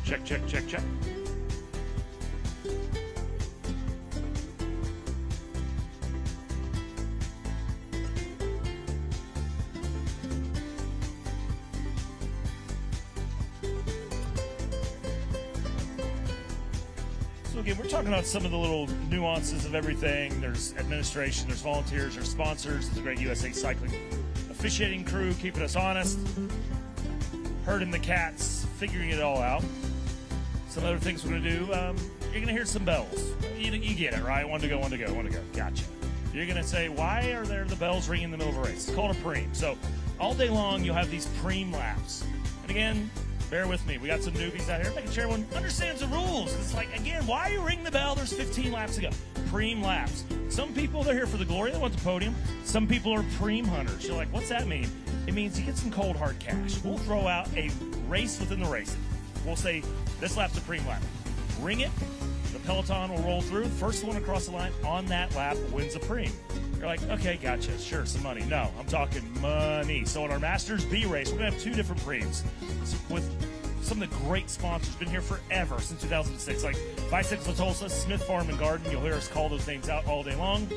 Check, check, check, check. So again, we're talking about some of the little nuances of everything. There's administration, there's volunteers, there's sponsors. There's a great USA Cycling officiating crew keeping us honest, herding the cats, figuring it all out. Some other things we're going to do, you're going to hear some bells. You get it, right? One to go. Gotcha. You're going to say, why are there the bells ringing in the middle of a race? It's called a Pream. So all day long, you'll have these Pream laps. And again, bear with me. We got some newbies out here making sure everyone understands the rules. It's like, again, why are you ringing the bell? There's 15 laps to go. Pream laps. Some people, they're here for the glory. They want the podium. Some people are Pream hunters. You're like, what's that mean? It means you get some cold, hard cash. We'll throw out a race within the race. We'll say, this lap's a Pream lap. Ring it. The peloton will roll through. First one across the line on that lap wins a Pream. You're like, okay, gotcha. Sure, some money. No, I'm talking money. So in our Masters B race, we're going to have 2 different Preams with some of the great sponsors. Been here forever, since 2006, like Bicycles of Tulsa, Smith Farm and Garden. You'll hear us call those names out all day long.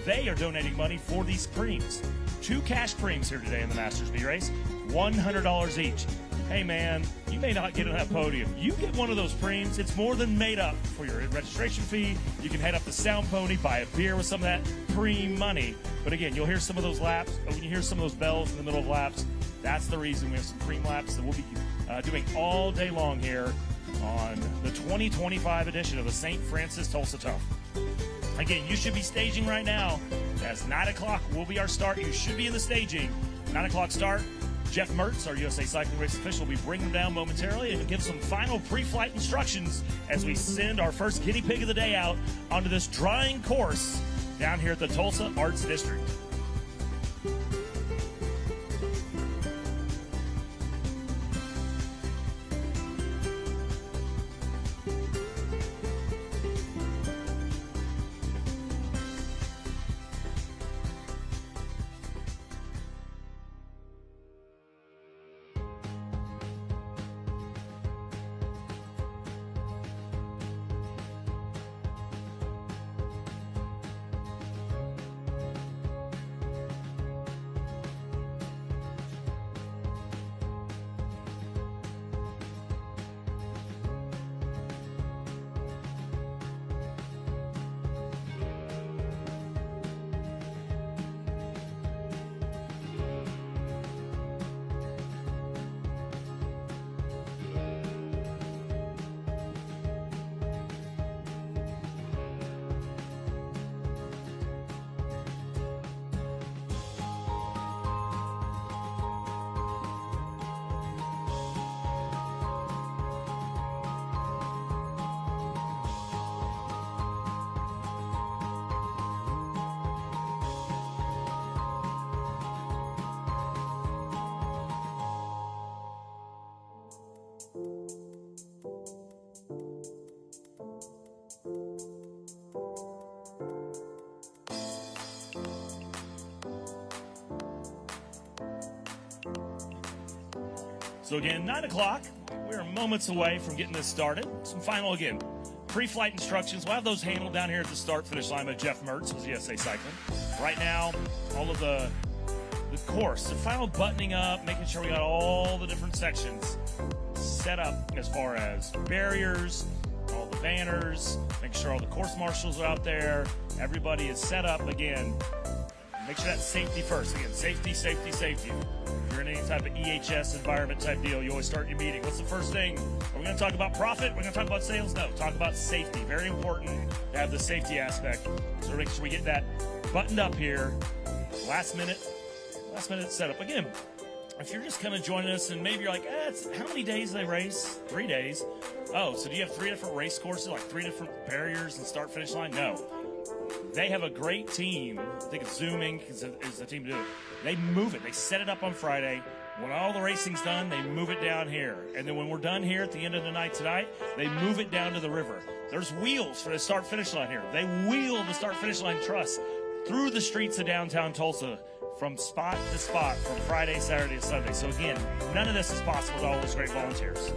They are donating money for these Preams. 2 cash Preams here today in the Masters B race, $100 each. Hey man, you may not get on that podium. You get one of those Preams, it's more than made up for your registration fee. You can head up to Sound Pony, buy a beer with some of that Pream money. But again, you'll hear some of those laps, when you hear some of those bells in the middle of laps, that's the reason we have some Pream laps that we'll be doing all day long here on the 2025 edition of the St. Francis Tulsa Tough. Again, you should be staging right now, as 9 o'clock will be our start. You should be in the staging. 9 o'clock start. Jeff Mertz, our USA Cycling Race official, will be bringing them down momentarily and give some final pre-flight instructions as we send our first guinea pig of the day out onto this drying course down here at the Tulsa Arts District. So again, 9 o'clock, we're moments away from getting this started. Some final, again, pre-flight instructions. We'll have those handled down here at the start-finish line by Jeff Mertz with USA Cycling. Right now, all of the course, the final buttoning up, making sure we got all the different sections set up as far as barriers, all the banners, making sure all the course marshals are out there. Everybody is set up. Again, make sure that's safety first. Again, safety, safety, safety. If you're in any type of EHS environment type deal, you always start your meeting. What's the first thing? Are we going to talk about profit? We're going to talk about sales? No, talk about safety. Very important to have the safety aspect. So make sure we get that buttoned up here. Last minute setup. Again, if you're just kind of joining us and maybe you're like, how many days do they race? 3 days. Oh, so do you have 3 different race courses, like 3 different barriers and start-finish line? No. They have a great team. I think it's Zooming is the team to do it. They move it. They set it up on Friday. When all the racing's done, they move it down here. And then when we're done here at the end of the night tonight, they move it down to the river. There's wheels for the start-finish line here. They wheel the start-finish line truss through the streets of downtown Tulsa from spot to spot from Friday, Saturday, to Sunday. So again, none of this is possible with all those great volunteers.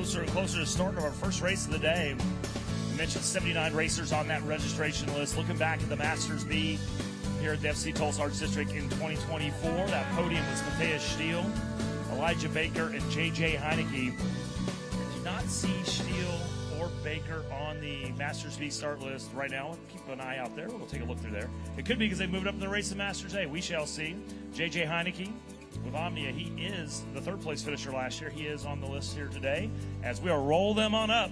closer and closer to starting our first race of the day. We mentioned 79 racers on that registration list. Looking back at the Masters B here at the FC Tulsa Arts District in 2024, that podium was Matthias Steele, Elijah Baker, and J.J. Heineke. Did not see Steele or Baker on the Masters B start list right now. Keep an eye out there. We'll take a look through there. It could be because they moved up in the race of Masters A. We shall see. J.J. Heineke with Omnia. He is the third place finisher last year. He is on the list here today. As we are roll them on up,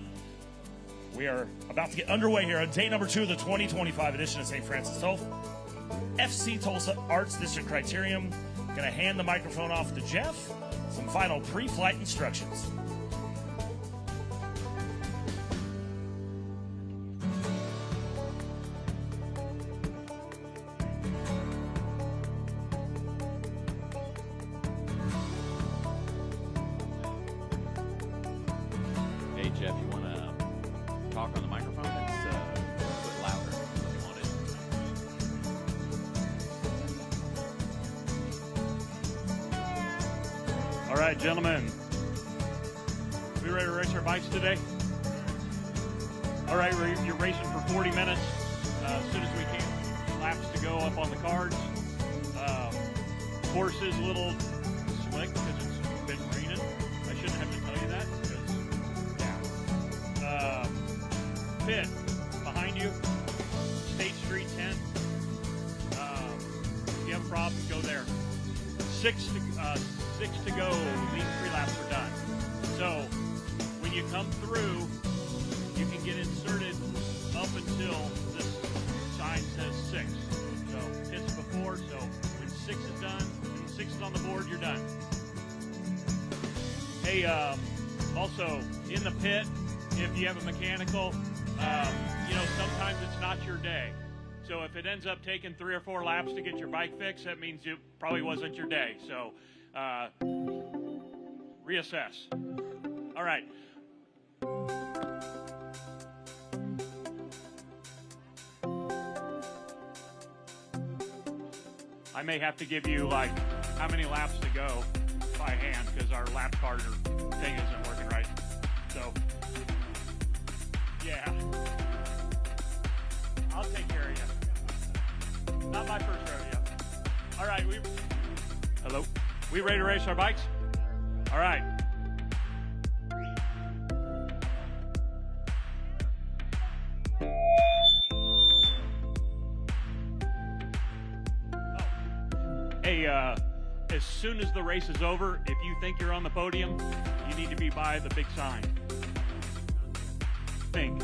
we are about to get underway here on day number 2 of the 2025 edition of St. Francis Tulsa. FC Tulsa Arts District Criterium. Going to hand the microphone off to Jeff. Some final pre-flight instructions. Hey Jeff, you want to talk on the microphone? It's a bit louder if you want it. All right, gentlemen. We ready to race our bikes today? All right, you're racing for 40 minutes as soon as we can. Laps to go up on the cards. Course is a little slick because it's been raining. I shouldn't have to tell you that because, pit behind you, State Street 10. If you have a problem, go there. Six to go. These 3 laps are done. So when you come through, you can get inserted up until this sign says 6. So pit's before. So when 6 is done, when 6 is on the board, you're done. Hey, also in the pit, if you have a mechanical, sometimes it's not your day. So if it ends up taking 3 or 4 laps to get your bike fixed, that means it probably wasn't your day. So reassess. All right. I may have to give you like how many laps to go by hand because our lap card thing isn't working right. So yeah. I'll take care of you. Not my first rodeo. All right, hello. We ready to race our bikes? All right. Hey, as soon as the race is over, if you think you're on the podium, you need to be by the big sign. Think.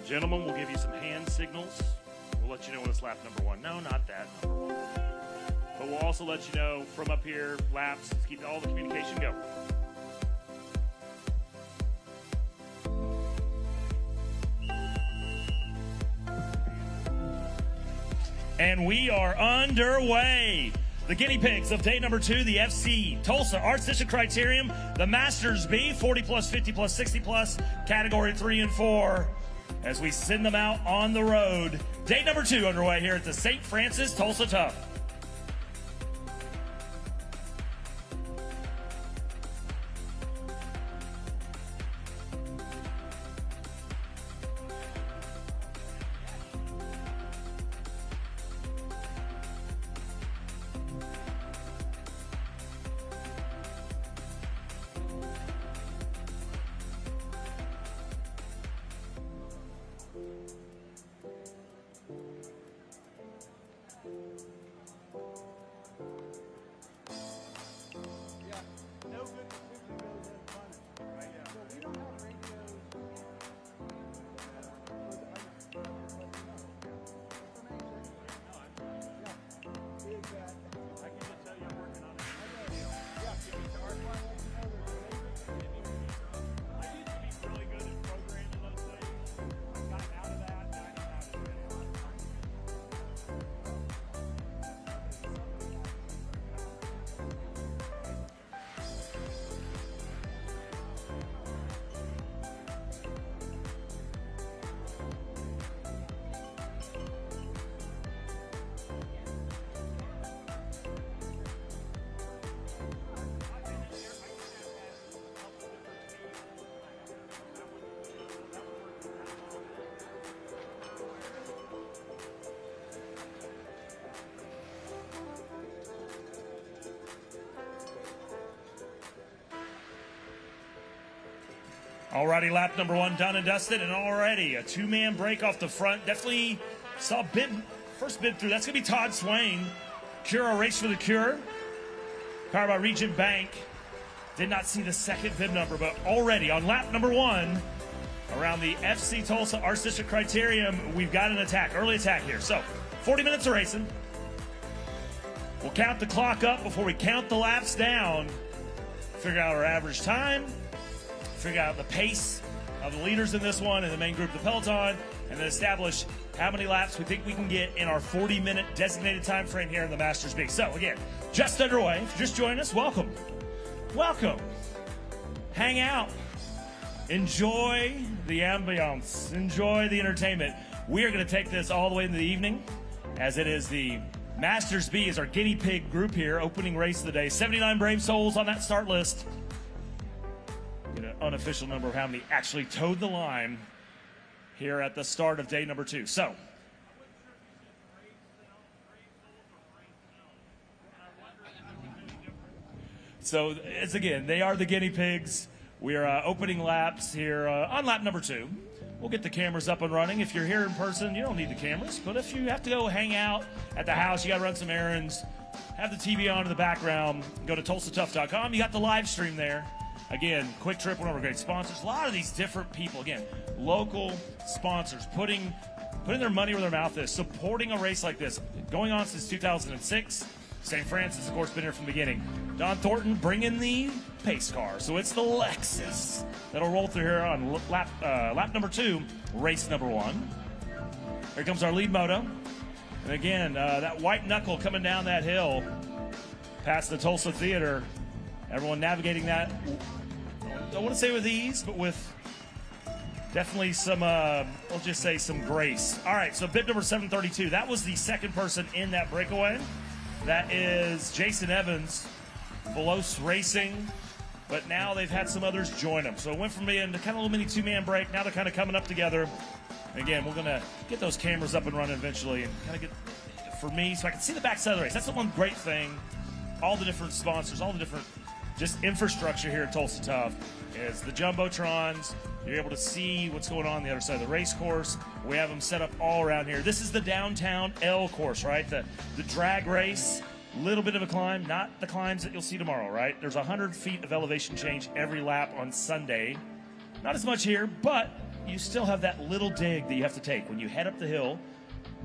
Gentlemen, we'll give you some hand signals. We'll let you know when it's lap number 1. No, not that, number 1. But we'll also let you know from up here, laps, let's keep all the communication going. And we are underway. The guinea pigs of day number 2, the FC Tulsa Arts District Criterium, the Masters B, 40 plus, 50 plus, 60 plus, category 3 and 4, as we send them out on the road. Day number 2 underway here at the St. Francis Tulsa Tough. Alrighty, lap number 1 done and dusted, and already a 2-man break off the front. Definitely saw first bid through. That's going to be Todd Swain. Cura Race for the Cure. Powered by Regent Bank. Did not see the second bib number, but already on lap number 1, around the FC Tulsa Arts District Criterium, we've got an attack, early attack here. So, 40 minutes of racing. We'll count the clock up before we count the laps down. Figure out our average time. Figure out the pace of the leaders in this one and the main group, the peloton, and then establish how many laps we think we can get in our 40-minute designated time frame here in the Masters B. So, again, just underway. If you're just joining us, welcome. Welcome. Hang out. Enjoy the ambiance. Enjoy the entertainment. We are going to take this all the way into the evening, as it is the Masters B is our guinea pig group here, opening race of the day. 79 brave souls on that start list. Get an unofficial number of how many actually towed the line here at the start of day number 2. So, it's again, they are the guinea pigs. We are opening laps here on lap number 2. We'll get the cameras up and running. If you're here in person, you don't need the cameras. But if you have to go hang out at the house, you got to run some errands, have the TV on in the background, go to TulsaTough.com. You got the live stream there. Again, Quick Trip, one of our great sponsors. A lot of these different people, again, local sponsors, putting their money where their mouth is, supporting a race like this, going on since 2006. St. Francis, of course, been here from the beginning. Don Thornton bringing the pace car. So it's the Lexus that'll roll through here on lap number 2, race number 1. Here comes our lead moto. And again, that white knuckle coming down that hill past the Tulsa Theater. Everyone navigating that, I don't want to say with ease, but with definitely some, we'll just say some grace. All right, so bib number 732. That was the second person in that breakaway. That is Jason Evans, Veloce Racing, but now they've had some others join them. So it went from being kind of a little mini 2-man break. Now they're kind of coming up together. Again, we're going to get those cameras up and running eventually and kind of get, for me, so I can see the backside of the race. That's the one great thing. All the different sponsors, all the different just infrastructure here at Tulsa Tough is the Jumbotrons. You're able to see what's going on the other side of the race course. We have them set up all around here. This is the downtown L course, right? The drag race, little bit of a climb, not the climbs that you'll see tomorrow, right? There's 100 feet of elevation change every lap on Sunday. Not as much here, but you still have that little dig that you have to take when you head up the hill,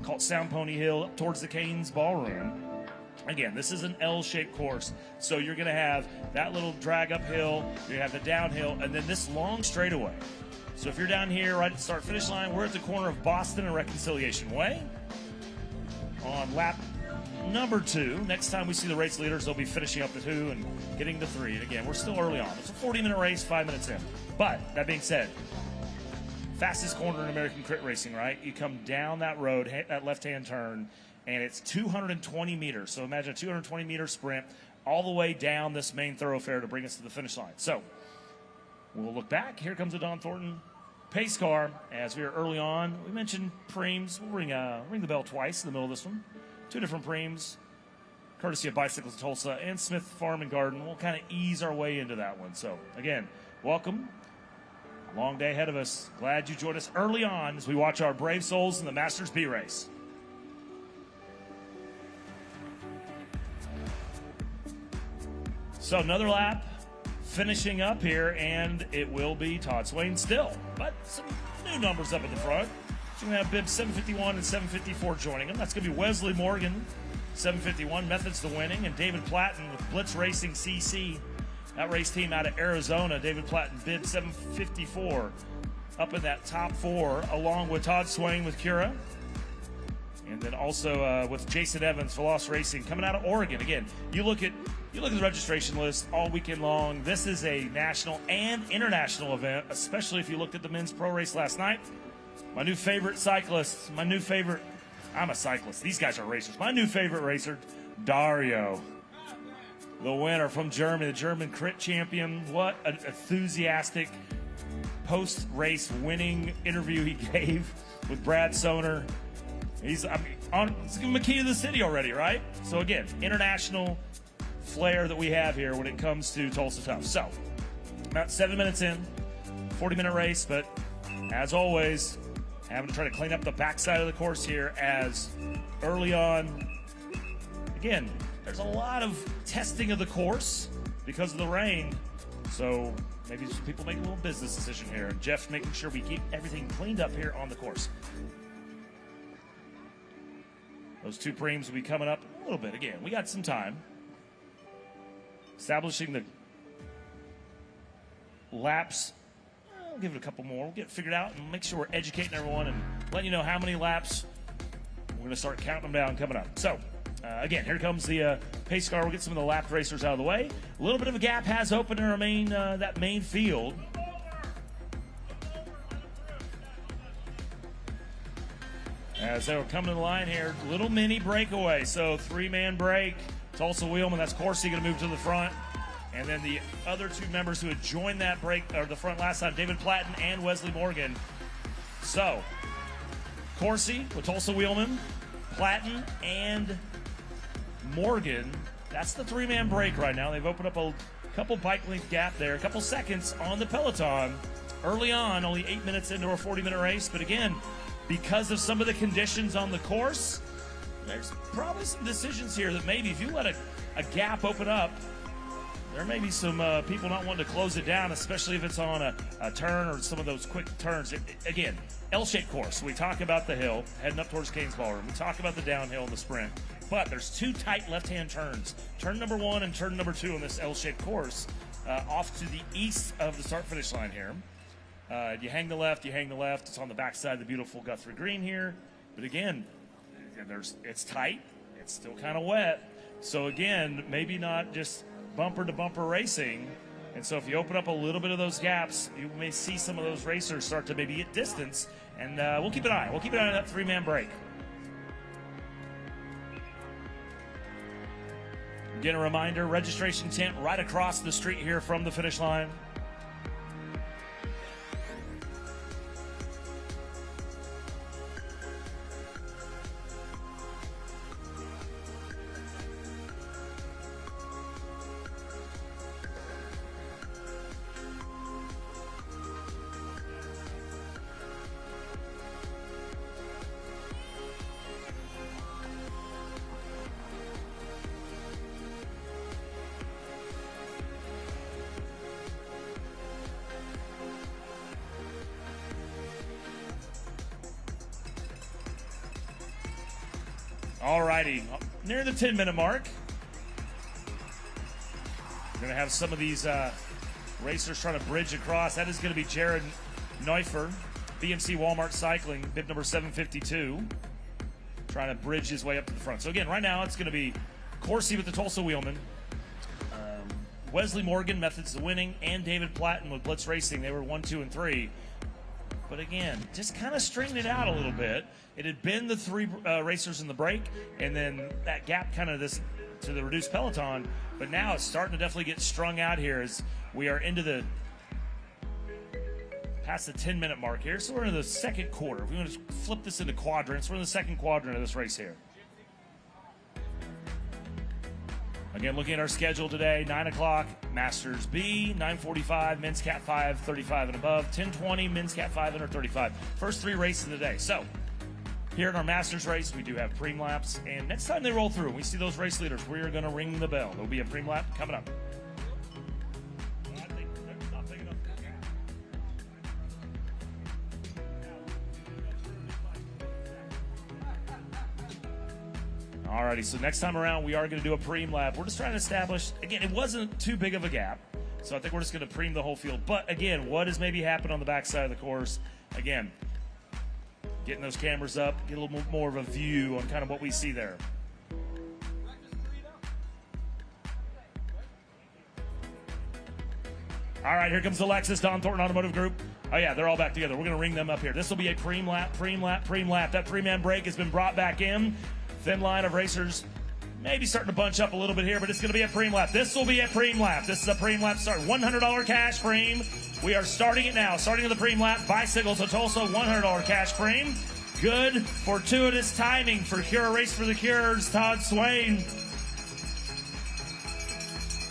called Sound Pony Hill, up towards the Canes Ballroom. Again, this is an L-shaped course, so you're going to have that little drag uphill, you're going to have the downhill, and then this long straightaway. So if you're down here right at the start-finish line, we're at the corner of Boston and Reconciliation Way on lap number 2. Next time we see the race leaders, they'll be finishing up the 2 and getting the 3. And again, we're still early on. It's a 40-minute race, 5 minutes in. But that being said, fastest corner in American crit racing, right? You come down that road, that left-hand turn, and it's 220 meters. So imagine a 220-meter sprint all the way down this main thoroughfare to bring us to the finish line. So we'll look back. Here comes the Don Thornton pace car. As we are early on, we mentioned Preams. We'll ring the bell twice in the middle of this one. 2 different Preams, courtesy of Bicycles Tulsa and Smith Farm and Garden. We'll kind of ease our way into that one. So again, welcome. Long day ahead of us. Glad you joined us early on as we watch our brave souls in the Masters B race. So another lap finishing up here, and it will be Todd Swain still, but some new numbers up at the front. So we're going to have bib 751 and 754 joining them. That's going to be Wesley Morgan, 751, Methods to Winning, and David Platten with Blitz Racing CC. That race team out of Arizona, David Platten, bib 754, up in that top 4, along with Todd Swain with Cura. And then also with Jason Evans, Veloce Racing, coming out of Oregon. Again, you look at the registration list all weekend long. This is a national and international event, especially if you looked at the men's pro race last night. My new favorite cyclist, I'm a cyclist. These guys are racers. My new favorite racer, Dario, the winner from Germany, the German crit champion. What an enthusiastic post-race winning interview he gave with Brad Soner. Let's give him a key to the city already, right? So again, international flair that we have here when it comes to Tulsa Tough. So, about 7 minutes in, 40-minute race, but as always, having to try to clean up the backside of the course here as early on. Again, there's a lot of testing of the course because of the rain, so maybe some people make a little business decision here. And Jeff's making sure we keep everything cleaned up here on the course. Those two Preams will be coming up a little bit. Again, we got some time. Establishing the laps. We'll give it a couple more. We'll get it figured out and make sure we're educating everyone and letting you know how many laps. We're going to start counting them down coming up. So, again, here comes the pace car. We'll get some of the lap racers out of the way. A little bit of a gap has opened in our that main field. As they were coming to the line here, little mini breakaway. So 3-man break. Tulsa Wheelman, that's Corsi, going to move to the front. And then the other two members who had joined that break, or the front last time, David Platten and Wesley Morgan. So, Corsi with Tulsa Wheelman, Platten, and Morgan. That's the 3-man break right now. They've opened up a couple bike length gap there, a couple seconds on the peloton. Early on, only 8 minutes into a 40-minute race. But again, because of some of the conditions on the course, there's probably some decisions here that maybe if you let a gap open up, there may be some people not wanting to close it down, especially if it's on a turn or some of those quick turns. Again, L-shaped course. We talk about the hill, heading up towards Canes Ballroom. We talk about the downhill and the sprint. But there's two tight left-hand turns. Turn number 1 and turn number 2 on this L-shaped course off to the east of the start-finish line here. You hang the left, It's on the backside of the beautiful Guthrie Green here. But again, it's tight. It's still kind of wet. So again, maybe not just bumper-to-bumper racing. And so if you open up a little bit of those gaps, you may see some of those racers start to maybe get distance. And we'll keep an eye. We'll keep an eye on that 3-man break. Again, a reminder, registration tent right across the street here from the finish line. Alrighty, near the 10-minute mark. We're going to have some of these racers trying to bridge across. That is going to be Jared Neufer, BMC Walmart Cycling, bib number 752, trying to bridge his way up to the front. So again, right now it's going to be Corsi with the Tulsa Wheelman, Wesley Morgan, Methods of Winning, and David Platten with Blitz Racing. They were 1, 2, and 3. But again, just kind of straighten it out a little bit. It had been the 3 racers in the break, and then that gap kind of this to the reduced peloton. But now it's starting to definitely get strung out here as we are into past the 10-minute mark here. So we're in the second quarter. If we want to flip this into quadrants, we're in the second quadrant of this race here. Again, looking at our schedule today, 9 o'clock, Masters B, 9:45, Men's Cat 5, 35 and above, 10:20, Men's Cat 5 under 35. First 3 races of the day. So, here in our Masters race, we do have Pream laps, and next time they roll through and we see those race leaders, we are going to ring the bell. There'll be a Pream lap coming up. Alrighty, so next time around, we are going to do a Pream lap. We're just trying to establish, again, it wasn't too big of a gap, so I think we're just going to Pream the whole field. But again, what has maybe happened on the backside of the course? Again, getting those cameras up, get a little more of a view on kind of what we see there. All right, here comes the Lexus, Don Thornton Automotive Group. Oh, yeah, they're all back together. We're going to ring them up here. This will be a Pream lap, Pream lap, Pream lap. That 3-man break has been brought back in. Thin line of racers maybe starting to bunch up a little bit here, but it's going to be a Pream lap. This will be a Pream lap. This is a Pream lap start. $100 cash Pream. We are starting it now. Starting with the Pream lap. Bicycles to Tulsa, $100 cash Pream. Good fortuitous timing for Cure Race for the Cures, Todd Swain.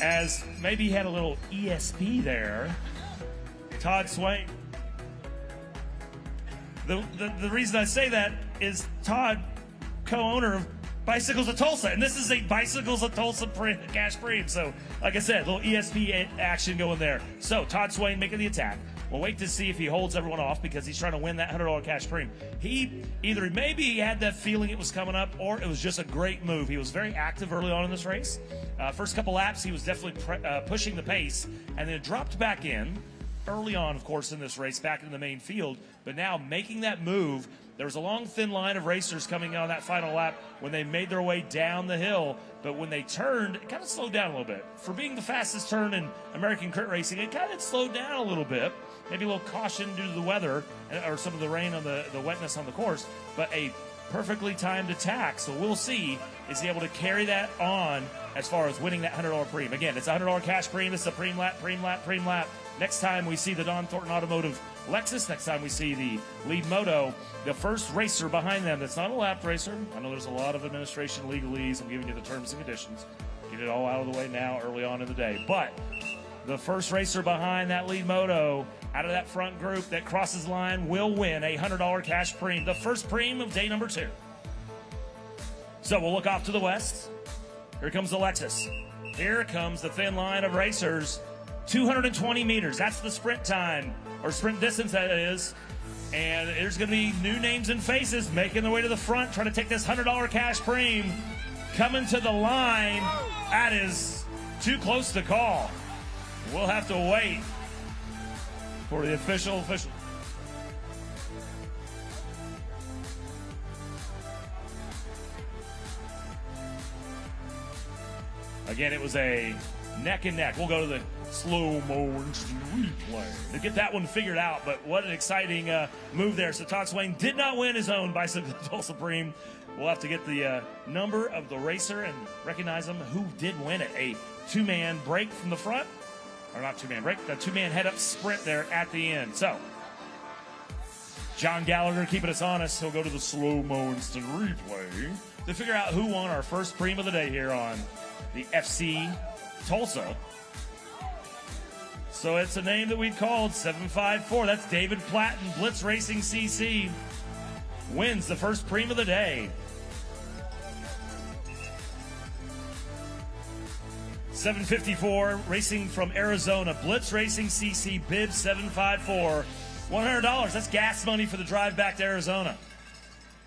As maybe he had a little ESP there. Todd Swain. The reason I say that is Todd, co-owner of Bicycles of Tulsa, and this is a Bicycles of Tulsa cash Pream. So, like I said, a little ESP action going there. So, Todd Swain making the attack. We'll wait to see if he holds everyone off because he's trying to win that $100 cash Pream. Maybe he had that feeling it was coming up, or it was just a great move. He was very active early on in this race. First couple laps, he was definitely pushing the pace, and then it dropped back in early on, of course, in this race, back in the main field. But now making that move, there was a long, thin line of racers coming on that final lap when they made their way down the hill. But when they turned, it kind of slowed down a little bit. For being the fastest turn in American crit racing, it kind of slowed down a little bit. Maybe a little caution due to the weather or some of the rain on the wetness on the course. But a perfectly timed attack. So we'll see, is he able to carry that on as far as winning that $100 Pream. Again, it's a $100 cash Pream. It's a Pream lap, Pream lap, Pream lap. Next time we see the Don Thornton Automotive Lexus, next time we see the Lead Moto, the first racer behind them that's not a lap racer. I know there's a lot of administration legalese. I'm giving you the terms and conditions. Get it all out of the way now, early on in the day. But the first racer behind that Lead Moto, out of that front group that crosses the line, will win a $100 cash Pream, the first Pream of day number 2. So we'll look off to the west. Here comes the Lexus. Here comes the thin line of racers. 220 meters. That's the sprint time, or sprint distance, that is. And there's going to be new names and faces making their way to the front, trying to take this $100 cash Pream. Coming to the line. That is too close to call. We'll have to wait for the official. Again, it was a neck and neck. We'll go to the slow-mo instant replay to get that one figured out. But what an exciting move there. So Todd Swain did not win his own Bicycle Tulsa Pream. We'll have to get the number of the racer and recognize him who did win it. A two-man break from the front. Or not two-man break, a two-man head-up sprint there at the end. So John Gallagher keeping us honest. He'll go to the slow-mo instant replay to figure out who won our first Pream of the day here on the FC Tulsa. So it's a name that we called 754. That's David Platten, Blitz Racing CC. Wins the first Pream of the day. 754, racing from Arizona. Blitz Racing CC, bib 754. $100. That's gas money for the drive back to Arizona.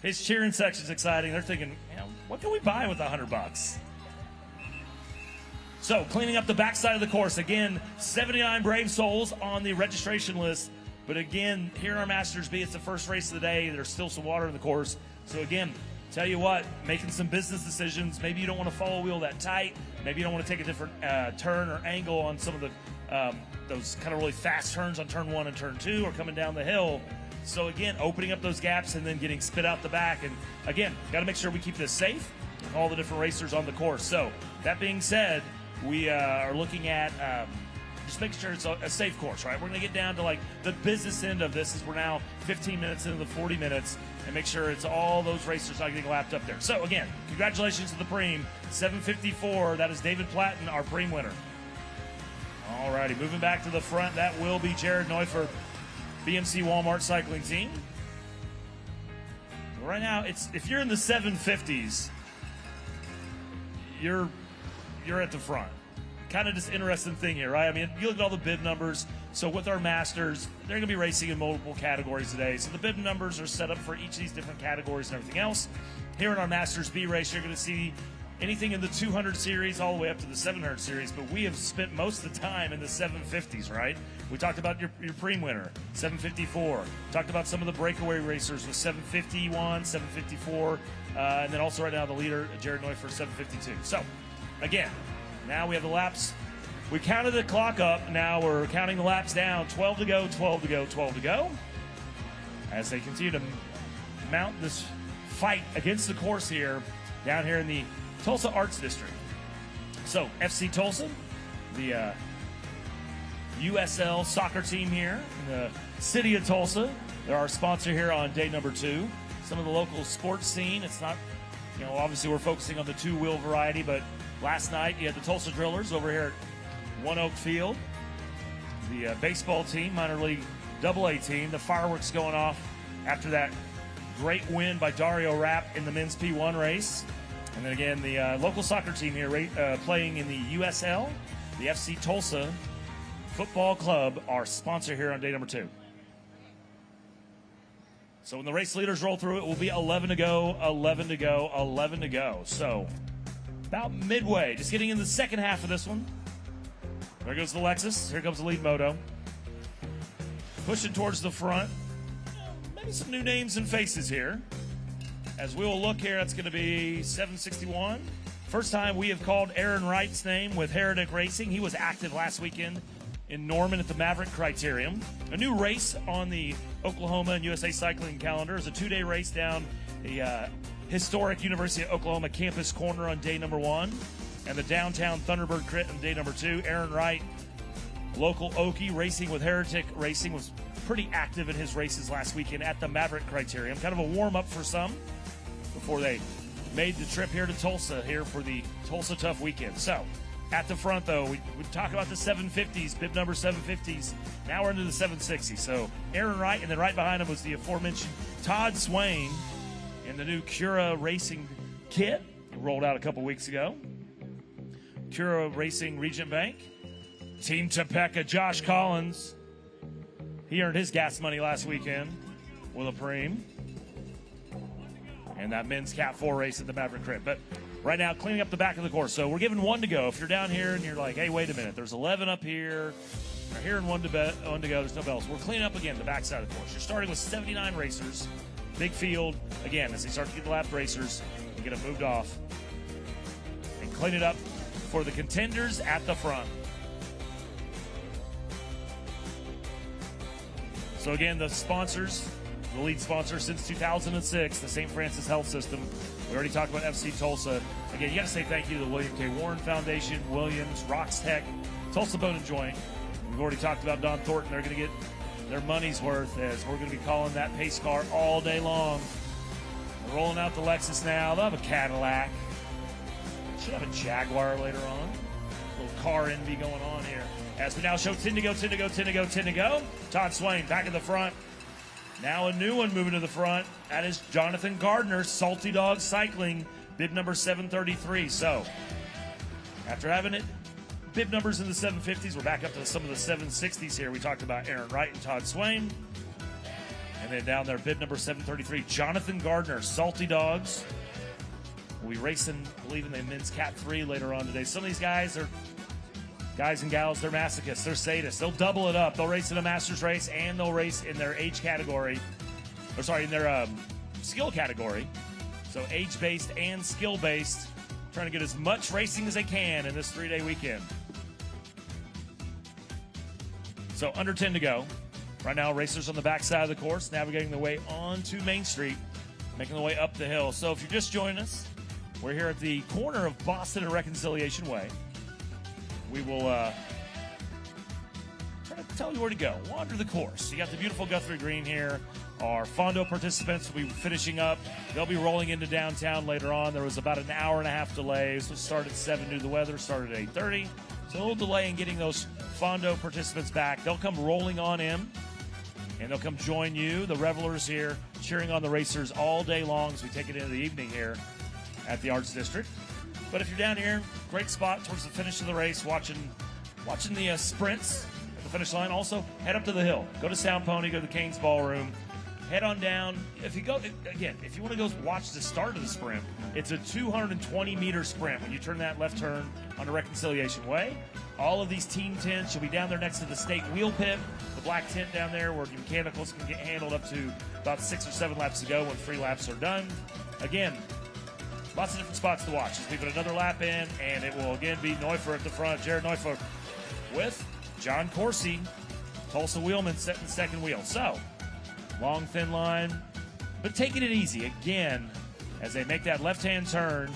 His cheering section's exciting. They're thinking, what can we buy with $100? So, cleaning up the backside of the course. Again, 79 brave souls on the registration list. But again, here in our Masters B, it's the first race of the day. There's still some water in the course. So again, tell you what, making some business decisions. Maybe you don't want to follow wheel that tight. Maybe you don't want to take a different turn or angle on some of the those kind of really fast turns on turn 1 and turn 2 or coming down the hill. So again, opening up those gaps and then getting spit out the back. And again, got to make sure we keep this safe with all the different racers on the course. So that being said, we are looking at just making sure it's a safe course, right? We're going to get down to like the business end of this as we're now 15 minutes into the 40 minutes and make sure it's all those racers not getting lapped up there. So again, congratulations to the Pream, 754. That is David Platten, our Pream winner. All righty, moving back to the front, that will be Jared Neufert, BMC Walmart Cycling Team. Right now, if you're in the 750s, you're at the front. Kind of just interesting thing here, right? I mean, you look at all the bib numbers. So with our Masters, they're going to be racing in multiple categories today. So the bib numbers are set up for each of these different categories and everything else. Here in our Masters B race, you're going to see anything in the 200 series all the way up to the 700 series. But we have spent most of the time in the 750s, right? We talked about your Pream winner, 754. Talked about some of the breakaway racers with 751, 754, and then also right now the leader, Jared Neufert, 752. So, again, now we have the laps. We counted the clock up. Now we're counting the laps down. 12 to go, 12 to go, 12 to go. As they continue to mount this fight against the course here, down here in the Tulsa Arts District. So, FC Tulsa, the USL soccer team here in the city of Tulsa. They're our sponsor here on day number 2. Some of the local sports scene. It's not, obviously we're focusing on the two-wheel variety, but last night, you had the Tulsa Drillers over here at One Oak Field. the baseball team, minor league AA team. The fireworks going off after that great win by Dario Rapp in the men's P1 race. And then again, the local soccer team here playing in the USL, the FC Tulsa Football Club, our sponsor here on day number 2. So when the race leaders roll through, it will be 11 to go, 11 to go, 11 to go. So about midway, just getting in the second half of this one. There goes the Lexus. Here comes the lead moto. Pushing towards the front. Maybe some new names and faces here. As we will look here, that's going to be 761. First time we have called Aaron Wright's name with Heretic Racing. He was active last weekend in Norman at the Maverick Criterium. A new race on the Oklahoma and USA Cycling calendar is a 2-day race down the historic University of Oklahoma campus corner on day number 1, and the downtown Thunderbird Crit on day number 2. Aaron Wright, local Okie, racing with Heretic Racing, was pretty active in his races last weekend at the Maverick Criterium. Kind of a warm-up for some before they made the trip here to Tulsa here for the Tulsa Tough weekend. So, at the front, though, we talk about the 750s, bib number 750s. Now we're into the 760s. So, Aaron Wright, and then right behind him was the aforementioned Todd Swain in the new Cura Racing kit, rolled out a couple weeks ago. Cura Racing Regent Bank. Team Topeka, Josh Collins. He earned his gas money last weekend with a Pream. And that men's Cat 4 race at the Maverick Crit. But right now, cleaning up the back of the course. So we're giving 1 to go. If you're down here and you're like, hey, wait a minute, there's 11 up here. We're here and 1 to go. There's no bells. We're cleaning up again the backside of the course. You're starting with 79 racers. Big field. Again, as they start to get the lap racers, you get them moved off. And clean it up for the contenders at the front. So again, the sponsors, the lead sponsor since 2006, the St. Francis Health System. We already talked about FC Tulsa. Again, you got to say thank you to the William K. Warren Foundation, Williams, Rocks Tech, Tulsa Bone and Joint. We've already talked about Don Thornton. They're going to get their money's worth, as we're going to be calling that pace car all day long. We're rolling out the Lexus now. They'll have a Cadillac. Should have a Jaguar later on. A little car envy going on here. As we now show 10 to go, 10 to go, 10 to go, 10 to go. Todd Swain back in the front. Now a new one moving to the front. That is Jonathan Gardner, Salty Dog Cycling, bib number 733. So, after having it, bib numbers in the 750s, we're back up to some of the 760s here. We talked about Aaron Wright and Todd Swain. And then down there, bib number 733, Jonathan Gardner, Salty Dogs. We'll be racing, I believe, in the men's Cat 3 later on today. Some of these guys are guys and gals, they're masochists, they're sadists. They'll double it up. They'll race in a master's race, and they'll race in their age category, in their skill category. So age-based and skill-based, trying to get as much racing as they can in this 3-day weekend. So under 10 to go. Right now, racers on the backside of the course, navigating their way onto Main Street, making their way up the hill. So if you're just joining us, we're here at the corner of Boston and Reconciliation Way. We will try to tell you where to go. Wander the course. You got the beautiful Guthrie Green here. Our Fondo participants will be finishing up. They'll be rolling into downtown later on. There was about an hour and a half delay. So it started at 7 due to the weather, started at 8:30. So a little delay in getting those Fondo participants back. They'll come rolling on in, and they'll come join you, the revelers here, cheering on the racers all day long as we take it into the evening here at the Arts District. But if you're down here, great spot towards the finish of the race, watching the sprints at the finish line. Also, head up to the hill. Go to Sound Pony, go to the Canes Ballroom. Head on down. If you want to go watch the start of the sprint, it's a 220-meter sprint when you turn that left turn onto Reconciliation Way. All of these team tents, you'll be down there next to the state wheel pit, the black tent down there where your mechanicals can get handled up to about 6 or 7 laps to go when 3 laps are done. Again, lots of different spots to watch. We put another lap in, and it will again be Neuffer at the front. Jared Neuffer with John Corsi, Tulsa Wheelman setting the second wheel. So, long, thin line, but taking it easy again as they make that left-hand turn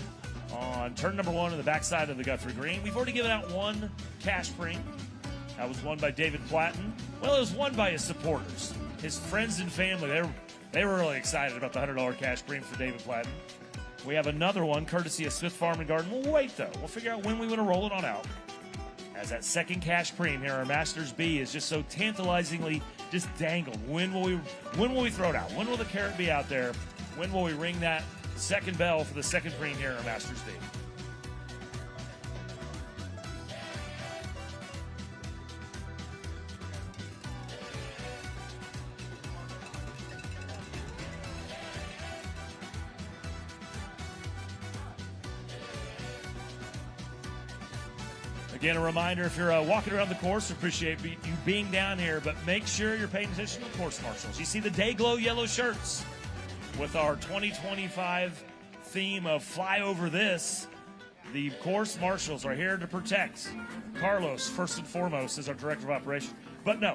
on turn number 1 on the backside of the Guthrie Green. We've already given out 1 cash Pream. That was won by David Platten. Well, it was won by his supporters, his friends and family. They were really excited about the $100 cash Pream for David Platten. We have another one courtesy of Smith Farm and Garden. We'll wait, though. We'll figure out when we want to roll it on out as that second cash Pream here, our Masters B, is just so tantalizingly just dangled. When will we throw it out? When will the carrot be out there? When will we ring that second bell for the second Pream here in our Masters B? Again, a reminder, if you're walking around the course, appreciate you being down here, but make sure you're paying attention to the course marshals. You see the day glow yellow shirts with our 2025 theme of Fly Over This. The course marshals are here to protect. Carlos, first and foremost, is our director of operation. But no,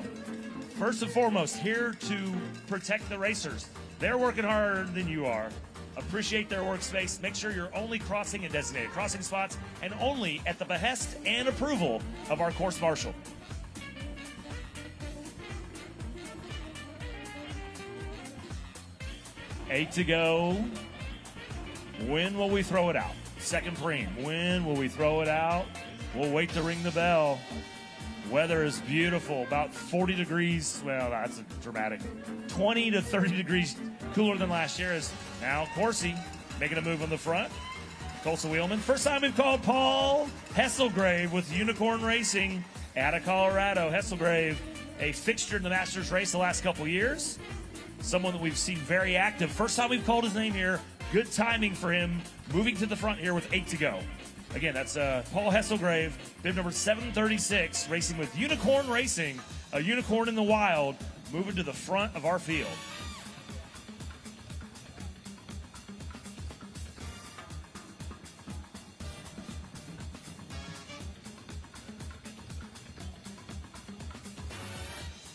first and foremost, here to protect the racers. They're working harder than you are. Appreciate their workspace. Make sure you're only crossing in designated crossing spots and only at the behest and approval of our course marshal. Eight to go. When will we throw it out? Second Pream. When will we throw it out? We'll wait to ring the bell. Weather is beautiful, about 40 degrees. Well, that's a dramatic. 20 to 30 degrees cooler than last year. Is now Corsi making a move on the front. Tulsa Wheelman. First time we've called Paul Hesselgrave with Unicorn Racing out of Colorado. Hesselgrave, a fixture in the Masters race the last couple years. Someone that we've seen very active. First time we've called his name here. Good timing for him moving to the front here with 8 to go. Again, that's Paul Hesselgrave, bib number 736, racing with Unicorn Racing, a unicorn in the wild, moving to the front of our field.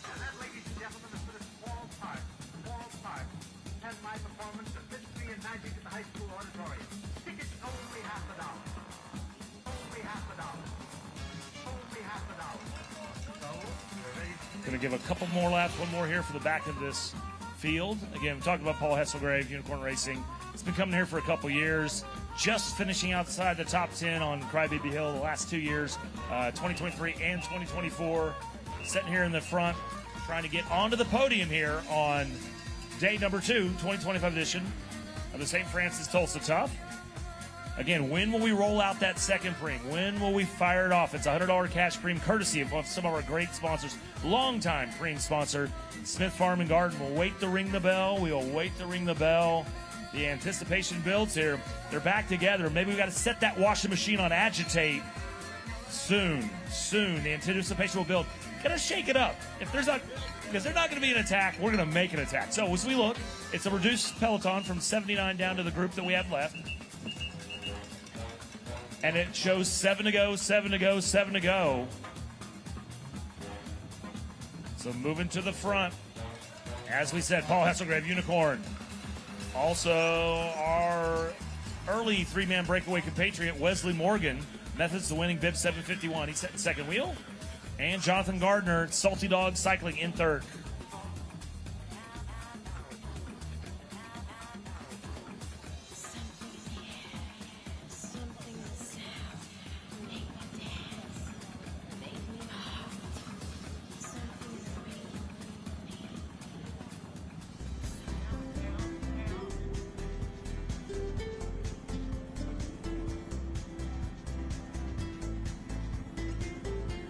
And that, ladies and gentlemen, is for this Moral Park. Moral Park. 10 my performance of Mystery and Magic at the high school auditorium. Tickets only $50. Only $50. Only $50. So, we're ready to Going to give a couple more laps, one more here for the back of this field. Again, we talked about Paul Hesselgrave, Unicorn Racing. It's been coming here for a couple years. Just finishing outside the top 10 on Crybaby Hill the last 2 years, 2023 and 2024. Sitting here in the front, trying to get onto the podium here on day number 2, 2025 edition of the St. Francis Tulsa Tough. Again, when will we roll out that second Pream? When will we fire it off? It's a $100 cash Pream, courtesy of some of our great sponsors. Longtime Pream sponsor, Smith Farm and Garden. We'll wait to ring the bell. We will wait to ring the bell. The anticipation builds here. They're back together. Maybe we've got to set that washing machine on agitate soon. Soon, the anticipation will build. Gotta shake it up. If there's not, because there's not going to be an attack, we're going to make an attack. So as we look, it's a reduced peloton from 79 down to the group that we have left. And it shows 7 to go, 7 to go, 7 to go. So moving to the front. As we said, Paul Hesselgrave, Unicorn. Also, our early three-man breakaway compatriot, Wesley Morgan, methods to winning, bib 751. He's set in second wheel. And Jonathan Gardner, Salty Dog Cycling, in third.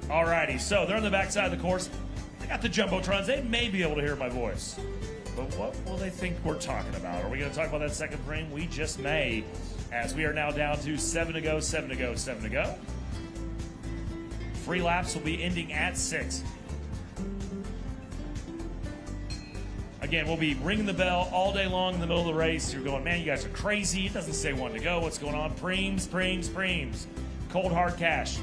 Alrighty, so they're on the backside of the course. They got the Jumbotrons. They may be able to hear my voice. But what will they think we're talking about? Are we going to talk about that second Pream? We just may, as we are now down to 7 to go, 7 to go, 7 to go. Free laps will be ending at 6. Again, we'll be ringing the bell all day long in the middle of the race. You're going, man, you guys are crazy. It doesn't say 1 to go. What's going on? Preams, Preams, Preams. Cold hard cash.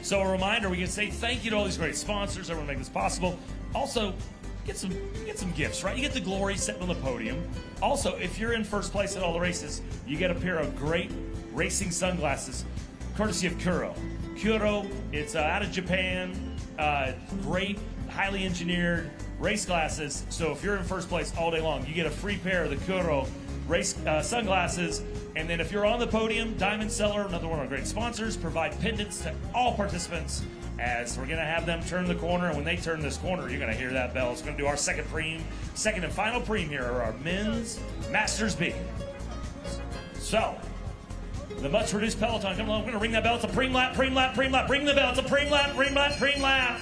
So a reminder, we can say thank you to all these great sponsors, everyone making this possible. Also, get some gifts, right? You get the glory sitting on the podium. Also, if you're in first place at all the races, you get a pair of great racing sunglasses, courtesy of Kuro. Kuro, it's out of Japan, great, highly engineered race glasses. So if you're in first place all day long, you get a free pair of the Kuro race sunglasses. And then if you're on the podium, Diamond Seller, another one of our great sponsors, provide pendants to all participants as we're going to have them turn the corner. And when they turn this corner, you're going to hear that bell. It's going to do our second and final Pream here, our men's Masters B. So, the much reduced peloton, come along. We're going to ring that bell. It's a Pream lap, Pream lap, Pream lap. Ring the bell. It's a Pream lap, Pream lap, Pream lap.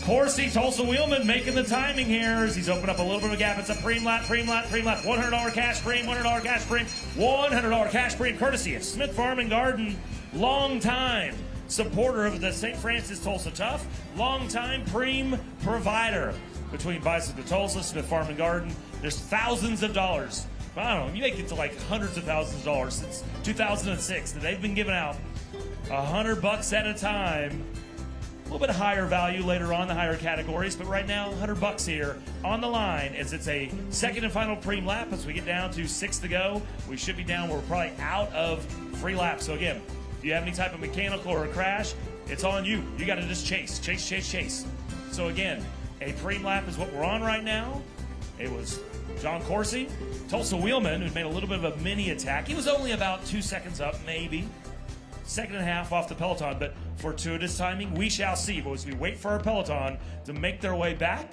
Coursey, Tulsa Wheelman making the timing here as he's opened up a little bit of a gap. It's a Pream lap, Pream lap, Pream lap. $100 cash Pream, $100 cash Pream, $100 cash Pream, courtesy of Smith Farm and Garden. Long time supporter of the St. Francis Tulsa Tough. Long time Pream provider. Between Bicycle to Tulsa, Smith Farm and Garden, there's thousands of dollars. I don't know, you make it to like hundreds of thousands of dollars since 2006 that they've been giving out $100 at a time. A little bit higher value later on, the higher categories, but right now, $100 here on the line as it's a second and final Pream lap. As we get down to 6 to go, we should be down. We're probably out of free laps. So again, if you have any type of mechanical or a crash, it's on you. You got to just chase. So again, a Pream lap is what we're on right now. It was John Coursey, Tulsa Wheelman, who made a little bit of a mini attack. He was only about 2 seconds up, maybe. Second and a half off the peloton, but fortuitous timing, we shall see. But as we wait for our peloton to make their way back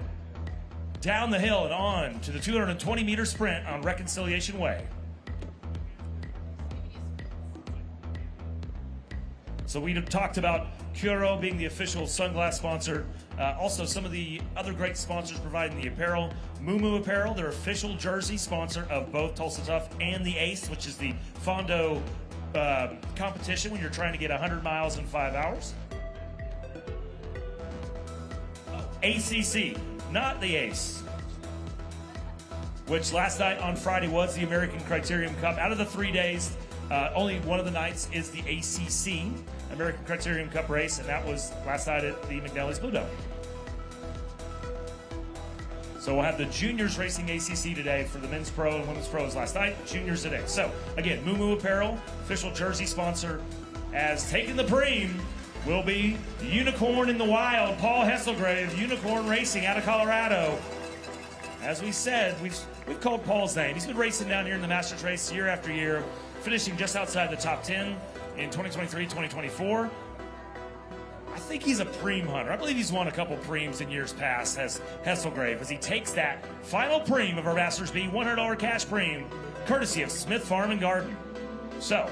down the hill and on to the 220-meter sprint on Reconciliation Way. So we talked about Curo being the official sunglass sponsor. Also, some of the other great sponsors providing the apparel. Moo Apparel, their official jersey sponsor of both Tulsa Tough and the ACE, which is the Fondo competition when you're trying to get 100 miles in 5 hours. ACC, not the ACE, which last night on Friday was the American Criterium Cup. Out of the 3 days, only one of the nights is the ACC, American Criterium Cup race, and that was last night at the McNally's Blue Dome. So we'll have the juniors racing ACC today for the men's pro and women's pros last night, juniors today. So again, Moo Apparel, official jersey sponsor, as taking the Pream will be the Unicorn in the Wild, Paul Hesselgrave, Unicorn Racing out of Colorado. As we said, we've called Paul's name. He's been racing down here in the Masters race year after year, finishing just outside the top 10 in 2023, 2024. I think he's a Pream hunter. I believe he's won a couple Preams in years past as Hesselgrave, as he takes that final Pream of our Masters B, $100 cash Pream, courtesy of Smith Farm and Garden. So,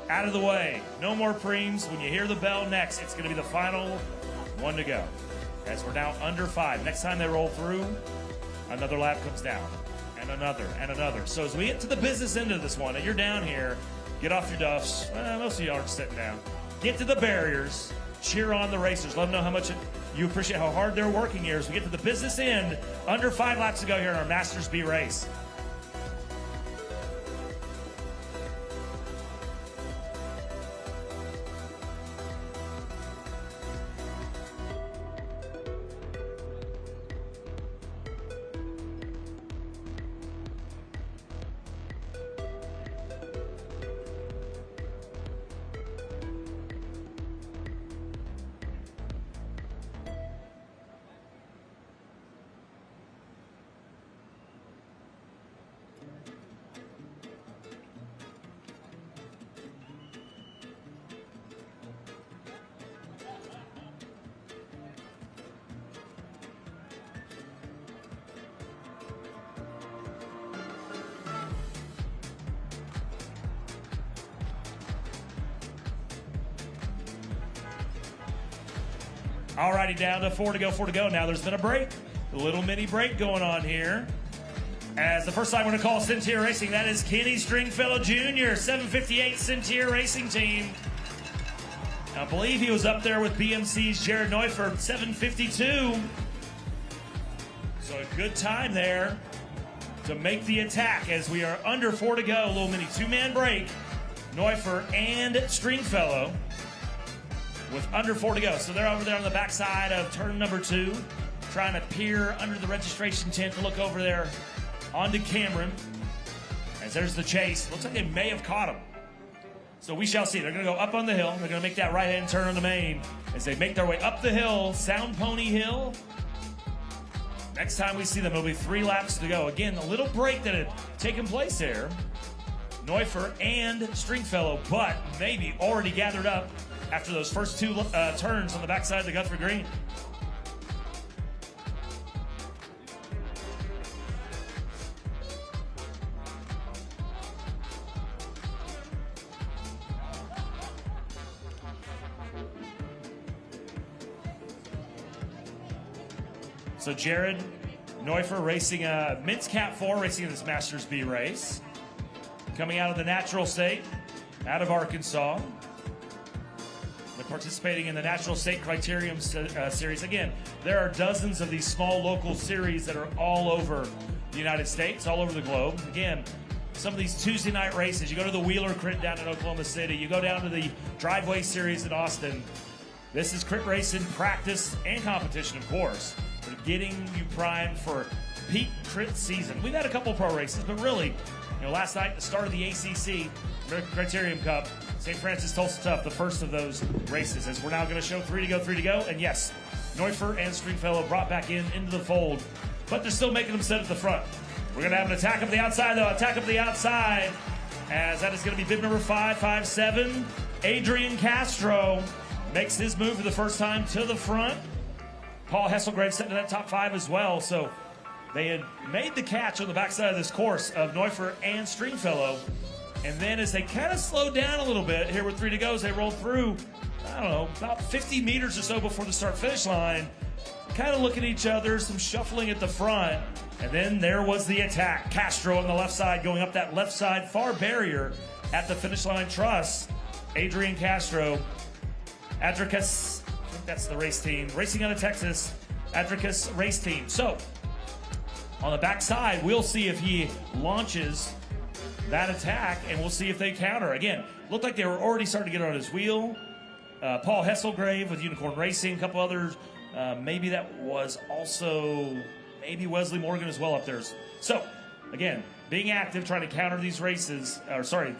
out of the way, no more Preams. When you hear the bell next, it's going to be the final one to go. As we're now under 5. Next time they roll through, another lap comes down, and another, and another. So as we get to the business end of this one, and you're down here, get off your duffs. Most of you aren't sitting down. Get to the barriers, cheer on the racers. Let them know how much you appreciate how hard they're working here as we get to the business end. Under 5 laps to go here in our Masters B race. Alrighty, down to 4 to go. Now there's been a break, a little mini break going on here. As the first time we're going to call Centier Racing, that is Kenny Stringfellow Jr., 758 Centier Racing Team. I believe he was up there with BMC's Jared Neufert, 752. So a good time there to make the attack as we are under 4 to go. A little mini 2-man break. Neufert and Stringfellow with under 4 to go. So they're over there on the backside of turn number 2, trying to peer under the registration tent to look over there onto Cameron. As there's the chase. Looks like they may have caught him. So we shall see. They're going to go up on the hill. They're going to make that right-hand turn on the main as they make their way up the hill, Sound Pony Hill. Next time we see them, it'll be 3 laps to go. Again, a little break that had taken place there. Neufer and Stringfellow, but maybe already gathered up after those first 2 turns on the backside of the Guthrie Green. So Jared Neufer racing Men's Cat 4, racing in this Masters B race. Coming out of the natural state, out of Arkansas. They're participating in the Natural State Criterium series. Again, there are dozens of these small local series that are all over the United States, all over the globe. Again, some of these Tuesday night races, you go to the Wheeler Crit down in Oklahoma City, you go down to the Driveway Series in Austin. This is crit racing, practice, and competition, of course. We're getting you primed for peak crit season. We've had a couple pro races, but really, last night, the start of the ACC, Criterium Cup, St. Francis Tulsa Tough, the first of those races, as we're now going to show 3 to go. And yes, Neufer and Stringfellow brought back into the fold, but they're still making them sit at the front. We're going to have an attack up the outside, though. Attack up the outside, as that is going to be bib number 557. Adrian Castro makes his move for the first time to the front. Paul Hesselgrave sitting in that top 5 as well. So they had made the catch on the backside of this course of Neufer and Stringfellow. And then as they kind of slowed down a little bit here with 3 to go, as they rolled through, I don't know, about 50 meters or so before the start-finish line, kind of looking at each other, some shuffling at the front. And then there was the attack. Castro on the left side, going up that left side far barrier at the finish line truss. Adrian Castro, Adricus, I think that's the race team, racing out of Texas, Adricus race team. So on the backside, we'll see if he launches that attack, and we'll see if they counter. Again, looked like they were already starting to get on his wheel. Paul Hesselgrave with Unicorn Racing, a couple others. Maybe that was also maybe Wesley Morgan as well up there. So, again, being active, trying to counter these races,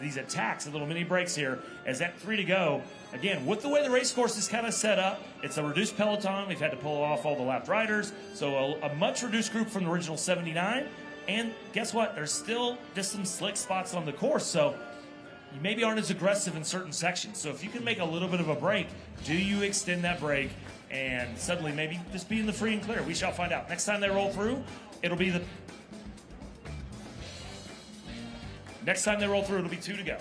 these attacks, the little mini breaks here, as that 3 to go. Again, with the way the race course is kind of set up, it's a reduced peloton. We've had to pull off all the lapped riders. So a much reduced group from the original 79. And guess what? There's still just some slick spots on the course. So you maybe aren't as aggressive in certain sections. So if you can make a little bit of a break, do you extend that break and suddenly maybe just be in the free and clear? We shall find out. Next time they roll through, it'll be 2 to go.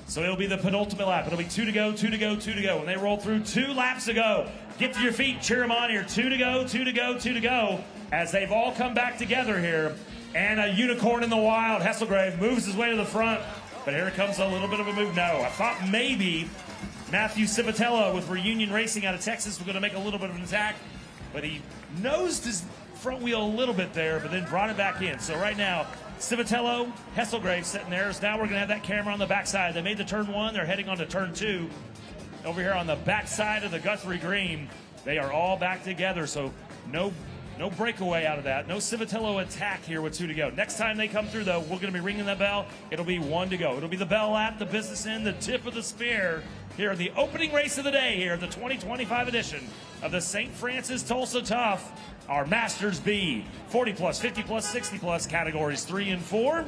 So it'll be the penultimate lap. It'll be 2 to go. When they roll through 2 laps to go, get to your feet, cheer them on here. 2 to go, as they've all come back together here. And a unicorn in the wild. Hesselgrave moves his way to the front, but here comes a little bit of a move. No, I thought maybe Matthew Civitella with Reunion Racing out of Texas was going to make a little bit of an attack, but he nosed his front wheel a little bit there, but then brought it back in. So right now, Civitello, Hesselgrave sitting there. So now we're going to have that camera on the backside. They made the turn 1. They're heading on to turn 2. Over here on the backside of the Guthrie Green, they are all back together. So no breakaway out of that. No Civitello attack here with 2 to go. Next time they come through, though, we're going to be ringing that bell. It'll be 1 to go. It'll be the bell lap, the business end, the tip of the spear here in the opening race of the day here, the 2025 edition of the St. Francis Tulsa Tough. Our Masters B, 40 plus, 50 plus, 60 plus categories 3 and 4.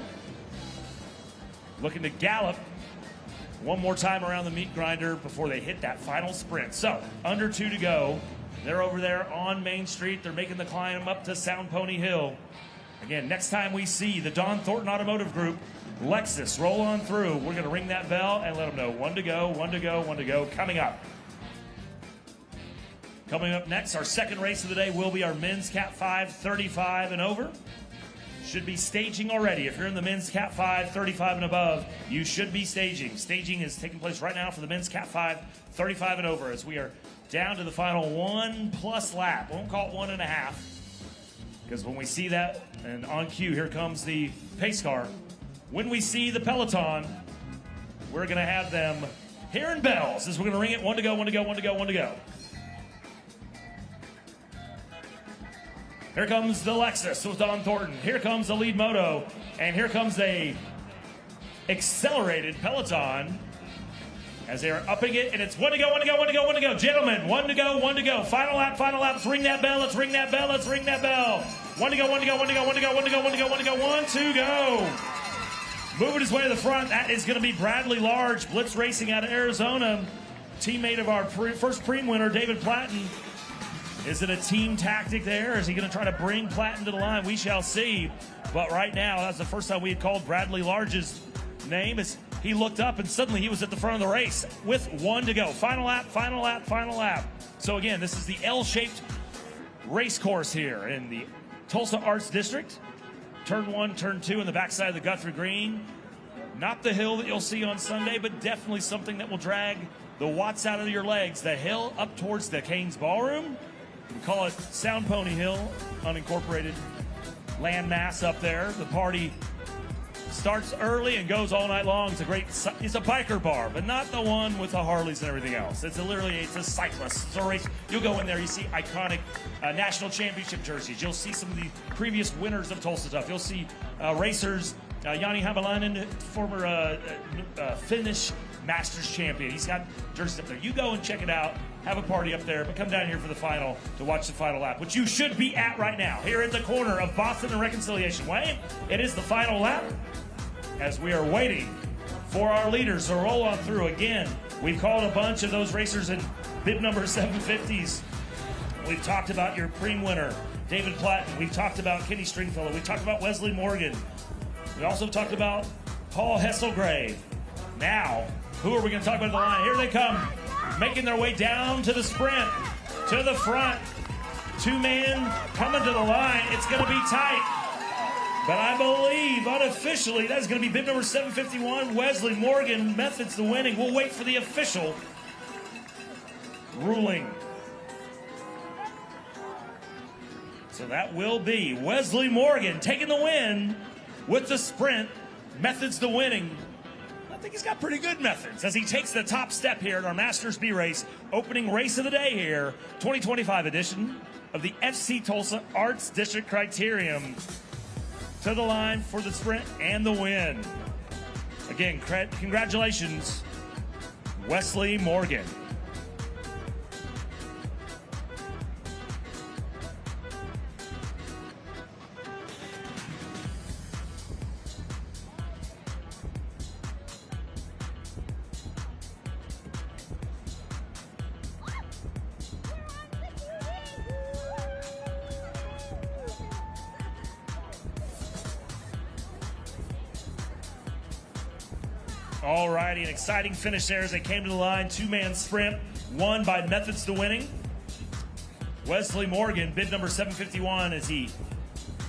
Looking to gallop one more time around the meat grinder before they hit that final sprint. So, under 2 to go. They're over there on Main Street. They're making the climb up to Sound Pony Hill. Again, next time we see the Don Thornton Automotive Group, Lexus, roll on through. We're going to ring that bell and let them know 1 to go, coming up. Coming up next, our second race of the day will be our Men's Cat 5 35 and over. Should be staging already. If you're in the Men's Cat 5 35 and above, you should be staging. Staging is taking place right now for the Men's Cat 5 35 and over, as we are down to the final 1+ lap. Won't call it 1.5, because when we see that, and on cue, here comes the pace car. When we see the peloton, we're going to have them hearing bells as we're going to ring it. 1 to go. Here comes the Lexus with Don Thornton. Here comes the lead moto. And here comes a accelerated peloton as they are upping it, and it's one to go, one to go, one to go, one to go. Gentlemen, one to go, one to go. Final lap, final lap. Let's ring that bell, let's ring that bell, let's ring that bell. One to go, one to go, one to go, one to go, one to go, one to go, one to go, one to go. Moving his way to the front, that is going to be Bradley Large, Blitz Racing out of Arizona. Teammate of our first Pream winner, David Platten. Is it a team tactic there? Is he going to try to bring Platten to the line? We shall see. But right now, that's the first time we had called Bradley Large's name. As he looked up and suddenly he was at the front of the race with one to go. Final lap, final lap, final lap. So again, this is the L-shaped race course here in the Tulsa Arts District. Turn 1, turn 2 in the backside of the Guthrie Green. Not the hill that you'll see on Sunday, but definitely something that will drag the watts out of your legs. The hill up towards the Canes Ballroom. We call it Sound Pony Hill, unincorporated landmass up there. The party starts early and goes all night long. It's a biker bar, but not the one with the Harleys and everything else. It's a cyclist. It's a race. You'll go in there, you see iconic national championship jerseys. You'll see some of the previous winners of Tulsa stuff. You'll see racers, Jani Havalainen, former Finnish Masters champion. He's got jerseys up there. You go and check it out. Have a party up there, but come down here for the final to watch the final lap, which you should be at right now, here at the corner of Boston and Reconciliation Way. It is the final lap as we are waiting for our leaders to roll on through. Again, we've called a bunch of those racers in bib number 750s. We've talked about your Pream winner, David Platten. We've talked about Kenny Stringfellow. We've talked about Wesley Morgan. We also talked about Paul Hesselgrave. Now, who are we going to talk about at the line? Here they come, making their way down to the sprint, to the front. Two men coming to the line. It's going to be tight. But I believe, unofficially, that's going to be bib number 751, Wesley Morgan, methods the winning. We'll wait for the official ruling. So that will be Wesley Morgan taking the win with the sprint, methods the winning. I think he's got pretty good methods as he takes the top step here at our Masters B race, opening race of the day here, 2025 edition of the FC Tulsa Arts District Criterium. To the line for the sprint and the win. Again, congratulations, Wesley Morgan. All righty, an exciting finish there as they came to the line. Two-man sprint, won by methods to winning. Wesley Morgan, bid number 751, as he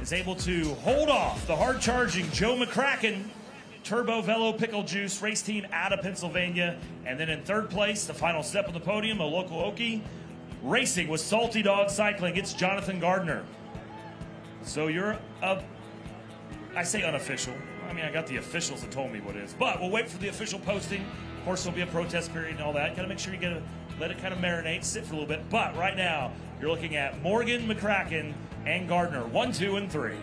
is able to hold off the hard-charging Joe McCracken, Turbo Velo Pickle Juice race team out of Pennsylvania. And then in third place, the final step of the podium, a local Okie, racing with Salty Dog Cycling. It's Jonathan Gardner. So you're I say unofficial. I mean, I got the officials that told me what it is. But we'll wait for the official posting. Of course, there'll be a protest period and all that. Got to make sure you let it kind of marinate, sit for a little bit. But right now, you're looking at Morgan, McCracken, and Gardner, 1, 2, and 3.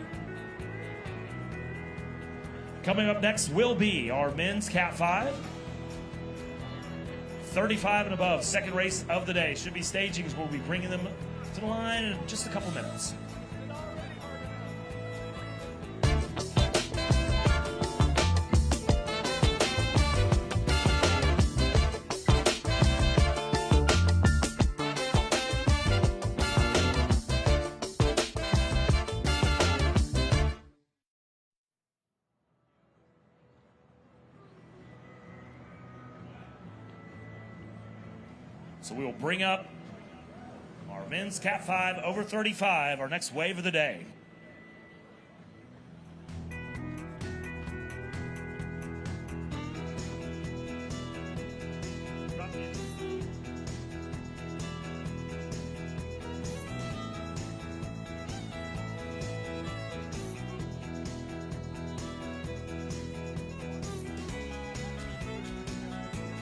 Coming up next will be our men's Cat 5. 35 and above, second race of the day. Should be stagings. We'll be bringing them to the line in just a couple minutes. So we will bring up our men's Cat 5 over 35, our next wave of the day.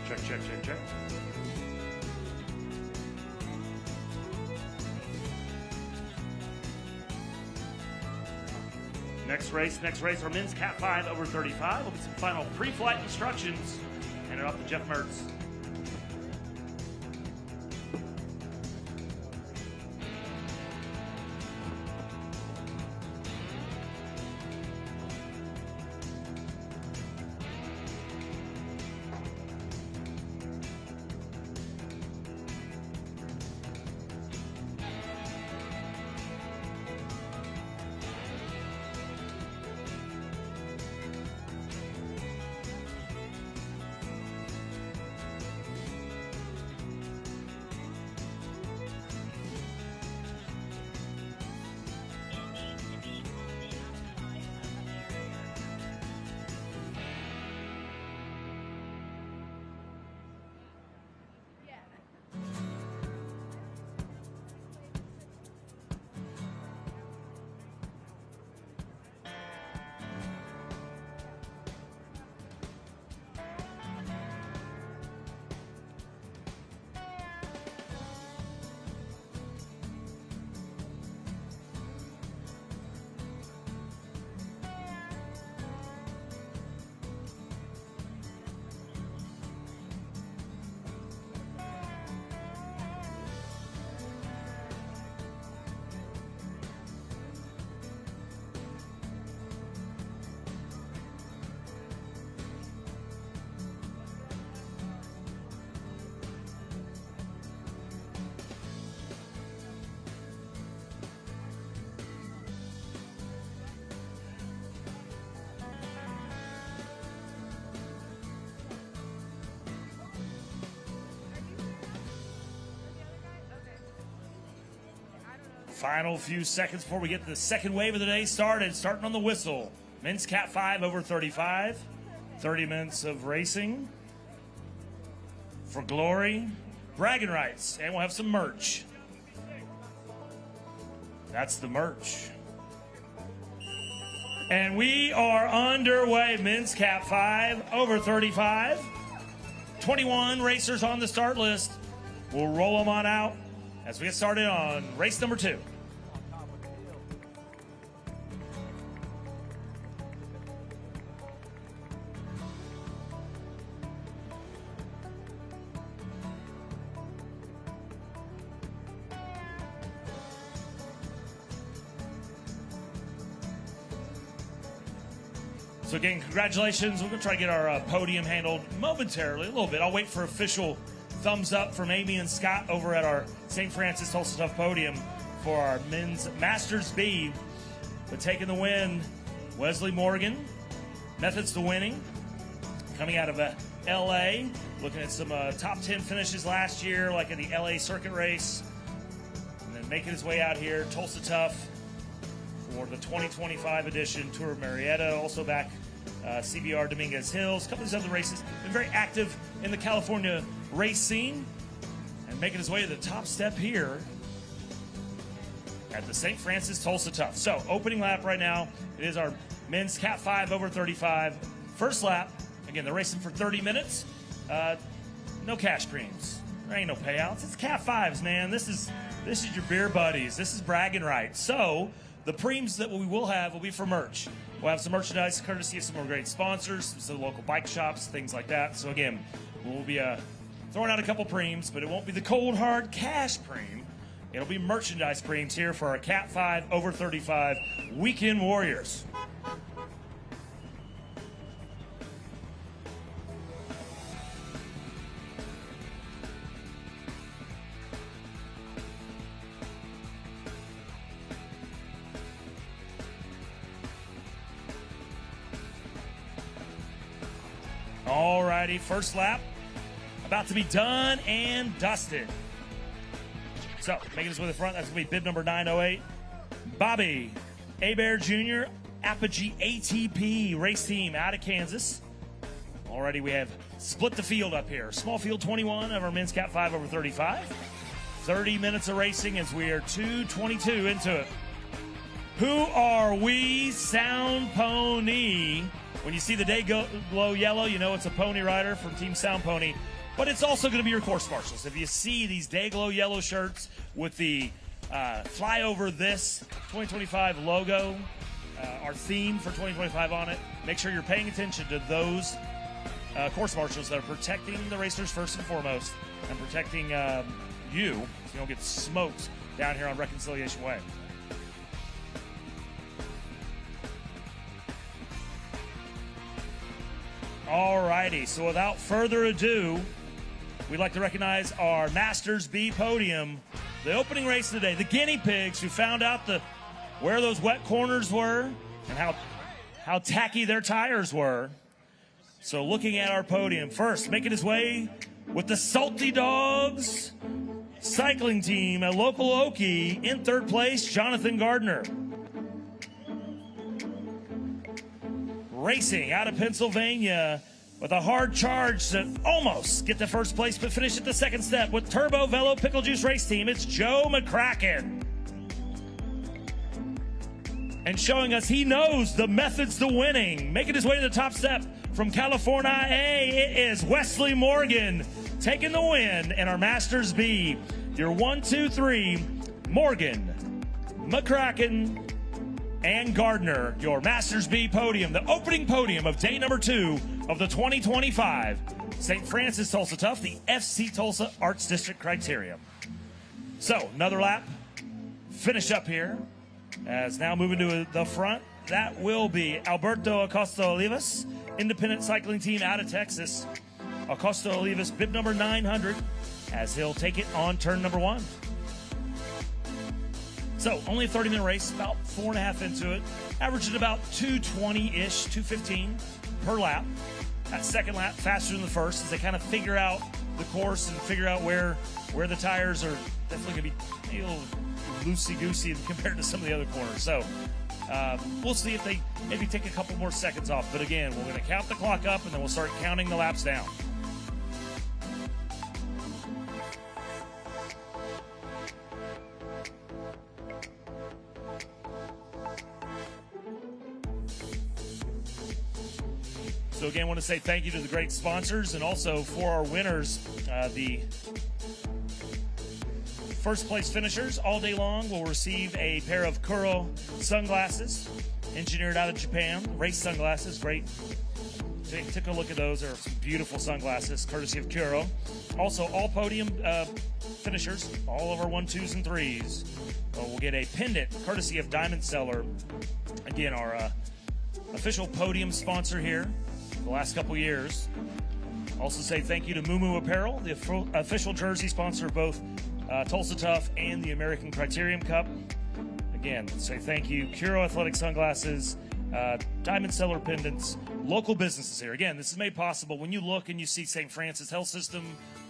Check, check, check, check. Next race, our men's Cat 5 over 35. We'll get some final pre-flight instructions. Hand it off to Jeff Mertz. Final few seconds before we get the second wave of the day started. Starting on the whistle. Men's Cat 5 over 35. 30 minutes of racing for glory, bragging rights, and we'll have some merch. That's the merch. And we are underway. Men's Cat 5 over 35. 21 racers on the start list. We'll roll them on out as we get started on race number 2. So again, congratulations. We're going to try to get our podium handled momentarily, a little bit. I'll wait for official thumbs up from Amy and Scott over at our St. Francis Tulsa Tough podium for our men's Masters B. But taking the win, Wesley Morgan, methods to winning, coming out of L.A., looking at some top 10 finishes last year, like in the L.A. circuit race, and then making his way out here, Tulsa Tough, for the 2025 edition, Tour of Marietta, also back CBR Dominguez Hills, a couple of these other races. Been very active in the California race scene and making his way to the top step here at the St. Francis Tulsa Tough. So, opening lap right now. It is our men's Cat 5 over 35. First lap, again, they're racing for 30 minutes. No cash creams. There ain't no payouts. It's Cat 5s, man. This is your beer buddies. This is bragging rights. So, the Preams that we will have will be for merch. We'll have some merchandise courtesy of some more great sponsors, some local bike shops, things like that. So again, we'll be throwing out a couple Preams, but it won't be the cold hard cash Pream. It'll be merchandise Preams here for our Cat 5 over 35 Weekend Warriors. Alrighty, first lap about to be done and dusted. So, making his way to the front, that's going to be bib number 908. Bobby Abear Jr., Apogee ATP race team out of Kansas. Already we have split the field up here. Small field 21 of our men's Cat 5 over 35. 30 minutes of racing as we are 2:22 into it. Who are we? Sound Pony. When you see the day glow yellow, you know it's a pony rider from Team Sound Pony. But it's also going to be your course marshals. If you see these day glow yellow shirts with the Fly Over This 2025 logo, our theme for 2025 on it, make sure you're paying attention to those course marshals that are protecting the racers first and foremost and protecting you so you don't get smoked down here on Reconciliation Way. Alrighty, so without further ado, we'd like to recognize our Masters B podium. The opening race of the day, the guinea pigs who found out where those wet corners were and how tacky their tires were. So looking at our podium, first making his way with the Salty Dogs cycling team, a local Okie, in third place, Jonathan Gardner. Racing out of Pennsylvania with a hard charge to almost get to first place but finish at the second step with Turbo Velo Pickle Juice Race Team. It's Joe McCracken. And showing us he knows the methods to winning. Making his way to the top step from California A, it is Wesley Morgan taking the win in our Masters B. Your 1, 2, 3, Morgan, McCracken, and Gardner, your Masters B podium, the opening podium of day number 2 of the 2025 St. Francis Tulsa Tough, the FC Tulsa Arts District Criterium. So, another lap, finish up here, as now moving to the front, that will be Alberto Acosta Olivas, independent cycling team out of Texas. Acosta Olivas, bib number 900, as he'll take it on turn number 1. So, only a 30-minute race, about 4.5 into it. Averaging about 2:20-ish, 2:15 per lap. That second lap faster than the first as they kind of figure out the course and figure out where the tires are definitely going to be a little loosey-goosey compared to some of the other corners. So we'll see if they maybe take a couple more seconds off. But again, we're going to count the clock up, and then we'll start counting the laps down. So again, I want to say thank you to the great sponsors, and also for our winners, the first place finishers all day long will receive a pair of Kuro sunglasses, engineered out of Japan. Race sunglasses, great. Take a look at those. They're some beautiful sunglasses, courtesy of Kuro. Also, all podium finishers, all of our 1, 2s, and 3s, will get a pendant, courtesy of Diamond Seller. Again, our official podium sponsor here the last couple years. Also say thank you to Moo Apparel, the official jersey sponsor of both Tulsa Tough and the American Criterium Cup. Again, say thank you. Kuro Athletic Sunglasses, Diamond Seller pendants, local businesses here. Again, this is made possible when you look and you see St. Francis Health System,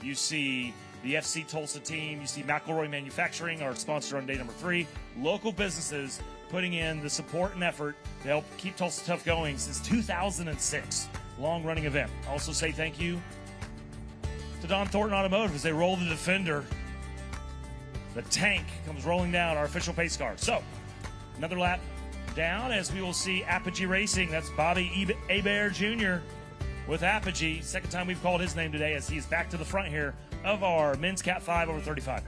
you see the FC Tulsa team, you see McElroy Manufacturing, our sponsor on day number 3. Local businesses putting in the support and effort to help keep Tulsa Tough going since 2006. Long-running event. Also say thank you to Don Thornton Automotive as they roll the Defender. The tank comes rolling down, our official pace car. So, another lap down as we will see Apogee Racing. That's Bobby Hebert Jr. with Apogee. Second time we've called his name today as he's back to the front here of our men's Cat 5 over 35.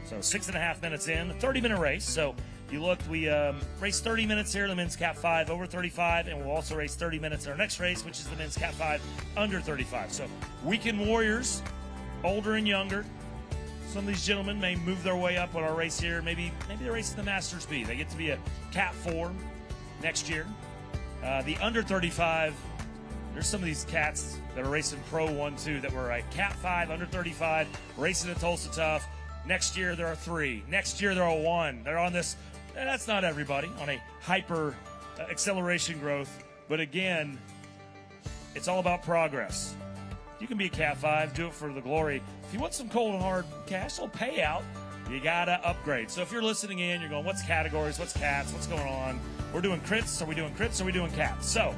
So 6.5 minutes in, a 30-minute race. So you looked, we raced 30 minutes here in the men's Cat 5 over 35, and we'll also race 30 minutes in our next race, which is the men's Cat 5 under 35. So weekend warriors, older and younger. Some of these gentlemen may move their way up on our race here. Maybe they're racing the Masters B. They get to be a Cat 4 next year. The under 35, there's some of these cats that are racing Pro 1-2 that were a Cat 5 under 35, racing at Tulsa Tough. Next year, there are 3. Next year, there are 1. They're on this. That's not everybody on a hyper acceleration growth. But again, it's all about progress. You can be a Cat 5, do it for the glory. If you want some cold and hard cash, it'll pay out. You got to upgrade. So if you're listening in, you're going, what's categories? What's cats? What's going on? We're doing crits. Are we doing crits? Are we doing cats? So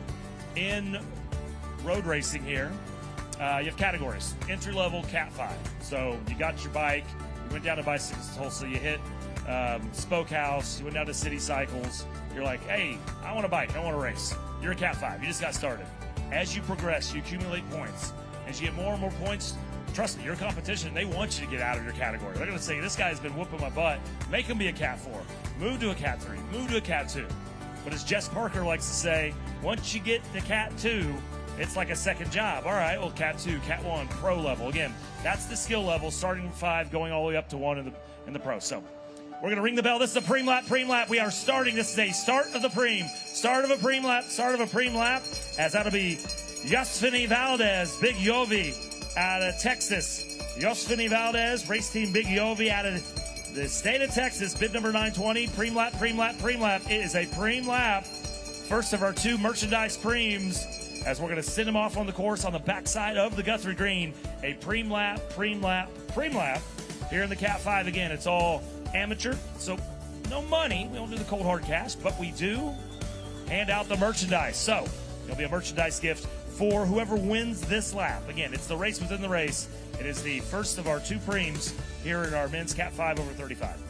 in road racing here, you have categories. Entry-level Cat 5. So you got your bike. You went down to Bicycles Tulsa, you hit Spoke House, you went down to City Cycles. You're like, hey, I want a bike, I want to race. You're a Cat 5, you just got started. As you progress, you accumulate points. As you get more and more points, trust me, your competition, they want you to get out of your category. They're going to say, this guy's been whooping my butt. Make him be a Cat 4. Move to a Cat 3. Move to a Cat 2. But as Jess Parker likes to say, once you get to Cat 2, it's like a second job. All right, well, Cat 2, Cat 1, Pro level. Again, that's the skill level, starting from 5, going all the way up to 1 in the Pro. So we're going to ring the bell. This is a Pream lap. We are starting. This is a start of the Pream. Start of a Pream lap. As that'll be Yosfini Valdez, Big Yovi out of Texas. Yosfini Valdez, race team Big Yovi out of the state of Texas, bid number 920. Pream lap. It is a Pream lap. First of our 2 merchandise Preams, as we're going to send him off on the course on the backside of the Guthrie Green. A Pream lap here in the Cat 5. Again, it's all amateur, so no money. We don't do the cold hard cash, but we do hand out the merchandise. So there'll be a merchandise gift for whoever wins this lap. Again, it's the race within the race. It is the first of our 2 Preams here in our men's Cat 5 over 35.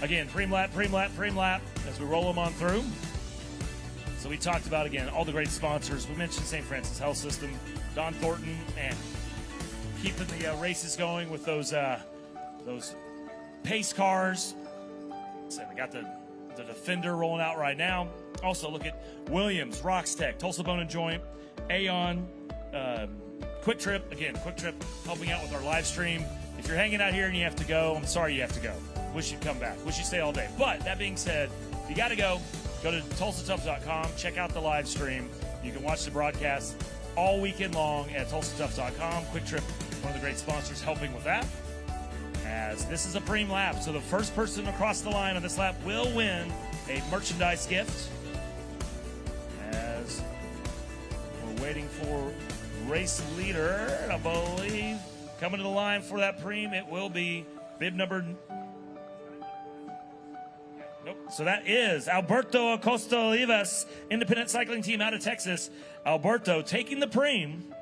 Again, Pream lap, as we roll them on through. So we talked about, again, all the great sponsors. We mentioned St. Francis Health System, Don Thornton, and keeping the races going with those pace cars. So we got the Defender rolling out right now. Also, look at Williams, Roxtech, Tulsa Bone and Joint, Aon, Quick Trip. Again, Quick Trip helping out with our live stream. If you're hanging out here and you have to go, I'm sorry you have to go. Wish you'd come back. Wish you'd stay all day. But that being said, you got to go. Go to TulsaTough.com. Check out the live stream. You can watch the broadcast all weekend long at TulsaTough.com. Quick Trip, one of the great sponsors, helping with that. As this is a Pream lap, so the first person across the line on this lap will win a merchandise gift. As we're waiting for race leader, I believe, coming to the line for that Pream, it will be bib number. Nope. So that is Alberto Acosta Olivas, independent cycling team out of Texas. Alberto taking the Pream.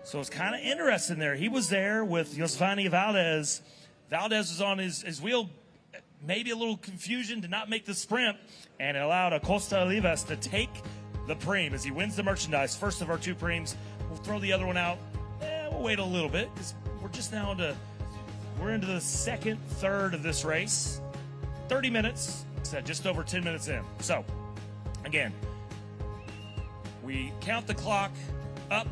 So it's kind of interesting there. He was there with Josvani Valdez. Valdez was on his wheel. Maybe a little confusion to not make the sprint, and it allowed Acosta Olivas to take the Pream as he wins the merchandise. First of our 2 Preams. We'll throw the other one out. We'll wait a little bit because we're just now we're into the second third of this race. 30 minutes, so just over 10 minutes in. So, again, we count the clock up,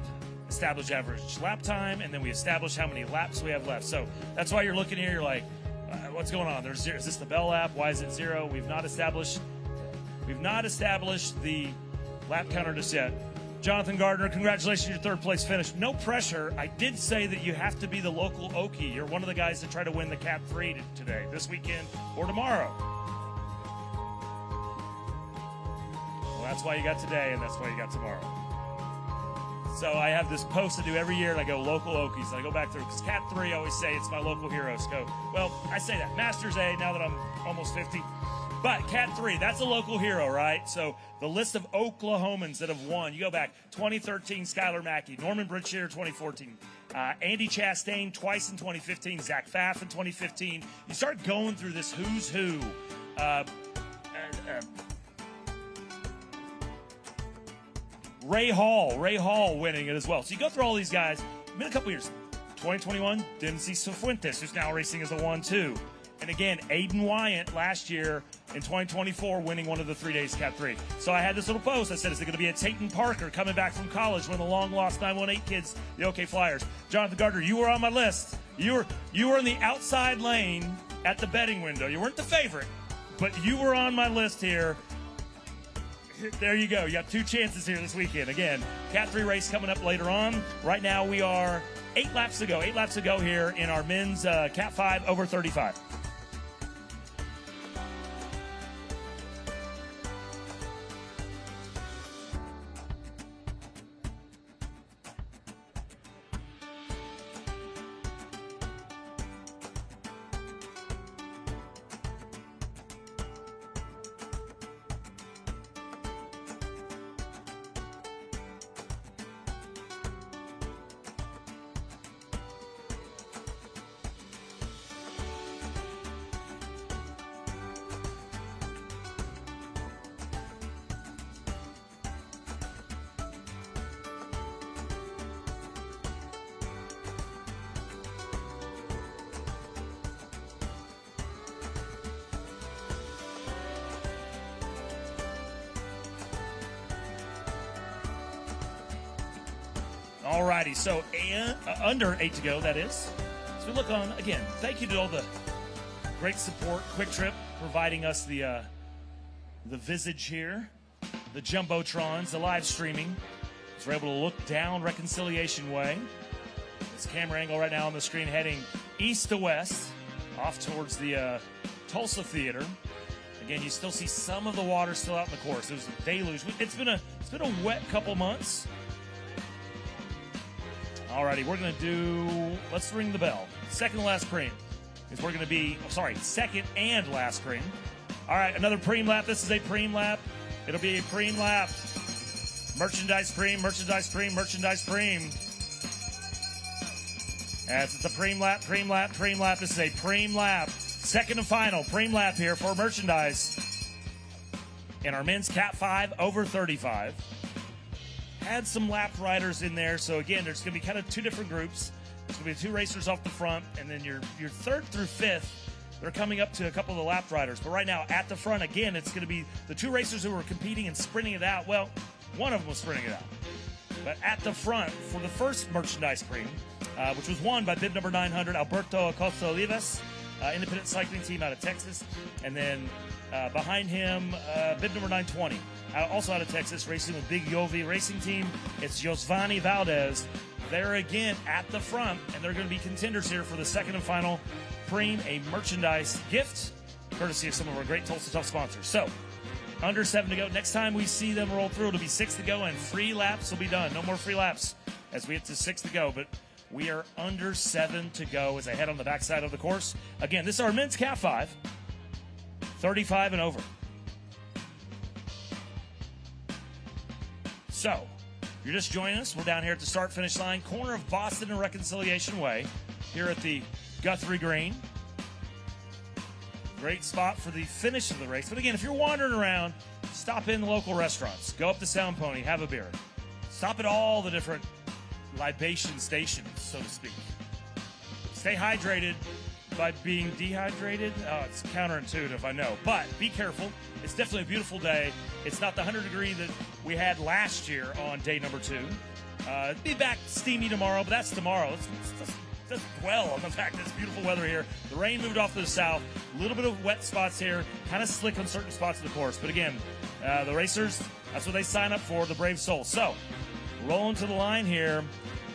establish average lap time, and then we establish how many laps we have left. So that's why you're looking here. You're like, what's going on? Is this the bell lap? Why is it 0? We've not established the lap counter just yet. Jonathan Gardner, congratulations on your 3rd place finish. No pressure. I did say that you have to be the local Okie. You're one of the guys that try to win the Cat 3 today, this weekend, or tomorrow. Well, that's why you got today, and that's why you got tomorrow. So I have this post I do every year, and I go local Okies. And I go back through, because Cat 3, I always say it's my local heroes. Well, I say that. Masters A, now that I'm almost 50. But Cat 3, that's a local hero, right? So the list of Oklahomans that have won, you go back, 2013, Skylar Mackey, Norman Bridgehitter, 2014, Andy Chastain twice in 2015, Zach Pfaff in 2015. You start going through this who's who. Ray Hall winning it as well. So you go through all these guys. It's been a couple years. 2021, Denzi Cifuentes, who's now racing as a 1-2. And again, Aiden Wyant last year in 2024 winning one of the 3 days Cat 3. So I had this little post. I said, is it going to be a Tayton Parker coming back from college, one of the long-lost 918 kids, the OK Flyers? Jonathan Gardner, you were on my list. You were in the outside lane at the betting window. You weren't the favorite, but you were on my list here. There you go. You got 2 chances here this weekend. Again, Cat 3 race coming up later on. Right now we are 8 laps to go. 8 laps to go here in our men's Cat 5 over 35. Alrighty, so under 8 to go, that is. So we look on, again, thank you to all the great support. Quick Trip providing us the visage here, the Jumbotrons, the live streaming. So we're able to look down Reconciliation Way. This camera angle right now on the screen heading east to west, off towards the Tulsa Theater. Again, you still see some of the water still out in the course. It was a deluge. It's been a wet couple months. Alrighty, we're going to do, let's ring the bell. Second to last Pream is we're going to be, second and last Pream. All right, another Pream lap. This is a Pream lap. It'll be a Pream lap. Merchandise Pream, merchandise Pream, merchandise Pream. As it's a Pream lap, Pream lap, Pream lap. This is a Pream lap. Second and final Pream lap here for merchandise in our men's Cat 5 over 35. Had some lap riders in there, so again, there's going to be kind of 2 different groups. There's going to be 2 racers off the front, and then your 3rd through 5th, they're coming up to a couple of the lap riders. But right now, at the front, again, it's going to be the 2 racers who are competing and sprinting it out. Well, one of them was sprinting it out. But at the front, for the first merchandise Pream, which was won by bib number 900, Alberto Acosta Olivas, independent cycling team out of Texas. And then behind him, bib number 920, also out of Texas, racing with Big Yovi Racing Team. It's Josvani Valdez. They're again at the front, and they're going to be contenders here for the second and final Pream, a merchandise gift, courtesy of some of our great Tulsa Tough sponsors. So, under 7 to go. Next time we see them roll through, it'll be 6 to go, and free laps will be done. No more free laps as we get to 6 to go, but we are under 7 to go as I head on the backside of the course. Again, this is our men's Cat 5, 35 and over. So, if you're just joining us, we're down here at the start-finish line, corner of Boston and Reconciliation Way, here at the Guthrie Green. Great spot for the finish of the race. But again, if you're wandering around, stop in the local restaurants. Go up to Sound Pony, have a beer. Stop at all the different libation stations, so to speak. Stay hydrated by being dehydrated. Oh, it's counterintuitive, I know. But be careful. It's definitely a beautiful day. It's not the 100-degree that we had last year on day number 2. It'll be back steamy tomorrow, but that's tomorrow. Let's dwell on the fact that it's beautiful weather here. The rain moved off to the south. A little bit of wet spots here. Kind of slick on certain spots of the course. But again, the racers, that's what they sign up for, the brave souls. So, rolling to the line here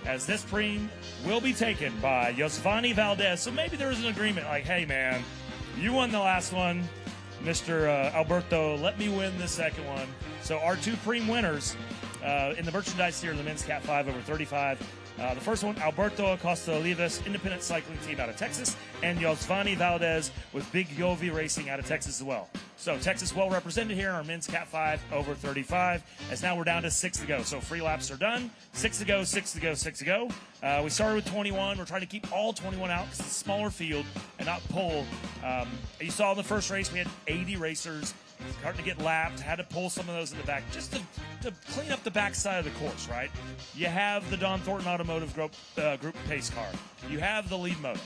as this Pream will be taken by Josvani Valdez. So maybe there is an agreement like, hey, man, you won the last one, Mr. Alberto. Let me win the second one. So our 2 Pream winners in the merchandise here in the men's Cat 5 over 35. The first one, Alberto Acosta Olivas, independent cycling team out of Texas, and Josvani Valdez with Big Yovi Racing out of Texas as well. So Texas well represented here in our men's Cat 5 over 35, as now we're down to 6 to go. So free laps are done. 6 to go, 6 to go, 6 to go. We started with 21. We're trying to keep all 21 out because it's a smaller field and not pull. You saw in the first race we had 80 racers. Starting to get lapped, had to pull some of those in the back just to clean up the backside of the course, right? You have the Don Thornton Automotive Group pace car. You have the lead moto.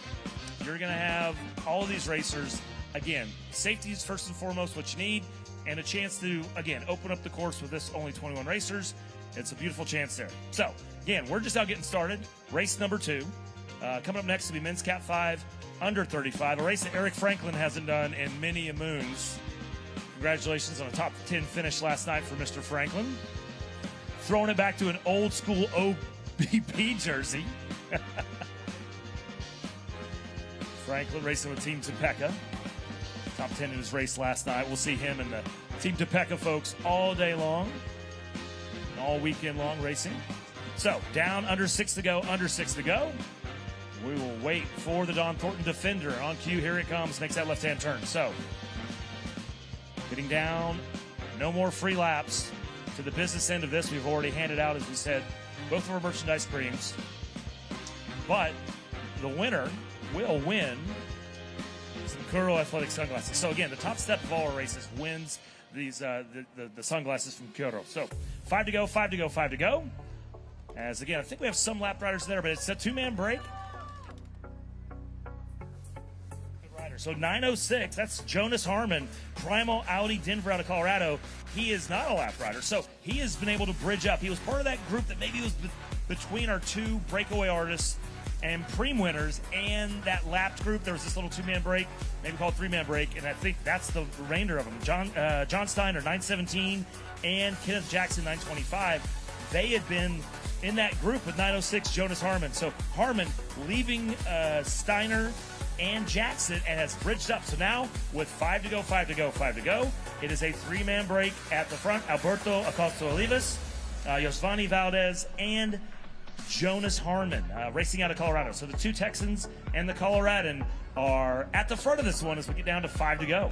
You're going to have all of these racers. Again, safety is first and foremost what you need, and a chance to, again, open up the course with this only 21 racers. It's a beautiful chance there. So, again, we're just out getting started. Race number 2. Coming up next will be men's Cat 5 under 35, a race that Eric Franklin hasn't done in many a moons. Congratulations on a top 10 finish last night for Mr. Franklin. Throwing it back to an old school OBP jersey. Franklin racing with Team Topeka. Top 10 in his race last night. We'll see him and the Team Topeka folks all day long. All weekend long racing. So, down under 6 to go, under 6 to go. We will wait for the Don Thornton Defender. On cue, here it comes, makes that left-hand turn. So, getting down, no more free laps. To the business end of this, we've already handed out, as we said, both of our merchandise Preams. But the winner will win some Kuro Athletic sunglasses. So again, the top step of all our races wins these the sunglasses from Kuro. So 5 to go, 5 to go, 5 to go. As again, I think we have some lap riders there, but it's a 2-man break. So 906, that's Jonas Harmon, Primal Audi Denver out of Colorado. He is not a lap rider, so he has been able to bridge up. He was part of that group that maybe was between our 2 breakaway artists and Pream winners and that lapped group. There was this little 2-man break, maybe called 3-man break, and I think that's the remainder of them. John Steiner, 917, and Kenneth Jackson, 925. They had been in that group with 906, Jonas Harmon. So Harmon leaving Steiner and Jackson and has bridged up. So now with 5 to go, 5 to go, 5 to go, it is a 3-man break at the front. Alberto Acosta Olivas, Josvani Valdez, and Jonas Harmon racing out of Colorado. So the 2 Texans and the Coloradan are at the front of this one as we get down to 5 to go.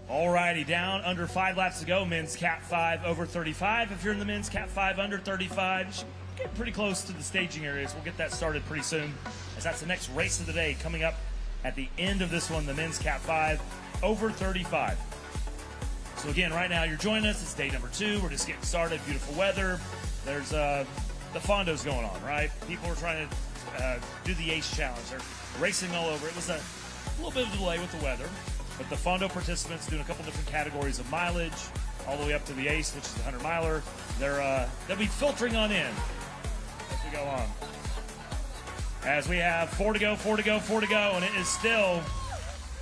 Alrighty, down under 5 laps to go. Men's Cat 5 over 35. If you're in the men's Cat 5 under 35, you should get pretty close to the staging areas. We'll get that started pretty soon, as that's the next race of the day coming up at the end of this one, the men's Cat 5 over 35. So again, right now you're joining us. It's day number 2. We're just getting started. Beautiful weather. There's the fondos going on, right? People are trying to do the ACE challenge. They're racing all over. It was a little bit of a delay with the weather, but the fondo participants doing a couple different categories of mileage, all the way up to the ACE, which is the 100 miler. They'll be filtering on in as we go on. As we have 4 to go, and it is still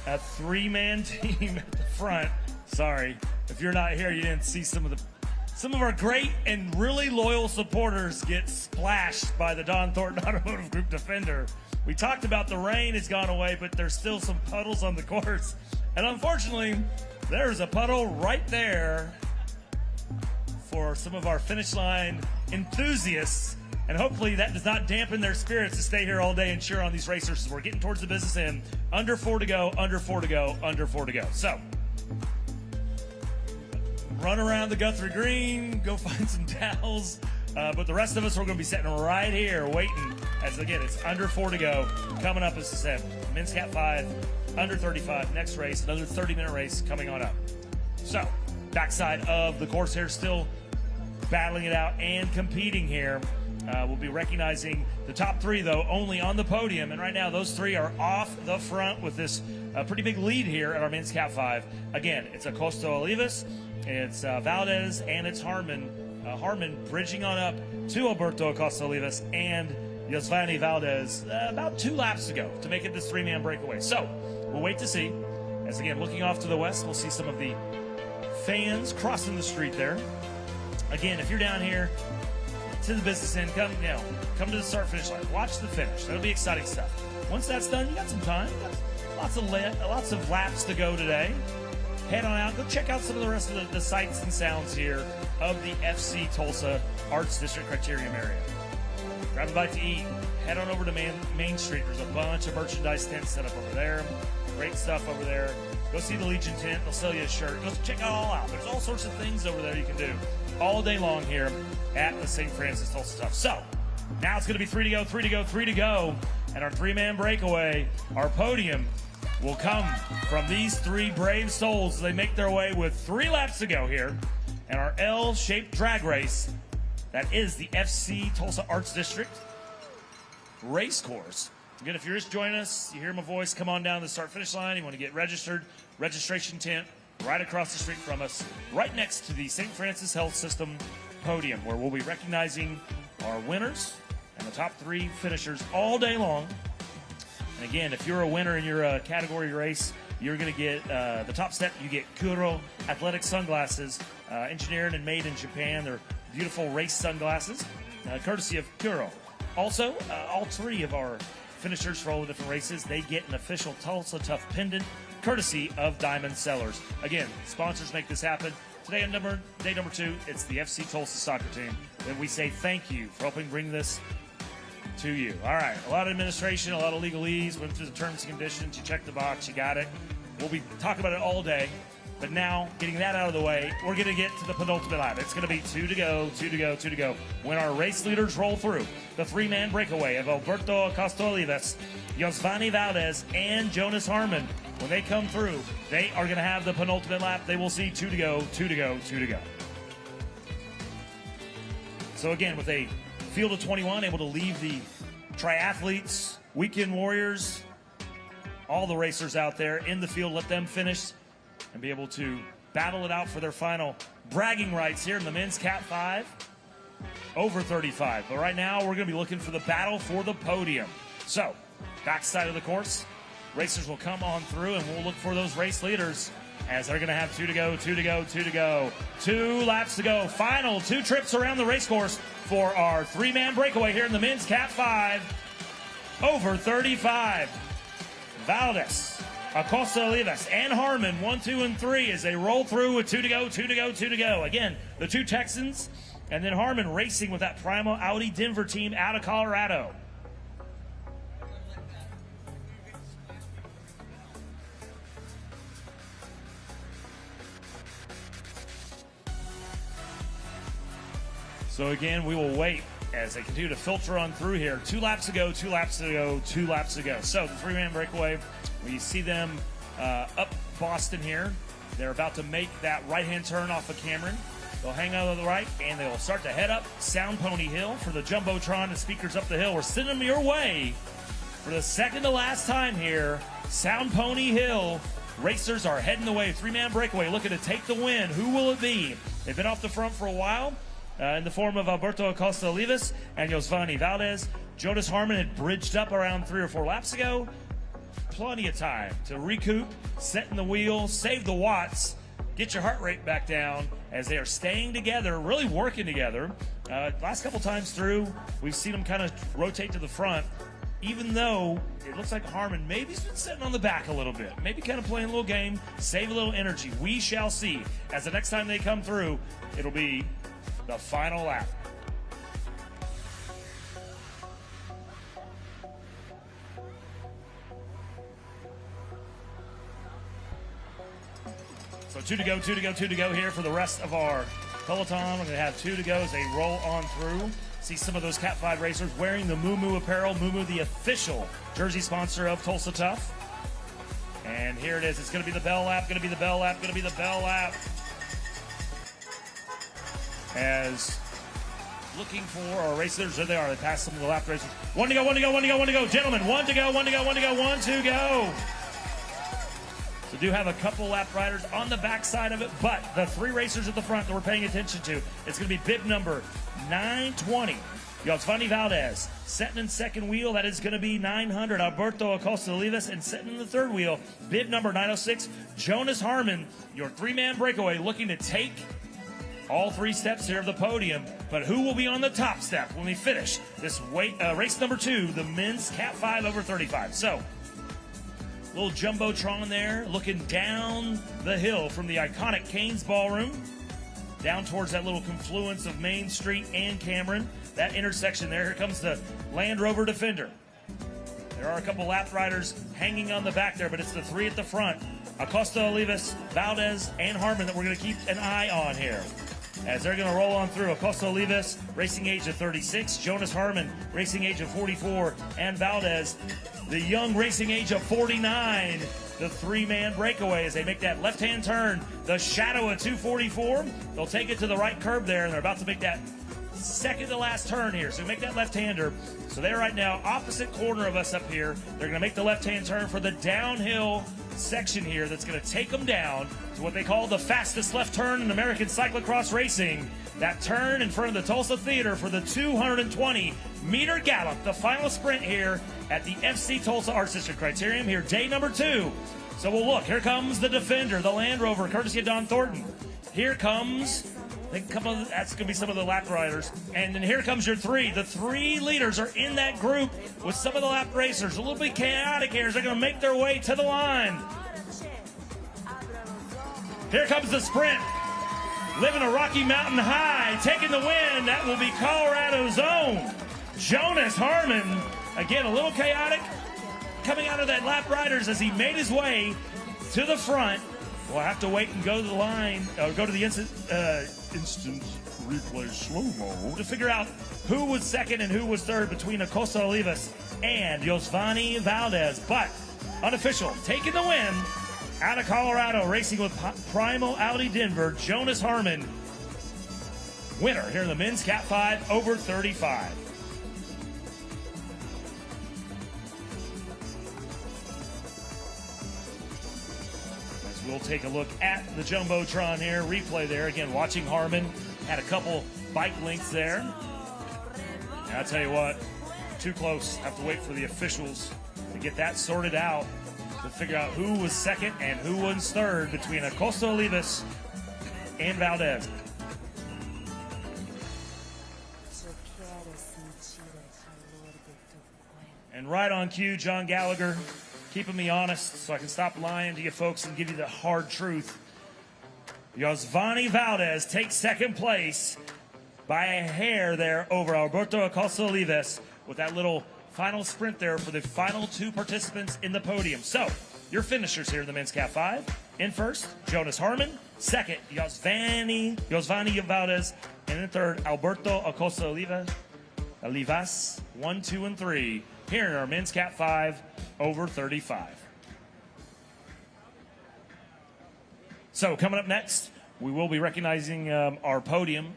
a 3-man team at the front. Sorry, if you're not here, you didn't see some of our great and really loyal supporters get splashed by the Don Thornton Automotive Group defender. We talked about the rain has gone away, but there's still some puddles on the course. And unfortunately, there's a puddle right there for some of our finish line enthusiasts. And hopefully that does not dampen their spirits to stay here all day and cheer on these racers as we're getting towards the business end. Under 4 to go, under 4 to go, under 4 to go. So, run around the Guthrie Green, go find some towels. But the rest of us are going to be sitting right here waiting as, again, it's under 4 to go. Coming up, as I said, men's Cat 5, under 35, next race, another 30-minute race coming on up. So, backside of the course here, still battling it out and competing here. We'll be recognizing the top 3, though, only on the podium. And right now, those 3 are off the front with this pretty big lead here at our men's Cat 5. Again, it's Acosta Olivas, it's Valdez, and it's Harmon. Harmon bridging on up to Alberto Acosta Olivas and Yosvani Valdez about 2 laps to go to make it this 3-man breakaway. So we'll wait to see. As again, looking off to the west, we'll see some of the fans crossing the street there. Again, if you're down here to the business end, come to the start finish line. Watch the finish. That'll be exciting stuff. Once that's done, you got some time. You got lots of laps to go today. Head on out. Go check out some of the rest of the sights and sounds here of the FC Tulsa Arts District Criterium area. Grab a bite to eat. Head on over to Main Street. There's a bunch of merchandise tents set up over there. Great stuff over there. Go see the Legion tent. They'll sell you a shirt. Go check it all out. There's all sorts of things over there you can do all day long here at the St. Francis Tulsa Stuff. So now it's going to be 3 to go, 3 to go, 3 to go. And our 3-man breakaway, our podium, will come from these 3 brave souls as they make their way with 3 laps to go here. And our L-shaped drag race, that is the FC Tulsa Arts District race course. Again, if you're just joining us, you hear my voice, come on down to the start-finish line. You want to get registered, registration tent right across the street from us, right next to the St. Francis Health System podium, where we'll be recognizing our winners and the top 3 finishers all day long. And again, if you're a winner in your category race, you're going to get the top step. You get Kuro athletic sunglasses, engineered and made in Japan. They're beautiful race sunglasses, courtesy of Kuro. Also, all 3 of our finishers for all the different races, they get an official Tulsa Tough pendant, courtesy of Diamond Sellers. Again, sponsors make this happen. Today on day number 2, it's the FC Tulsa soccer team. And we say thank you for helping bring this to you. All right, a lot of administration, a lot of legalese, went through the terms and conditions, you checked the box, you got it. We'll be talking about it all day, but now, getting that out of the way, we're going to get to the penultimate lap. It's going to be 2 to go, 2 to go, 2 to go. When our race leaders roll through, the 3-man breakaway of Alberto Acosta Olivas, Yosvani Valdez, and Jonas Harmon, when they come through, they are going to have the penultimate lap. They will see 2 to go, 2 to go, 2 to go. So again, with a field of 21, able to leave the triathletes, weekend warriors, all the racers out there in the field, let them finish and be able to battle it out for their final bragging rights here in the men's Cat 5 over 35. But right now, we're going to be looking for the battle for the podium. So, backside of the course, racers will come on through, and we'll look for those race leaders as they're going to have 2 to go, 2 to go, 2 to go. 2 laps to go. Final 2 trips around the race course for our 3-man breakaway here in the men's Cat 5 over 35. Valdez, Acosta Olivas, and Harmon, 1, 2, and 3 as they roll through with 2 to go, 2 to go, 2 to go. Again, the 2 Texans, and then Harmon racing with that Primo Audi Denver team out of Colorado. So again, we will wait as they continue to filter on through here. 2 laps to go, 2 laps to go, 2 laps to go. So the 3-man breakaway, we see them up Boston here. They're about to make that right-hand turn off of Cameron. They'll hang out on the right, and they'll start to head up Sound Pony Hill for the Jumbotron and speakers up the hill. We're sending them your way for the second to last time here. Sound Pony Hill. Racers are heading the way. Three-man breakaway looking to take the win. Who will it be? They've been off the front for a while in the form of Alberto Acosta Olivas and Josvani Valdez. Jonas Harmon had bridged up around 3 or 4 laps ago. Plenty of time to recoup, set in the wheel, save the watts, get your heart rate back down as they are staying together, really working together. Last couple times through, we've seen them kind of rotate to the front, even though it looks like Harmon maybe's been sitting on the back a little bit, maybe kind of playing a little game, save a little energy. We shall see. As the next time they come through, it'll be the final lap. So 2 to go, 2 to go, 2 to go here for the rest of our peloton. We're going to have 2 to go as they roll on through. See some of those Cat 5 racers wearing the Moo Moo apparel. Moo Moo, the official jersey sponsor of Tulsa Tough. And here it is. It's going to be the bell lap, going to be the bell lap, going to be the bell lap. As looking for our racers, there they are. They passed some of the lap racers. 1 to go, 1 to go, 1 to go, 1 to go. Gentlemen, 1 to go, 1 to go, 1 to go, 1 to go. So do have a couple lap riders on the backside of it, but the 3 racers at the front that we're paying attention to, it's going to be bib number 920. Josvani Valdez setting in second wheel. That is going to be 900. Alberto Acosta Olivas, and setting in the third wheel, bib number 906. Jonas Harmon, your 3-man breakaway, looking to take all 3 steps here of the podium. But who will be on the top step when we finish this race number 2, the men's Cat 5 over 35? So, little Jumbotron there, looking down the hill from the iconic Canes Ballroom, down towards that little confluence of Main Street and Cameron. That intersection there, here comes the Land Rover Defender. There are a couple lap riders hanging on the back there, but it's the 3 at the front. Acosta Olivas, Valdez, and Harmon that we're going to keep an eye on here, as they're going to roll on through. Acosta Olivas, racing age of 36. Jonas Harmon, racing age of 44. And Valdez, the young racing age of 49. The 3-man breakaway as they make that left-hand turn. The shadow of 244. They'll take it to the right curb there, and they're about to make that second to last turn here. So make that left-hander. So they're right now opposite corner of us up here. They're going to make the left-hand turn for the downhill section here that's going to take them down to what they call the fastest left turn in American cyclocross racing. That turn in front of the Tulsa Theater for the 220-meter gallop, the final sprint here at the FC Tulsa Arts District Criterium here, day number 2. So we'll look. Here comes the Defender, the Land Rover, courtesy of Don Thornton. Here comes, that's going to be some of the lap riders. And then here comes your 3. The 3 leaders are in that group with some of the lap racers. A little bit chaotic here as they're going to make their way to the line. Here comes the sprint. Living a Rocky Mountain high, taking the win. That will be Colorado's own Jonas Harmon. Again, a little chaotic coming out of that lap riders as he made his way to the front. We'll have to wait and go to the line, or go to the instant replay slow-mo to figure out who was second and who was third between Acosta Olivas and Josvani Valdez. But unofficial, taking the win out of Colorado, racing with Primal Audi Denver, Jonas Harmon, winner here in the men's Cat 5 over 35. As we'll take a look at the Jumbotron here, replay there. Again, watching Harmon, had a couple bike links there. And I'll tell you what, too close. Have to wait for the officials to get that sorted out, to figure out who was second and who was third between Acosta Olivas and Valdez. And right on cue, John Gallagher, keeping me honest so I can stop lying to you folks and give you the hard truth. Josvani Valdez takes second place by a hair there over Alberto Acosta Olivas with that little final sprint there for the final 2 participants in the podium. So, your finishers here in the men's Cat 5. In first, Jonas Harmon. Second, Josvani Valdez. And in third, Alberto Acosta Olivas. 1, 2, and 3 here in our men's Cat 5 over 35. So coming up next, we will be recognizing our podium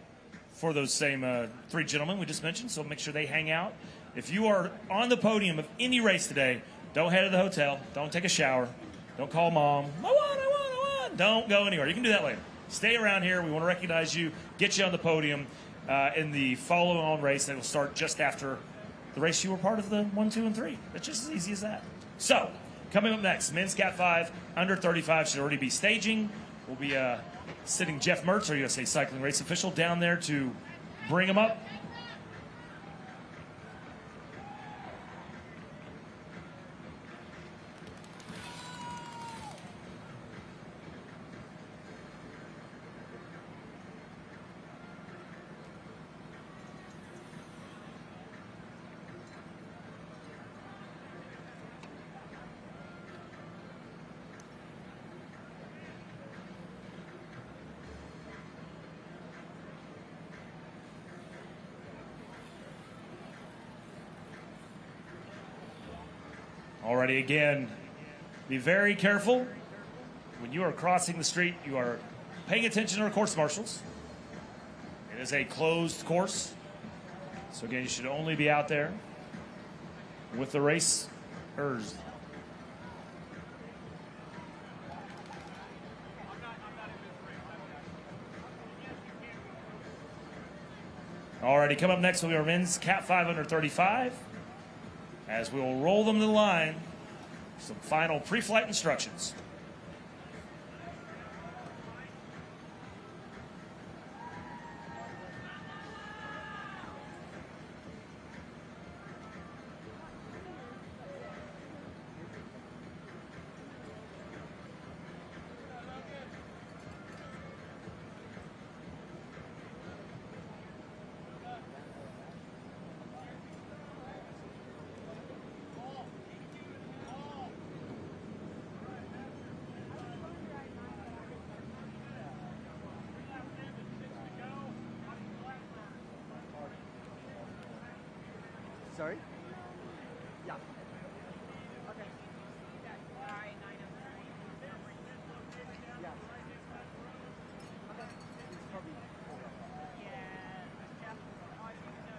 for those same 3 gentlemen we just mentioned, so make sure they hang out. If you are on the podium of any race today, don't head to the hotel. Don't take a shower. Don't call mom. I won. Don't go anywhere. You can do that later. Stay around here. We want to recognize you, get you on the podium in the follow-on race that will start just after the race you were part of, the 1, 2, and 3. It's just as easy as that. So, coming up next, men's Cat 5, under 35 should already be staging. We'll be sitting Jeff Mertz, our USA Cycling race official, down there to bring him up. Alrighty, again, be very careful. When you are crossing the street, you are paying attention to our course marshals. It is a closed course. So again, you should only be out there with the racers. Alrighty, come up next will be our men's Cat 5 under 35. As we will roll them to the line, some final pre-flight instructions. Sorry? Yeah. Okay. All right, 9:03. Yeah. Okay. It's probably Yeah. Jeff, oh, I think so.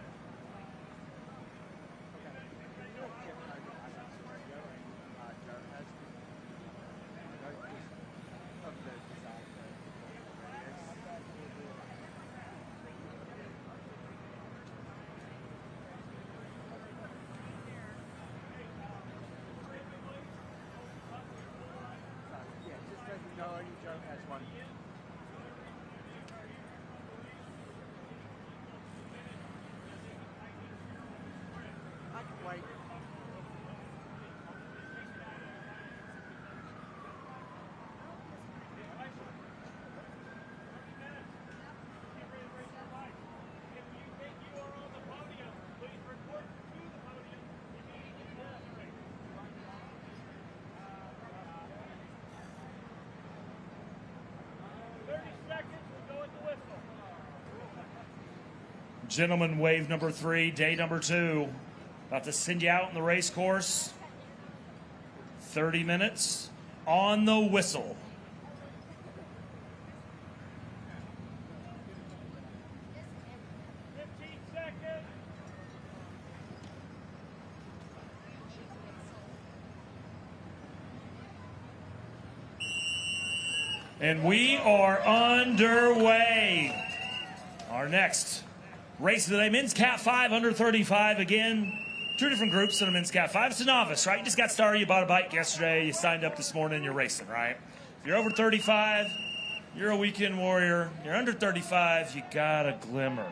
No, only Joe has one. I can wait. Gentlemen, wave number 3, day number 2. About to send you out in the race course. 30 minutes on the whistle. And we are underway. Our next race of the day, men's Cat 5 under 35. Again, 2 different groups in a men's Cat 5. It's a novice, right? You just got started, you bought a bike yesterday, you signed up this morning, you're racing, right? If you're over 35, you're a weekend warrior. You're under 35, you got a glimmer.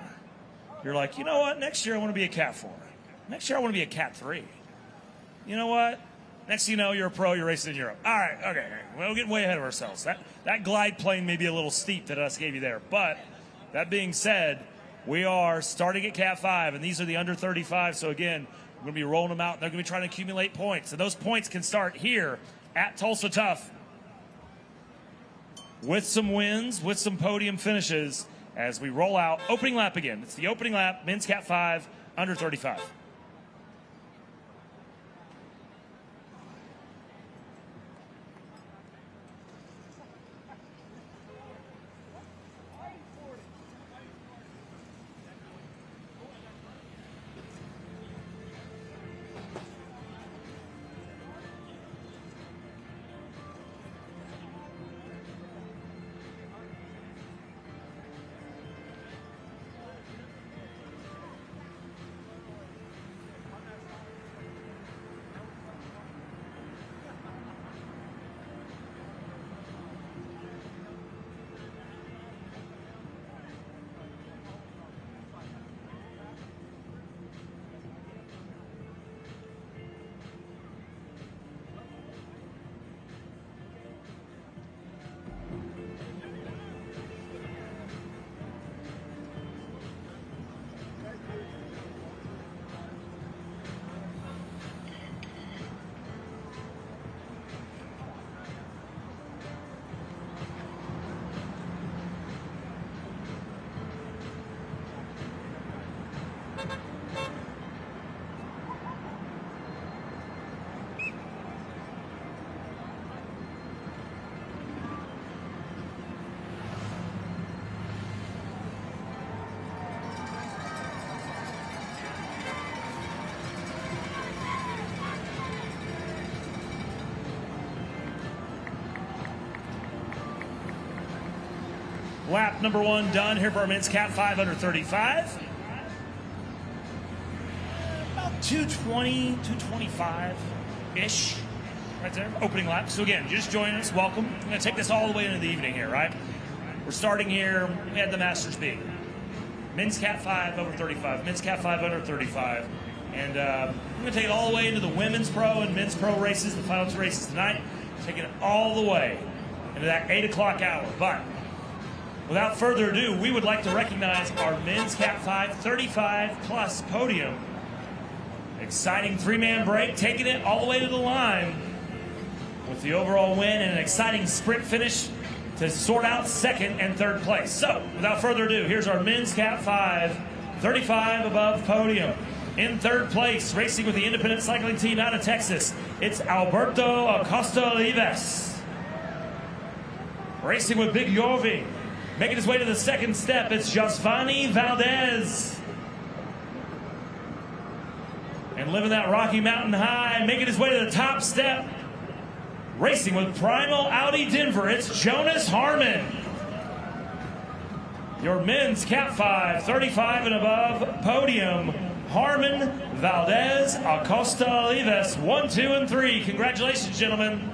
You're like, you know what? Next year I want to be a Cat 4. Next year I want to be a Cat 3. You know what? Next thing you know, you're a pro, you're racing in Europe. All right, okay. We're getting way ahead of ourselves. That glide plane may be a little steep that us gave you there. But that being said, we are starting at Cat 5, and these are the under 35. So again, we're going to be rolling them out. They're going to be trying to accumulate points. And those points can start here at Tulsa Tough with some wins, with some podium finishes as we roll out. Opening lap again. It's the opening lap, men's Cat 5, under 35. Lap number 1 done here for our men's Cat 5 under 35. About 220, 225-ish right there, opening lap. So again, you just join us, welcome. We're going to take this all the way into the evening here, right? We're starting here, we had the Masters B. Men's Cat 5 over 35, men's Cat 5 under 35. And we're going to take it all the way into the women's pro and men's pro races, the final 2 races tonight. Taking it all the way into that 8 o'clock hour. But without further ado, we would like to recognize our men's Cat 5 35 plus podium. Exciting 3-man break, taking it all the way to the line with the overall win and an exciting sprint finish to sort out 2nd and 3rd place. So, without further ado, here's our men's Cat 5 35 above podium. In 3rd place, racing with the independent cycling team out of Texas, it's Alberto Acosta-Olives. Racing with Big Yorvi. Making his way to the 2nd step, it's Josvani Valdez. And living that Rocky Mountain high, making his way to the top step. Racing with Primal Audi Denver, it's Jonas Harmon. Your men's Cat 5, 35 and above, podium, Harmon, Valdez, Acosta-Olives, 1, 2, and 3. Congratulations, gentlemen.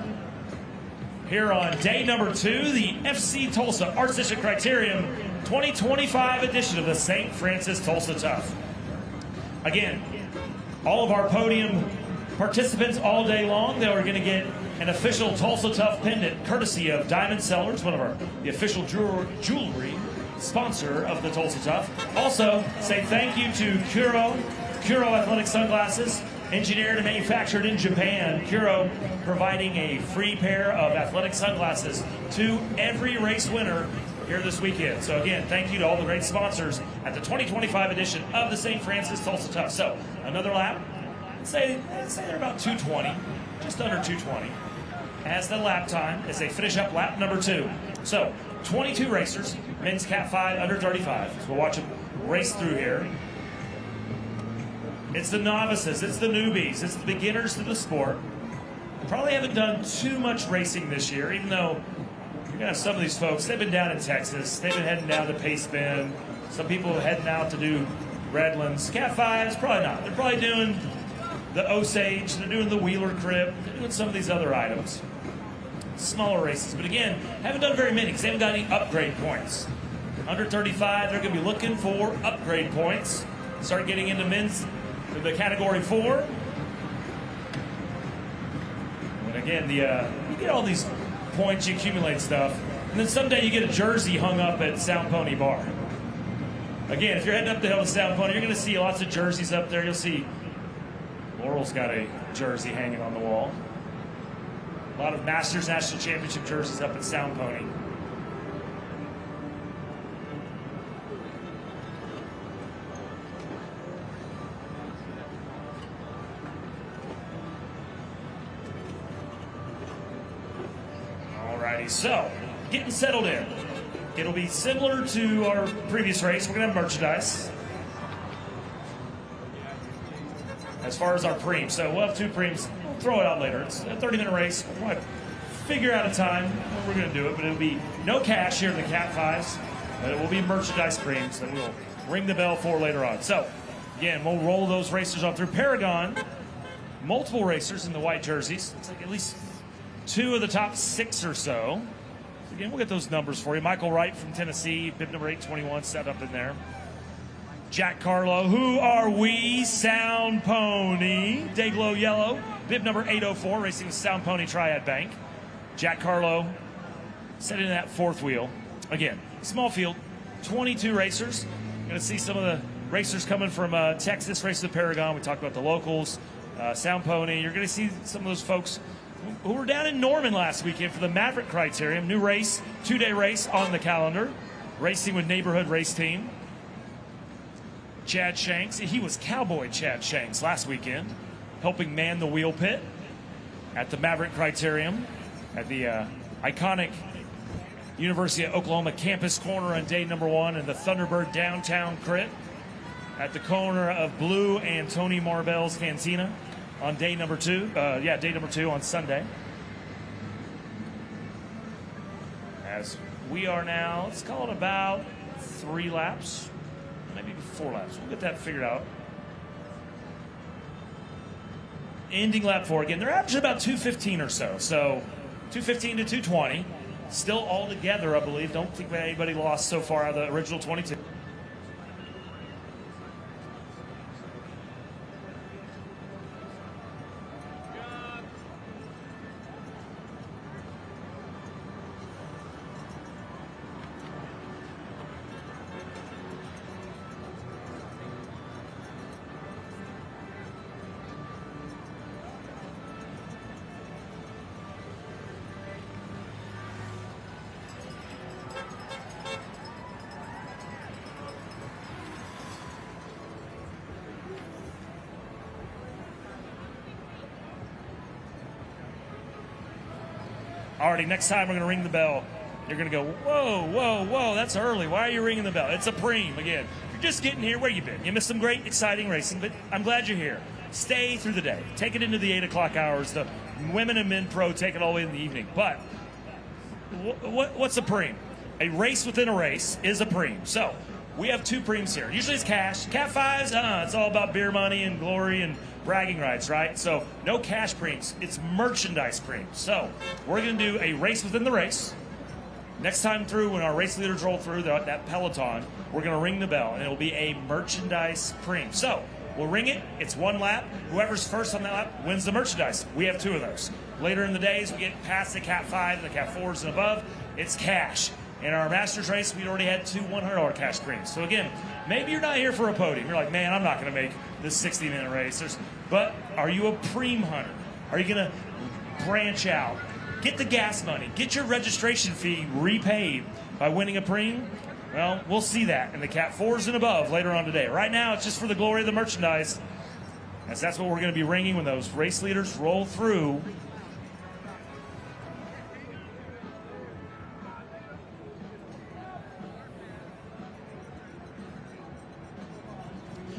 Here on day number 2, the FC Tulsa Arts District Criterium 2025 edition of the St. Francis Tulsa Tough. Again, all of our podium participants all day long, they are going to get an official Tulsa Tough pendant courtesy of Diamond Sellers, one of the official jewelry sponsor of the Tulsa Tough. Also, say thank you to Kuro Athletic Sunglasses, engineered and manufactured in Japan. Kuro providing a free pair of athletic sunglasses to every race winner here this weekend. So again, thank you to all the great sponsors at the 2025 edition of the St. Francis Tulsa Tough. So another lap, say they're about 220, just under 220, as the lap time as they finish up lap number 2. So 22 racers, men's Cat 5 under 35. So we'll watch them race through here. It's the novices, it's the newbies, it's the beginners to the sport. Probably haven't done too much racing this year, even though you're going to have some of these folks, they've been down in Texas, they've been heading down to Pace Bend, some people heading out to do Redlands. Cat 5s, probably not. They're probably doing the Osage, they're doing the Wheeler Crib, they're doing some of these other items. Smaller races, but again, haven't done very many because they haven't got any upgrade points. Under 35, they're going to be looking for upgrade points. Start getting into men's, the category 4. And again, you get all these points, you accumulate stuff, and then someday you get a jersey hung up at Sound Pony Bar. Again, if you're heading up the hill to Sound Pony, you're going to see lots of jerseys up there. You'll see Laurel's got a jersey hanging on the wall. A lot of Masters National Championship jerseys up at Sound Pony. Alrighty, so getting settled in. It'll be similar to our previous race. We're going to have merchandise. As far as our Pream. So we'll have 2 Preams. We'll throw it out later. It's a 30-minute race. We'll figure out a time when we're going to do it, but it'll be no cash here in the Cat 5s, but it will be merchandise Preams that we'll ring the bell for later on. So, again, we'll roll those racers on through Paragon. Multiple racers in the white jerseys. It's like at least 2 of the top 6 or so. So again, we'll get those numbers for you. Michael Wright from Tennessee, bib number 821, set up in there. Jack Carlo, Who Are We? Sound Pony. Dayglow Yellow, bib number 804, racing with Sound Pony Triad Bank. Jack Carlo set in that 4th wheel. Again, small field, 22 racers. You're going to see some of the racers coming from Texas, racing the Paragon. We talked about the locals, Sound Pony. You're going to see some of those folks who were down in Norman last weekend for the Maverick Criterium. New race, 2-day race on the calendar. Racing with Neighborhood Race Team. Chad Shanks, he was Cowboy Chad Shanks last weekend, helping man the wheel pit at the Maverick Criterium at the iconic University of Oklahoma campus corner on day number 1, and the Thunderbird Downtown Crit at the corner of Blue and Tony Marbell's Cantina on day number 2. Day number 2 on Sunday. As We are now, let's call it about 3 laps, maybe 4 laps. We'll get that figured out. Ending lap 4. Again, they're averaging about 2:15 or so. So 2:15 to 2:20. Still all together, I believe. Don't think anybody lost so far out of the original 22. Alrighty, next time we're going to ring the bell. You're going to go, whoa, whoa, whoa, that's early. Why are you ringing the bell? It's a Pream. Again, you're just getting here. Where you been? You missed some great, exciting racing, but I'm glad you're here. Stay through the day. Take it into the 8 o'clock hours. The women and men pro take it all the way in the evening. But what's a Pream? A race within a race is a Pream. So we have 2 Preams here. Usually it's cash. Cat 5s, it's all about beer money and glory and bragging rights, right? So no cash Preams. It's merchandise Preams. So we're going to do a race within the race. Next time through, when our race leaders roll through that peloton, we're going to ring the bell, and it will be a merchandise Pream. So we'll ring it. It's 1 lap. Whoever's first on that lap wins the merchandise. We have 2 of those. Later in the days, we get past the Cat 5 and the Cat 4s and above. It's cash. In our Masters race, we'd already had 2 $100 cash Preams. So again, maybe you're not here for a podium. You're like, man, I'm not going to make this 60-minute race. But are you a Pream hunter? Are you going to branch out? Get the gas money. Get your registration fee repaid by winning a Pream? Well, we'll see that in the Cat 4s and above later on today. Right now, it's just for the glory of the merchandise, as that's what we're going to be ringing when those race leaders roll through.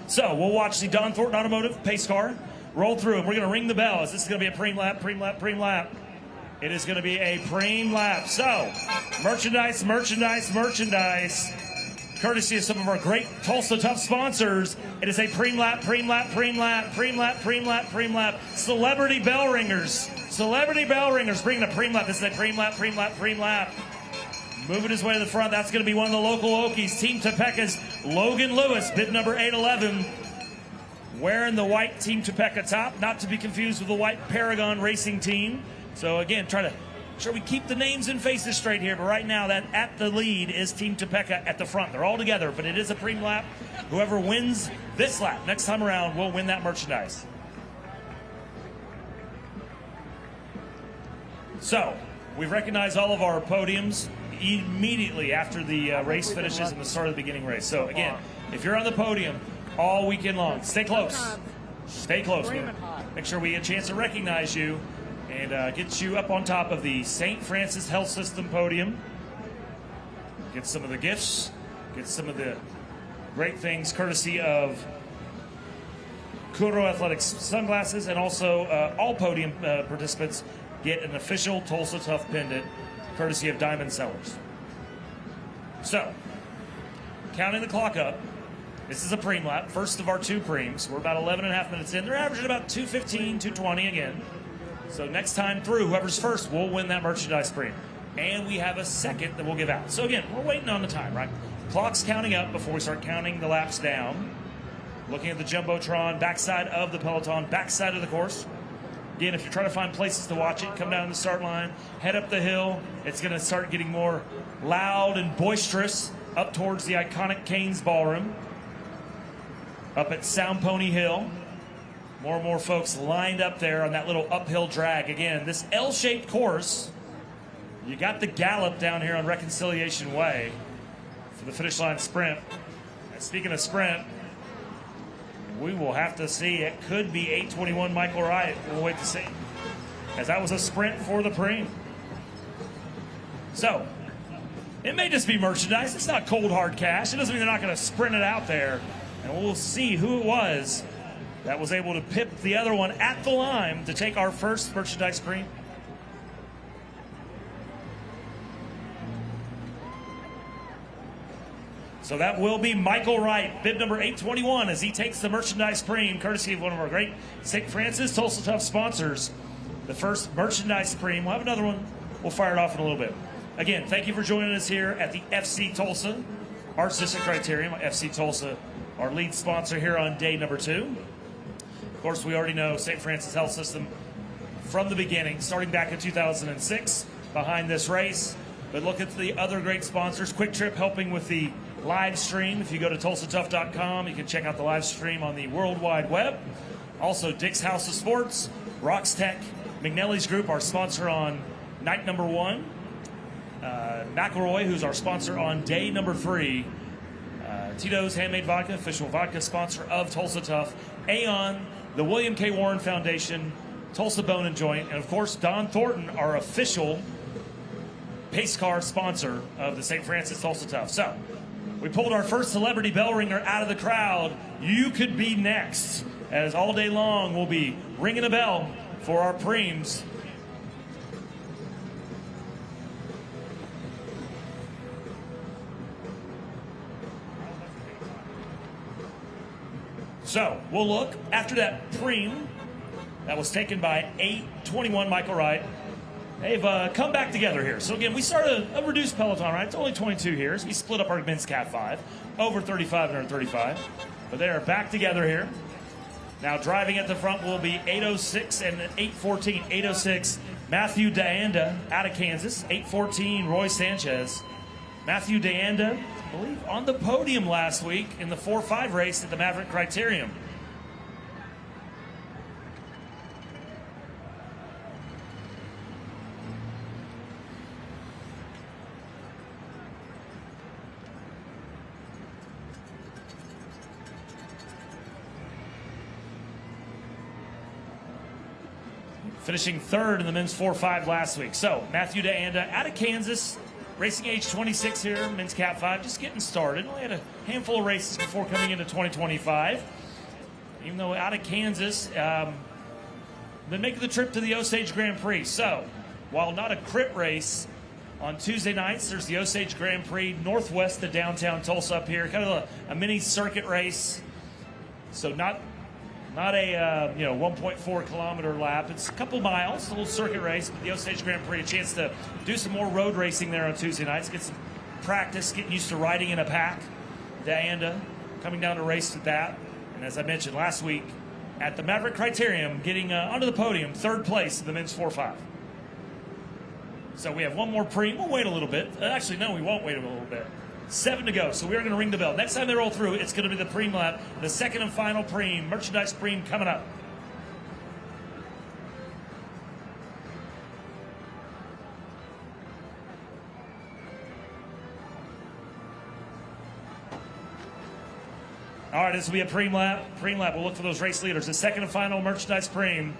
So we'll watch the Don Thornton Automotive pace car roll through, and we're going to ring the bell. Is this going to be a Pream lap, Pream lap, Pream lap? It is going to be a Pream lap. So merchandise, merchandise, merchandise. Courtesy of some of our great Tulsa Tough sponsors, it is a Pream lap, Pream lap, Pream lap, Pream lap, Pream lap, Pream lap. Celebrity bell ringers. Celebrity bell ringers bring the Pream lap. This is a Pream lap, Pream lap, Pream lap. Moving his way to the front, that's going to be one of the local Okies. Team Topeka's Logan Lewis, bid number 811. Wearing the white Team Topeka top, not to be confused with the white Paragon Racing team. So again, try to sure we keep the names and faces straight here, but right now that at the lead is Team Topeka at the front. They're all together, but it is a Pream lap. Whoever wins this lap next time around will win that merchandise. So we've recognized all of our podiums immediately after the race finishes and the start of the beginning race. So again, if you're on the podium all weekend long, stay close. Stay close. Make sure we get a chance to recognize you and get you up on top of the St. Francis Health System podium. Get some of the gifts, get some of the great things courtesy of Kuro Athletics sunglasses, and also all podium participants get an official Tulsa Tough pendant courtesy of Diamond Sellers. So, counting the clock up, this is a Pream lap, first of our 2 Preams. We're about 11 and a half minutes in. They're averaging about 2:15, 2:20 again. So next time through, whoever's first will win that merchandise Pream. And we have a second that we'll give out. So again, we're waiting on the time, right? Clock's counting up before we start counting the laps down. Looking at the Jumbotron, backside of the peloton, backside of the course. Again, if you're trying to find places to watch it, come down the start line, head up the hill. It's going to start getting more loud and boisterous up towards the iconic Canes Ballroom. Up at Sound Pony Hill. More and more folks lined up there on that little uphill drag. Again, this L-shaped course, you got the gallop down here on Reconciliation Way for the finish line sprint. And speaking of sprint, we will have to see. It could be 821 Michael Wright. We'll wait to see. As that was a sprint for the Pream. So, it may just be merchandise. It's not cold hard cash. It doesn't mean they're not going to sprint it out there. And we'll see who it was that was able to pip the other one at the line to take our first merchandise Pream. So that will be Michael Wright, bib number 821, as he takes the merchandise Pream, courtesy of one of our great St. Francis Tulsa Tough sponsors. The first merchandise Pream. We'll have another one. We'll fire it off in a little bit. Again, thank you for joining us here at the FC Tulsa Arts District Criterium. FC Tulsa, our lead sponsor here on day number 2. Of course, we already know St. Francis Health System from the beginning, starting back in 2006, behind this race. But look at the other great sponsors. Quick Trip helping with the live stream. If you go to tulsatough.com, you can check out the live stream on the World Wide Web. Also, Dick's House of Sports, Rocks Tech, McNally's Group, our sponsor on night number 1. McElroy, who's our sponsor on day number 3. Tito's Handmade Vodka, official vodka sponsor of Tulsa Tough. Aon, the William K. Warren Foundation, Tulsa Bone and Joint, and of course, Don Thornton, our official pace car sponsor of the St. Francis Tulsa Tough. So, we pulled our first celebrity bell ringer out of the crowd. You could be next, as all day long we'll be ringing a bell for our Preems. So, we'll look after that Pream that was taken by 821 Michael Wright. They've come back together here. So again, we started a reduced peloton, right? It's only 22 here. So we split up our men's Cat 5, over 35 and under 35. But they are back together here. Now driving at the front will be 806 and 814. 806, Matthew Deanda out of Kansas. 814, Roy Sanchez. Matthew Deanda, I believe, on the podium last week in the 4-5 race at the Maverick Criterium. Finishing third in the men's 4-5 last week. So, Matthew Deanda out of Kansas, racing age 26 here, men's Cat 5, just getting started. Only had a handful of races before coming into 2025. Even though out of Kansas, been making the trip to the Osage Grand Prix. So, while not a crit race, on Tuesday nights, there's the Osage Grand Prix northwest of downtown Tulsa up here. Kind of a mini circuit race. So, not a 1.4 kilometer lap. It's a couple miles, a little circuit race, but the Osage Grand Prix, a chance to do some more road racing there on Tuesday nights, get some practice, getting used to riding in a pack. Deanda coming down to race with that. And as I mentioned last week, at the Maverick Criterium, getting onto the podium, third place in the men's 4-5. So we have one more Pream. We'll wait a little bit. Actually, no, we won't wait a little bit. 7 to go, so we are going to ring the bell. Next time they roll through, it's going to be the Pream lap, the second and final Pream, merchandise Pream coming up. All right, this will be a Pream lap. Pream lap, we'll look for those race leaders. The second and final merchandise Pream.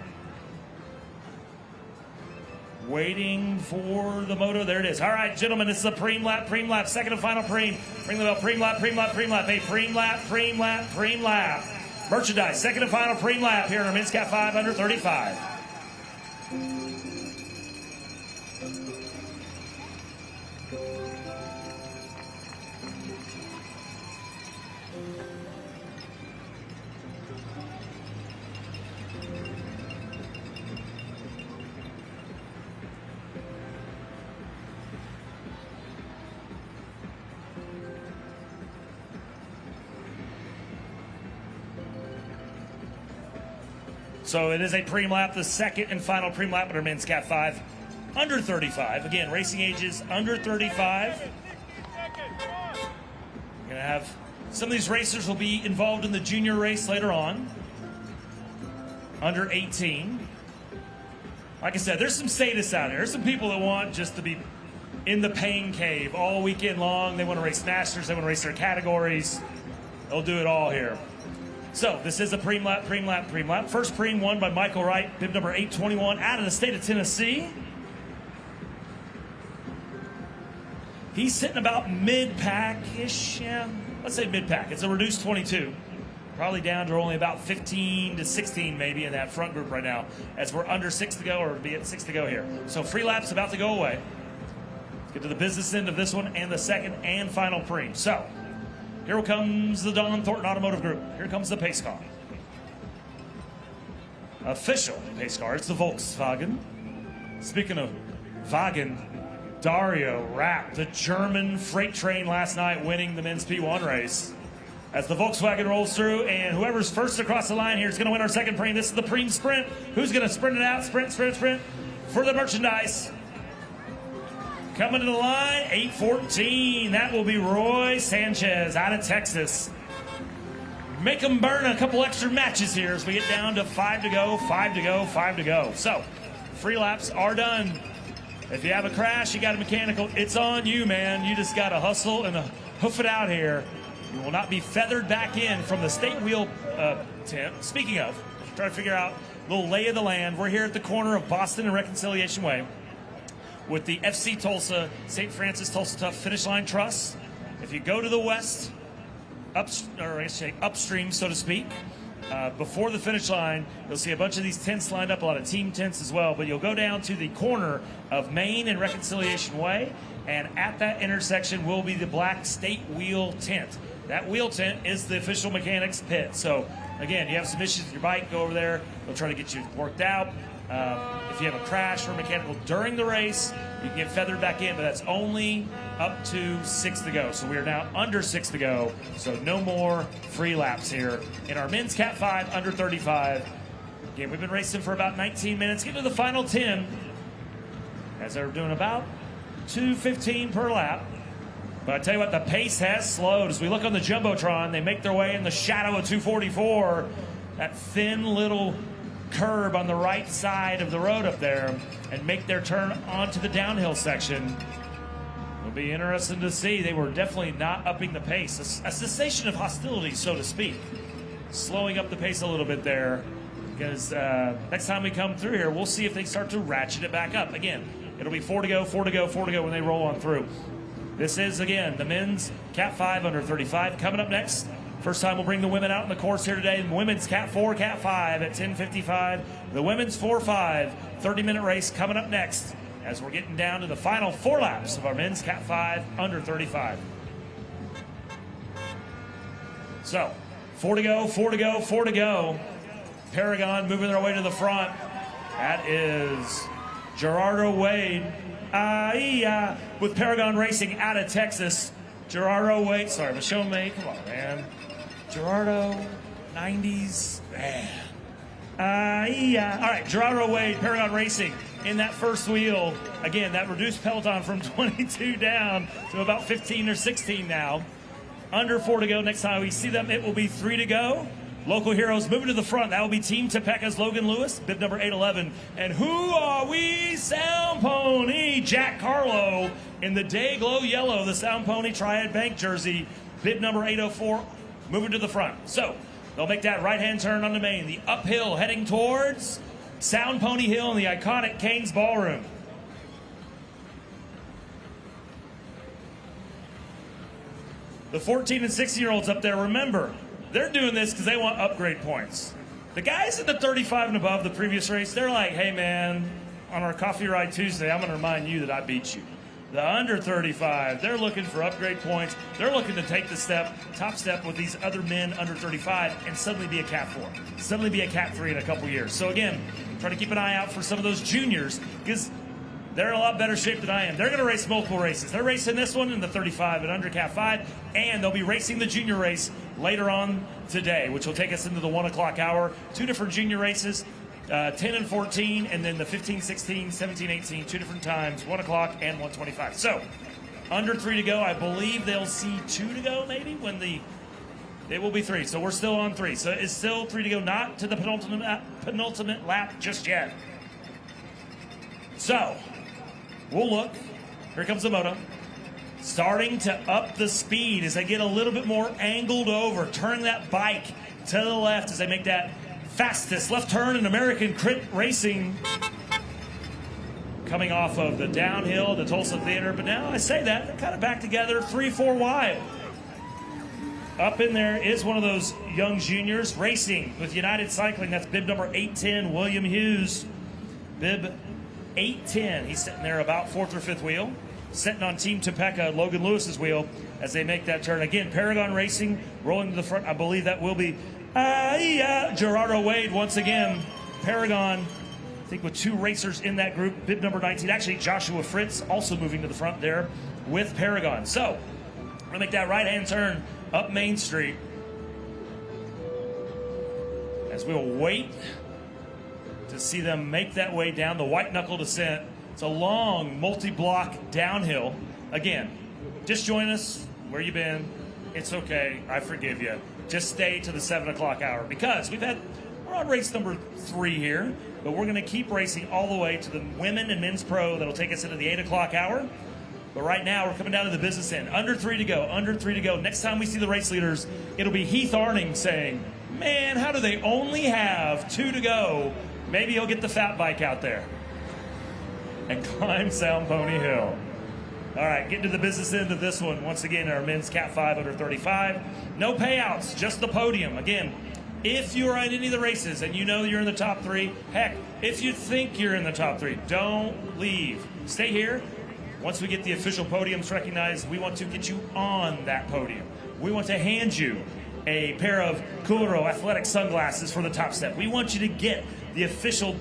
Waiting for the moto. There it is. All right, gentlemen, this is a Pream lap, second and final Pream. Ring the bell, Pream lap. A Pream lap. Merchandise, second and final Pream lap here in our men's Cat 5 under 35. So it is a Pream lap, the second and final Pream lap at our men's Cat 5, under 35. Again, racing ages under 35. We're going to have some of these racers will be involved in the junior race later on. Under 18. Like I said, there's some sadists out there. There's some people that want just to be in the pain cave all weekend long. They want to race masters. They want to race their categories. They'll do it all here. So, this is a Pream lap. First Pream won by Michael Wright, bib number 821, out of the state of Tennessee. He's sitting about mid-pack-ish, yeah. Let's say mid-pack. It's a reduced 22. Probably down to only about 15 to 16 maybe in that front group right now, as we're under 6 to go, or be at 6 to go here. So, free lap's about to go away. Let's get to the business end of this one and the second and final Pream. So, Here comes the Don Thornton Automotive Group. Here comes the pace car. Official pace car. It's the Volkswagen. Speaking of Wagen, Dario wrapped the German freight train last night, winning the men's P1 race. As the Volkswagen rolls through, and whoever's first across the line here is going to win our second Pream. This is the Pream Sprint. Who's going to sprint it out? Sprint for the merchandise. Coming to the line, 8:14. That will be Roy Sanchez out of Texas. Make them burn a couple extra matches here as we get down to 5 to go, 5 to go, 5 to go. So, free laps are done. If you have a crash, you got a mechanical, it's on you, man. You just got to hustle and hoof it out here. You will not be feathered back in from the state wheel tent. Speaking of, try to figure out a little lay of the land. We're here at the corner of Boston and Reconciliation Way with the FC Tulsa, St. Francis Tulsa Tough Finish Line Truss. If you go to the west, upstream, so to speak, before the finish line, you'll see a bunch of these tents lined up, a lot of team tents as well, but you'll go down to the corner of Main and Reconciliation Way, and at that intersection will be the black state wheel tent. That wheel tent is the official mechanics pit. So, again, you have some issues with your bike, go over there. They'll try to get you worked out. If you have a crash or mechanical during the race, you can get feathered back in, but that's only up to 6 to go. So we are now under 6 to go, so no more free laps here in our men's Cat 5 under 35. Again, we've been racing for about 19 minutes. Get to the final 10 as they're doing about 2:15 per lap. But I tell you what, the pace has slowed. As we look on the Jumbotron, they make their way in the shadow of 244, that thin little curb on the right side of the road up there, and make their turn onto the downhill section. It'll be interesting to see. They were definitely not upping the pace. A cessation of hostility, so to speak. Slowing up the pace a little bit there, because next time we come through here, we'll see if they start to ratchet it back up. Again, it'll be 4 to go, 4 to go, 4 to go when they roll on through. This is, again, the men's Cat 5 under 35. Coming up next, first time we'll bring the women out in the course here today. The women's Cat 4, Cat 5 at 10:55. The women's 4-5, 30-minute race coming up next as we're getting down to the final 4 laps of our men's Cat 5 under 35. So, 4 to go, 4 to go, 4 to go. Paragon moving their way to the front. That is Gerardo Wade. With Paragon Racing out of Texas. Gerardo Wade, sorry, Michelle May, come on, man. Gerardo, 90s, man. All right, Gerardo Wade, Paragon Racing in that first wheel. Again, that reduced peloton from 22 down to about 15 or 16 now. Under 4 to go. Next time we see them, it will be 3 to go. Local heroes moving to the front. That will be Team Topeka's Logan Lewis, bib number 811. And who are we? Sound Pony, Jack Carlo in the Day Glow Yellow, the Sound Pony Triad Bank jersey, bib number 804, moving to the front. So they'll make that right-hand turn on the main, the uphill heading towards Sound Pony Hill in the iconic Canes Ballroom. The 14 and 16-year-olds up there, remember, they're doing this because they want upgrade points. The guys in the 35 and above the previous race, they're like, hey, man, on our coffee ride Tuesday, I'm going to remind you that I beat you. The under 35, they're looking for upgrade points. They're looking to take the top step with these other men under 35 and suddenly be a Cat 4, suddenly be a Cat 3 in a couple years. So, again, try to keep an eye out for some of those juniors because they're in a lot better shape than I am. They're going to race multiple races. They're racing this one in the 35 and under Cat 5, and they'll be racing the junior race later on today, which will take us into the 1 o'clock hour. 2 different junior races, 10 and 14, and then the 15, 16, 17, 18, 2 different times, 1 o'clock and 1:25. So, under 3 to go. I believe they'll see 2 to go maybe when it will be 3. So we're still on 3. So it's still 3 to go, not to the penultimate lap just yet. So, we'll look. Here comes the moto. Starting to up the speed as they get a little bit more angled over. Turn that bike to the left as they make that fastest left turn in American Crit Racing. Coming off of the downhill, the Tulsa Theater. But now I say that, they're kind of back together, 3-4 wide. Up in there is one of those young juniors racing with United Cycling. That's bib number 810, William Hughes. Bib 810. He's sitting there about 4th or 5th wheel. sitting on Team Topeka, Logan Lewis's wheel, as they make that turn. Again, Paragon Racing rolling to the front. I believe that will be Gerardo Wade once again. Paragon, I think with 2 racers in that group. Bib number 19, actually Joshua Fritz also moving to the front there with Paragon. So, we're going to make that right-hand turn up Main Street. As we'll wait to see them make that way down the white knuckle descent. It's a long multi-block downhill. Again, just join us where you been. It's okay. I forgive you. Just stay to the 7 o'clock hour because we're on race number 3 here, but we're going to keep racing all the way to the women and men's pro that'll take us into the 8 o'clock hour. But right now, we're coming down to the business end. Under 3 to go, under 3 to go. Next time we see the race leaders, it'll be Heath Arning saying, man, how do they only have 2 to go? Maybe he'll get the fat bike out there and climb Sound Pony Hill. All right, getting to the business end of this one. Once again, our men's Cat 5 under 35. No payouts, just the podium. Again, if you are in any of the races and you know you're in the top 3, heck, if you think you're in the top 3, don't leave. Stay here. Once we get the official podiums recognized, we want to get you on that podium. We want to hand you a pair of Kuro athletic sunglasses for the top step. We want you to get the official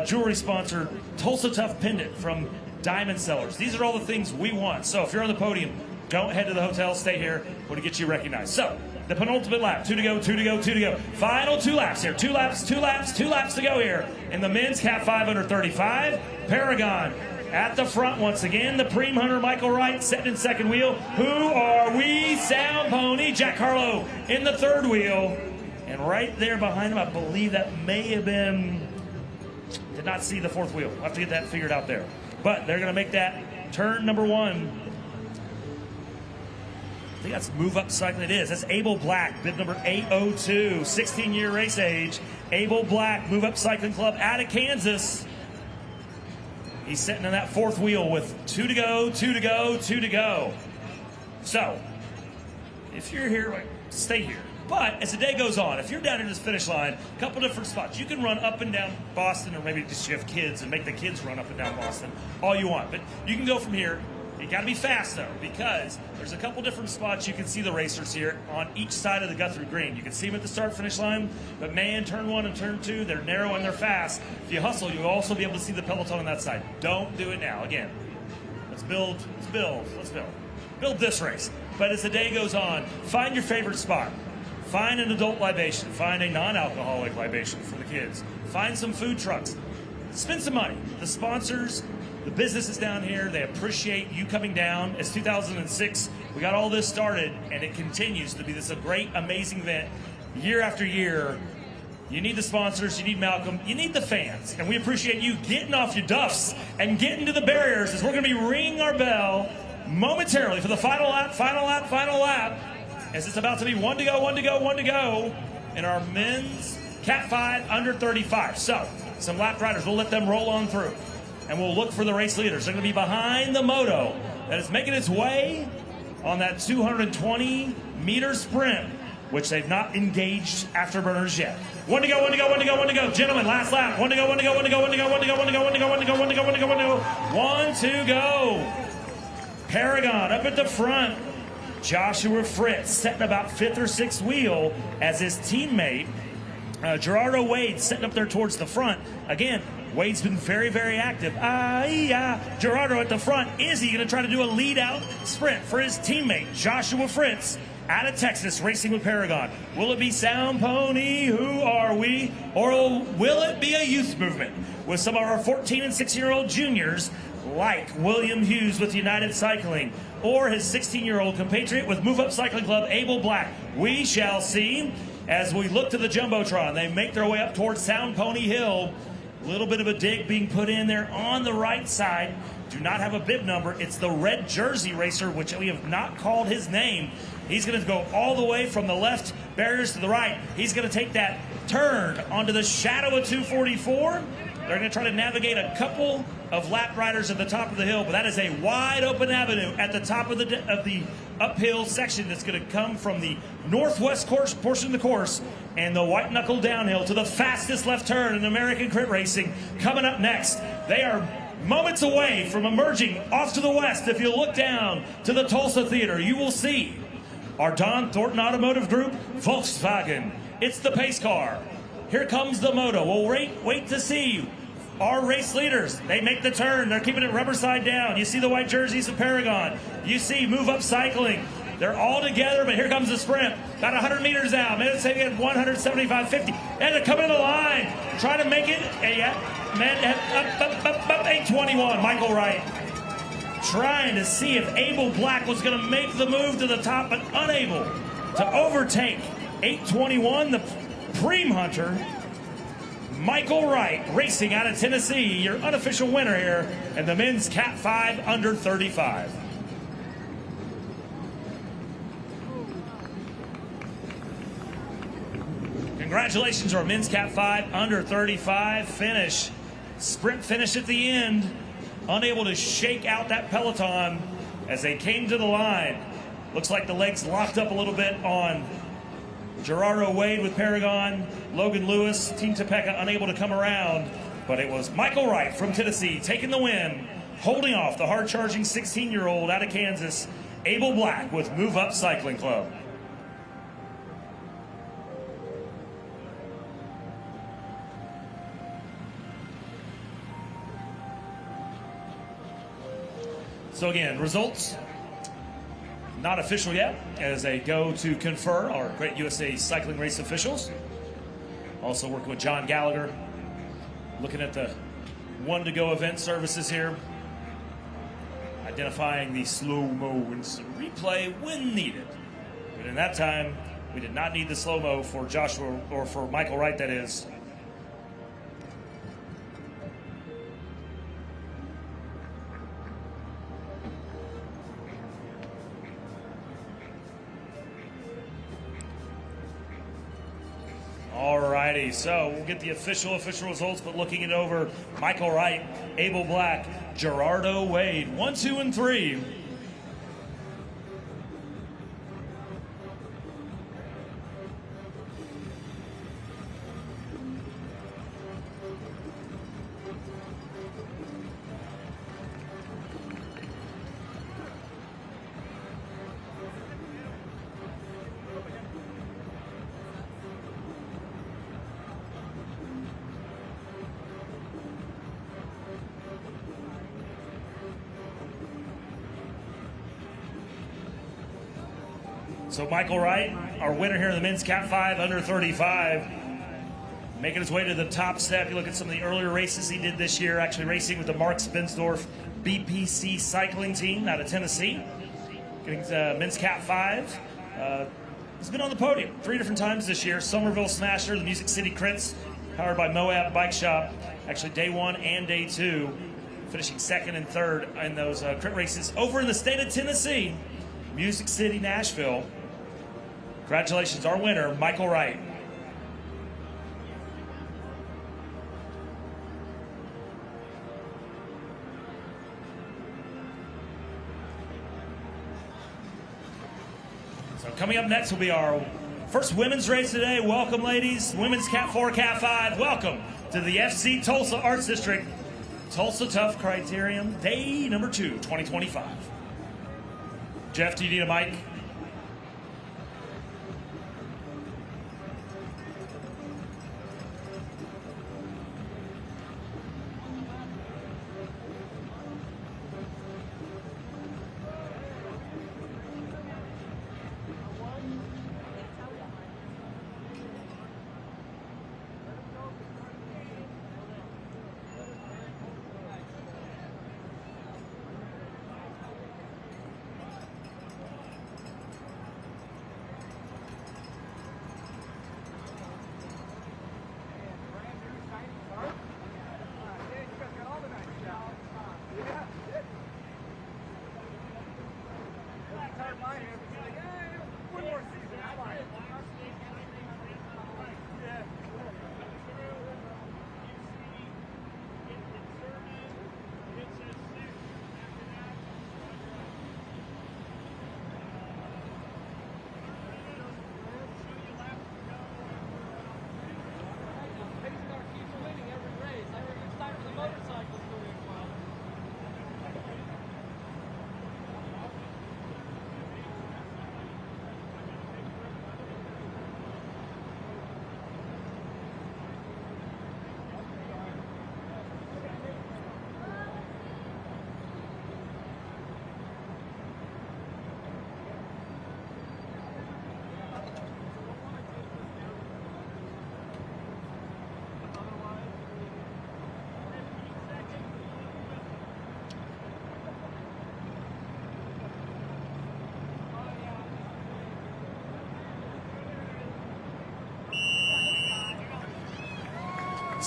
jewelry sponsor Tulsa Tough pendant from Diamond Sellers. These are all the things we want. So if you're on the podium, don't head to the hotel. Stay here. We're going to get you recognized. So the penultimate lap, 2 to go, 2 to go, 2 to go. Final 2 laps here. 2 laps, 2 laps, 2 laps to go here. In the men's Cat 5 under 35, Paragon at the front once again. The Pream Hunter, Michael Wright, sitting in second wheel. Who are we? Sound Pony, Jack Harlow in the third wheel. And right there behind him, I believe that may have been, did not see the fourth wheel. We'll have to get that figured out there. But they're going to make that turn number 1. I think that's Move Up Cycling. It is. That's Abel Black, bib number 802, 16-year race age. Abel Black, Move Up Cycling Club out of Kansas. He's sitting in that fourth wheel with 2 to go, 2 to go, 2 to go. So, if you're here, stay here. But as the day goes on, if you're down in this finish line, a couple different spots. You can run up and down Boston, or maybe just you have kids and make the kids run up and down Boston, all you want. But you can go from here. You got to be fast, though, because there's a couple different spots you can see the racers here on each side of the Guthrie Green. You can see them at the start-finish line, but man, turn 1 and turn 2, they're narrow and they're fast. If you hustle, you'll also be able to see the peloton on that side. Don't do it now. Again, let's build. Build this race. But as the day goes on, find your favorite spot. Find an adult libation. Find a non-alcoholic libation for the kids. Find some food trucks. Spend some money. The sponsors, the businesses down here, they appreciate you coming down. It's 2006. We got all this started, and it continues to be this a great, amazing event year after year. You need the sponsors. You need Malcolm. You need the fans. And we appreciate you getting off your duffs and getting to the barriers as we're going to be ringing our bell momentarily for the final lap. As it's about to be 1 to go, 1 to go, 1 to go in our men's Cat 5 under 35. So, some lap riders, we'll let them roll on through. And we'll look for the race leaders. They're going to be behind the moto that is making its way on that 220-meter sprint, which they've not engaged afterburners yet. 1 to go, 1 to go, 1 to go, 1 to go. Gentlemen, last lap. 1 to go, 1 to go, 1 to go, 1 to go, 1 to go, 1 to go, 1 to go, 1 to go, 1 to go, 1 to go, 1 to go, 1 to go. Paragon up at the front. Joshua Fritz setting about 5th or 6th wheel as his teammate Gerardo Wade sitting up there towards the front. Again, Wade's been very, very active. Gerardo at the front. Is he going to try to do a lead-out sprint for his teammate Joshua Fritz out of Texas racing with Paragon? Will it be Sound Pony? Who are we? Or will it be a youth movement with some of our 14 and 16-year-old juniors like William Hughes with United Cycling, or his 16-year-old compatriot with Move Up Cycling Club, Abel Black? We shall see as we look to the Jumbotron. They make their way up towards Sound Pony Hill. A little bit of a dig being put in there on the right side. Do not have a bib number. It's the red jersey racer, which we have not called his name. He's going to go all the way from the left barriers to the right. He's going to take that turn onto the shadow of 244. They're going to try to navigate a couple of lap riders at the top of the hill, but that is a wide open avenue at the top of the uphill section that's going to come from the northwest portion of the course and the white knuckle downhill to the fastest left turn in American crit racing. Coming up next, they are Moments away from emerging off to the west, if you look down to the Tulsa Theater, you will see our Don Thornton Automotive Group, Volkswagen. It's the pace car. Here comes the moto. We'll wait to see our race leaders. They make the turn. They're keeping it rubber side down. You see the white jerseys of Paragon. You see Move Up Cycling. They're all together, but here comes the sprint. About 100 meters out. Minutes taking at 175.50. And they're coming to the line. Trying to make it. Up 821. Michael Wright. Trying to see if Abel Black was going to make the move to the top, but unable to overtake 821, the Pream hunter. Michael Wright racing out of Tennessee, your unofficial winner here in the men's Cat 5 under 35. Congratulations to our men's Cat 5 under 35 finish. Sprint finish at the end. Unable to shake out that peloton as they came to the line. Looks like the legs locked up a little bit on Gerardo Wade with Paragon. Logan Lewis, Team Topeka unable to come around. But it was Michael Wright from Tennessee taking the win, holding off the hard-charging 16-year-old out of Kansas, Abel Black with Move Up Cycling Club. So again, results not official yet as they go to confer our great USA cycling race officials. Also working with John Gallagher, looking at the one-to-go event services here, identifying the slow-mo and replay when needed. But in that time, we did not need the slow-mo for Joshua, or for Michael Wright, that is. Alrighty, so we'll get the official results, but looking it over, Michael Wright, Abel Black, Gerardo Wade, 1, 2, and 3. So Michael Wright, our winner here in the men's Cat 5 under 35, making his way to the top step. You look at some of the earlier races he did this year, actually racing with the Mark Spensdorf BPC cycling team out of Tennessee. Getting men's Cat 5. He's been on the podium 3 different times this year. Somerville Smasher, the Music City Crits, powered by Moab Bike Shop. Actually day 1 and day 2, finishing 2nd and 3rd in those crit races over in the state of Tennessee, Music City, Nashville. Congratulations, our winner, Michael Wright. So coming up next will be our first women's race today. Welcome, ladies. Women's Cat 4, Cat 5. Welcome to the FC Tulsa Arts District. Tulsa Tough Criterium, day number 2, 2025. Jeff, do you need a mic?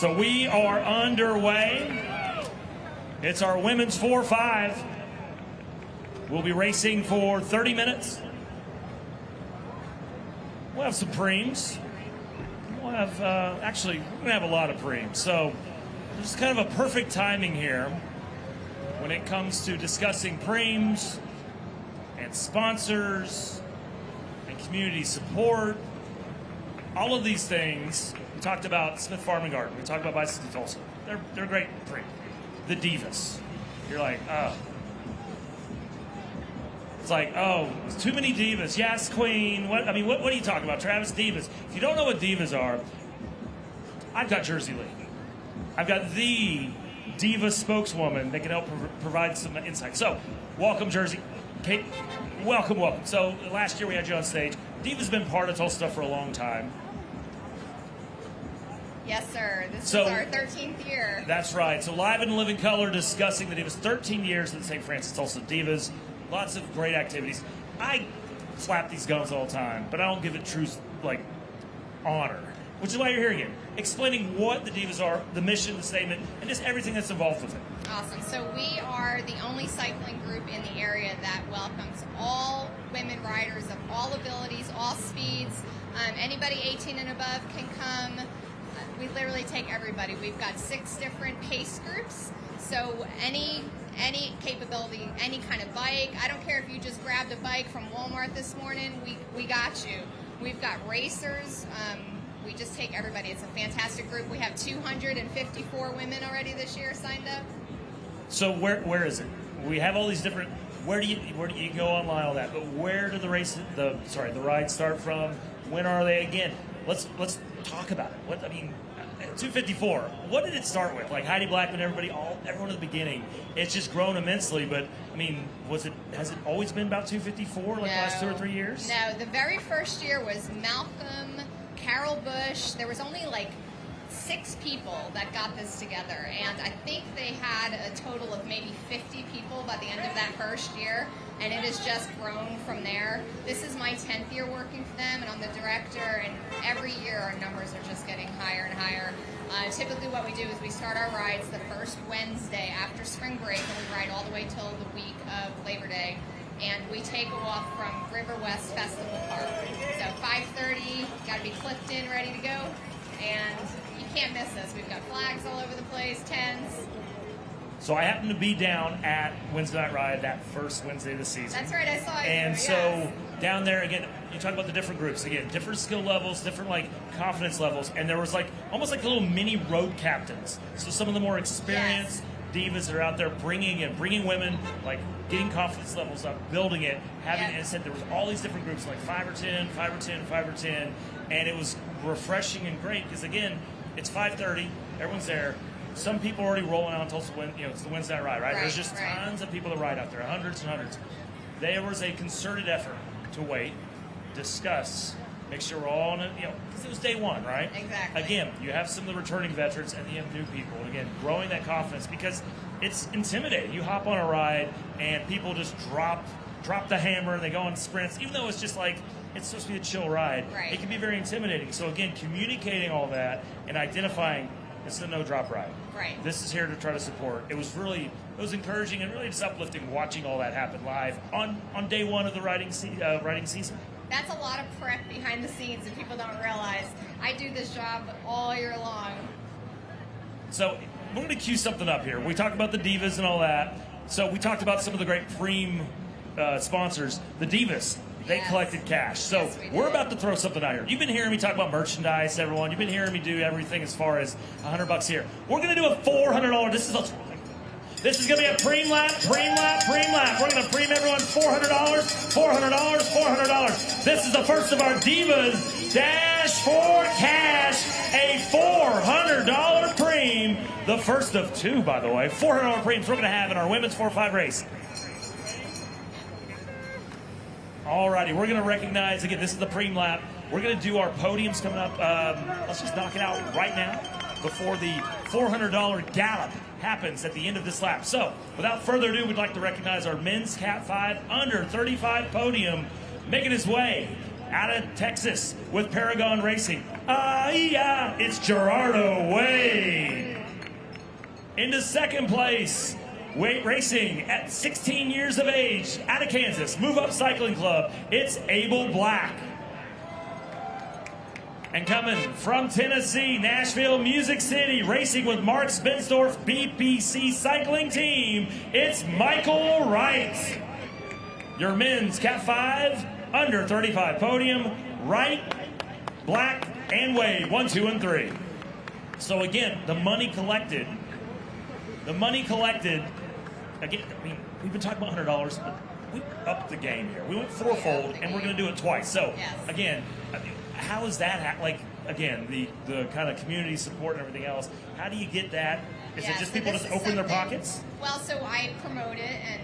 So we are underway. It's our women's 4-5. We'll be racing for 30 minutes. We'll have some preems. We'll have, actually, we're going to have a lot of preems. So there's kind of a perfect timing here when it comes to discussing preems and sponsors and community support. All of these things. We talked about Smith Farm and Garden. We talked about Bicycles of Tulsa. They're great preem. The Divas. You're like, oh. It's like, oh, there's too many divas. Yes, Queen. What are you talking about? Travis, divas. If you don't know what divas are, I've got Jersey Lee. I've got the diva spokeswoman that can help provide some insight. So, welcome, Jersey. Kate, welcome. So, last year we had you on stage. Diva's been part of Tulsa stuff for a long time. Yes, sir. This is our 13th year. That's right. So, live and living color discussing the Divas. 13 years of the St. Francis Tulsa Divas. Lots of great activities. I slap these gums all the time, but I don't give it true, honor. Which is why you're here again. Explaining what the Divas are, the mission, the statement, and just everything that's involved with it. Awesome. So we are the only cycling group in the area that welcomes all women riders of all abilities, all speeds. Anybody 18 and above can come. We literally take everybody. We've got 6 different pace groups. So any capability, any kind of bike. I don't care if you just grabbed a bike from Walmart this morning. We got you. We've got racers. We just take everybody. It's a fantastic group. We have 254 women already this year signed up. So where is it? We have all these different. Where do you go online, all that? But where do the rides start from? When are they again? Let's talk about it. 254. What did it start with? Like Heidi Blackman, everyone at the beginning. It's just grown immensely. But has it always been about 254? The last 2 or 3 years? No. The very first year was Malcolm, Carol Bush. There was only 6 people that got this together, and I think they had a total of maybe 50 people by the end of that first year, and it has just grown from there. This is my 10th year working for them, and I'm the director, and every year our numbers are just getting higher and higher. Typically what we do is we start our rides the first Wednesday after spring break, and we ride all the way till the week of Labor Day, and we take off from River West Festival Park. So 5:30, got to be clipped in, ready to go, and you can't miss us. We've got flags all over the place, tents. So I happened to be down at Wednesday Night Ride that first Wednesday of the season. That's right, I saw you. And there, so yes. down there, again, you talk about the different groups. Again, different skill levels, different confidence levels. And there was almost like little mini road captains. So some of the more experienced divas that are out there bringing women, getting confidence levels up, building it, and it said there was all these different groups, 5 or 10, 5 or 10, 5 or 10. And it was refreshing and great because, again, it's 5:30, everyone's there. Some people are already rolling out on Tulsa, it's the Wednesday Night Ride, right? There's just tons of people that ride out there, hundreds and hundreds. There was a concerted effort to wait, discuss, make sure we're all in it, because it was day one, right? Exactly. Again, you have some of the returning veterans and you have new people. And again, growing that confidence because it's intimidating. You hop on a ride and people just drop the hammer and they go on sprints, even though it's just it's supposed to be a chill ride. Right. It can be very intimidating. So again, communicating all that and identifying this is a no-drop ride. Right. This is here to try to support. It was encouraging and really just uplifting watching all that happen live on day one of the riding season. That's a lot of prep behind the scenes that people don't realize. I do this job all year long. So we're going to cue something up here. We talked about the Divas and all that. So we talked about some of the great Pream sponsors. The Divas, they collected cash. So we're about to throw something out here. You've been hearing me talk about merchandise, everyone. You've been hearing me do everything as far as $100 here. We're going to do a $400. This is going to be a Pream lap. We're going to Pream everyone $400. This is the first of our Divas Dash for Cash, a $400 Pream. The first of 2, by the way. $400 Preams we're going to have in our women's 4-5 race. Alrighty, we're going to recognize, again, this is the Pream lap. We're going to do our podiums coming up. Let's just knock it out right now before the $400 gallop happens at the end of this lap. So, without further ado, we'd like to recognize our men's Cat 5 under 35 podium, making his way out of Texas with Paragon Racing. Yeah, it's Gerardo Wade. Into second place, Wade racing at 16 years of age, out of Kansas, Move Up Cycling Club. It's Abel Black. And coming from Tennessee, Nashville, Music City, racing with Mark Spensdorf BPC Cycling Team, it's Michael Wright. Your men's Cat 5, under 35 podium, Wright, Black, and Wade, 1, 2, and 3. So again, the money collected, again, I mean, we've been talking about $100, but we upped the game here. We went fourfold, and we're going to do it twice. So again, how is that, like, again, the kind of community support and everything else, how do you get that? Is it just people just open their pockets? Well, so I promote it, and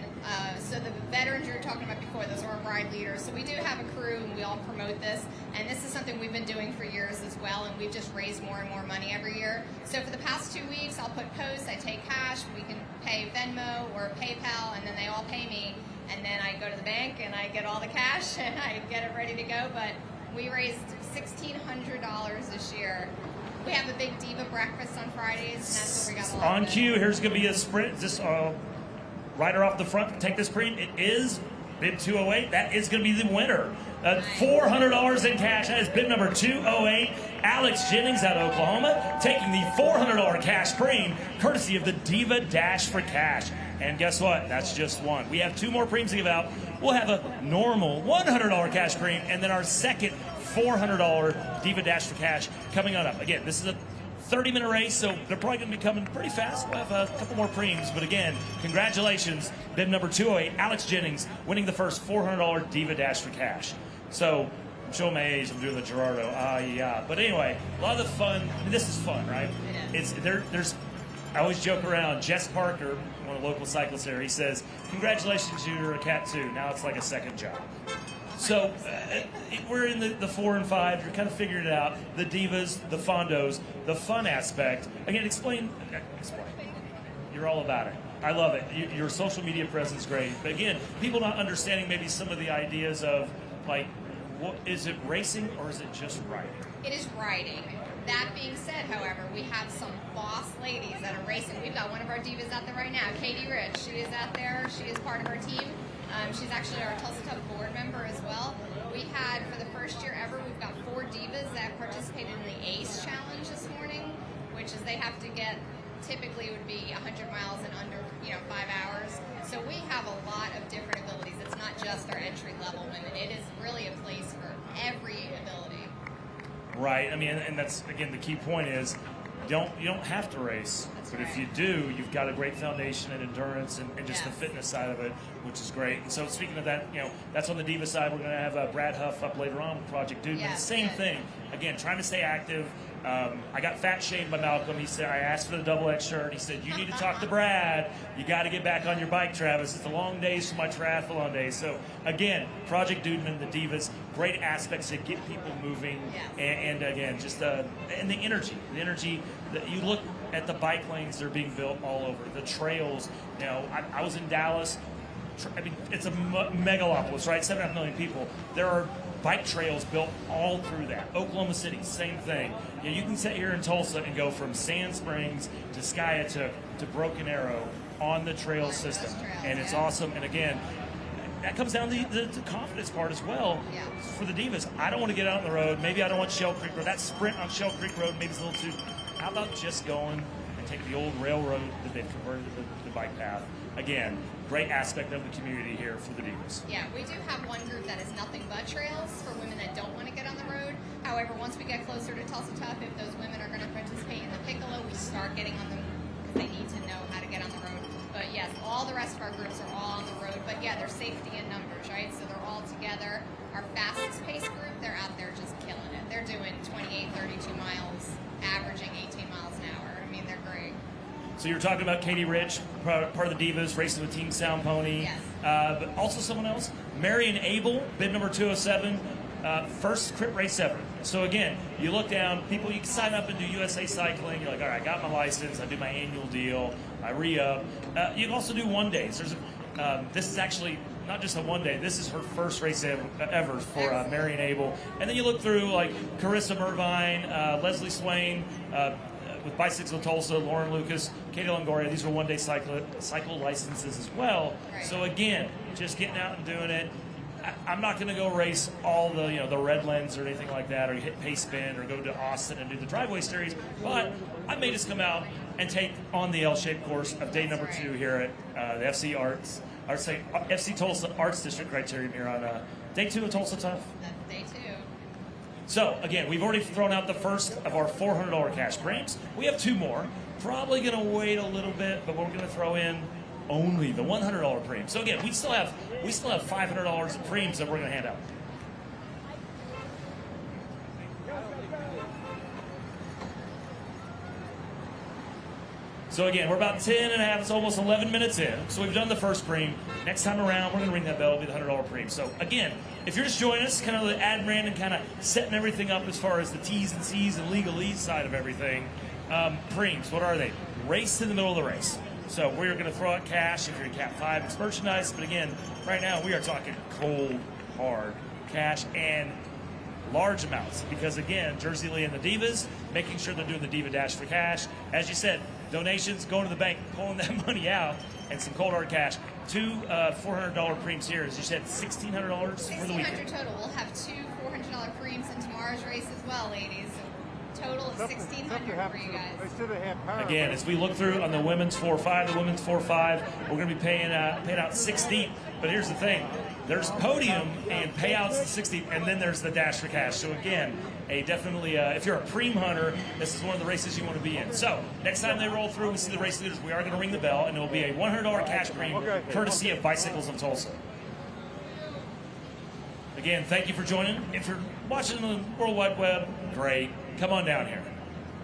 so the veterans you were talking about before, those are our ride leaders. So we do have a crew, and we all promote this, and this is something we've been doing for years as well, and we've just raised more and more money every year. So for the past 2 weeks, I'll put posts, I take cash, we can pay Venmo or PayPal, and then they all pay me, and then I go to the bank, and I get all the cash, and I get it ready to go, but we raised $1,600 this year. We have a big diva breakfast on Fridays, and that's where we got a lot On of cue, here's going to be a sprint. Just rider off the front, take this Pream. It is bib 208. That is going to be the winner. $400 in cash. That is bib number 208. Alex Jennings out of Oklahoma taking the $400 cash Pream, courtesy of the Diva Dash for Cash. And guess what? That's just one. We have 2 more Preams to give out. We'll have a normal $100 cash Pream, and then our second $400 Diva Dash for Cash coming on up. Again, this is a 30-minute race, so they're probably going to be coming pretty fast. We'll have a couple more Preems, but again, congratulations, bib number 208, Alex Jennings, winning the first $400 Diva Dash for Cash. So, I'm showing my age, I'm doing the Gerardo, yeah. But anyway, a lot of the fun, I mean, this is fun, right? It is. There's, I always joke around, Jess Parker, one of the local cyclists there, he says, congratulations, you're a Cat 2, now it's like a second job. So we're in the 4 and 5. You're kind of figuring it out. The divas, the fondos, the fun aspect. Again, explain. You're all about it. I love it. Your social media presence is great. But again, people not understanding maybe some of the ideas of, like, what is it, racing or is it just riding? It is riding. That being said, however, we have some boss ladies that are racing. We've got one of our divas out there right now, Katie Rich. She is out there. She is part of our team. She's actually our Tulsa Tough board member as well. We had, for the first year ever, we've got 4 divas that participated in the ACE challenge this morning, which is they have to get, typically it would be 100 miles in under 5 hours. So we have a lot of different abilities. It's not just our entry level women. It is really a place for every ability. Right. I mean, and that's, again, the key point is you don't have to race. That's but right. if you do, you've got a great foundation and endurance and just the Yes. fitness side of it, which is great. And so speaking of that, that's on the diva side. We're going to have Brad Huff up later on with Project Dude. Yes, But the same good. thing. Again, trying to stay active. I got fat shamed by Malcolm. He said, I asked for the double X shirt. He said, you need to talk to Brad. You got to get back on your bike, Travis. It's the long days for my triathlon days. So again, Project Dudeman, the divas, great aspects to get people moving. Yes. And again, just and the energy that you look at the bike lanes that are being built all over the trails. I was in Dallas. I mean, it's a megalopolis, right? 7.5 million people. There are bike trails built all through that. Oklahoma City, same thing. You can sit here in Tulsa and go from Sand Springs to Skiatook to Broken Arrow on the trail system, trails, and it's yeah. awesome. And again, that comes down to the confidence part as well. Yeah. For the divas, I don't want to get out on the road. Maybe I don't want Shell Creek Road. That sprint on Shell Creek Road maybe it's a little too. How about just going and take the old railroad that they've converted to the bike path? Again, great aspect of the community here for the divas. Yeah, we do have one group that is nothing but trails for women that don't want to get on the road. However, once we get closer to Tulsa Tough, if those women are going to participate in the Piccolo, we start getting on them because they need to know how to get on the road. But yes, all the rest of our groups are all on the road. But yeah, there's safety in numbers, right? So they're all together. Our fastest pace group, they're out there just killing it. They're doing 28, 32 miles, averaging 18 miles an hour. I mean, they're great. So you were talking about Katie Rich, part of the Divas, racing with Team Sound Pony. Yes. But also someone else, Marion Abel, bib number 207. first crit race ever. So again, you look down, people, you can sign up and do USA Cycling. You're like, all right, I got my license, I do my annual deal, I re-up. You can also do one days. This is actually not just a one day. This is her first race ever for Marion Abel. And then you look through like Carissa Mervine, Leslie Swain, with Bicycles of Tulsa, Lauren Lucas, Katie Longoria. These are one-day cycle licenses as well. Right. So again, just getting out and doing it. I'm not going to go race all the the Redlands or anything like that, or hit Pace Bend, or go to Austin and do the driveway series. But I may just come out and take on the L-shaped course of day number 2 here at the FC Tulsa Arts District Criterium here on day 2 of Tulsa Tough. That's day 2. So, again, we've already thrown out the first of our $400 cash Preams. We have 2 more. Probably going to wait a little bit, but we're going to throw in only the $100 Pream. So, again, we still have $500 of Preams that we're going to hand out. So again, we're about 10 and a half, it's almost 11 minutes in. So we've done the first Pream. Next time around, we're going to ring that bell, it'll be the $100 Pream. So again, if you're just joining us, kind of the admin and kind of setting everything up as far as the T's and C's and legalese side of everything, Preams, what are they? Race in the middle of the race. So we're going to throw out cash if you're in Cat 5. It's merchandise, but again, right now we are talking cold, hard cash and large amounts, because again, Jersey Lee and the Divas, making sure they're doing the Diva Dash for cash. As you said, donations, going to the bank, pulling that money out, and some cold hard cash. 2 $400 Preams here, as you said, $1,600 for the weekend. $1,600 total. We'll have 2 $400 Preams in tomorrow's race as well, ladies. Total of $1,600 for you guys. Again, as we look through on the women's 4-5, the women's 4-5, we're going to be paying out 6 deep. But here's the thing. There's Podium and payouts to 6 deep, and then there's the Dash for Cash. So again, definitely, if you're a Pream hunter, this is one of the races you want to be in. So next time they roll through, we see the race leaders, we are going to ring the bell, and it will be a $100 cash Pream, courtesy of Bicycles of Tulsa. Again, thank you for joining. If you're watching on the World Wide Web, great. Come on down here.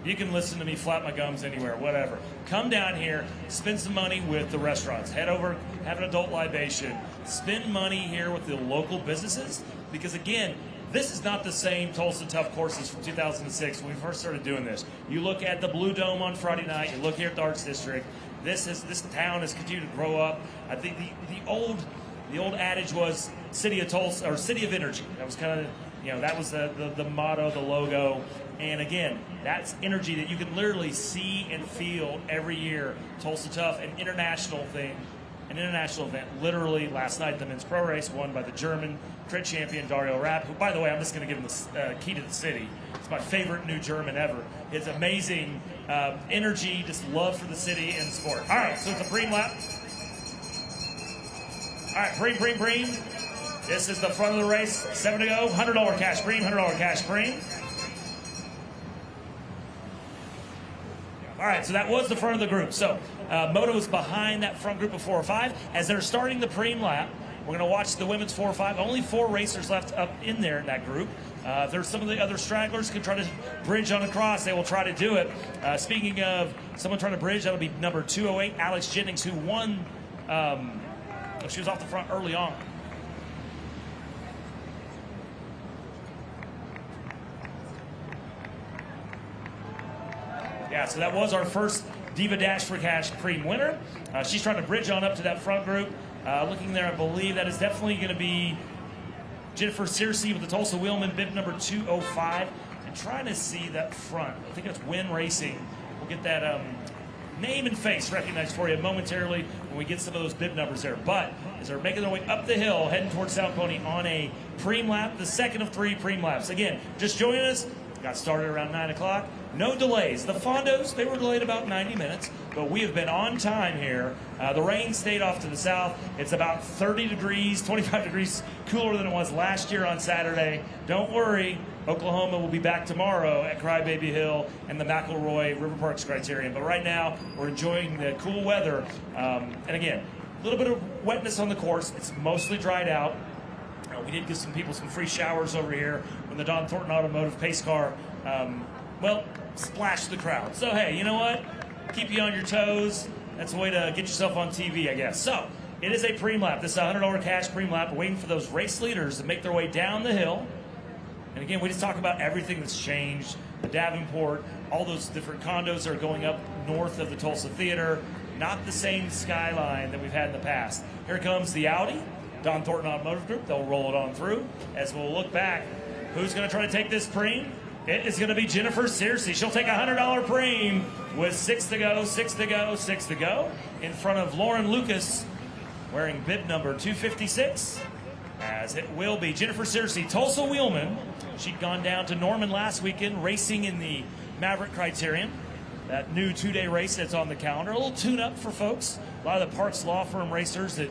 You can listen to me flap my gums anywhere, whatever. Come down here, spend some money with the restaurants. Head over, have an adult libation. Spend money here with the local businesses, because again, this is not the same Tulsa Tough courses from 2006 when we first started doing this. You look at the Blue Dome on Friday night, you look here at the Arts District. This town has continued to grow up. I think the old adage was City of Tulsa, or City of Energy. That was kind of, that was the motto, the logo. And again, that's energy that you can literally see and feel every year. Tulsa Tough, an international event. Literally last night, the men's pro race won by the German crit champion Dario Rapp, who, by the way, I'm just going to give him the key to the city. It's my favorite new German ever. It's amazing energy, just love for the city and sport. All right, so it's a Pream lap. All right, Pream. This is the front of the race. 7 to go. $100 cash Pream. $100 cash Pream. All right, so that was the front of the group. So Moto is behind that front group of 4 or 5. As they're starting the Pream lap, we're going to watch the women's 4 or 5. Only 4 racers left up in there in that group. If there's some of the other stragglers can try to bridge on across, they will try to do it. Speaking of someone trying to bridge, that'll be number 208, Alex Jennings, who won. She was off the front early on. Yeah, so that was our first Diva Dash for Cash Pream winner. She's trying to bridge on up to that front group. Looking there, I believe that is definitely going to be Jennifer Searcy with the Tulsa Wheelman, bib number 205. And trying to see that front. I think that's Win Racing. We'll get that name and face recognized for you momentarily when we get some of those bib numbers there. But as they're making their way up the hill, heading towards Sound Pony on a Pream lap, the second of 3 Pream laps. Again, just joining us. Got started around 9 o'clock. No delays. The Fondos, they were delayed about 90 minutes, but we have been on time here. The rain stayed off to the south. It's about 30 degrees, 25 degrees cooler than it was last year on Saturday. Don't worry. Oklahoma will be back tomorrow at Crybaby Hill and the McElroy River Parks Criterium. But right now, we're enjoying the cool weather. And again, a little bit of wetness on the course. It's mostly dried out. We did give some people some free showers over here when the Don Thornton Automotive pace car, splashed the crowd. So, hey, you know what? Keep you on your toes. That's a way to get yourself on TV, I guess. So, it is a Pream lap. This is a $100 cash Pream lap. We're waiting for those race leaders to make their way down the hill. And again, we just talk about everything that's changed. The Davenport, all those different condos are going up north of the Tulsa Theater. Not the same skyline that we've had in the past. Here comes the Audi, Don Thornton Automotive Group. They'll roll it on through. As we'll look back, who's going to try to take this Pream? It is going to be Jennifer Searcy. She'll take a $100 Pream with 6 to go, 6 to go, 6 to go. In front of Lauren Lucas, wearing bib number 256. As it will be Jennifer Searcy, Tulsa Wheelman. She'd gone down to Norman last weekend, racing in the Maverick Criterium. That new 2-day race that's on the calendar. A little tune-up for folks. A lot of the Parks Law Firm racers that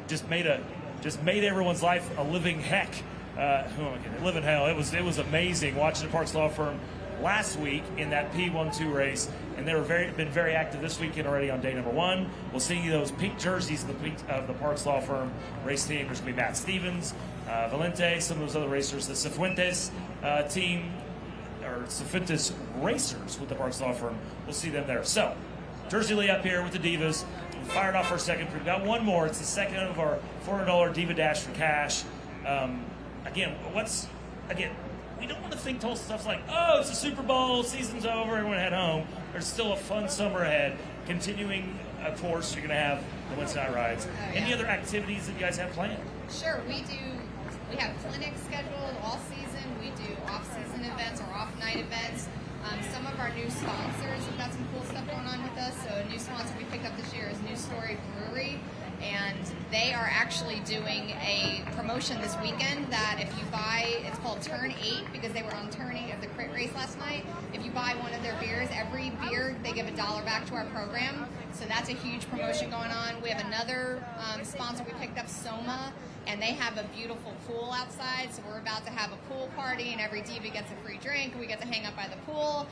just made everyone's life a living heck. Living hell. It was amazing watching the Parks Law Firm last week in that P12 race, and they were been very active this weekend already on day number 1. We'll see those pink jerseys of the Parks Law Firm race team. There's going to be Matt Stevens, Valente, some of those other racers, the Cifuentes team, or Cifuentes racers with the Parks Law Firm. We'll see them there. So, Jersey Lee up here with the Divas. We fired off our second. We've got one more. It's the second of our $400 Diva Dash for cash. Again, we don't want to think Tulsa stuff's like, oh, it's the Super Bowl, season's over, everyone head home. There's still a fun summer ahead. Continuing, of course, you're going to have the Wednesday night rides. Any other activities that you guys have planned? Sure, we have clinics scheduled all season. We do off-season events or off-night events. Some of our new sponsors have got some cool stuff going on with us. So a new sponsor we picked up this year is New Story Brewery. And they are actually doing a promotion this weekend that if you buy, it's called Turn 8 because they were on Turn 8 of the crit race last night. If you buy one of their beers, every beer, they give $1 back to our program. So that's a huge promotion going on. We have another sponsor we picked up, Soma, and they have a beautiful pool outside. So we're about to have a pool party and every diva gets a free drink. We get to hang out by the pool.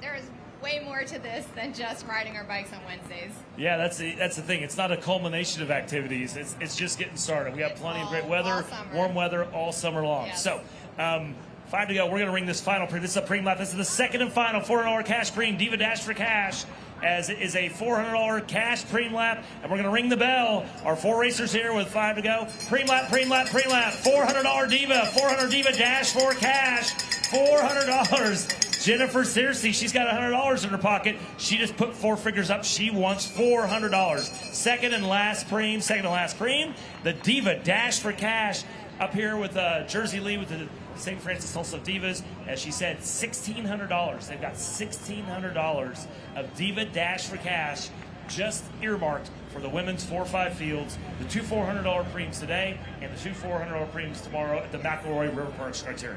There is way more to this than just riding our bikes on Wednesdays. Yeah, that's the thing. It's not a culmination of activities. It's just getting started. We got plenty of great weather, warm weather all summer long. Yes. So, 5 to go. We're going to ring this final Pream. This is a Pream lap. This is the second and final $400 cash Pream Diva Dash for cash. As it is a $400 cash Pream lap, and we're going to ring the bell. Our 4 racers here with 5 to go. Pream lap, Pream lap, Pream lap. $400 Diva, $400 Diva Dash for cash. $400. Jennifer Searcy, she's got $100 in her pocket. She just put 4 figures up. She wants $400. Second and last Pream. The Diva Dash for cash up here with Jersey Lee with the St. Francis Tulsa Divas. As she said, $1,600. They've got $1,600 of Diva Dash for cash just earmarked for the women's 4-5 fields. The 2 $400 Preams today and the 2 $400 Preams tomorrow at the McElroy River Parks Criterium.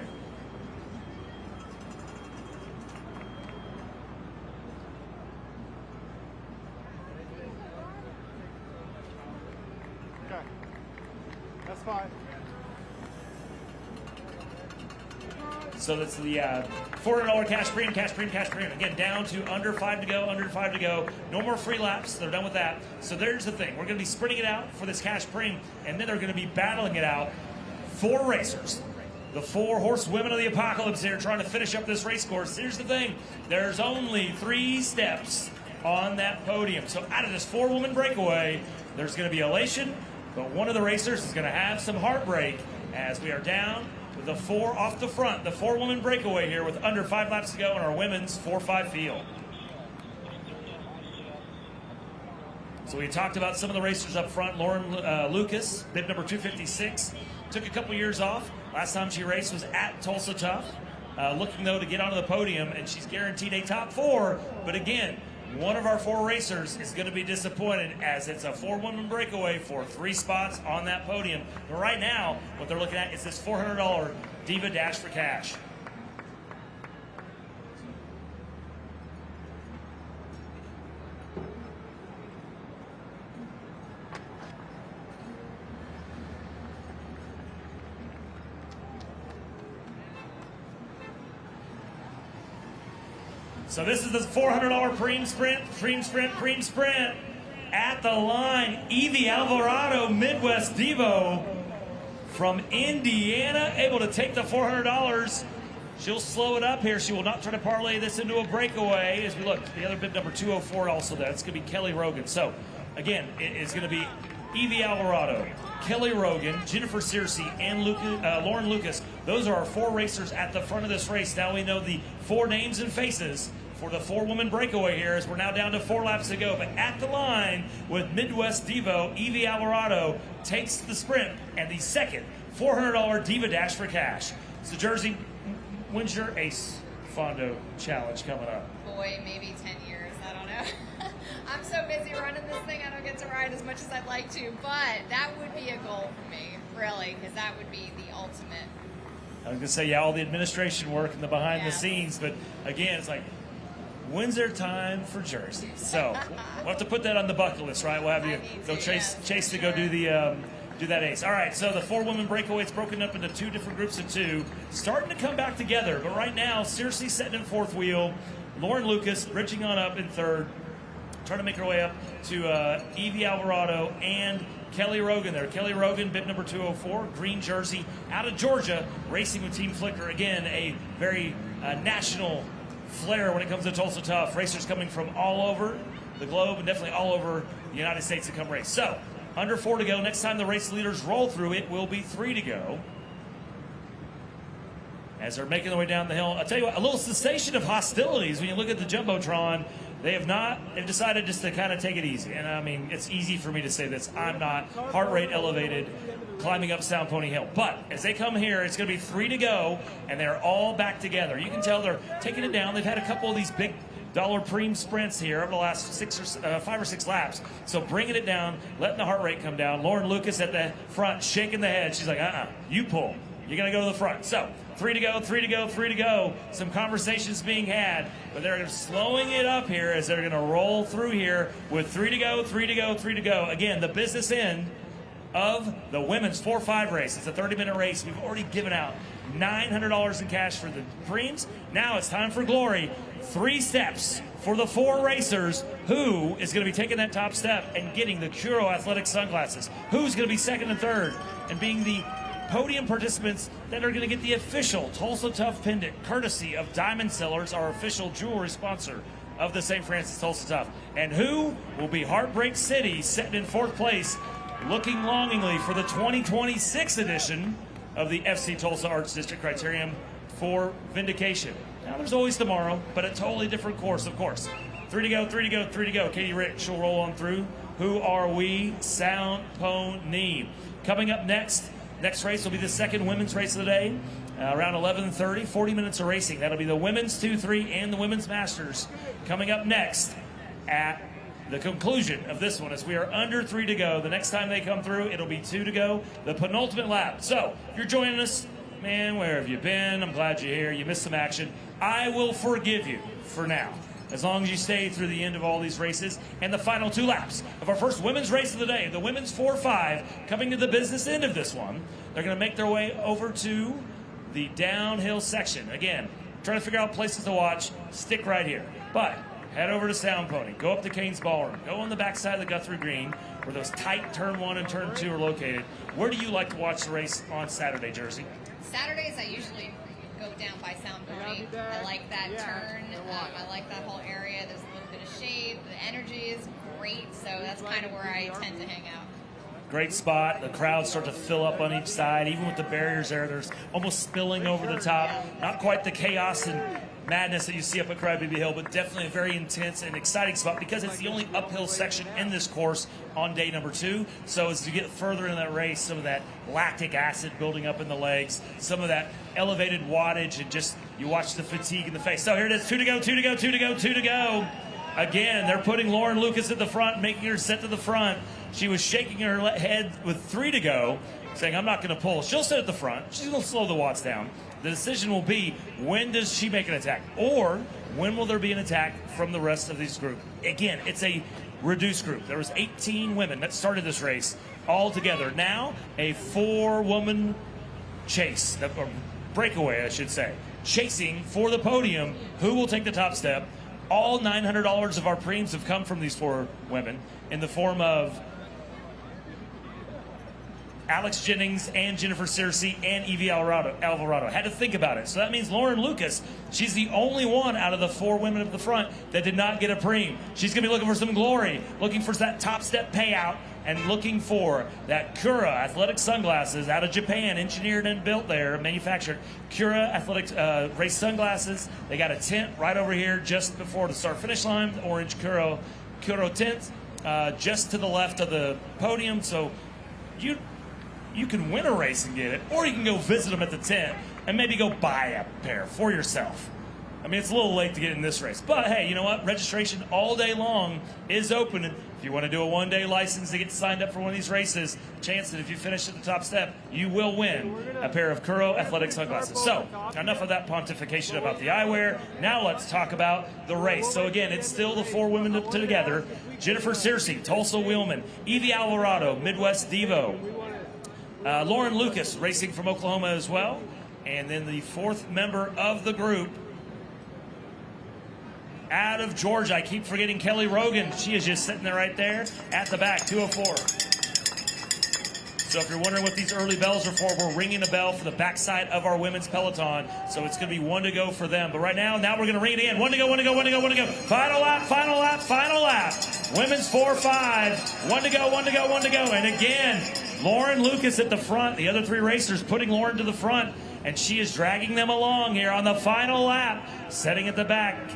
That's fine. So that's the $400 cash Pream. Again, down to under 5 to go, No more free laps. They're done with that. So there's the thing. We're going to be spreading it out for this cash Pream, and then they're going to be battling it out. 4 racers. The 4 horsewomen of the apocalypse here trying to finish up this race course. Here's the thing. There's only 3 steps on that podium. So out of this 4-woman breakaway, there's going to be elation, but one of the racers is going to have some heartbreak as we are down with the 4 off the front. The 4-woman breakaway here with under 5 laps to go in our women's 4-5 field. So we talked about some of the racers up front. Lauren Lucas, bib number 256, took a couple years off. Last time she raced was at Tulsa Tough. Looking, though, to get onto the podium, and she's guaranteed a top 4. But again, one of our 4 racers is going to be disappointed as it's a 4-woman breakaway for 3 spots on that podium. But right now, what they're looking at is this $400 Diva Dash for cash. So this is the $400 Pream Sprint. At the line, Evie Alvarado, Midwest Devo from Indiana, able to take the $400. She'll slow it up here. She will not try to parlay this into a breakaway. As we look, the other bib number 204 also there. It's going to be Kelly Rogan. So, again, it is going to be Evie Alvarado, Kelly Rogan, Jennifer Searcy, and Lauren Lucas Those are our 4 racers at the front of this race. Now we know the 4 names and faces for the 4-woman breakaway here, as we're now down to 4 laps to go. But at the line with Midwest Devo, Evie Alvarado takes the sprint and the second $400 Diva Dash for cash. So Jersey, when's your Ace Fondo Challenge coming up? Boy, maybe 10 years. I don't know. I'm so busy running this thing, I don't get to ride as much as I'd like to. But that would be a goal for me, really, because that would be the ultimate. I was going to say, yeah, all the administration work and the behind the scenes. But again, it's like, when's there time for Jersey? So we'll have to put that on the bucket list, right? We'll have you go chase to go do the do that ace. All right, so the 4-woman breakaway, it's broken up into 2 different groups of 2, starting to come back together. But right now, seriously setting in 4th wheel. Lauren Lucas bridging on up in 3rd, trying to make her way up to Evie Alvarado and Kelly Rogan there. Kelly Rogan, bib number 204, green jersey, out of Georgia, racing with Team Flicker. Again, a very national flair when it comes to Tulsa Tough. Racers coming from all over the globe and definitely all over the United States to come race. So, under 4 to go. Next time the race leaders roll through, it will be 3 to go. As they're making their way down the hill, I'll tell you what, a little cessation of hostilities when you look at the Jumbotron. They've decided just to kind of take it easy. And I mean, it's easy for me to say this. I'm not heart rate elevated climbing up Sound Pony Hill. But as they come here, it's going to be 3 to go, and they're all back together. You can tell they're taking it down. They've had a couple of these big dollar Pream sprints here over the last 5 or 6 laps. So bringing it down, letting the heart rate come down. Lauren Lucas at the front, shaking the head. She's like, you pull. You're going to go to the front. So 3 to go, 3 to go, 3 to go. Some conversations being had, but they're slowing it up here as they're going to roll through here with 3 to go, 3 to go, 3 to go. Again, the business end of the women's 4-5 race. It's a 30-minute race. We've already given out $900 in cash for the Preems. Now it's time for glory. 3 steps for the 4 racers. Who is going to be taking that top step and getting the Curo Athletic sunglasses? Who's going to be 2nd and 3rd and being the podium participants that are going to get the official Tulsa Tough pendant, courtesy of Diamond Sellers, our official jewelry sponsor of the St. Francis Tulsa Tough? And who will be Heartbreak City, sitting in 4th place, looking longingly for the 2026 edition of the FC Tulsa Arts District Criterium for vindication? Now, there's always tomorrow, but a totally different course, of course. 3 to go, 3 to go, 3 to go. Katie Rich will roll on through. Who are we? Sound Pony. Coming up next race will be the 2nd women's race of the day, around 11:30, 40 minutes of racing. That'll be the women's 2-3 and the women's masters coming up next at the conclusion of this one, as we are under 3 to go. The next time they come through, it'll be 2 to go, the penultimate lap. So, if you're joining us, man, where have you been? I'm glad you're here. You missed some action. I will forgive you for now, as long as you stay through the end of all these races and the final 2 laps of our first women's race of the day, the women's 4-5, coming to the business end of this one. They're going to make their way over to the downhill section. Again, trying to figure out places to watch. Stick right here. But head over to Sound Pony. Go up to Cain's Ballroom. Go on the backside of the Guthrie Green, where those tight turn 1 and turn 2 are located. Where do you like to watch the race on Saturday, Jersey? Saturdays, I usually go down by Sound Pony. I like that turn. I like that whole area. There's a little bit of shade. The energy is great, so that's kind of where I tend to hang out. Great spot. The crowds start to fill up on each side. Even with the barriers there, there's almost spilling over the top. Not quite the chaos and madness that you see up at Crybaby Hill, but definitely a very intense and exciting spot because it's the only uphill section in this course on day number 2. So as you get further into that race, some of that lactic acid building up in the legs, some of that elevated wattage, and just you watch the fatigue in the face. So here it is, 2 to go, 2 to go, 2 to go, 2 to go. Again, they're putting Lauren Lucas at the front, making her set to the front. She was shaking her head with 3 to go, saying, I'm not going to pull. She'll sit at the front. She's going to slow the watts down. The decision will be, when does she make an attack? Or when will there be an attack from the rest of this group? Again, it's a reduced group. There was 18 women that started this race all together. Now, a 4-woman chase, or breakaway, I should say, chasing for the podium. Who will take the top step? All $900 of our Preems have come from these 4 women in the form of Alex Jennings and Jennifer Searcy and Evie Alvarado. Had to think about it. So that means Lauren Lucas, she's the only one out of the 4 women at the front that did not get a preem. She's going to be looking for some glory, looking for that top step payout, and looking for that Kura athletic sunglasses out of Japan, engineered and built there, manufactured. Kura athletic race sunglasses. They got a tent right over here just before the start finish line, the orange Kura tent, just to the left of the podium. So you can win a race and get it, or you can go visit them at the tent and maybe go buy a pair for yourself. I mean, it's a little late to get in this race. But, hey, you know what? Registration all day long is open. And if you want to do a one-day license to get signed up for one of these races, chance that if you finish at the top step, you will win a pair of Kuro athletic sunglasses. So, enough of that pontification about the eyewear. Now let's talk about the race. So, again, it's still the 4 women together. Jennifer Searcy, Tulsa Wheelman, Evie Alvarado, Midwest Devo, Lauren Lucas, racing from Oklahoma as well. And then the 4th member of the group, out of Georgia, I keep forgetting Kelly Rogan. She is just sitting there right there at the back, 204. So if you're wondering what these early bells are for, we're ringing a bell for the backside of our women's peloton. So it's going to be 1 to go for them. But right now we're going to ring it in. 1 to go, 1 to go, 1 to go, 1 to go. Final lap, final lap, final lap. Women's 4-5. 1 to go, 1 to go, 1 to go. And again, Lauren Lucas at the front. The other 3 racers putting Lauren to the front. And she is dragging them along here on the final lap. Setting at the back.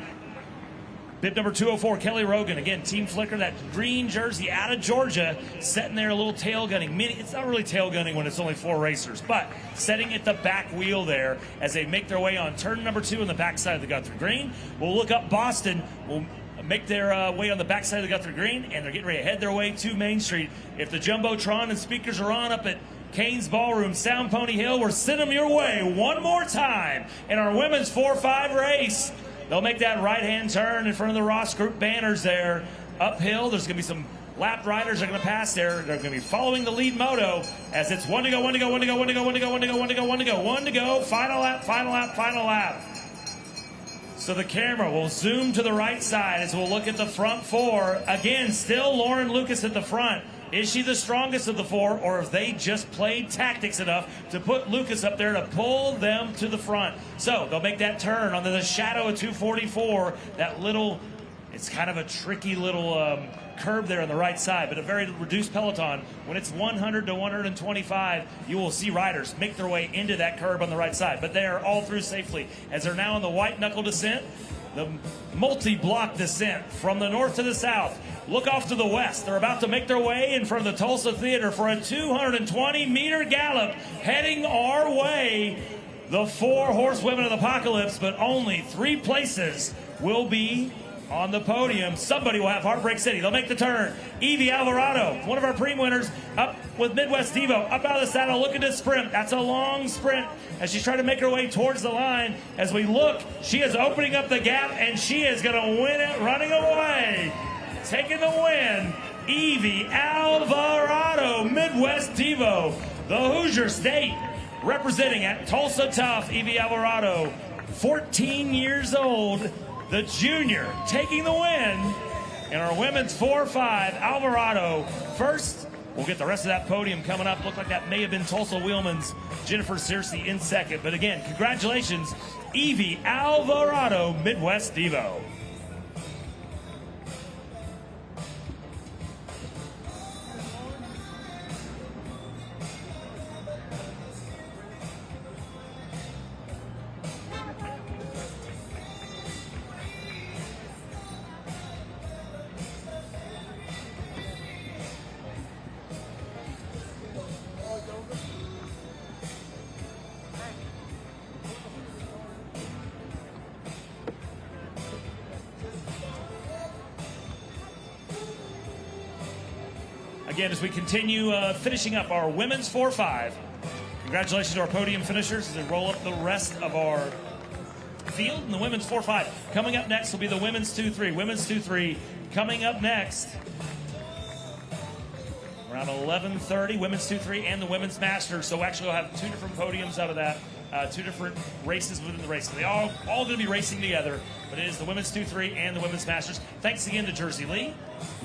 Bib number 204, Kelly Rogan. Again, Team Flicker, that green jersey out of Georgia, setting there a little tail gunning. It's not really tail gunning when it's only 4 racers, but setting at the back wheel there as they make their way on turn number 2 on the backside of the Guthrie Green. We'll look up Boston. We'll make their way on the backside of the Guthrie Green, and they're getting ready to head their way to Main Street. If the Jumbotron and speakers are on up at Kane's Ballroom, Sound Pony Hill, we're sending them your way one more time in our women's 4-5 race. They'll make that right-hand turn in front of the Ross Group banners there. Uphill, there's going to be some lap riders that are going to pass there. They're going to be following the lead moto as it's 1 to go, 1 to go, 1 to go, 1 to go, 1 to go, 1 to go, 1 to go, 1 to go, 1 to go. Final lap, final lap, final lap. So the camera will zoom to the right side as we'll look at the front 4. Again, still Lauren Lucas at the front. Is she the strongest of the 4, or have they just played tactics enough to put Lucas up there to pull them to the front? So they'll make that turn under the shadow of 244. That little, it's kind of a tricky little curb there on the right side, but a very reduced peloton. When it's 100 to 125, you will see riders make their way into that curb on the right side, but they are all through safely as they're now on the white knuckle descent. The multi-block descent from the north to the south. Look off to the west. They're about to make their way in front of the Tulsa Theater for a 220-meter gallop heading our way. The 4 horsewomen of the apocalypse, but only 3 places will be on the podium. Somebody will have Heartbreak City. They'll make the turn. Evie Alvarado, one of our Pream winners, up with Midwest Devo, up out of the saddle, looking to sprint. That's a long sprint as she's trying to make her way towards the line. As we look, she is opening up the gap, and she is going to win it running away. Taking the win, Evie Alvarado, Midwest Devo, the Hoosier State, representing at Tulsa Tough, Evie Alvarado, 14 years old, the junior, taking the win in our women's 4-5. Alvarado first. We'll get the rest of that podium coming up. Looked like that may have been Tulsa Wheelman's Jennifer Searcy in second. But again, congratulations, Evie Alvarado, Midwest Devo. Again, as we continue finishing up our women's 4-5, congratulations to our podium finishers as they roll up the rest of our field in the women's 4-5. Coming up next will be the women's 2-3. Women's 2-3 coming up next. Around 11:30, women's 2-3 and the women's masters. So actually we'll have 2 different podiums out of that, 2 different races within the race. So they all going to be racing together, but it is the women's 2-3 and the women's masters. Thanks again to Jersey Lee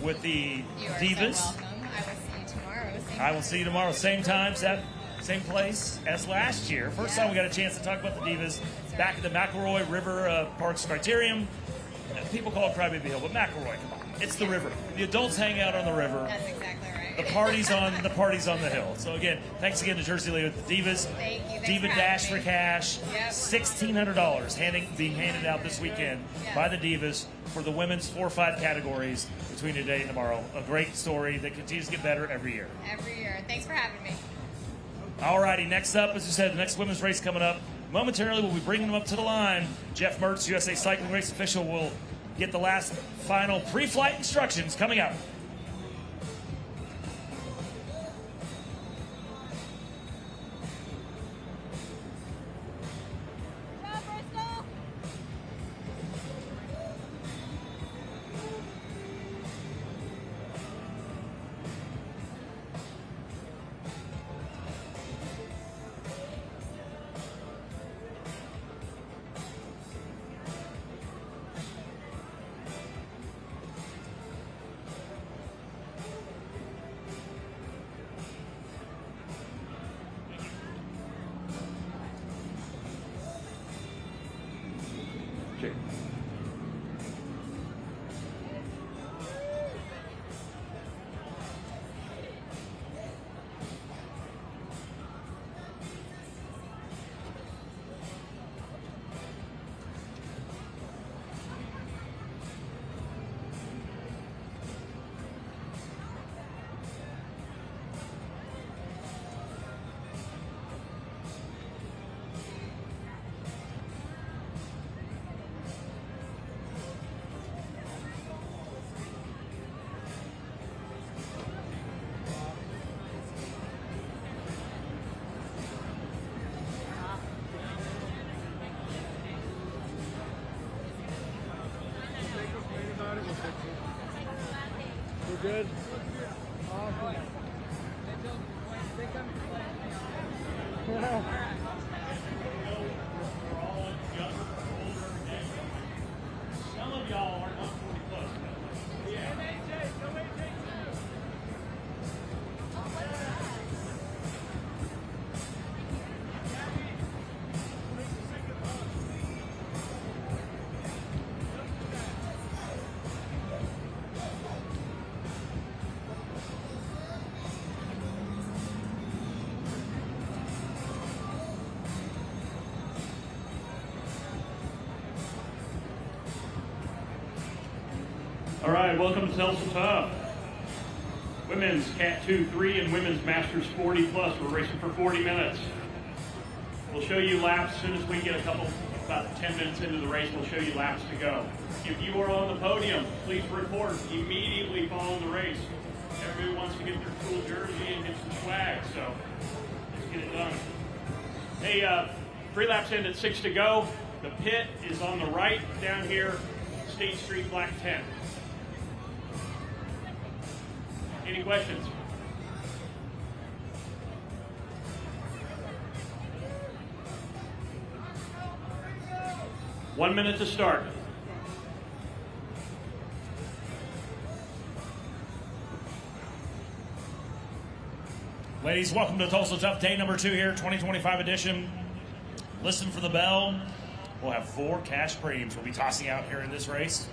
with the You are Divas. so welcome. I will see you tomorrow. I will see you tomorrow, same time, same place as last year. First time we got a chance to talk about the Divas back at the McElroy River Parks Criterium. People call it Crybaby Hill, but McElroy, come on. It's the river. The adults hang out on the river. That's exactly right. The party's on the hill. So again, thanks again to Jersey Lee with the Divas. Thank you. Thanks Diva for Dash having for me. cash. Yep. $1,600 being handed out this weekend Yep. by the Divas for the women's 4 or 5 categories between today and tomorrow. A great story that continues to get better every year. Every year. Thanks for having me. Alrighty, next up, as you said, the next women's race coming up. Momentarily, we'll be bringing them up to the line. Jeff Mertz, USA Cycling Race official, will get the last final pre-flight instructions coming up. We're good. Some of y'all are not 40 plus. All right, welcome to Tulsa Tough. Women's Cat 2-3 and women's Masters 40 plus. We're racing for 40 minutes. We'll show you laps as soon as we get about 10 minutes into the race. We'll show you laps to go. If you are on the podium, please report immediately following the race. Everybody wants to get their cool jersey and get some swag, so let's get it done. Hey, 3 laps in at 6 to go. The pit is on the right down here, State Street, Black 10. Any questions? One minute to start. Ladies, welcome to Tulsa Tough Day number 2 here, 2025 edition. Listen for the bell. We'll have 4 cash Preams we'll be tossing out here in this race,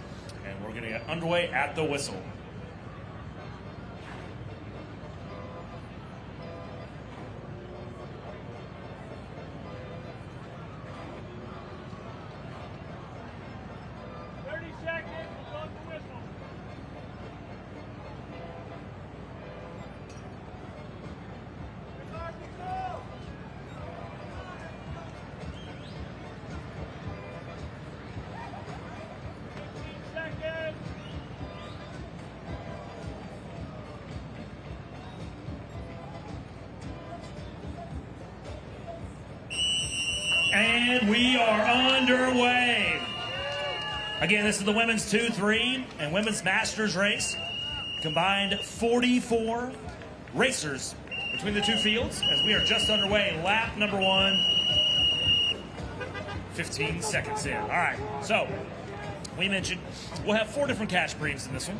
and we're going to get underway at the whistle. And we are underway. Again, this is the women's 2-3 and women's masters race. Combined 44 racers between the 2 fields as we are just underway. Lap number 1, 15 seconds in. All right, so we mentioned we'll have 4 different cash Preams in this one.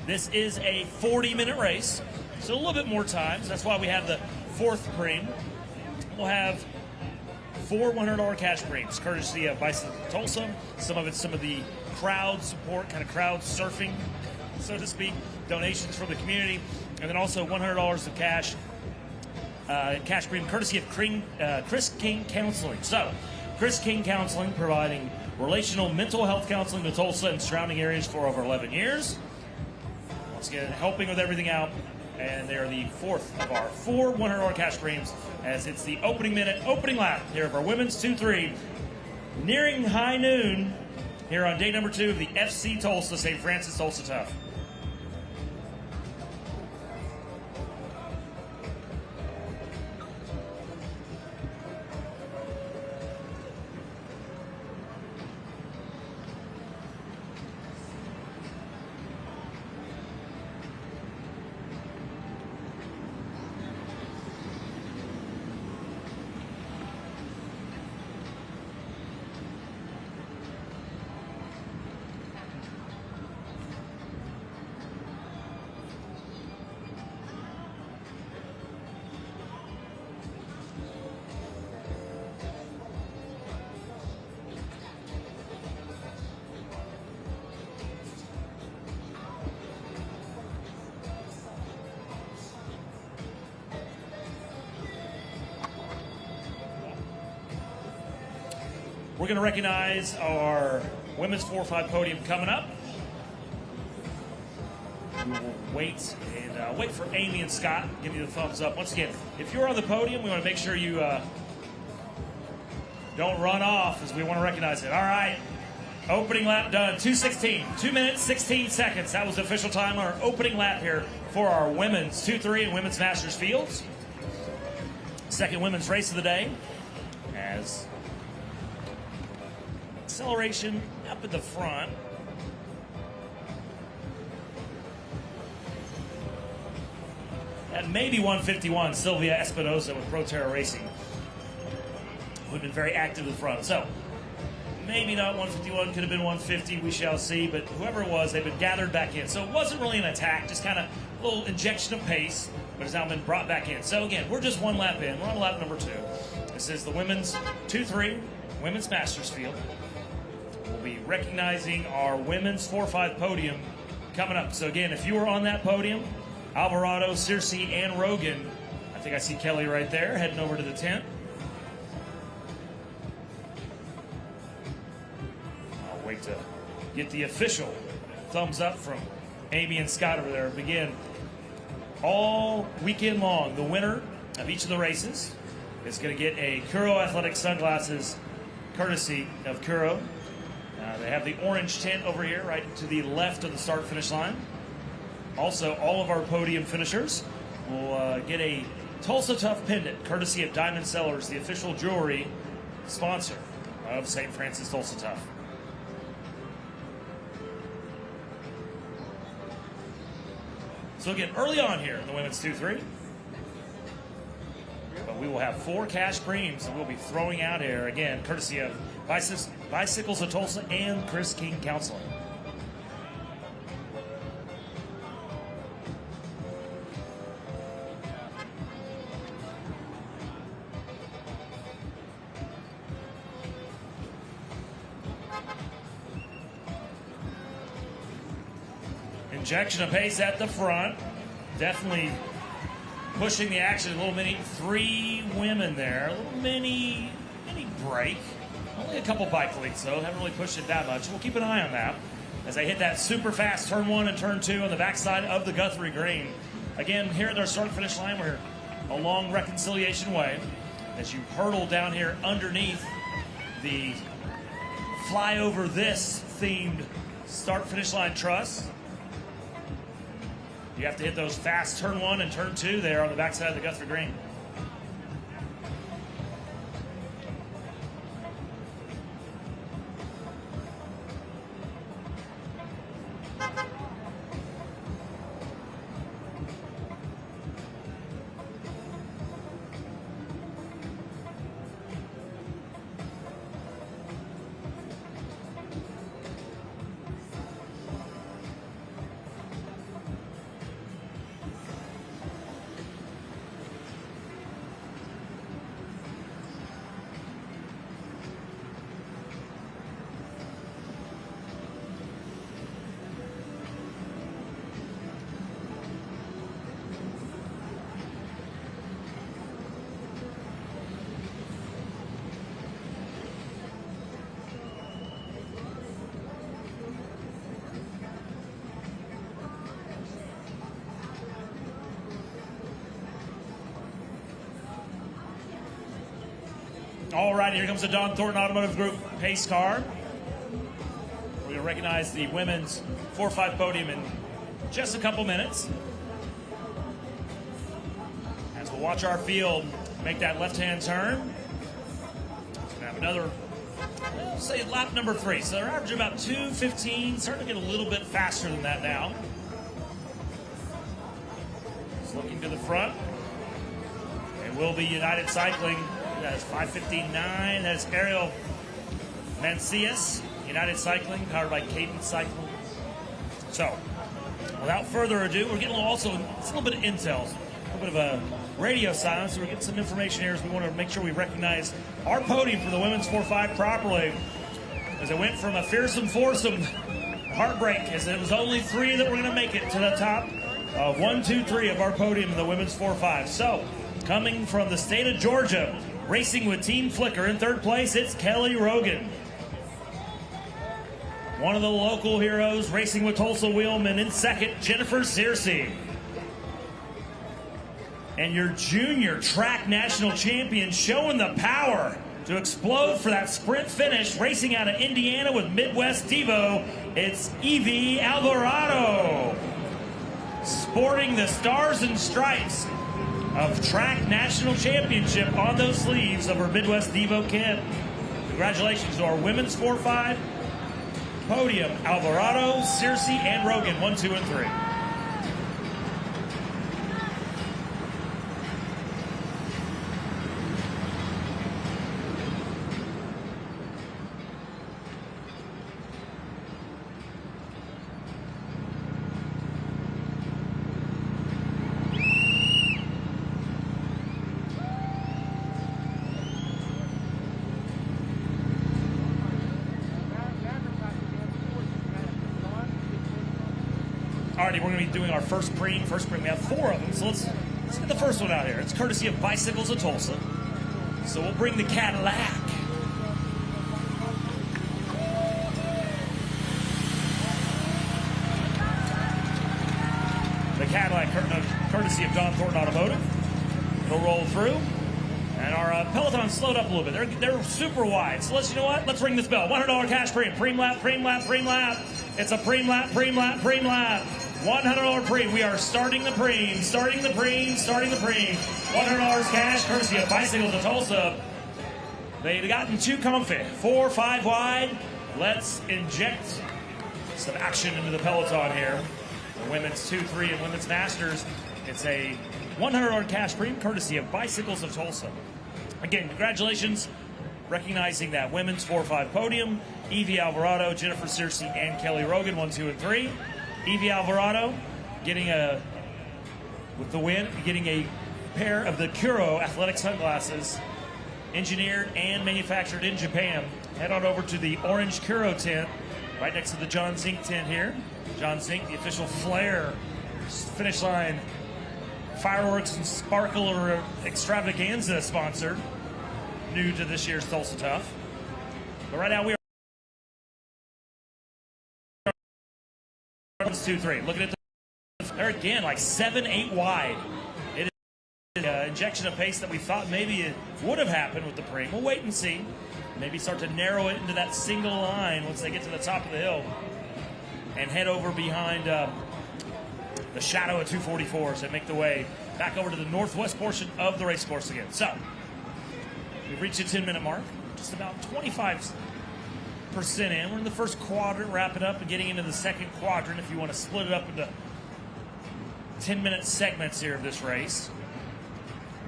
This is a 40-minute race. So a little bit more time. So that's why we have the fourth Pream. We'll have 4 $100 cash Preams, courtesy of Bicycle Tulsa. Some of it's some of the crowd support, kind of crowd surfing, so to speak, donations from the community, and then also $100 of cash Pream, courtesy of Chris King Counseling. So, Chris King Counseling, providing relational mental health counseling to Tulsa and surrounding areas for over 11 years. Once again, helping with everything out. And they're the fourth of our 4 $100 cash Preams, as it's the opening minute, opening lap here of our women's 2-3, nearing high noon here on day number 2 of the FC Tulsa St. Francis Tulsa Tough. We're going to recognize our women's 4-5 podium coming up. We will wait and wait for Amy and Scott. Give you the thumbs up. Once again, if you're on the podium, we want to make sure you don't run off, as we want to recognize it. All right. Opening lap done. 2:16. 2 minutes, 16 seconds. That was the official time on our opening lap here for our women's 2-3 and women's Masters Fields. Second women's race of the day. As acceleration up at the front. At maybe 151, Sylvia Espinosa with Proterra Racing, who've been very active in the front. So maybe not 151, could have been 150, we shall see. But whoever it was, they've been gathered back in. So it wasn't really an attack, just kind of a little injection of pace, but it's now been brought back in. So again, we're just one lap in. We're on lap number 2. This is the women's 2-3, women's Masters Field. We'll be recognizing our women's 4-5 podium coming up. So again, if you were on that podium, Alvarado, Searcy, and Rogan, I think I see Kelly right there heading over to the tent. I'll wait to get the official thumbs up from Amy and Scott over there. Again, all weekend long, the winner of each of the races is going to get a Kuro Athletic sunglasses courtesy of Kuro. They have the orange tent over here right to the left of the start-finish line. Also, all of our podium finishers will get a Tulsa Tough pendant, courtesy of Diamond Sellers, the official jewelry sponsor of St. Francis Tulsa Tough. So again, early on here in the women's 2-3. But we will have 4 cash Preams that we'll be throwing out here, again, courtesy of Bicycles of Tulsa and Chris King Counseling. Injection of pace at the front. Definitely pushing the action. A little mini 3 women there. A little mini break. Only a couple bike leaks, though. Haven't really pushed it that much. We'll keep an eye on that as they hit that super fast turn 1 and turn 2 on the backside of the Guthrie Green. Again, here at our start-finish line, we're along Reconciliation Way. As you hurtle down here underneath the Fly Over This themed start-finish line truss. You have to hit those fast turn 1 and turn 2 there on the backside of the Guthrie Green. All right, here comes the Don Thornton Automotive Group pace car. We're going to recognize the women's 4-5 podium in just a couple minutes. As we'll watch our field make that left-hand turn. It's going to have another, say, lap number 3. So they're averaging about 2:15, starting to get a little bit faster than that now. Just looking to the front. It will be United Cycling. That is 5:59. That is Ariel Mancias, United Cycling, powered by Cadence Cycling. So, without further ado, we're getting it's a little bit of intel, a little bit of a radio silence. So we're getting some information here as we want to make sure we recognize our podium for the women's 4-5 properly. As it went from a fearsome foursome heartbreak, as it was only 3 that were going to make it to the top of 1, 2, 3 of our podium in the women's 4-5. So, coming from the state of Georgia, racing with Team Flicker in 3rd place, it's Kelly Rogan. One of the local heroes, racing with Tulsa Wheelman in 2nd, Jennifer Searcy. And your junior track national champion showing the power to explode for that sprint finish, racing out of Indiana with Midwest Devo, it's Evie Alvarado. Sporting the stars and stripes of track national championship on those sleeves of her Midwest Devo kit. Congratulations to our women's 4-5 podium, Alvarado, Searcy, and Rogan, 1, 2, and 3. Alrighty, we're going to be doing our first Pream. We have 4 of them, so let's get the first one out here. It's courtesy of Bicycles of Tulsa. So we'll bring the Cadillac. The Cadillac, courtesy of Don Thornton Automotive. It'll roll through. And our Peloton slowed up a little bit. They're super wide. So you know what? Let's ring this bell. $100 cash Pream. Pream lap, Pream lap, Pream lap. It's a Pream lap, Pream lap, Pream lap. $100 Pream. We are starting the Pream. Starting the Pream. Starting the Pream. $100 cash, courtesy of Bicycles of Tulsa. They've gotten too comfy. 4, 5 wide. Let's inject some action into the Peloton here. The women's 2, 3, and women's masters. It's a $100 cash Pream, courtesy of Bicycles of Tulsa. Again, congratulations. Recognizing that women's 4-5 podium, Evie Alvarado, Jennifer Searcy, and Kelly Rogan, 1, 2, and 3. Evie Alvarado getting with the win, getting a pair of the Kuro athletic sunglasses, engineered and manufactured in Japan. Head on over to the orange Kuro tent, right next to the John Zink tent here. John Zink, the official Flair finish line fireworks and sparkler extravaganza sponsor, new to this year's Tulsa Tough. But right now we are 1, 2, 3. Looking at there again, like 7, 8 wide. It is an injection of pace that we thought maybe it would have happened with the Pream. We'll wait and see. Maybe start to narrow it into that single line once they get to the top of the hill and head over behind the shadow of 244s and make the way back over to the northwest portion of the race course again. So, we've reached the 10-minute mark, just about 25% in. We're in the first quadrant, wrapping up and getting into the second quadrant if you want to split it up into 10-minute segments here of this race.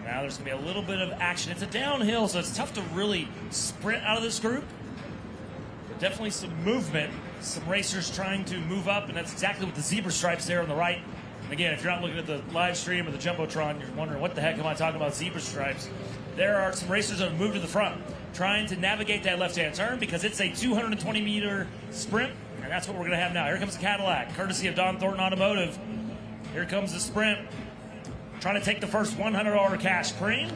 Now there's going to be a little bit of action. It's a downhill, so it's tough to really sprint out of this group. But definitely some movement, some racers trying to move up, and that's exactly what the zebra stripes there on the right. And again, if you're not looking at the live stream or the Jumbotron, you're wondering, what the heck am I talking about zebra stripes? There are some racers that have moved to the front, trying to navigate that left-hand turn because it's a 220-meter sprint, and that's what we're going to have now. Here comes the Cadillac, courtesy of Don Thornton Automotive. Here comes the sprint, trying to take the first $100 cash Pream.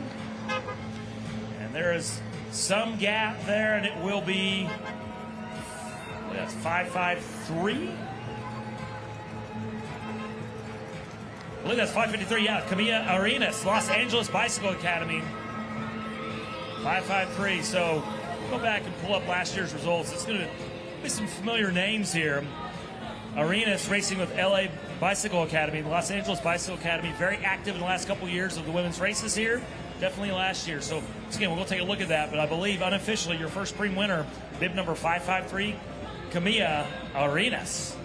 And there is some gap there, and it will be, that's 5:53. I believe that's 5:53. Yeah, Camilla Arenas, Los Angeles Bicycle Academy. 553. So go back and pull up last year's results. It's going to be some familiar names here. Arenas racing with LA Bicycle Academy, the Los Angeles Bicycle Academy, very active in the last couple years of the women's races here. Definitely last year. So again, we'll go take a look at that. But I believe unofficially your first Pream winner, bib number 553, Camilla Arenas.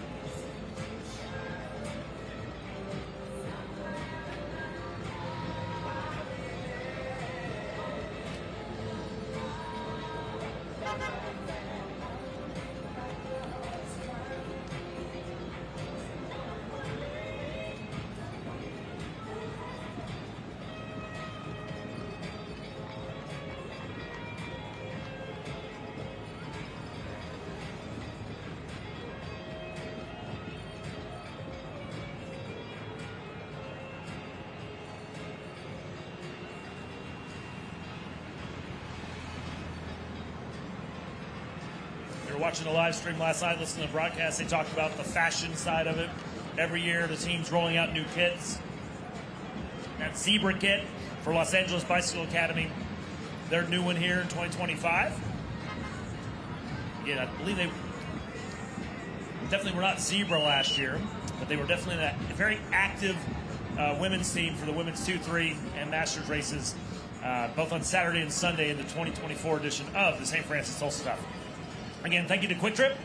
Watching the live stream last night, listening to the broadcast, they talked about the fashion side of it. Every year, the team's rolling out new kits. That zebra kit for Los Angeles Bicycle Academy, their new one here in 2025. Again, I believe they definitely were not zebra last year, but they were definitely that very active women's team for the women's 2, 3, and Masters races, both on Saturday and Sunday in the 2024 edition of the St. Francis Tulsa Stuff. Again, thank you to Quick Trip,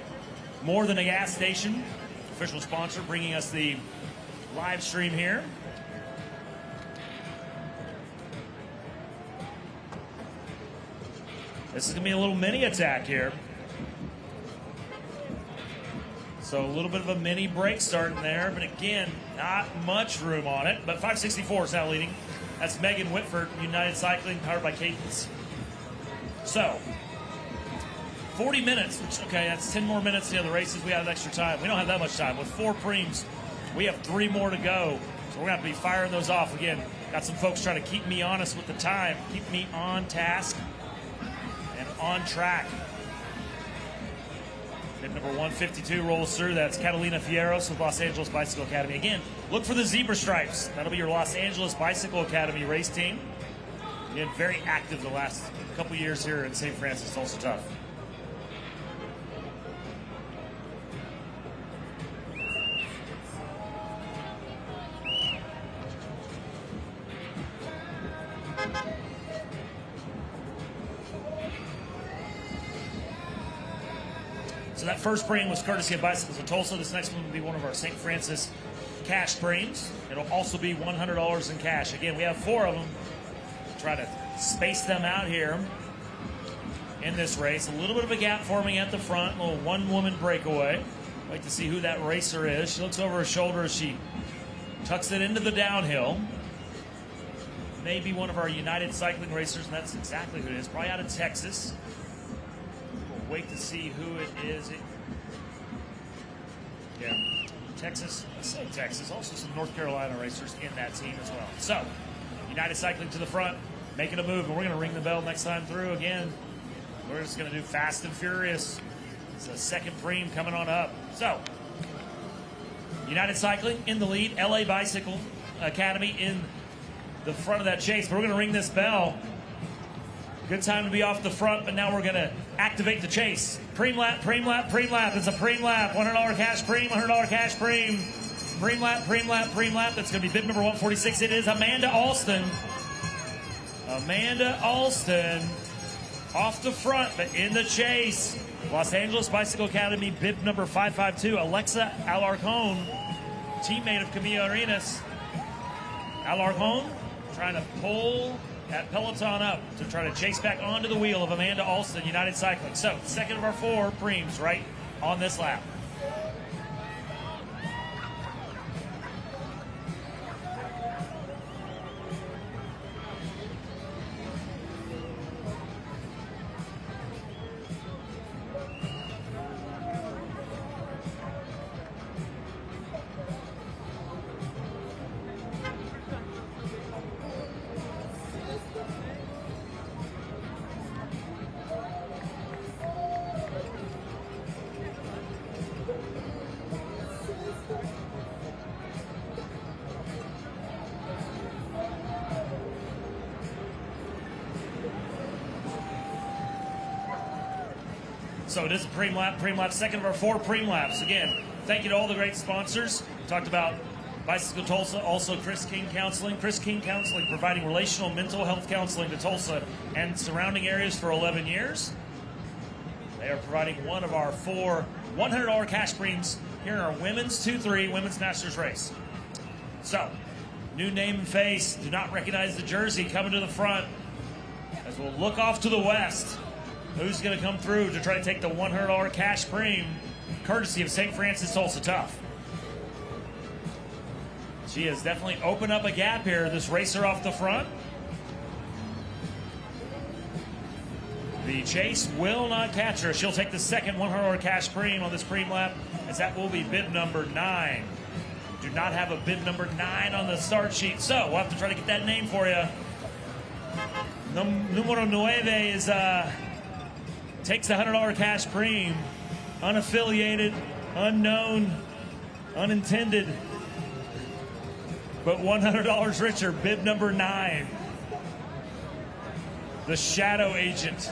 more than a gas station, official sponsor, bringing us the live stream here. This is going to be a little mini attack here. So a little bit of a mini break starting there, but again, not much room on it. But 564 is now leading. That's Megan Whitford, United Cycling, powered by Cadence. So 40 minutes, which, okay, that's 10 more minutes than the other races. We have extra time. We don't have that much time. With 4 Preems, we have 3 more to go. So we're going to have to be firing those off. Again, got some folks trying to keep me honest with the time, keep me on task and on track. Bib number 152 rolls through. That's Catalina Fierros with Los Angeles Bicycle Academy. Again, look for the zebra stripes. That'll be your Los Angeles Bicycle Academy race team. Again, very active the last couple years here in St. Francis, Tulsa Tough. So that first Pream was courtesy of Bicycles of Tulsa. This next one will be one of our St. Francis cash Preams. It'll also be $100 in cash. Again, we have 4 of them. Try to space them out here in this race. A little bit of a gap forming at the front. A little one-woman breakaway. Wait to see who that racer is. She looks over her shoulder as she tucks it into the downhill. Maybe one of our United Cycling racers, and that's exactly who it is. Probably out of Texas. Wait to see who it is. Yeah, Texas. I say Texas. Also some North Carolina racers in that team as well. So, United Cycling to the front, making a move, and we're going to ring the bell next time through again. We're just going to do Fast and Furious. It's the second Pream coming on up. So, United Cycling in the lead. LA Bicycle Academy in the front of that chase. But we're going to ring this bell. Good time to be off the front, but now we're going to activate the chase. Pream lap, Pream lap, Pream lap. It's a Pream lap. $100 cash Pream, $100 cash Pream. Pream lap, Pream lap, Pream lap. That's going to be bib number 146. It is Amanda Alston. Amanda Alston off the front, but in the chase. Los Angeles Bicycle Academy, bib number 552. Alexa Alarcon, teammate of Camilla Arenas. Alarcon trying to pull that peloton up to try to chase back onto the wheel of Amanda Alston, United Cycling. So, second of our 4 Preems right on this lap. So it is a Pream lap, second of our 4 Pream laps. Again, thank you to all the great sponsors. We talked about Bicycle Tulsa, also Chris King Counseling. Chris King Counseling providing relational mental health counseling to Tulsa and surrounding areas for 11 years. They are providing one of our 4 $100 cash Preams here in our Women's 2-3 Women's Masters race. So, new name and face, do not recognize the jersey coming to the front as we'll look off to the west. Who's going to come through to try to take the $100 cash Pream, courtesy of St. Francis Tulsa Tough. She has definitely opened up a gap here, this racer off the front. The chase will not catch her. She'll take the second $100 cash Pream on this Pream lap, as that will be bib number 9. Do not have a bib number 9 on the start sheet, so we'll have to try to get that name for you. Numero 9 is takes the $100 cash Pream, unaffiliated, unknown, unintended, but $100 richer. Bib number 9, the shadow agent.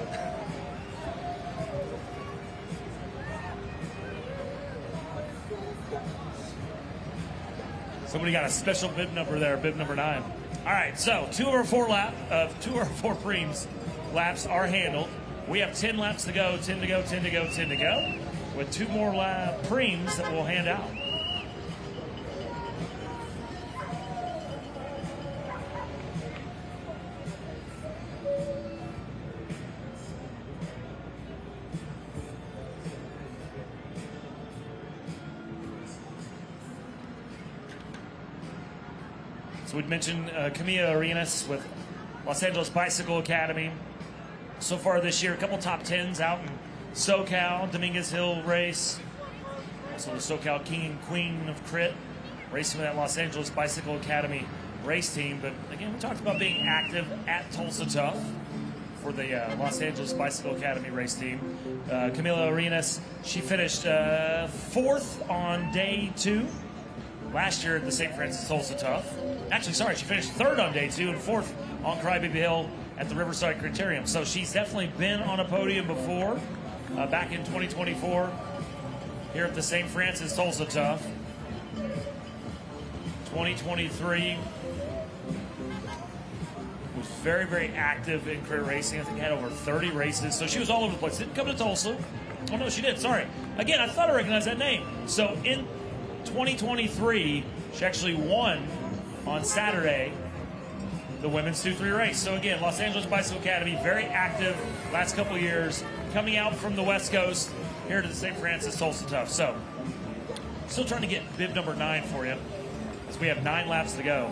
Somebody got a special bib number there, bib number 9. All right, so 2 of our 4 Preams laps are handled. We have 10 laps to go, 10 to go, 10 to go, 10 to go, with 2 more Preams that we'll hand out. So we'd mentioned Camilla Arenas with Los Angeles Bicycle Academy. So far this year, a couple top 10s out in SoCal, Dominguez Hill race. Also the SoCal King and Queen of Crit, racing with that Los Angeles Bicycle Academy race team. But again, we talked about being active at Tulsa Tough for the Los Angeles Bicycle Academy race team. Camilla Arenas, she finished 4th on day 2 last year at the St. Francis Tulsa Tough. Actually, sorry, she finished 3rd on day 2 and 4th on Crybaby Hill at the Riverside Criterium. So she's definitely been on a podium before, back in 2024 here at the St. Francis Tulsa Tough. 2023 was very, very active in career racing. I think had over 30 races. So she was all over the place. Didn't come to Tulsa. Oh, no, she did. Sorry. Again, I thought I recognized that name. So in 2023, she actually won on Saturday the Women's 2-3 race. So again, Los Angeles Bicycle Academy, very active last couple of years, coming out from the West Coast here to the St. Francis Tulsa Tough. So, still trying to get bib number 9 for you, as we have 9 laps to go.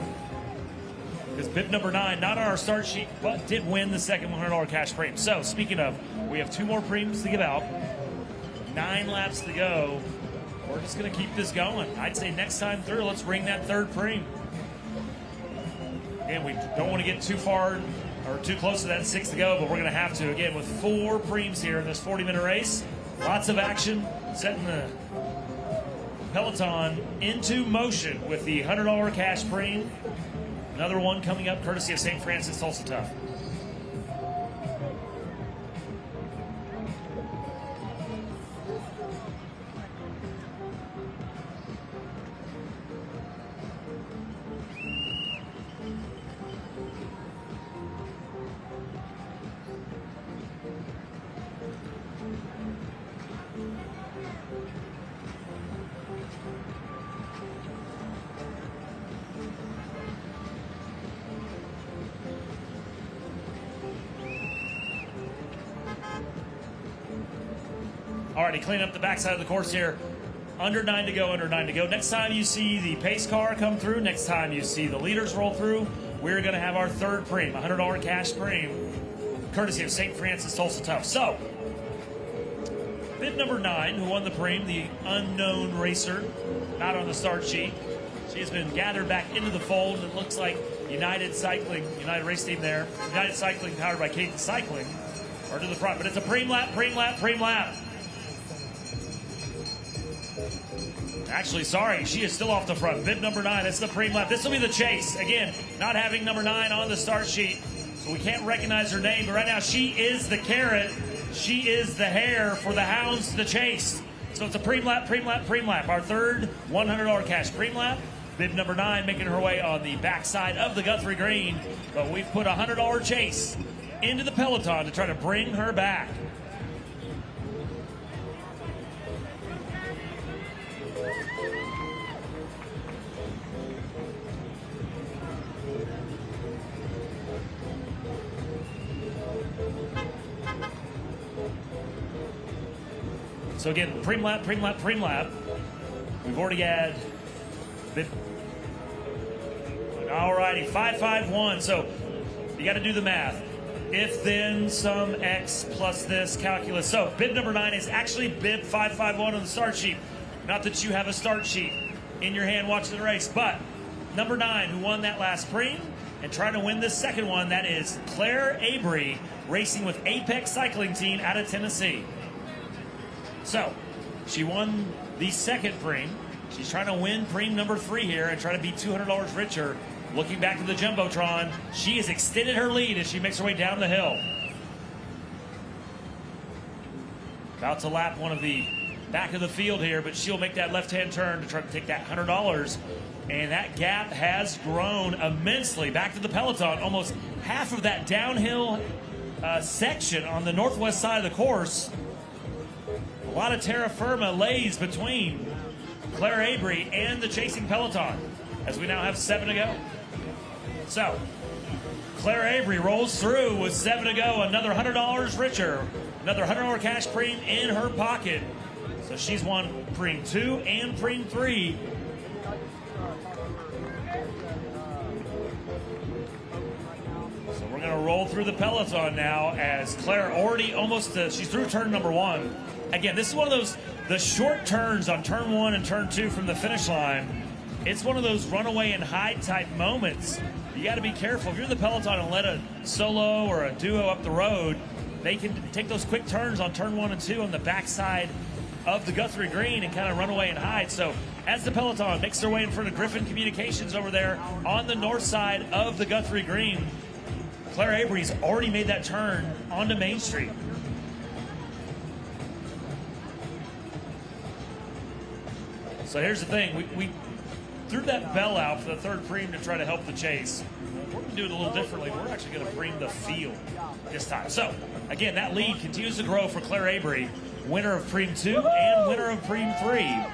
Because bib number 9, not on our start sheet, but did win the second $100 cash Pream. So, speaking of, we have 2 more Preams to give out, 9 laps to go. We're just going to keep this going. I'd say next time through, let's ring that 3rd Pream. Again, we don't want to get too far or too close to that 6 to go, but we're going to have to. Again, with 4 Preams here in this 40-minute race, lots of action, setting the peloton into motion with the $100 cash Pream. Another one coming up courtesy of St. Francis Tulsa Tough. Alrighty, clean up the backside of the course here. Under 9 to go, under 9 to go. Next time you see the pace car come through, next time you see the leaders roll through, we're going to have our 3rd Pream, $100 cash Pream, courtesy of St. Francis Tulsa Tough. So, bib number 9, who won the Pream, the unknown racer, not on the start sheet. She has been gathered back into the fold. It looks like United Race Team there, United Cycling powered by Cadence Cycling, are to the front. But it's a Pream lap, Pream lap, Pream lap. Actually, sorry, she is still off the front. Bib number 9, it's the Pream lap. This will be the chase. Again, not having number 9 on the start sheet, so we can't recognize her name. But right now, she is the carrot She is the hare for the hounds to the chase. So it's a Pream lap, Pream lap, Pream lap. Our third $100 cash Pream lap. Bib number 9 making her way on the backside of the Guthrie Green. But we've put a $100 chase into the peloton to try to bring her back. So again, Pream lap, Pream lap, Pream lap. We've already had all righty, 551. So you got to do the math. If then some X plus this calculus. So bib number 9 is actually bib 551 on the start sheet. Not that you have a start sheet in your hand watching the race, but number 9 who won that last Pream and trying to win this second one, that is Claire Avery, racing with Apex Cycling Team out of Tennessee. So she won the second Pream. She's trying to win Pream number 3 here and try to be $200 richer. Looking back to the Jumbotron, she has extended her lead as she makes her way down the hill. About to lap one of the back of the field here, but she'll make that left-hand turn to try to take that $100. And that gap has grown immensely. Back to the peloton, almost half of that downhill section on the northwest side of the course. A lot of terra firma lays between Claire Avery and the chasing peloton as we now have 7 to go. So Claire Avery rolls through with 7 to go, another $100 richer, another $100 cash Pream in her pocket. So she's won Pream 2 and Pream 3. So we're going to roll through the peloton now as Claire already almost, she's through turn number 1. Again, this is one of those, the short turns on turn 1 and turn 2 from the finish line. It's one of those runaway and hide type moments. You got to be careful. If you're in the peloton and let a solo or a duo up the road, they can take those quick turns on turn 1 and 2 on the backside of the Guthrie Green and kind of run away and hide. So as the peloton makes their way in front of Griffin Communications over there on the north side of the Guthrie Green, Claire Avery's already made that turn onto Main Street. So here's the thing. We threw that bell out for the third Pream to try to help the chase. We're going to do it a little differently. We're actually going to Pream the field this time. So, again, that lead continues to grow for Claire Avery, winner of Pream 2 and winner of Pream 3.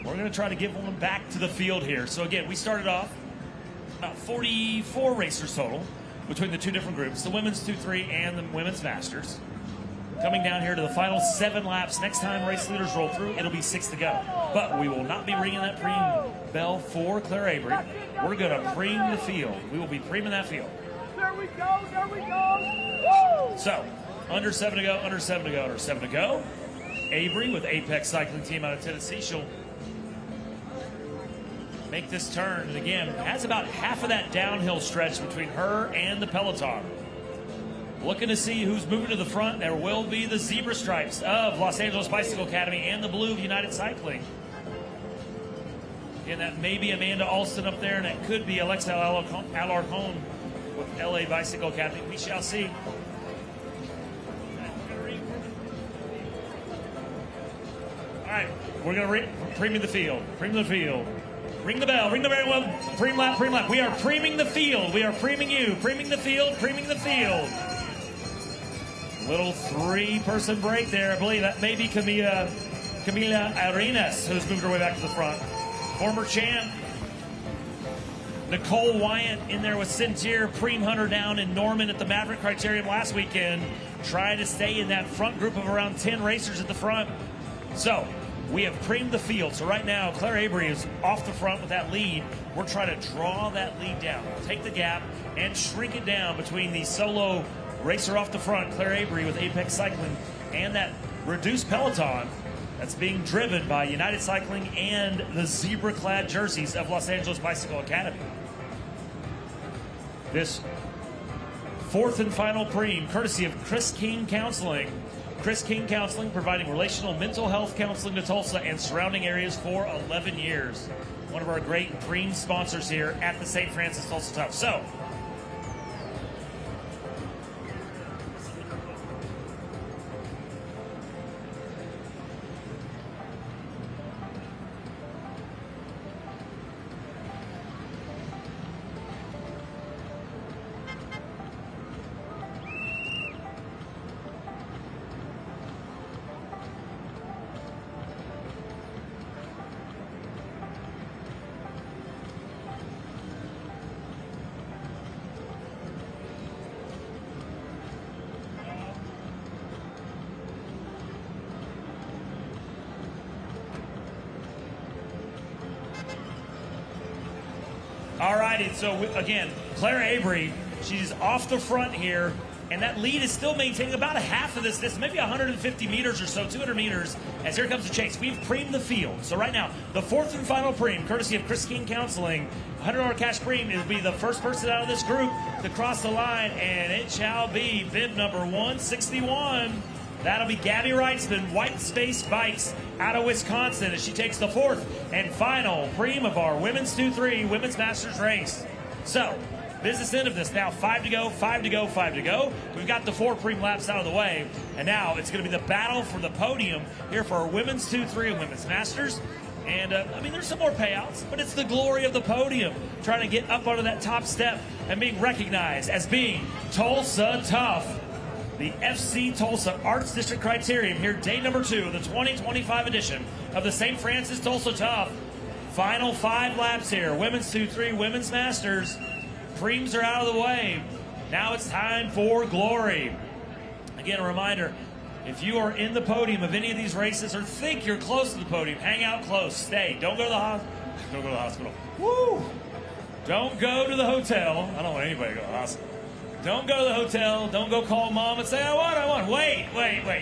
We're going to try to give one back to the field here. So, again, we started off about 44 racers total between the two different groups, the women's 2-3 and the women's masters. Coming down here to the final 7 laps. Next time race leaders roll through, it'll be 6 to go. But we will not be ringing that Pream bell for Claire Avery. We're going to Pream the field. We will be Preaming that field. There we go, there we go. Woo! So, under 7 to go, under 7 to go, under 7 to go. Avery with Apex Cycling Team out of Tennessee. She'll make this turn. And again, has about half of that downhill stretch between her and the peloton. Looking to see who's moving to the front. There will be the zebra stripes of Los Angeles Bicycle Academy and the blue of United Cycling. Again, that may be Amanda Alston up there, and it could be Alexa Alarcon with LA Bicycle Academy. We shall see. All right, we're going to Pream the field. Pream the field. Ring the bell. Ring the bell. Well, Pream lap, Pream lap. We are Preaming the field. We are Preaming you. Preaming the field. Preaming the field. Little 3-person break there. I believe that may be Camila Arenas, who's moved her way back to the front. Former champ. Nicole Wyant in there with Centier. Pream Hunter down in Norman at the Maverick Criterium last weekend. Trying to stay in that front group of around 10 racers at the front. So, we have Preamed the field. So right now, Claire Avery is off the front with that lead. We're trying to draw that lead down. Take the gap and shrink it down between the solo racer off the front, Claire Avery with Apex Cycling, and that reduced peloton that's being driven by United Cycling and the zebra-clad jerseys of Los Angeles Bicycle Academy. This 4th and final Pream, courtesy of Chris King Counseling. Chris King Counseling, providing relational mental health counseling to Tulsa and surrounding areas for 11 years. One of our great Pream sponsors here at the St. Francis Tulsa Tough. So, righty. So, again, Claire Avery, she's off the front here. And that lead is still maintaining about a half of this distance, maybe 150 meters or so, 200 meters, as here comes the chase. We've preamed the field. So right now, the fourth and final pream, courtesy of Chris King Counseling, $100 cash pream. It will be the first person out of this group to cross the line, and it shall be bib number 161. That'll be Gabby Reitzman, White Space Bikes out of Wisconsin, as she takes the fourth and final pream of our Women's 2-3 Women's Masters race. So, business end of this now. 5 to go, 5 to go, 5 to go. We've got the 4 pream laps out of the way, and now it's going to be the battle for the podium here for our Women's 2-3 and Women's Masters. And, there's some more payouts, but it's the glory of the podium, trying to get up onto that top step and being recognized as being Tulsa Tough. The FC Tulsa Arts District Criterium here, day number 2 of the 2025 edition of the St. Francis Tulsa Tough. Final 5 laps here. Women's 2-3, Women's Masters. Preams are out of the way. Now it's time for glory. Again, a reminder, if you are in the podium of any of these races or think you're close to the podium, hang out close. Stay. Don't go to the hospital. Woo! Don't go to the hotel. I don't want anybody to go to the hospital. Don't go to the hotel. Don't go call mom and say, I won. Wait.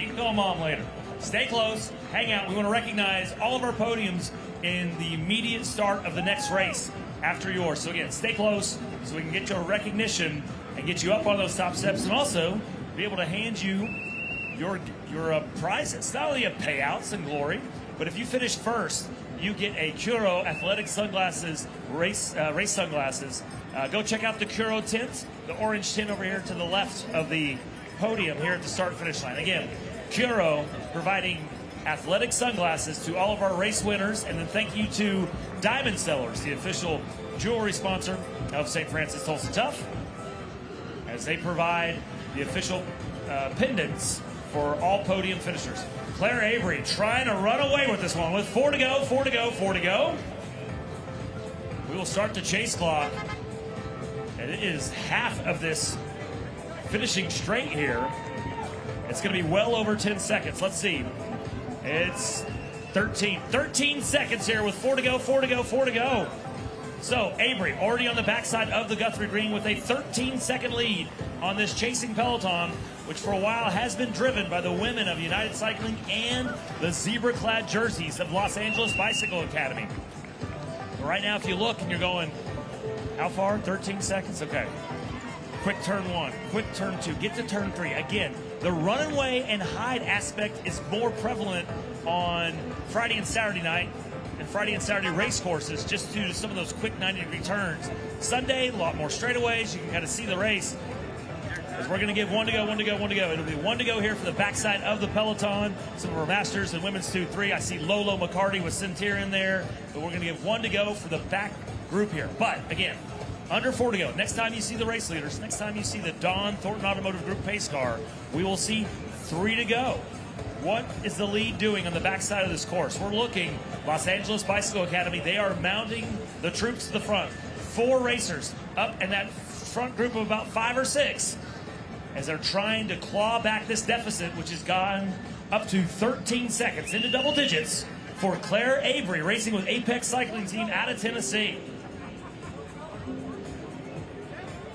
You can call mom later. Stay close. Hang out. We want to recognize all of our podiums in the immediate start of the next race after yours. So again, stay close so we can get your recognition and get you up on those top steps, and also be able to hand you your prizes. Not only payouts and glory, but if you finish first, you get a Curo athletic sunglasses, race sunglasses. Go check out the Curo tint, the orange tint over here to the left of the podium here at the start-finish line. Again, Curo providing athletic sunglasses to all of our race winners, and then thank you to Diamond Sellers, the official jewelry sponsor of St. Francis Tulsa Tough, as they provide the official pendants for all podium finishers. Claire Avery trying to run away with this one with 4 to go. We will start the chase clock, and it is half of this finishing straight here. It's going to be well over 10 seconds. Let's see. It's 13 seconds here with 4 to go. So Avery already on the backside of the Guthrie Green with a 13-second lead on this chasing peloton, which for a while has been driven by the women of United Cycling and the zebra-clad jerseys of Los Angeles Bicycle Academy. But right now, if you look and you're going, how far? 13 seconds? Okay. Quick turn 1, quick turn 2, get to turn 3. Again, the runaway and hide aspect is more prevalent on Friday and Saturday night and Friday and Saturday race courses, just due to some of those quick 90-degree turns. Sunday, a lot more straightaways. You can kind of see the race. As we're going to give 1 to go. It'll be 1 to go here for the backside of the peloton. Some of our Masters and Women's 2-3. I see Lolo McCarty with Centir in there. But we're going to give 1 to go for the back group here. But, again, under 4 to go. Next time you see the race leaders, next time you see the Dawn Thornton Automotive Group pace car, we will see 3 to go. What is the lead doing on the backside of this course? We're looking, Los Angeles Bicycle Academy, they are mounting the troops to the front. 4 racers up in that front group of about 5 or 6 as they're trying to claw back this deficit, which has gone up to 13 seconds into double digits for Claire Avery, racing with Apex Cycling Team out of Tennessee.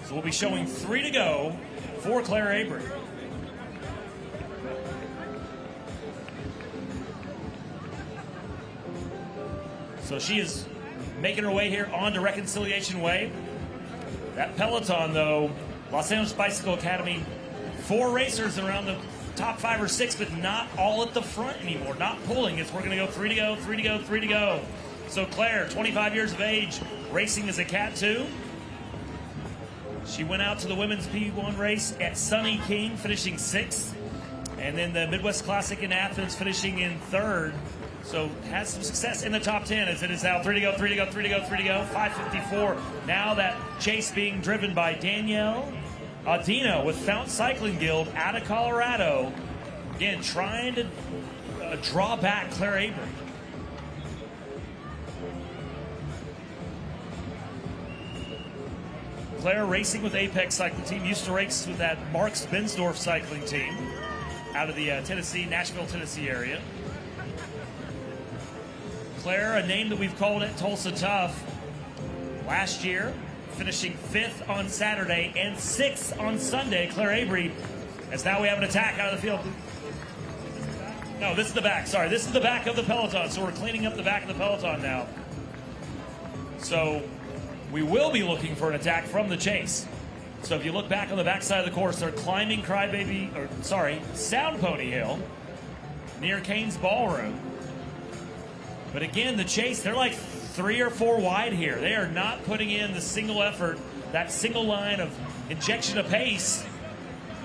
So we'll be showing 3 to go for Claire Avery. So she is making her way here onto Reconciliation Way. That peloton, though, Los Angeles Bicycle Academy, 4 racers around the top 5 or 6, but not all at the front anymore, not pulling. We're going to go 3 to go. So Claire, 25 years of age, racing as a Cat 2. She went out to the Women's P1 race at Sunny King, finishing 6th. And then the Midwest Classic in Athens, finishing in 3rd. So has some success in the top 10 as it is now 3 to go. 5:54. Now that chase being driven by Danielle Audino with Fount Cycling Guild out of Colorado. Again, trying to draw back Claire Avery. Claire racing with Apex Cycling Team, used to race with that Marks Bensdorf cycling team out of the Nashville, Tennessee area. Claire, a name that we've called at Tulsa Tough last year finishing 5th on Saturday and 6th on Sunday, Claire Avery, as now we have an attack out of the field. No, this is the back. Sorry, this is the back of the peloton. So we're cleaning up the back of the peloton now. So we will be looking for an attack from the chase. So if you look back on the backside of the course, they're climbing Sound Pony Hill near Kane's Ballroom. But again, the chase, they're like 3 or 4 wide here. They are not putting in the single effort, that single line of injection of pace.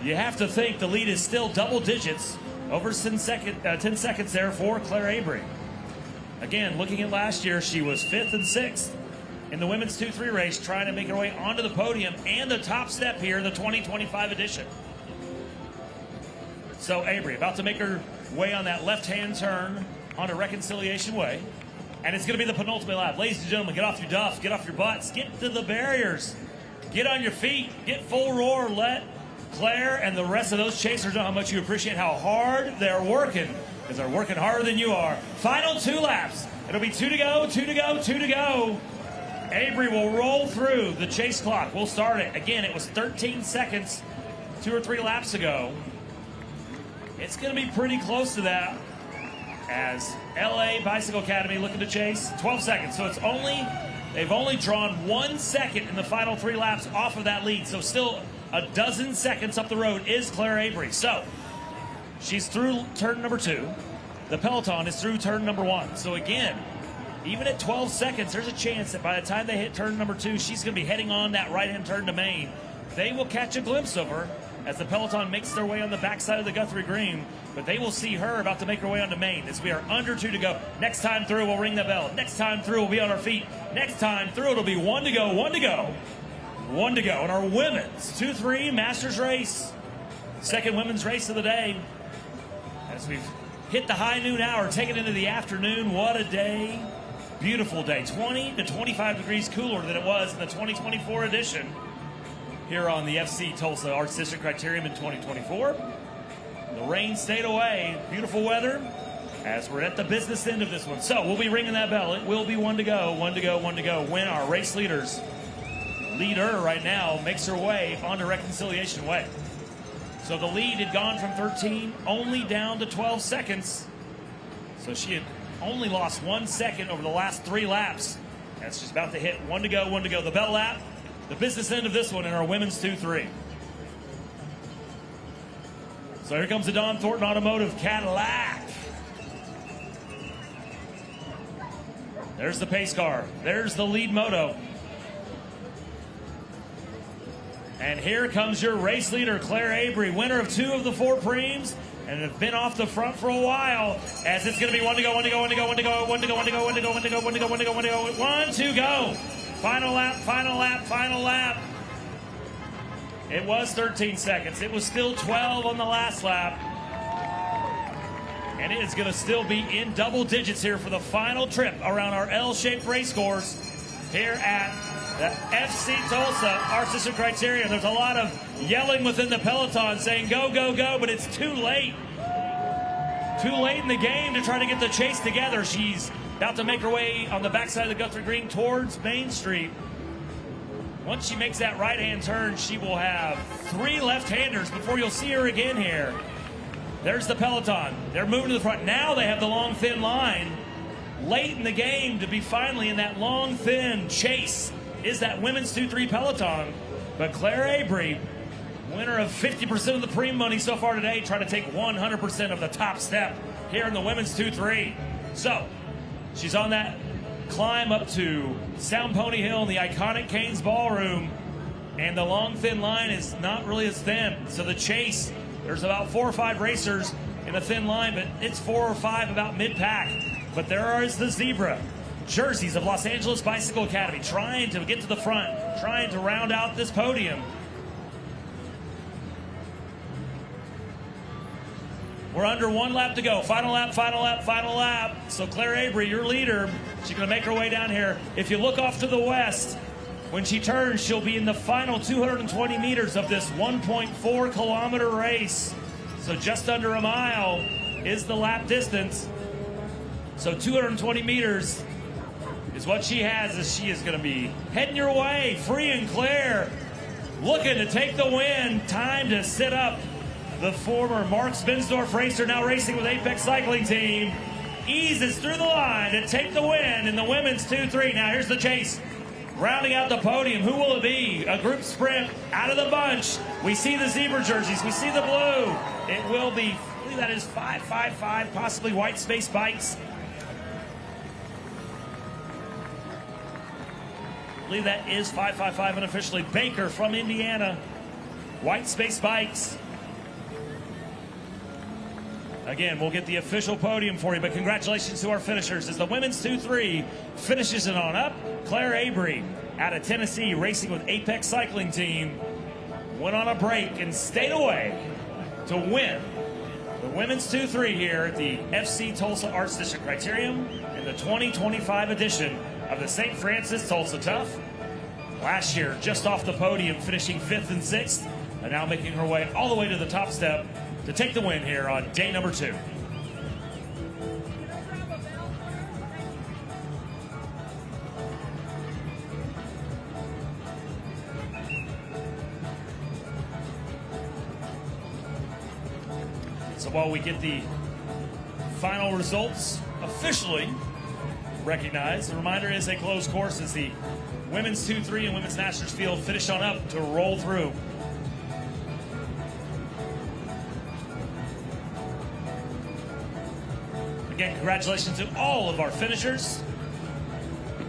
You have to think the lead is still double digits, over 10 seconds there for Claire Avery. Again, looking at last year, she was 5th and 6th in the women's 2-3 race, trying to make her way onto the podium and the top step here in the 2025 edition. So Avery about to make her way on that left-hand turn onto Reconciliation Way. And it's going to be the penultimate lap. Ladies and gentlemen, get off your duff, get off your butts, get to the barriers, get on your feet, get full roar, let Claire and the rest of those chasers know how much you appreciate how hard they're working, because they're working harder than you are. Final 2 laps. It'll be 2 to go, 2 to go, 2 to go. Avery will roll through the chase clock. We'll start it. Again, it was 13 seconds 2 or 3 laps ago. It's going to be pretty close to that as LA Bicycle Academy looking to chase. 12 seconds. So they've only drawn 1 second in the final 3 laps off of that lead. So still a dozen seconds up the road is Claire Avery. So she's through turn number 2. The peloton is through turn number 1. So again, even at 12 seconds, there's a chance that by the time they hit turn number 2, she's going to be heading on that right-hand turn to Main. They will catch a glimpse of her as the peloton makes their way on the backside of the Guthrie Green, but they will see her about to make her way onto Main as we are under 2 to go. Next time through, we'll ring the bell. Next time through, we'll be on our feet. Next time through, it'll be 1 to go, 1 to go, 1 to go in our women's 2-3 Masters race. Second women's race of the day. As we've hit the high noon hour, taken into the afternoon. What a day. Beautiful day. 20 to 25 degrees cooler than it was in the 2024 edition here on the FC Tulsa Arts District Criterium in 2024. The rain stayed away. Beautiful weather as we're at the business end of this one. So we'll be ringing that bell. It will be 1 to go, 1 to go, 1 to go. When our race leader right now makes her way onto Reconciliation Way. So the lead had gone from 13 only down to 12 seconds. So she had only lost 1 second over the last 3 laps. And she's about to hit 1 to go, 1 to go. The bell lap, the business end of this one in our women's 2-3. So here comes the Don Thornton Automotive Cadillac. There's the pace car. There's the lead moto. And here comes your race leader, Claire Avery, winner of 2 of the 4 Preams, and have been off the front for a while, as it's going to be 1 to go, 1 to go, 1 to go, 1 to go, 1 to go, 1 to go, 1 to go, 1 to go, 1 to go, 1 to go, 1 to go, 1 to go. Final lap, final lap, final lap. It was 13 seconds. It was still 12 on the last lap. And it is going to still be in double digits here for the final trip around our L-shaped race course here at the FC Tulsa Arts District Criterium. There's a lot of yelling within the peloton saying, go, go, go, but it's too late. Too late in the game to try to get the chase together. She's about to make her way on the backside of the Guthrie Green towards Main Street. Once she makes that right-hand turn, she will have 3 left-handers before you'll see her again here. There's the peloton. They're moving to the front. Now they have the long, thin line. Late in the game to be finally in that long, thin chase is that women's 2-3 peloton. But Claire Avery, winner of 50% of the Pream money so far today, trying to take 100% of the top step here in the women's 2-3. So she's on that climb up to Sound Pony Hill in the iconic Kane's Ballroom, and the long, thin line is not really as thin. So the chase, there's about 4 or 5 racers in a thin line, but it's 4 or 5 about mid-pack. But there is the zebra jerseys of Los Angeles Bicycle Academy trying to get to the front, trying to round out this podium. We're under 1 lap to go. Final lap, final lap, final lap. So Claire Avery, your leader, she's going to make her way down here. If you look off to the west, when she turns, she'll be in the final 220 meters of this 1.4 kilometer race. So just under a mile is the lap distance. So 220 meters is what she has, as she is going to be heading your way. Free and clear, looking to take the win. Time to sit up. The former Mark Spensdorf racer, now racing with Apex Cycling Team, eases through the line to take the win in the women's 2-3. Now here's the chase. Rounding out the podium, who will it be? A group sprint out of the bunch. We see the zebra jerseys, we see the blue. It will be, I believe that is 555, possibly white space bikes. I believe that is 555 unofficially. Baker from Indiana, white space bikes. Again, we'll get the official podium for you, but congratulations to our finishers as the women's 2-3 finishes it on up. Claire Avery out of Tennessee, racing with Apex Cycling Team, went on a break and stayed away to win the women's 2-3 here at the FC Tulsa Arts District Criterium in the 2025 edition of the St. Francis Tulsa Tough. Last year, just off the podium, finishing 5th and 6th, and now making her way all the way to the top step to take the win here on day number 2. So while we get the final results officially recognized, the reminder is a closed course as the women's 2-3 and women's Masters field finish on up to roll through. Again, congratulations to all of our finishers.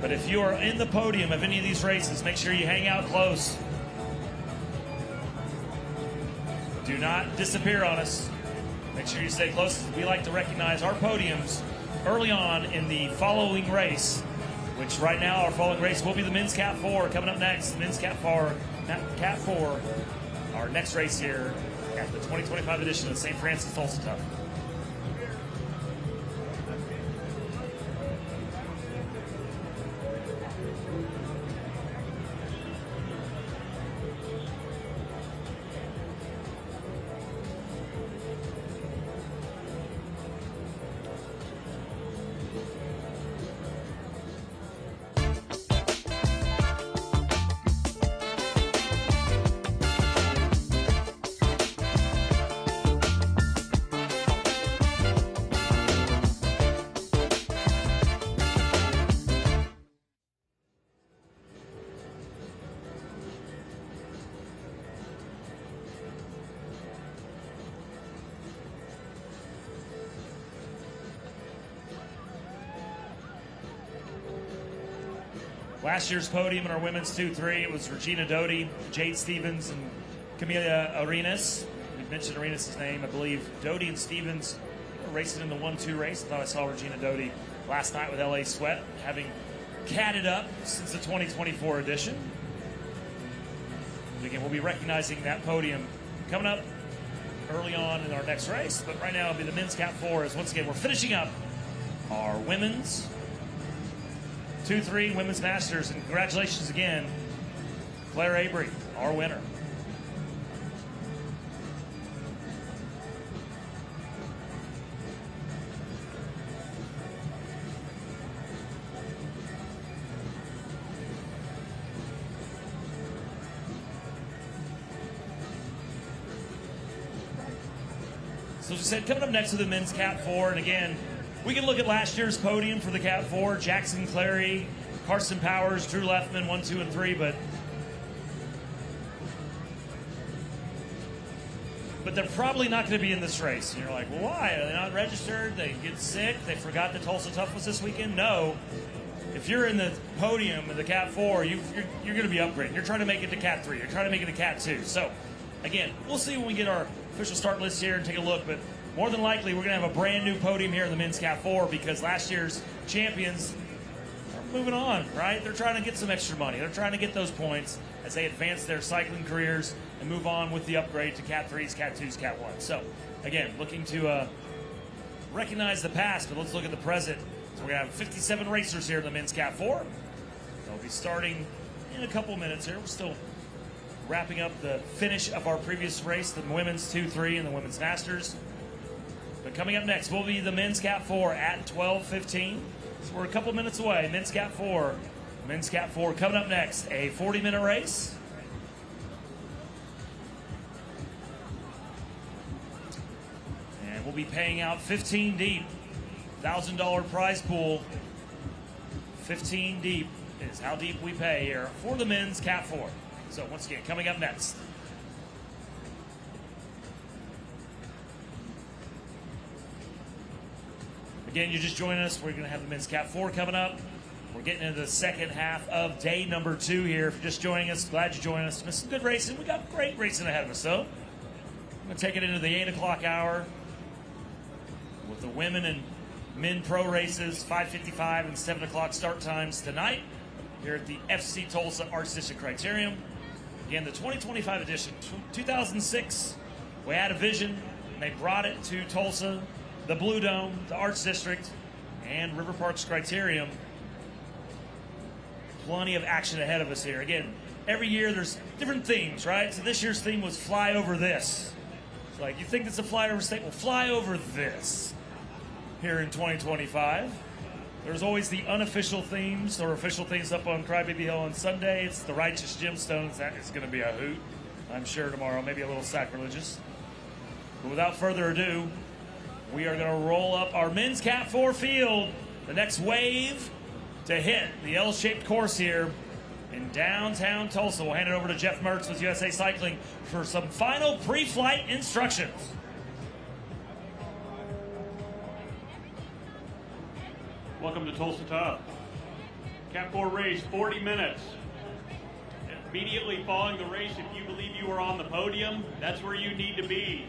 But if you are in the podium of any of these races, make sure you hang out close. Do not disappear on us. Make sure you stay close. We like to recognize our podiums early on in the following race, which right now our following race will be the men's Cat 4 coming up next. Men's Cat 4, our next race here at the 2025 edition of the St. Francis Tulsa Tough. Last year's podium in our women's 2-3, it was Regina Doty, Jade Stevens, and Camila Arenas. We mentioned Arenas' name, I believe. Doty and Stevens were racing in the 1-2 race. I thought I saw Regina Doty last night with LA Sweat, having catted up since the 2024 edition. And again, we'll be recognizing that podium coming up early on in our next race. But right now, it'll be the men's Cat 4, as once again, we're finishing up our women's 2-3 women's Masters, and congratulations again, Claire Avery, our winner. So as I said, coming up next to the men's Cat 4, and again, we can look at last year's podium for the Cat 4. Jackson Clary, Carson Powers, Drew Leffman, 1, 2, and 3. But they're probably not going to be in this race. And you're like, well, why? Are they not registered? They get sick? They forgot the Tulsa Tough was this weekend? No. If you're in the podium of the Cat 4, you're going to be upgraded. You're trying to make it to Cat 3. You're trying to make it to Cat 2. So, again, we'll see when we get our official start list here and take a look. But more than likely, we're going to have a brand new podium here in the men's Cat 4 because last year's champions are moving on, right? They're trying to get some extra money. They're trying to get those points as they advance their cycling careers and move on with the upgrade to Cat 3s, Cat 2s, Cat 1s. So, again, looking to recognize the past, but let's look at the present. So we're going to have 57 racers here in the men's Cat 4. They'll be starting in a couple minutes here. We're still wrapping up the finish of our previous race, the women's 2-3 and the women's Masters. But coming up next will be the men's Cat 4 at 12:15. So we're a couple minutes away. Men's Cat 4. Men's Cat 4 coming up next. A 40-minute race. And we'll be paying out 15 deep. $1,000 prize pool. 15 deep is how deep we pay here for the Men's Cat 4. So once again, coming up next. Again, you're just joining us. We're going to have the Men's Cat 4 coming up. We're getting into the second half of day number 2 here. If you're just joining us, glad you joined us. Some good racing. We got great racing ahead of us, though. I'm going to take it into the 8 o'clock hour with the women and men pro races, 5:55 and 7 o'clock start times tonight here at the FC Tulsa Arts District Criterium. Again, the 2025 edition, 2006, we had a vision, and they brought it to Tulsa, the Blue Dome, the Arts District, and River Park's Criterium. Plenty of action ahead of us here. Again, every year there's different themes, right? So this year's theme was fly over this. It's like, you think it's a flyover state? Well, fly over this here in 2025. There's always the unofficial themes or official themes up on Crybaby Hill on Sunday. It's the Righteous Gemstones. That is going to be a hoot, I'm sure, tomorrow. Maybe a little sacrilegious. But without further ado, we are going to roll up our Men's Cat 4 field. The next wave to hit the L-shaped course here in downtown Tulsa. We'll hand it over to Jeff Mertz with USA Cycling for some final pre-flight instructions. Welcome to Tulsa Tough. Cat 4 race, 40 minutes. Immediately following the race, if you believe you are on the podium, that's where you need to be.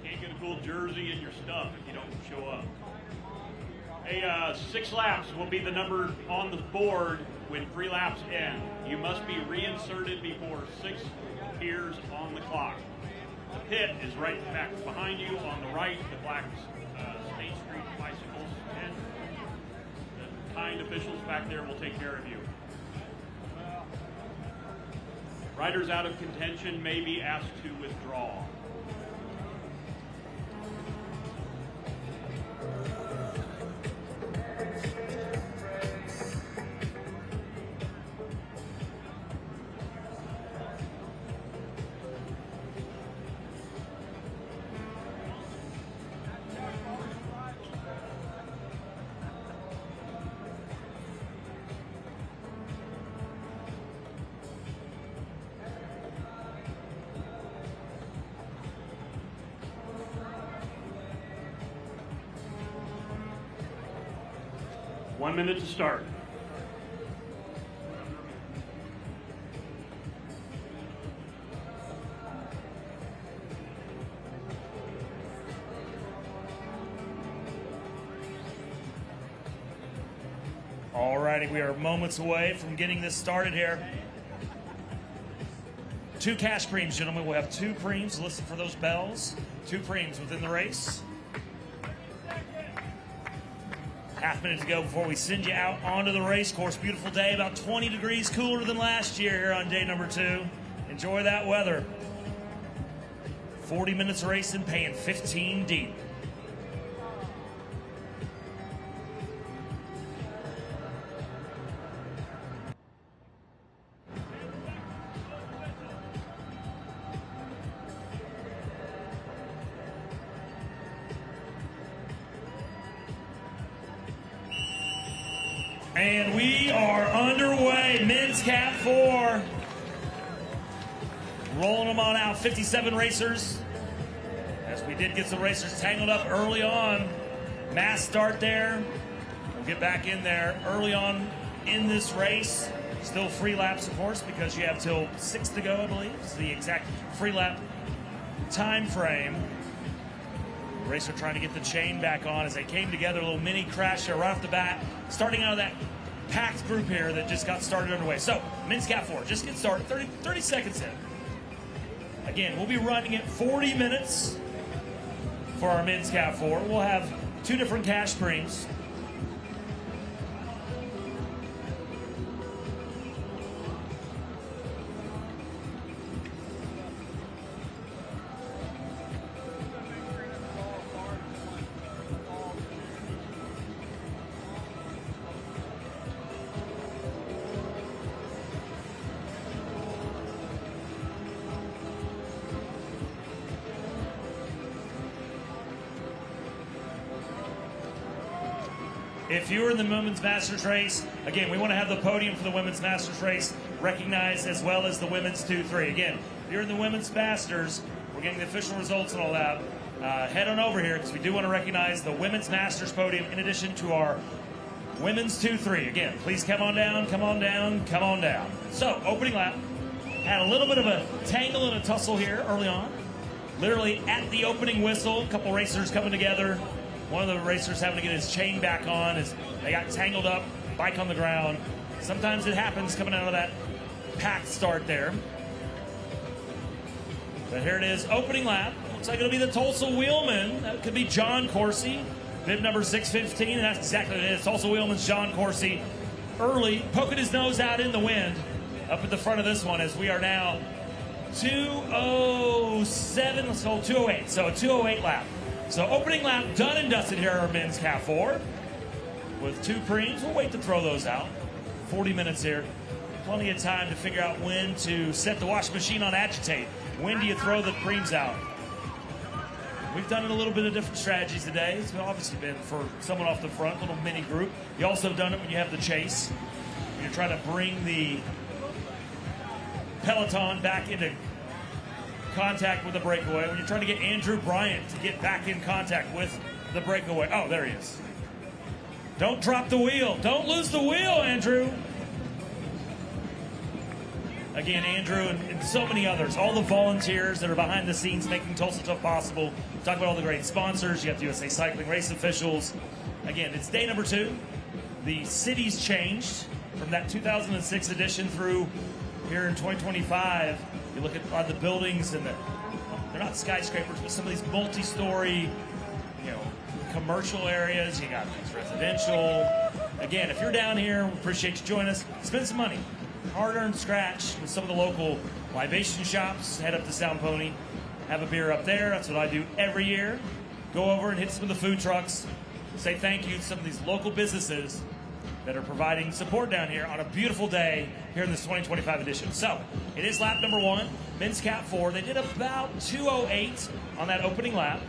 Can't get a cool jersey and your stuff if you don't show up. 6 laps will be the number on the board when 3 laps end. You must be reinserted before 6 appears on the clock. The pit is right back behind you on the right, the black State Street bicycles, and the kind officials back there will take care of you. Riders out of contention may be asked to withdraw. One minute to start. All righty, we are moments away from getting this started here. 2 cash Preams, gentlemen. We'll have 2 Preams. Listen for those bells. 2 Preams within the race. Half minute to go before we send you out onto the race course. Beautiful day, about 20 degrees cooler than last year here on day number 2. Enjoy that weather. 40 minutes of racing, paying 15 deep. And we are underway. Men's Cat 4. Rolling them on out. 57 racers. As we did get some racers tangled up early on. Mass start there. We'll get back in there early on in this race. Still free laps, of course, because you have till 6 to go, I believe. It's the exact free lap time frame. The racer trying to get the chain back on as they came together. A little mini crash there right off the bat. Starting out of that packed group here that just got started underway. So, Men's Cat 4, just get started, 30 seconds in. Again, we'll be running it 40 minutes for our Men's Cat 4. We'll have 2 different cash Preams. If you were in the women's masters race, again, we want to have the podium for the women's masters race recognized as well as the women's 2-3. Again, if you're in the women's masters, we're getting the official results and all that. Head on over here because we do want to recognize the women's masters podium in addition to our women's 2-3. Again, please come on down, come on down, come on down. So, opening lap. Had a little bit of a tangle and a tussle here early on. Literally at the opening whistle, a couple racers coming together. One of the racers having to get his chain back on as they got tangled up, bike on the ground. Sometimes it happens coming out of that packed start there. But here it is, opening lap. Looks like it'll be the Tulsa Wheelman. That could be John Coursey, bib number 615, and that's exactly what it is. Tulsa Wheelman's John Coursey. Early, poking his nose out in the wind up at the front of this one as we are now 2:07, let's go 2:08. So a 2:08 lap. So opening lap done and dusted here at our men's Cat 4 with 2 Preams. We'll wait to throw those out. 40 minutes here. Plenty of time to figure out when to set the washing machine on agitate. When do you throw the Preams out? We've done it a little bit of different strategies today. It's obviously been for someone off the front, little mini group. You also have done it when you have the chase. You're trying to bring the peloton back into contact with the breakaway. When you're trying to get Andrew Bryant to get back in contact with the breakaway. Oh, there he is. Don't drop the wheel. Don't lose the wheel, Andrew. Again, Andrew and so many others, all the volunteers that are behind the scenes making Tulsa Tough possible. Talk about all the great sponsors. You have the USA Cycling race officials. Again, it's day number 2. The city's changed from that 2006 edition through here in 2025. You look at the buildings and they're not skyscrapers, but some of these multi-story, commercial areas. You got these residential. Again, if you're down here, we appreciate you joining us. Spend some money. Hard-earned scratch with some of the local libation shops. Head up to Sound Pony. Have a beer up there. That's what I do every year. Go over and hit some of the food trucks. Say thank you to some of these local businesses that are providing support down here on a beautiful day here in this 2025 edition. So, it is lap number 1, men's Cat 4. They did about 2:08 on that opening lap.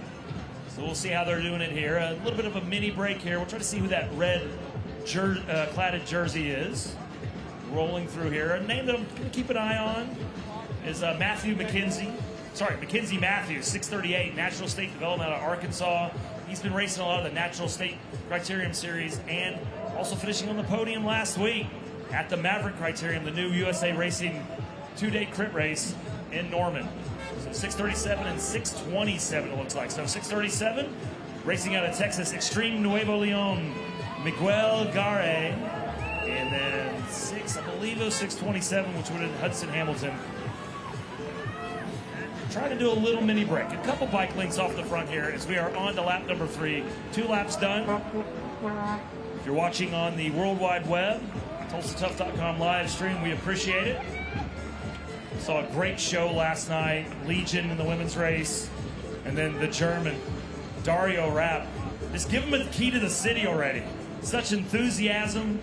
So we'll see how they're doing it here. A little bit of a mini break here. We'll try to see who that red cladded jersey is. Rolling through here. A name that I'm going to keep an eye on is Matthew McKenzie. Sorry, Mackenzie Matthews, 638, Natural State Development out of Arkansas. He's been racing a lot of the Natural State Criterium Series and also finishing on the podium last week at the Maverick Criterium, the new USA Racing 2-day crit race in Norman. So 637 and 627 it looks like. So 637, racing out of Texas, Extreme Nuevo Leon, Miguel Gare. And then I believe it was 627, which would have been Hudson Hamilton. Trying to do a little mini break. A couple bike links off the front here as we are on to lap number 3. 2 laps done. If you're watching on the World Wide Web, TulsaTough.com live stream, we appreciate it. Saw a great show last night. Legion in the women's race. And then the German, Dario Rapp. Just give him a key to the city already. Such enthusiasm.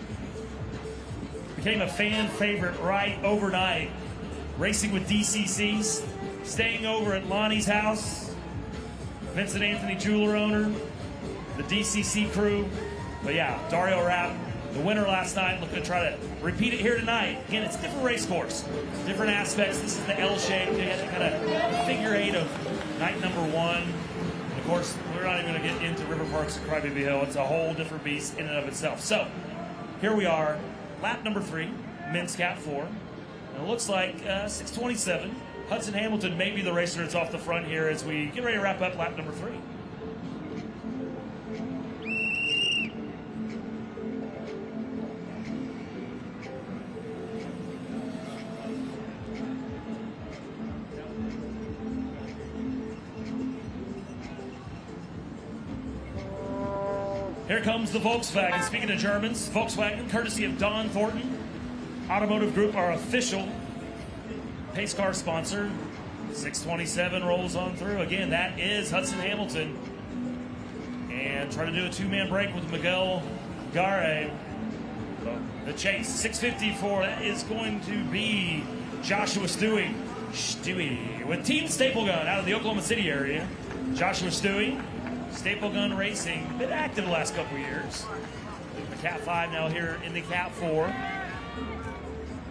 Became a fan favorite right overnight. Racing with DCCs. Staying over at Lonnie's house. Vincent Anthony jeweler owner. The DCC crew. But yeah, Dario Rapp, the winner last night. Looking to try to repeat it here tonight. Again, it's a different race course. Different aspects. This is the L shape. They had kind of figure 8 of night number 1. And of course, we're not even going to get into River Parks and Crybaby Hill. It's a whole different beast in and of itself. So, here we are. Lap number 3, men's Cat 4. And it looks like 627. Hudson Hamilton may be the racer that's off the front here as we get ready to wrap up lap number 3. Here comes the Volkswagen. Speaking of Germans, Volkswagen, courtesy of Don Thornton Automotive Group, our official pace car sponsor. 627 rolls on through. Again, that is Hudson Hamilton. And try to do a 2-man break with Miguel Gare. So the chase, 654, that is going to be Joshua Stewie with Team Staple Gun out of the Oklahoma City area. Joshua Stewie, Staple Gun Racing, been active the last couple years. the Cat 5, now here in the Cat 4.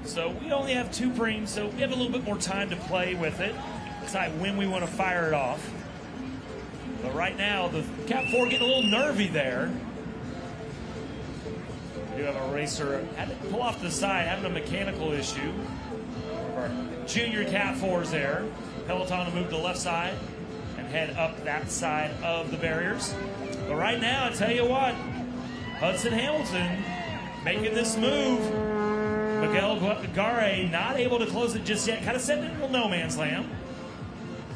So we only have 2 Preams, so we have a little bit more time to play with it, decide when we want to fire it off. But right now, the Cat 4 getting a little nervy there. We do have a racer, had to pull off to the side, having a mechanical issue. Our junior Cat 4s there. Peloton will move to the left side and head up that side of the barriers. But right now, I tell you what, Hudson Hamilton making this move. Miguel Gare not able to close it just yet, kind of setting it into no man's land.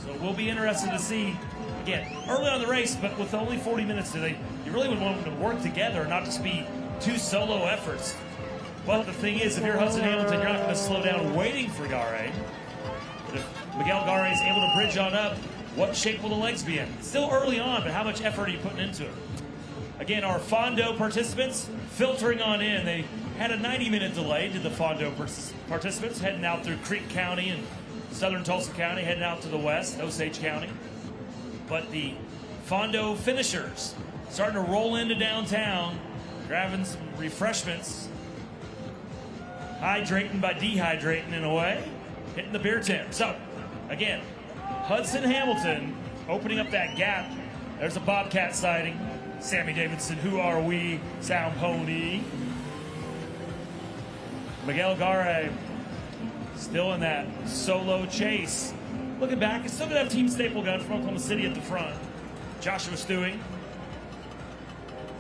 So we'll be interested to see, again, early on in the race, but with only 40 minutes today, you really would want them to work together, not just be 2 solo efforts. But the thing is, if you're Hudson Hamilton, you're not going to slow down waiting for Gare. But if Miguel Gare is able to bridge on up, what shape will the legs be in? Still early on, but how much effort are you putting into it? Again, our Fondo participants filtering on in. They had a 90-minute delay to the Fondo participants heading out through Creek County and southern Tulsa County, heading out to the west, Osage County. But the Fondo finishers starting to roll into downtown, grabbing some refreshments, hydrating by dehydrating in a way, hitting the beer tent. So, again, Hudson Hamilton opening up that gap. There's a Bobcat sighting. Sammy Davidson, who are we? Sound pony. Miguel Gare still in that solo chase. Looking back, it's still going to have Team Staple Gun from Oklahoma City at the front. Joshua Stewing.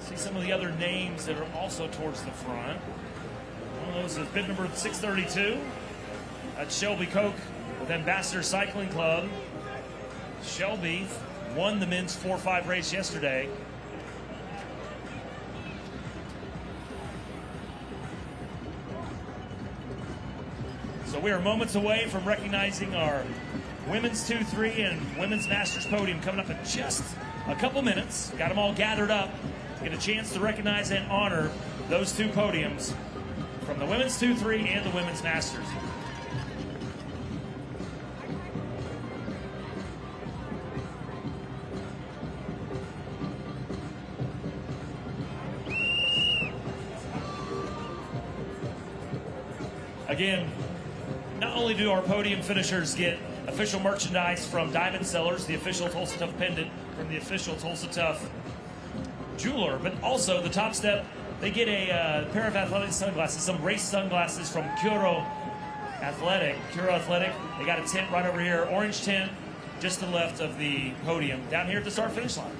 See some of the other names that are also towards the front. One of those is bib number 632. That's Shelby Koch with Ambassador Cycling Club. Shelby won the men's 4-5 race yesterday. So we are moments away from recognizing our women's 2-3 and women's Masters podium coming up in just a couple minutes. Got them all gathered up. Get a chance to recognize and honor those 2 podiums from the women's 2-3 and the women's Masters. Again, not only do our podium finishers get official merchandise from Diamond Sellers, the official Tulsa Tough pendant from the official Tulsa Tough jeweler, but also the top step, they get a pair of athletic sunglasses, some race sunglasses from Curo Athletic. They got a tent right over here, orange tent, just to the left of the podium, down here at the start-finish line.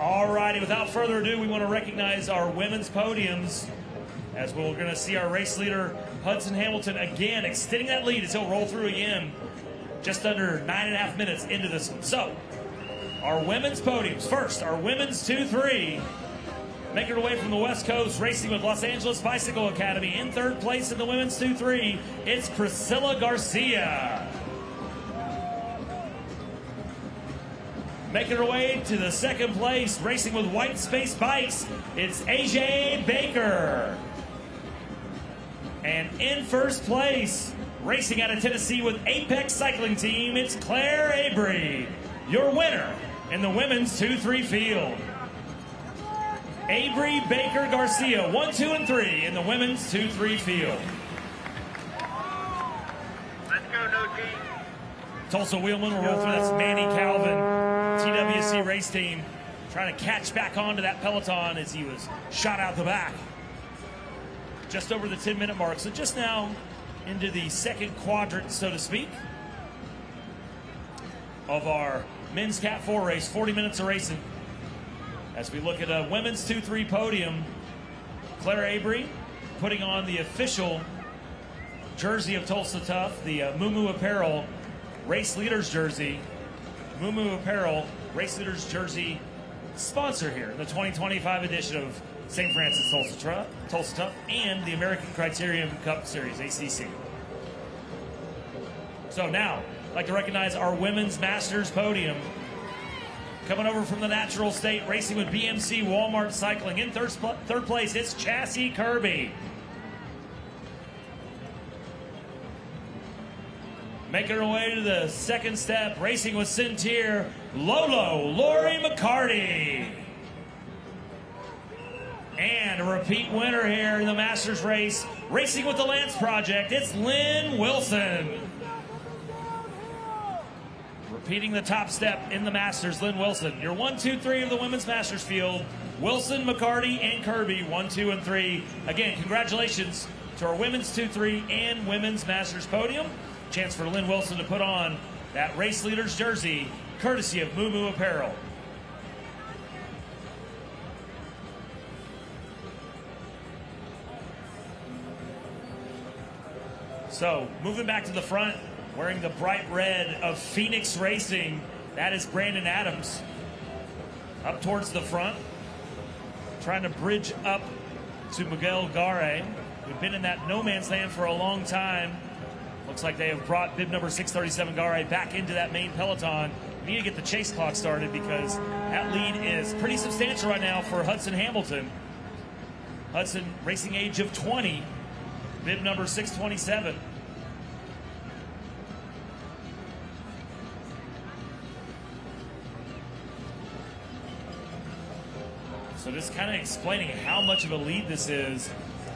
All righty, without further ado, we want to recognize our women's podiums as we're going to see our race leader, Hudson Hamilton, again extending that lead as he'll roll through again just under 9.5 minutes into this one. So, our women's podiums. First, our women's 2-3. Making her way from the West Coast, racing with Los Angeles Bicycle Academy. In 3rd place in the women's 2-3, it's Priscilla Garcia. Making her way to the 2nd place, racing with White Space Bikes, it's AJ Baker. And in 1st place, racing out of Tennessee with Apex Cycling Team, it's Claire Abry, your winner in the women's 2-3 field. Abry, Baker, Garcia, 1, 2, and 3 in the women's 2-3 field. Let's go, no team. Tulsa Wheelman will roll through. That's Manny Calvin, TWC race team, trying to catch back onto that peloton as he was shot out the back. Just over the 10-minute mark. So just now into the 2nd quadrant, so to speak, of our men's Cat 4 race. 40 minutes of racing. As we look at a women's 2-3 podium, Claire Abry putting on the official jersey of Tulsa Tough, the Moo Apparel Race Leaders jersey. Moo Apparel Race Leaders jersey sponsor here in the 2025 edition of St. Francis Tulsa Tough and the American Criterium Cup Series, ACC. So now, I'd like to recognize our women's Masters podium. Coming over from the Natural State, racing with BMC Walmart Cycling. In 3rd place, it's Chassie Kirby. Making her way to the second step, racing with Cintier, Lori McCarty. And a repeat winner here in the Masters race, racing with the Lance Project, it's Lynn Wilson. Repeating the top step in the Masters, Lynn Wilson. Your 1, 2, 3 of the women's Masters field, Wilson, McCarty, and Kirby, 1, 2, and 3. Again, congratulations to our women's 2, 3 and women's Masters podium. Chance for Lynn Wilson to put on that race leader's jersey, courtesy of Moo Moo Apparel. So, moving back to the front, wearing the bright red of Phoenix Racing, that is Brandon Adams. Up towards the front, trying to bridge up to Miguel Gare, who'd been in that no man's land for a long time. Looks like they have brought bib number 637 Gare back into that main peloton. We need to get the chase clock started because that lead is pretty substantial right now for Hudson Hamilton. Hudson, racing age of 20, bib number 627. So just kind of explaining how much of a lead this is.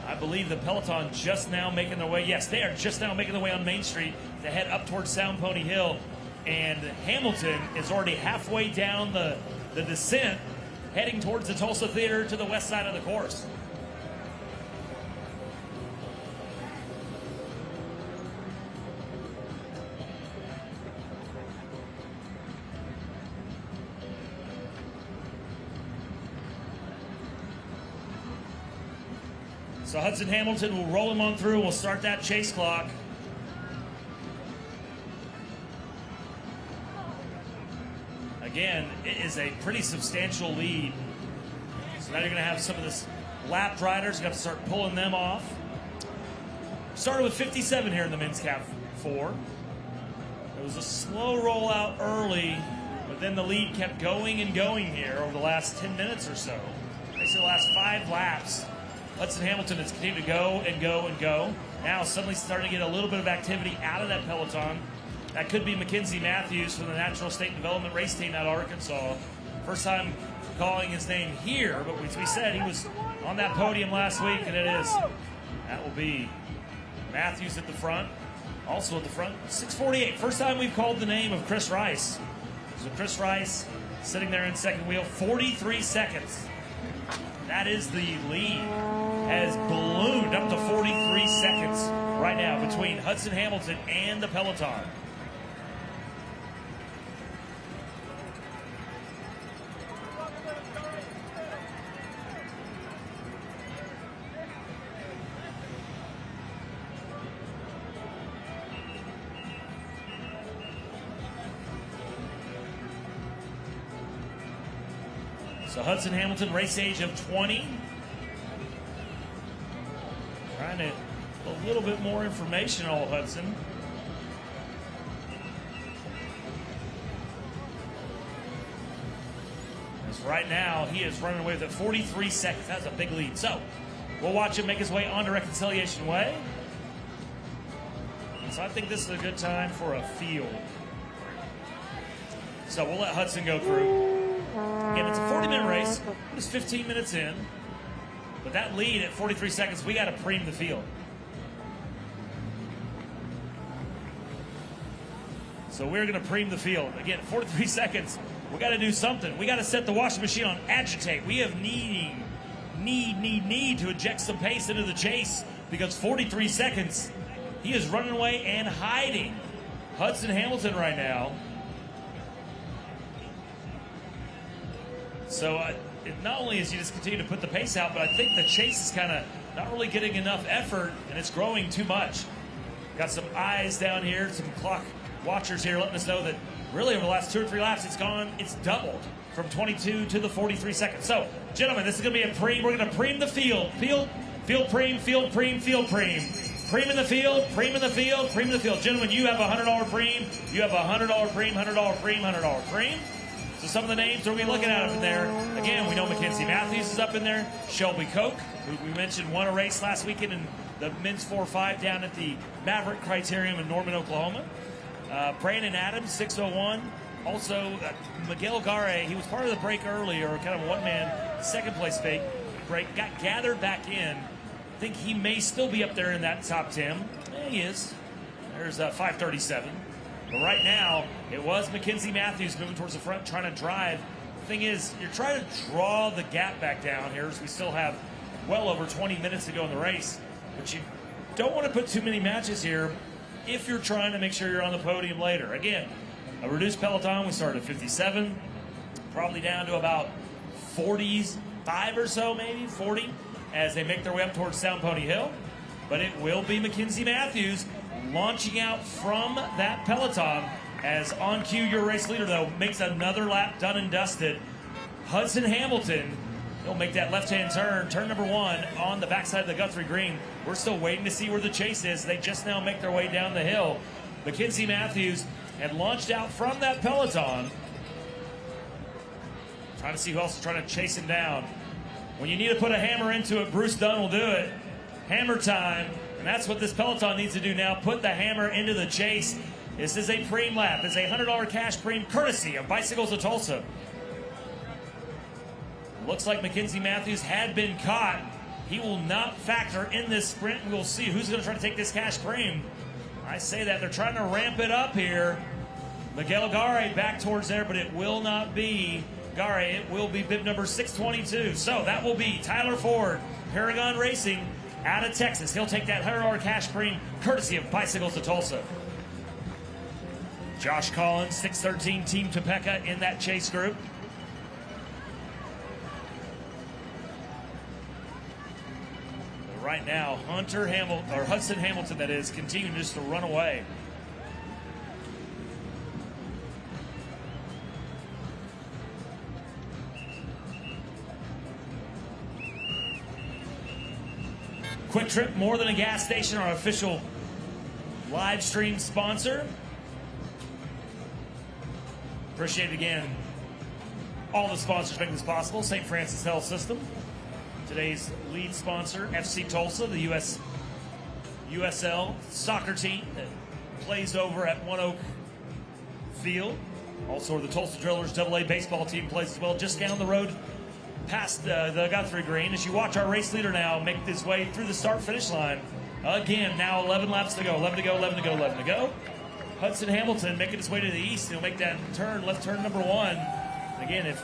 I believe the peloton just now making their way. Yes, they are just now making their way on Main Street to head up towards Sound Pony Hill. And Hamilton is already halfway down the descent, heading towards the Tulsa Theater to the west side of the course. So Hudson Hamilton will roll him on through. We'll start that chase clock. Again, it is a pretty substantial lead. So now you're going to have some of this lapped riders. Got to start pulling them off. Started with 57 here in the men's Cat 4. It was a slow rollout early, but then the lead kept going and going here over the last 10 minutes or so. Basically the last 5 laps. Hudson Hamilton has continued to go and go and go. Now suddenly starting to get a little bit of activity out of that peloton. That could be Mackenzie Matthews from the Natural State Development Race Team out of Arkansas. First time calling his name here, but as we said, he was on that podium last week, and it is. That will be Matthews at the front. Also at the front, 648. First time we've called the name of Chris Rice. So Chris Rice sitting there in second wheel, 43 seconds. That is the lead. Has ballooned up to 43 seconds right now between Hudson Hamilton and the peloton. So Hudson Hamilton, race age of 20. Trying to a little bit more information on Hudson. As right now, he is running away with it 43 seconds. That's a big lead. So we'll watch him make his way onto Reconciliation Way. So I think this is a good time for a field. So we'll let Hudson go through. Again, it's a 40-minute race. It was 15 minutes in. But that lead at 43 seconds, we got to preem the field. So we're going to preem the field. Again, 43 seconds, we got to do something. We got to set the washing machine on agitate. We have need to inject some pace into the chase because 43 seconds, he is running away and hiding Hudson Hamilton right now. So not only is he just continue to put the pace out, but I think the chase is kind of not really getting enough effort, and it's growing too much. Got some eyes down here, some clock watchers here letting us know that really over the last 2 or 3 laps, it's doubled from 22 to the 43 seconds. So, gentlemen, this is going to be a preem. We're going to preem the field. Field preem, field preem, field preem. Preem in the field, preem in the field, preem in the field. Gentlemen, you have a $100 preem. You have a $100 preem, $100 preem, $100 preem. So some of the names we're looking at up in there. Again, we know Mackenzie Matthews is up in there. Shelby Koch, who we mentioned won a race last weekend in the men's 4-5 down at the Maverick Criterium in Norman, Oklahoma. Brandon Adams, 6:01. Also, Miguel Gare, he was part of the break earlier, kind of a one-man second-place break, got gathered back in. I think he may still be up there in that top 10. Yeah, he is. There's 5:37. But right now, it was Mackenzie Matthews moving towards the front, trying to drive. The thing is, you're trying to draw the gap back down here, as we still have well over 20 minutes to go in the race. But you don't want to put too many matches here if you're trying to make sure you're on the podium later. Again, a reduced peloton. We started at 57, probably down to about 45 or so, maybe 40, as they make their way up towards Sound Pony Hill. But it will be Mackenzie Matthews launching out from that peloton, as on cue, your race leader, though, makes another lap, done and dusted. Hudson Hamilton, he'll make that left-hand turn number 1 on the backside of the Guthrie Green. We're still waiting to see where the chase is. They just now make their way down the hill. Mackenzie Matthews had launched out from that peloton. Trying to see who else is trying to chase him down. When you need to put a hammer into it, Bruce Dunn will do it. Hammer time. And that's what this peloton needs to do now, put the hammer into the chase. This is a Pream lap. It's a $100 cash Pream courtesy of Bicycles of Tulsa. Looks like Mackenzie Matthews had been caught. He will not factor in this sprint. We'll see who's going to try to take this cash Pream. I say that they're trying to ramp it up here. Miguel Gare back towards there, but it will not be Gare. It will be bib number 622. So that will be Tyler Ford, Paragon Racing, out of Texas. He'll take that $100 cash Pream courtesy of Bicycles of Tulsa. Josh Collins, 613, Team Topeka in that chase group. But right now, Hudson Hamilton, that is, continuing just to run away. Quick Trip, more than a gas station, our official live stream sponsor. Appreciate it again. All the sponsors making this possible. St. Francis Health System. Today's lead sponsor, FC Tulsa, the USL soccer team that plays over at One Oak Field. Also, the Tulsa Drillers AA baseball team plays as well, just down the road past the Guthrie Green. As you watch our race leader now make his way through the start-finish line. Again, now 11 laps to go. 11 to go, 11 to go, 11 to go. Hudson Hamilton making his way to the east. He'll make that turn, left turn number 1. Again, if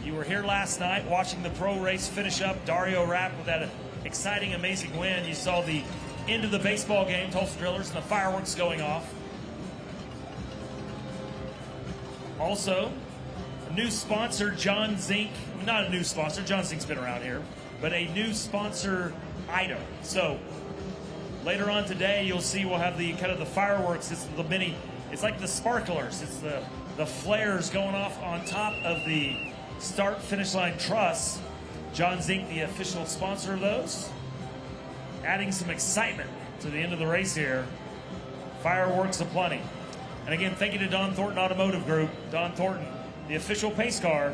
you were here last night watching the pro race finish up, Dario Rapp with that exciting, amazing win, you saw the end of the baseball game, Tulsa Drillers, and the fireworks going off. Also, a new sponsor, John Zink. Not a new sponsor, John Zink's been around here, but a new sponsor item. So, later on today, you'll see we'll have the kind of the fireworks. It's the mini, it's like the sparklers. It's the flares going off on top of the start-finish line truss. John Zink, the official sponsor of those. Adding some excitement to the end of the race here. Fireworks aplenty. And again, thank you to Don Thornton Automotive Group. Don Thornton, the official pace car.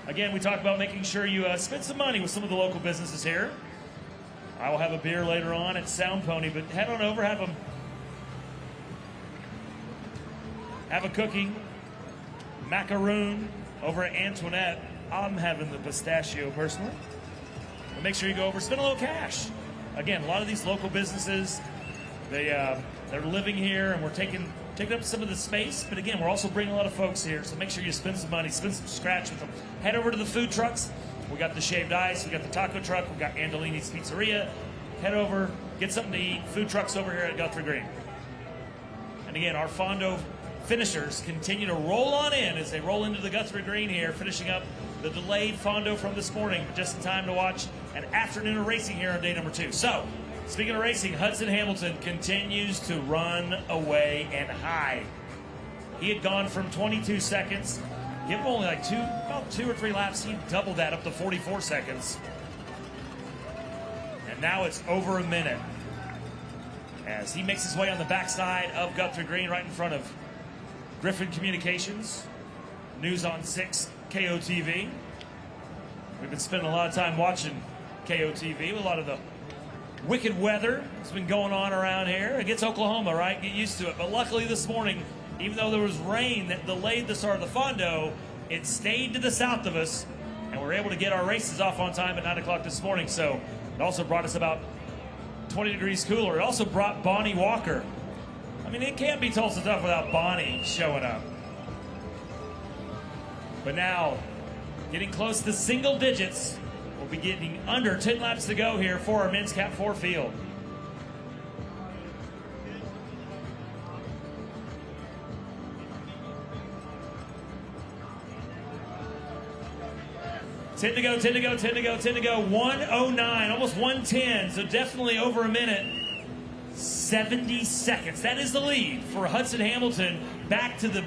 Again, we talk about making sure you spend some money with some of the local businesses here. I will have a beer later on at Sound Pony, but head on over, have a cookie, macaroon over at Antoinette. I'm having the pistachio personally. But make sure you go over, spend a little cash. Again, a lot of these local businesses, they're living here, and we're taking up some of the space. But again, we're also bringing a lot of folks here, so make sure you spend some money, spend some scratch with them. Head over to the food trucks. We got the shaved ice, we got the taco truck, we got Andolini's Pizzeria. Head over, get something to eat. Food trucks over here at Guthrie Green. And again, our Fondo finishers continue to roll on in as they roll into the Guthrie Green here, finishing up the delayed Fondo from this morning, but just in time to watch an afternoon of racing here on day number 2. So, speaking of racing, Hudson Hamilton continues to run away and high. He had gone from 22 seconds. Give him only like about two or three laps. He doubled that up to 44 seconds. And now it's over a minute as he makes his way on the backside of Guthrie Green, right in front of Griffin Communications, News on 6, KOTV. We've been spending a lot of time watching KOTV with a lot of the wicked weather that's been going on around here. Against Oklahoma, right? Get used to it. But luckily this morning, even though there was rain that delayed the start of the Fondo, it stayed to the south of us, and we were able to get our races off on time at 9 o'clock this morning. So it also brought us about 20 degrees cooler. It also brought Bonnie Walker. I mean, it can't be Tulsa Tough without Bonnie showing up. But now, getting close to single digits, we'll be getting under 10 laps to go here for our men's Cat 4 field. Ten to go, 10 to go, 10 to go, 10 to go. 1:09, almost 1:10, so definitely over a minute. 70 seconds. That is the lead for Hudson Hamilton back to the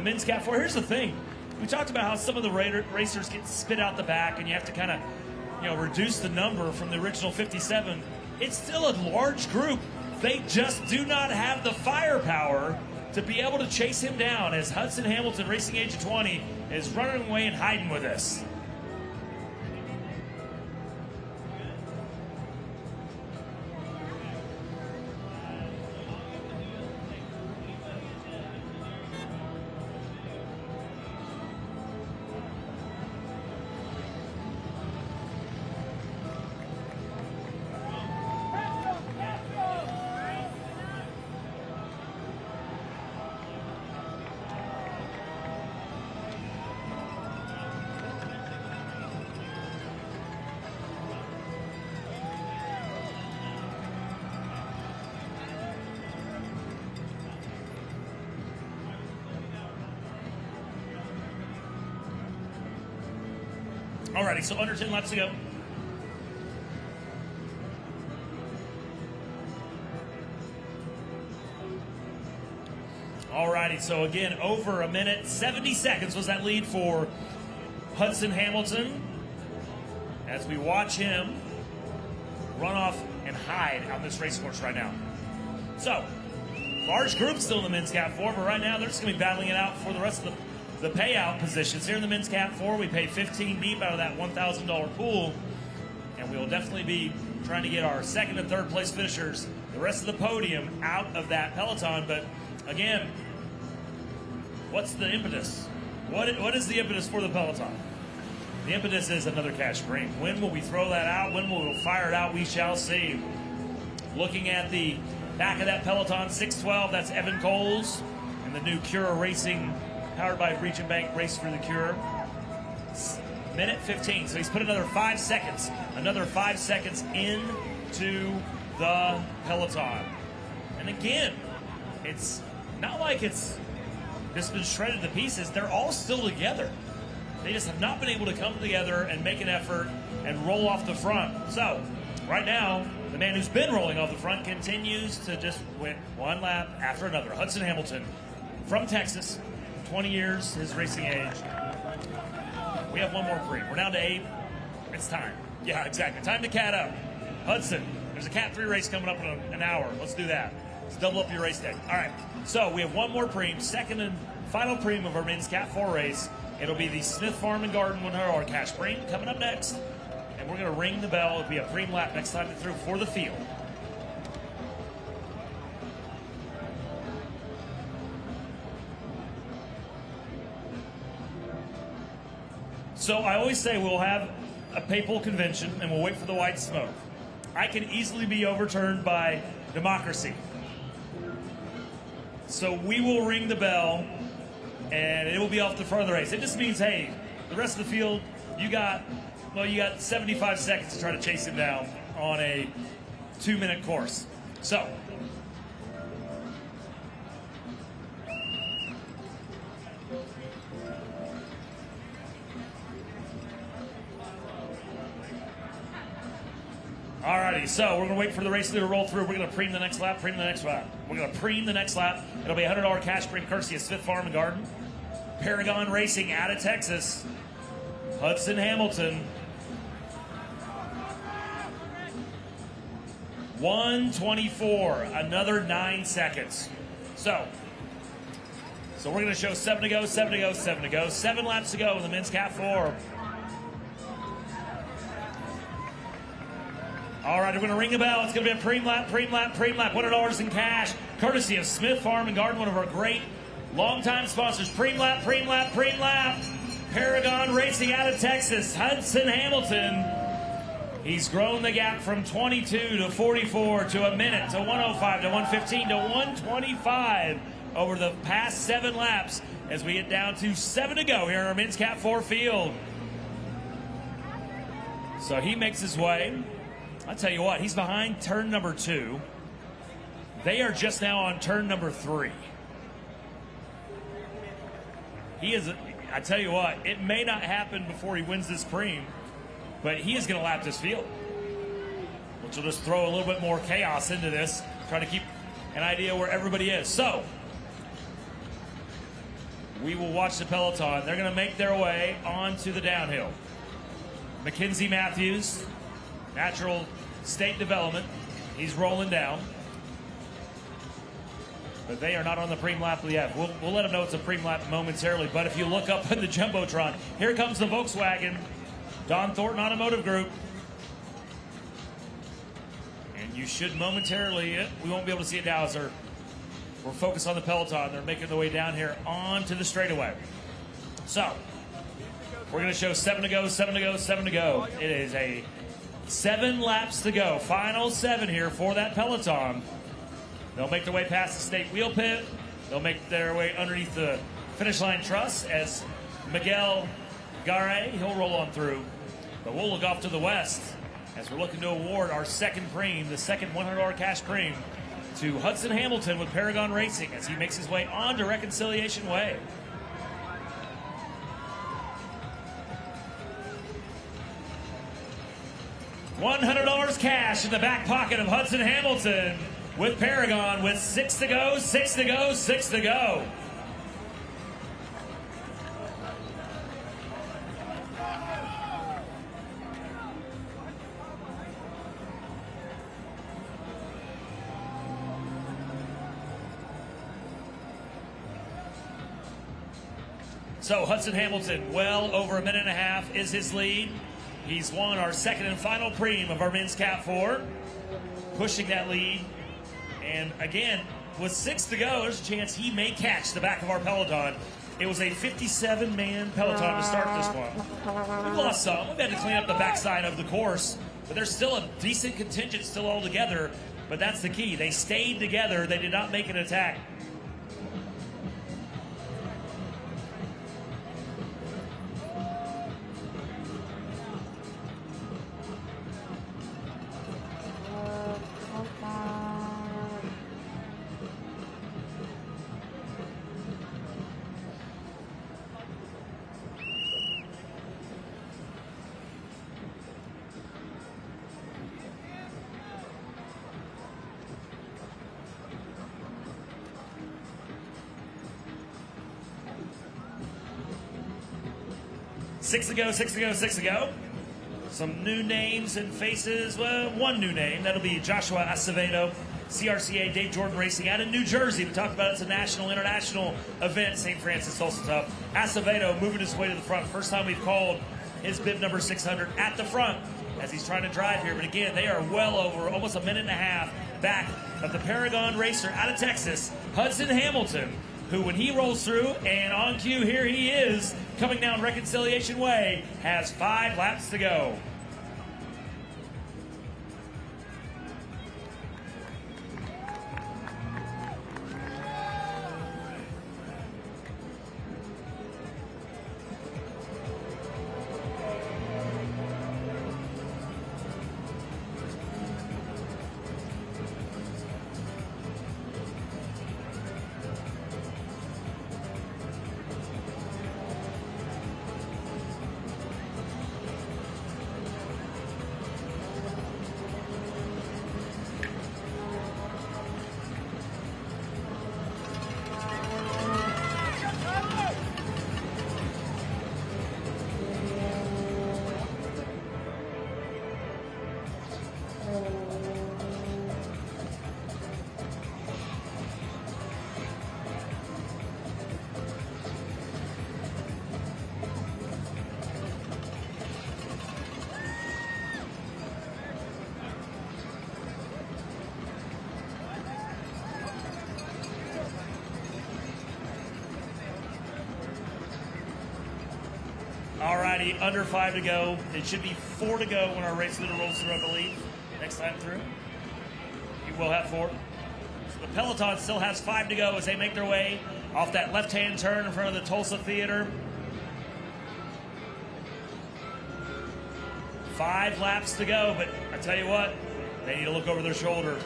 men's Cat 4. Here's the thing. We talked about how some of the racers get spit out the back and you have to kind of, reduce the number from the original 57. It's still a large group. They just do not have the firepower to be able to chase him down as Hudson Hamilton, racing age of 20, is running away and hiding with us. Alrighty, so under 10 laps to go. Alrighty, so again, over a minute, 70 seconds was that lead for Hudson Hamilton as we watch him run off and hide on this race course right now. So, large group still in the men's Cat 4, but right now they're just going to be battling it out for the rest of the payout positions. Here in the men's Cat 4, we pay 15 deep out of that $1,000 pool, and we will definitely be trying to get our second and third place finishers, the rest of the podium, out of that peloton. But again, what's the impetus? What is the impetus for the peloton? The impetus is another cash Pream. When will we throw that out? When will we fire it out? We shall see. Looking at the back of that peloton, 612, that's Evan Coles and the new Cura Racing powered by Region Bank Race for the Cure. Minute 15, so he's put another 5 seconds into the peloton. And again, it's not like it's just been shredded to pieces. They're all still together. They just have not been able to come together and make an effort and roll off the front. So, right now, the man who's been rolling off the front continues to just win one lap after another. Hudson Hamilton from Texas, 20 years, his racing age. We have one more Pream. We're down to 8. It's time. Yeah, exactly. Time to cat up. Hudson, there's a Cat 3 race coming up in an hour. Let's do that. Let's double up your race day. All right. So we have one more Pream, second and final Pream of our men's Cat 4 race. It'll be the Smith Farm and Garden $100 cash Pream coming up next. And we're going to ring the bell. It'll be a Pream lap next time through for the field. So I always say we'll have a papal convention and we'll wait for the white smoke. I can easily be overturned by democracy. So we will ring the bell and it will be off the front of the race. It just means, hey, the rest of the field, you got 75 seconds to try to chase him down on a 2-minute course. So, alrighty, so we're going to wait for the race to roll through. We're going to Pream the next lap, Pream the next lap. We're going to Pream the next lap. It'll be a $100 cash Pream courtesy of Smith Farm and Garden. Paragon Racing out of Texas. Hudson Hamilton. 1:24, another 9 seconds. So we're going to show 7 to go, 7 to go, 7 to go. 7 laps to go in the men's Cat 4. All right, we're going to ring a bell. It's going to be a Pream lap, Pream lap, Pream lap. $100 in cash, courtesy of Smith Farm and Garden, one of our great longtime sponsors. Pream lap, Pream lap, Pream lap. Paragon Racing out of Texas, Hudson Hamilton. He's grown the gap from 22 to 44 to a minute to 105 to 115 to 125 over the past 7 laps as we get down to 7 to go here in our men's Cat 4 field. So he makes his way. I'll tell you what, he's behind turn number 2. They are just now on turn number 3. He is, I tell you what, it may not happen before he wins this Pream, but he is going to lap this field, which will just throw a little bit more chaos into this, try to keep an idea where everybody is. So we will watch the peloton. They're going to make their way onto the downhill. Mackenzie Matthews, natural state development. He's rolling down. But they are not on the Pream lap yet. We'll let them know it's a Pream lap momentarily. But if you look up in the Jumbotron, here comes the Volkswagen, Don Thornton Automotive Group. And you should momentarily, we won't be able to see it now as we're focused on the peloton. They're making their way down here onto the straightaway. So we're going to show 7 to go, 7 to go, 7 to go. It is a 7 laps to go. Final 7 here for that peloton. They'll make their way past the state wheel pit. They'll make their way underneath the finish line truss as Miguel Garay, he'll roll on through. But we'll look off to the west as we're looking to award our second Pream, the second $100 cash Pream, to Hudson Hamilton with Paragon Racing as he makes his way onto Reconciliation Way. $100 cash in the back pocket of Hudson Hamilton with Paragon with 6 to go, 6 to go, 6 to go. So Hudson Hamilton, well over a minute and a half is his lead. He's won our second and final Pream of our men's Cat 4, pushing that lead. And again, with 6 to go, there's a chance he may catch the back of our peloton. It was a 57-man peloton to start this one. We've lost some. We've had to clean up the backside of the course, but there's still a decent contingent still all together. But that's the key. They stayed together. They did not make an attack. Six to go, 6 to go, 6 to go. Some new names and faces. Well, one new name. That'll be Joshua Acevedo, CRCA Dave Jordan Racing out in New Jersey. We talked about it's a national, international event, St. Francis Tulsa Tough. Acevedo moving his way to the front. First time we've called his bib number 600 at the front as he's trying to drive here. But again, they are well over almost a minute and a half back of the Paragon racer out of Texas, Hudson Hamilton, who when he rolls through, and on cue, here he is, coming down Reconciliation Way, has 5 laps to go. righty, under 5 to go. It should be 4 to go when our race leader rolls through, I believe. Next time through. He will have 4. So the peloton still has 5 to go as they make their way off that left-hand turn in front of the Tulsa Theater. 5 laps to go, but I tell you what, they need to look over their shoulder.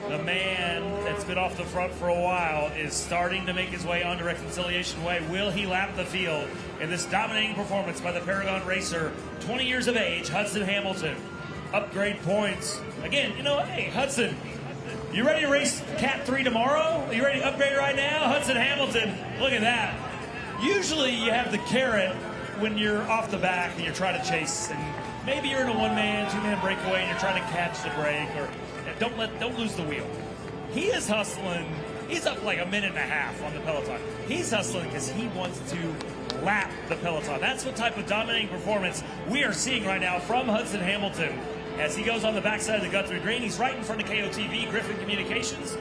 The man that's been off the front for a while is starting to make his way onto Reconciliation Way. Will he lap the field in this dominating performance by the Paragon racer, 20 years of age, Hudson Hamilton? Upgrade points. Again, you know, hey, Hudson, you ready to race Cat 3 tomorrow? Are you ready to upgrade right now? Hudson Hamilton, look at that. Usually you have the carrot when you're off the back and you're trying to chase, and maybe you're in a one-man, two-man breakaway and you're trying to catch the break, or don't lose the wheel. He is hustling. He's up like a minute and a half on the peloton. He's hustling because he wants to lap the peloton. That's what type of dominating performance we are seeing right now from Hudson Hamilton as he goes on the backside of the Guthrie Green. He's right in front of KOTV, Griffin Communications.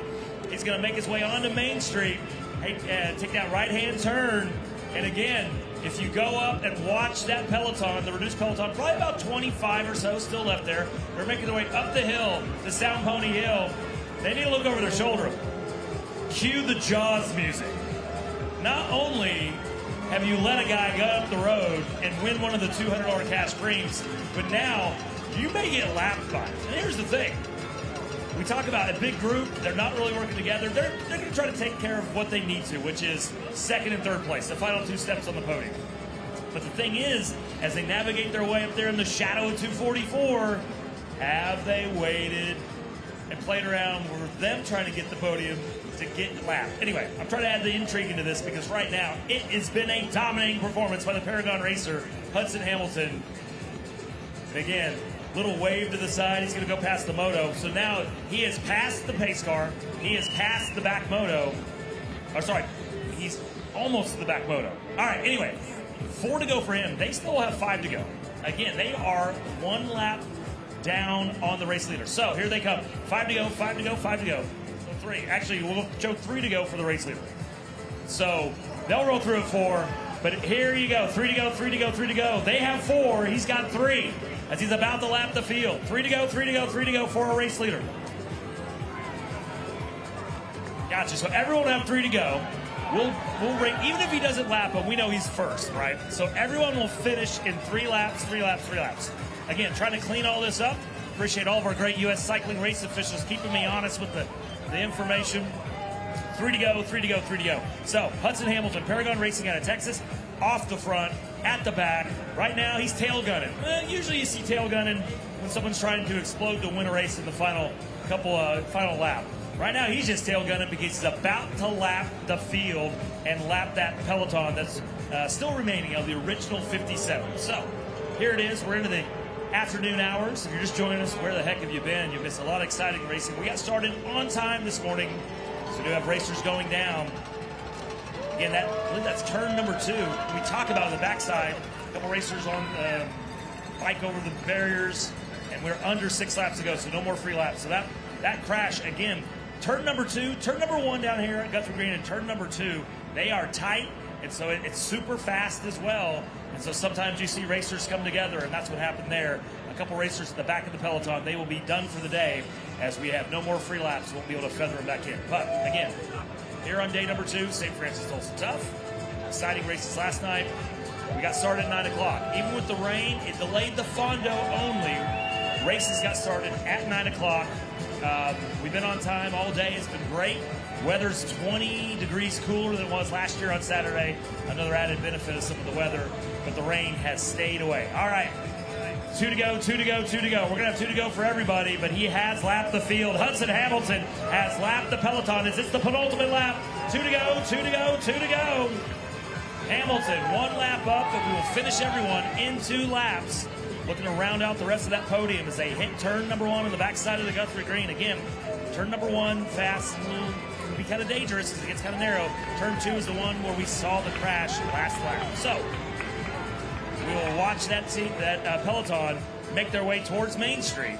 He's going to make his way onto Main Street, take that right-hand turn, and again, if you go up and watch that peloton, the reduced peloton, probably about 25 or so still left there. They're making their way up the hill, the Sound Pony Hill. They need to look over their shoulder. Cue the Jaws music. Not only have you let a guy go up the road and win one of the $200 cash Preams, but now you may get lapped by it. And here's the thing. We talk about a big group. They're not really working together. They're going to try to take care of what they need to, which is second and third place, the final 2 steps on the podium. But the thing is, as they navigate their way up there in the shadow of 244, have they waited and played around with them trying to get the podium to get lapped? Anyway, I'm trying to add the intrigue into this because right now it has been a dominating performance by the Paragon racer, Hudson Hamilton. And again, little wave to the side. He's going to go past the moto. So now he has passed the pace car. He has passed the back moto. Or sorry, he's almost to the back moto. All right, anyway, 4 to go for him. They still have 5 to go. Again, they are 1 lap down on the race leader. So here they come. 5 to go, 5 to go, 5 to go. So 3. Actually, we'll show 3 to go for the race leader. So they'll roll through at 4. But here you go. 3 to go, 3 to go, 3 to go. They have 4. He's got 3. As he's about to lap the field. 3 to go, 3 to go, 3 to go for a race leader. Gotcha. So everyone will have 3 to go. We'll rate, even if he doesn't lap him, we know he's first, right? So everyone will finish in 3 laps, 3 laps, 3 laps. Again, trying to clean all this up. Appreciate all of our great U.S. cycling race officials keeping me honest with the information. 3 to go, 3 to go, 3 to go. So Hudson Hamilton, Paragon Racing out of Texas, off the front, at the back. Right now, he's tail gunning. Usually you see tail gunning when someone's trying to explode to win a race in the final lap. Right now, he's just tail gunning because he's about to lap the field and lap that peloton that's still remaining of the original 57. So here it is. We're into the afternoon hours. If you're just joining us, where the heck have you been? You missed a lot of exciting racing. We got started on time this morning, so we do have racers going down. Again, I believe that's turn number 2. We talk about on the backside, a couple racers on bike over the barriers, and we're under 6 laps to go, so no more free laps. So that crash, again, turn number 2, turn number 1 down here at Guthrie Green, and turn number 2, they are tight, and so it's super fast as well. And so sometimes you see racers come together, and that's what happened there. A couple racers at the back of the peloton, they will be done for the day as we have no more free laps. Won't be able to feather them back in. But again, here on day number 2, St. Francis Tulsa Tough. Exciting races last night. We got started at 9 o'clock. Even with the rain, it delayed the Fondo only. Races got started at 9 o'clock. We've been on time all day. It's been great. Weather's 20 degrees cooler than it was last year on Saturday. Another added benefit of some of the weather, but the rain has stayed away. All right. 2 to go, 2 to go, 2 to go. We're going to have 2 to go for everybody, but he has lapped the field. Hudson Hamilton has lapped the peloton. Is this the penultimate lap? 2 to go, 2 to go, 2 to go. Hamilton, 1 lap up, but we will finish everyone in 2 laps. Looking to round out the rest of that podium as they hit turn number 1 on the backside of the Guthrie Green. Again, turn number 1, fast, will be kind of dangerous as it gets kind of narrow. Turn 2 is the one where we saw the crash last lap. So we will watch that peloton make their way towards Main Street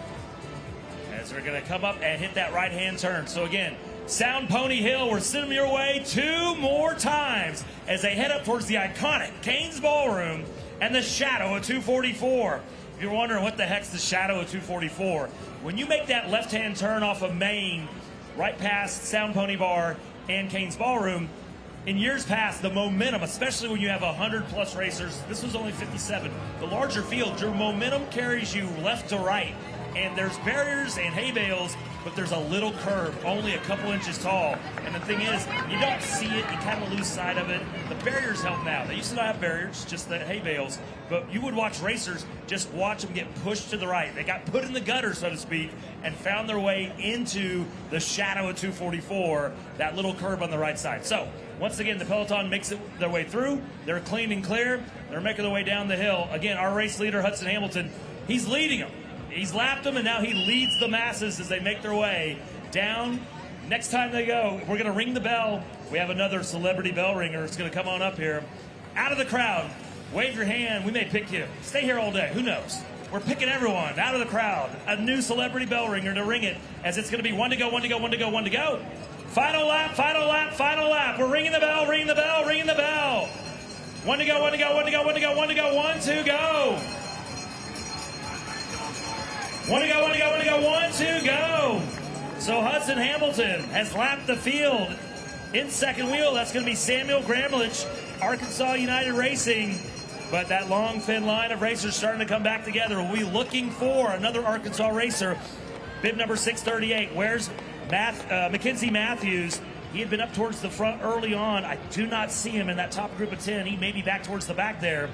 as they're going to come up and hit that right-hand turn. So again, Sound Pony Hill, we're sending them your way 2 more times as they head up towards the iconic Canes Ballroom and the shadow of 244. If you're wondering what the heck's the shadow of 244, when you make that left-hand turn off of Main, right past Sound Pony Bar and Kane's Ballroom, in years past, the momentum, especially when you have 100-plus racers, this was only 57. The larger field, your momentum carries you left to right. And there's barriers and hay bales, but there's a little curve, only a couple inches tall. And the thing is, you don't see it, you kind of lose sight of it. The barriers help now. They used to not have barriers, just the hay bales. But you would watch racers, just watch them get pushed to the right. They got put in the gutter, so to speak, and found their way into the shadow of 244, that little curve on the right side. So, once again, the peloton makes their way through. They're clean and clear. They're making their way down the hill. Again, our race leader, Hudson Hamilton, he's leading them. He's lapped them, and now he leads the masses as they make their way down. Next time they go, we're going to ring the bell. We have another celebrity bell ringer. It's going to come on up here. Out of the crowd, wave your hand. We may pick you. Stay here all day. Who knows? We're picking everyone out of the crowd. A new celebrity bell ringer to ring it, as it's going to be one to go, one to go, one to go, one to go. Final lap, final lap, final lap. We're ringing the bell, ringing the bell, ringing the bell. One to go, one to go, one to go, one to go, one to go, one to go. One to go, one to go, one to go, one to go. So Hudson Hamilton has lapped the field. In second wheel, that's going to be Samuel Gramlich, Arkansas United Racing. But that long, thin line of racers starting to come back together. We'll be looking for another Arkansas racer. Bib number 638. Where's Mackenzie Matthews? He had been up towards the front early on. I do not see him in that top group of 10. He may be back towards the back there.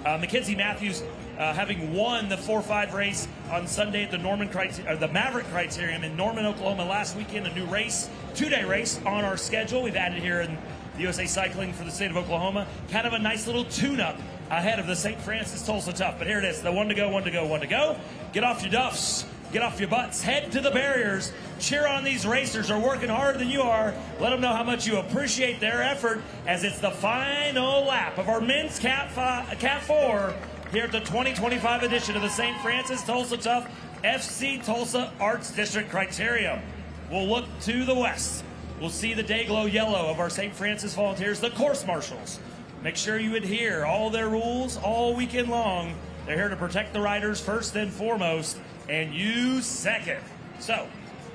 Mackenzie Matthews, having won the 4-5 race on Sunday at the the Maverick Criterium in Norman, Oklahoma last weekend, a new race, 2-day race on our schedule. We've added here in the USA Cycling for the state of Oklahoma. Kind of a nice little tune-up ahead of the St. Francis Tulsa Tough. But here it is, the one to go, one to go, one to go. Get off your duffs. Get off your butts. Head to the barriers. Cheer on these racers. They're working harder than you are. Let them know how much you appreciate their effort, as it's the final lap of our men's Cat 4 here at the 2025 edition of the St. Francis Tulsa Tough FC Tulsa Arts District Criterium. We'll look to the west. We'll see the day glow yellow of our St. Francis volunteers, the course marshals. Make sure you adhere all their rules all weekend long. They're here to protect the riders first and foremost, and you second. So,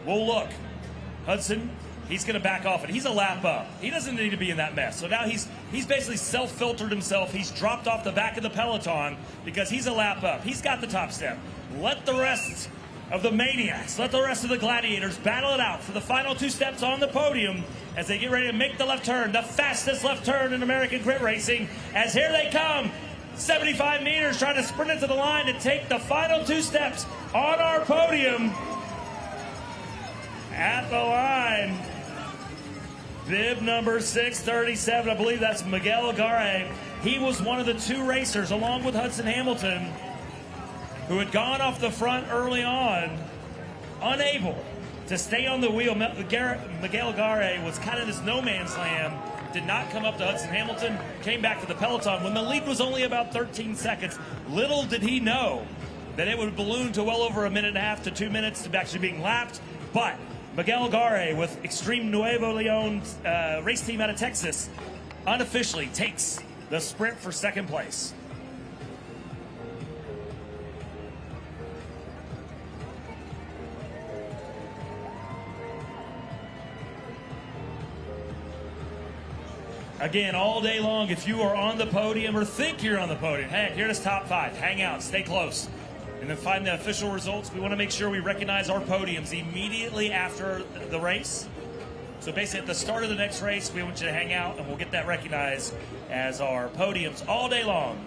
we'll look. Hudson, he's going to back off it. He's a lap up. He doesn't need to be in that mess. So now he's basically self-filtered himself. He's dropped off the back of the peloton because he's a lap up. He's got the top step. Let the rest of the maniacs, let the rest of the gladiators battle it out for the final 2 steps on the podium as they get ready to make the left turn, the fastest left turn in American crit racing, as here they come. 75 meters, trying to sprint into the line to take the final 2 steps on our podium. At the line, bib number 637, I believe that's Miguel Agarre. He was one of the 2 racers, along with Hudson Hamilton, who had gone off the front early on, unable to stay on the wheel. Miguel Agarre was kind of this no man's land, did not come up to Hudson Hamilton, came back to the peloton when the lead was only about 13 seconds. Little did he know that it would balloon to well over 1.5 to 2 minutes to actually being lapped. But Miguel Agarre with Extreme Nuevo Leon race team out of Texas unofficially takes the sprint for second place. Again, all day long, if you are on the podium or think you're on the podium, heck, you're just top 5. Hang out, stay close. And then find the official results. We want to make sure we recognize our podiums immediately after the race. So basically at the start of the next race, we want you to hang out and we'll get that recognized as our podiums all day long.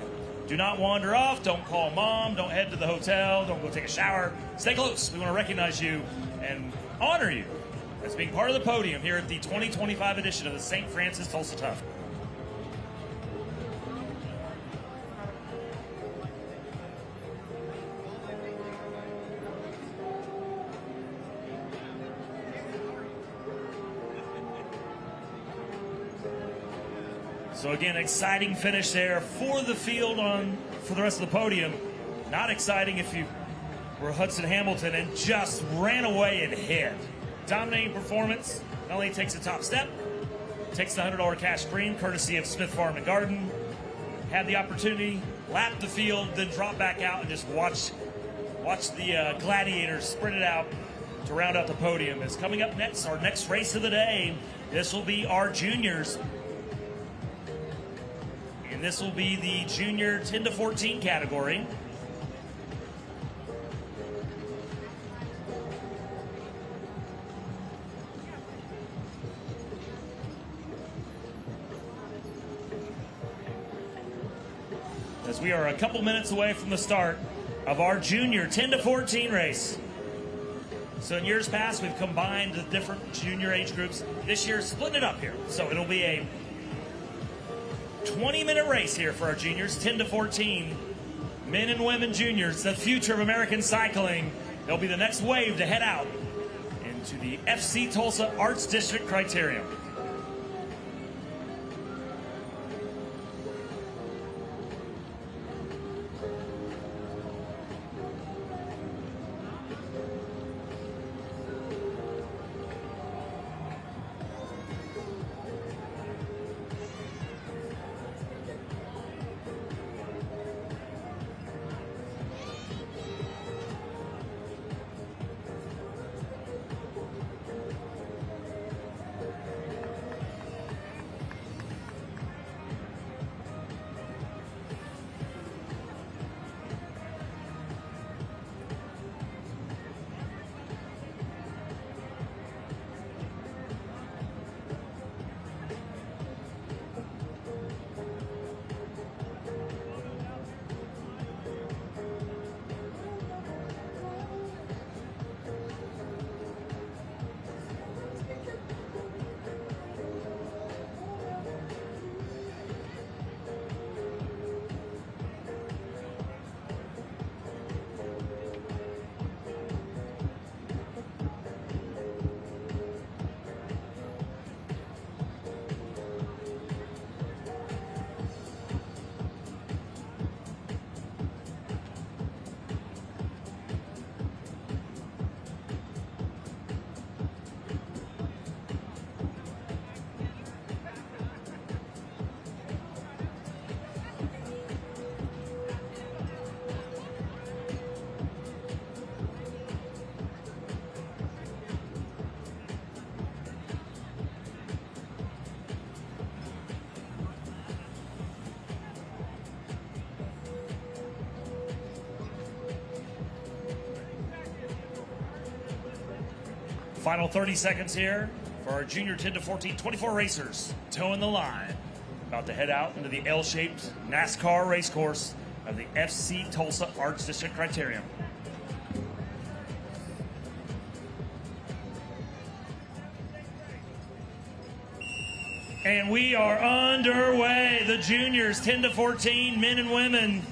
Do not wander off. Don't call mom. Don't head to the hotel. Don't go take a shower. Stay close. We want to recognize you and honor you as being part of the podium here at the 2025 edition of the St. Francis Tulsa Tough. So again, exciting finish there for the field for the rest of the podium. Not exciting if you were Hudson Hamilton and just ran away and hit. Dominating performance. Not only takes the top step, takes the $100 cash green courtesy of Smith Farm and Garden. had the opportunity, lap the field, then drop back out and just watch the gladiators sprint it out to round out the podium. Is coming up next, our next race of the day. This will be our juniors. And this will be the junior 10 to 14 category. As we are a couple minutes away from the start of our junior 10 to 14 race. So in years past, we've combined the different junior age groups. This year, splitting it up here. So it'll be a 20-minute race here for our juniors, 10 to 14. Men and women juniors, the future of American cycling. They'll be the next wave to head out into the FC Tulsa Arts District Criterium. Final 30 seconds here for our junior 10 to 14, 24 racers toeing the line. About to head out into the L-shaped NASCAR race course of the FC Tulsa Arts District Criterium. And we are underway. The juniors 10 to 14, men and women.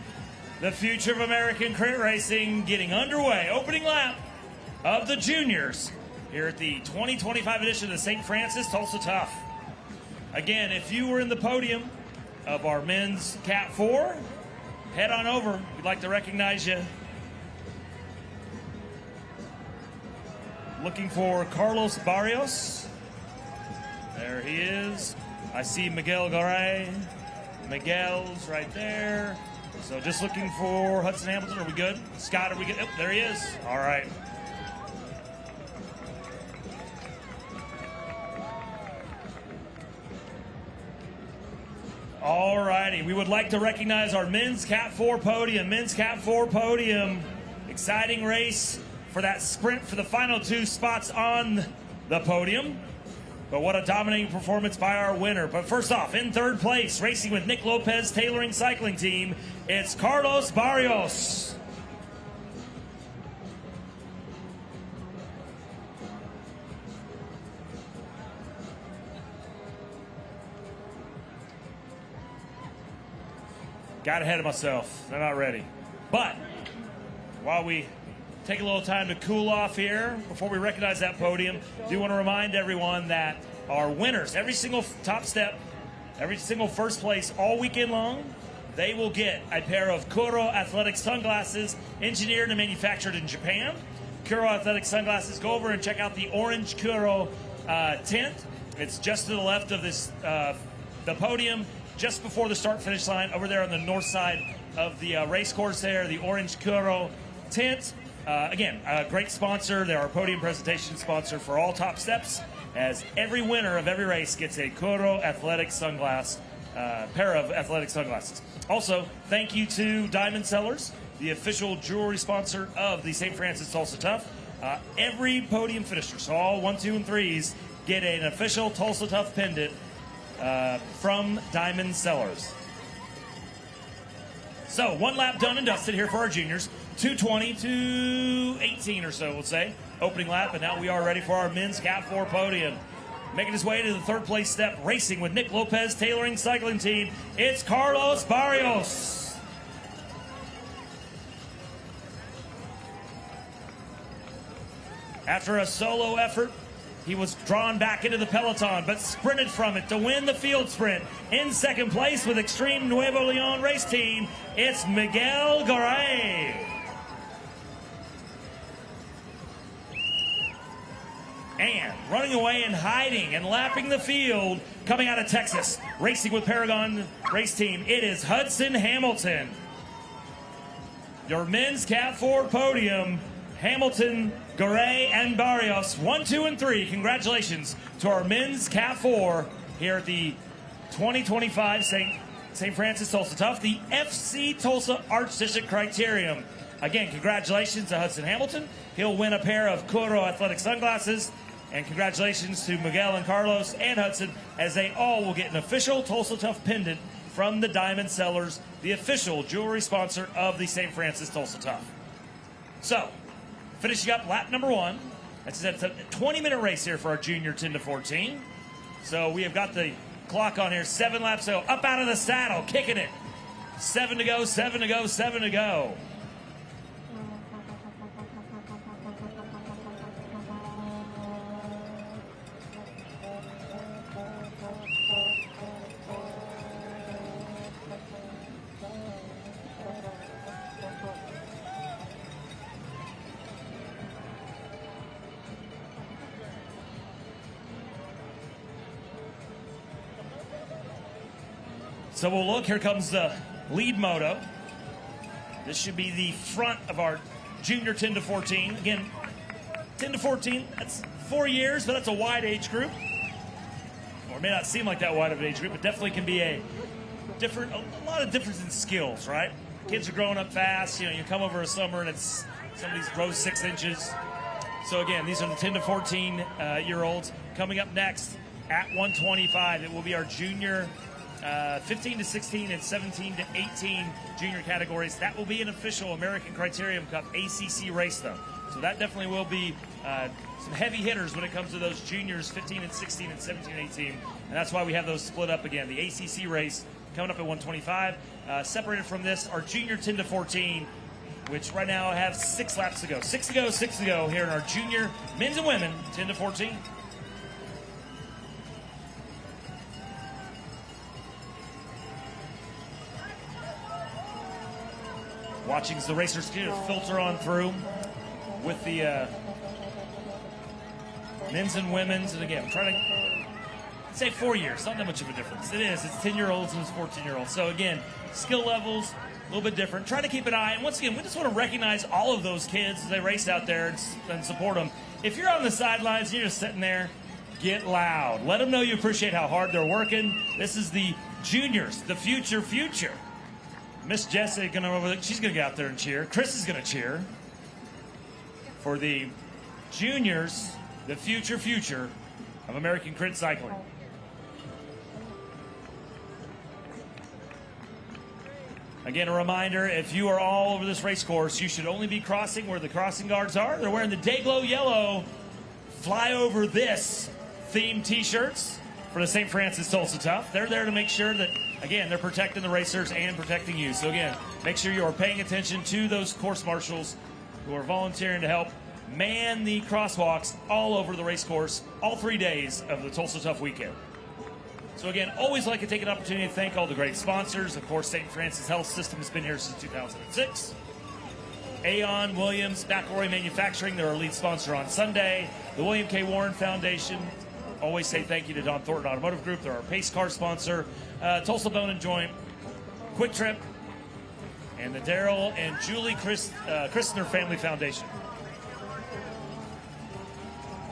The future of American crit racing getting underway. Opening lap of the juniors here at the 2025 edition of the St. Francis Tulsa Tough. Again, if you were in the podium of our men's Cat 4, head on over. We'd like to recognize you. Looking for Carlos Barrios. There he is. I see Miguel Garay. Miguel's right there. So just looking for Hudson Hamilton. Are we good? Scott, are we good? Oh, there he is. All right. All righty. We would like to recognize our men's Cat 4 podium. Men's Cat 4 podium. Exciting race for that sprint for the final two spots on the podium. But what a dominating performance by our winner. But first off, in third place, racing with Nick Lopez Tailoring Cycling Team, it's Carlos Barrios. Got ahead of myself. They're not ready. But while we take a little time to cool off here before we recognize that podium, I do want to remind everyone that our winners, every single top step, every single first place all weekend long, they will get a pair of Kuro Athletic sunglasses engineered and manufactured in Japan. Kuro Athletic sunglasses, go over and check out the orange Kuro tent. It's just to the left of this the podium just before the start-finish line over there on the north side of the race course there, the orange Kuro tent. Again, a great sponsor. They're our podium presentation sponsor for all top steps, as every winner of every race gets a Kuro athletic sunglass, pair of athletic sunglasses. Also, thank you to Diamond Sellers, the official jewelry sponsor of the St. Francis Tulsa Tough. Every podium finisher, so all 1, 2, and 3s, get an official Tulsa Tough pendant from Diamond Sellers. So, one lap done and dusted here for our juniors. 2:20 to 18 or so, we'll say. Opening lap, and now we are ready for our men's Cat 4 podium. Making his way to the third place step, racing with Nick Lopez Tailoring Cycling Team, it's Carlos Barrios. After a solo effort, he was drawn back into the peloton, but sprinted from it to win the field sprint. In second place with Extreme Nuevo Leon Race Team, it's Miguel Garay. And running away and hiding and lapping the field, coming out of Texas, racing with Paragon Race Team, it is Hudson Hamilton. Your men's Cat 4 podium, Hamilton, Garay, and Barrios, 1, 2, and 3. Congratulations to our men's Cat 4 here at the 2025 St. Francis Tulsa Tough, the FC Tulsa Arts District Criterium. Again, congratulations to Hudson Hamilton. He'll win a pair of Kuro athletic sunglasses. And congratulations to Miguel and Carlos and Hudson, as they all will get an official Tulsa Tough pendant from the Diamond Sellers, the official jewelry sponsor of the St. Francis Tulsa Tough. So, finishing up lap number 1. It's a 20-minute race here for our junior 10 to 14. So we have got the clock on here, 7 laps to go. Up out of the saddle, kicking it. 7 to go, 7 to go, 7 to go. So we'll look, here comes the lead moto. This should be the front of our junior 10 to 14. Again, 10 to 14, that's 4 years, but that's a wide age group. Or it may not seem like that wide of an age group, but definitely can be a lot of difference in skills, right? Kids are growing up fast. You know, you come over a summer and it's somebody's grows 6 inches. So again, these are the 10 to 14 year olds. Coming up next at 125, it will be our junior 15 to 16 and 17 to 18 junior categories. That will be an official American Criterium Cup ACC race, though. So that definitely will be some heavy hitters when it comes to those juniors, 15 and 16 and 17 and 18. And that's why we have those split up again. The ACC race coming up at 125. Separated from this, our junior 10 to 14, which right now have 6 laps to go. 6 to go, 6 to go here in our junior men's and women 10 to 14. Watching as the racers filter on through with the men's and women's. And again, I'm trying to say 4 years. Not that much of a difference. It is. It's 10-year-olds and it's 14-year-olds. So again, skill levels a little bit different. Trying to keep an eye. And once again, we just want to recognize all of those kids as they race out there and support them. If you're on the sidelines and you're just sitting there, get loud. Let them know you appreciate how hard they're working. This is the juniors, the future. Miss Jessie she's going to get out there and cheer. Chris is going to cheer for the juniors, the future of American Crit Cycling. Again, a reminder, if you are all over this race course, you should only be crossing where the crossing guards are. They're wearing the Dayglow Yellow Fly Over This themed t-shirts for the St. Francis Tulsa Tough. They're there to make sure that, again, they're protecting the racers and protecting you. So again, make sure you are paying attention to those course marshals who are volunteering to help man the crosswalks all over the race course all 3 days of the Tulsa Tough weekend. So again, always like to take an opportunity to thank all the great sponsors. Of course, St. Francis Health System has been here since 2006. Aon Williams, McElroy Manufacturing, they're our lead sponsor on Sunday. The William K. Warren Foundation, always say thank you to Don Thornton Automotive Group. They're our pace car sponsor. Tulsa Bone and Joint, Quick Trip, and the Daryl and Julie Christner Family Foundation.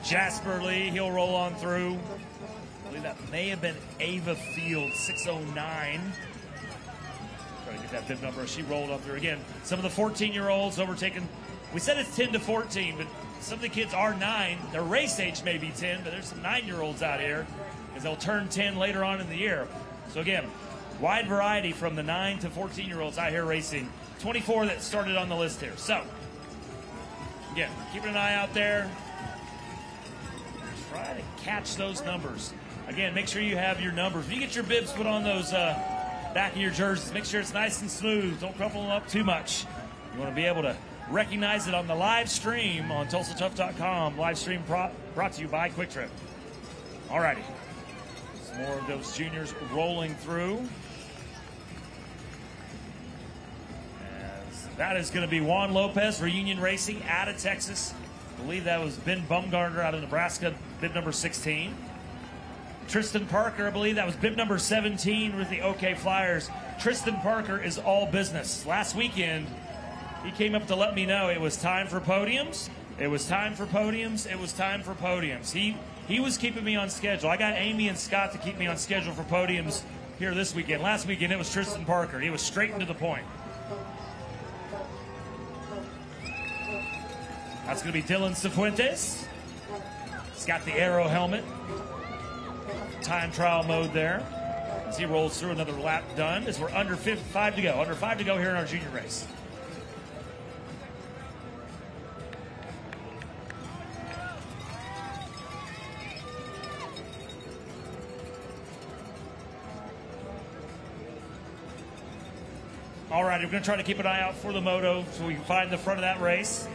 Jasper Lee, he'll roll on through. I believe that may have been Ava Field, 609. Trying to get that bib number. She rolled up there again. Some of the 14-year-olds overtaken. We said it's 10 to 14, but some of the kids are 9. Their race age may be 10, but there's some 9-year-olds out here because they'll turn 10 later on in the year. So again, wide variety from the 9 to 14-year-olds out here racing. 24 that started on the list here. So again, keeping an eye out there. Try to catch those numbers. Again, make sure you have your numbers. If you get your bibs put on those back of your jerseys, make sure it's nice and smooth. Don't crumple them up too much. You want to be able to recognize it on the live stream on TulsaTough.com. Live stream brought to you by Quick Trip. All righty. Some more of those juniors rolling through. As that is going to be Juan Lopez, Reunion Racing out of Texas. I believe that was Ben Bumgarner out of Nebraska, bib number 16. Tristan Parker, I believe that was bib number 17 with the OK Flyers. Tristan Parker is all business. Last weekend, he came up to let me know it was time for podiums. It was time for podiums. It was time for podiums. He was keeping me on schedule. I got Amy and Scott to keep me on schedule for podiums here this weekend. Last weekend, it was Tristan Parker. He was straight and to the point. That's going to be Dylan Cifuentes. He's got the Aero helmet. Time trial mode there. As he rolls through, another lap done as we're under 5 to go. Under 5 to go here in our junior race. All right, we're going to try to keep an eye out for the moto so we can find the front of that race.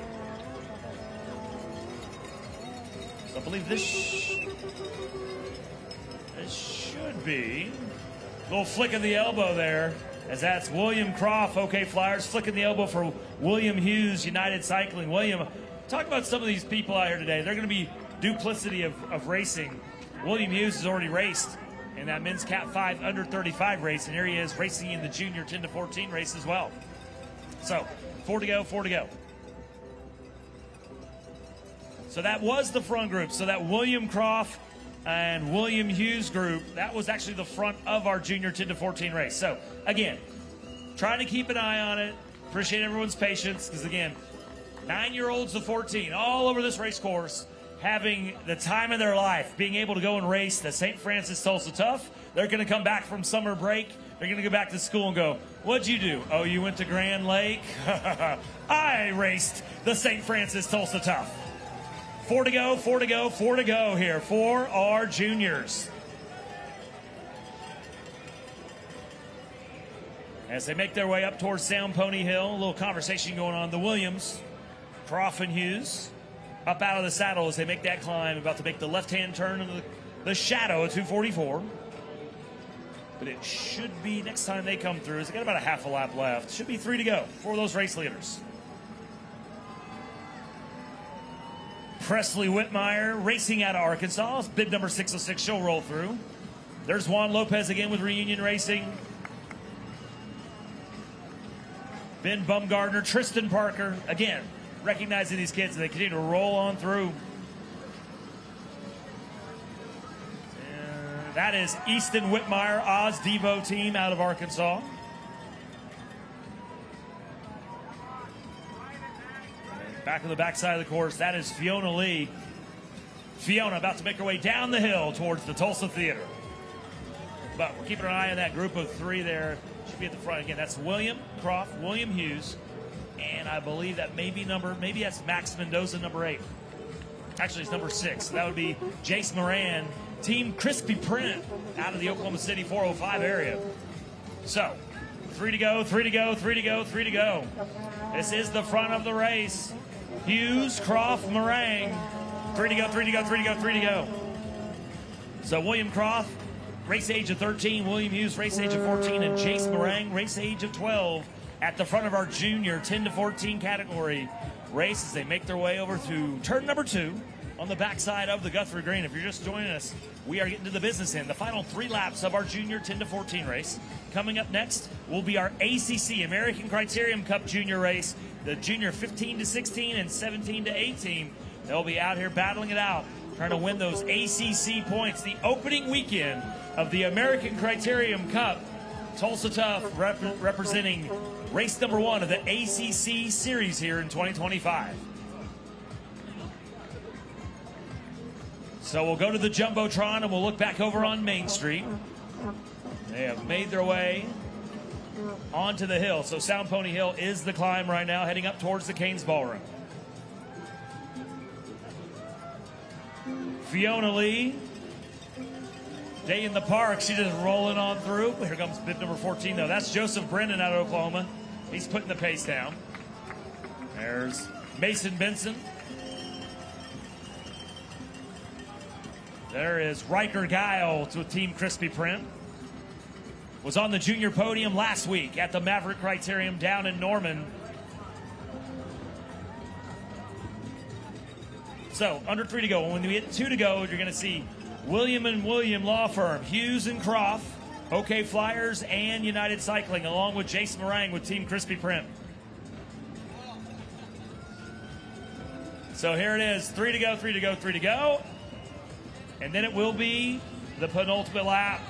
So I believe this should be a little flick of the elbow there, as that's William Croft, OK Flyers, flicking the elbow for William Hughes, United Cycling. William, talk about some of these people out here today. They're going to be duplicity of racing. William Hughes has already raced in that men's Cat 5 under 35 race, and here he is racing in the junior 10 to 14 race as well. So 4 to go, 4 to go. So that was the front group. So that William Croft and William Hughes group, that was actually the front of our junior 10 to 14 race. So again, trying to keep an eye on it. Appreciate everyone's patience, because again, 9-year-olds to 14 all over this race course, having the time of their life, being able to go and race the St. Francis Tulsa Tough. They're going to come back from summer break. They're going to go back to school and go, what'd you do? Oh, you went to Grand Lake? I raced the St. Francis Tulsa Tough. 4 to go, 4 to go, 4 to go here for our juniors. As they make their way up towards Sound Pony Hill, a little conversation going on. The Williams, Croft and Hughes, up out of the saddle as they make that climb, about to make the left-hand turn into the shadow of 244. But it should be, next time they come through, they got about a half a lap left. Should be 3 to go for those race leaders. Presley Whitmire racing out of Arkansas. Bib number 606, she'll roll through. There's Juan Lopez again with Reunion Racing. Ben Bumgarner, Tristan Parker, again, recognizing these kids, and they continue to roll on through. That is Easton Whitmire, Oz Devo team out of Arkansas. Back on the backside of the course, that is Fiona Lee. Fiona about to make her way down the hill towards the Tulsa Theater. But we're keeping an eye on that group of 3 there. Should be at the front again. That's William Croft, William Hughes, and I believe that maybe that's Max Mendoza, number 8. Actually, it's number 6. So that would be Jace Moran, Team Crispy Print out of the Oklahoma City 405 area. So 3 to go, 3 to go, 3 to go, 3 to go. This is the front of the race. Hughes, Croft, Moran. 3 to go, 3 to go, 3 to go, 3 to go. So William Croft, race age of 13. William Hughes, race age of 14. And Jace Moran, race age of 12. At the front of our junior 10 to 14 category race as they make their way over to turn number 2 on the backside of the Guthrie Green. If you're just joining us, we are getting to the business end. The final 3 laps of our junior 10 to 14 race. Coming up next will be our ACC, American Criterium Cup junior race. The junior 15 to 16 and 17 to 18. They'll be out here battling it out, trying to win those ACC points. The opening weekend of the American Criterium Cup. Tulsa Tough representing race number 1 of the ACC series here in 2025. So we'll go to the Jumbotron and we'll look back over on Main Street. They have made their way onto the hill. So Sound Pony Hill is the climb right now, heading up towards the Canes Ballroom. Fiona Lee, day in the park, she's just rolling on through. Here comes bib number 14, though. That's Joseph Brennan out of Oklahoma. He's putting the pace down. There's Mason Benson. There is Riker Giles with Team Crispy Pream. Was on the junior podium last week at the Maverick Criterium down in Norman. So, under 3 to go. When we hit 2 to go, you're going to see William & William Law Firm, Hughes & Croft, OK Flyers, and United Cycling, along with Jason Meringue with Team Crispy Pream. So here it is, 3 to go, 3 to go, 3 to go. And then it will be the penultimate lap.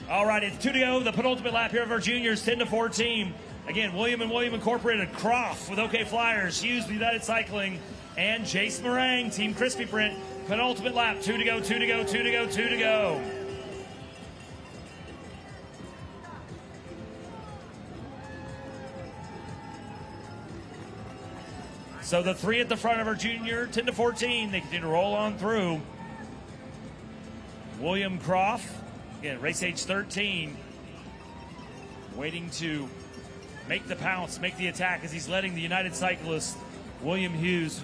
All right, it's 2 to go, the penultimate lap here of our juniors, 10 to 14. Again, William & William Incorporated, Croft with OK Flyers, Hughes with United Cycling, and Jace Meringue, Team Crispy Print. Penultimate lap, 2 to go, 2 to go, 2 to go, 2 to go. So the 3 at the front of our junior, 10 to 14, they continue to roll on through. William Croft, again, race age 13, waiting to make the pounce, make the attack as he's letting the United cyclist, William Hughes,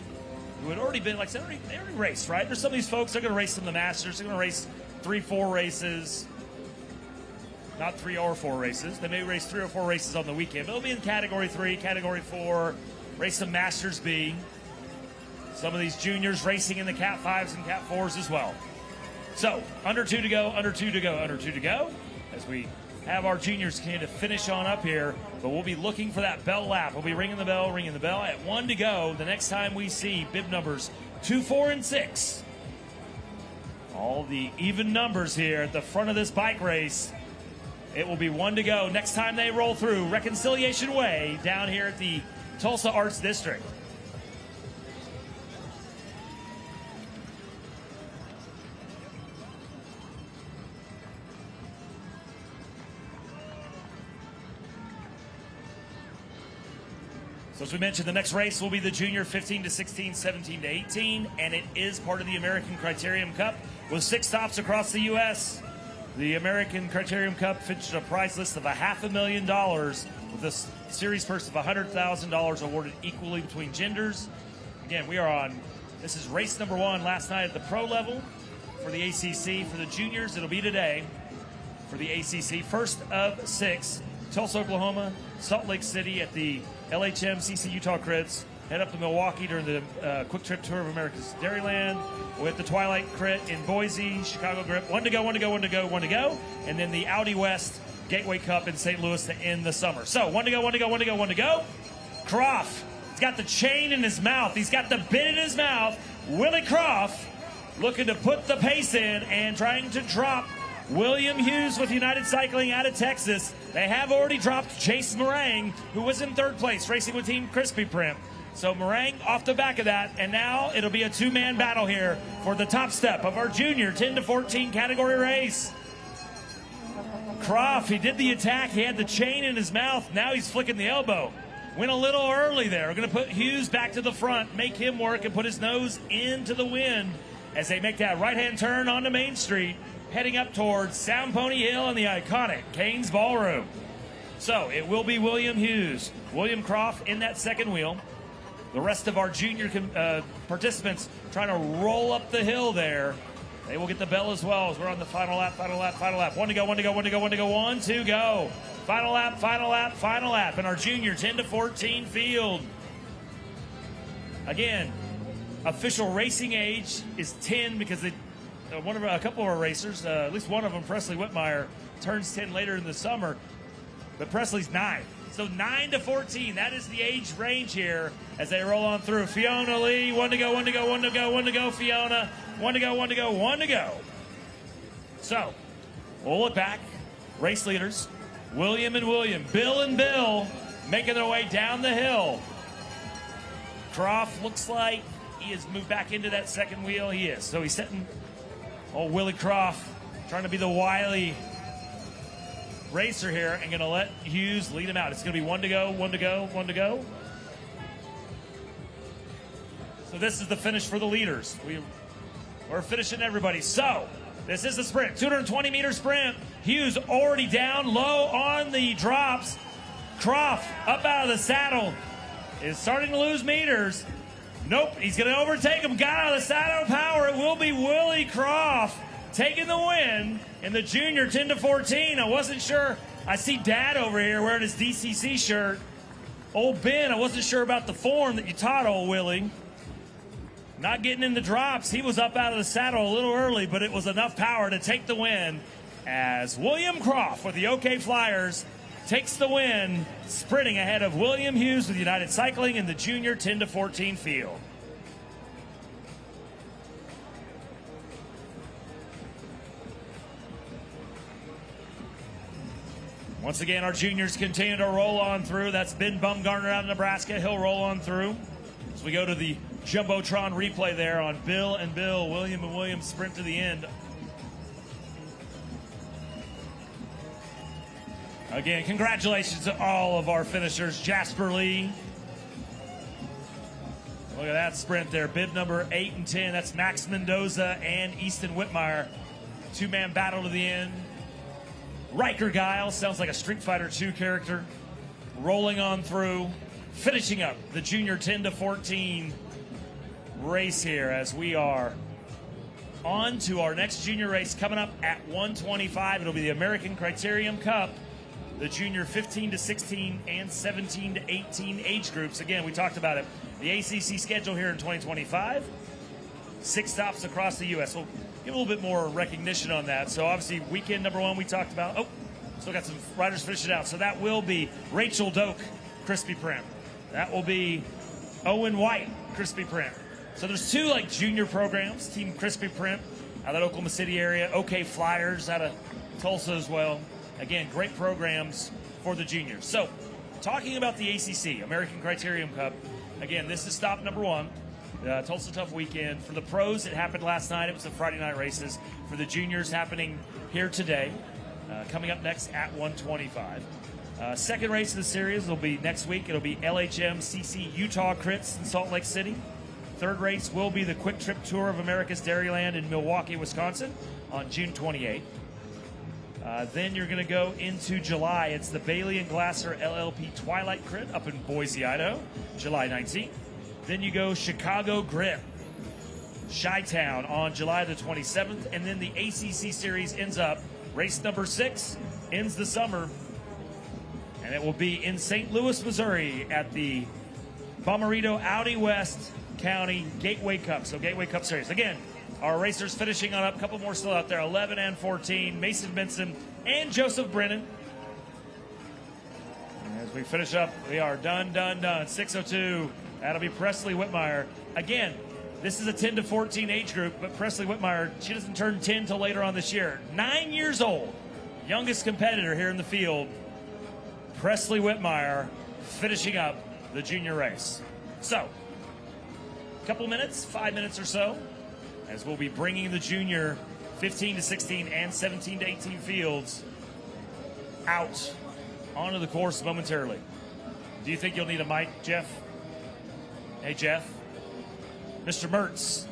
who had already been, like I said, they already raced, right? There's some of these folks, they're going to race some of the Masters. They're going to race 3-4 races. Not 3 or 4 races. They may race 3 or 4 races on the weekend. But they'll be in Category 3, Category 4, race some Masters B. Some of these juniors racing in the Cat 5s and Cat 4s as well. So, under 2 to go, under 2 to go, under 2 to go, as we have our juniors continue to finish on up here, but we'll be looking for that bell lap. We'll be ringing the bell at 1 to go the next time we see bib numbers 2, 4, and 6. All the even numbers here at the front of this bike race. It will be 1 to go next time they roll through Reconciliation Way down here at the Tulsa Arts District. So as we mentioned, the next race will be the junior 15 to 16, 17 to 18, and it is part of the American Criterium Cup with 6 stops across the U.S. The American Criterium Cup features a prize list of $500,000 with a series purse of $100,000 awarded equally between genders. Again, this is race number 1 last night at the pro level for the ACC. For the juniors, it'll be today for the ACC. First of 6, Tulsa, Oklahoma, Salt Lake City at the LHM CC Utah Crits. Head up to Milwaukee during the Quick Trip Tour of America's Dairyland. With the Twilight Crit in Boise, Chicago Grip. 1 to go, 1 to go, 1 to go, 1 to go. And then the Audi West Gateway Cup in St. Louis to end the summer. So 1 to go, 1 to go, 1 to go, 1 to go. Croft, he's got the chain in his mouth. He's got the bit in his mouth. Willie Croft looking to put the pace in and trying to drop William Hughes with United Cycling out of Texas. They have already dropped Chase Meringue, who was in 3rd place, racing with Team Crispy Pream. So Meringue off the back of that, and now it'll be a 2-man battle here for the top step of our junior 10 to 14 category race. Croft, he did the attack. He had the chain in his mouth. Now he's flicking the elbow. Went a little early there. We're going to put Hughes back to the front, make him work, and put his nose into the wind as they make that right-hand turn onto Main Street, heading up towards Sound Pony Hill and the iconic Canes Ballroom. So it will be William Hughes, William Croft in that second wheel. The rest of our junior participants trying to roll up the hill there. They will get the bell as well as we're on the final lap, final lap, final lap. One to go, one to go, one to go, one to go, one to go. Final lap, final lap, final lap in our junior 10 to 14 field. Again, official racing age is 10 because a couple of our racers, at least one of them, Presley Whitmire, turns 10 later in the summer, but Presley's 9. So 9 to 14, that is the age range here as they roll on through. Fiona Lee, one to go, one to go, one to go, one to go, Fiona. One to go, one to go, one to go. So, we'll look back. Race leaders, William and William, Bill and Bill, making their way down the hill. Croft looks like he has moved back into that second wheel. He is. So he's setting old Willie Croft, trying to be the wily racer here, and going to let Hughes lead him out. It's going to be one to go, one to go, one to go. So this is the finish for the leaders. We're finishing everybody. So, this is the sprint. 220-meter sprint. Hughes already down low on the drops. Croft up out of the saddle is starting to lose meters. Nope, he's going to overtake him. Got out of the saddle power. It will be Willie Croft taking the win in the junior 10 to 14. I wasn't sure. I see Dad over here wearing his DCC shirt. Old Ben, I wasn't sure about the form that you taught old Willie. Not getting in the drops. He was up out of the saddle a little early, but it was enough power to take the win as William Croft with the OK Flyers takes the win, sprinting ahead of William Hughes with United Cycling in the junior 10 to 14 field. Once again, our juniors continue to roll on through. That's Ben Bumgarner out of Nebraska. He'll roll on through. As we go to the Jumbotron replay there on Bill and Bill, William and William sprint to the end. Again, congratulations to all of our finishers. Jasper Lee. Look at that sprint there. Bib number 8 and 10. That's Max Mendoza and Easton Whitmire. Two-man battle to the end. Riker Giles, sounds like a Street Fighter II character. Rolling on through. Finishing up the junior 10 to 14 race here as we are on to our next junior race coming up at 1:25. It'll be the American Criterium Cup, the junior 15 to 16 and 17 to 18 age groups. Again, we talked about it. The ACC schedule here in 2025, 6 stops across the U.S. We'll give a little bit more recognition on that. So obviously weekend number 1 we talked about. Oh, still got some riders finishing out. So that will be Rachel Doak, Crispy Pream. That will be Owen White, Crispy Pream. So there's 2 like junior programs, Team Crispy Pream out of that Oklahoma City area, OK Flyers out of Tulsa as well. Again, great programs for the juniors. So talking about the ACC, American Criterium Cup, again, this is stop number 1. Tulsa Tough Weekend. For the pros, it happened last night. It was the Friday night races. For the juniors, happening here today. Coming up next at 1:25. Second race of the series will be next week. It'll be LHMCC Utah Crits in Salt Lake City. Third race will be the Quick Trip Tour of America's Dairyland in Milwaukee, Wisconsin on June 28th. Then you're going to go into July. It's the Bailey and Glasser LLP Twilight Crit up in Boise, Idaho, July 19th. Then you go Chicago Grit, Chi-Town on July the 27th. And then the ACC series ends up, race number 6 ends the summer. And it will be in St. Louis, Missouri at the Bomarito Audi West County Gateway Cup. So Gateway Cup series. Again, our racers finishing on up. A couple more still out there. 11 and 14. Mason Benson and Joseph Brennan. And as we finish up, we are done. 6:02. That'll be Presley Whitmire. Again, this is a 10 to 14 age group, but Presley Whitmire, she doesn't turn 10 till later on this year. 9 years old. Youngest competitor here in the field. Presley Whitmire finishing up the junior race. So, a couple minutes, 5 minutes or so, as we'll be bringing the junior 15 to 16 and 17 to 18 fields out onto the course momentarily. Do you think you'll need a mic, Jeff? Hey, Jeff. Mr. Mertz.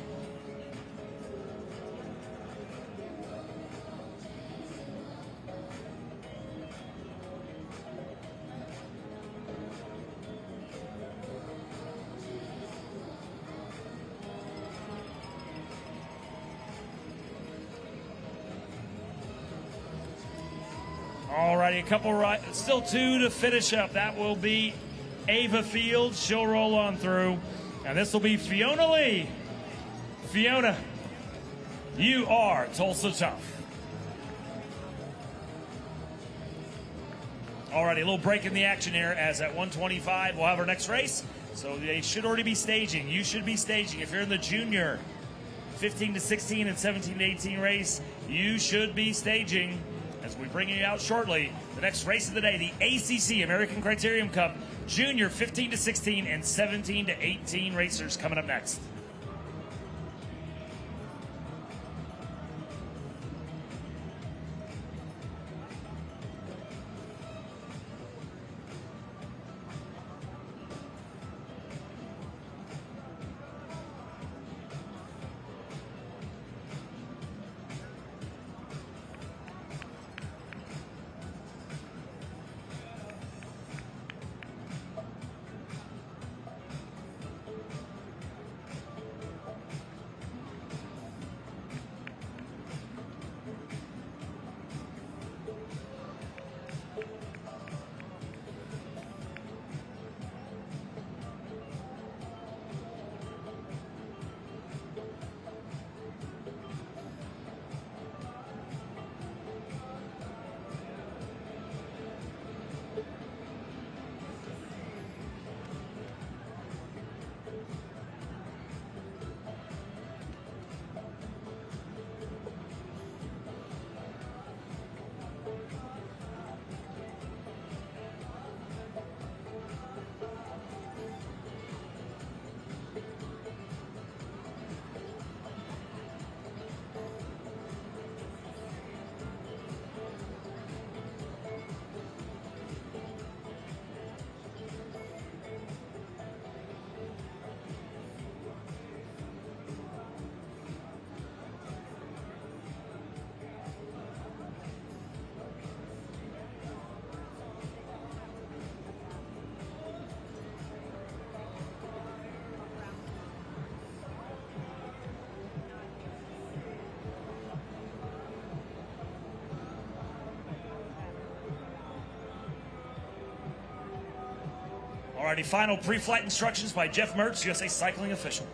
righty, a couple right, still 2 to finish up. That will be Ava Fields. She'll roll on through. And this will be Fiona Lee. Fiona, you are Tulsa Tough. Alrighty, a little break in the action here as at 1:25 we'll have our next race. So they should already be staging. You should be staging. If you're in the junior 15 to 16 and 17 to 18 race, you should be staging as we bring you out shortly. The next race of the day, the ACC American Criterium Cup Junior 15 to 16 and 17 to 18 racers coming up next. Alrighty, final pre-flight instructions by Jeff Mertz, USA Cycling official.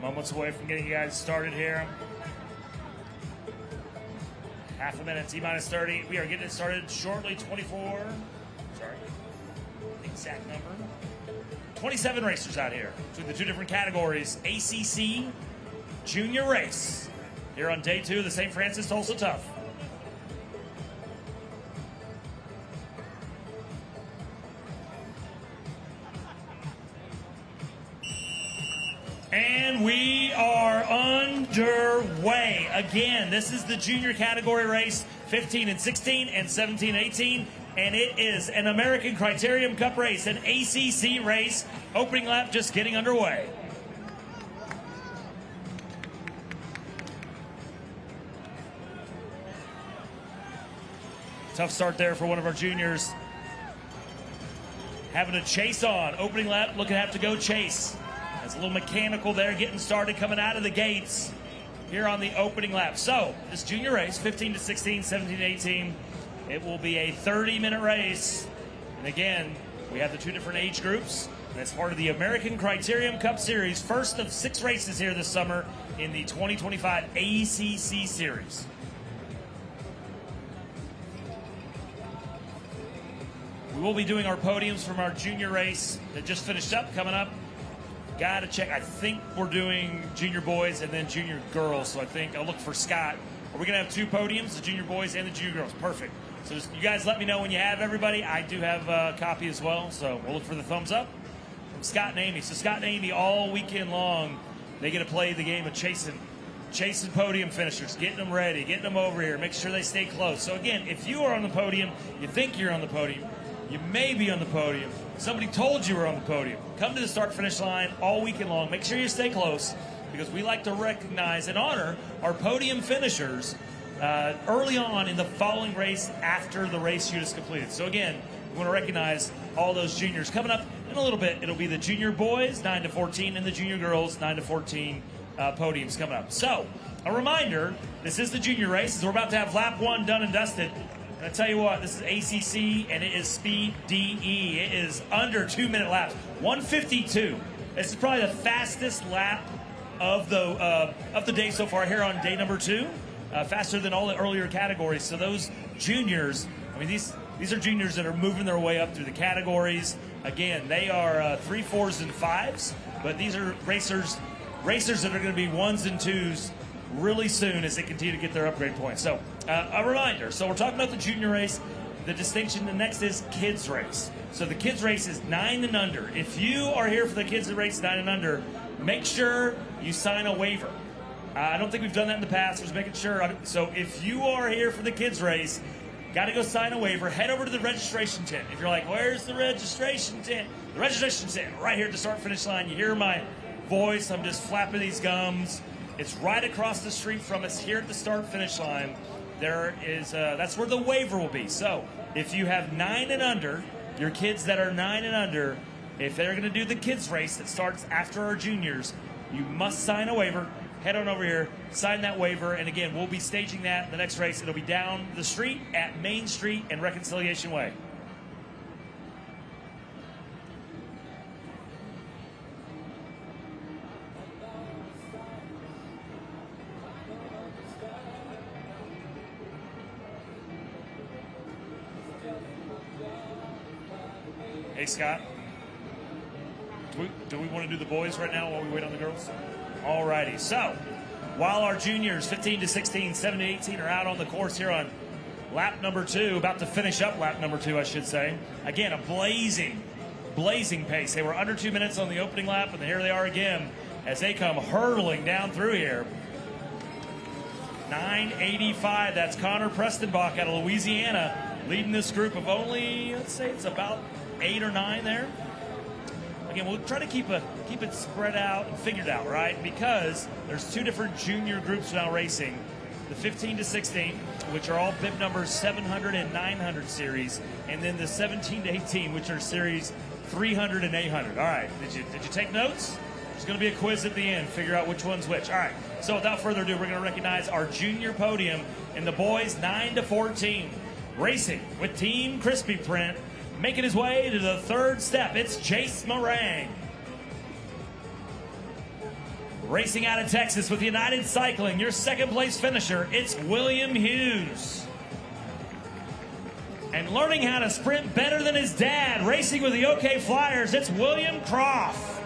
Moments away from getting you guys started here. Half a minute, T-minus 30. We are getting it started shortly. 24. Sorry. Exact number. 27 racers out here between the two different categories. ACC Junior Race here on day 2 of the St. Francis Tulsa Tough. And we are underway. Again, this is the junior category race, 15 and 16 and 17 and 18. And it is an American Criterium Cup race, an ACC race. Opening lap just getting underway. Tough start there for one of our juniors. Having a chase on. Opening lap, looking to have to go chase. There's a little mechanical there getting started coming out of the gates here on the opening lap. So this junior race, 15 to 16, 17 to 18, it will be a 30-minute race. And again, we have the two different age groups. And it's part of the American Criterium Cup Series, first of 6 races here this summer in the 2025 ACC Series. We will be doing our podiums from our junior race that just finished up, coming up. Got to check. I think we're doing junior boys and then junior girls. So I think I'll look for Scott. Are we going to have 2 podiums, the junior boys and the junior girls? Perfect. So just, you guys let me know when you have everybody. I do have a copy as well. So we'll look for the thumbs up from Scott and Amy. So Scott and Amy all weekend long, they get to play the game of chasing podium finishers, getting them ready, getting them over here, making sure they stay close. So again, if you are on the podium, you think you're on the podium, you may be on the podium. Somebody told you were on the podium. Come to the start-finish line all weekend long. Make sure you stay close because we like to recognize and honor our podium finishers early on in the following race after the race you just completed. So again, we want to recognize all those juniors. Coming up in a little bit, it'll be the junior boys, 9 to 14, and the junior girls, 9 to 14 podiums coming up. So a reminder, this is the junior race. We're about to have lap 1 done and dusted. And I tell you what, this is ACC, and it is Speed DE. It is under 2-minute laps, 1:52. This is probably the fastest lap of the day so far here on day number 2. Faster than all the earlier categories. So those juniors, I mean, these are juniors that are moving their way up through the categories. Again, they are 3, 4s, and 5s, but these are racers that are going to be 1s and 2s really soon as they continue to get their upgrade points. So a reminder, so we're talking about the junior race. The distinction, the next is kids race. So the kids race is 9 and under. If you are here for the kids race 9 and under, make sure you sign a waiver. I don't think we've done that in the past. Just making sure. So if you are here for the kids race, got to go sign a waiver. Head over to the registration tent. If you're like, where's the registration tent? The registration tent right here at the start-finish line. You hear my voice. I'm just flapping these gums. It's right across the street from us here at the start-finish line. There is, that's where the waiver will be. So if you have 9 and under, your kids that are 9 and under, if they're going to do the kids race that starts after our juniors, you must sign a waiver. Head on over here, sign that waiver, and again, we'll be staging that the next race. It'll be down the street at Main Street and Reconciliation Way. Hey, Scott. Do we want to do the boys right now while we wait on the girls? All righty. So, while our juniors, 15 to 16, 17 to 18, are out on the course here on lap number 2, about to finish up lap number 2, I should say. Again, a blazing pace. They were under 2 minutes on the opening lap, and here they are again as they come hurtling down through here. 9:85. That's Connor Prestonbach out of Louisiana, leading this group of only, let's say it's about 8 or 9 there. Again, we'll try to keep it spread out and figured out, right? Because there's 2 different junior groups now racing. The 15 to 16, which are all bib numbers 700 and 900 series, and then the 17 to 18, which are series 300 and 800. All right, did you take notes? There's going to be a quiz at the end, figure out which one's which. All right, so without further ado, we're going to recognize our junior podium in the boys 9 to 14. Racing with Team Crispy Print, making his way to the 3rd step, it's Chase Morang. Racing out of Texas with United Cycling, your second place finisher, it's William Hughes. And learning how to sprint better than his dad, racing with the OK Flyers, it's William Croft.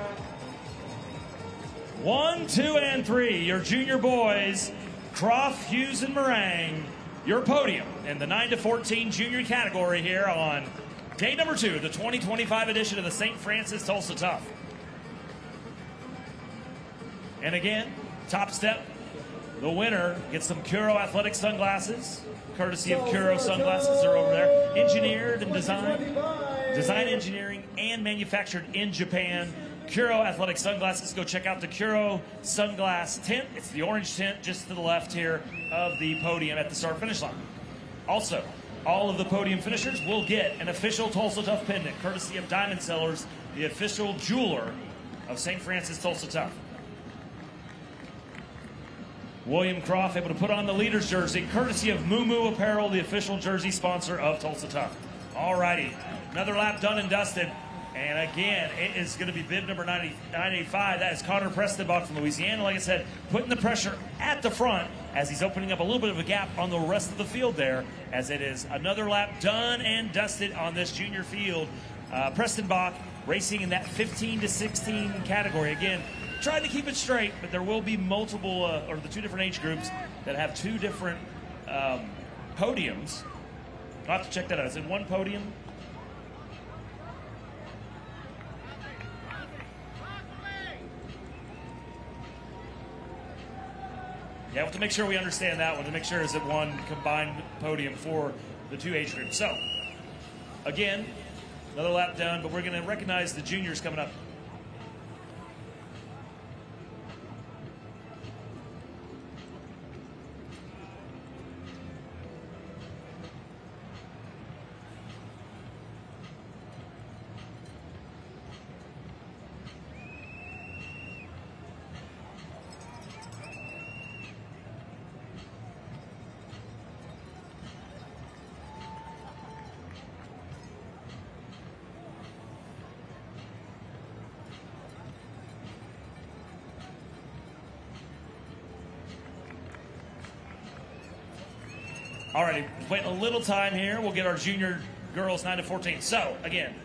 1, 2, and 3, your junior boys, Croft, Hughes, and Meringue, your podium in the 9 to 14 junior category here on day number 2 of the 2025 edition of the St. Francis Tulsa Tough. And again, top step, the winner gets some Kuro athletic sunglasses, courtesy of Kuro sunglasses. They're over there, engineered and designed, design engineering and manufactured in Japan. Kuro athletic sunglasses. Go check out the Kuro sunglass tent. It's the orange tent just to the left here of the podium at the start finish line. Also, all of the podium finishers will get an official Tulsa Tough pendant, courtesy of Diamond Sellers, the official jeweler of St. Francis Tulsa Tough. William Croft able to put on the leader's jersey, courtesy of Moo Moo Apparel, the official jersey sponsor of Tulsa Tough. All righty, another lap done and dusted. And again, it is going to be bib number 985. That is Connor Prestenbach from Louisiana. Like I said, putting the pressure at the front as he's opening up a little bit of a gap on the rest of the field there, as it is another lap done and dusted on this junior field. Prestenbach racing in that 15 to 16 category. Again, trying to keep it straight, but there will be multiple, or the two different age groups that have two different podiums. I'll have to check that out. Is it one podium? Yeah, we'll have to make sure we understand that one, to make sure is it one combined podium for the two age groups. So, again, another lap done, but we're going to recognize the juniors coming up. All right, waiting a little time here. We'll get our junior girls 9 to 14. So, again,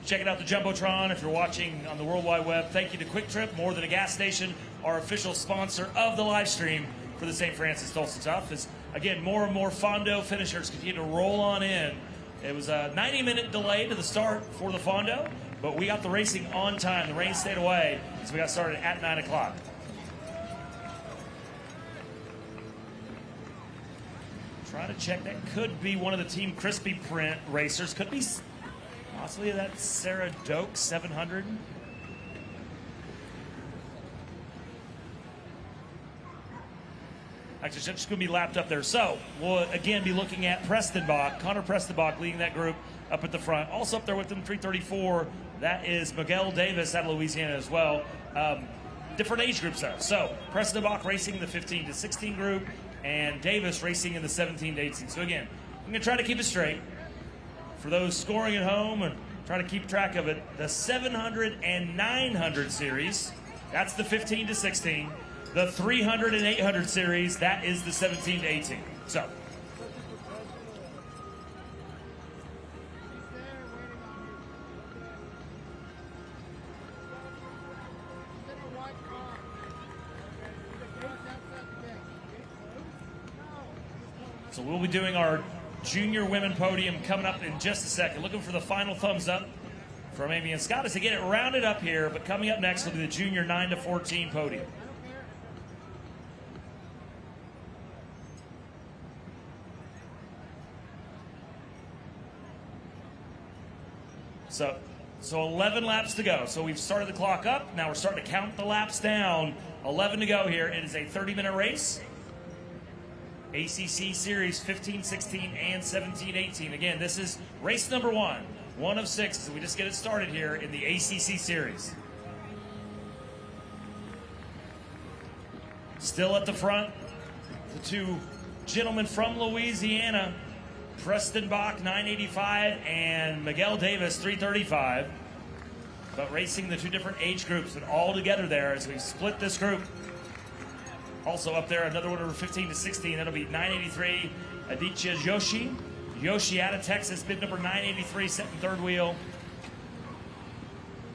checking out the Jumbotron if you're watching on the World Wide Web. Thank you to Quick Trip, More Than a Gas Station, our official sponsor of the live stream for the St. Francis Tulsa Tough. As, again, more and more Fondo finishers continue to roll on in. It was a 90-minute delay to the start for the Fondo, but we got the racing on time. The rain stayed away, so we got started at 9 o'clock. Trying to check. That could be one of the Team Crispy Print racers. Could be possibly that Sarah Doak 700. Actually, it's just going to be lapped up there. So we'll again be looking at Prestenbach, Connor Prestenbach leading that group up at the front. Also up there with them, 334. That is Miguel Davis out of Louisiana as well. Different age groups though. So Prestenbach racing the 15 to 16 group, and Davis racing in the 17 to 18. So again, I'm going to try to keep it straight. For those scoring at home and try to keep track of it, the 700 and 900 series, that's the 15 to 16. The 300 and 800 series, that is the 17 to 18. So. So we'll be doing our junior women podium coming up in just a second. Looking for the final thumbs up from Amy and Scott as they get it rounded up here. But coming up next will be the junior 9 to 14 podium. So 11 laps to go. So we've started the clock up. Now we're starting to count the laps down. 11 to go here. It is a 30-minute race. ACC Series 15, 16, and 17, 18. Again, this is race number one of 6. So we just get it started here in the ACC Series. Still at the front, the two gentlemen from Louisiana, Prestenbach 985 and Miguel Davis 335. but racing the two different age groups and all together there as we split this group. Also up there, another one over 15 to 16. That'll be 983 Aditya Yoshi out of Texas, bib number 983, set in third wheel.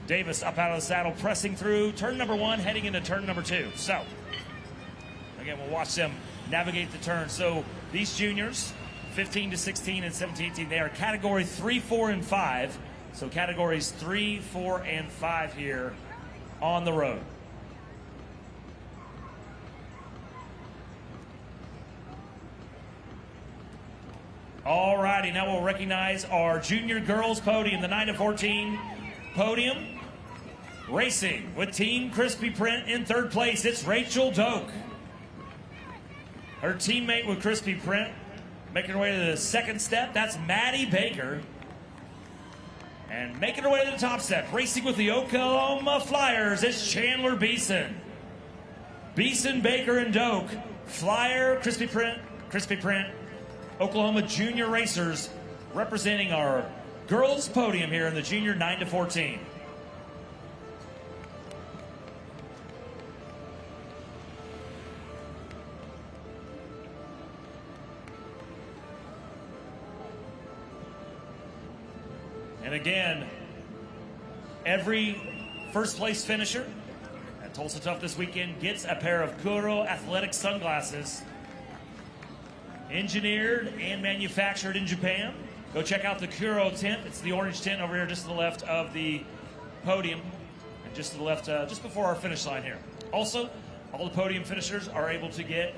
Davis up out of the saddle, pressing through turn number 1, heading into turn number 2. So, again, we'll watch them navigate the turn. So, these juniors, 15 to 16 and 17 to 18, they are category 3, 4, and 5. So, categories 3, 4, and 5 here on the road. All righty, now we'll recognize our junior girls podium, the 9 to 14 podium. Racing with Team Crispy Print in third place, it's Rachel Doak. Her teammate with Crispy Print making her way to the second step, that's Maddie Baker. And making her way to the top step, racing with the Oklahoma Flyers, it's Chandler Beeson. Beeson, Baker, and Doak, Flyer, Crispy Print, Oklahoma junior racers representing our girls podium here in the junior 9 to 14. And again, every first place finisher at Tulsa Tough this weekend gets a pair of Kuro athletic sunglasses, engineered and manufactured in Japan. Go check out the Kuro tent. It's the orange tent over here just to the left of the podium and just to the left, just before our finish line here. Also, all the podium finishers are able to get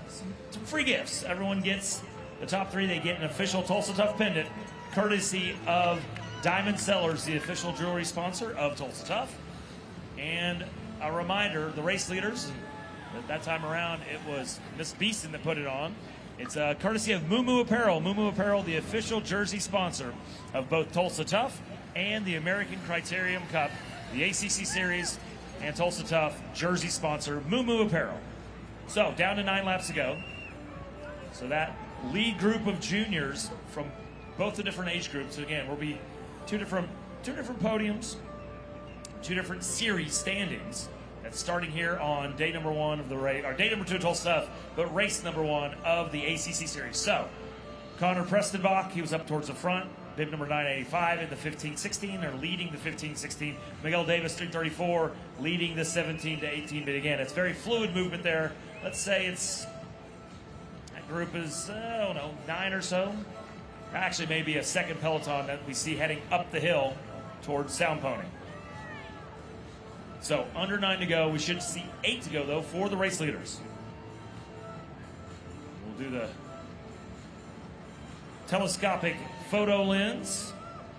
some free gifts. Everyone gets, the top 3, they get an official Tulsa Tough pendant courtesy of Diamond Sellers, the official jewelry sponsor of Tulsa Tough. And a reminder, the race leaders, at that time around, it was Miss Beeson that put it on. It's courtesy of Moo Apparel. Moo Apparel, the official jersey sponsor of both Tulsa Tough and the American Criterium Cup, the ACC Series, and Tulsa Tough jersey sponsor, Moo Apparel. So, down to 9 laps to go. So that lead group of juniors from both the different age groups, again, will be two different podiums, 2 different series standings. That's starting here on day number 1 of the race, or day number 2 of Tulsa Tough, but race number 1 of the ACC Series. So, Connor Prestenbach, he was up towards the front, bib number 985 in the 15-16, or leading the 15-16. Miguel Davis, 334, leading the 17-18. But again, it's very fluid movement there. Let's say it's, that group is, I don't know, 9 or so. Actually, maybe a second peloton that we see heading up the hill towards Sound Pony. So, under 9 to go. We should see 8 to go, though, for the race leaders. We'll do the telescopic photo lens.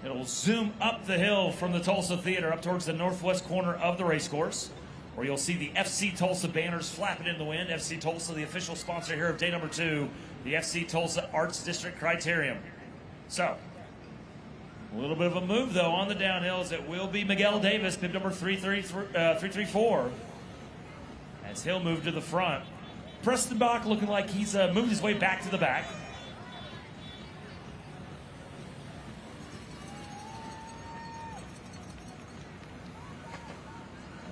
It'll zoom up the hill from the Tulsa Theater up towards the northwest corner of the race course, where you'll see the FC Tulsa banners flapping in the wind. FC Tulsa, the official sponsor here of day number 2, the FC Tulsa Arts District Criterium. So, a little bit of a move, though, on the downhills. It will be Miguel Davis, bib number 334, as he'll move to the front. Prestenbach looking like he's moved his way back to the back.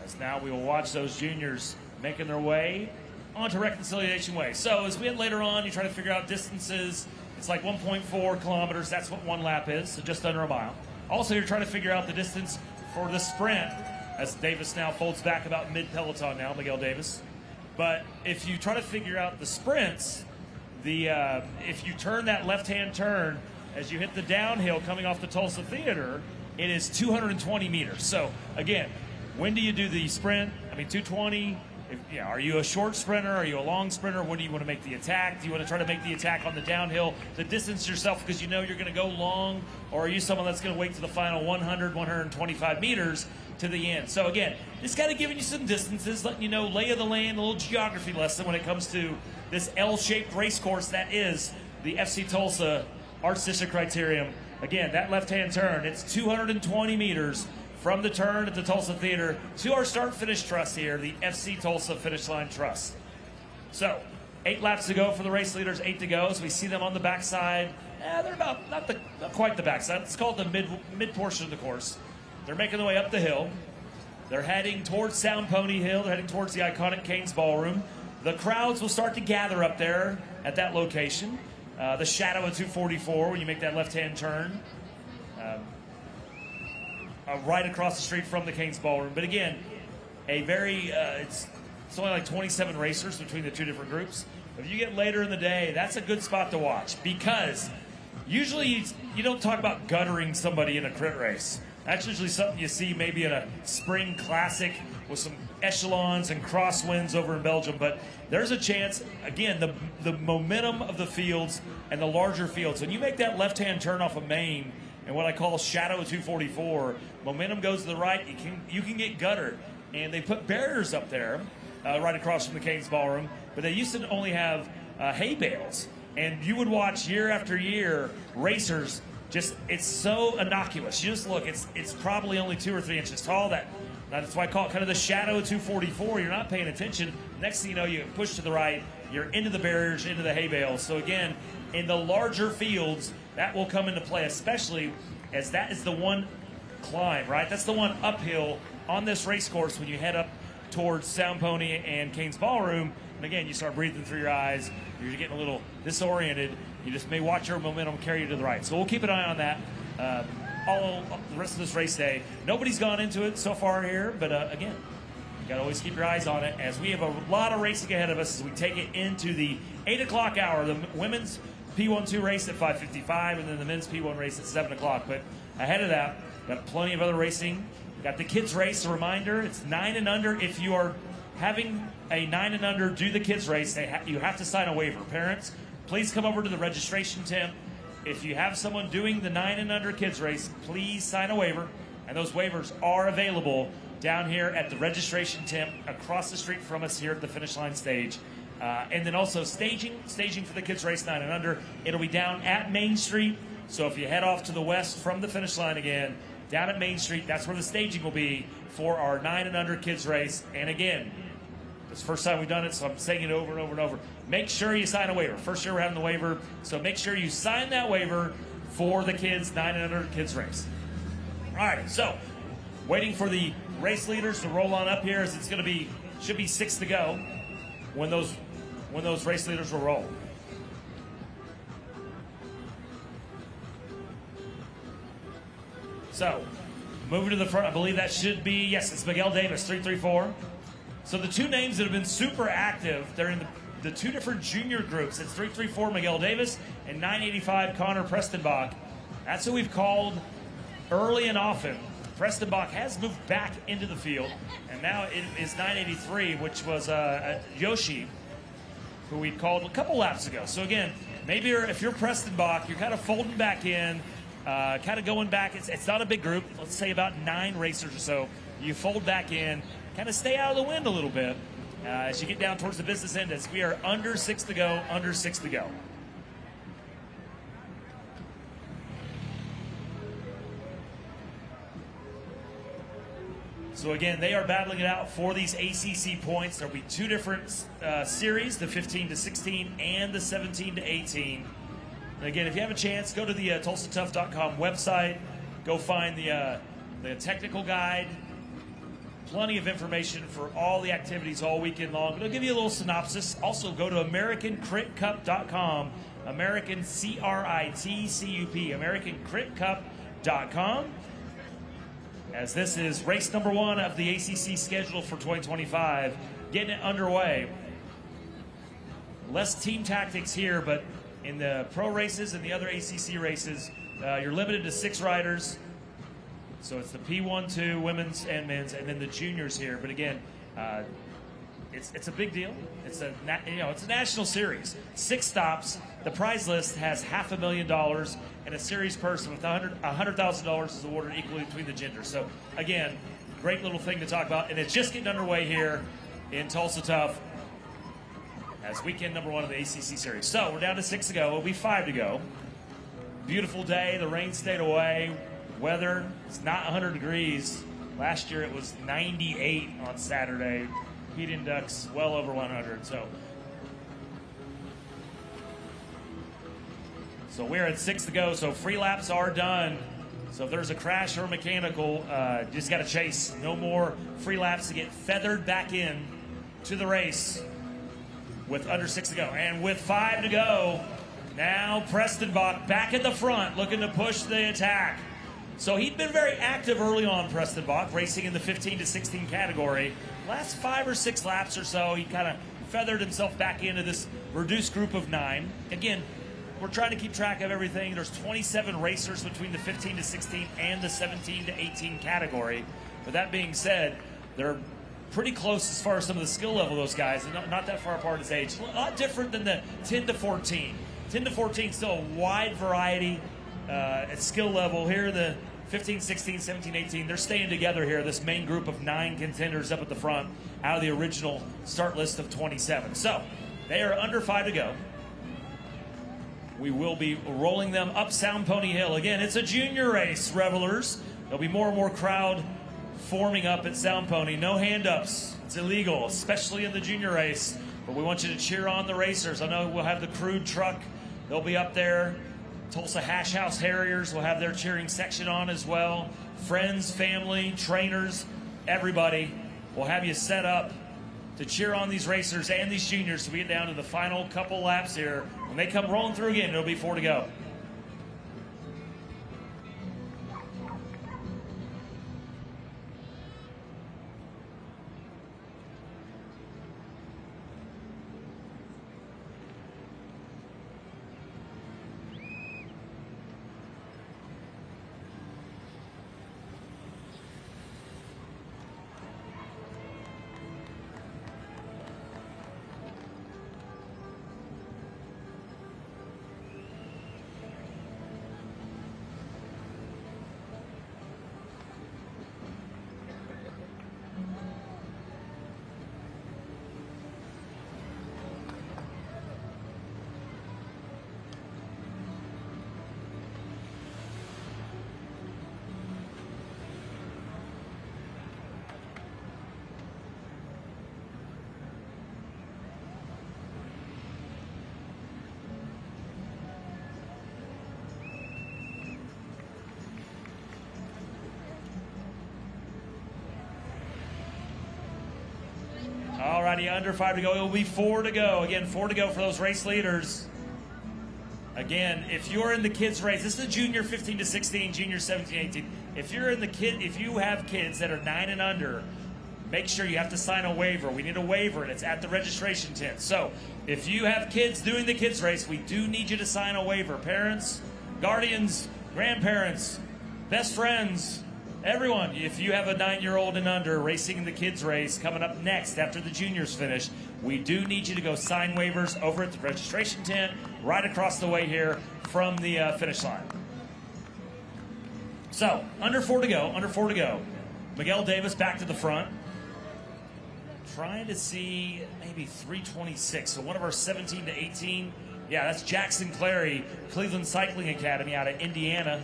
As now we will watch those juniors making their way onto Reconciliation Way. So as we head later on, you try to figure out distances. It's like 1.4 kilometers. That's what 1 lap is, so just under a mile. Also, you're trying to figure out the distance for the sprint, as Davis now folds back about mid-peloton now, Miguel Davis. But if you try to figure out the sprints, if you turn that left-hand turn as you hit the downhill coming off the Tulsa Theater, it is 220 meters. So, again, when do you do the sprint? I mean, 220. Are you a short sprinter? Are you a long sprinter? When do you want to make the attack? Do you want to try to make the attack on the downhill to distance yourself because you know you're going to go long? Or are you someone that's going to wait to the final 100, 125 meters to the end? So again, it's kind of giving you some distances, letting you know lay of the land, a little geography lesson when it comes to this L-shaped race course that is the FC Tulsa Arts District Criterium. Again, that left-hand turn, it's 220 meters from the turn at the Tulsa Theater to our start-finish truss here, the FC Tulsa Finish Line Truss. So, 8 laps to go for the race leaders, 8 to go. So we see them on the backside. They're about, not quite the backside. Let's call it the mid portion of the course. they're making their way up the hill. They're heading towards Sound Pony Hill. They're heading towards the iconic Canes Ballroom. The crowds will start to gather up there at that location. The shadow of 244 when you make that left-hand turn. Right across the street from the Canes Ballroom. But again, a very, it's only like 27 racers between the two different groups. If you get later in the day, that's a good spot to watch because usually you don't talk about guttering somebody in a crit race. That's usually something you see maybe in a spring classic with some echelons and crosswinds over in Belgium. But there's a chance, again, the momentum of the fields and the larger fields. When you make that left-hand turn off of Main and what I call Shadow 244, momentum goes to the right, you can get guttered. And they put barriers up there right across from the Canes Ballroom, but they used to only have hay bales. And you would watch year after year racers just, it's so innocuous. You just look, it's probably only 2 or 3 inches tall. That's why I call it kind of the Shadow 244. You're not paying attention. Next thing you know, you push to the right, you're into the barriers, into the hay bales. So again, in the larger fields, that will come into play, especially as that is the one climb, right? That's the one uphill on this race course when you head up towards Sound Pony and Canes Ballroom. And again, you start breathing through your eyes. You're getting a little disoriented. You just may watch your momentum carry you to the right. So we'll keep an eye on that all the rest of this race day. Nobody's gone into it so far here, but again, you got to always keep your eyes on it as we have a lot of racing ahead of us as we take it into the 8 o'clock hour. The women's P1-2 race at 5:55 and then the men's P1 race at 7 o'clock. But ahead of that, got plenty of other racing. Got the kids race, a reminder, it's 9 and under. If you are having a 9 and under do the kids race, you have to sign a waiver. Parents, please come over to the registration tent. If you have someone doing the 9 and under kids race, please sign a waiver. And those waivers are available down here at the registration tent across the street from us here at the finish line stage. And then also staging for the kids race 9 and under. It'll be down at Main Street. So if you head off to the west from the finish line again, down at Main Street, that's where the staging will be for our 9 and under kids race. And again, it's the first time we've done it, so I'm saying it over and over and over. Make sure you sign a waiver. First year we're having the waiver, so make sure you sign that waiver for the kids 9 and under kids race. All right, so waiting for the race leaders to roll on up here as it's going to be, should be 6 to go when those race leaders will roll. So, moving to the front, I believe that should be, yes, it's Miguel Davis, 334. So the two names that have been super active, they're in the two different junior groups. It's 334 Miguel Davis and 985 Connor Prestonbach. That's who we've called early and often. Prestonbach has moved back into the field, and now it is 983, which was Yoshi, who we called a couple laps ago. So again, maybe if you're Prestonbach, you're kind of folding back in, kind of going back. It's not a big group. Let's say about 9 racers or so. You fold back in, kind of stay out of the wind a little bit as you get down towards the business end. As we are under 6 to go, under 6 to go. So again, they are battling it out for these ACC points. There'll be 2 different series, the 15 to 16 and the 17 to 18. And again, if you have a chance, go to the TulsaTough.com website. Go find the technical guide. Plenty of information for all the activities all weekend long. But it'll give you a little synopsis. Also, go to AmericanCritCup.com. American, C-R-I-T-C-U-P. AmericanCritCup.com. As this is race number 1 of the ACC schedule for 2025. Getting it underway. Less team tactics here, but in the pro races and the other ACC races, you're limited to 6 riders. So it's the P1-2, women's and men's, and then the juniors here. But again, it's a big deal. It's a national series. 6 stops. The prize list has $500,000, and a series person with $100,000 is awarded equally between the genders. So again, great little thing to talk about, and it's just getting underway here in Tulsa Tough as weekend number 1 of the ACC series. So we're down to 6 to go. It'll be 5 to go. Beautiful day. The rain stayed away. Weather, it's not 100 degrees. Last year it was 98 on Saturday. Heat index well over 100. So we're at 6 to go. So free laps are done. So if there's a crash or a mechanical, you just got to chase. No more free laps to get feathered back in to the race with under 6 to go. And with 5 to go, now Preston Bach back at the front looking to push the attack. So he'd been very active early on, Preston Bach, racing in the 15 to 16 category. Last 5 or 6 laps or so, he kind of feathered himself back into this reduced group of 9. Again, we're trying to keep track of everything. There's 27 racers between the 15 to 16 and the 17 to 18 category. But that being said, they're pretty close as far as some of the skill level of those guys, and not that far apart as age. A lot different than the 10 to 14. 10 to 14 still a wide variety at skill level. Here the 15, 16, 17, 18, they're staying together here, this main group of 9 contenders up at the front out of the original start list of 27. So they are under 5 to go. We will be rolling them up Sound Pony Hill. Again, it's a junior race, revelers. There'll be more and more crowd forming up at Sound Pony. No hand-ups. It's illegal, especially in the junior race. But we want you to cheer on the racers. I know we'll have the crude truck. They'll be up there. Tulsa Hash House Harriers will have their cheering section on as well. Friends, family, trainers, everybody will have you set up to cheer on these racers and these juniors so we get down to the final couple laps here. When they come rolling through again, it'll be 4 to go. Alrighty, under 5 to go. It will be 4 to go. Again, 4 to go for those race leaders. Again, if you're in the kids race, this is a junior 15 to 16, junior 17, 18. If you have kids that are 9 and under, make sure you have to sign a waiver. We need a waiver, and it's at the registration tent. So if you have kids doing the kids race, we do need you to sign a waiver. Parents, guardians, grandparents, best friends, everyone, if you have a 9-year-old and under racing in the kids race coming up next after the juniors finish, we do need you to go sign waivers over at the registration tent right across the way here from the finish line. So, under 4 to go. Miguel Davis back to the front. Trying to see maybe 326. So one of our 17 to 18. Yeah, that's Jackson Clary, Cleveland Cycling Academy out of Indiana.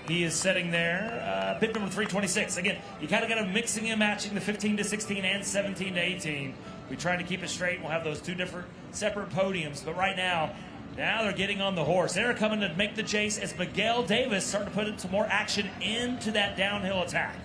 He is sitting there, pit number 326. Again, you kind of got to mixing and matching the 15 to 16 and 17 to 18. We try to keep it straight. We'll have those 2 different separate podiums. But right now they're getting on the horse. They're coming to make the chase as Miguel Davis starting to put some more action into that downhill attack.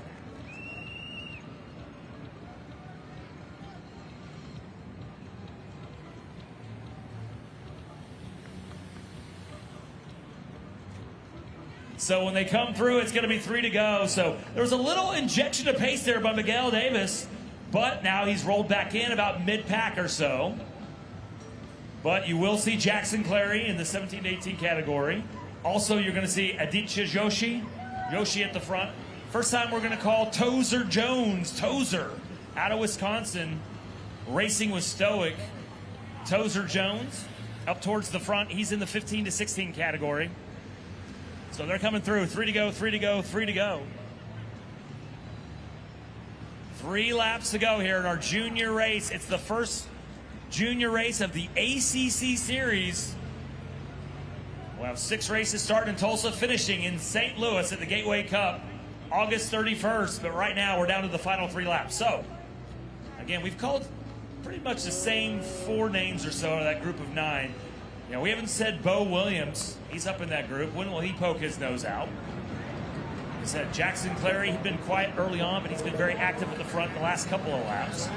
So when they come through, it's going to be 3 to go. So there was a little injection of pace there by Miguel Davis, but now he's rolled back in about mid-pack or so. But you will see Jackson Clary in the 17 to 18 category. Also, you're going to see Aditya Joshi at the front. First time we're going to call Tozer Jones, Tozer, out of Wisconsin, racing with Stoic. Tozer Jones up towards the front. He's in the 15 to 16 category. So they're coming through. 3 to go, 3 to go, 3 to go. 3 laps to go here in our junior race. It's the first junior race of the ACC series. We'll have 6 races starting in Tulsa, finishing in St. Louis at the Gateway Cup August 31st. But right now we're down to the final 3 laps. So, again, we've called pretty much the same 4 names or so out of that group of 9. You know, we haven't said Bo Williams. He's up in that group. When will he poke his nose out? I said, Jackson Clary, he'd been quiet early on, but he's been very active at the front the last couple of laps.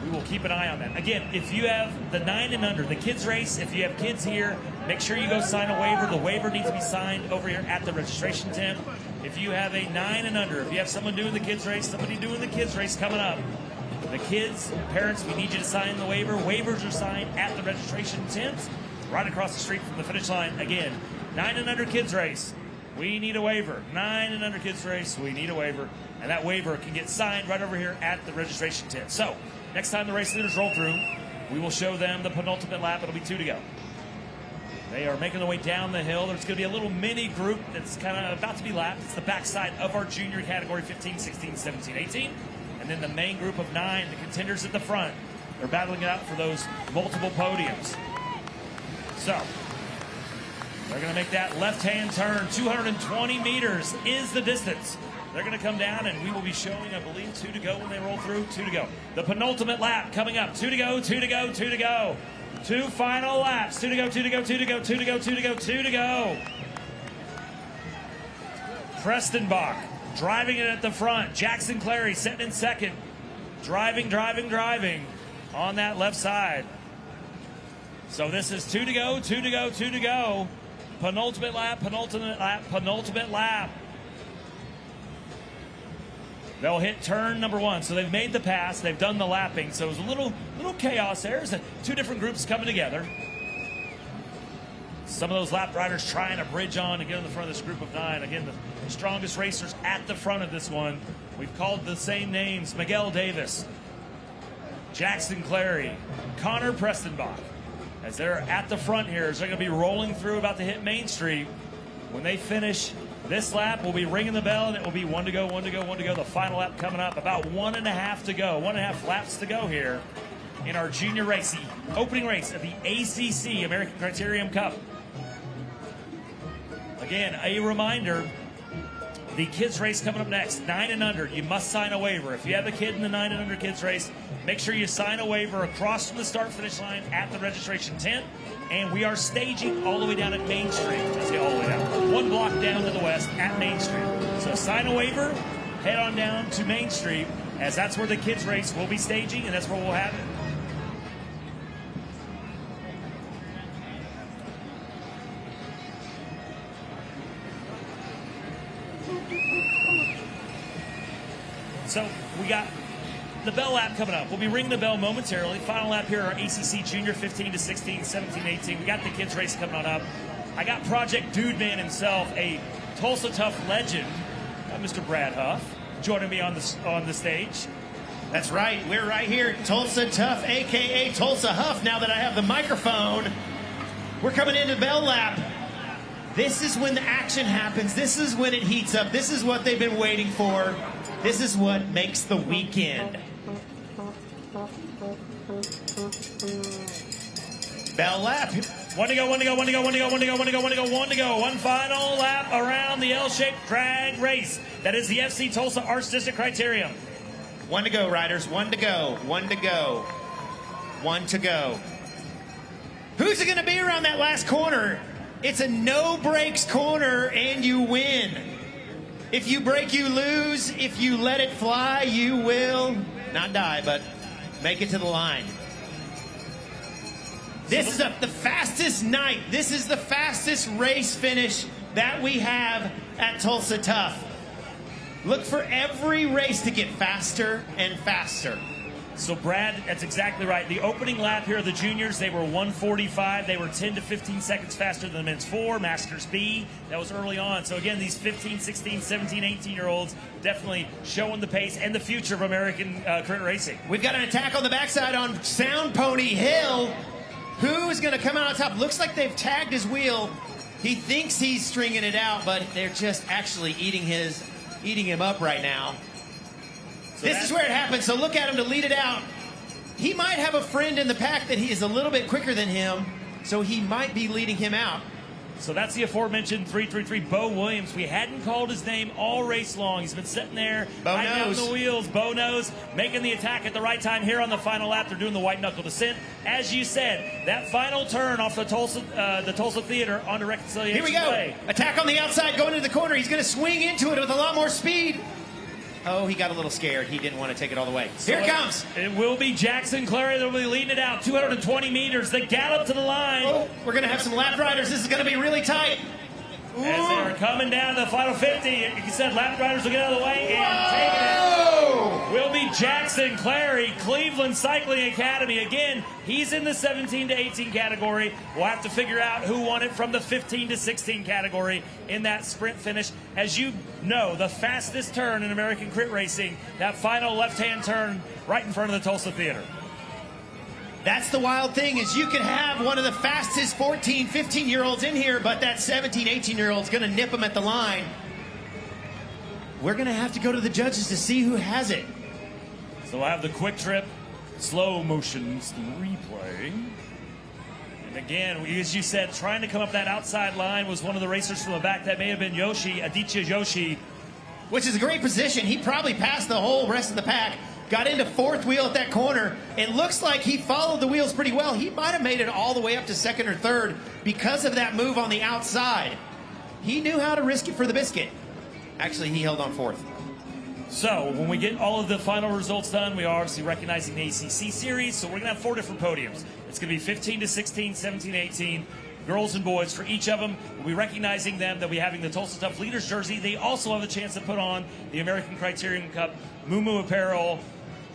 We will keep an eye on that. Again, if you have the 9 and under, the kids race, if you have kids here, make sure you go sign a waiver. The waiver needs to be signed over here at the registration tent. If you have a 9 and under, if you have someone doing the kids race, somebody doing the kids race coming up, the kids, parents, we need you to sign the waiver. Waivers are signed at the registration tent right across the street from the finish line. Again, 9 and under kids race, we need a waiver. 9 and under kids race, we need a waiver. And that waiver can get signed right over here at the registration tent. So, next time the race leaders roll through, we will show them the penultimate lap. It'll be 2 to go. They are making their way down the hill. There's going to be a little mini group that's kind of about to be lapped. It's the backside of our junior category, 15, 16, 17, 18. And then the main group of 9, the contenders at the front. They're battling it out for those multiple podiums. So, they're going to make that left-hand turn. 220 meters is the distance. They're going to come down, and we will be showing, I believe, 2 to go when they roll through. 2 to go. The penultimate lap coming up. 2 to go, 2 to go, 2 to go. 2 final laps. 2 to go, 2 to go, 2 to go, 2 to go, 2 to go, 2 to go. Preston Bach driving it at the front. Jackson Clary sitting in second. Driving on that left side. So this is 2 to go, 2 to go, 2 to go. Penultimate lap, penultimate lap, penultimate lap. They'll hit turn number 1. So they've made the pass. They've done the lapping. So it was a little chaos there. There's 2 different groups coming together. Some of those lap riders trying to bridge on to get in the front of this group of 9. Again, the strongest racers at the front of this one. We've called the same names. Miguel Davis, Jackson Clary, Connor Prestonbach. As they're at the front here, as they're going to be rolling through, about to hit Main Street. When they finish this lap, we'll be ringing the bell, and it will be 1 to go, 1 to go, 1 to go. The final lap coming up, about 1.5 to go. 1.5 laps to go here in our junior race, the opening race of the ACC, American Criterium Cup. Again, a reminder, the kids race coming up next, 9 and under. You must sign a waiver. If you have a kid in the 9 and under kids race, make sure you sign a waiver across from the start-finish line at the registration tent. And we are staging all the way down at Main Street. Let's get all the way down. 1 block down to the west at Main Street. So sign a waiver, head on down to Main Street, as that's where the kids race will be staging, and that's where we'll have it. So we got the bell lap coming up. We'll be ringing the bell momentarily. Final lap here, our ACC Junior 15 to 16, 17, 18. We got the kids race coming on up. I got Project Dude Man himself, a Tulsa Tough legend, Mr. Brad Huff, joining me on the stage. That's right. We're right here, Tulsa Tough, a.k.a. Tulsa Huff. Now that I have the microphone, we're coming into bell lap. This is when the action happens. This is when it heats up. This is what they've been waiting for. This is what makes the weekend. Bell lap. 1 to go, 1 to go, 1 to go, 1 to go, 1 to go, 1 to go, 1 to go, 1 to go. One final lap around the L-shaped drag race. That is the FC Tulsa Arts District Criterium. 1 to go, riders. 1 to go. 1 to go. 1 to go. Who's it going to be around that last corner? It's a no brakes corner and you win. If you brake, you lose. If you let it fly, you will not die, but make it to the line. This is the fastest night. This is the fastest race finish that we have at Tulsa Tough. Look for every race to get faster and faster. So, Brad, that's exactly right. The opening lap here of the juniors, they were 1:45. They were 10 to 15 seconds faster than the men's 4, Masters B. That was early on. So, again, these 15, 16, 17, 18-year-olds definitely showing the pace and the future of American current racing. We've got an attack on the backside on Sound Pony Hill. Who is going to come out on top? Looks like they've tagged his wheel. He thinks he's stringing it out, but they're just actually eating him up right now. So this is where it happens, so look at him to lead it out. He might have a friend in the pack that he is a little bit quicker than him, so he might be leading him out. So that's the aforementioned 333 Bo Williams. We hadn't called his name all race long. He's been sitting there, hiding out in the wheels. Bo knows, making the attack at the right time here on the final lap. They're doing the white knuckle descent. As you said, that final turn off the Tulsa Theater onto Reconciliation Here we go. Way. Attack on the outside, going into the corner. He's going to swing into it with a lot more speed. Oh, he got a little scared. He didn't want to take it all the way. Here it comes. It will be Jackson Clary that will be leading it out. 220 meters. The gallop to the line. Oh, we're going to have some lap riders. This is going to be really tight. As they're coming down to the final 50, like you said, lap riders will get out of the way and take it. Will be Jackson Clary, Cleveland Cycling Academy. Again, he's in the 17 to 18 category. We'll have to figure out who won it from the 15 to 16 category in that sprint finish. As you know, the fastest turn in American crit racing, that final left-hand turn right in front of the Tulsa Theater. That's the wild thing, is you could have one of the fastest 14, 15-year-olds in here, but that 17, 18-year-old's going to nip them at the line. We're going to have to go to the judges to see who has it. So we'll have the quick trip, slow motions replay. And again, as you said, trying to come up that outside line was one of the racers from the back. That may have been Aditya Yoshi. Which is a great position. He probably passed the whole rest of the pack. Got into fourth wheel at that corner. It looks like he followed the wheels pretty well. He might have made it all the way up to second or third because of that move on the outside. He knew how to risk it for the biscuit. Actually, he held on fourth. So when we get all of the final results done, we are obviously recognizing the ACC series. So we're going to have 4 different podiums. It's going to be 15 to 16, 17 to 18. Girls and boys for each of them. We'll be recognizing them. They'll be having the Tulsa Tough Leaders jersey. They also have the chance to put on the American Criterium Cup Moo Apparel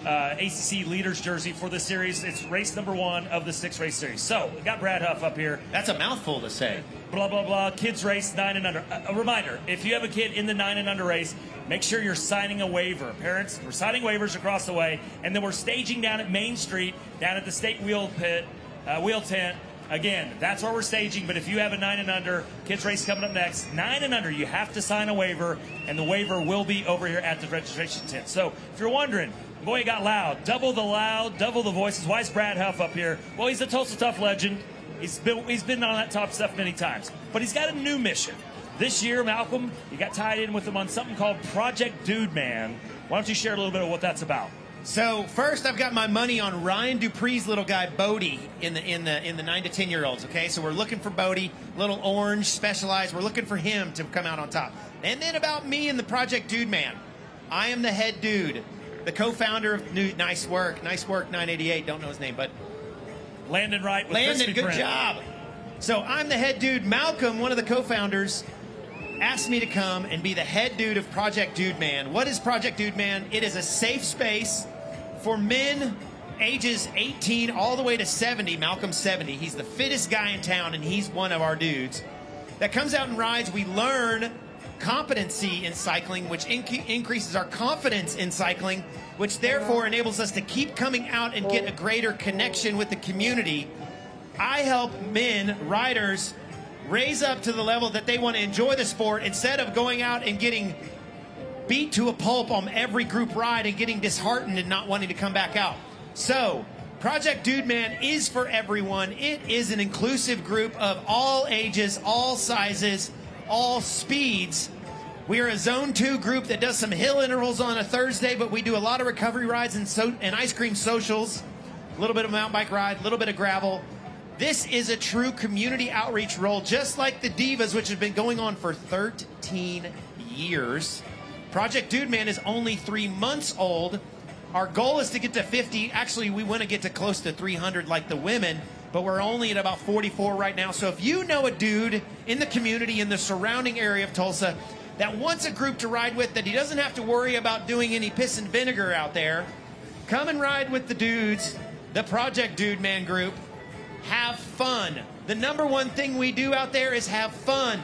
ACC Leaders jersey for the series. It's race number 1 of the 6-race series. So we got Brad Huff up here. That's a mouthful to say. Blah, blah, blah. Kids race 9 and under. A reminder, if you have a kid in the 9 and under race, make sure you're signing a waiver. Parents, we're signing waivers across the way, and then we're staging down at Main Street, down at the state wheel tent. Again, that's where we're staging, but if you have a 9 and under, kids race coming up next, 9 and under, you have to sign a waiver, and the waiver will be over here at the registration tent. So if you're wondering, boy, it got loud. Double the voices. Why is Brad Huff up here? Well, he's a Tulsa Tough legend. He's been on that top stuff many times. But he's got a new mission. This year, Malcolm, you got tied in with him on something called Project Dude Man. Why don't you share a little bit of what that's about? So first, I've got my money on Ryan Dupree's little guy Bodie in the 9 to 10-year-olds. Okay, so we're looking for Bodie, little orange, specialized. We're looking for him to come out on top. And then about me and the Project Dude Man. I am the head dude, the co-founder of Nice Work 988. Don't know his name, but Landon Wright with Landon, Crispy good Print. job. So I'm the head dude. Malcolm, one of the co-founders, asked me to come and be the head dude of Project Dude Man. What is Project Dude Man? It is a safe space for men ages 18 all the way to 70. Malcolm's 70. He's the fittest guy in town, and he's one of our dudes. That comes out and rides. We learn competency in cycling, which increases our confidence in cycling, which therefore enables us to keep coming out and get a greater connection with the community. I help men, riders, raise up to the level that they want to enjoy the sport instead of going out and getting beat to a pulp on every group ride and getting disheartened and not wanting to come back out. So Project Dude Man is for everyone. It is an inclusive group of all ages, all sizes, all speeds. We are a Zone 2 group that does some hill intervals on a Thursday, but we do a lot of recovery rides and ice cream socials, a little bit of mountain bike ride, a little bit of gravel. This is a true community outreach role, just like the Divas, which have been going on for 13 years. Project Dude Man is only 3 months old. Our goal is to get to 50. Actually, we want to get to close to 300 like the women, but we're only at about 44 right now. So if you know a dude in the community, in the surrounding area of Tulsa, that wants a group to ride with, that he doesn't have to worry about doing any piss and vinegar out there, come and ride with the dudes, the Project Dude Man group. Have fun. The number one thing we do out there is have fun.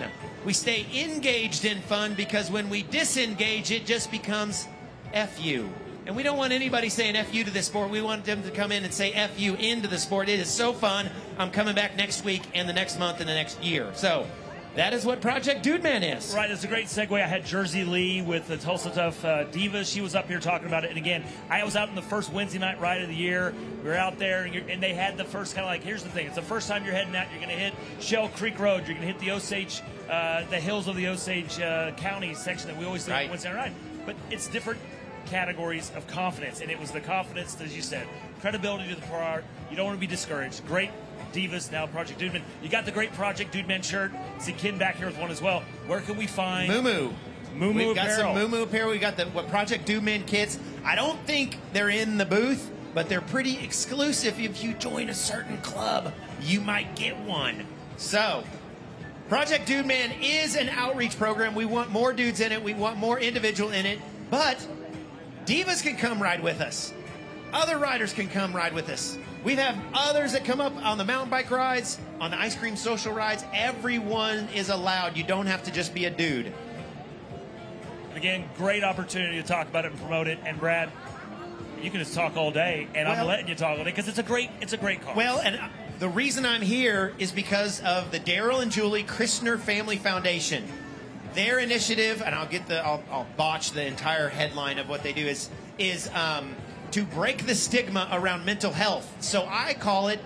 We stay engaged in fun, because when we disengage, it just becomes F you. And we don't want anybody saying F you to this sport. We want them to come in and say F you into the sport. It is so fun. I'm coming back next week and the next month and the next year. So That is what Project Dude Man is. Right, it's a great segue. I had Jersey Lee with the Tulsa Tough Divas. She was up here talking about it. And again, I was out in the first Wednesday night ride of the year. We were out there, and they had the first kind of like, here's the thing. It's the first time you're heading out. You're going to hit Shell Creek Road. You're going to hit the Osage, the hills of the Osage County section that we always do on Wednesday night ride. But it's different categories of confidence. And it was the confidence, as you said, credibility to the part. You don't want to be discouraged. Great Divas, now Project Dude Man. You got the great Project Dude Man shirt. See Ken back here with one as well. Where can we find Moo Moo We've got apparel? some Moo apparel. We got the Project Dude Man kits. I don't think they're in the booth, but they're pretty exclusive. If you join a certain club, you might get one. So, Project Dude Man is an outreach program. We want more dudes in it. We want more individual in it. But divas can come ride with us. Other riders can come ride with us. We have others that come up on the mountain bike rides, on the ice cream social rides. Everyone is allowed. You don't have to just be a dude. Again, great opportunity to talk about it and promote it. And Brad, you can just talk all day, and I'm letting you talk all day because it's a great cause. Well, and the reason I'm here is because of the Daryl and Julie Christner Family Foundation. Their initiative, and I'll botch the entire headline of what they do is to break the stigma around mental health. So I call it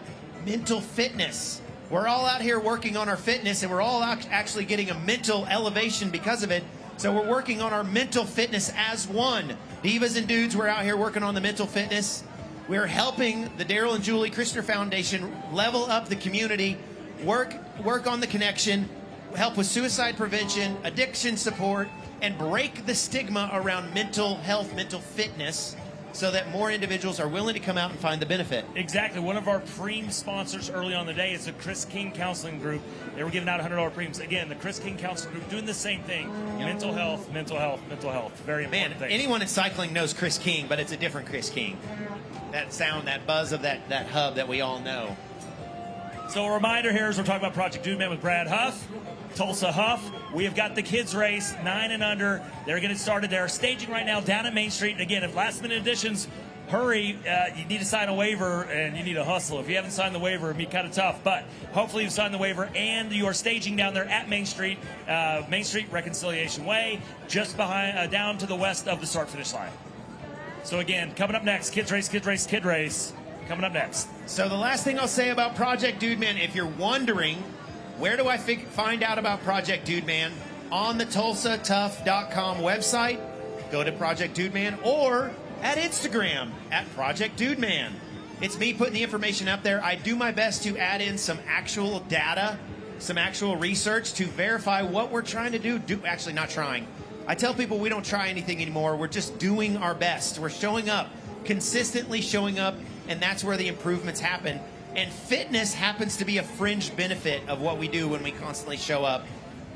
mental fitness. We're all out here working on our fitness, and we're all actually getting a mental elevation because of it. So we're working on our mental fitness as one. Divas and dudes, we're out here working on the mental fitness. We're helping the Daryl and Julie Christner Foundation level up the community, work on the connection, help with suicide prevention, addiction support, and break the stigma around mental health, mental fitness, so that more individuals are willing to come out and find the benefit. Exactly. One of our Pream sponsors early on the day is the Chris King Counseling Group. They were giving out $100 Preams. Again, the Chris King Counseling Group doing the same thing. Mental health, mental health, mental health. Very important thing. Anyone in cycling knows Chris King, but it's a different Chris King. That sound, that buzz of that hub that we all know. So a reminder here as we're talking about Project Dude Man with Brad Huff, Tulsa Huff. We have got the kids race, 9 and under. They're getting started. They're staging right now down at Main Street. And again, if last minute additions, hurry. You need to sign a waiver and you need to hustle. If you haven't signed the waiver, it'd be kind of tough. But hopefully you've signed the waiver and you are staging down there at Main Street Reconciliation Way, just behind, down to the west of the start-finish line. So again, coming up next, kids race, kids race, kid race. Coming up next. So the last thing I'll say about Project Dude Man, if you're wondering, where do I find out about Project Dude Man? On the TulsaTough.com website, go to Project Dude Man, or at Instagram at Project Dude Man. It's me putting the information up there. I do my best to add in some actual data, some actual research to verify what we're trying to do. Actually, not trying. I tell people we don't try anything anymore. We're just doing our best. We're showing up, consistently showing up, and that's where the improvements happen. And fitness happens to be a fringe benefit of what we do when we constantly show up.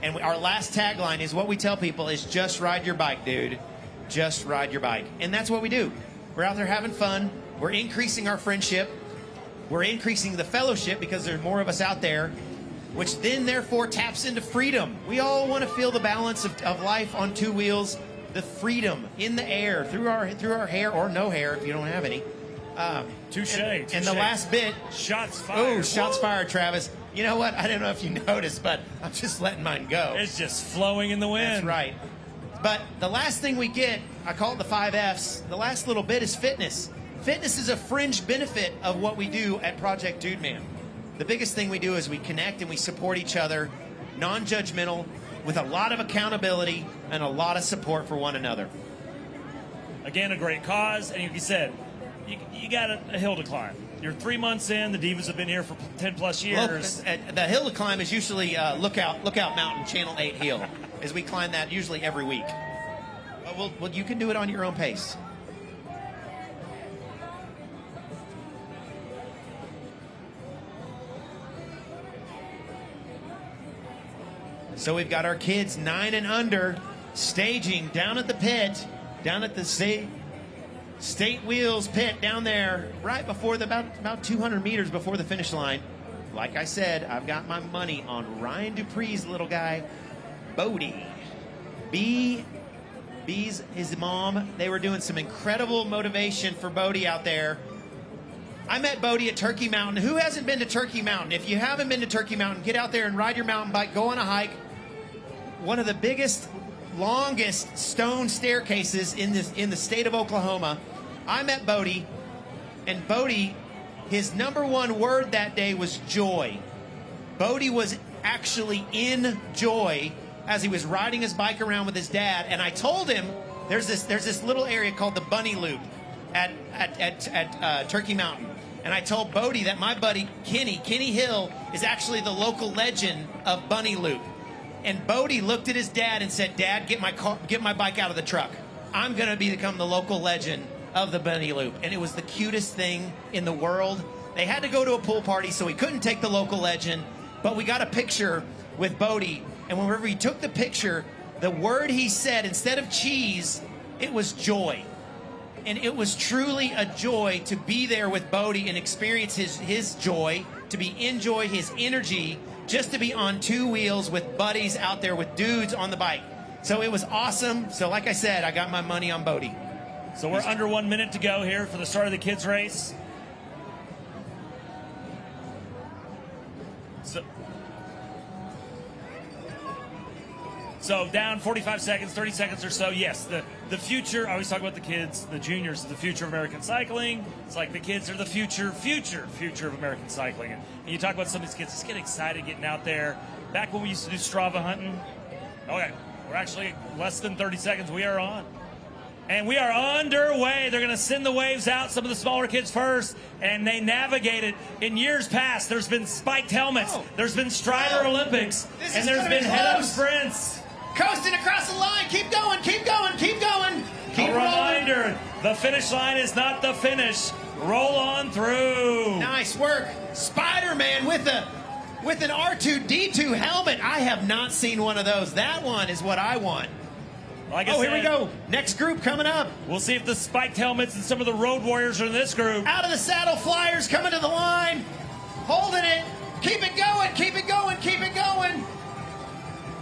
And our last tagline is what we tell people is just ride your bike, dude. Just ride your bike. And that's what we do. We're out there having fun. We're increasing our friendship. We're increasing the fellowship because there's more of us out there, which then therefore taps into freedom. We all want to feel the balance of life on two wheels, the freedom in the air, through our hair or no hair if you don't have any. Touche. And the last bit. Shots fired. Oh, shots fired, Travis. You know what? I don't know if you noticed, but I'm just letting mine go. It's just flowing in the wind. That's right. But the last thing we get, I call it the 5 Fs. The last little bit is fitness. Fitness is a fringe benefit of what we do at Project Dude Man. The biggest thing we do is we connect and we support each other, non-judgmental, with a lot of accountability and a lot of support for one another. Again, a great cause, and like you said, you got a hill to climb. You're 3 months in. The Divas have been here for 10 plus years. Look, the hill to climb is usually Lookout Mountain, Channel 8 Hill, as we climb that usually every week. Well, you can do it on your own pace. So we've got our kids 9 and under staging down at the pit, down at the State Wheels pit down there, right before about 200 meters before the finish line. Like I said, I've got my money on Ryan Dupree's little guy, Bodie. B's his mom. They were doing some incredible motivation for Bodie out there. I met Bodie at Turkey Mountain. Who hasn't been to Turkey Mountain? If you haven't been to Turkey Mountain, get out there and ride your mountain bike, go on a hike. One of the biggest, longest stone staircases in the state of Oklahoma. I met Bodie, and Bodie, his number one word that day was joy. Bodie was actually in joy as he was riding his bike around with his dad, and I told him there's this little area called the Bunny Loop at Turkey Mountain. And I told Bodie that my buddy Kenny Hill, is actually the local legend of Bunny Loop. And Bodie looked at his dad and said, "Dad, get my bike out of the truck. I'm going to become the local legend of the Bunny Loop." And it was the cutest thing in the world. They had to go to a pool party, so we couldn't take the local legend. But we got a picture with Bodie. And whenever he took the picture, the word he said, instead of cheese, it was joy. And it was truly a joy to be there with Bodie and experience his joy, to enjoy his energy, just to be on two wheels with buddies out there with dudes on the bike. So it was awesome. So like I said, I got my money on Bodie. So we're under 1 minute to go here for the start of the kids race. So down 45 seconds, 30 seconds or so. Yes, the future, I always talk about the kids, the juniors, the future of American cycling. It's like the kids are the future of American cycling. And you talk about some of these kids, just get excited getting out there. Back when we used to do Strava hunting, okay, we're actually less than 30 seconds. We are on. And we are underway. They're going to send the waves out, some of the smaller kids first, and they navigate it. In years past, there's been spiked helmets. There's been Strider Olympics. And there's been head-up sprints. Coasting across the line. Keep going, keep going, keep going. Keep a reminder, the finish line is not the finish. Roll on through. Nice work. Spider-Man with an R2-D2 helmet. I have not seen one of those. That one is what I want. Like I said, here we go. Next group coming up. We'll see if the spiked helmets and some of the road warriors are in this group. Out of the saddle flyers coming to the line. Holding it. Keep it going, keep it going, keep it going.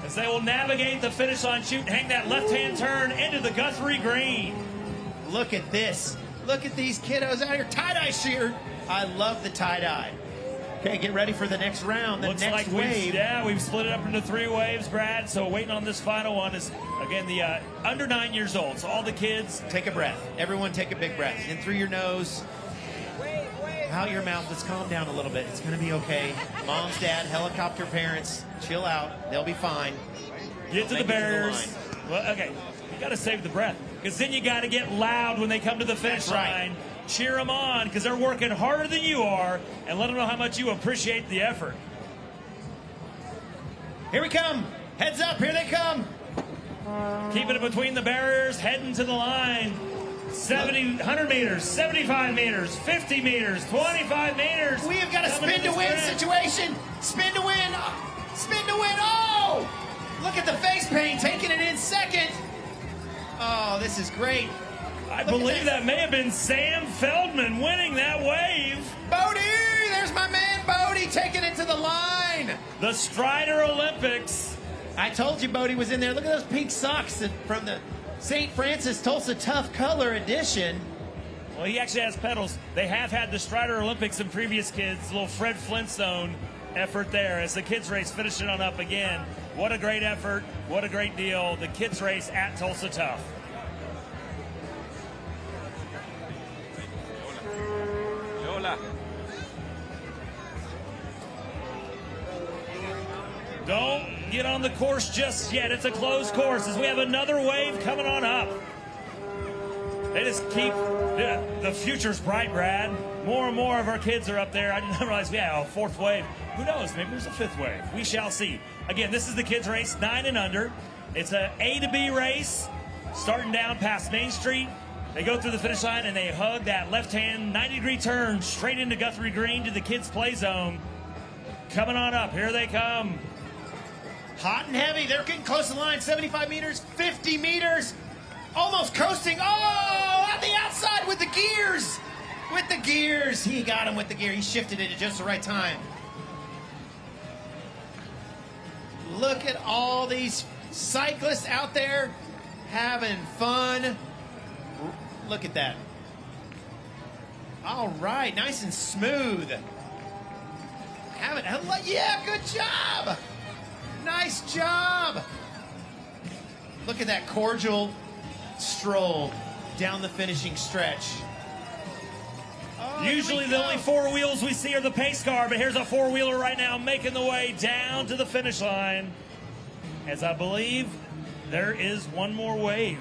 As they will navigate the finish line, shoot, hang that left-hand turn into the Guthrie Green. Look at this. Look at these kiddos out here. Tie-dye shirt. I love the tie-dye. Okay, get ready for the next round, the Looks next like wave. we've split it up into 3 waves, Brad. So waiting on this final one is, again, the under 9 years old. So all the kids. Take a breath. Everyone take a big breath. In through your nose. Out your mouth. Let's calm down a little bit. It's going to be okay. Moms, dad, helicopter parents, chill out. They'll be fine. Get to the barriers. Well, okay, you got to save the breath, because then you got to get loud when they come to the finish line. Cheer them on, because they're working harder than you are, and let them know how much you appreciate the effort. Here we come. Heads up. Here they come. Keeping it between the barriers, heading to the line. 100 meters, 75 meters, 50 meters, 25 meters. We have got a spin to win situation. Spin to win. Spin to win. Oh! Look at the face paint, taking it in second. Oh, this is great. I believe that may have been Sam Feldman winning that wave. Bodie! There's my man Bodie taking it to the line. The Strider Olympics. I told you Bodie was in there. Look at those pink socks from the St. Francis Tulsa Tough Color Edition. Well, he actually has pedals. They have had the Strider Olympics in previous kids. A little Fred Flintstone effort there as the kids race finishing on up again. What a great effort. What a great deal. The kids race at Tulsa Tough. Yola. Don't get on the course just yet. It's a closed course as we have another wave coming on up. They just keep, the future's bright, Brad. More and more of our kids are up there. I didn't realize we had a 4th wave. Who knows? Maybe there's a 5th wave. We shall see. Again, this is the kids race, 9 and under. It's a A to B race, starting down past Main Street. They go through the finish line and they hug that left-hand 90-degree turn straight into Guthrie Green to the kids' play zone. Coming on up. Here they come. Hot and heavy. They're getting close to the line. 75 meters, 50 meters. Almost coasting. Oh, at the outside with the gears. With the gears. He got him with the gear. He shifted it at just the right time. Look at all these cyclists out there having fun. Look at that. All right, nice and smooth. Yeah, good job. Nice job. Look at that cordial stroll down the finishing stretch. Oh, Usually the only four wheels we see are the pace car, but here's a four-wheeler right now making the way down to the finish line. As I believe there is one more wave.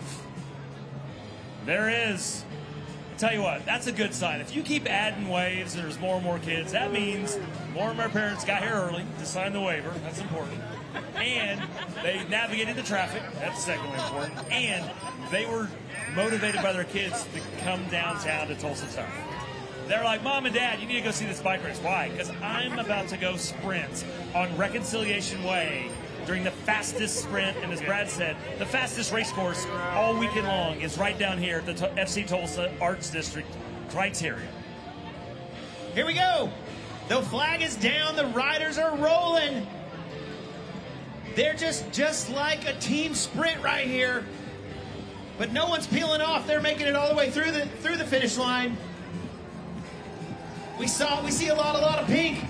There is. Tell you what, that's a good sign. If you keep adding waves and there's more and more kids, that means more of our parents got here early to sign the waiver. That's important. And they navigated the traffic. That's secondly important. And they were motivated by their kids to come downtown to Tulsa Tough. They're like, Mom and Dad, you need to go see this bike race. Why? Because I'm about to go sprint on Reconciliation Way during the fastest sprint, and as Brad said, the fastest race course all weekend long is right down here at the FC Tulsa Arts District Criterium. Here we go. The flag is down. The riders are rolling. They're just like a team sprint right here. But no one's peeling off. They're making it all the way through the finish line. We see a lot of pink,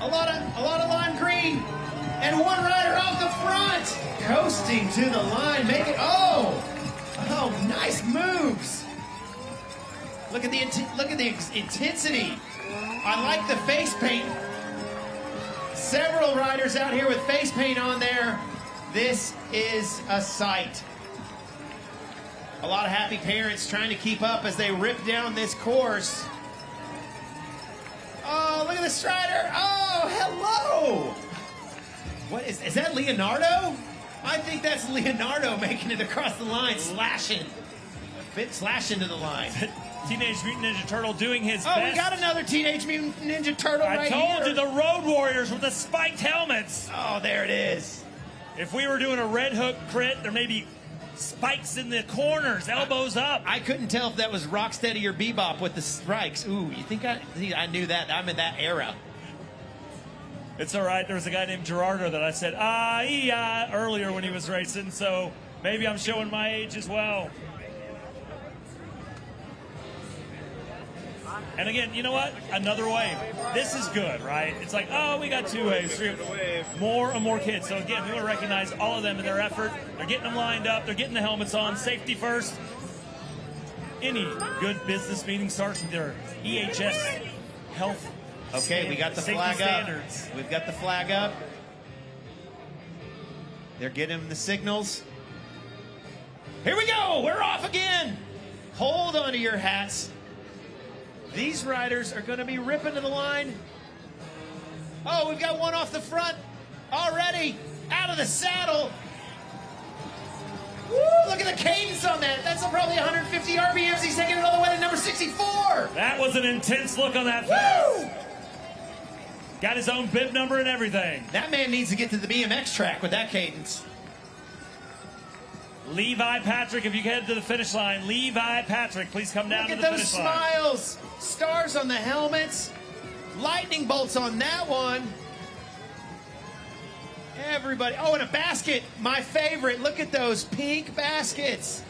a lot of lime green. And one rider off the front, coasting to the line, nice moves. Look at the intensity. I like the face paint. Several riders out here with face paint on there. This is a sight. A lot of happy parents trying to keep up as they rip down this course. Oh, look at the strider. Oh, hello. What is that Leonardo? I think that's Leonardo making it across the line, slashing to the line. Teenage Mutant Ninja Turtle doing his best. Oh, we got another Teenage Mutant Ninja Turtle right here. I told you, the Road Warriors with the spiked helmets. Oh, there it is. If we were doing a red hook crit, there may be spikes in the corners, elbows up. I couldn't tell if that was Rocksteady or Bebop with the spikes. Ooh, you think I knew that? I'm in that era. It's all right. There was a guy named Gerardo that I said, earlier when he was racing, so maybe I'm showing my age as well. And again, you know what? Another wave. This is good, right? It's like, we got two waves, three, more and more kids. So again, we want to recognize all of them and their effort. They're getting them lined up. They're getting the helmets on. Safety first. Any good business meeting starts with their EHS health. Okay, we got the flag standards. up. We've got the flag up. They're getting the signals. Here we go. We're off again. Hold on to your hats. These riders are going to be ripping to the line. Oh, we've got one off the front already. Out of the saddle. Woo, look at the cadence on that. That's probably 150 RPMs. He's taking it all the way to number 64. That was an intense look on that. Woo! Got his own bib number and everything. That man needs to get to the BMX track with that cadence. Levi Patrick, if you head to the finish line, Levi Patrick, please come down to the finish line. Look at those smiles. Stars on the helmets. Lightning bolts on that one. Everybody. Oh, and a basket. My favorite. Look at those pink baskets.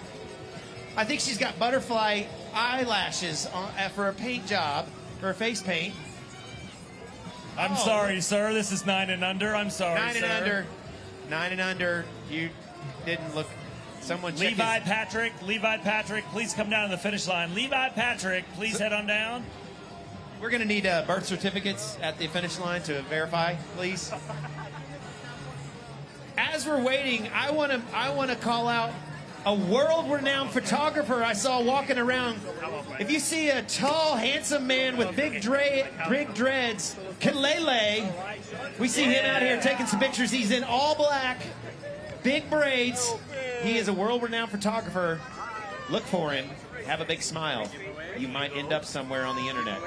I think she's got butterfly eyelashes for a paint job, for a face paint. I'm sorry, sir. This is 9 and under. I'm sorry, 9 and sir. under. 9 and under. You didn't look. Someone check Levi Patrick, please come down to the finish line. Levi Patrick, please head on down. We're going to need birth certificates at the finish line to verify, please. As we're waiting, I want to call out a world-renowned photographer I saw walking around. If you see a tall, handsome man with big dreads, Kalele, we see him out here taking some pictures. He's in all black, big braids. He is a world-renowned photographer. Look for him. Have a big smile. You might end up somewhere on the internet.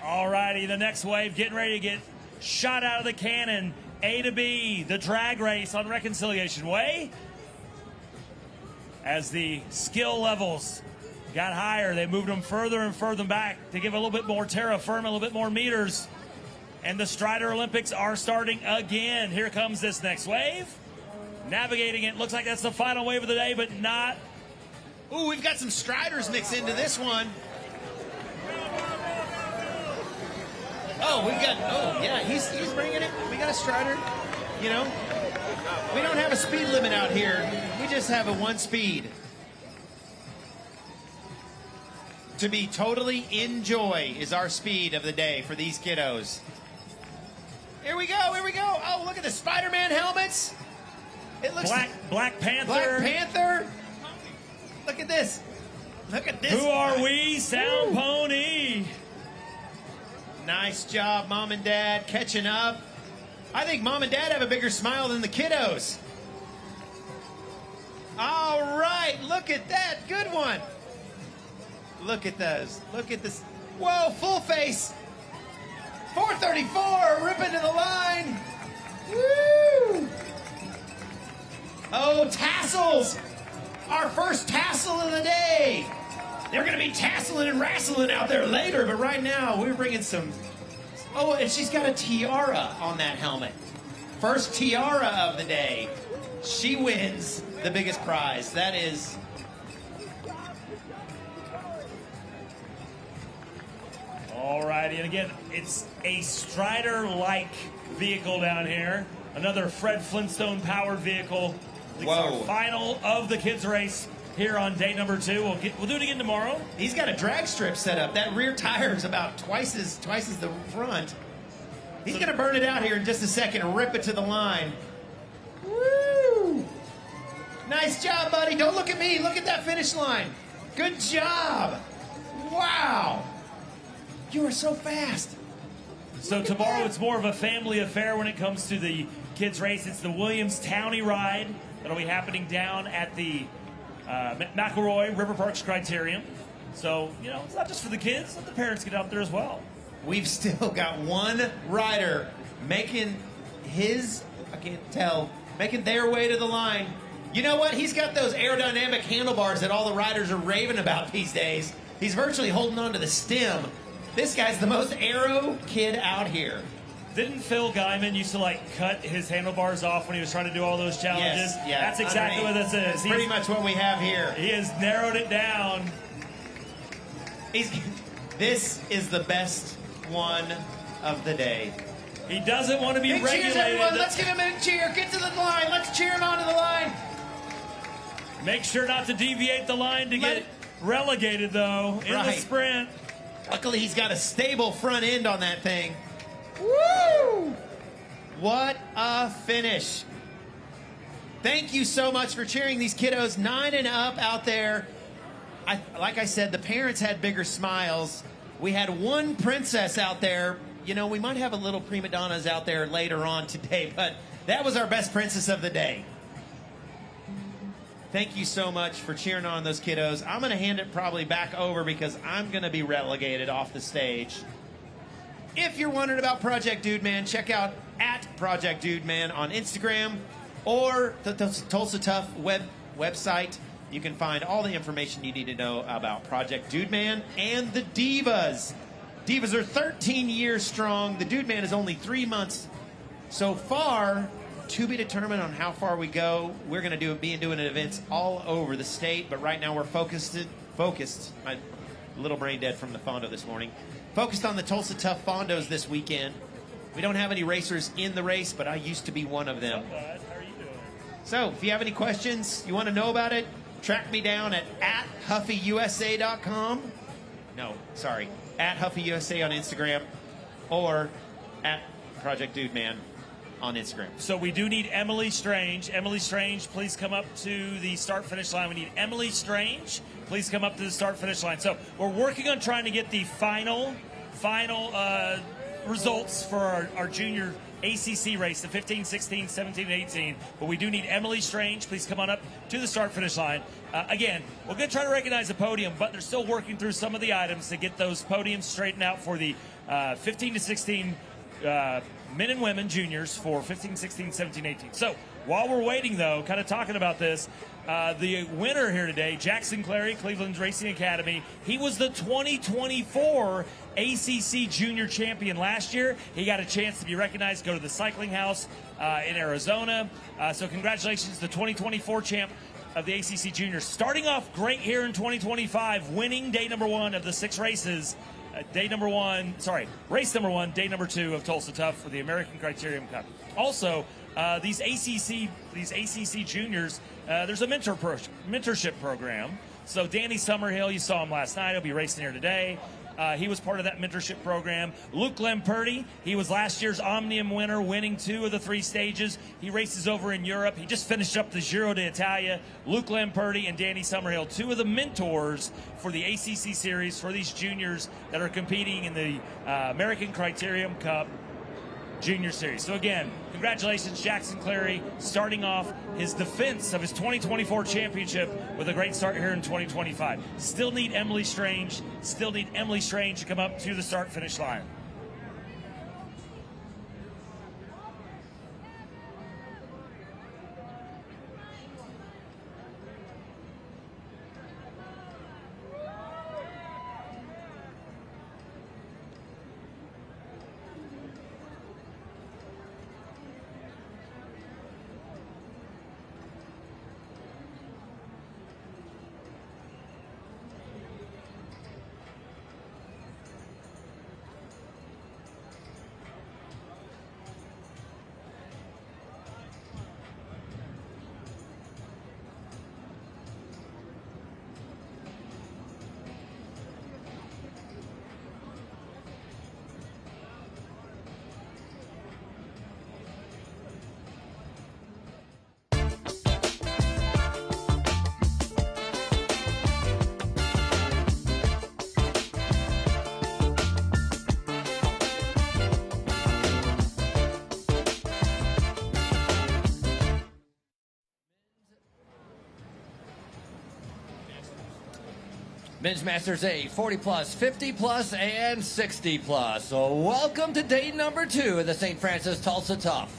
All righty, the next wave getting ready to get shot out of the cannon. A to B, the drag race on Reconciliation Way. as the skill levels got higher. They moved them further and further back to give a little bit more terra firma, a little bit more meters. And the Strider Olympics are starting again. Here comes this next wave. Navigating it. Looks like that's the final wave of the day, but not. Ooh, we've got some Striders mixed into this one. Oh, yeah, he's bringing it. We got a Strider, you know. We don't have a speed limit out here. We just have a 1 speed. To be totally enjoy is our speed of the day for these kiddos. Here we go. Oh, look at the Spider-Man helmets. It looks Black Panther. Black Panther. Look at this. Who are we? Sound Pony. Nice job, Mom and Dad, catching up. I think Mom and Dad have a bigger smile than the kiddos. All right, look at that. Good one. Look at those. Look at this. Whoa, full face. 434, ripping to the line. Woo! Oh, tassels. Our first tassel of the day. They're going to be tasseling and wrestling out there later, but right now we're bringing some. Oh, and she's got a tiara on that helmet. First tiara of the day. She wins the biggest prize. That is. All righty, and again, it's a Strider-like vehicle down here. Another Fred Flintstone-powered vehicle. It's our final of the kids' race here on day number 2. We'll do it again tomorrow. He's got a drag strip set up. That rear tire is about twice as the front. He's going to burn it out here in just a second and rip it to the line. Woo! Nice job, buddy. Don't look at me. Look at that finish line. Good job. Wow. You are so fast. So tomorrow it's more of a family affair when it comes to the kids' race. It's the Williams Townie Ride that'll be happening down at the McElroy River Parks Criterium. So, you know, it's not just for the kids. Let the parents get out there as well. We've still got one rider making making their way to the line. You know what? He's got those aerodynamic handlebars that all the riders are raving about these days. He's virtually holding on to the stem. This guy's the most aero kid out here. Didn't Phil Guyman used to cut his handlebars off when he was trying to do all those challenges? Yes, yeah. That's exactly what this is. That's pretty much what we have here. He has narrowed it down. This is the best one of the day. He doesn't want to be big regulated. Cheers, everyone. Let's give him a big cheer. Get to the line. Let's cheer him onto the line. Make sure not to deviate the line to get relegated, though, in the sprint. Luckily, he's got a stable front end on that thing. Woo! What a finish. Thank you so much for cheering these kiddos 9 and up out there. Like I said, the parents had bigger smiles. We had one princess out there. You know, we might have a little prima donnas out there later on today, but that was our best princess of the day. Thank you so much for cheering on those kiddos. I'm going to hand it probably back over because I'm going to be relegated off the stage. If you're wondering about Project Dude Man, check out @Project Dude Man on Instagram or the Tulsa Tough website. You can find all the information you need to know about Project Dude Man and the Divas. Divas are 13 years strong. The Dude Man is only 3 months so far. To be determined on how far we go. We're going to be doing events all over the state, but right now we're focused. My little brain dead from the Fondo this morning. Focused on the Tulsa Tough Fondos this weekend. We don't have any racers in the race, but I used to be one of them. How are you doing? So if you have any questions, you want to know about it, track me down at @HuffyUSA.com. No, sorry, @HuffyUSA on Instagram or @Project Dude Man on Instagram. So we do need Emily Strange. Emily Strange, please come up to the start-finish line. We need Emily Strange. Please come up to the start-finish line. So we're working on trying to get the final results for our junior ACC race, the 15, 16, 17, and 18. But we do need Emily Strange. Please come on up to the start-finish line. Again, we're going to try to recognize the podium, but they're still working through some of the items to get those podiums straightened out for the 15 to 16 men and women juniors for 15, 16, 17, 18. So While we're waiting, though, kind of talking about this, the winner here today, Jackson Clary, Cleveland's Racing Academy, he was the 2024 ACC Junior Champion last year. He got a chance to be recognized, go to the Cycling House in Arizona. So congratulations to the 2024 champ of the ACC Juniors. Starting off great here in 2025, winning day number 1 of the 6 races. Race number 1, day number 2 of Tulsa Tough for the American Criterium Cup. Also, these ACC juniors, there's a mentorship program. So Danny Summerhill, you saw him last night. He'll be racing here today. He was part of that mentorship program. Luke Lamperti, he was last year's Omnium winner, winning 2 of the 3 stages. He races over in Europe. He just finished up the Giro d'Italia. Luke Lamperti and Danny Summerhill, 2 of the mentors for the ACC series for these juniors that are competing in the American Criterium Cup Junior Series. So again, congratulations, Jackson Clary, starting off his defense of his 2024 championship with a great start here in 2025. Still need Emily Strange to come up to the start-finish line. Men's Masters A, 40 plus, 50 plus, and 60 plus. So welcome to day number 2 of the St. Francis Tulsa Tough.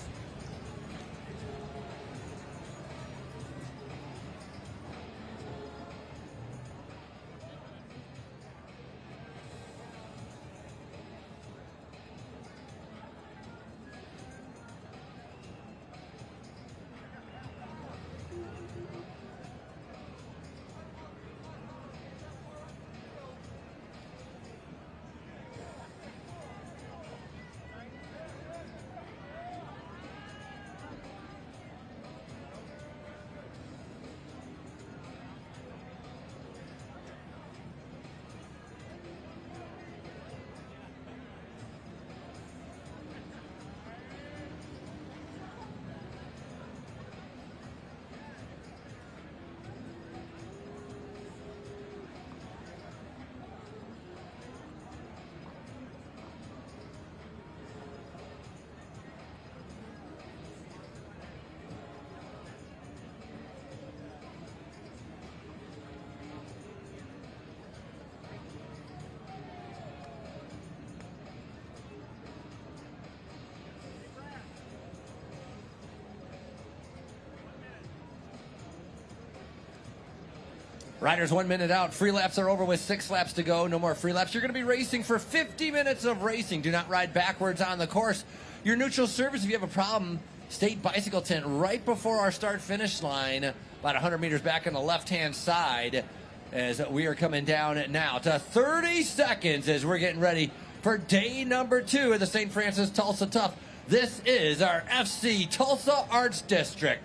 Riders 1 minute out. Free laps are over with 6 laps to go. No more free laps. You're going to be racing for 50 minutes of racing. Do not ride backwards on the course. Your neutral service, if you have a problem, state bicycle tent right before our start-finish line, about 100 meters back on the left-hand side, as we are coming down now to 30 seconds as we're getting ready for day number 2 of the St. Francis Tulsa Tough. This is our FC Tulsa Arts District.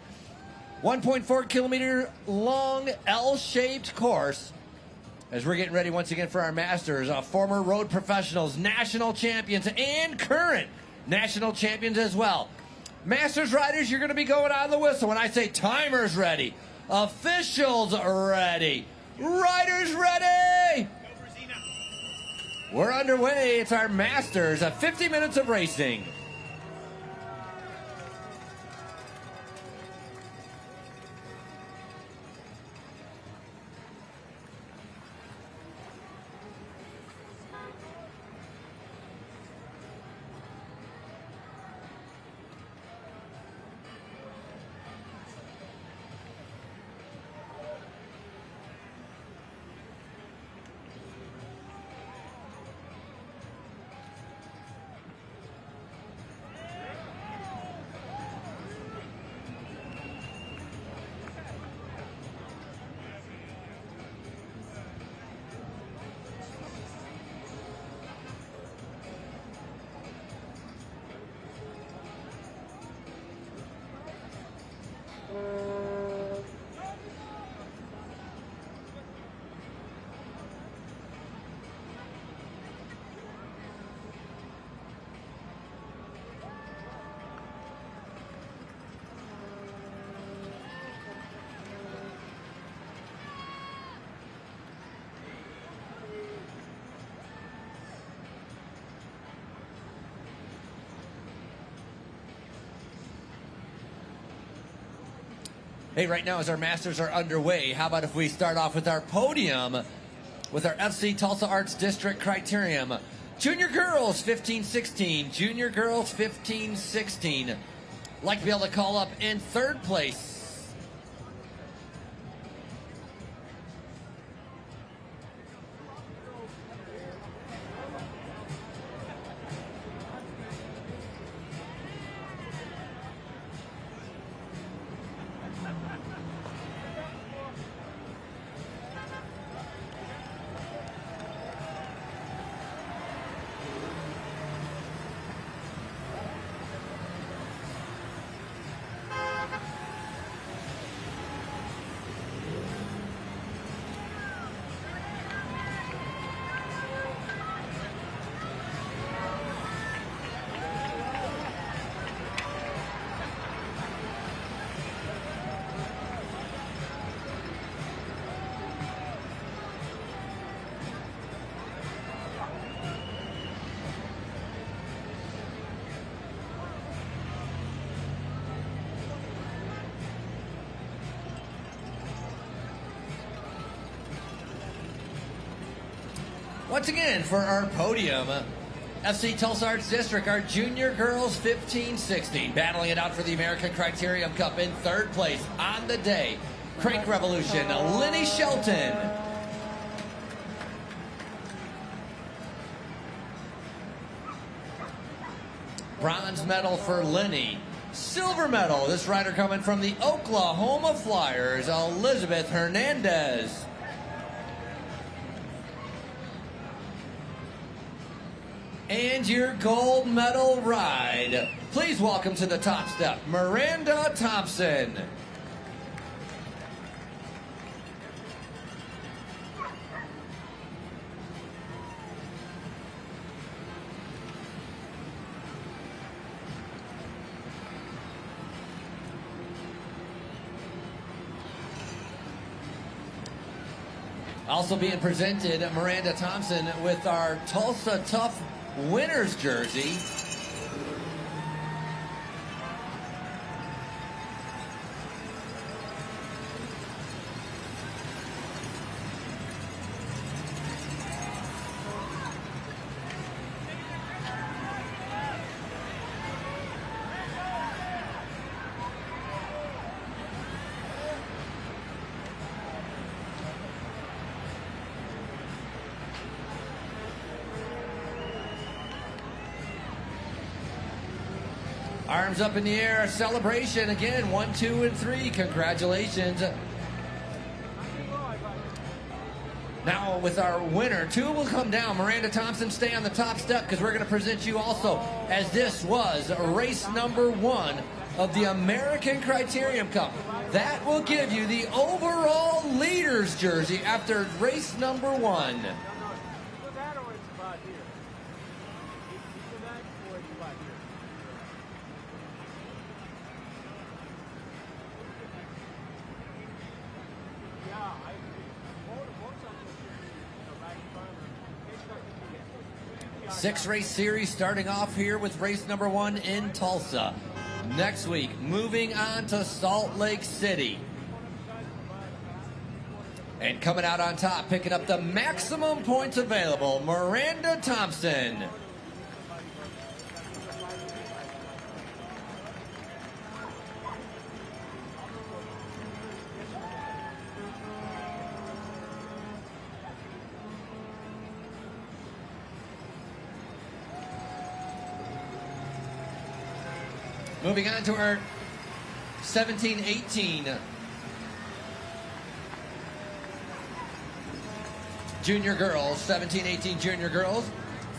1.4 kilometer long L-shaped course as we're getting ready once again for our Masters, former road professionals, national champions, and current national champions as well. Masters riders, you're going to be going on the whistle when I say timers ready, officials ready, riders ready. We're underway. It's our Masters, 50 minutes of racing. Hey, right now as our Masters are underway, how about if we start off with our podium with our FC Tulsa Arts District Criterium. Junior girls 15-16, junior girls 15-16. Like to be able to call up in third place. Once again, for our podium, FC Tulsa Arts District, our junior girls 15-16, battling it out for the American Criterium Cup in third place on the day. Crank Revolution, Lenny Shelton. Bronze medal for Lenny. Silver medal, this rider coming from the Oklahoma Flyers, Elizabeth Hernandez. And your gold medal ride. Please welcome to the top step, Miranda Thompson. Also being presented, Miranda Thompson with our Tulsa Tough winner's jersey. Arms up in the air, celebration again, 1, 2, and 3. Congratulations. Now with our winner, 2 will come down. Miranda Thompson, stay on the top step because we're going to present you also, as this was race number 1 of the American Criterium Cup. That will give you the overall leader's jersey after race number 1. Six-race series starting off here with race number 1 in Tulsa. Next week, moving on to Salt Lake City. And coming out on top, picking up the maximum points available, Miranda Thompson. Moving on to our 17-18 junior girls, 17-18 junior girls.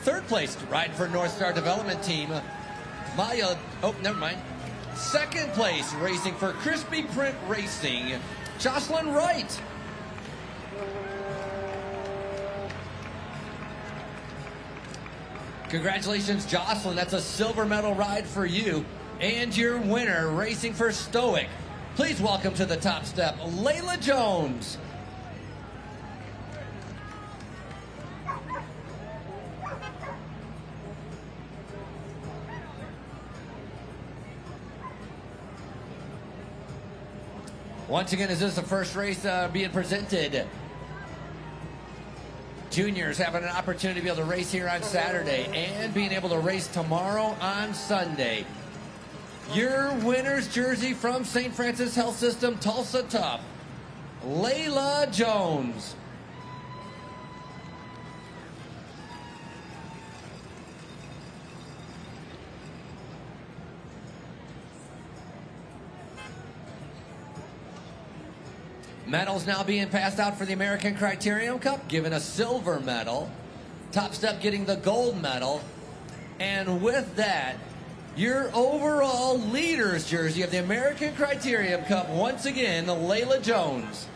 Third place riding for North Star Development Team, Maya, oh, never mind. Second place racing for Crispy Print Racing, Jocelyn Wright. Congratulations, Jocelyn. That's a silver medal ride for you. And your winner, racing for Stoic. Please welcome to the top step, Layla Jones. Once again, is this the first race being presented? Juniors having an opportunity to be able to race here on Saturday and being able to race tomorrow on Sunday. Your winner's jersey from St. Francis Health System, Tulsa Tough, Layla Jones. Medals now being passed out for the American Criterium Cup, given a silver medal. Top Step getting the gold medal. And with that, your overall leader's jersey of the American Criterium Cup, once again, Layla Jones.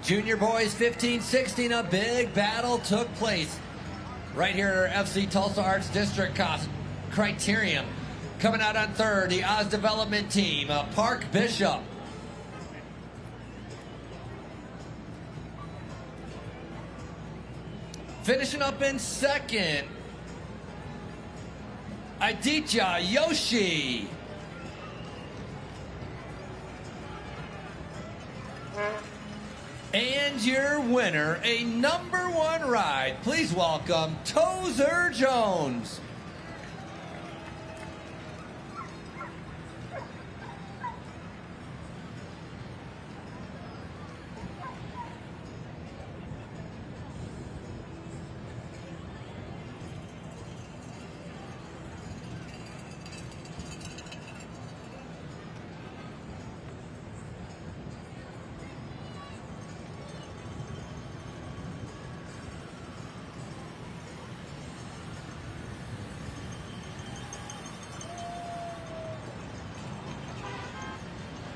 Junior boys 15-16, a big battle took place right here at our FC Tulsa Arts District Criterium. Coming out on third, the Oz Development Team, Park Bishop. Finishing up in second, Aditya Yoshi. And your winner, a #1 ride. Please welcome Tozer Jones.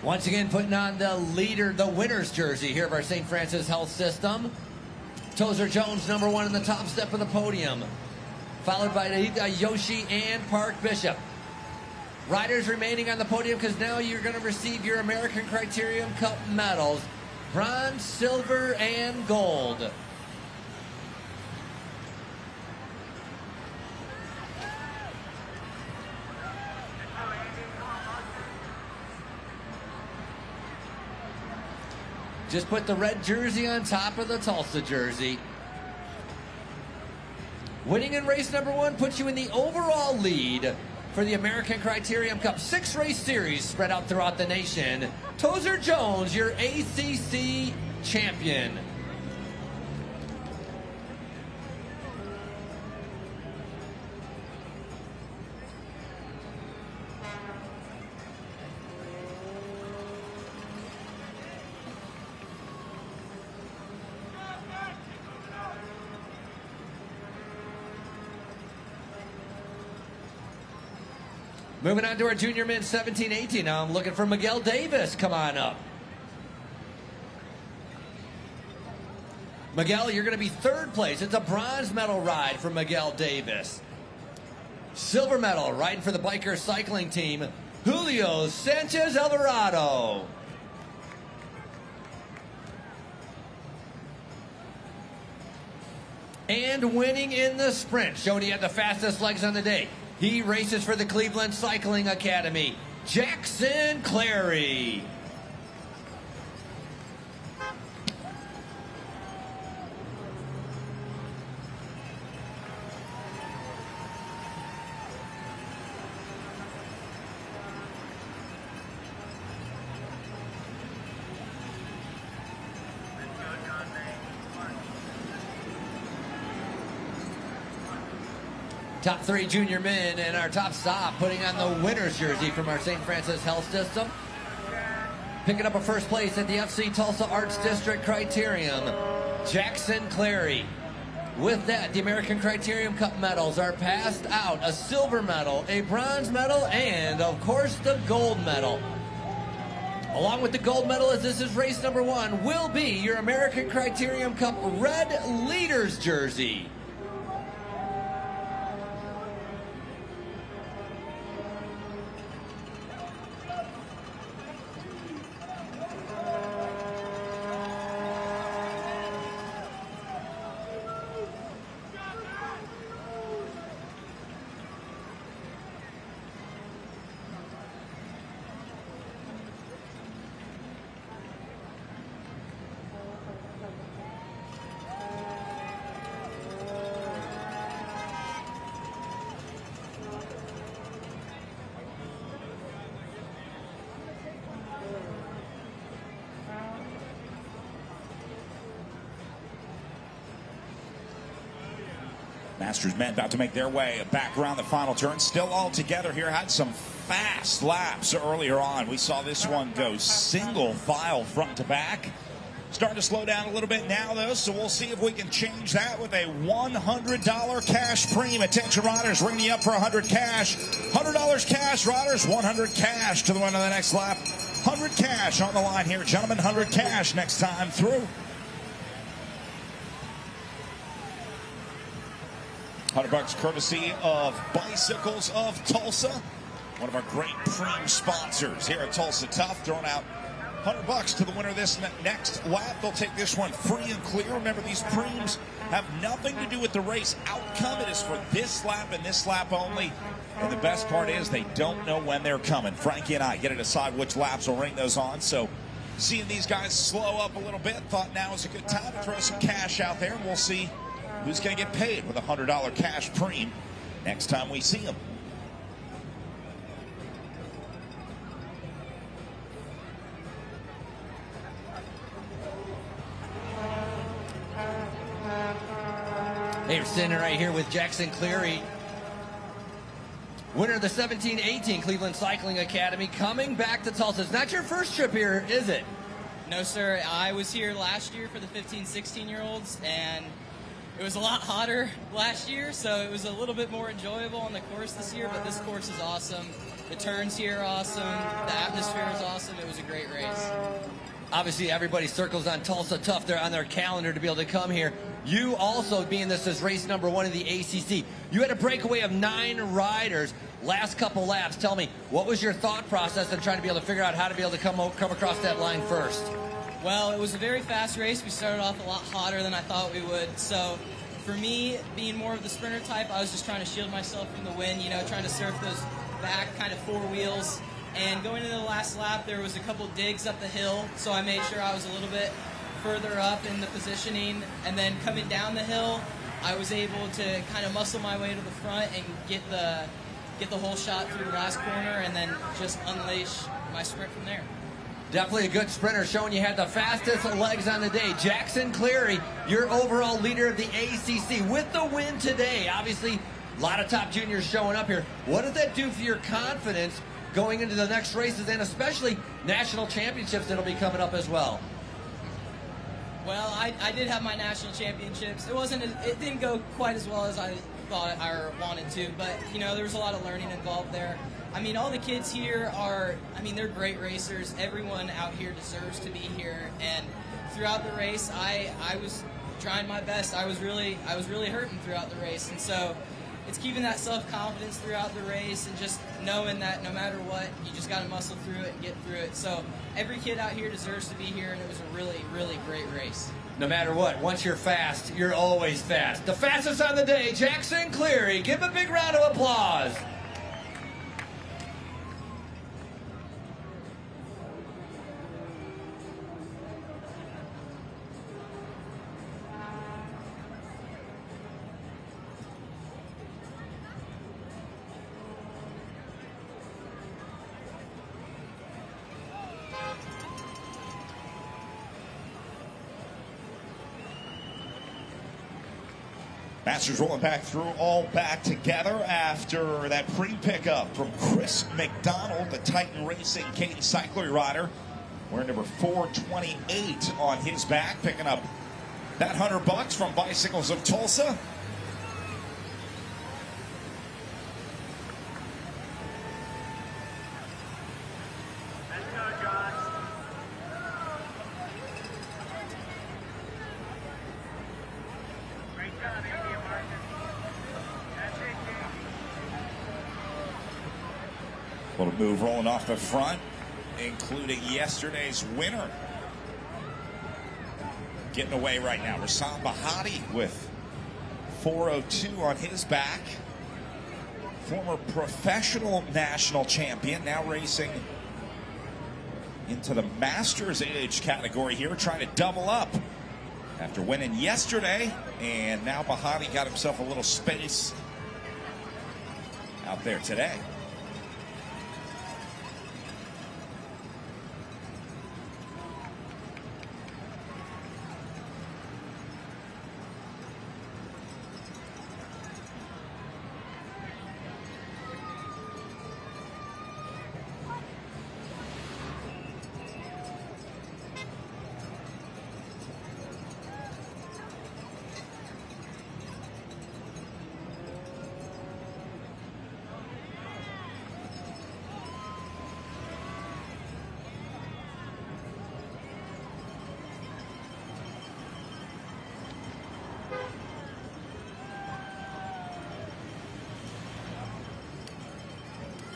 Once again, putting on the winner's jersey here of our St. Francis Health System. Tozer Jones, #1 in the top step of the podium. Followed by Yoshi and Park Bishop. Riders remaining on the podium because now you're going to receive your American Criterium Cup medals. Bronze, silver, and gold. Just put the red jersey on top of the Tulsa jersey. Winning in race #1 puts you in the overall lead for the American Criterium Cup 6-race series spread out throughout the nation. Tozer Jones, your ACC champion. Moving on to our junior men 17-18. Now I'm looking for Miguel Davis. Come on up. Miguel, you're going to be third place. It's a bronze medal ride for Miguel Davis. Silver medal riding for the biker cycling team, Julio Sanchez Alvarado. And winning in the sprint, showing he had the fastest legs on the day. He races for the Cleveland Cycling Academy, Jackson Clary. Top 3 junior men and our top stop putting on the winner's jersey from our St. Francis Health System. Picking up a first place at the FC Tulsa Arts District Criterium, Jackson Clary. With that, the American Criterium Cup medals are passed out. A silver medal, a bronze medal, and, of course, the gold medal. Along with the gold medal, as this is race number 1, will be your American Criterium Cup red leaders jersey. Masters men about to make their way back around the final turn. Still all together here. Had some fast laps earlier on. We saw this one go single file front to back. Starting to slow down a little bit now, though, so we'll see if we can change that with a $100 cash Pream. Attention, riders, ring me up for $100 cash. $100 cash, riders, $100 cash to the winner of the next lap. 100 cash on the line here, gentlemen. 100 cash next time through. 100 bucks courtesy of Bicycles of Tulsa, one of our great Pream sponsors here at Tulsa Tough, throwing out 100 bucks to the winner of this next lap. They'll take this one free and clear. Remember, these Preams have nothing to do with the race outcome. It is for this lap and this lap only. And the best part is they don't know when they're coming. Frankie and I get to decide which laps will ring those on. So seeing these guys slow up a little bit, thought now is a good time to throw some cash out there, and we'll see who's going to get paid with a $100 cash Pream next time we see them. Hey, we're sitting right here with Jackson Cleary, winner of the 17-18 Cleveland Cycling Academy, coming back to Tulsa. It's not your first trip here, is it? No, sir. I was here last year for the 15-16-year-olds, and it was a lot hotter last year, so it was a little bit more enjoyable on the course this year, but this course is awesome. The turns here are awesome. The atmosphere is awesome. It was a great race. Obviously, everybody circles on Tulsa Tough. They're on their calendar to be able to come here. You also, being this is race number 1 in the ACC, you had a breakaway of 9 riders last couple laps. Tell me, what was your thought process in trying to be able to figure out how to be able to come across that line first? Well, it was a very fast race. We started off a lot hotter than I thought we would. So for me, being more of the sprinter type, I was just trying to shield myself from the wind, you know, trying to surf those back kind of 4 wheels. And going into the last lap, there was a couple digs up the hill, so I made sure I was a little bit further up in the positioning. And then coming down the hill, I was able to kind of muscle my way to the front and get the whole shot through the last corner, and then just unleash my sprint from there. Definitely a good sprinter, showing you had the fastest legs on the day. Jackson Cleary, your overall leader of the ACC, with the win today. Obviously, a lot of top juniors showing up here. What does that do for your confidence going into the next races, and especially national championships that'll be coming up as well? Well, I did have my national championships. It didn't go quite as well as I thought I wanted to, but you know, there was a lot of learning involved there. I mean, all the kids here they're great racers. Everyone out here deserves to be here, and throughout the race, I was trying my best. I was really hurting throughout the race, and so it's keeping that self-confidence throughout the race and just knowing that no matter what, you just got to muscle through it and get through it. So every kid out here deserves to be here, and it was a really, really great race. No matter what, once you're fast, you're always fast. The fastest on the day, Jackson Cleary. Give him a big round of applause. Masters rolling back through, all back together after that pre-pickup from Chris McDonald, the Titan Racing Cadence cycler rider, wearing number 428 on his back, picking up that $100 from Bicycles of Tulsa. Let's go, John. Great job, Andy and Marcus. That's it, King. Little move rolling off the front, including yesterday's winner. Getting away right now. Rasam Bahati with 402 on his back. Former professional national champion, now racing into the Masters age category here, trying to double up after winning yesterday. And now Bahati got himself a little space out there today.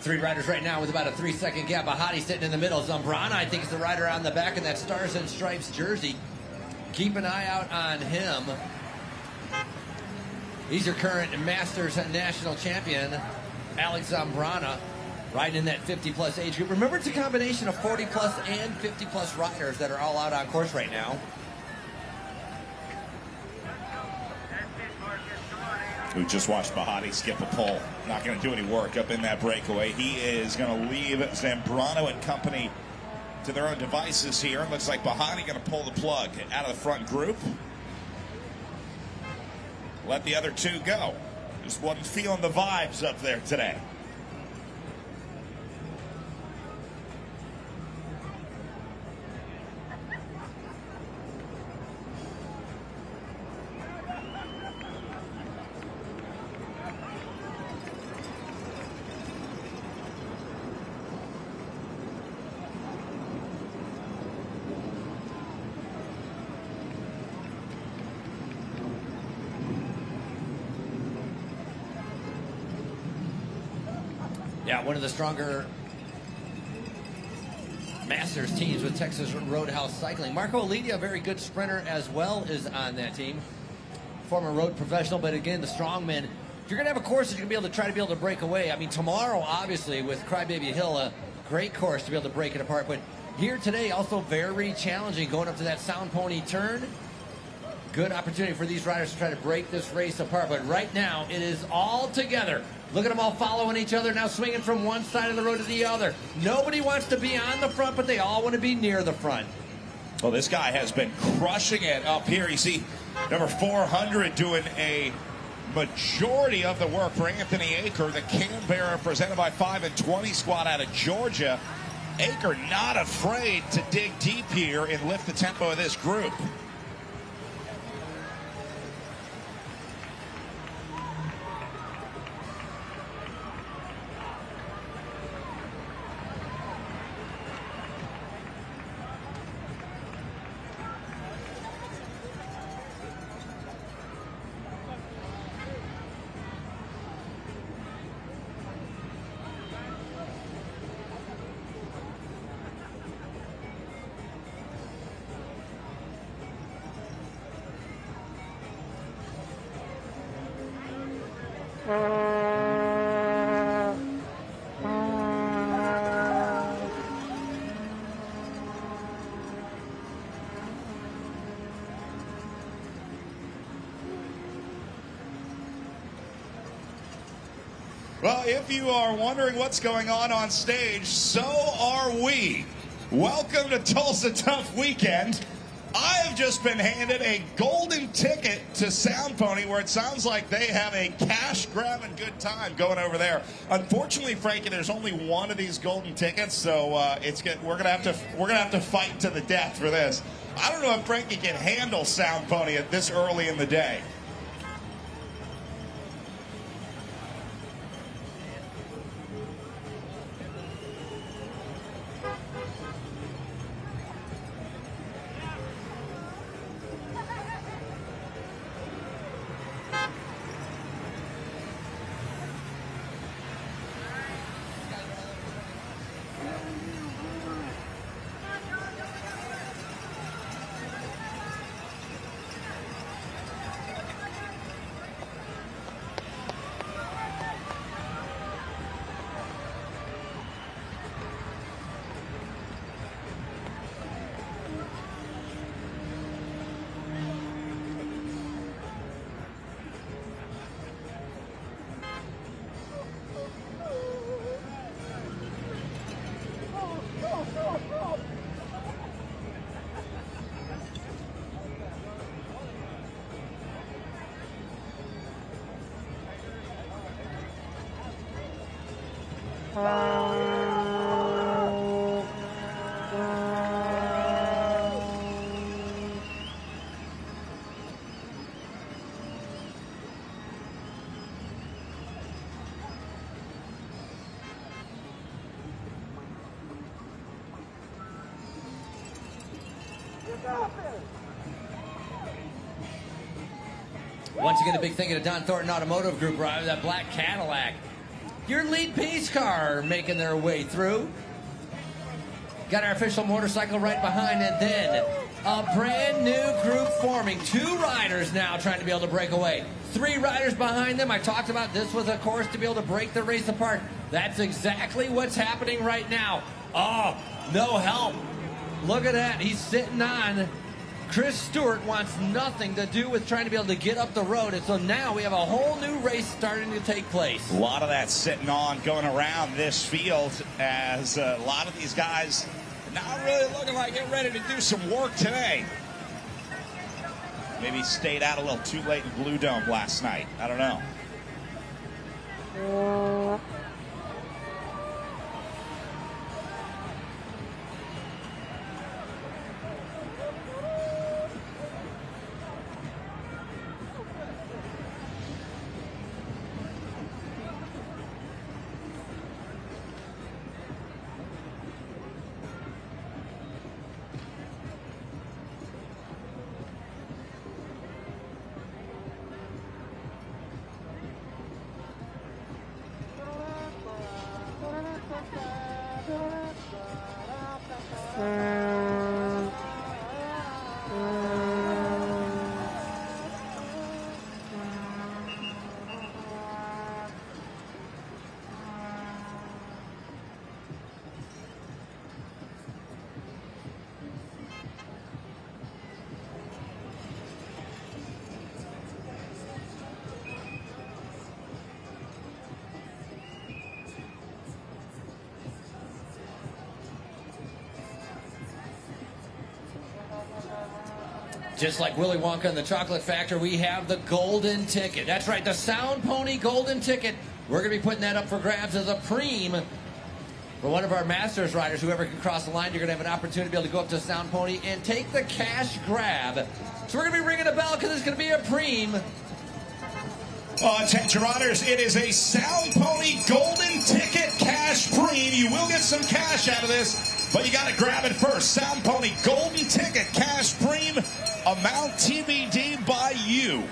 Three riders right now with about a 3-second gap. Bahati sitting in the middle. Zambrana, I think, is the rider on the back in that Stars and Stripes jersey. Keep an eye out on him. He's your current Masters national champion, Alex Zambrana, riding in that 50-plus age group. Remember, it's a combination of 40-plus and 50-plus riders that are all out on course right now. Who just watched Bahati skip a pole. Not going to do any work up in that breakaway. He is going to leave Zambrano and company to their own devices here. Looks like Bahati going to pull the plug out of the front group. Let the other two go. Just wasn't feeling the vibes up there today. Yeah, one of the stronger Masters teams with Texas Roadhouse Cycling. Marco Alidia, a very good sprinter as well, is on that team. Former road professional, but again, the strongman. If you're going to have a course that you're going to be able to break away, I mean, tomorrow, obviously, with Crybaby Hill, a great course to be able to break it apart. But here today, also very challenging, going up to that Sound Pony turn. Good opportunity for these riders to try to break this race apart. But right now, it is all together. Look at them all following each other, now swinging from one side of the road to the other. Nobody wants to be on the front, but they all want to be near the front. Well, this guy has been crushing it up here. You see number 400 doing a majority of the work for Anthony Aker, the Canberra presented by 5 and 20 squad out of Georgia. Aker not afraid to dig deep here and lift the tempo of this group. Well, if you are wondering what's going on stage, so are we. Welcome to Tulsa Tough Weekend. I have just been handed a golden ticket to Sound Pony, where it sounds like they have a cash grabbing good time going over there. Unfortunately, Frankie, there's only one of these golden tickets, so we're gonna have to fight to the death for this. I don't know if Frankie can handle Sound Pony at this early in the day. Once again, a big thank you to Don Thornton Automotive Group, right? That black Cadillac. Your lead pace car making their way through. Got our official motorcycle right behind, and then a brand new group forming. 2 riders now trying to be able to break away. 3 riders behind them. I talked about this was a course to be able to break the race apart. That's exactly what's happening right now. Oh, no help. Look at that. He's sitting on. Chris Stewart wants nothing to do with trying to be able to get up the road, and so now we have a whole new race starting to take place. A lot of that sitting on going around this field, as a lot of these guys not really looking like they're ready to do some work today. Maybe stayed out a little too late in Blue Dome last night. I don't know. Just like Willy Wonka and the Chocolate Factory, we have the golden ticket. That's right, the Sound Pony golden ticket. We're going to be putting that up for grabs as a Pream for one of our Masters riders. Whoever can cross the line, you're going to have an opportunity to be able to go up to Sound Pony and take the cash grab. So we're going to be ringing a bell because it's going to be a Pream. Oh, attention riders, it is a Sound Pony golden ticket cash Pream. You will get some cash out of this, but you got to grab it first. Sound Pony golden ticket cash Pream, amount TBD by you.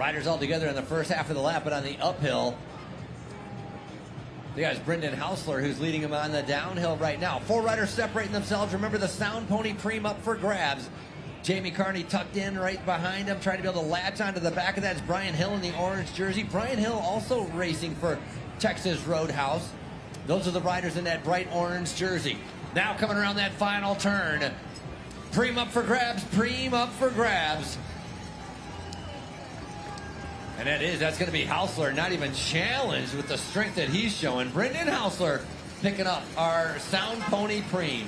Riders all together in the first half of the lap, but on the uphill, the guy's Brendan Hausler who's leading him on the downhill right now. 4 riders separating themselves. Remember the Sound Pony Pream up for grabs. Jamie Carney tucked in right behind him, trying to be able to latch onto the back of that. It's Brian Hill in the orange jersey. Brian Hill also racing for Texas Roadhouse. Those are the riders in that bright orange jersey. Now coming around that final turn. Pream up for grabs. Pream up for grabs. And that's going to be Hausler, not even challenged with the strength that he's showing. Brendan Hausler picking up our Sound Pony Pream.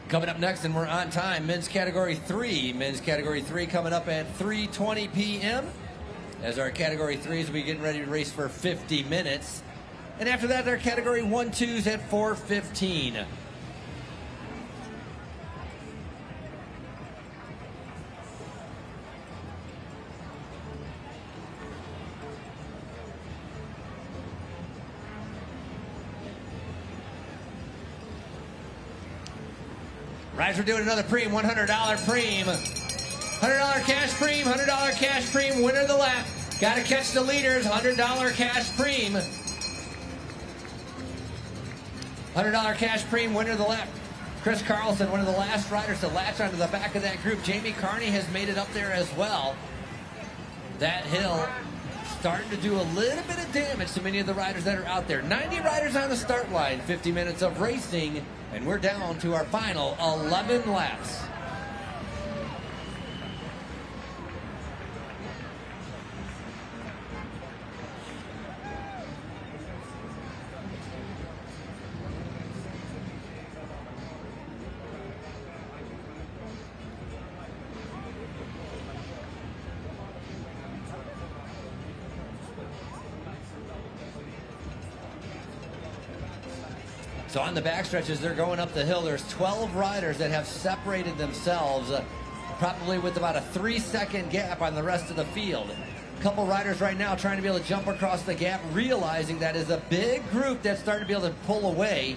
Coming up next, and we're on time, men's category 3. Men's category 3 coming up at 3:20 p.m. as our category 3s will be getting ready to race for 50 minutes. And after that, our category 1-2s at 4:15. Riders, we're doing another Pream, $100 Pream. $100 cash Pream, $100 cash Pream, winner of the lap. Got to catch the leaders, $100 cash Pream. $100 cash Pream, winner of the lap. Chris Carlson, one of the last riders to latch onto the back of that group. Jamie Carney has made it up there as well. That hill starting to do a little bit of damage to many of the riders that are out there. 90 riders on the start line, 50 minutes of racing, and we're down to our final 11 laps. So on the backstretches, they're going up the hill. There's 12 riders that have separated themselves, probably with about a 3-second gap on the rest of the field. A couple riders right now trying to be able to jump across the gap, realizing that is a big group that's starting to be able to pull away.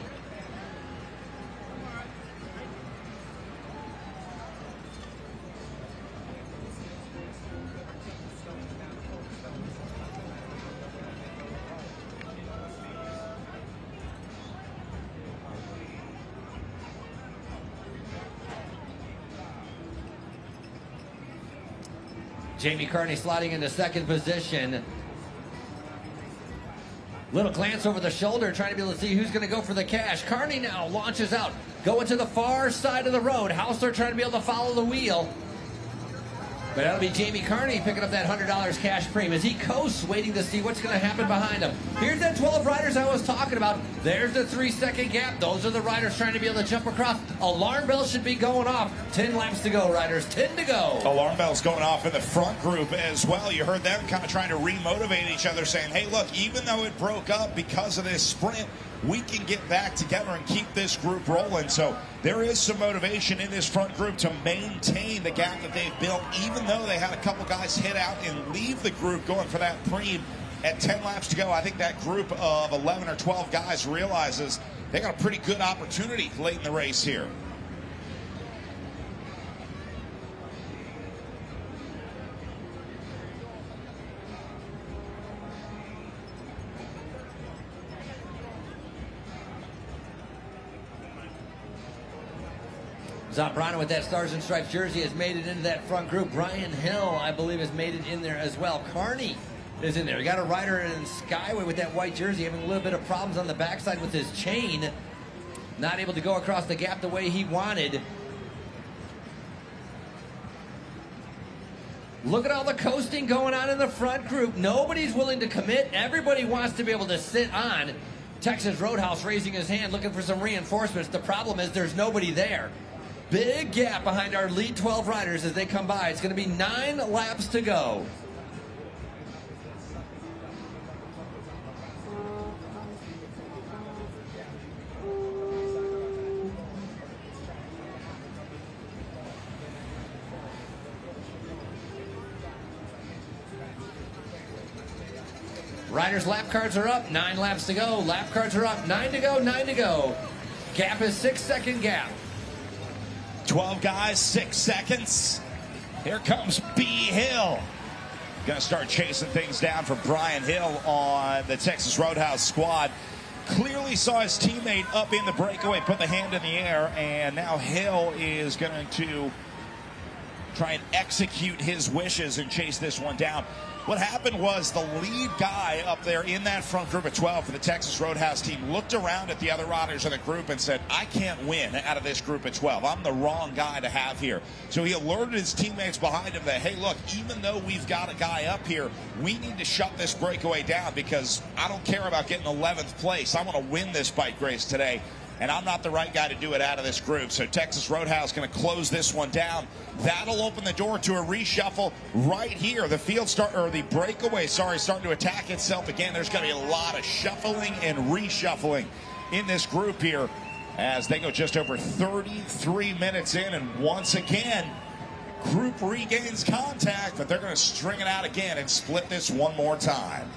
Jamie Carney sliding into second position. Little glance over the shoulder, trying to be able to see who's going to go for the cash. Carney now launches out, going to the far side of the road. Hausler trying to be able to follow the wheel. But that'll be Jamie Carney picking up that $100 cash Pream as he coasts, waiting to see what's going to happen behind him. Here's that 12 riders I was talking about. There's the 3-second gap. Those are the riders trying to be able to jump across. Alarm bell should be going off. 10 laps to go, riders. 10 to go. Alarm bell's going off in the front group as well. You heard them kind of trying to remotivate each other, saying, hey, look, even though it broke up because of this sprint, we can get back together and keep this group rolling. So there is some motivation in this front group to maintain the gap that they've built, even though they had a couple guys hit out and leave the group going for that Pream at 10 laps to go. I think that group of 11 or 12 guys realizes they got a pretty good opportunity late in the race here. Zambrano with that Stars and Stripes jersey has made it into that front group. Brian Hill, I believe, has made it in there as well. Carney is in there. You got a rider in Skyway with that white jersey having a little bit of problems on the backside with his chain. Not able to go across the gap the way he wanted. Look at all the coasting going on in the front group. Nobody's willing to commit. Everybody wants to be able to sit on. Texas Roadhouse raising his hand, looking for some reinforcements. The problem is there's nobody there. Big gap behind our lead 12 riders as they come by. It's going to be 9 laps to go. Riders' lap cards are up. 9 laps to go. Lap cards are up. 9 to go. 9 to go. Gap is 6-second gap. 12 guys, 6 seconds. Here comes B. Hill. Going to start chasing things down for Brian Hill on the Texas Roadhouse squad. Clearly saw his teammate up in the breakaway, put the hand in the air, and now Hill is going to try and execute his wishes and chase this one down. What happened was the lead guy up there in that front group of 12 for the Texas Roadhouse team looked around at the other riders in the group and said, I can't win out of this group of 12. I'm the wrong guy to have here. So he alerted his teammates behind him that, hey, look, even though we've got a guy up here, we need to shut this breakaway down because I don't care about getting 11th place. I want to win this bike race today. And I'm not the right guy to do it out of this group. So Texas Roadhouse going to close this one down. That'll open the door to a reshuffle right here. The the breakaway, starting to attack itself again. There's going to be a lot of shuffling and reshuffling in this group here as they go just over 33 minutes in. And once again, group regains contact, but they're going to string it out again and split this one more time.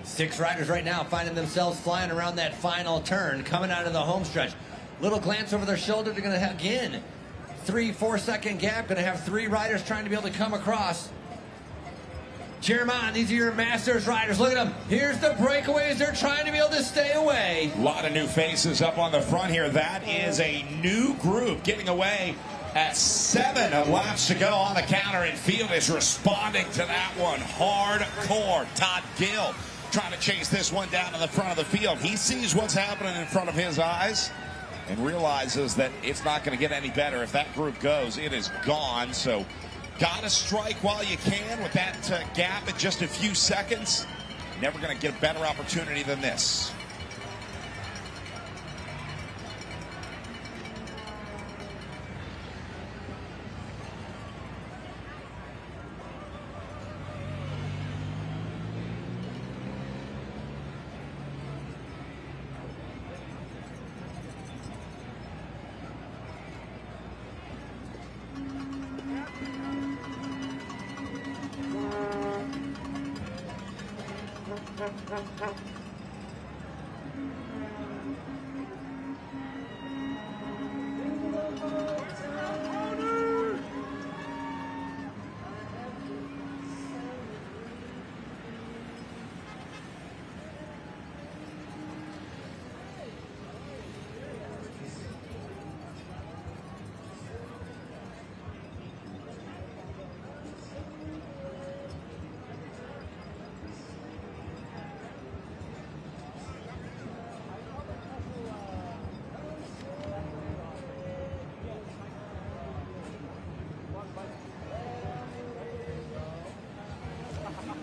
Six riders right now finding themselves flying around that final turn, coming out of the home stretch. Little glance over their shoulder. They're going to have, again, 3-4 second gap. Going to have 3 riders trying to be able to come across. Jeremiah, these are your Masters riders. Look at them. Here's the breakaways. They're trying to be able to stay away. A lot of new faces up on the front here. That is a new group getting away at 7 laps to go on the counter, and field is responding to that one hardcore. Todd Gill trying to chase this one down to the front of the field. He sees what's happening in front of his eyes and realizes that it's not going to get any better. If that group goes, it is gone. So got to strike while you can with that gap at just a few seconds. Never going to get a better opportunity than this.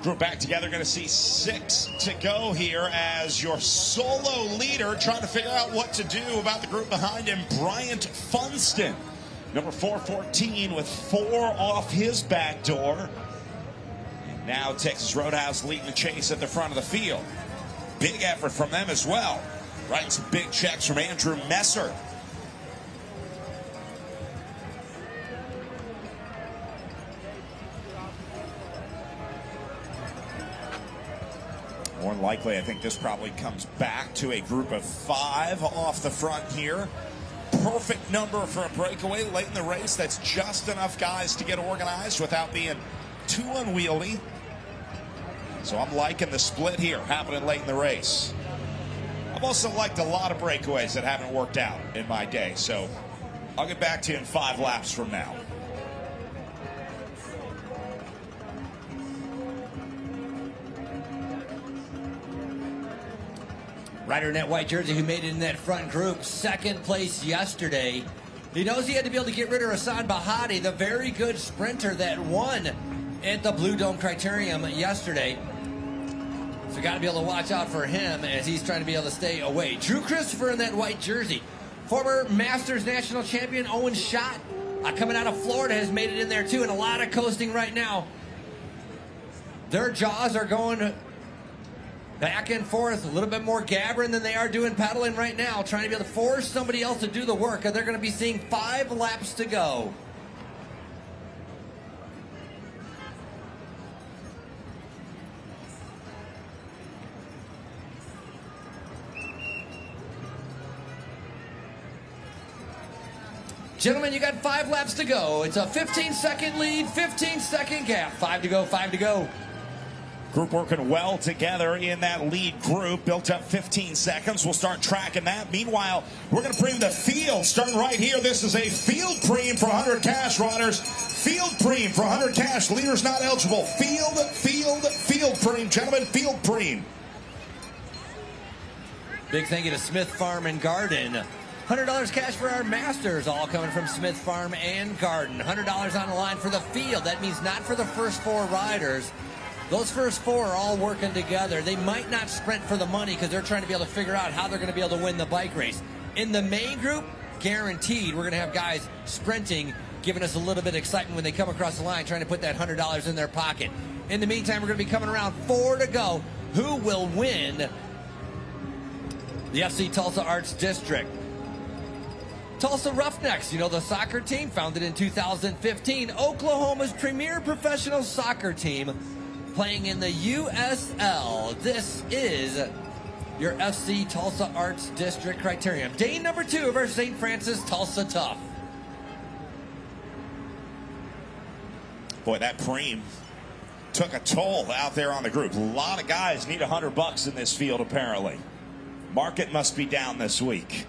Group back together, going to see 6 to go here as your solo leader trying to figure out what to do about the group behind him, Bryant Funston. Number 414 with 4 off his back door. And now Texas Roadhouse leading the chase at the front of the field. Big effort from them as well. Writing some big checks from Andrew Messer. More than likely, I think this probably comes back to a group of 5 off the front here. Perfect number for a breakaway late in the race. That's just enough guys to get organized without being too unwieldy. So I'm liking the split here happening late in the race. I've also liked a lot of breakaways that haven't worked out in my day. So I'll get back to you in 5 laps from now. Rider in that white jersey who made it in that front group, second place yesterday. He knows he had to be able to get rid of Hassan Bahati, the very good sprinter that won at the Blue Dome Criterium yesterday. So got to be able to watch out for him as he's trying to be able to stay away. Drew Christopher in that white jersey. Former Masters National Champion Owen Schott, coming out of Florida, has made it in there too, and a lot of coasting right now. Their jaws are going back and forth, a little bit more gabbering than they are doing paddling right now, trying to be able to force somebody else to do the work, and they're going to be seeing 5 laps to go. Gentlemen, you got 5 laps to go. It's a 15-second lead, 15-second gap. 5 to go, 5 to go. Group working well together in that lead group. Built up 15 seconds. We'll start tracking that. Meanwhile, we're going to bring the field starting right here. This is a field Pream for 100 cash, riders. Field Pream for 100 cash. Leaders not eligible. Field Pream. Gentlemen, field Pream. Big thank you to Smith Farm and Garden. $100 cash for our masters, all coming from Smith Farm and Garden. $100 on the line for the field. That means not for the first 4 riders. Those first 4 are all working together. They might not sprint for the money because they're trying to be able to figure out how they're going to be able to win the bike race. In the main group, guaranteed, we're going to have guys sprinting, giving us a little bit of excitement when they come across the line, trying to put that $100 in their pocket. In the meantime, we're going to be coming around 4 to go. Who will win the FC Tulsa Arts District? Tulsa Roughnecks, you know, the soccer team founded in 2015, Oklahoma's premier professional soccer team, playing in the USL. This is your FC Tulsa Arts District Criterium. Day number 2 of our St. Francis Tulsa Tough. Boy, that Pream took a toll out there on the group. A lot of guys need $100 in this field, apparently. Market must be down this week.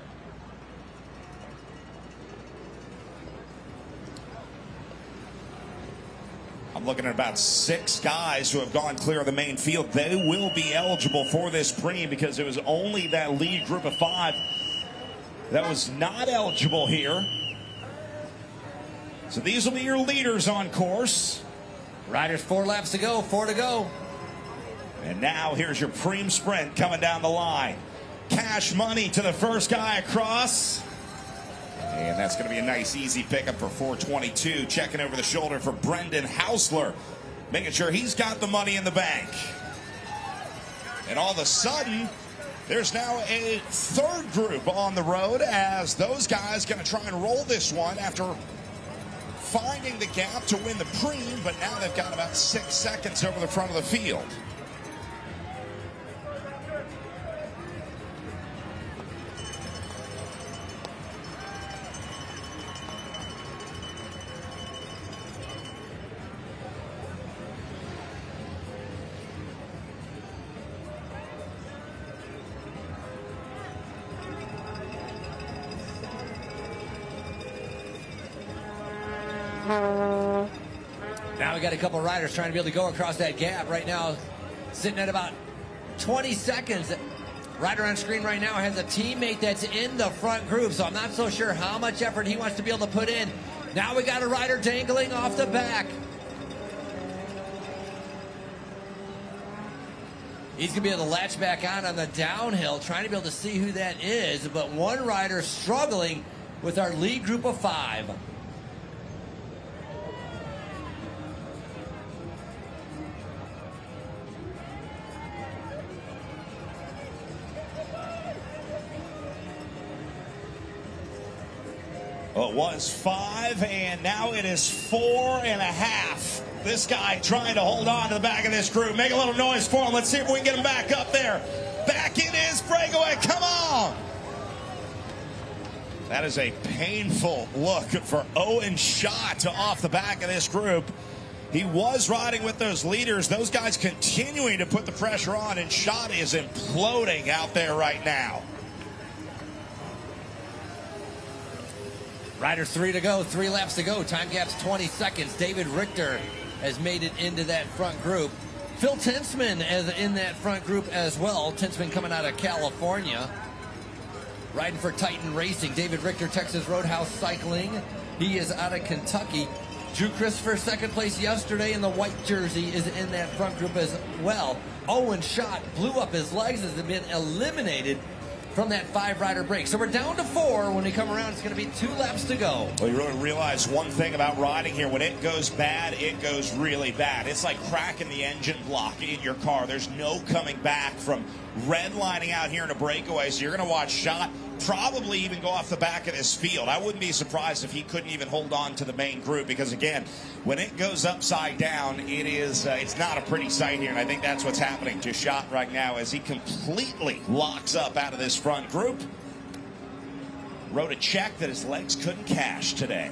I'm looking at about 6 guys who have gone clear of the main field. They will be eligible for this Pream because it was only that lead group of 5 that was not eligible here. So these will be your leaders on course. Riders, 4 laps to go, 4 to go. And now here's your Pream sprint coming down the line. Cash money to the first guy across. And that's going to be a nice, easy pickup for 422. Checking over the shoulder for Brendan Hausler, making sure he's got the money in the bank. And all of a sudden, there's now a third group on the road as those guys going to try and roll this one after finding the gap to win the Pream, but now they've got about 6 seconds over the front of the field. Now we got a couple riders trying to be able to go across that gap. Right now, sitting at about 20 seconds. Rider on screen right now has a teammate that's in the front group, so I'm not so sure how much effort he wants to be able to put in. Now we got a rider dangling off the back. He's going to be able to latch back on the downhill, trying to be able to see who that is, but one rider struggling with our lead group of 5. Well, it was 5, and now it is 4.5. This guy trying to hold on to the back of this group. Make a little noise for him. Let's see if we can get him back up there. Back in his breakaway. Come on. That is a painful look for Owen Schott off the back of this group. He was riding with those leaders. Those guys continuing to put the pressure on, and Schott is imploding out there right now. Riders 3 to go, 3 laps to go. Time gap's 20 seconds. David Richter has made it into that front group. Phil Tinsman is in that front group as well. Tinsman coming out of California. Riding for Titan Racing. David Richter, Texas Roadhouse Cycling. He is out of Kentucky. Drew Christopher, second place yesterday in the white jersey, is in that front group as well. Owen Schott blew up his legs, has been eliminated from that 5-rider break. So we're down to 4. When we come around, it's going to be 2 laps to go. Well, you really realize one thing about riding here. When it goes bad, it goes really bad. It's like cracking the engine block in your car. There's no coming back from redlining out here in a breakaway. So you're going to watch Schott probably even go off the back of this field. I wouldn't be surprised if he couldn't even hold on to the main group, because again, when it goes upside down, it's not a pretty sight here, and I think that's what's happening to Schott right now as he completely locks up out of this front group. Wrote a check that his legs couldn't cash today.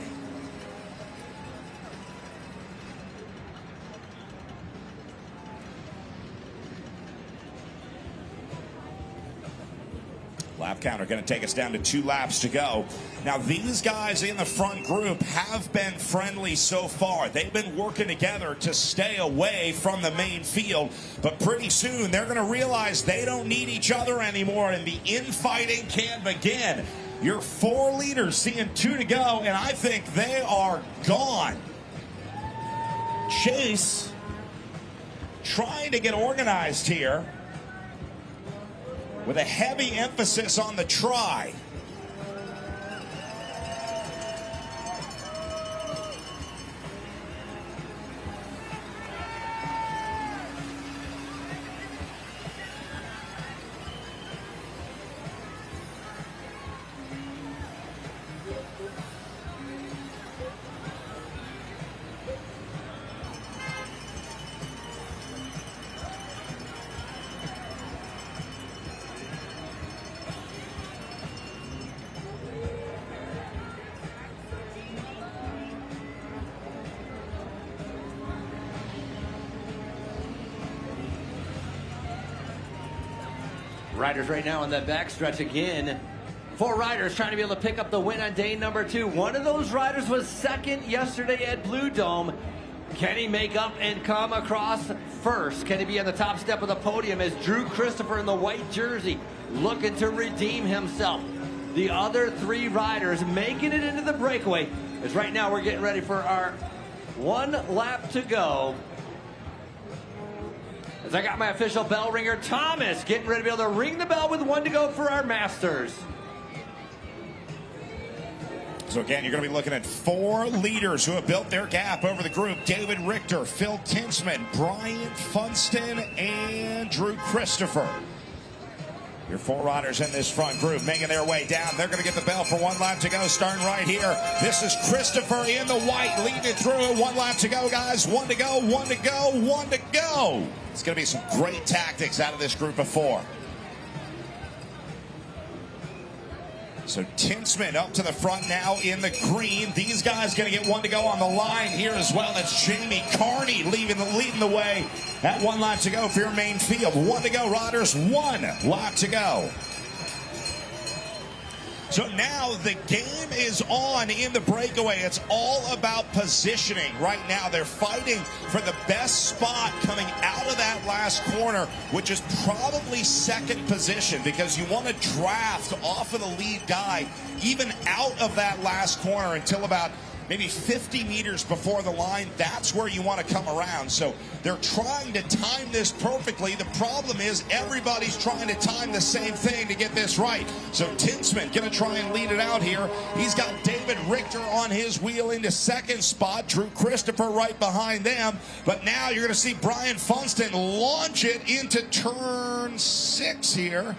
Lap counter going to take us down to 2 laps to go. Now, these guys in the front group have been friendly so far. They've been working together to stay away from the main field. But pretty soon, they're going to realize they don't need each other anymore, and the infighting can begin. Your 4 leaders seeing 2 to go, and I think they are gone. Chase trying to get organized here, with a heavy emphasis on the try. Riders right now on the backstretch again. 4 riders trying to be able to pick up the win on day number 2. One of those riders was second yesterday at Blue Dome. Can he make up and come across first? Can he be on the top step of the podium as Drew Christopher in the white jersey looking to redeem himself? The other 3 riders making it into the breakaway, as right now we're getting ready for our 1 lap to go. As I got my official bell ringer, Thomas getting ready to be able to ring the bell with 1 to go for our Masters. So again, you're going to be looking at 4 leaders who have built their gap over the group. David Richter, Phil Tinsman, Brian Funston, and Drew Christopher. Your 4 riders in this front group making their way down. They're going to get the bell for 1 lap to go, starting right here. This is Christopher in the white, leading it through. 1 lap to go, guys. 1 to go, 1 to go, 1 to go. It's going to be some great tactics out of this group of 4. So Tinsman up to the front now in the green. These guys going to get 1 to go on the line here as well. That's Jamie Carney leading the way at 1 lap to go for your main field. 1 to go, riders. 1 lap to go. So now the game is on in the breakaway. It's all about positioning right now. They're fighting for the best spot coming out of that last corner, which is probably second position, because you want to draft off of the lead guy even out of that last corner until about maybe 50 meters before the line. That's where you want to come around. So they're trying to time this perfectly. The problem is everybody's trying to time the same thing to get this right. So Tinsman going to try and lead it out here. He's got David Richter on his wheel into second spot. Drew Christopher right behind them. But now you're going to see Brian Funston launch it into turn 6 here.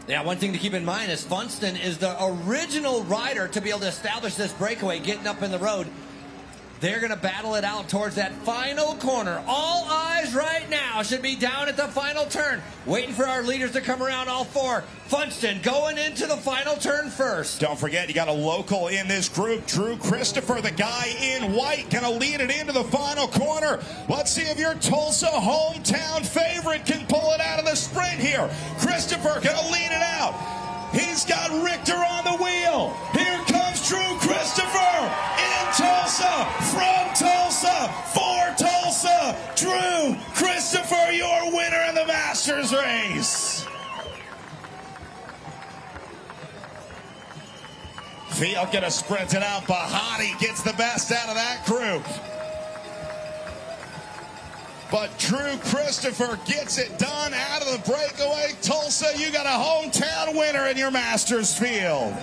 Yeah, one thing to keep in mind is Funston is the original rider to be able to establish this breakaway, getting up in the road. They're going to battle it out towards that final corner. All eyes right now should be down at the final turn, waiting for our leaders to come around, all 4. Funston going into the final turn first. Don't forget, you got a local in this group. Drew Christopher, the guy in white, going to lead it into the final corner. Let's see if your Tulsa hometown favorite can pull it out of the sprint here. Christopher going to lead it out. He's got Richter on the wheel. Here comes Drew Christopher in Tulsa, from Tulsa, for Tulsa. Drew Christopher, your winner in the Masters race. Field going to sprint it out. Bahati gets the best out of that group. But Drew Christopher gets it done out of the breakaway. Tulsa, you got a hometown winner in your Masters field.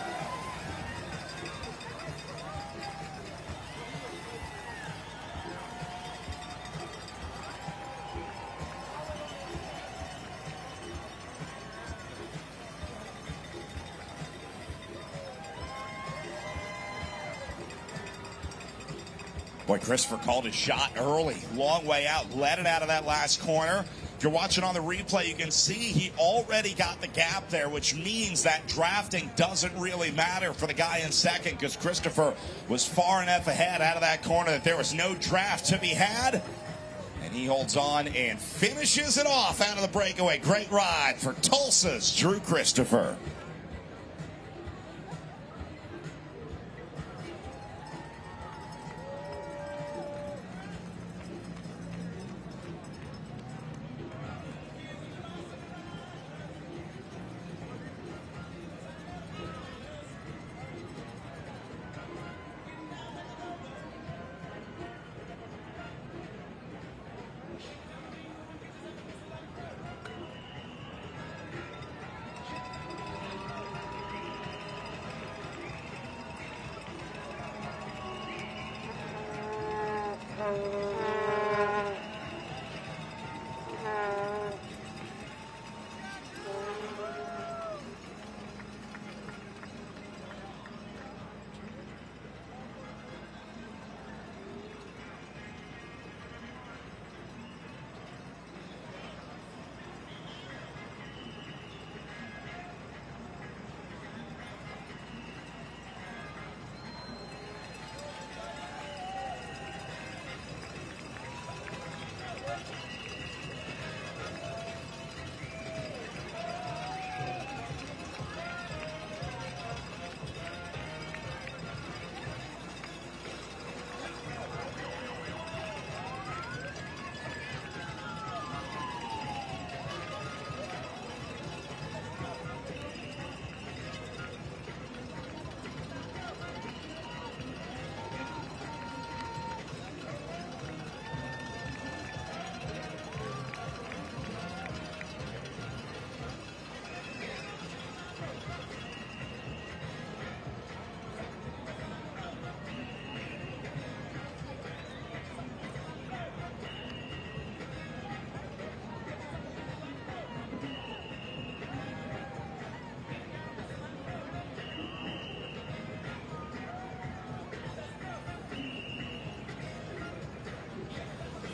Boy, Christopher called his shot early. Long way out. Let it out of that last corner. If you're watching on the replay, you can see he already got the gap there, which means that drafting doesn't really matter for the guy in second, because Christopher was far enough ahead out of that corner that there was no draft to be had. And he holds on and finishes it off out of the breakaway. Great ride for Tulsa's Drew Christopher.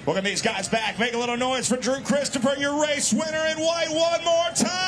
Welcome these guys back. Make a little noise for Drew Christopher, your race winner in white one more time.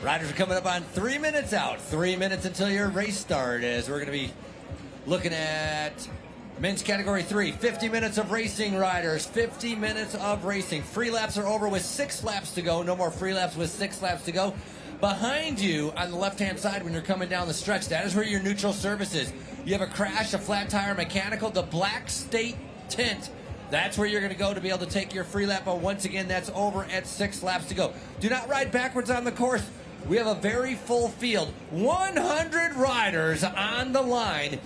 Riders are coming up on 3 minutes out. 3 minutes until your race start, as we're going to be looking at men's category 3. 50 minutes of racing, riders. 50 minutes of racing. Free laps are over with 6 laps to go. No more free laps with 6 laps to go. Behind you on the left-hand side when you're coming down the stretch, that is where your neutral service is. You have a crash, a flat tire, mechanical, the black state tint. That's where you're going to go to be able to take your free lap. But once again, that's over at 6 laps to go. Do not ride backwards on the course. We have a very full field. 100 riders on the line.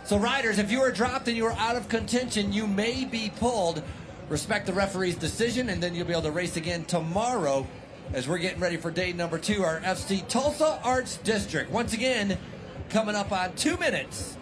So riders, if you are dropped and you are out of contention, you may be pulled. Respect the referee's decision, and then you'll be able to race again tomorrow as we're getting ready for day number 2, our FC Tulsa Arts District. Once again, coming up on 2 minutes.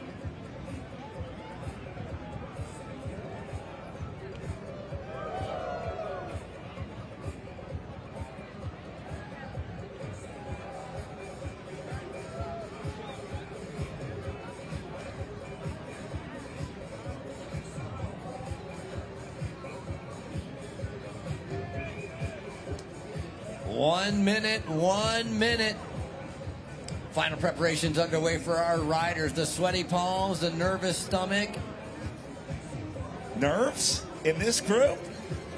One minute. Final preparations underway for our riders. The sweaty palms, the nervous stomach. Nerves in this group?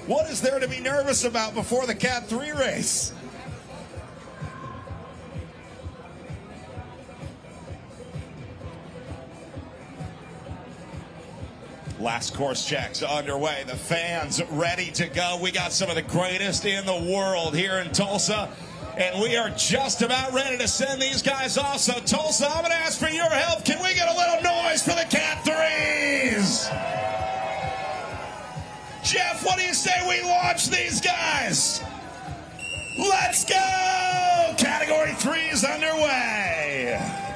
What is there to be nervous about before the Cat 3 race? Last course checks underway. The fans ready to go. We got some of the greatest in the world here in Tulsa, and we are just about ready to send these guys off. So, Tulsa, I'm going to ask for your help. Can we get a little noise for the Cat 3s? Jeff, what do you say we launch these guys? Let's go! Category 3 is underway.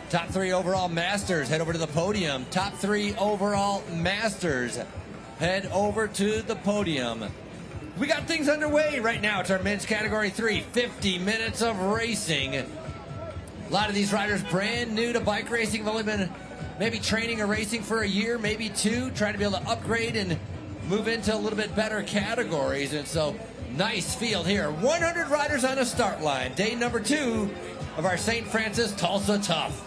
Top 3 overall masters, head over to the podium. Top 3 overall masters, head over to the podium. We got things underway right now. It's our men's category 3, 50 minutes of racing. A lot of these riders brand new to bike racing, have only been maybe training or racing for a year, maybe 2, trying to be able to upgrade and move into a little bit better categories. And so, nice field here. 100 riders on a start line. Day number 2 of our St. Francis Tulsa Tough.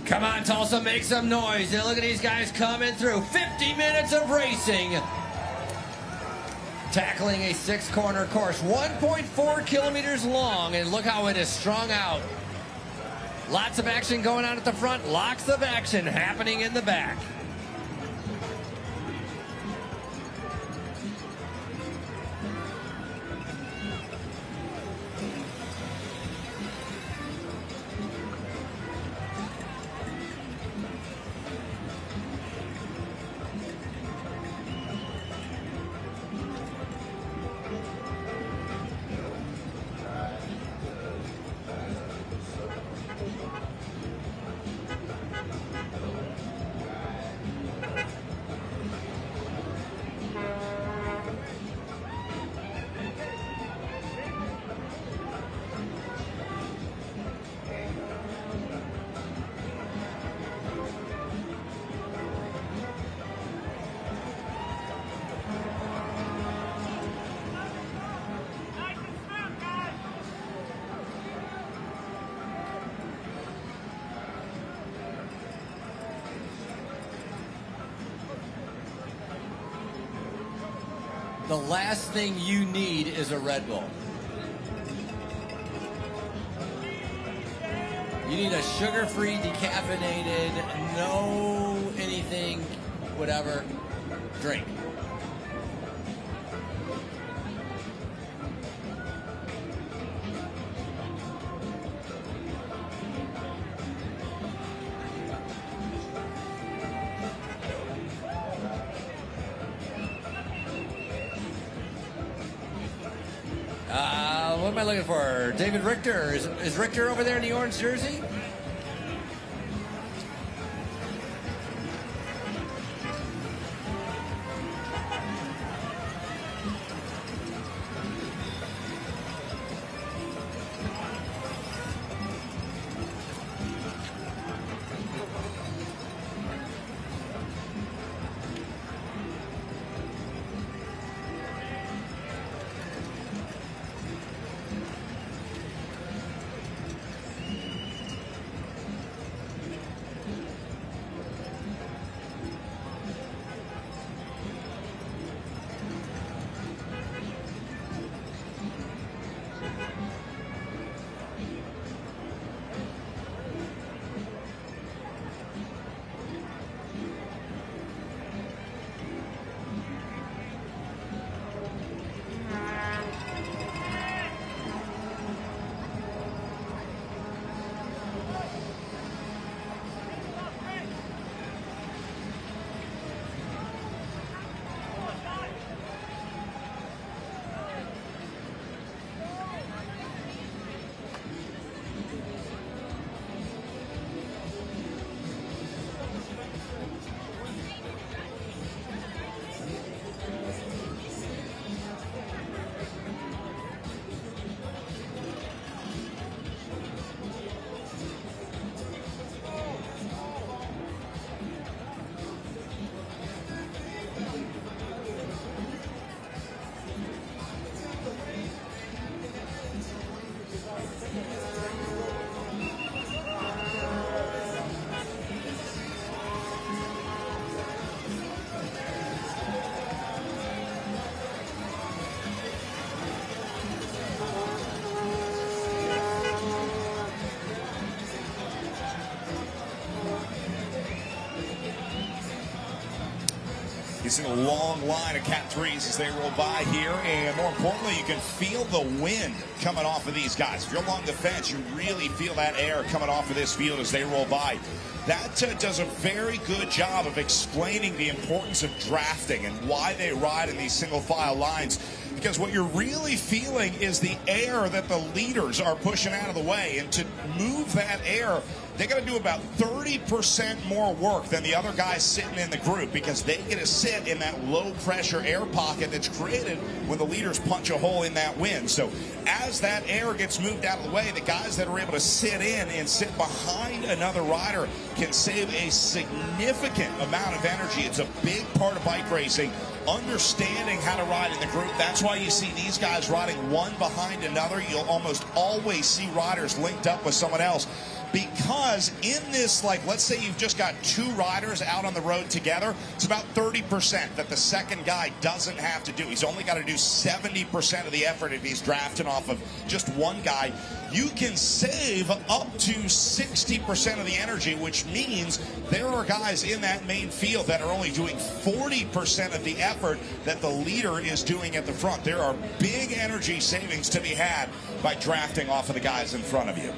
Come on, Tulsa, make some noise. And look at these guys coming through. 50 minutes of racing. Tackling a 6-corner course, 1.4 kilometers long, and look how it is strung out. Lots of action going on at the front, lots of action happening in the back. The last thing you need is a Red Bull. You need a sugar-free, decaffeinated, no anything, whatever, drink. What am I looking for? David Richter. Is Richter over there in the orange jersey? You see a long line of Cat 3s as they roll by here, and more importantly, you can feel the wind coming off of these guys. If you're along the fence, you really feel that air coming off of this field as they roll by. That does a very good job of explaining the importance of drafting and why they ride in these single file lines. Because what you're really feeling is the air that the leaders are pushing out of the way. And to move that air, they got to do about 30% more work than the other guys sitting in the group, because they get to sit in that low pressure air pocket that's created when the leaders punch a hole in that wind. So as that air gets moved out of the way, the guys that are able to sit in and sit behind another rider can save a significant amount of energy. It's a big part of bike racing, understanding how to ride in the group. That's why you see these guys riding one behind another. You'll almost always see riders linked up with someone else, because in this, like, let's say you've just got 2 riders out on the road together, it's about 30% that the second guy doesn't have to do. He's only got to do 70% of the effort if he's drafting off of just one guy. You can save up to 60% of the energy, which means there are guys in that main field that are only doing 40% of the effort that the leader is doing at the front. There are big energy savings to be had by drafting off of the guys in front of you.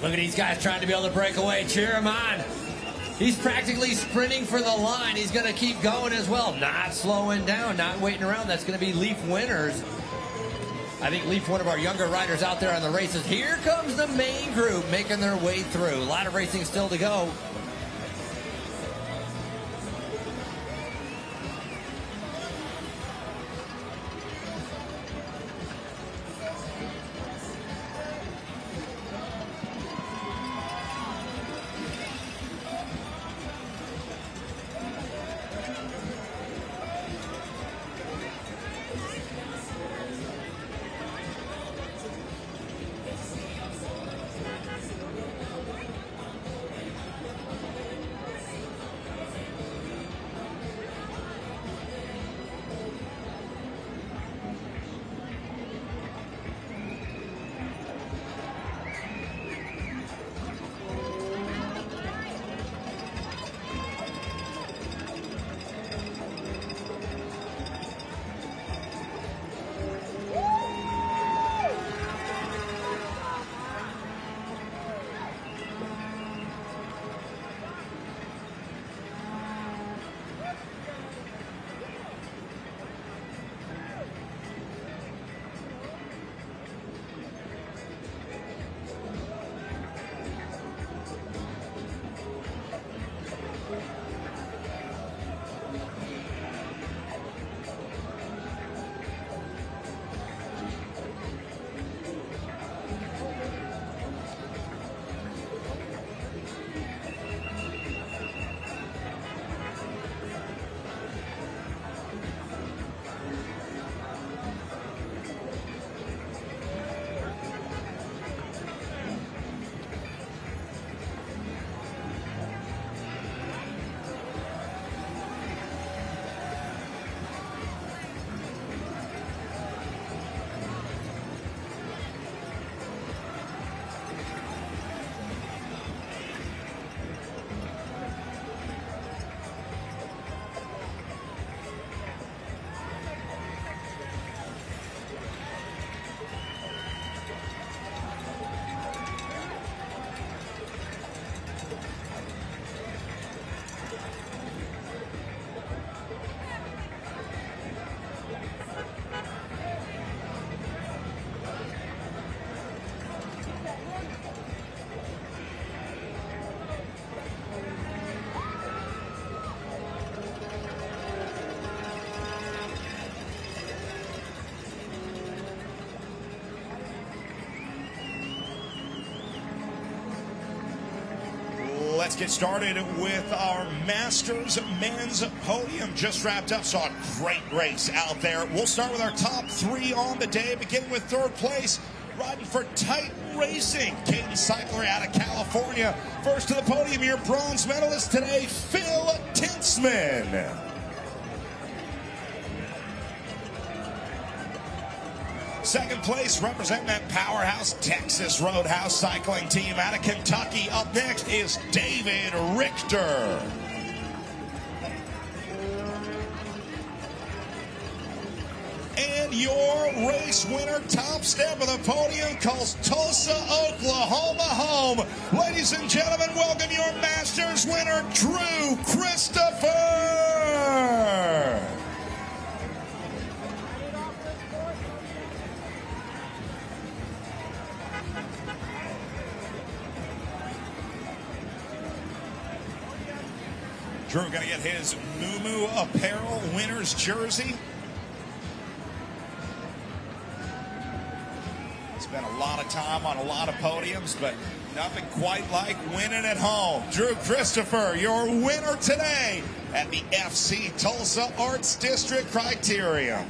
Look at these guys trying to be able to break away. Cheer him on. He's practically sprinting for the line. He's going to keep going as well. Not slowing down, not waiting around. That's going to be Leaf Winners. I think Leaf, one of our younger riders out there on the races. Here comes the main group making their way through. A lot of racing still to go. Let's get started with our Masters men's podium. Just wrapped up, saw a great race out there. We'll start with our top 3 on the day, beginning with 3rd place, riding for Titan Racing, Caden Cycler out of California. First to the podium, your bronze medalist today, Phil Tinsman. Second place, representing that powerhouse Texas Roadhouse cycling team out of Kentucky. Up next is David Richter. And your race winner, top step of the podium, calls Tulsa, Oklahoma home. Ladies and gentlemen, welcome your Masters winner, Drew Christopher. Drew going to get his Moo Apparel winner's jersey. Spent a lot of time on a lot of podiums, but nothing quite like winning at home. Drew Christopher, your winner today at the FC Tulsa Arts District Criterium.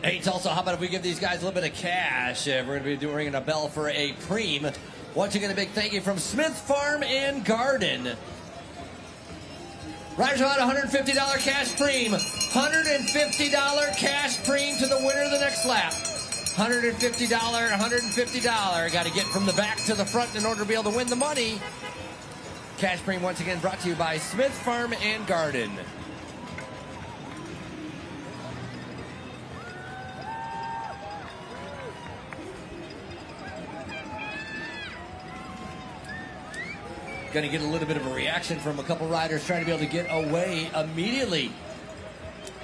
Hey, Tulsa, how about if we give these guys a little bit of cash? We're going to be ringing a bell for a Pream. Once again, a big thank you from Smith Farm and Garden. Riders about $150 cash Pream. $150 cash Pream to the winner of the next lap. $150. Got to get from the back to the front in order to be able to win the money. Cash Pream once again brought to you by Smith Farm and Garden. Going to get a little bit of a reaction from a couple riders trying to be able to get away immediately.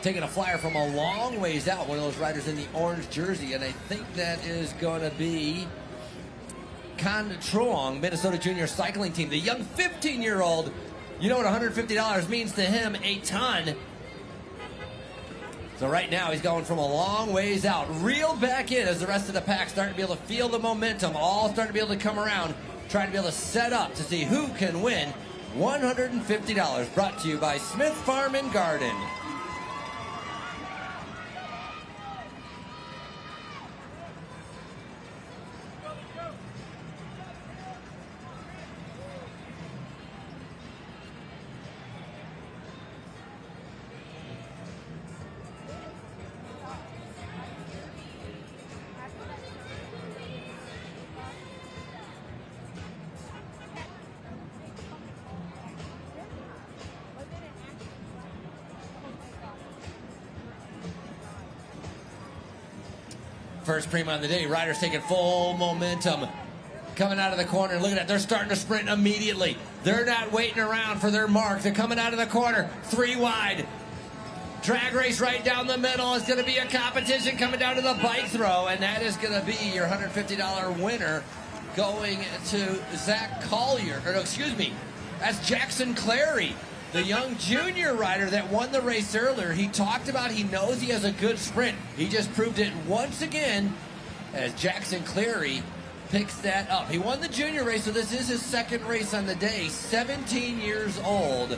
Taking a flyer from a long ways out, one of those riders in the orange jersey, and I think that is going to be Con Truong, Minnesota Junior Cycling Team. The young 15-year-old, you know what $150 means to him, a ton. So right now he's going from a long ways out, reeled back in as the rest of the pack starting to be able to feel the momentum, all starting to be able to come around, trying to be able to set up to see who can win $150. Brought to you by Smith Farm and Garden. First Pream on the day. Riders taking full momentum. Coming out of the corner. Look at that. They're starting to sprint immediately. They're not waiting around for their mark. They're coming out of the corner. 3 wide. Drag race right down the middle. It's going to be a competition coming down to the bike throw. And that is going to be your $150 winner going to Zach Collier. Or no, excuse me. That's Jackson Clary, the young junior rider that won the race earlier. He talked about he knows he has a good sprint. He just proved it once again as Jackson Clary picks that up. He won the junior race, so this is his second race on the day. 17 years old,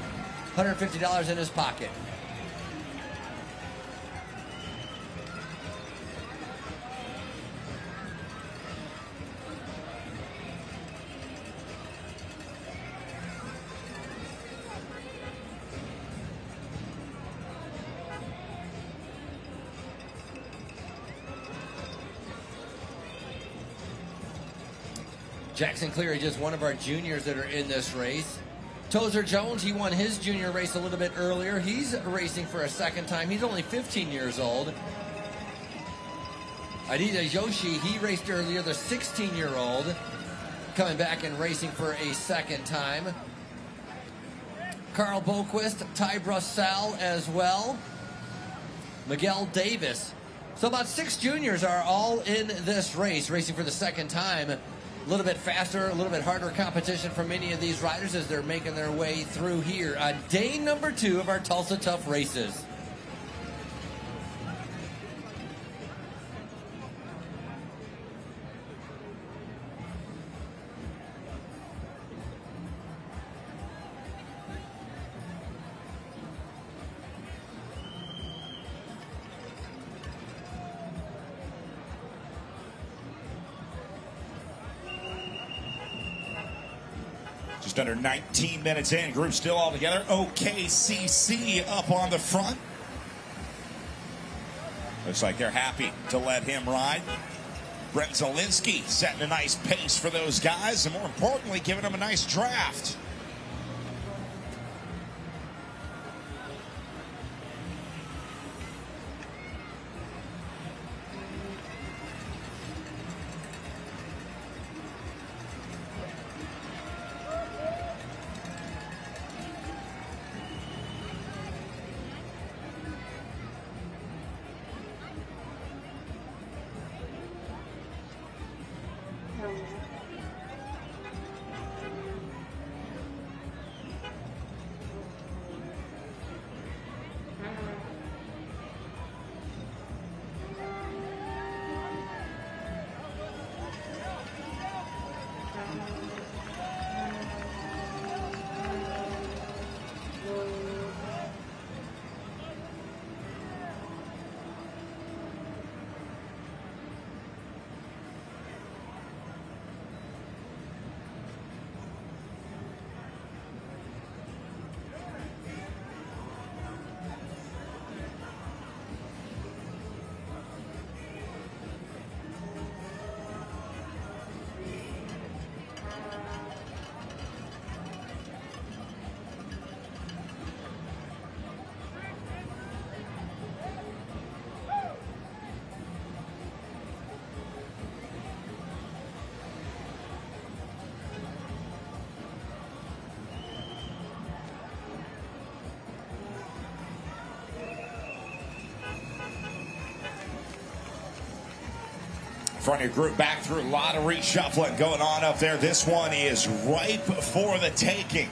$150 in his pocket. Jackson Cleary, just one of our juniors that are in this race. Tozer Jones, he won his junior race a little bit earlier. He's racing for a second time. He's only 15 years old. Adida Yoshi, he raced earlier, the 16-year-old, coming back and racing for a second time. Carl Boquist, Ty Brussell as well. Miguel Davis. So about 6 juniors are all in this race, racing for the second time. A little bit faster, a little bit harder competition for many of these riders as they're making their way through here on day number 2 of our Tulsa Tough races. Just under 19 minutes in, group still all together. OKCC up on the front. Looks like they're happy to let him ride. Brett Zielinski setting a nice pace for those guys, and more importantly, giving them a nice draft. Front of your group, back through, a lot of reshuffling going on up there. This one is ripe for the taking.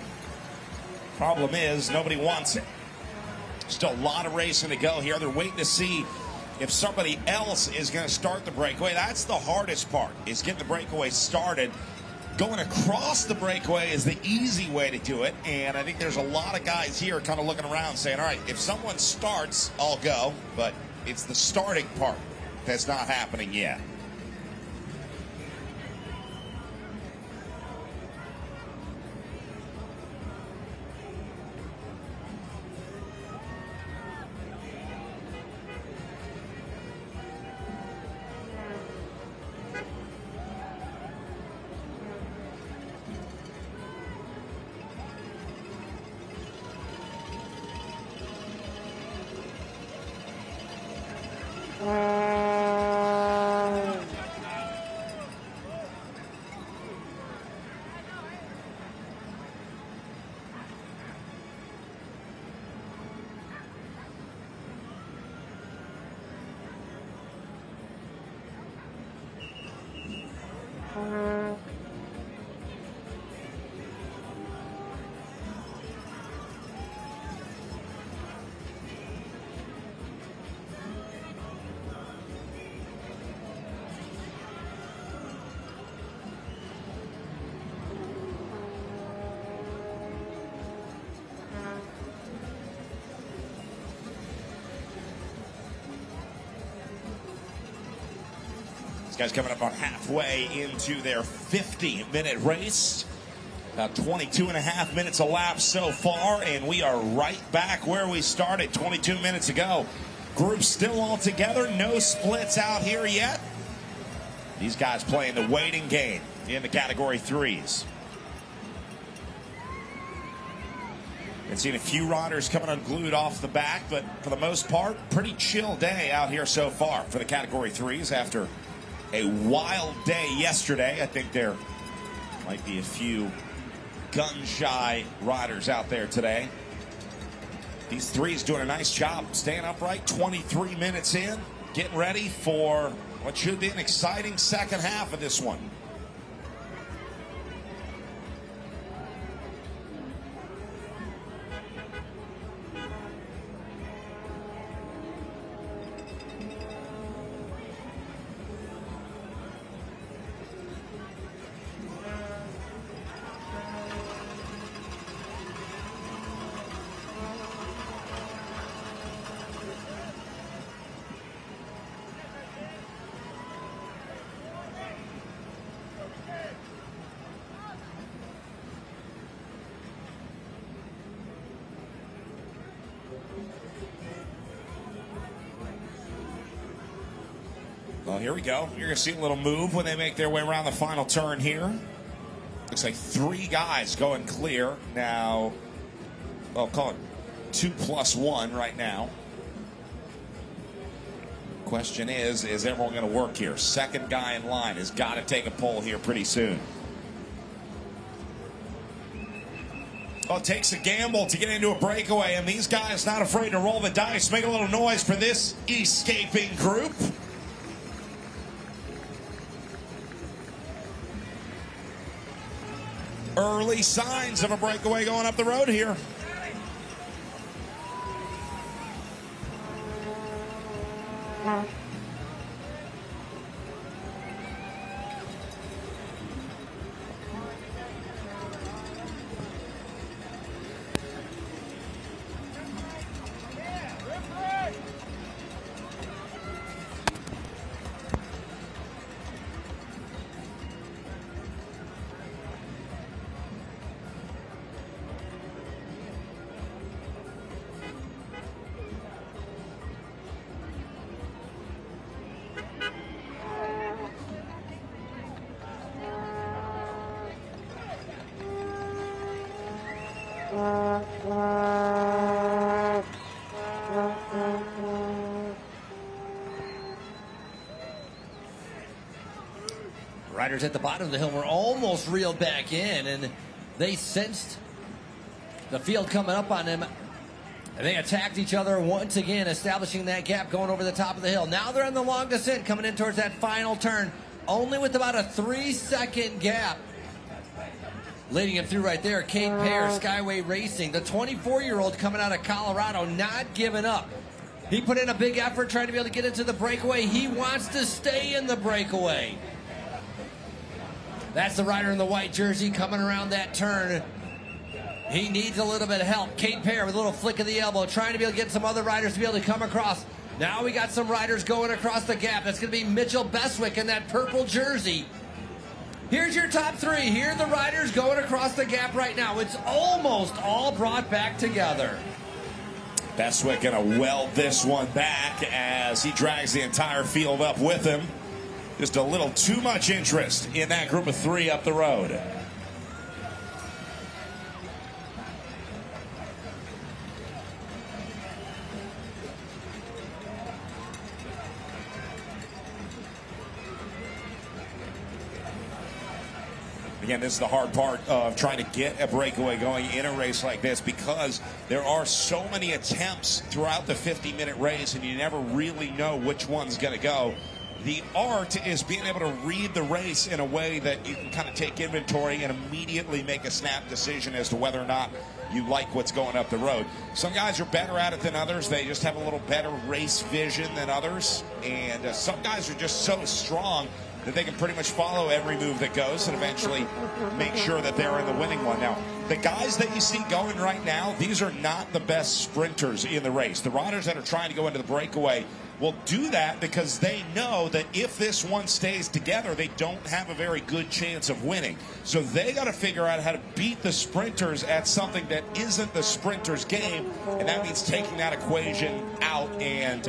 Problem is, nobody wants it. Still a lot of racing to go here. They're waiting to see if somebody else is going to start the breakaway. That's the hardest part, is getting the breakaway started. Going across the breakaway is the easy way to do it, and I think there's a lot of guys here kind of looking around saying, all right, if someone starts, I'll go, but it's the starting part that's not happening yet. These guys coming up on halfway into their 50-minute race. About 22 and a half minutes a lap so far, and we are right back where we started 22 minutes ago. Groups still all together, no splits out here yet. These guys playing the waiting game in the Category 3s. Been seeing a few riders coming unglued off the back, but for the most part, pretty chill day out here so far for the Category 3s after a wild day yesterday. I think there might be a few gun-shy riders out there today. These threes doing a nice job staying upright. 23 minutes in, getting ready for what should be an exciting second half of this one. Well, here we go. You're going to see a little move when they make their way around the final turn here. Looks like three guys going clear now. I'll call it 2+1 right now. Question is everyone going to work here? Second guy in line has got to take a pull here pretty soon. Well, it takes a gamble to get into a breakaway, and these guys not afraid to roll the dice. Make a little noise for this escaping group. Early signs of a breakaway going up the road here. Riders at the bottom of the hill were almost reeled back in, and they sensed the field coming up on them, and they attacked each other once again, establishing that gap going over the top of the hill. Now they're on the long descent, coming in towards that final turn. only with about a 3-second gap. Leading him through right there, Kate Pear, Skyway Racing. The 24-year-old coming out of Colorado, not giving up. He put in a big effort trying to be able to get into the breakaway. He wants to stay in the breakaway. That's the rider in the white jersey coming around that turn. He needs a little bit of help. Kate Pear with a little flick of the elbow, trying to be able to get some other riders to be able to come across. Now we got some riders going across the gap. That's going to be Mitchell Beswick in that purple jersey. Here's your top three. Here are the riders going across the gap right now. It's almost all brought back together. Beswick going to weld this one back as he drags the entire field up with him. Just a little too much interest in that group of three up the road. Again, this is the hard part of trying to get a breakaway going in a race like this, because there are so many attempts throughout the 50-minute race and you never really know which one's going to go. The art is being able to read the race in a way that you can kind of take inventory and immediately make a snap decision as to whether or not you like what's going up the road. Some guys are better at it than others. They just have a little better race vision than others. And some guys are just so strong that they can pretty much follow every move that goes and eventually make sure that they're in the winning one. Now, the guys that you see going right now, these are not the best sprinters in the race. The riders that are trying to go into the breakaway will do that because they know that if this one stays together, they don't have a very good chance of winning. So they got to figure out how to beat the sprinters at something that isn't the sprinters' game, and that means taking that equation out and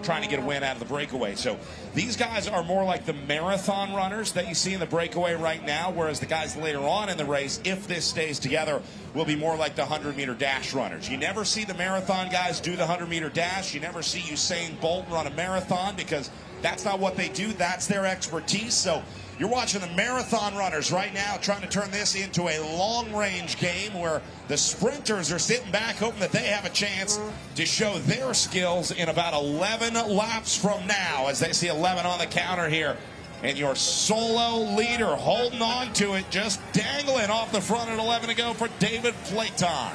trying to get a win out of the breakaway. So these guys are more like the marathon runners that you see in the breakaway right now, whereas the guys later on in the race, if this stays together, will be more like the 100-meter dash runners. You never see the marathon guys do the 100-meter dash. You never see Usain Bolt run a marathon because that's not what they do. That's their expertise. So you're watching the marathon runners right now trying to turn this into a long-range game where the sprinters are sitting back hoping that they have a chance to show their skills in about 11 laps from now, as they see 11 on the counter here. And your solo leader holding on to it, just dangling off the front at 11 to go for David Flayton.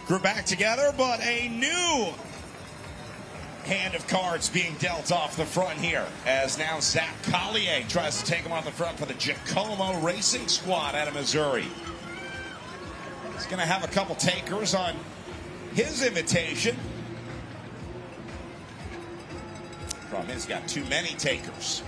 Group back together, but a new hand of cards being dealt off the front here, as now Zach Collier tries to take him off the front for the Giacomo Racing Squad out of Missouri. He's going to have a couple takers on his invitation. Problem is, he's got too many takers.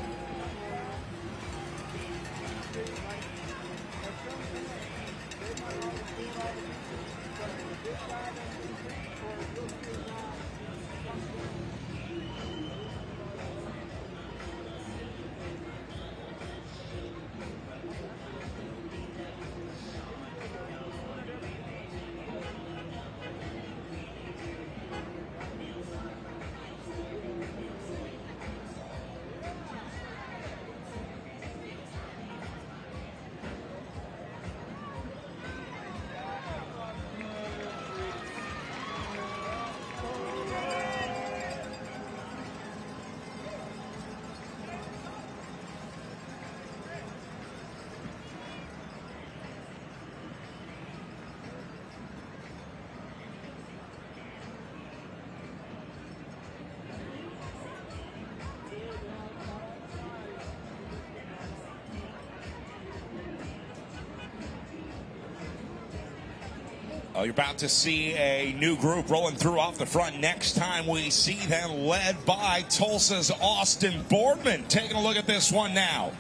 Oh, you're about to see a new group rolling through off the front. Next time we see them led by Tulsa's Austin Boardman. Taking a look at this one now.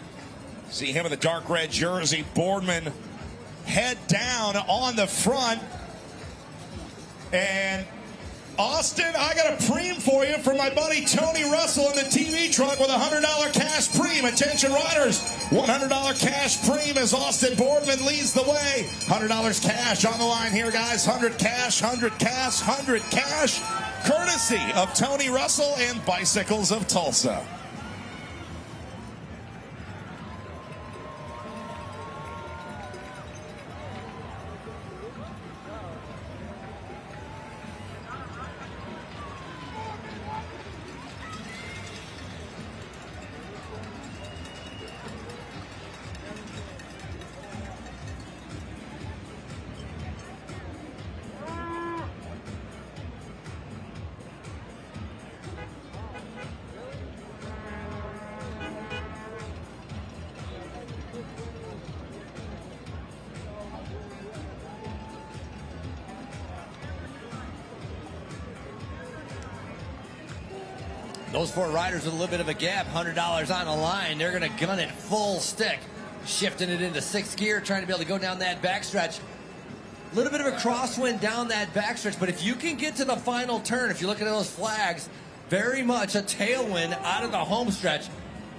See him in the dark red jersey. Boardman head down on the front. And Austin, I got a Pream for you from my buddy Tony Russell in the TV truck with a $100 cash Pream. Attention riders, $100 cash Pream as Austin Boardman leads the way. $100 cash on the line here, guys. 100 cash, 100 cash, 100 cash. Courtesy of Tony Russell and Bicycles of Tulsa. Those four riders with a little bit of a gap, $100 on the line. They're going to gun it full stick, shifting it into sixth gear, trying to be able to go down that backstretch. A little bit of a crosswind down that backstretch, but if you can get to the final turn, if you look at those flags, very much a tailwind out of the home stretch.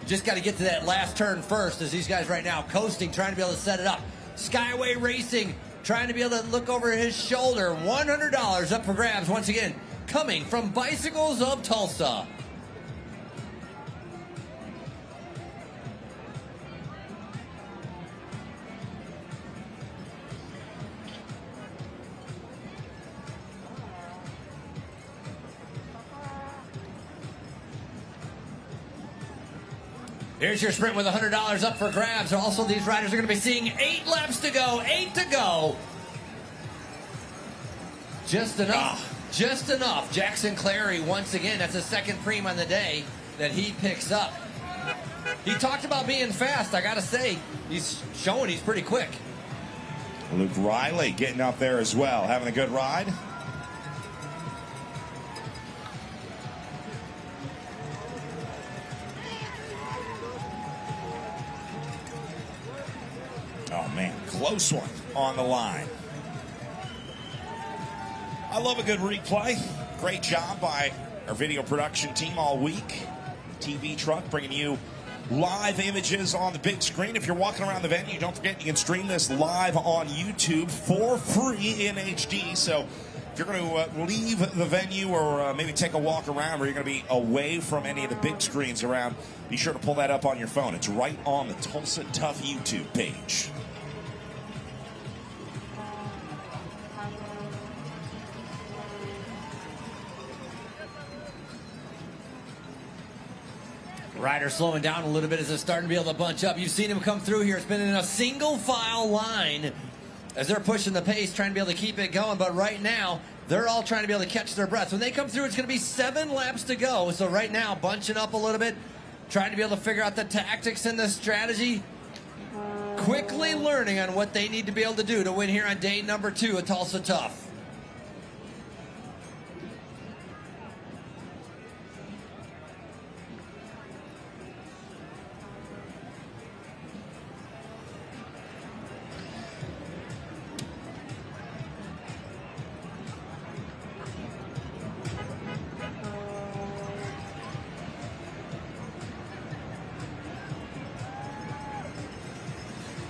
You just got to get to that last turn first, as these guys right now coasting, trying to be able to set it up. Skyway Racing trying to be able to look over his shoulder. $100 up for grabs once again, coming from Bicycles of Tulsa. Here's your sprint with $100 up for grabs. Also, these riders are going to be seeing 8 laps to go. 8 to go. Just enough. Just enough. Jackson Clary, once again, that's the second Pream on the day that he picks up. He talked about being fast. I got to say, he's showing he's pretty quick. Luke Riley getting up there as well, having a good ride. Oh, man, close one on the line. I love a good replay. Great job by our video production team all week. TV truck bringing you live images on the big screen. If you're walking around the venue, don't forget you can stream this live on YouTube for free in HD. So if you're going to leave the venue or maybe take a walk around where you're going to be away from any of the big screens around, be sure to pull that up on your phone. It's right on the Tulsa Tough YouTube page. Rider slowing down a little bit as they're starting to be able to bunch up. You've seen him come through here. It's been in a single file line as they're pushing the pace, trying to be able to keep it going. But right now, they're all trying to be able to catch their breath. When they come through, it's going to be 7 laps to go. So right now, bunching up a little bit, trying to be able to figure out the tactics and the strategy. Quickly learning on what they need to be able to do to win here on day number 2 at Tulsa Tough.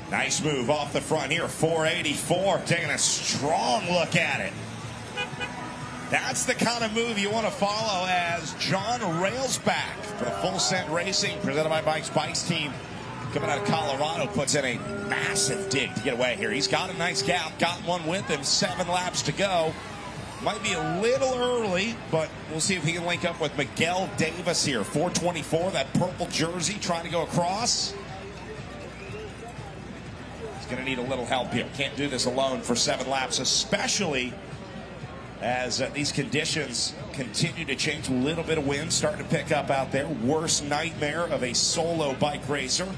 Nice move off the front here, 484, taking a strong look at it. That's the kind of move you want to follow as John Railsback for the Full Send Racing, presented by Mike's Bikes team, coming out of Colorado, puts in a massive dig to get away here. He's got a nice gap, got one with him, 7 laps to go. Might be a little early, but we'll see if he can link up with Miguel Davis here, 424, that purple jersey, trying to go across. Going to need a little help here. Can't do this alone for 7 laps, especially as these conditions continue to change. A little bit of wind starting to pick up out there. Worst nightmare of a solo bike racer.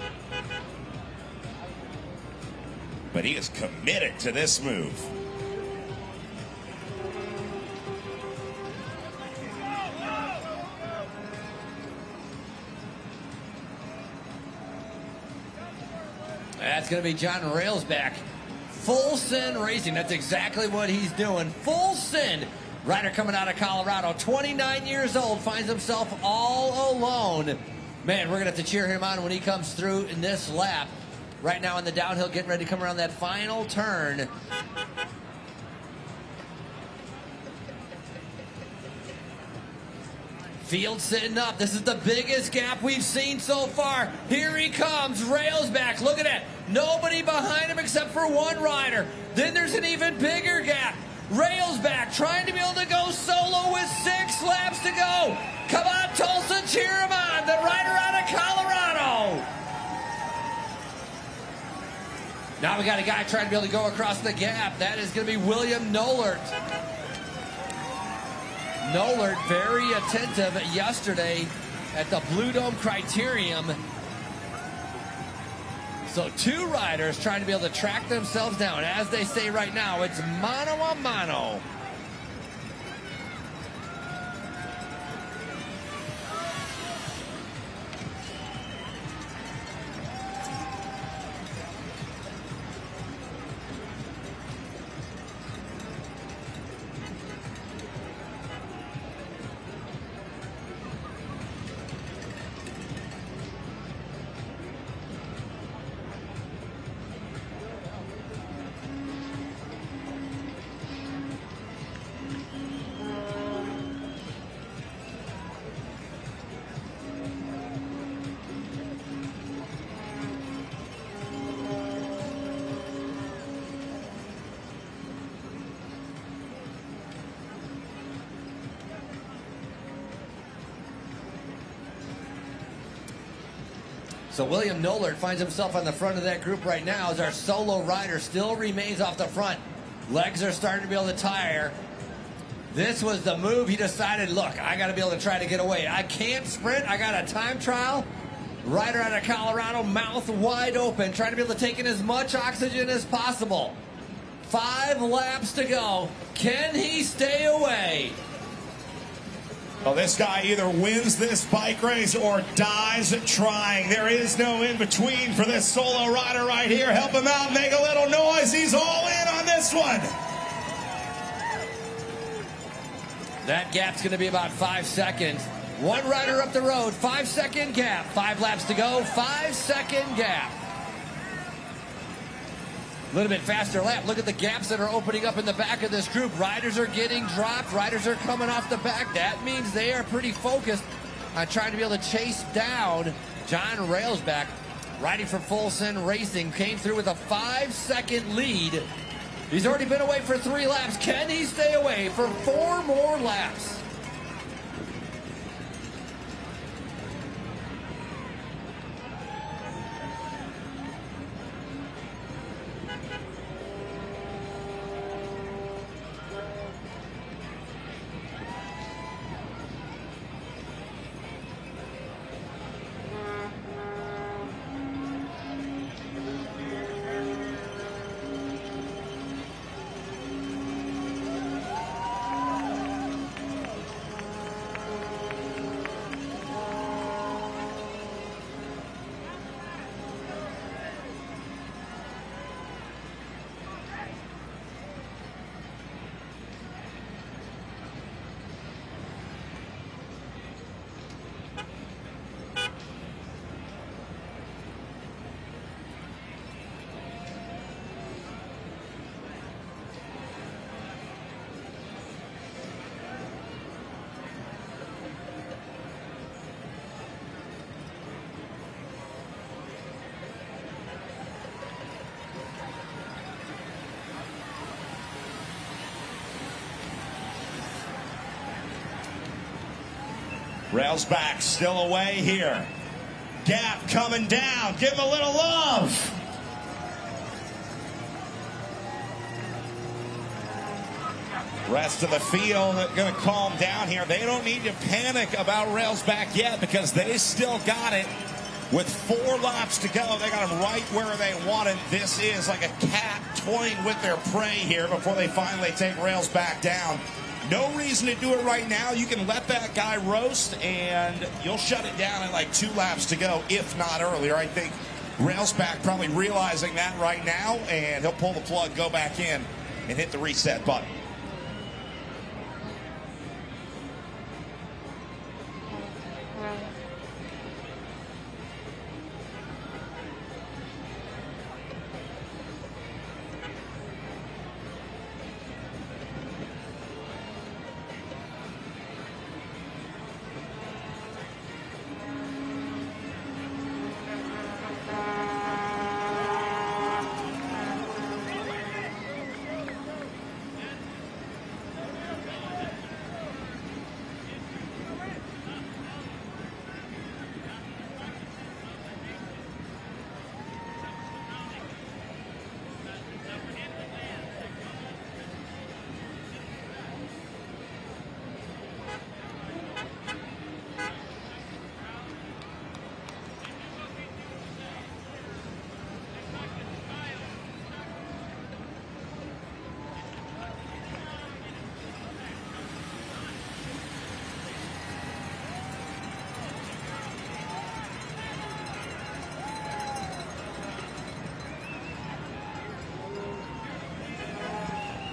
But he is committed to this move. That's going to be John Railsback. Full send racing. That's exactly what he's doing. Full send. Rider coming out of Colorado, 29 years old, finds himself all alone. Man, we're going to have to cheer him on when he comes through in this lap. Right now in the downhill, getting ready to come around that final turn. Field sitting up. This is the biggest gap we've seen so far. Here he comes. Railsback. Look at that. Nobody behind him except for one rider. Then there's an even bigger gap. Railsback trying to be able to go solo with 6 laps to go. Come on, Tulsa, cheer him on. The rider out of Colorado. Now we got a guy trying to be able to go across the gap. That is going to be William Nolert. Nolert very attentive yesterday at the Blue Dome Criterium. So 2 riders trying to be able to track themselves down. As they say right now, it's mano a mano. So William Nolert finds himself on the front of that group right now as our solo rider still remains off the front. Legs are starting to be able to tire. This was the move. He decided, look, I got to be able to try to get away. I can't sprint. I got a time trial. Rider out of Colorado, mouth wide open, trying to be able to take in as much oxygen as possible. 5 laps to go. Can he stay away? Well, this guy either wins this bike race or dies trying. There is no in between for this solo rider right here. Help him out, make a little noise. He's all in on this one. That gap's going to be about 5 seconds. One rider up the road, 5-second gap. 5 laps to go, 5-second gap. A little bit faster lap. Look at the gaps that are opening up in the back of this group. Riders are getting dropped. Riders are coming off the back. That means they are pretty focused on trying to be able to chase down John Railsback. Riding for Full Send Racing came through with a 5-second lead. He's already been away for 3 laps. Can he stay away for 4 more laps? Railsback still away here. Gap coming down. Give him a little love. Rest of the field going to calm down here. They don't need to panic about Railsback yet because they still got it. With 4 laps to go, they got him right where they want it. This is like a cat toying with their prey here before they finally take Railsback down. No reason to do it right now. You can let that guy roast, and you'll shut it down in like 2 laps to go, if not earlier. I think rails back, probably realizing that right now, and he'll pull the plug, go back in, and hit the reset button.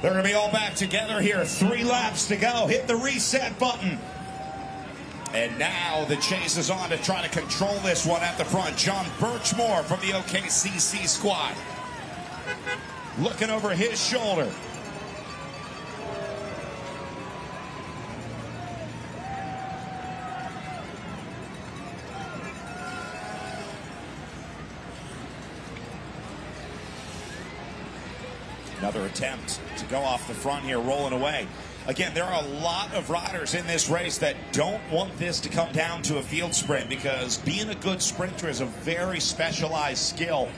They're going to be all back together here. 3 laps to go. Hit the reset button. And now the chase is on to try to control this one at the front. John Birchmore from the OKCC squad. Looking over his shoulder. Another attempt to go off the front here, rolling away. Again, there are a lot of riders in this race that don't want this to come down to a field sprint, because being a good sprinter is a very specialized skill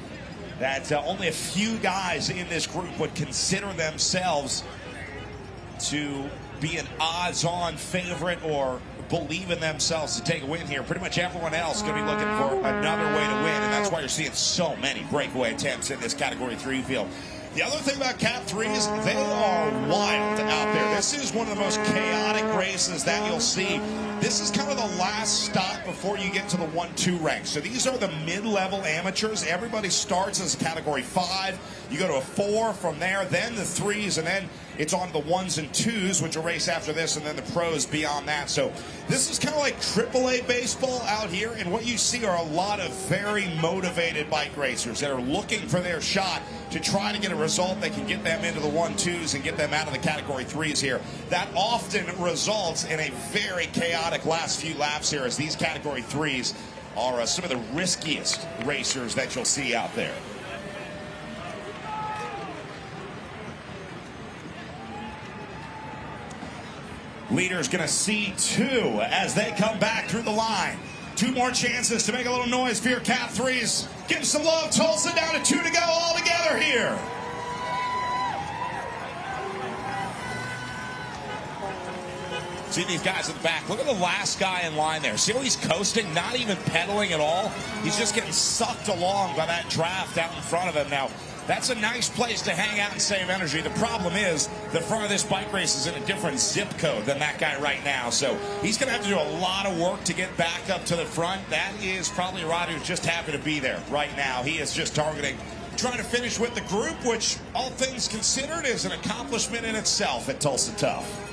that only a few guys in this group would consider themselves to be an odds-on favorite or believe in themselves to take a win here. Pretty much everyone else going to be looking for another way to win, and that's why you're seeing so many breakaway attempts in this Category 3 field. The other thing about Cat 3s, they are wild out there. This is one of the most chaotic races that you'll see. This is kind of the last stop before you get to the 1-2 ranks. So these are the mid-level amateurs. Everybody starts as a Category 5. You go to a 4 from there, then the 3s, and then it's on the 1s and 2s, which will race after this, and then the pros beyond that. So this is kind of like AAA baseball out here, and what you see are a lot of very motivated bike racers that are looking for their shot to try to get a result that can get them into the 1-2s and get them out of the Category 3s here. That often results in a very chaotic last few laps here, as these Category 3s are some of the riskiest racers that you'll see out there. Leader's going to see 2 as they come back through the line. 2 more chances to make a little noise for your Cat 3s. Give some love, Tulsa, down to 2 to go all together here. See these guys in the back. Look at the last guy in line there. See how he's coasting, not even pedaling at all? He's just getting sucked along by that draft out in front of him. Now, that's a nice place to hang out and save energy. The problem is the front of this bike race is in a different zip code than that guy right now. So he's going to have to do a lot of work to get back up to the front. That is probably a rider who's just happy to be there right now. He is just targeting trying to finish with the group, which, all things considered, is an accomplishment in itself at Tulsa Tough.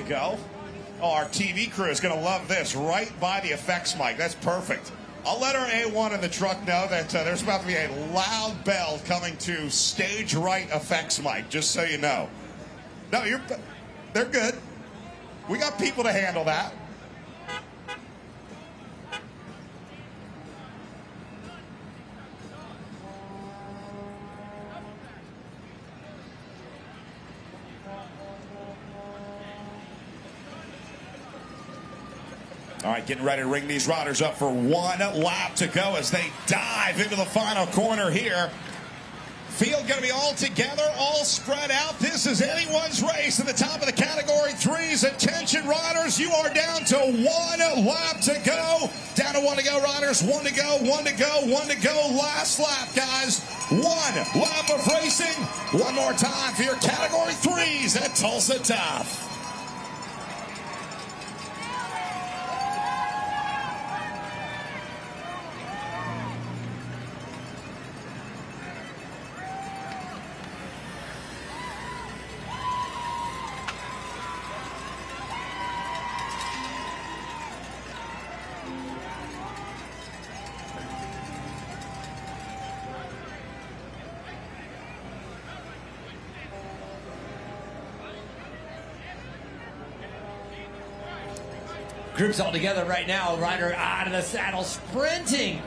Go. Oh, our TV crew is going to love this. Right by the effects mic. That's perfect. I'll let our A1 in the truck know that there's about to be a loud bell coming to stage right effects mic, just so you know. No, they're good. We got people to handle that. All right, getting ready to ring these riders up for 1 lap to go as they dive into the final corner here. Field going to be all together, all spread out. This is anyone's race at the top of the category threes. Attention, riders, you are down to 1 lap to go. Down to 1 to go, riders. 1 to go, 1 to go, 1 to go. Last lap, guys. 1 lap of racing. One more time for your category threes at Tulsa Tough. Groups all together right now. Rider out of the saddle, sprinting.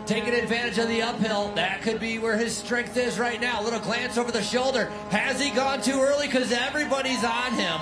Taking advantage of the uphill. That could be where his strength is right now. A little glance over the shoulder. Has he gone too early? Because everybody's on him.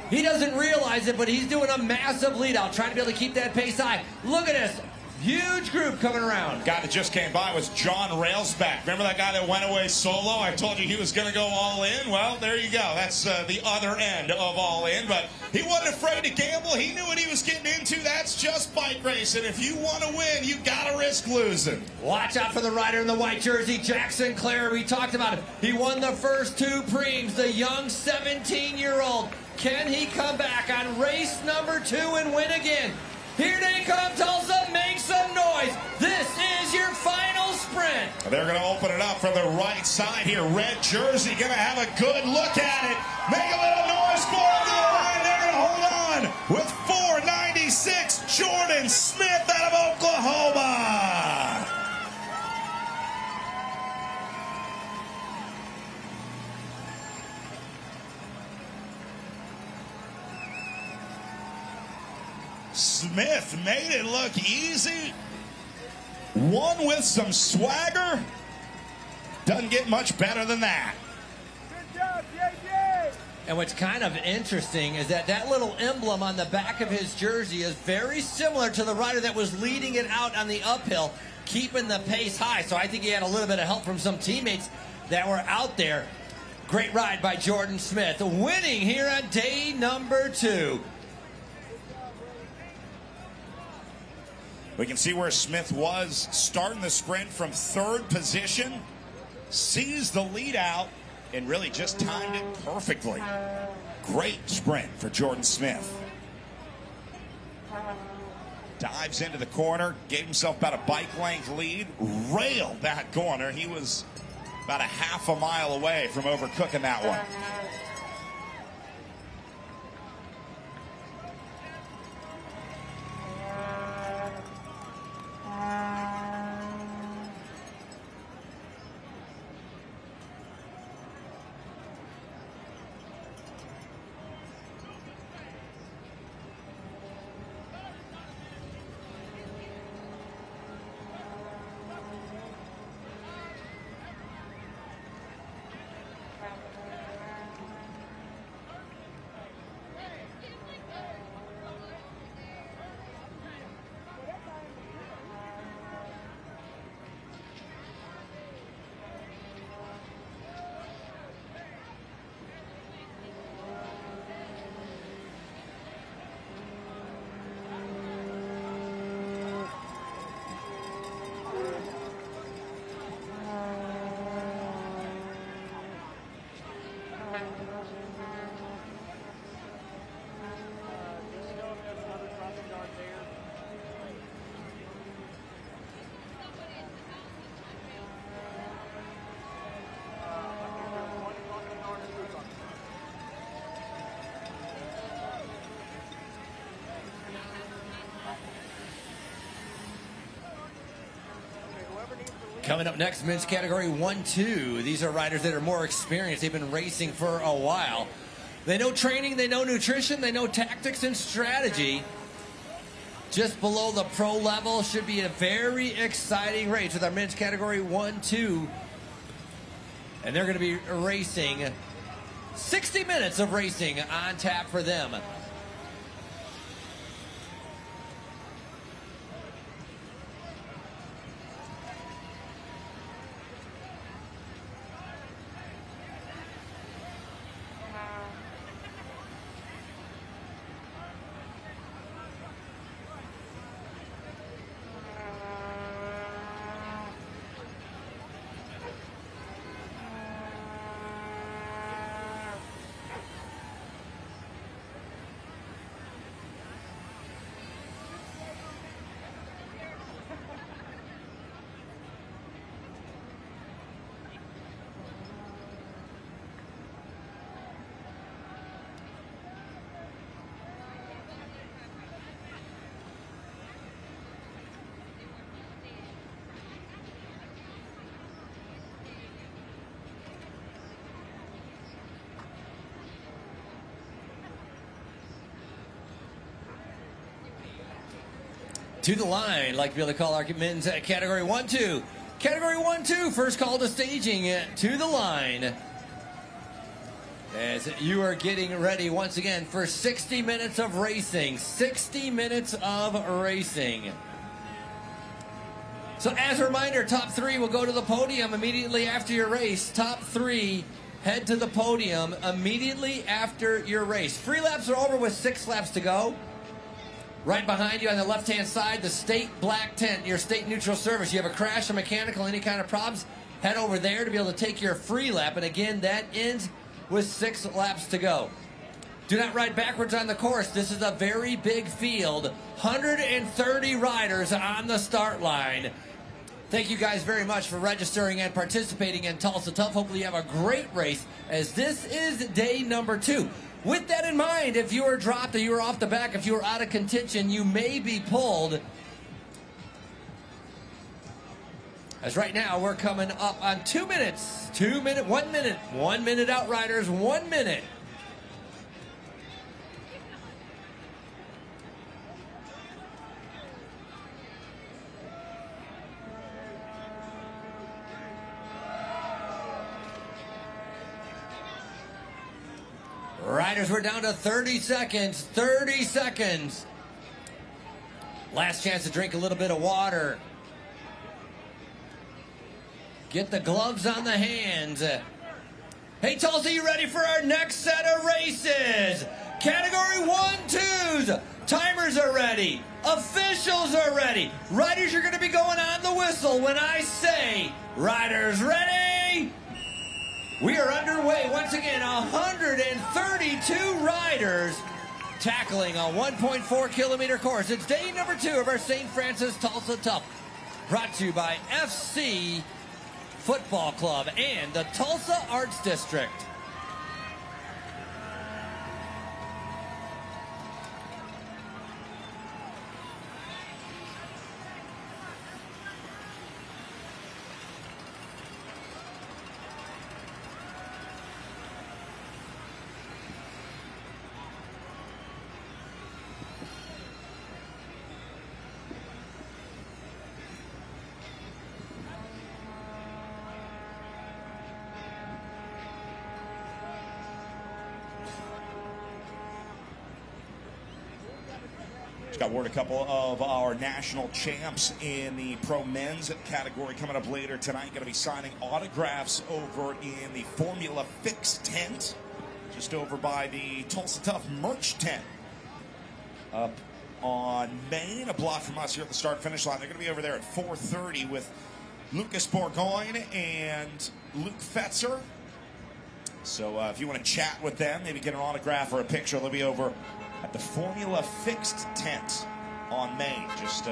He doesn't realize it, but he's doing a massive lead out, trying to be able to keep that pace high. Look at this. Huge group coming around. Guy that just came by was John Railsback. Remember that guy that went away solo? I told you he was going to go all in. Well, there you go. That's the other end of all in. But he wasn't afraid to gamble. He knew what he was getting into. That's just bike racing. If you want to win, you got to risk losing. Watch out for the rider in the white jersey, Jackson Clare. We talked about him. He won the first 2 Preams, the young 17-year-old. Can he come back on race number 2 and win again? Here they come, Tulsa. Make some noise. This is your final sprint. They're going to open it up from the right side here. Red jersey going to have a good look at it. Make a little noise for it. They're going to hold on with 496, Jordan Smith out of Oklahoma. Smith made it look easy. Won with some swagger. Doesn't get much better than that. Good job, JJ. And what's kind of interesting is that little emblem on the back of his jersey is very similar to the rider that was leading it out on the uphill, keeping the pace high. So I think he had a little bit of help from some teammates that were out there. Great ride by Jordan Smith, winning here on day number 2. We can see where Smith was starting the sprint from 3rd position, sees the lead out, and really just timed it perfectly. Great sprint for Jordan Smith. Dives into the corner, gave himself about a bike length lead, railed that corner. He was about a half a mile away from overcooking that one. Coming up next, men's category 1-2. These are riders that are more experienced. They've been racing for a while. They know training, they know nutrition, they know tactics and strategy. Just below the pro level. Should be a very exciting race with our men's category 1-2. And they're going to be racing 60 minutes of racing on tap for them. To the line, like to be able to call our men's category 1-2. Category 1-2, first call to staging to the line. As you are getting ready once again for 60 minutes of racing. 60 minutes of racing. So as a reminder, top 3 will go to the podium immediately after your race. Top 3 head to the podium immediately after your race. Free laps are over with 6 laps to go. Right behind you on the left-hand side, the state black tent, your state neutral service. You have a crash, a mechanical, any kind of problems, head over there to be able to take your free lap. And again, that ends with 6 laps to go. Do not ride backwards on the course. This is a very big field. 130 riders on the start line. Thank you guys very much for registering and participating in Tulsa Tough. Hopefully you have a great race, as this is day number 2. With that in mind, if you were dropped or you were off the back, if you were out of contention, you may be pulled. As right now, we're coming up on 2 minutes. 1 minute. 1 minute out, riders. 1 minute. Riders, we're down to 30 seconds. 30 seconds. Last chance to drink a little bit of water. Get the gloves on the hands. Hey, Tulsa, you ready for our next set of races? Category 1-2s. Timers are ready. Officials are ready. Riders, you're going to be going on the whistle when I say, riders ready? We are underway once again. 132 riders tackling a 1.4 kilometer course. It's day number 2 of our St. Francis Tulsa Tough. Brought to you by FC Football Club and the Tulsa Arts District. Got word a couple of our national champs in the pro men's category coming up later tonight. Going to be signing autographs over in the Formula Fix tent, just over by the Tulsa Tough merch tent up on Main, a block from us here at the start-finish line. They're going to be over there at 4:30 with Lucas Bourgogne and Luke Fetzer. So if you want to chat with them, maybe get an autograph or a picture, they'll be over at the Formula Fixed tent on Main, just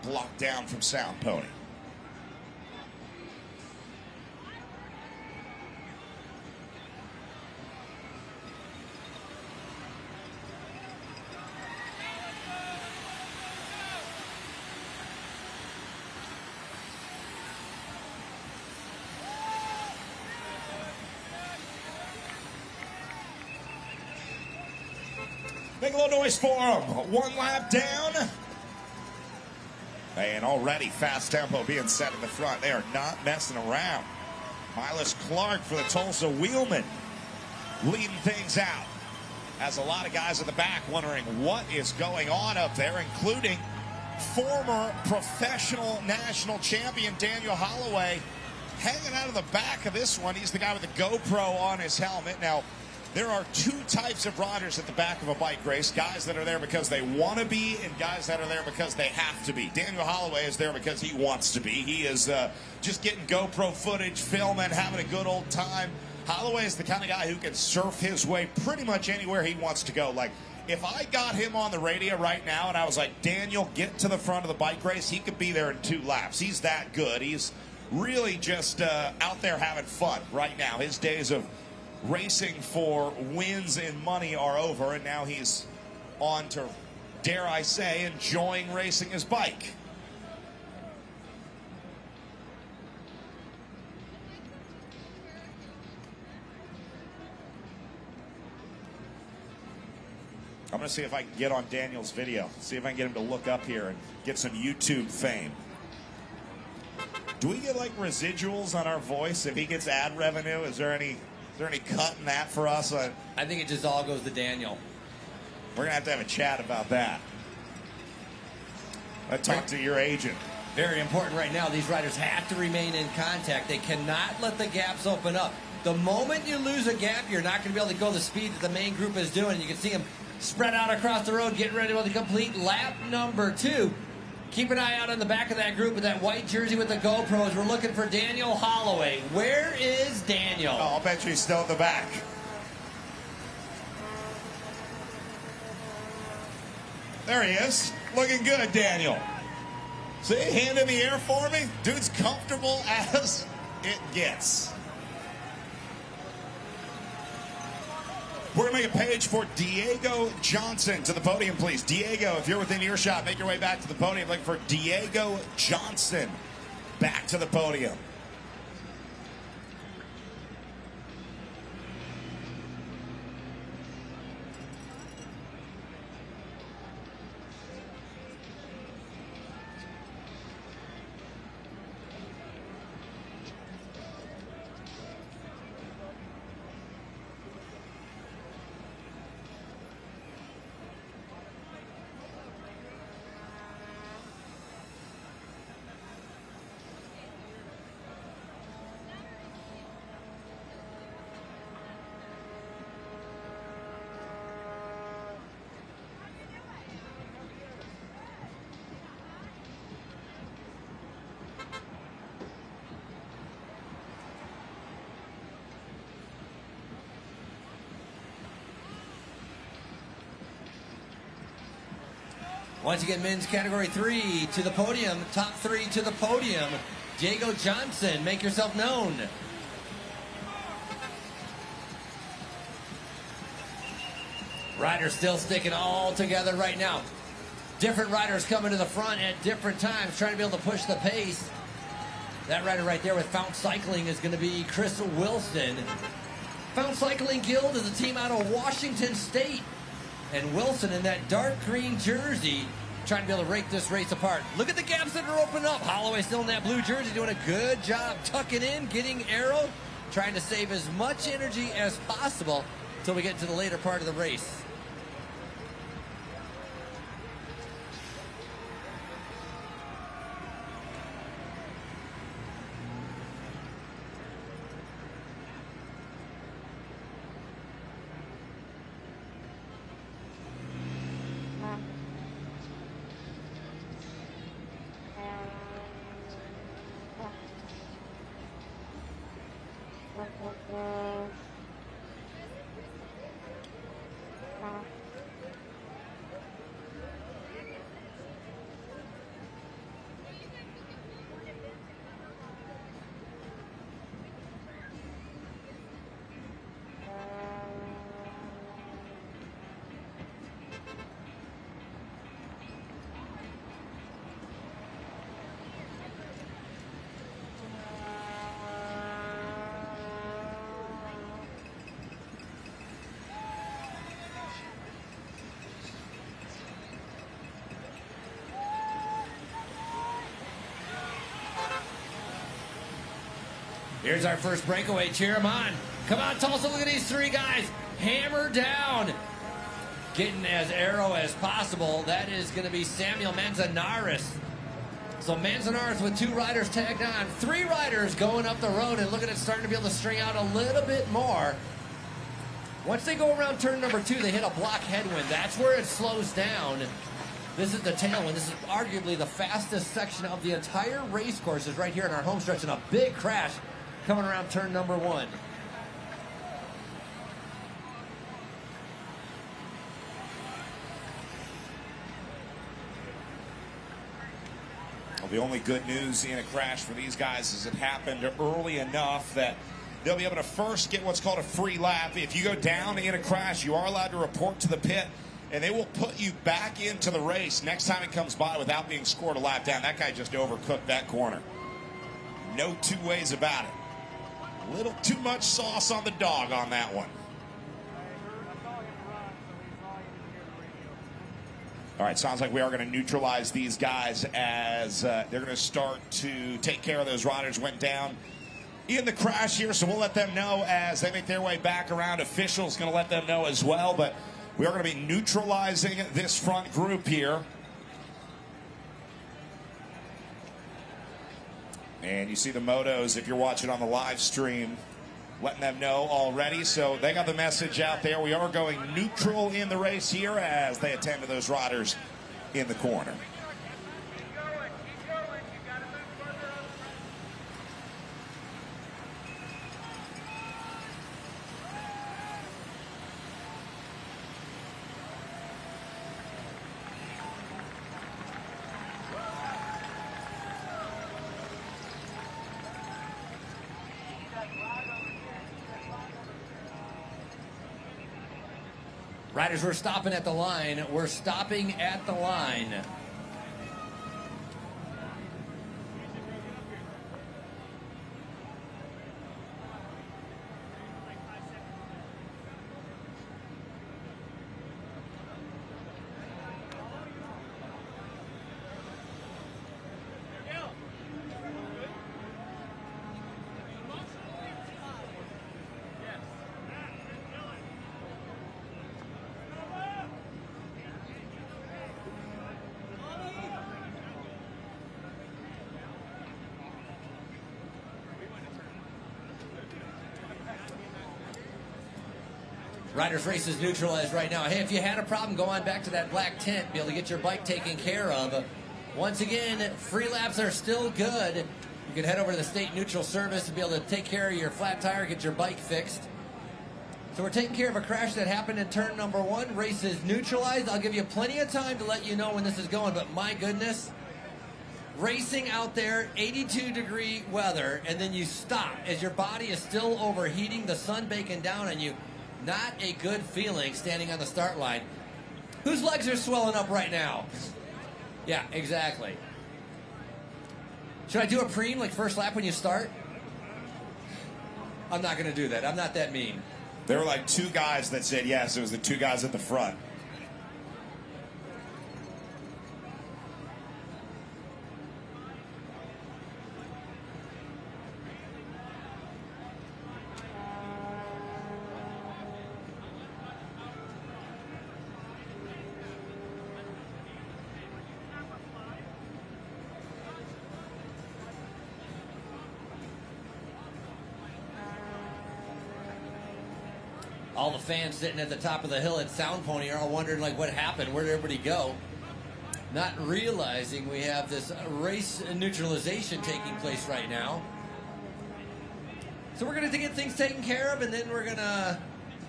blocked down from Sound Pony. Make a little noise for him. 1 lap down. And already fast tempo being set in the front. They are not messing around. Miles Clark for the Tulsa Wheelman leading things out. As a lot of guys in the back wondering what is going on up there, including former professional national champion Daniel Holloway hanging out of the back of this one. He's the guy with the GoPro on his helmet. Now, there are 2 types of riders at the back of a bike race. Guys that are there because they want to be, and guys that are there because they have to be. Daniel Holloway is there because he wants to be. He is just getting GoPro footage, filming, having a good old time. Holloway is the kind of guy who can surf his way pretty much anywhere he wants to go. Like, if I got him on the radio right now and I was like, Daniel, get to the front of the bike race, he could be there in 2 laps. He's that good. He's really just out there having fun right now. His days of racing for wins and money are over, and now he's on to, dare I say, enjoying racing his bike. I'm going to see if I can get on Daniel's video. See if I can get him to look up here and get some YouTube fame. Do we get like residuals on our voice if he gets ad revenue? Is there any cut in that for us? I think it just all goes to Daniel. We're going to have a chat about that. I talked to your agent. Very important right now. These riders have to remain in contact. They cannot let the gaps open up. The moment you lose a gap, you're not going to be able to go the speed that the main group is doing. You can see them spread out across the road, getting ready to complete lap number 2. Keep an eye out on the back of that group with that white jersey with the GoPros. We're looking for Daniel Holloway. Where is Daniel? Oh, I'll bet you he's still in the back. There he is. Looking good, Daniel. See, hand in the air for me. Dude's comfortable as it gets. We're going to make a page for Diego Johnson. To the podium, please. Diego, if you're within earshot, make your way back to the podium. Looking for Diego Johnson. Back to the podium. Once again, men's category 3 to the podium, top 3 to the podium. Diego Johnson, make yourself known. Riders still sticking all together right now. Different riders coming to the front at different times, trying to be able to push the pace. That rider right there with Fount Cycling is going to be Chris Wilson. Fount Cycling Guild is a team out of Washington State. And Wilson in that dark green jersey trying to be able to rake this race apart. Look at the gaps that are open up. Holloway still in that blue jersey doing a good job tucking in, getting arrow, trying to save as much energy as possible until we get to the later part of the race. Here's our first breakaway. Cheer them on. Come on, Tulsa. Look at these 3 guys. Hammer down. Getting as arrow as possible. That is going to be Samuel Manzanares. So Manzanares with 2 riders tagged on. 3 riders going up the road, and look at it starting to be able to string out a little bit more. Once they go around turn number 2, they hit a block headwind. That's where it slows down. This is the tailwind. This is arguably the fastest section of the entire race course is right here in our home stretch, and a big crash coming around turn number 1. Well, the only good news in a crash for these guys is it happened early enough that they'll be able to first get what's called a free lap. If you go down in a crash, you are allowed to report to the pit, and they will put you back into the race next time it comes by without being scored a lap down. That guy just overcooked that corner. No 2 ways about it. A little too much sauce on the dog on that one. All right, sounds like we are going to neutralize these guys as they're going to start to take care of those riders went down in the crash here. So we'll let them know as they make their way back around. Officials going to let them know as well. But we are going to be neutralizing this front group here. And you see the motos, if you're watching on the live stream, letting them know already. So they got the message out there. We are going neutral in the race here as they attend to those riders in the corner. Riders, we're stopping at the line. We're stopping at the line. Riders race is neutralized right now. Hey, if you had a problem, go on back to that black tent, be able to get your bike taken care of. Once again, free laps are still good. You can head over to the state neutral service to be able to take care of your flat tire, get your bike fixed. So we're taking care of a crash that happened in turn number 1. Race is neutralized. I'll give you plenty of time to let you know when this is going, but my goodness, racing out there, 82-degree weather, and then you stop as your body is still overheating, the sun baking down on you. Not a good feeling standing on the start line. Whose legs are swelling up right now? Yeah, exactly. Should I do a Pream, like first lap when you start? I'm not going to do that. I'm not that mean. There were like 2 guys that said yes. It was the 2 guys at the front. All the fans sitting at the top of the hill at Sound Pony are all wondering, like, what happened? Where did everybody go? Not realizing we have this race neutralization taking place right now. So we're going to get things taken care of, and then we're going to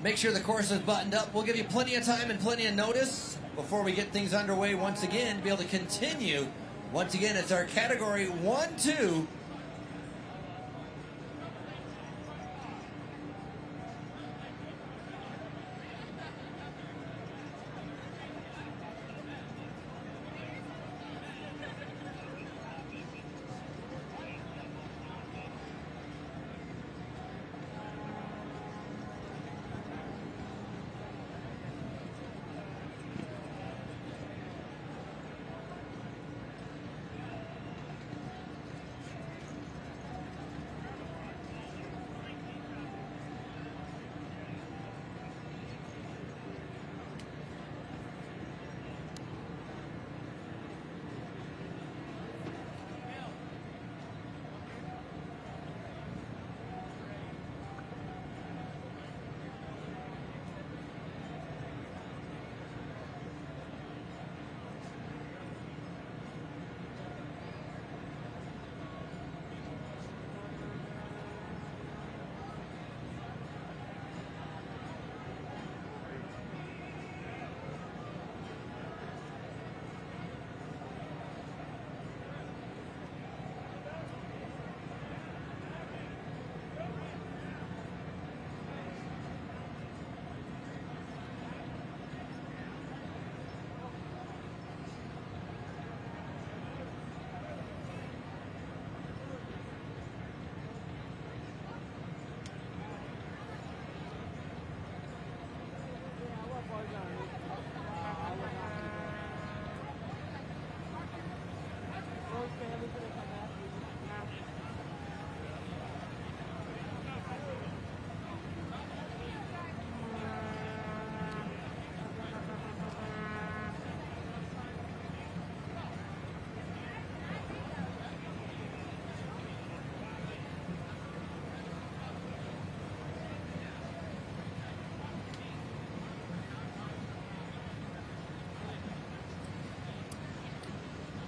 make sure the course is buttoned up. We'll give you plenty of time and plenty of notice before we get things underway once again to be able to continue. Once again, it's our category 1-2.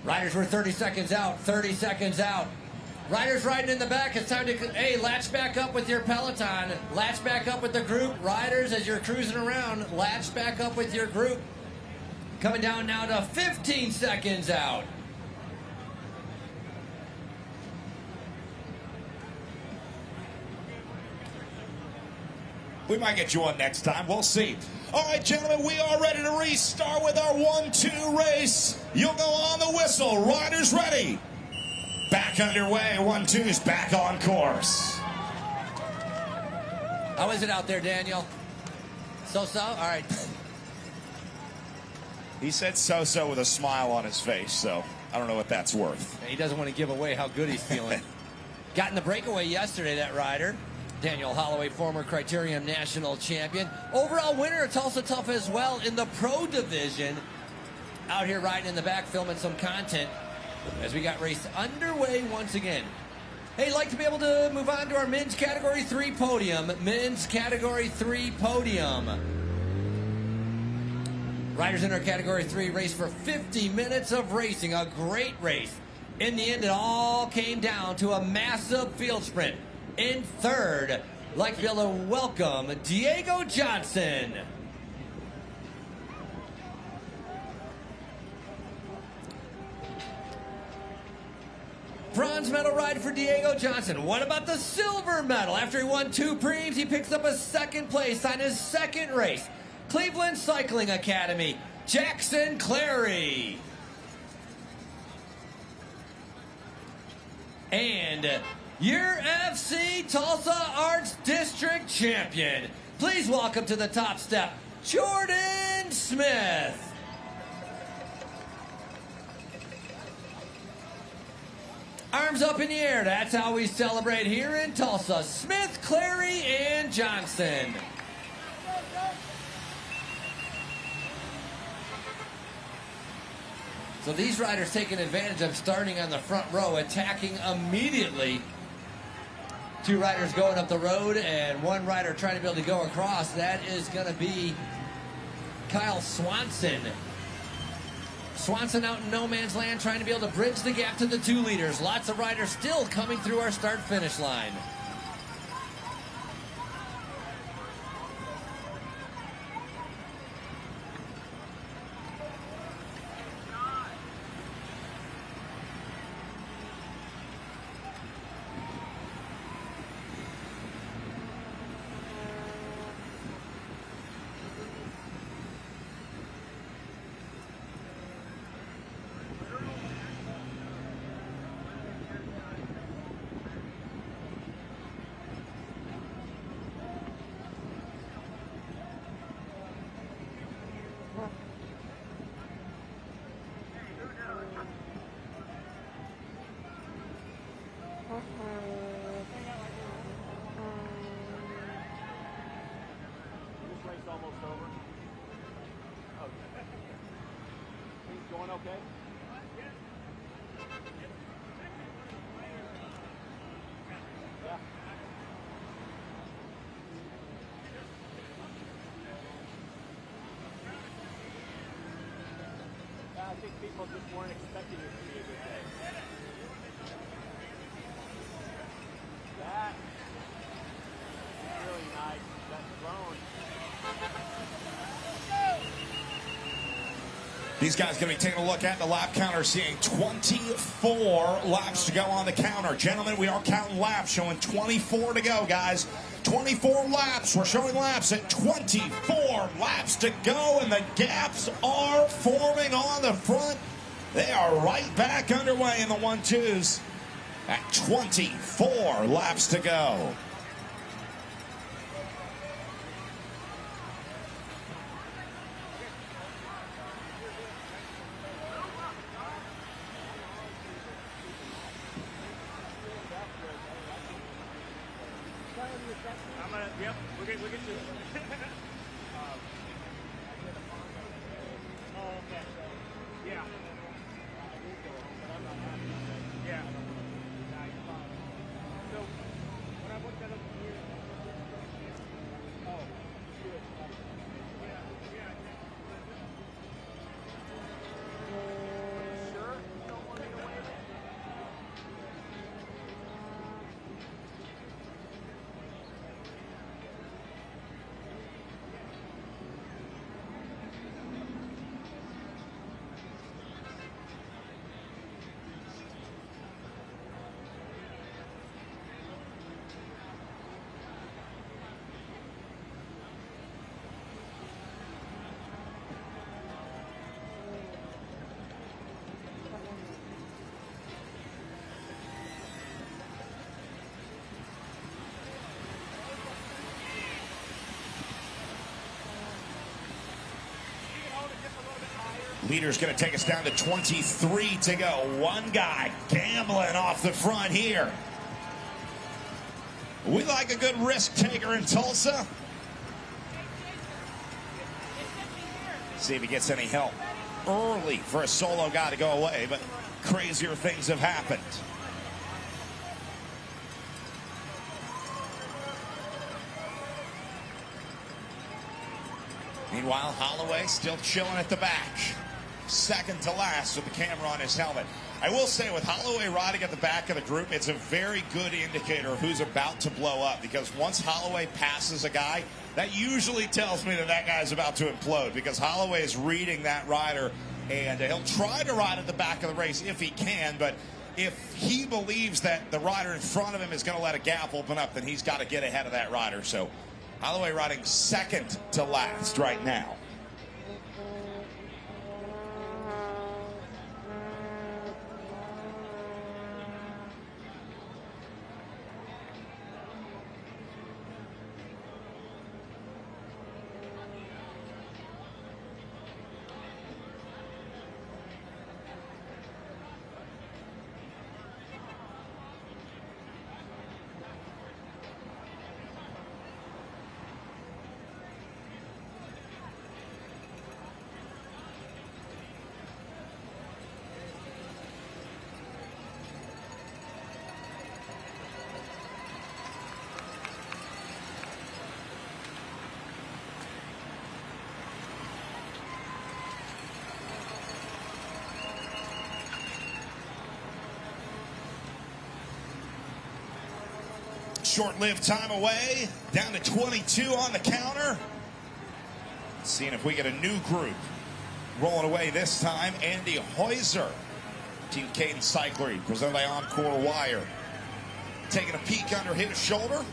Riders were 30 seconds out, 30 seconds out. Riders riding in the back, it's time to, hey, latch back up with your peloton. Latch back up with the group. Riders, as you're cruising around, latch back up with your group. Coming down now to 15 seconds out. We might get you on next time. We'll see. All right, gentlemen, we are ready to restart with our 1-2 race. You'll go on the whistle. Riders ready. Back underway. 1-2's back on course. How is it out there, Daniel? So-so? All right. He said so-so with a smile on his face, so I don't know what that's worth. He doesn't want to give away how good he's feeling. Got in the breakaway yesterday, that rider. Daniel Holloway, former Criterium national champion. Overall winner of Tulsa Tough as well in the pro division. Out here riding in the back, filming some content as we got race underway once again. Hey, like to be able to move on to our men's category 3 podium. Men's category 3 podium. Riders in our category 3 race for 50 minutes of racing. A great race. In the end, it all came down to a massive field sprint. In third, I'd like to be able to welcome Diego Johnson. Bronze medal ride for Diego Johnson. What about the silver medal? After he won 2 Preams, he picks up a second place on his second race. Cleveland Cycling Academy, Jackson Clary. And your FC Tulsa Arts District champion. Please welcome to the top step, Jordan Smith. Arms up in the air, that's how we celebrate here in Tulsa. Smith, Clary, and Johnson. So these riders taking advantage of starting on the front row, attacking immediately. 2 riders going up the road and 1 rider trying to be able to go across. That is going to be Kyle Swanson. Swanson out in no man's land trying to be able to bridge the gap to the 2 leaders. Lots of riders still coming through our start-finish line. Almost over. Okay. Things going okay? Yeah. I think people just weren't expecting it to be a good day. That is really nice. That drone. These guys going to be taking a look at the lap counter, seeing 24 laps to go on the counter. Gentlemen, we are counting laps, showing 24 to go, guys. 24 laps. We're showing laps at 24 laps to go, and the gaps are forming on the front. They are right back underway in the 1-2s at 24 laps to go. Yep, we'll get you. Oh, okay. Yeah. Yeah. So, when I looked that up here, oh, good. Yeah. Sure? Leader's going to take us down to 23 to go. One guy gambling off the front here. We like a good risk taker in Tulsa. See if he gets any help early for a solo guy to go away, but crazier things have happened. Meanwhile, Holloway still chilling at the back. Second to last with the camera on his helmet. I will say, with Holloway riding at the back of the group, it's a very good indicator of who's about to blow up, because once Holloway passes a guy, that usually tells me that that guy's about to implode, because Holloway is reading that rider, and he'll try to ride at the back of the race if he can, but if he believes that the rider in front of him is going to let a gap open up, then he's got to get ahead of that rider. So Holloway riding second to last right now. Short-lived time away, down to 22 on the counter. Seeing if we get a new group rolling away this time. Andy Heuser, Team Caden Cyclery, presented by Encore Wire. Taking a peek under his shoulder.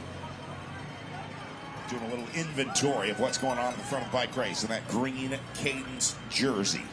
Doing a little inventory of what's going on in the front of the bike race in that green Caden's jersey.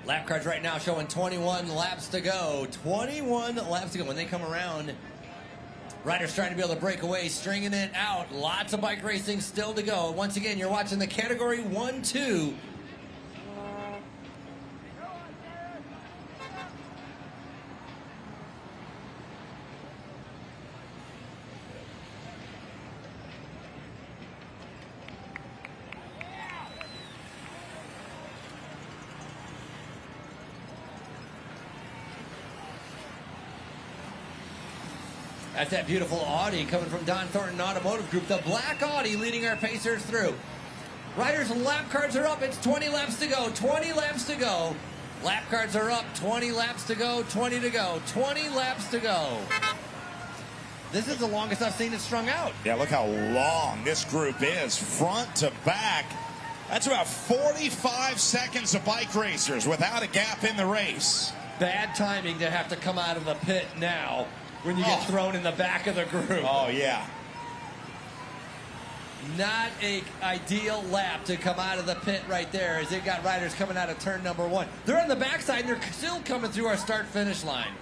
Lap cards right now showing 21 laps to go. 21 laps to go. When they come around, riders trying to be able to break away, stringing it out. Lots of bike racing still to go. Once again, you're watching the Category 1-2. That's that beautiful Audi coming from Don Thornton Automotive Group. The black Audi leading our Pacers through. Riders, lap cards are up. It's 20 laps to go. 20 laps to go. Lap cards are up. 20 laps to go. 20 to go. 20 laps to go. This is the longest I've seen it strung out. Yeah, look how long this group is, front to back. That's about 45 seconds of bike racers without a gap in the race. Bad timing to have to come out of the pit now when you get thrown in the back of the group. Oh, yeah. Not an ideal lap to come out of the pit right there, as they've got riders coming out of turn number 1. They're on the backside, and they're still coming through our start-finish line.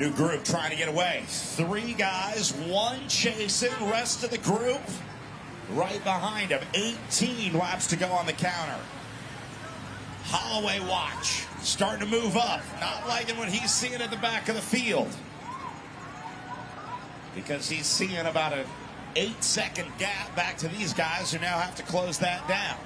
New group trying to get away. 3 guys, 1 chasing, rest of the group right behind him. 18 laps to go on the counter. Holloway watch, starting to move up. Not liking what he's seeing at the back of the field, because he's seeing about an 8-second gap back to these guys who now have to close that down.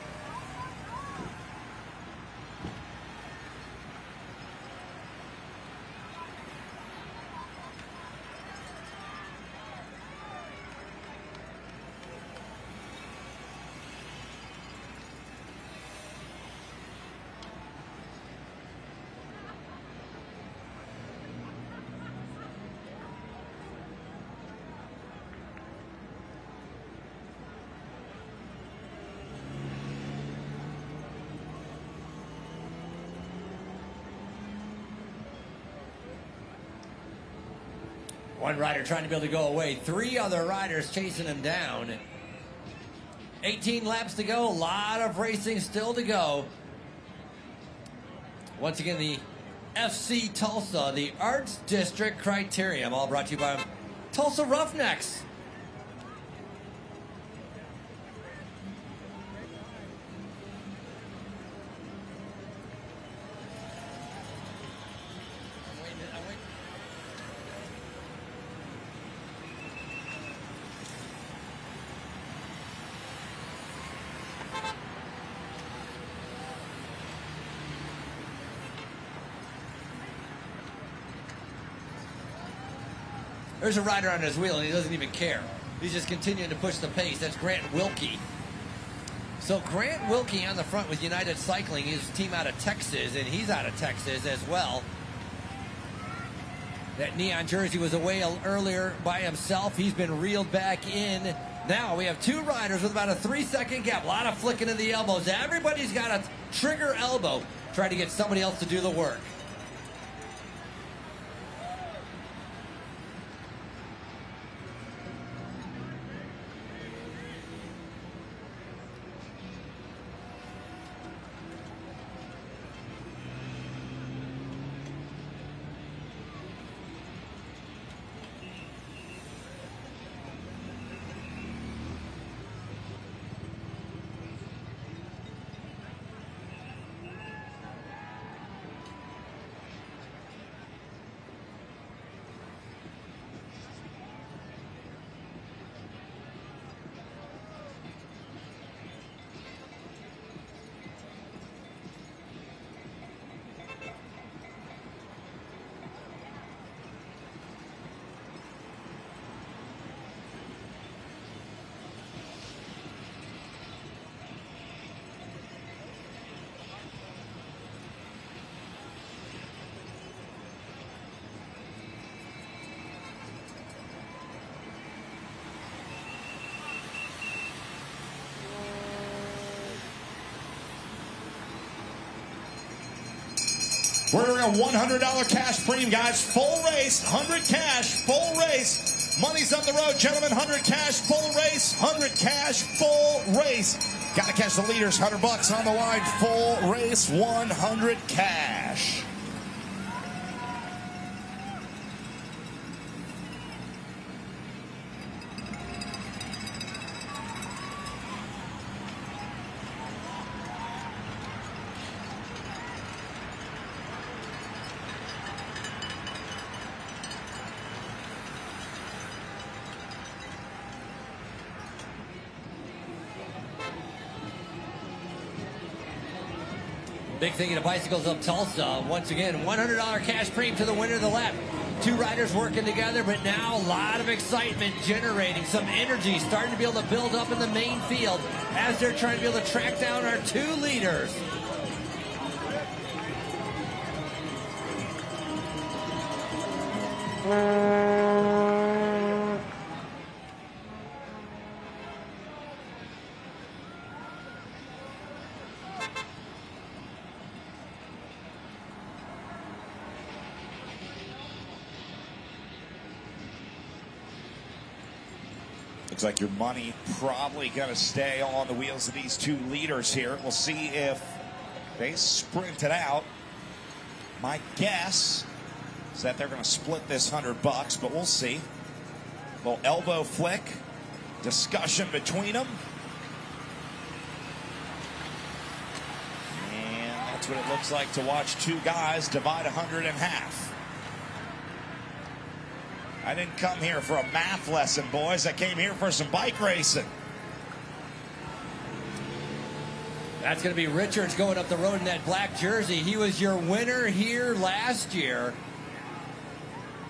One rider trying to be able to go away. 3 other riders chasing him down. 18 laps to go. A lot of racing still to go. Once again, the FC Tulsa, the Arts District Criterium, all brought to you by Tulsa Roughnecks. There's a rider on his wheel, and he doesn't even care. He's just continuing to push the pace. That's Grant Wilkie. So Grant Wilkie on the front with United Cycling, his team out of Texas, and he's out of Texas as well. That neon jersey was away earlier by himself. He's been reeled back in. Now we have two riders with about a 3-second gap. A lot of flicking of the elbows. Everybody's got a trigger elbow trying to get somebody else to do the work. We're doing a $100 cash Pream, guys. Full race, 100 cash, full race. Money's on the road, gentlemen. 100 cash, full race. 100 cash, full race. Got to catch the leaders. $100 on the line. Full race, 100 cash. Big thing in the Bicycles of Tulsa. Once again, $100 cash Pream to the winner of the lap. Two riders working together, but now a lot of excitement generating. Some energy starting to be able to build up in the main field as they're trying to be able to track down our two leaders. Looks like your money probably going to stay on the wheels of these two leaders here. We'll see if they sprint it out. My guess is that they're going to split this $100, but we'll see. Little elbow flick, discussion between them. And that's what it looks like to watch two guys divide 100 in half. I didn't come here for a math lesson, boys. I came here for some bike racing. That's going to be Richards going up the road in that black jersey. He was your winner here last year.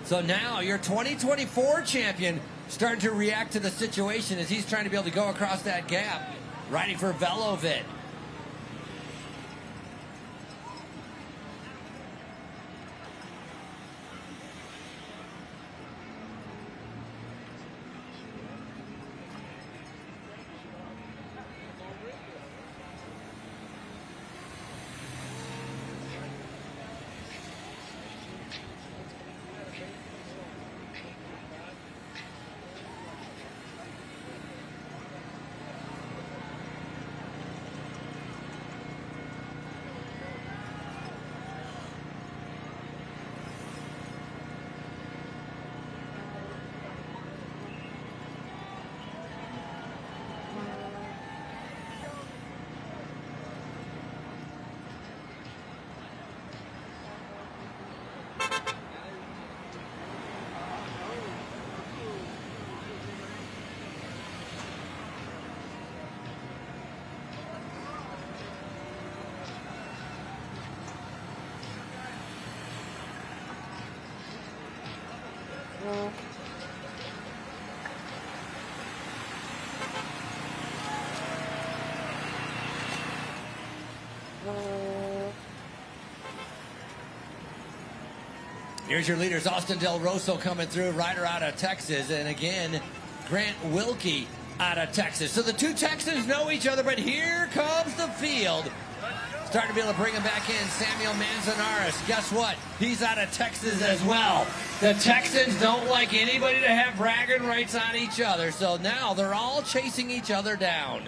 So now your 2024 champion starting to react to the situation as he's trying to be able to go across that gap. Riding for Velovit. Here's your leaders, Austin Del Rosso coming through, rider out of Texas, and again, Grant Wilkie out of Texas. So the two Texans know each other, but here comes the field. Starting to be able to bring him back in, Samuel Manzanares. Guess what? He's out of Texas as well. The Texans don't like anybody to have bragging rights on each other, so now they're all chasing each other down.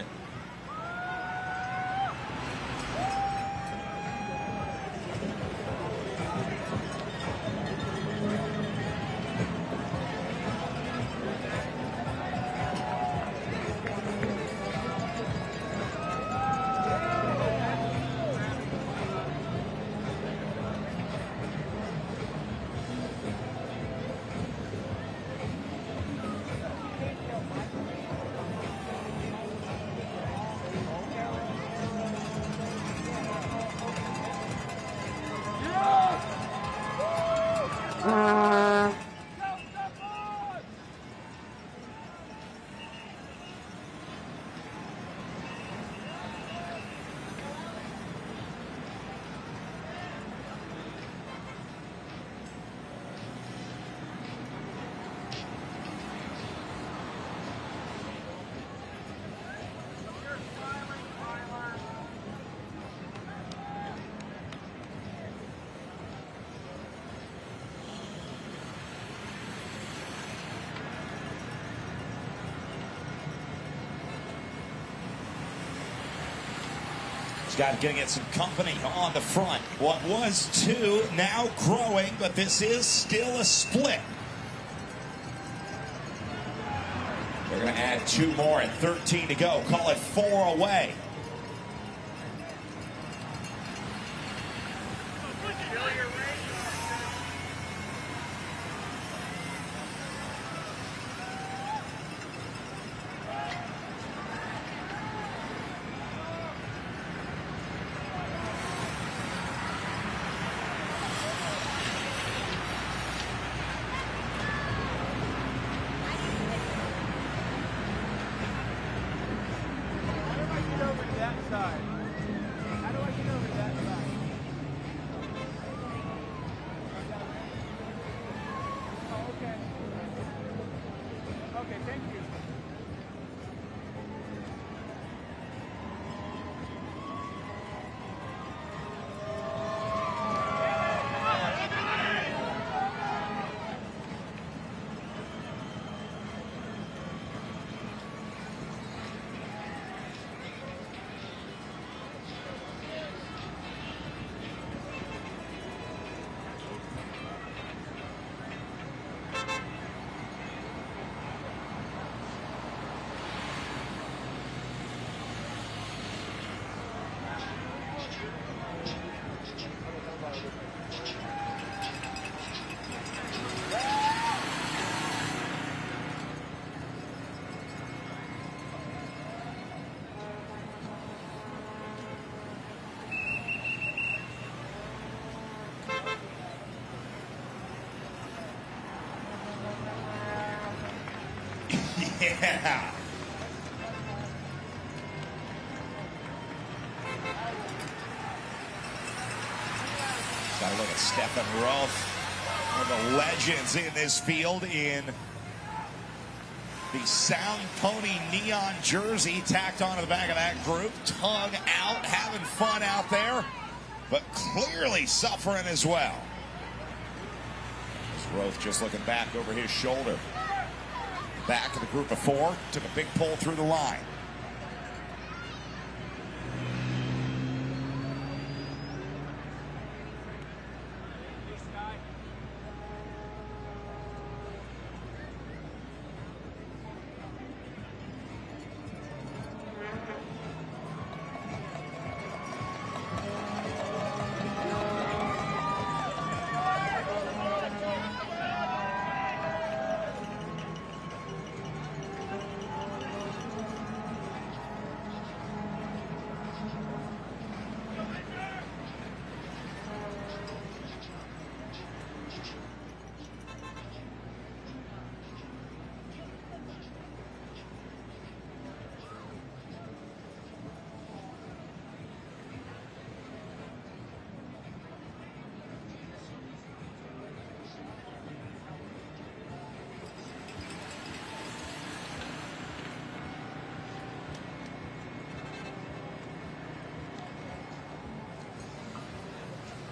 Got to get some company on the front. What was 2, now growing, but this is still a split. They're going to add 2 more and 13 to go. Call it 4 away. Yeah. Got to look at Stephen Ruff, one of the legends in this field in the Sound Pony neon jersey tacked onto the back of that group. Tug out, having fun out there, but clearly suffering as well. Ruff just looking back over his shoulder. Back of the group of 4, took a big pull through the line.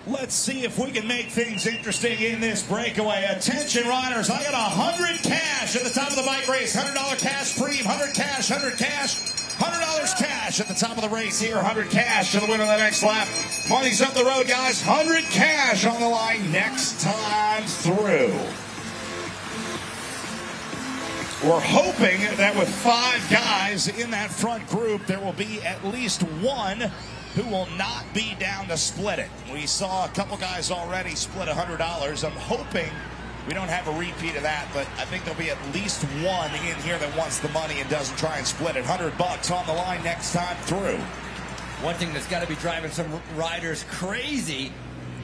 Let's see if we can make things interesting in this breakaway. Attention, riders. I got 100 cash at the top of the bike race. $100 cash, Pream. 100 cash, 100 cash. $100 cash at the top of the race here. 100 cash to the winner of the next lap. Money's up the road, guys. 100 cash on the line next time through. We're hoping that with 5 guys in that front group, there will be at least one who will not be down to split it. We saw a couple guys already split $100. I'm hoping we don't have a repeat of that, but I think there'll be at least one in here that wants the money and doesn't try and split it. $100 on the line next time through. One thing that's got to be driving some riders crazy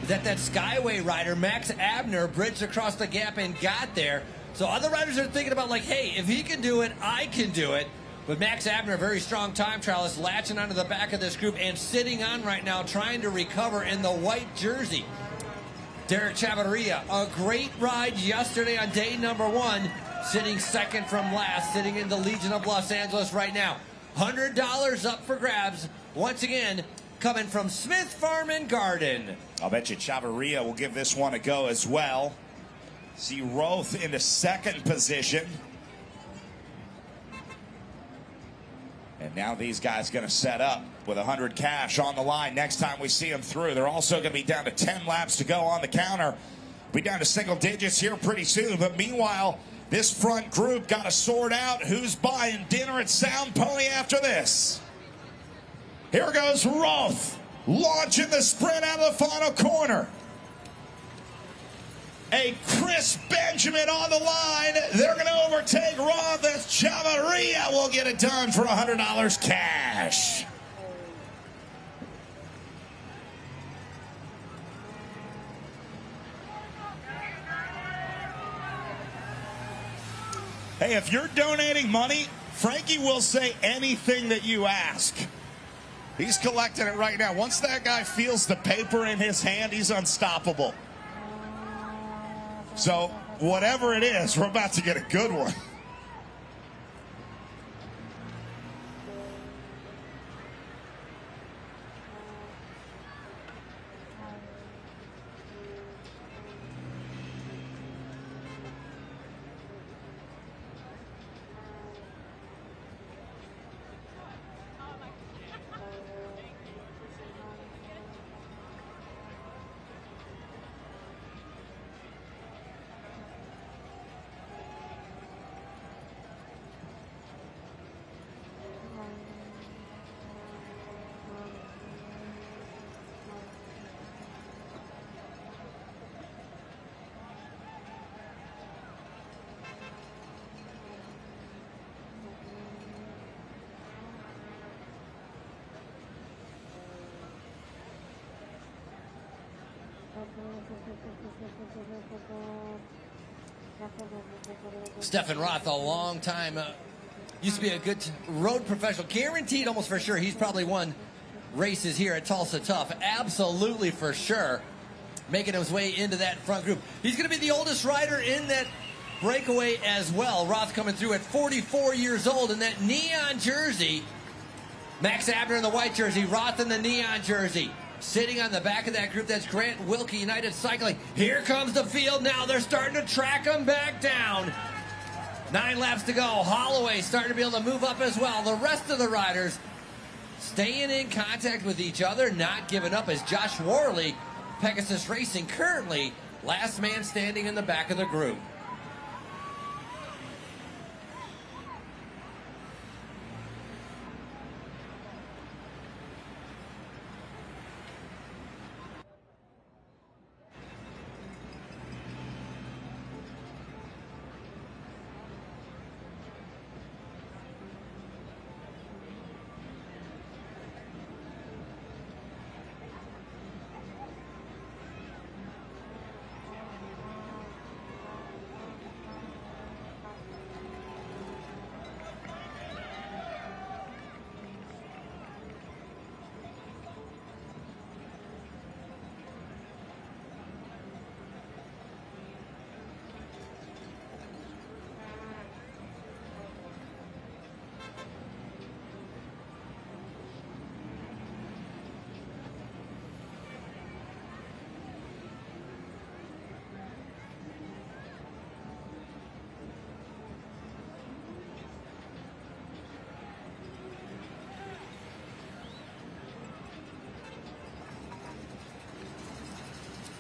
is that Skyway rider, Max Abner, bridged across the gap and got there. So other riders are thinking about, like, hey, if he can do it, I can do it. But Max Abner, a very strong time trialist, latching onto the back of this group and sitting on right now, trying to recover in the white jersey. Derek Chavarria, a great ride yesterday on day number 1, sitting second from last, sitting in the Legion of Los Angeles right now. $100 up for grabs, once again, coming from Smith Farm and Garden. I'll bet you Chavarria will give this one a go as well. See Roth into second position. And now these guys going to set up with 100 cash on the line next time we see them through. They're also going to be down to 10 laps to go on the counter. Be down to single digits here pretty soon. But meanwhile, this front group got to sort out who's buying dinner at Sound Pony after this. Here goes Roth, launching the sprint out of the final corner. A Chris Benjamin on the line. They're going to overtake Roth as Chavarria will get it done for $100 cash. Hey, if you're donating money, Frankie will say anything that you ask. He's collecting it right now. Once that guy feels the paper in his hand, he's unstoppable. So, whatever it is, we're about to get a good one. Stefan Roth, a long time, used to be a good road professional, guaranteed almost for sure. He's probably won races here at Tulsa Tough, absolutely for sure, making his way into that front group. He's going to be the oldest rider in that breakaway as well. Roth coming through at 44 years old in that neon jersey. Max Abner in the white jersey, Roth in the neon jersey. Sitting on the back of that group, that's Grant Wilkie, United Cycling. Here comes the field now. They're starting to track him back down. 9 laps to go. Holloway starting to be able to move up as well. The rest of the riders staying in contact with each other, not giving up, as Josh Worley, Pegasus Racing, currently last man standing in the back of the group.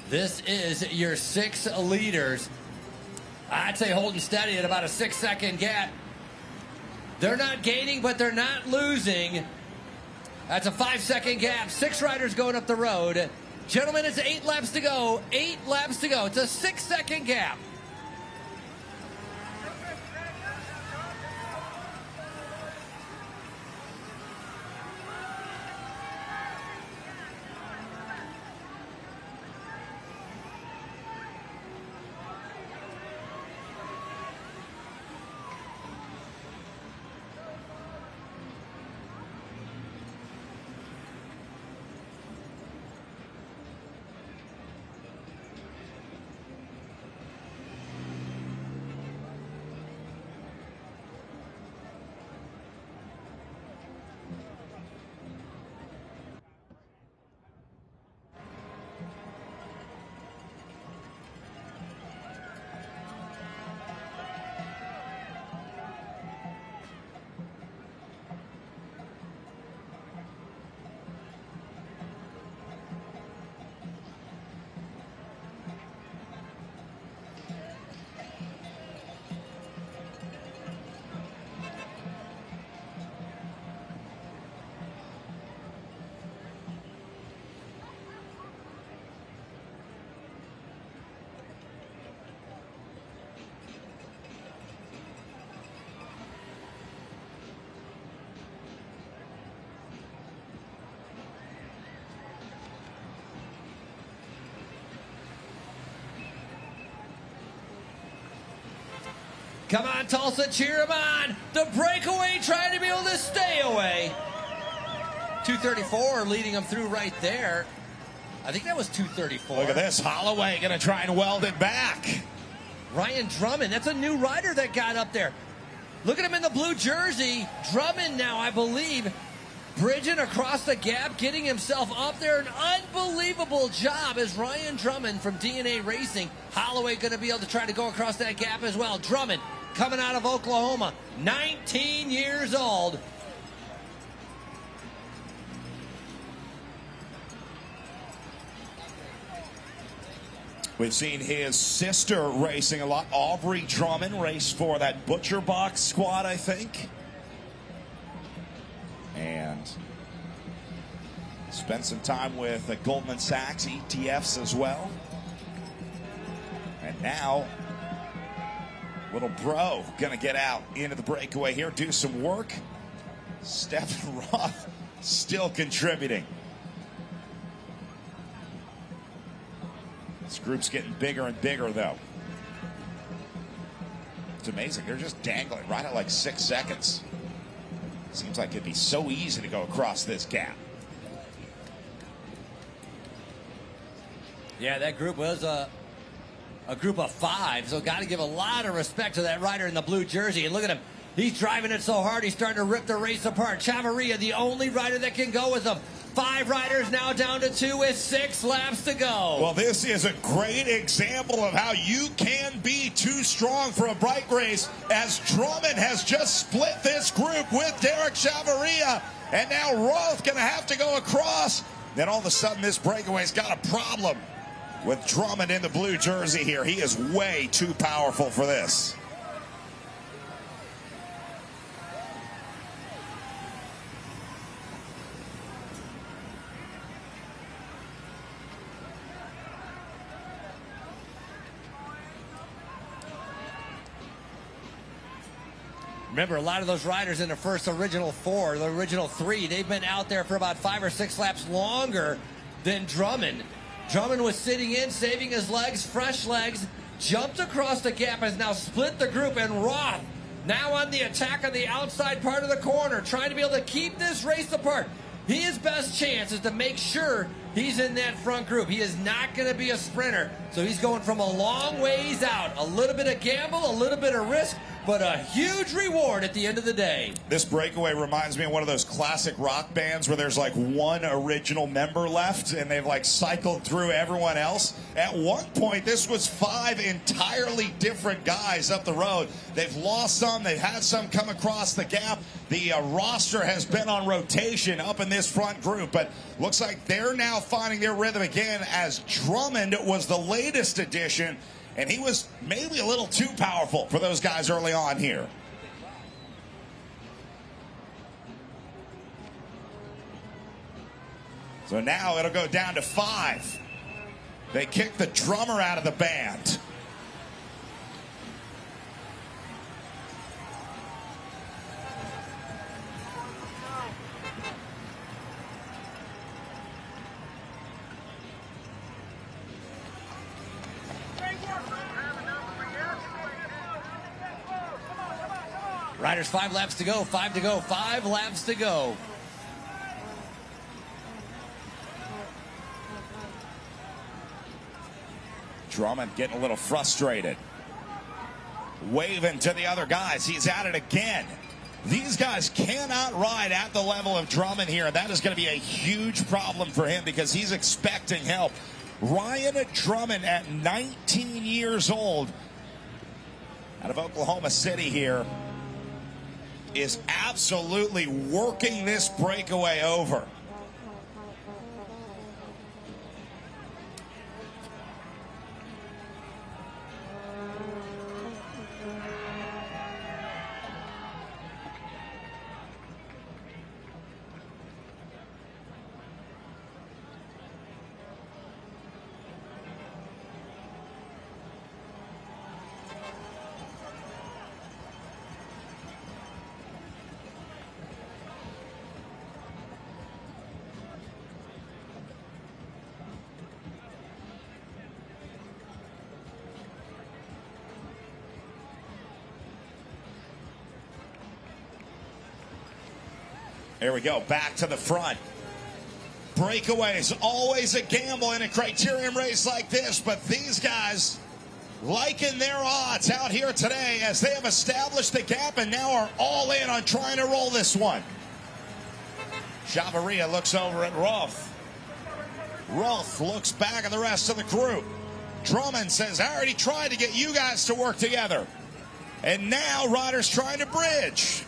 This is your 6 leaders. I'd say holding steady at about a 6-second gap. They're not gaining, but they're not losing. That's a 5-second gap. 6 riders going up the road. Gentlemen, it's 8 laps to go. 8 laps to go. It's a 6-second gap. Come on, Tulsa, cheer them on. The breakaway trying to be able to stay away. 234 leading them through right there. I think that was 234. Look at this. Holloway going to try and weld it back. Ryan Drummond, that's a new rider that got up there. Look at him in the blue jersey. Drummond now, I believe, bridging across the gap, getting himself up there. An unbelievable job as Ryan Drummond from DNA Racing. Holloway going to be able to try to go across that gap as well. Drummond coming out of Oklahoma, 19 years old. We've seen his sister racing a lot. Aubrey Drummond raced for that Butcher Box squad, I think. And spent some time with Goldman Sachs ETFs as well. And now, little bro gonna get out into the breakaway here, do some work. Stephen Roth still contributing. This group's getting bigger and bigger, though. It's amazing. They're just dangling right at like 6 seconds. Seems like it'd be so easy to go across this gap. Yeah, that group was a group of 5, so got to give a lot of respect to that rider in the blue jersey. And look at him. He's driving it so hard, he's starting to rip the race apart. Chavarria, the only rider that can go with him. 5 riders now down to 2 with 6 laps to go. Well, this is a great example of how you can be too strong for a bike race, as Drummond has just split this group with Derek Chavarria, and now Roth going to have to go across. Then all of a sudden this breakaway's got a problem with Drummond in the blue jersey here. He is way too powerful for this. Remember, a lot of those riders in the first original 4, the original 3, they've been out there for about 5 or 6 laps longer than Drummond. Drummond was sitting in, saving his legs, fresh legs, jumped across the gap, has now split the group, and Roth now on the attack on the outside part of the corner, trying to be able to keep this race apart. His best chance is to make sure he's in that front group. He is not going to be a sprinter, so he's going from a long ways out. A little bit of gamble, a little bit of risk, but a huge reward at the end of the day. This breakaway reminds me of one of those classic rock bands where there's like one original member left and they've like cycled through everyone else. At one point, this was 5 entirely different guys up the road. They've lost some, they've had some come across the gap. The roster has been on rotation up in this front group, but looks like they're now finding their rhythm again, as Drummond was the latest addition, and he was maybe a little too powerful for those guys early on here. So now it'll go down to 5. They kick the drummer out of the band. Riders, 5 laps to go, 5 to go, 5 laps to go. Drummond getting a little frustrated. Waving to the other guys. He's at it again. These guys cannot ride at the level of Drummond here. That is going to be a huge problem for him because he's expecting help. Ryan Drummond at 19 years old out of Oklahoma City here is absolutely working this breakaway over. Here we go, back to the front. Breakaways, always a gamble in a Criterium race like this, but these guys liking their odds out here today as they have established the gap and now are all in on trying to roll this one. Chavarria looks over at Rolf. Rolf looks back at the rest of the crew. Drummond says, I already tried to get you guys to work together. And now Ryder's trying to bridge.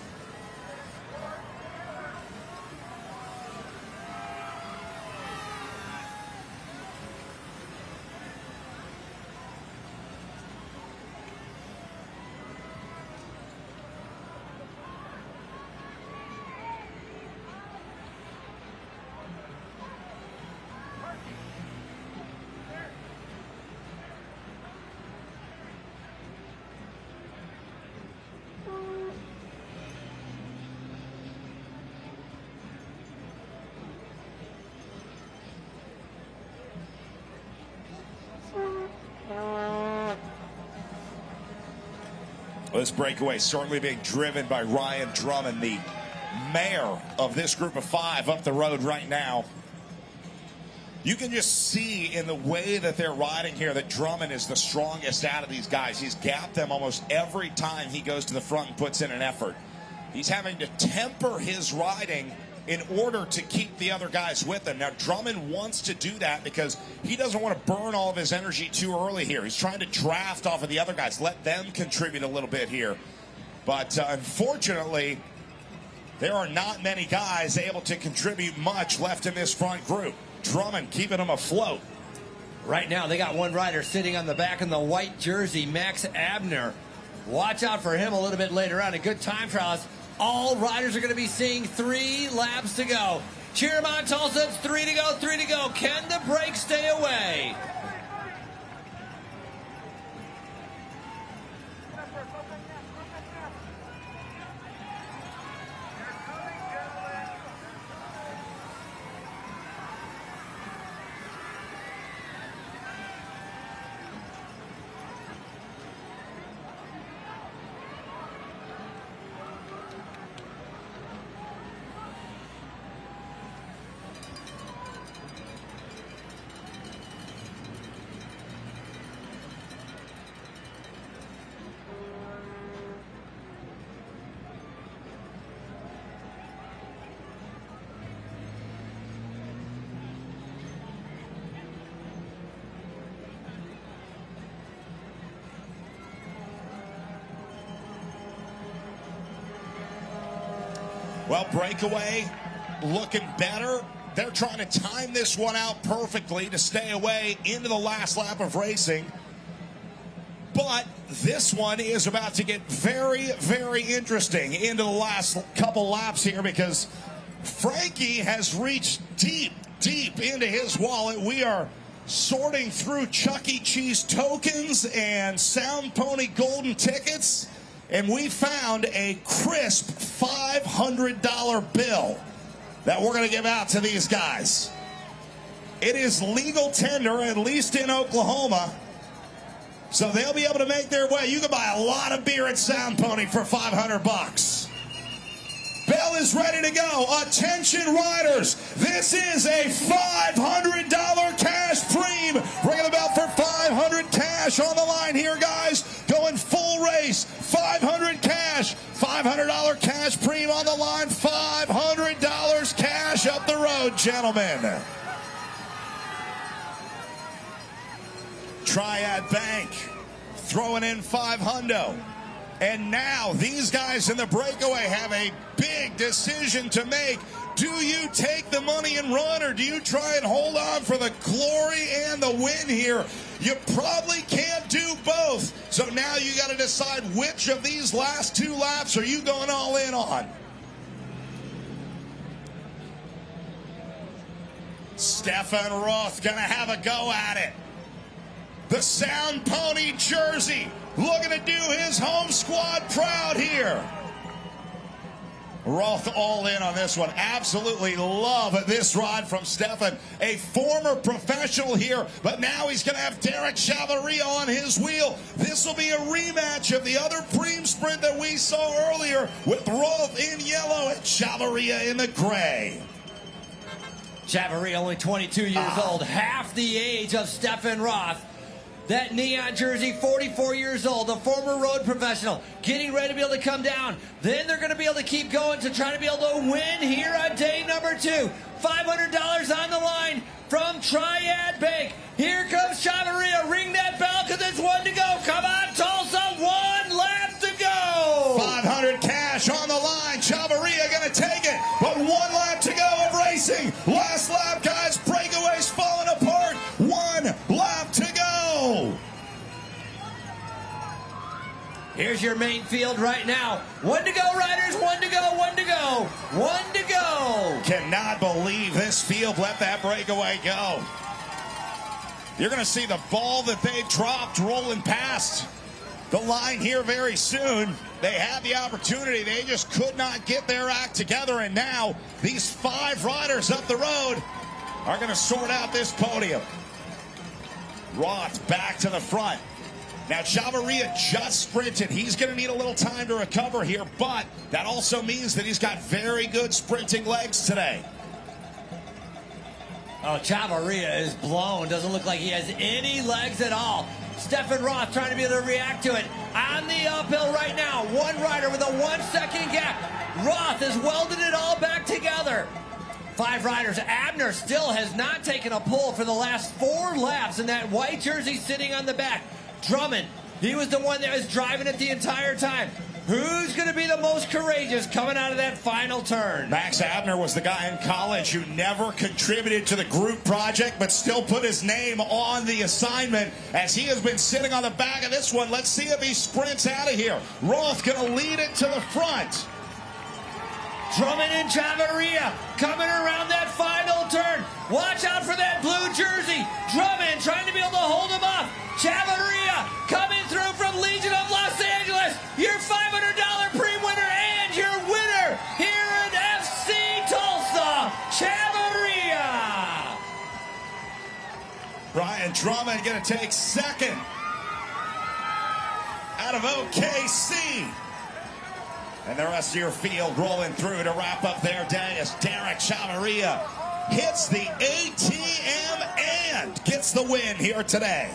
This breakaway certainly being driven by Ryan Drummond, the mayor of this group of 5 up the road right now. You can just see in the way that they're riding here that Drummond is the strongest out of these guys. He's gapped them almost every time he goes to the front and puts in an effort. He's having to temper his riding in order to keep the other guys with him. Now, Drummond wants to do that because he doesn't want to burn all of his energy too early here. He's trying to draft off of the other guys, let them contribute a little bit here. But unfortunately, there are not many guys able to contribute much left in this front group. Drummond keeping them afloat. Right now, they got one rider sitting on the back in the white jersey, Max Abner. Watch out for him a little bit later on. A good time trials. All riders are going to be seeing 3 laps to go. Cheer them on, Tulsa. It's 3 to go, 3 to go. Can the brakes stay away? Well, breakaway looking better They're trying to time this one out perfectly to stay away into the last lap of racing. But this one is about to get very, very interesting into the last couple laps here, because Frankie has reached deep, deep into his wallet. We are sorting through Chuck E. Cheese tokens and Sound Pony golden tickets, and we found a crisp $500 bill that we're going to give out to these guys. It is legal tender, at least in Oklahoma, so they'll be able to make their way. You can buy a lot of beer at Sound Pony for $500. Bell is ready to go. Attention, riders. This is a $500 cash Pream. Ringing the bell for $500 cash on the line here, guys. Going full race. $500 cash. $500 cash Pream on the line. $500 cash up the road, gentlemen. Triad Bank throwing in $500. And now these guys in the breakaway have a big decision to make. Do you take the money and run, or do you try and hold on for the glory and the win here? You probably can't do both. So now you got to decide which of these last two laps are you going all in on. Stefan Roth going to have a go at it. The Sound Pony jersey looking to do his home squad proud here. Roth all in on this one. Absolutely love this ride from Stefan. A former professional here, but now he's going to have Derek Chavaria on his wheel. This will be a rematch of the other Pream sprint that we saw earlier, with Roth in yellow and Chavaria in the gray. Chavaria, only 22 years old, half the age of Stefan Roth. That neon jersey, 44 years old, a former road professional, getting ready to be able to come down. Then they're going to be able to keep going to try to be able to win here on day number 2. $500 on the line from Triad Bank. Here comes Chavaria. Ring that bell, because it's one to go. Come on, Tulsa, one lap to go. 500 cash on the line. Chavaria going to take it, but one lap to go of racing. Last lap, guys. Breakaway's falling apart. One lap to go. Here's your main field right now. One to go, riders. One to go, one to go, one to go. Cannot believe this field let that breakaway go. You're going to see the ball that they dropped rolling past the line here very soon. They had the opportunity. They just could not get their act together. And now these 5 riders up the road are going to sort out this podium. Roth back to the front. Now Chavaria just sprinted. He's going to need a little time to recover here, but that also means that he's got very good sprinting legs today. Oh, Chavaria is blown. Doesn't look like he has any legs at all. Stefan Roth trying to be able to react to it. On the uphill right now. One rider with a 1 second gap. Roth has welded it all back together. 5 riders. Abner still has not taken a pull for the last 4 laps in that white jersey sitting on the back. Drummond, he was the one that was driving it the entire time. Who's going to be the most courageous coming out of that final turn? Max Abner was the guy in college who never contributed to the group project, but still put his name on the assignment, as he has been sitting on the back of this one. Let's see if he sprints out of here. Roth going to lead it to the front. Drummond and Chavaria coming around that final turn. Watch out for that blue jersey. Drummond trying to be able to hold him off. Chavaria coming through from Legion of Los Angeles. Your $500 Pream winner and your winner here in FC Tulsa, Chavaria. Brian Drummond going to take second out of OKC. And the rest of your field rolling through to wrap up their day as Derek Chavaria hits the ATM and gets the win here today.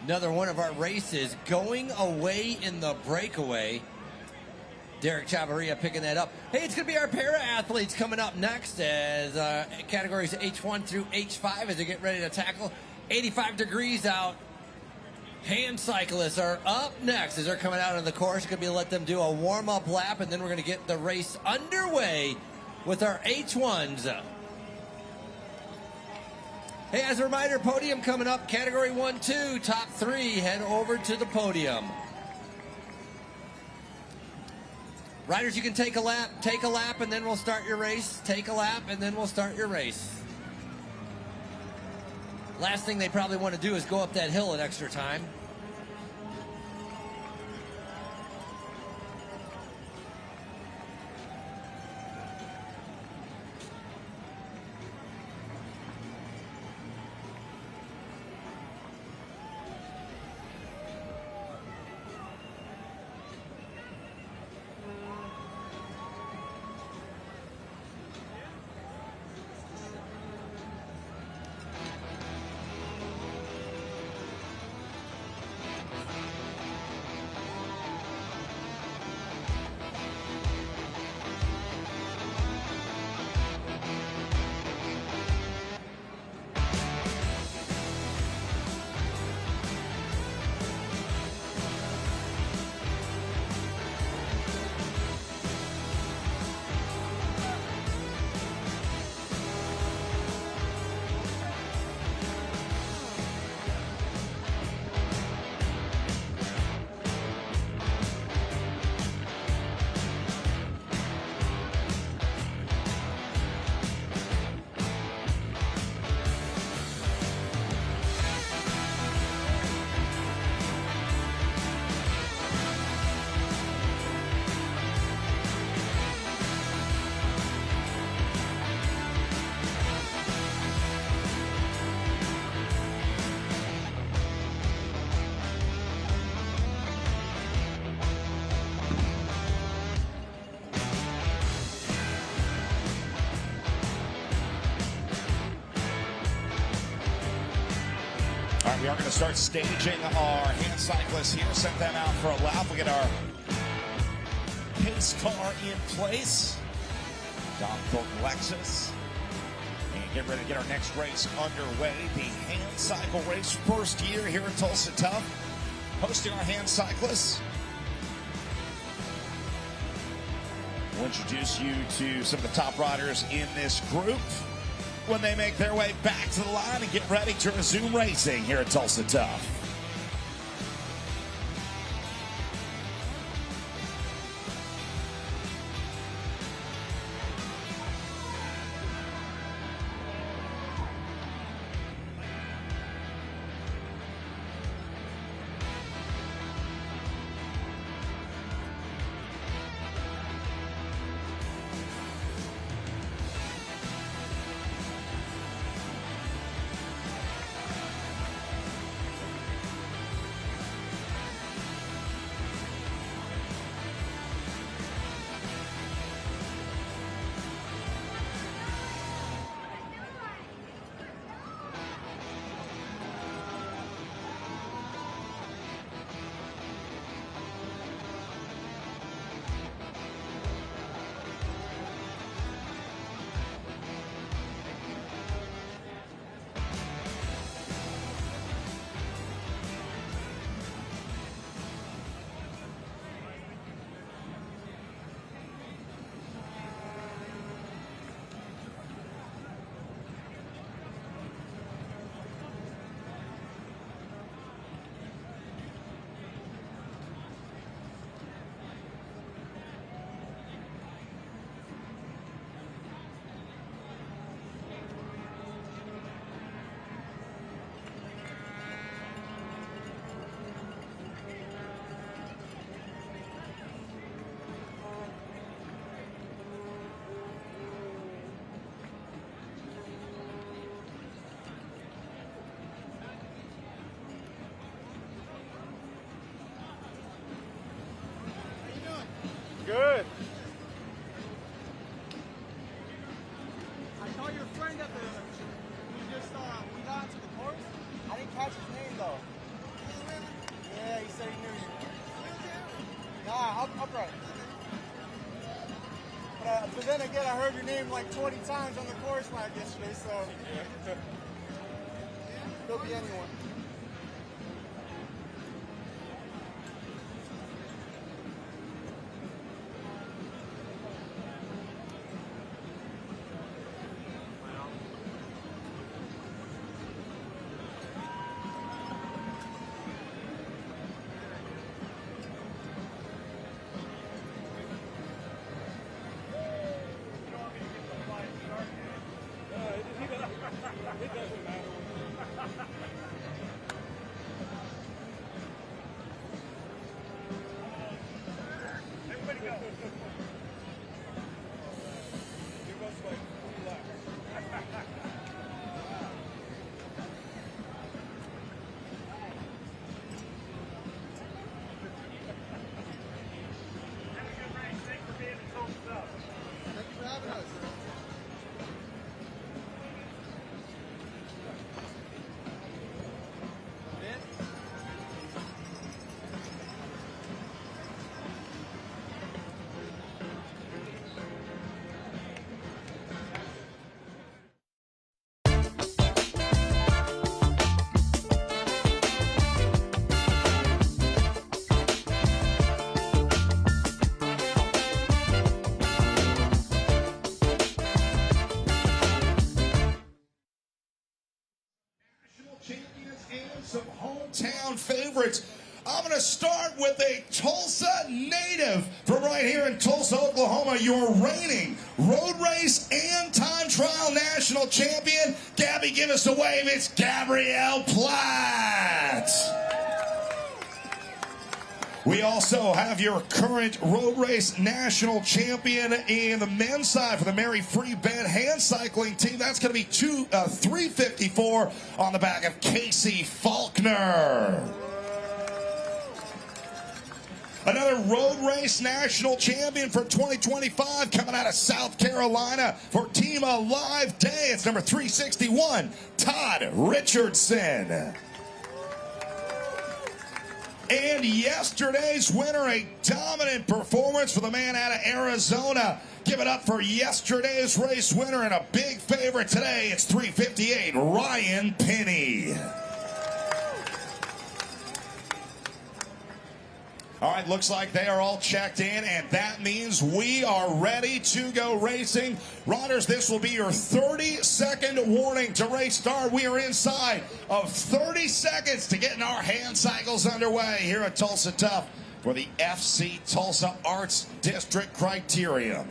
Another one of our races going away in the breakaway. Derek Chavarria picking that up. Hey, it's going to be our para-athletes coming up next as categories H1 through H5 as they get ready to tackle. 85 degrees out. Hand cyclists are up next as they're coming out on the course. Going to be let them do a warm-up lap, and then we're going to get the race underway with our H1s. Hey, as a reminder, podium coming up. Category 1, 2, top 3. Head over to the podium. Riders, you can take a lap, and then we'll start your race. Take a lap, and then we'll start your race. Last thing they probably want to do is go up that hill at extra time. We are going to start staging our hand cyclists here, send them out for a lap. We get our pace car in place. Don Thornton Lexus. And get ready to get our next race underway. The hand cycle race, first year here at Tulsa Tough. Hosting our hand cyclists. We'll introduce you to some of the top riders in this group when they make their way back to the line and get ready to resume racing here at Tulsa Tough. Good. I saw your friend at the. We got into the course. I didn't catch his name though. But then again, I heard your name like 20 times on the chorus line yesterday, so could be anyone. Champions and some hometown favorites. I'm going to start with a Tulsa native from right here in Tulsa, Oklahoma, your reigning road race and time trial national champion. Gabby, give us a wave. It's Gabrielle Platt. We also have your current road race national champion in the men's side for the Mary Free Bed hand cycling team. That's going to be 354 on the back of Casey Faulkner. Another road race national champion for 2025 coming out of South Carolina for Team Alive Day. It's number 361, Todd Richardson. And yesterday's winner, a dominant performance for the man out of Arizona. Give it up for yesterday's race winner and a big favorite today. It's 358, Ryan Penny. All right, looks like they are all checked in, and that means we are ready to go racing. Riders, this will be your 30-second warning to race start. We are inside of 30 seconds to getting our hand cycles underway here at Tulsa Tough for the FC Tulsa Arts District Criterium.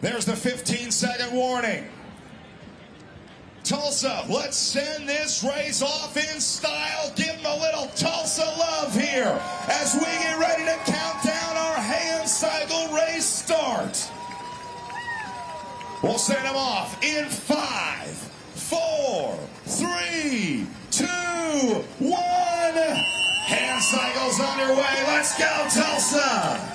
There's the 15-second warning. Tulsa, let's send this race off in style. Give them a little Tulsa love here as we get ready to count down our hand cycle race start. We'll send them off in 5, 4, 3, 2, 1. Hand cycles underway. Let's go, Tulsa.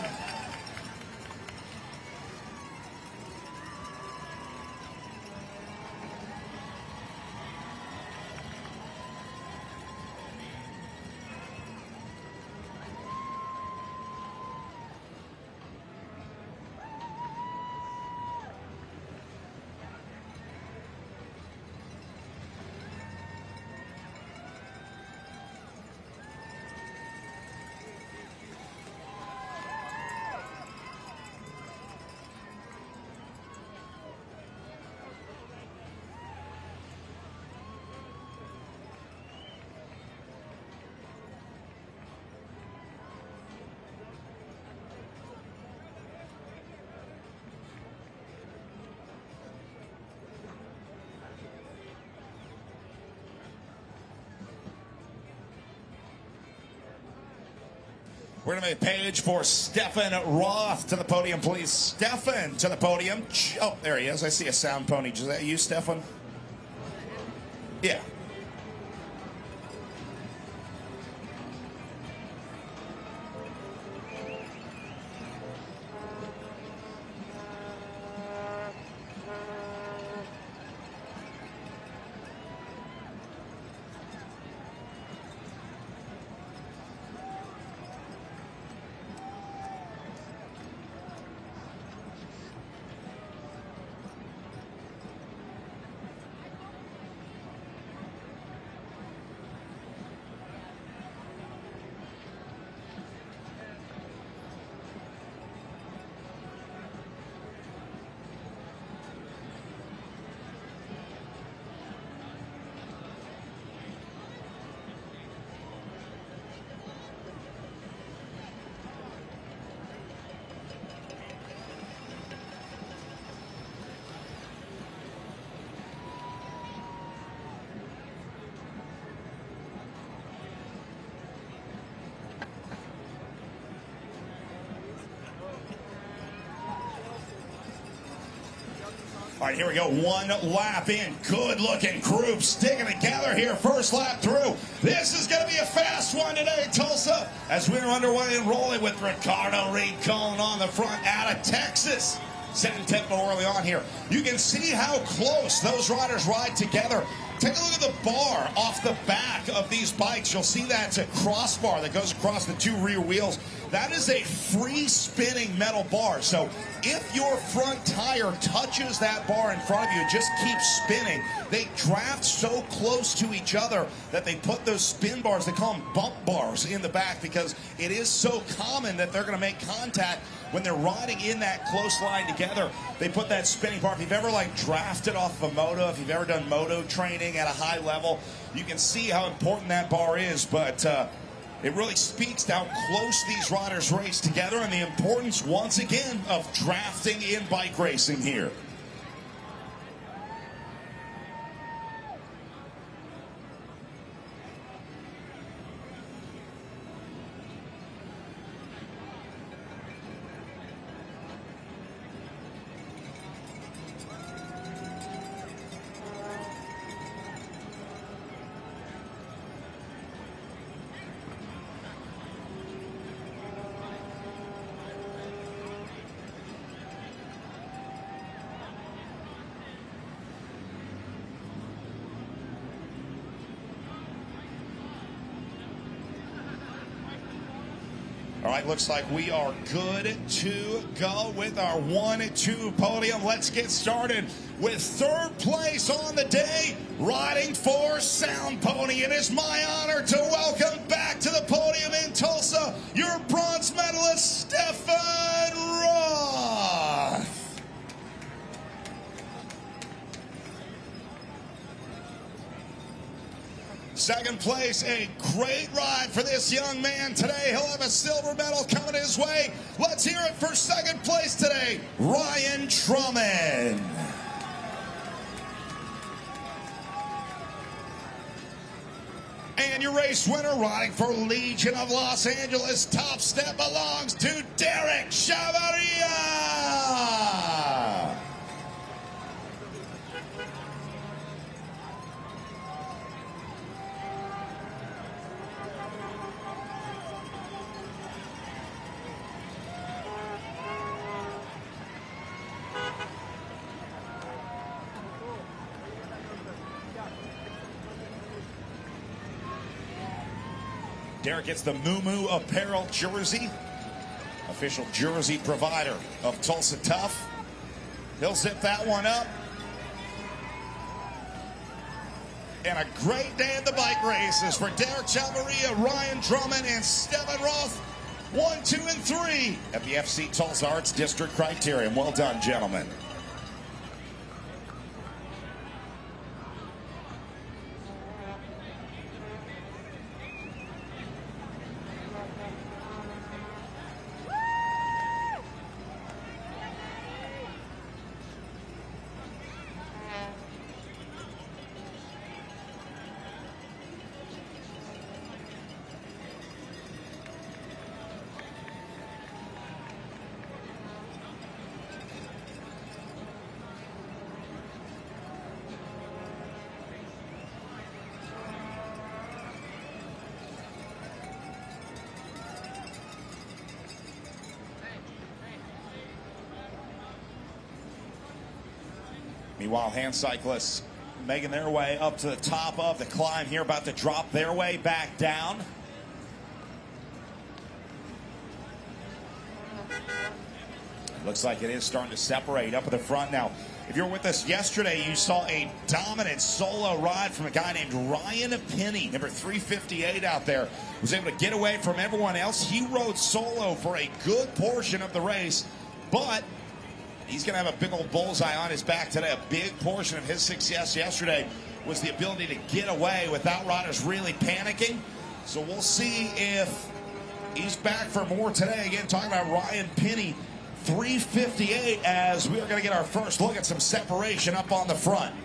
We're going to make a page for Stefan Roth to the podium, please. Stefan to the podium. Oh, there he is. I see a sound pony. Is that you, Stefan? Yeah. All right, here we go. One lap in. Good-looking group sticking together here. First lap through. This is going to be a fast one today, Tulsa, as we're underway and rolling with Ricardo Rincon on the front out of Texas. Setting tempo early on here. You can see how close those riders ride together. Take a look at the bar off the back of these bikes. You'll see that's a crossbar that goes across the two rear wheels. That is a free spinning metal bar. So if your front tire touches that bar in front of you, it just keeps spinning. They draft so close to each other that they put those spin bars, they call them bump bars, in the back because it is so common that they're going to make contact when they're riding in that close line together. They put that spinning bar. If you've ever drafted off of a moto, if you've ever done moto training at a high level, you can see how important that bar is. But it really speaks to how close these riders race together and the importance, once again, of drafting in bike racing here. All right, looks like we are good to go with our 1-2 podium. Let's get started with third place on the day, riding for Sound Pony. It is my honor to welcome back to the podium in Tulsa your bronze medalist, Stefan Roth. Second place, a great ride for this young man today. He'll have a silver medal coming his way. Let's hear it for second place today, Ryan Drummond. And your race winner, riding for Legion of Los Angeles, top step belongs to Derek Chavarria. Derek gets the Moo Moo Apparel jersey, official jersey provider of Tulsa Tough. He'll zip that one up. And a great day at the bike races for Derek Chavarria, Ryan Drummond, and Stefan Roth. 1, 2, and 3 at the FC Tulsa Arts District Criterium. Well done, gentlemen. Meanwhile, hand cyclists making their way up to the top of the climb here, about to drop their way back down. Looks like it is starting to separate up at the front now. If you were with us yesterday, you saw a dominant solo ride from a guy named Ryan Penny, number 358 out there. Was able to get away from everyone else. He rode solo for a good portion of the race, but he's going to have a big old bullseye on his back today. A big portion of his success yesterday was the ability to get away without riders really panicking. So we'll see if he's back for more today. Again, talking about Ryan Penny, 358, as we are going to get our first look at some separation up on the front.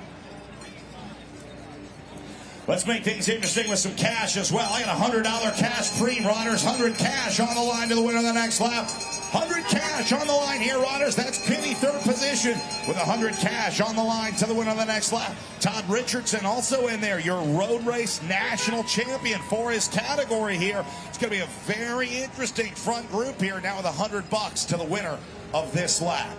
Let's make things interesting with some cash as well. I got $100 cash Pream riders, 100 cash on the line to the winner of the next lap. 100 cash on the line here, riders. That's Penny, third position, with 100 cash on the line to the winner of the next lap. Todd Richardson also in there, your road race national champion for his category here. It's going to be a very interesting front group here now with $100 to the winner of this lap.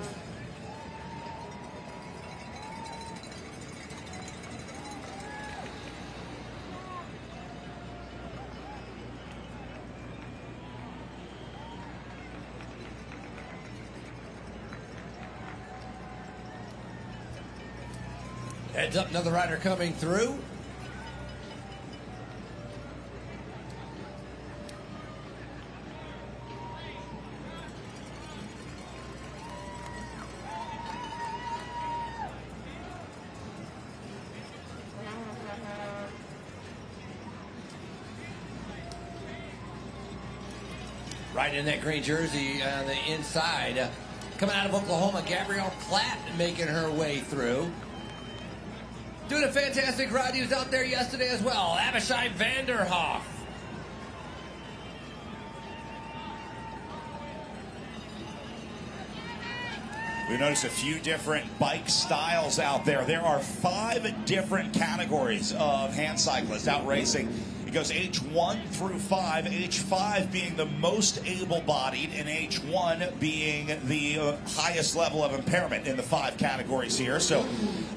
Heads up, another rider coming through. Right in that green jersey on the inside. Coming out of Oklahoma, Gabrielle Platt making her way through. Doing a fantastic ride. He was out there yesterday as well. Abishai Vanderhoff. We noticed a few different bike styles out there. There are 5 different categories of hand cyclists out racing. It goes H1 through 5, H5 being the most able-bodied, and H1 being the highest level of impairment in the 5 categories here. So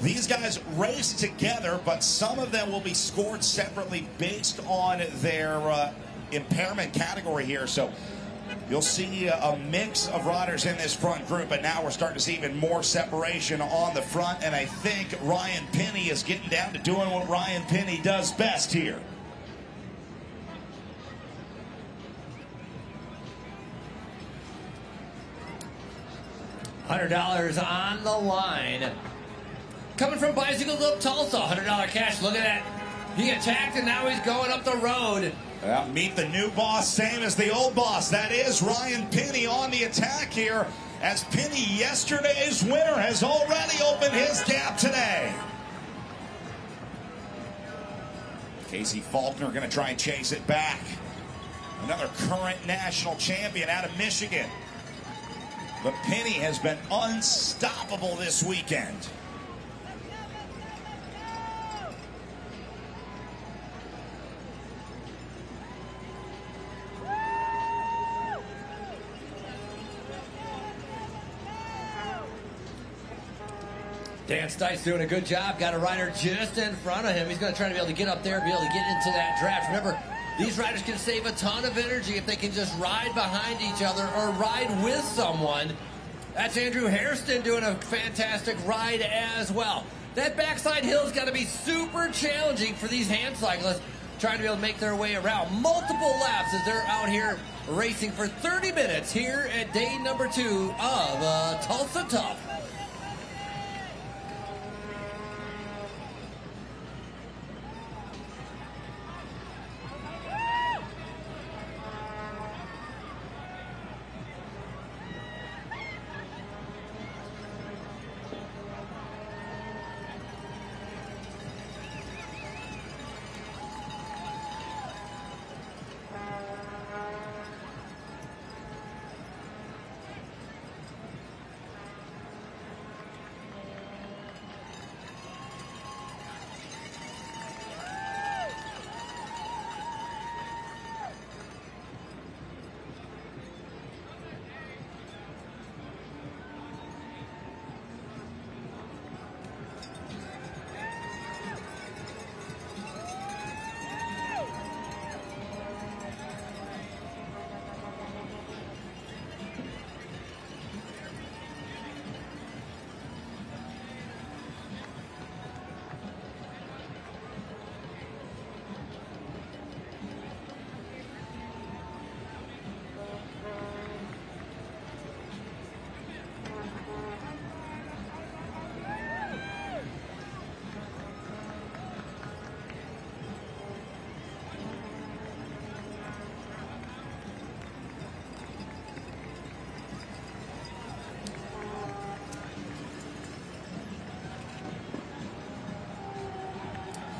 these guys race together, but some of them will be scored separately based on their impairment category here. So you'll see a mix of riders in this front group, but now we're starting to see even more separation on the front, and I think Ryan Penny is getting down to doing what Ryan Penny does best here. $100 on the line. Coming from Bicycles of Tulsa, $100 cash. Look at that. He attacked and now he's going up the road. Meet the new boss, same as the old boss. That is Ryan Penny on the attack here, as Penny, yesterday's winner, has already opened his gap today. Casey Faulkner going to try and chase it back. Another current national champion out of Michigan. But Penny has been unstoppable this weekend. Dan Stites doing a good job. Got a rider just in front of him. He's going to try to be able to get up there, be able to get into that draft. Remember, these riders can save a ton of energy if they can just ride behind each other or ride with someone. That's Andrew Hairston doing a fantastic ride as well. That backside hill's got to be super challenging for these hand cyclists trying to be able to make their way around. Multiple laps as they're out here racing for 30 minutes here at day number 2 of Tulsa Tough.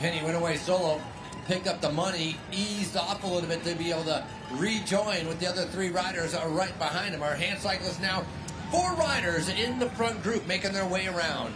Penny went away solo, picked up the money, eased off a little bit to be able to rejoin with the other 3 riders are right behind him. Our hand cyclists now, 4 riders in the front group making their way around.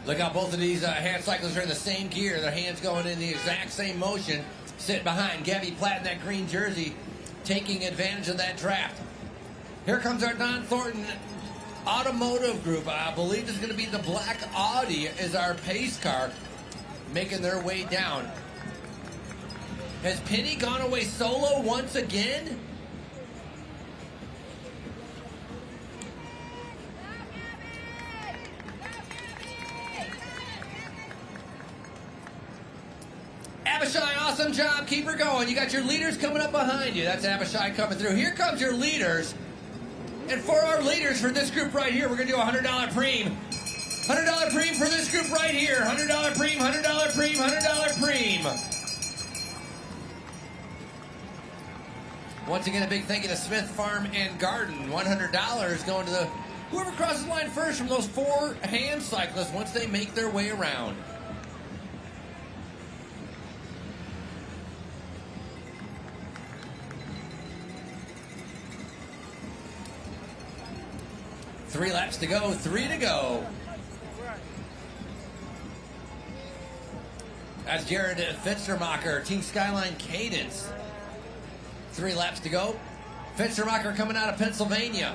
Look how both of these hand cyclists are in the same gear. Their hands going in the exact same motion. Sitting behind Gabby Platt in that green jersey, taking advantage of that draft. Here comes our Don Thornton automotive group. I believe it's going to be the black Audi is our pace car, making their way down. Has Penny gone away solo once again? Abishai, awesome job. Keep her going. You got your leaders coming up behind you. That's Abishai coming through. Here comes your leaders. And for our leaders for this group right here, we're going to do a $100 Pream. $100 Pream for this group right here. $100 Pream, $100 Pream, $100 Pream. Once again, a big thank you to Smith Farm and Garden. $100 going to whoever crosses the line first from those 4 hand cyclists once they make their way around. Three laps to go, 3 to go. That's Jared Fitzgermacher, Team Skyline Cadence. 3 laps to go. Fitzgermacher coming out of Pennsylvania.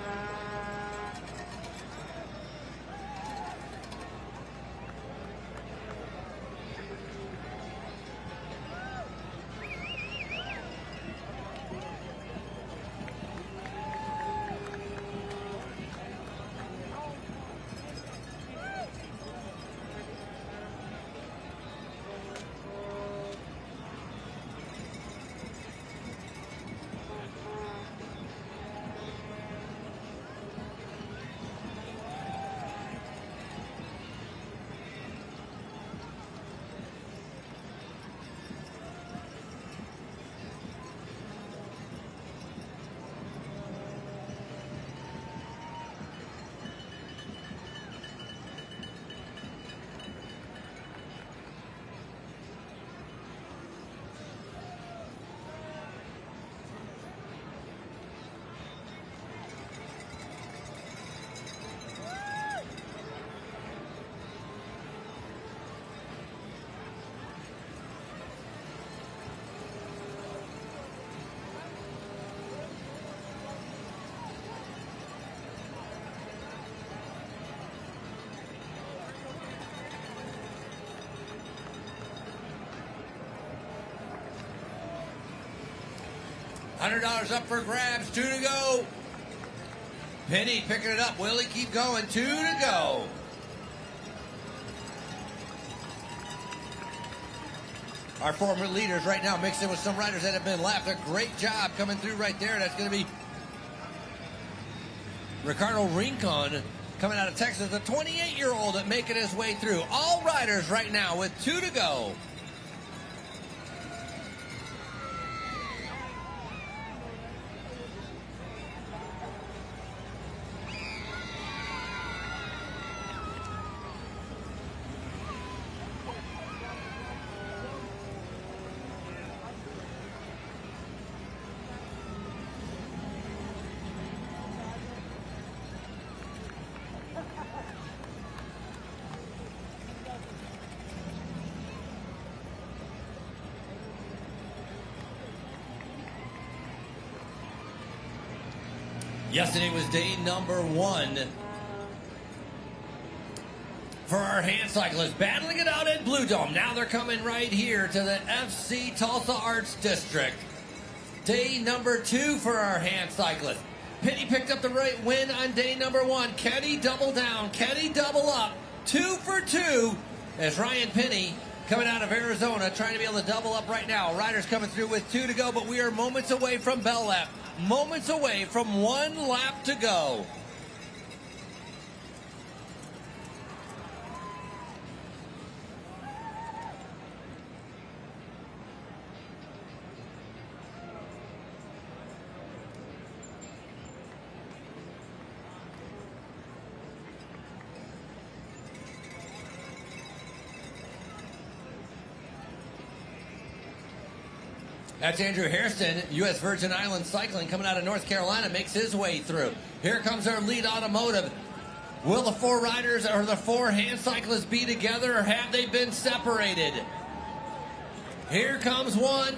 $100 up for grabs, 2 to go. Penny picking it up. Will he keep going? 2 to go. Our former leaders right now mixed in with some riders that have been left. A great job coming through right there. That's going to be Ricardo Rincon coming out of Texas, a 28-year-old making his way through. All riders right now with 2 to go. Yesterday was day number 1 for our hand cyclists, battling it out at Blue Dome. Now they're coming right here to the FC Tulsa Arts District. Day number 2 for our hand cyclists. Penny picked up the right win on day number 1. Kenny double down, Kenny double up. 2 for 2 as Ryan Penny coming out of Arizona trying to be able to double up right now. Riders coming through with 2 to go, but we are moments away from bell lap. Moments away from 1 lap to go. That's Andrew Hairston, U.S. Virgin Islands Cycling, coming out of North Carolina, makes his way through. Here comes our lead automotive. Will the 4 riders or the 4 hand cyclists be together, or have they been separated? Here comes 1,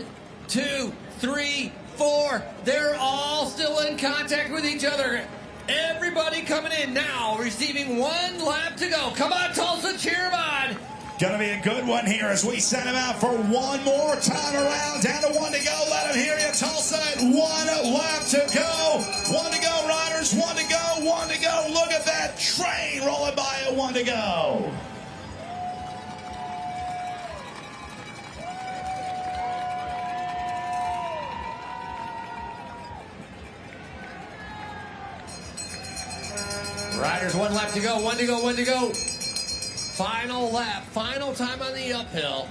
2, 3, 4. They're all still in contact with each other. Everybody coming in now, receiving 1 lap to go. Come on, Tulsa, cheer 'em on. Gonna be a good one here as we send him out for one more time around. Down to 1 to go. Let him hear you. Tulsa at 1 lap to go. 1 to go, riders. 1 to go. 1 to go. Look at that train rolling by at 1 to go. Riders, 1 lap to go. 1 to go. 1 to go. Final lap, final time on the uphill.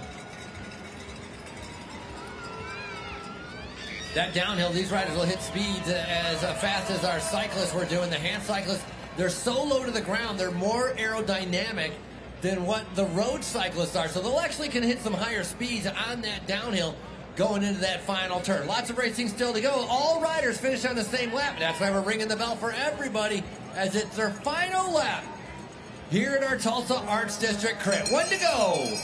That downhill, these riders will hit speeds as fast as our cyclists were doing. The hand cyclists, they're so low to the ground, they're more aerodynamic than what the road cyclists are. So they'll actually can hit some higher speeds on that downhill going into that final turn. Lots of racing still to go. All riders finish on the same lap. That's why we're ringing the bell for everybody as it's their final lap here at our Tulsa Arts District Crit. 1 to go.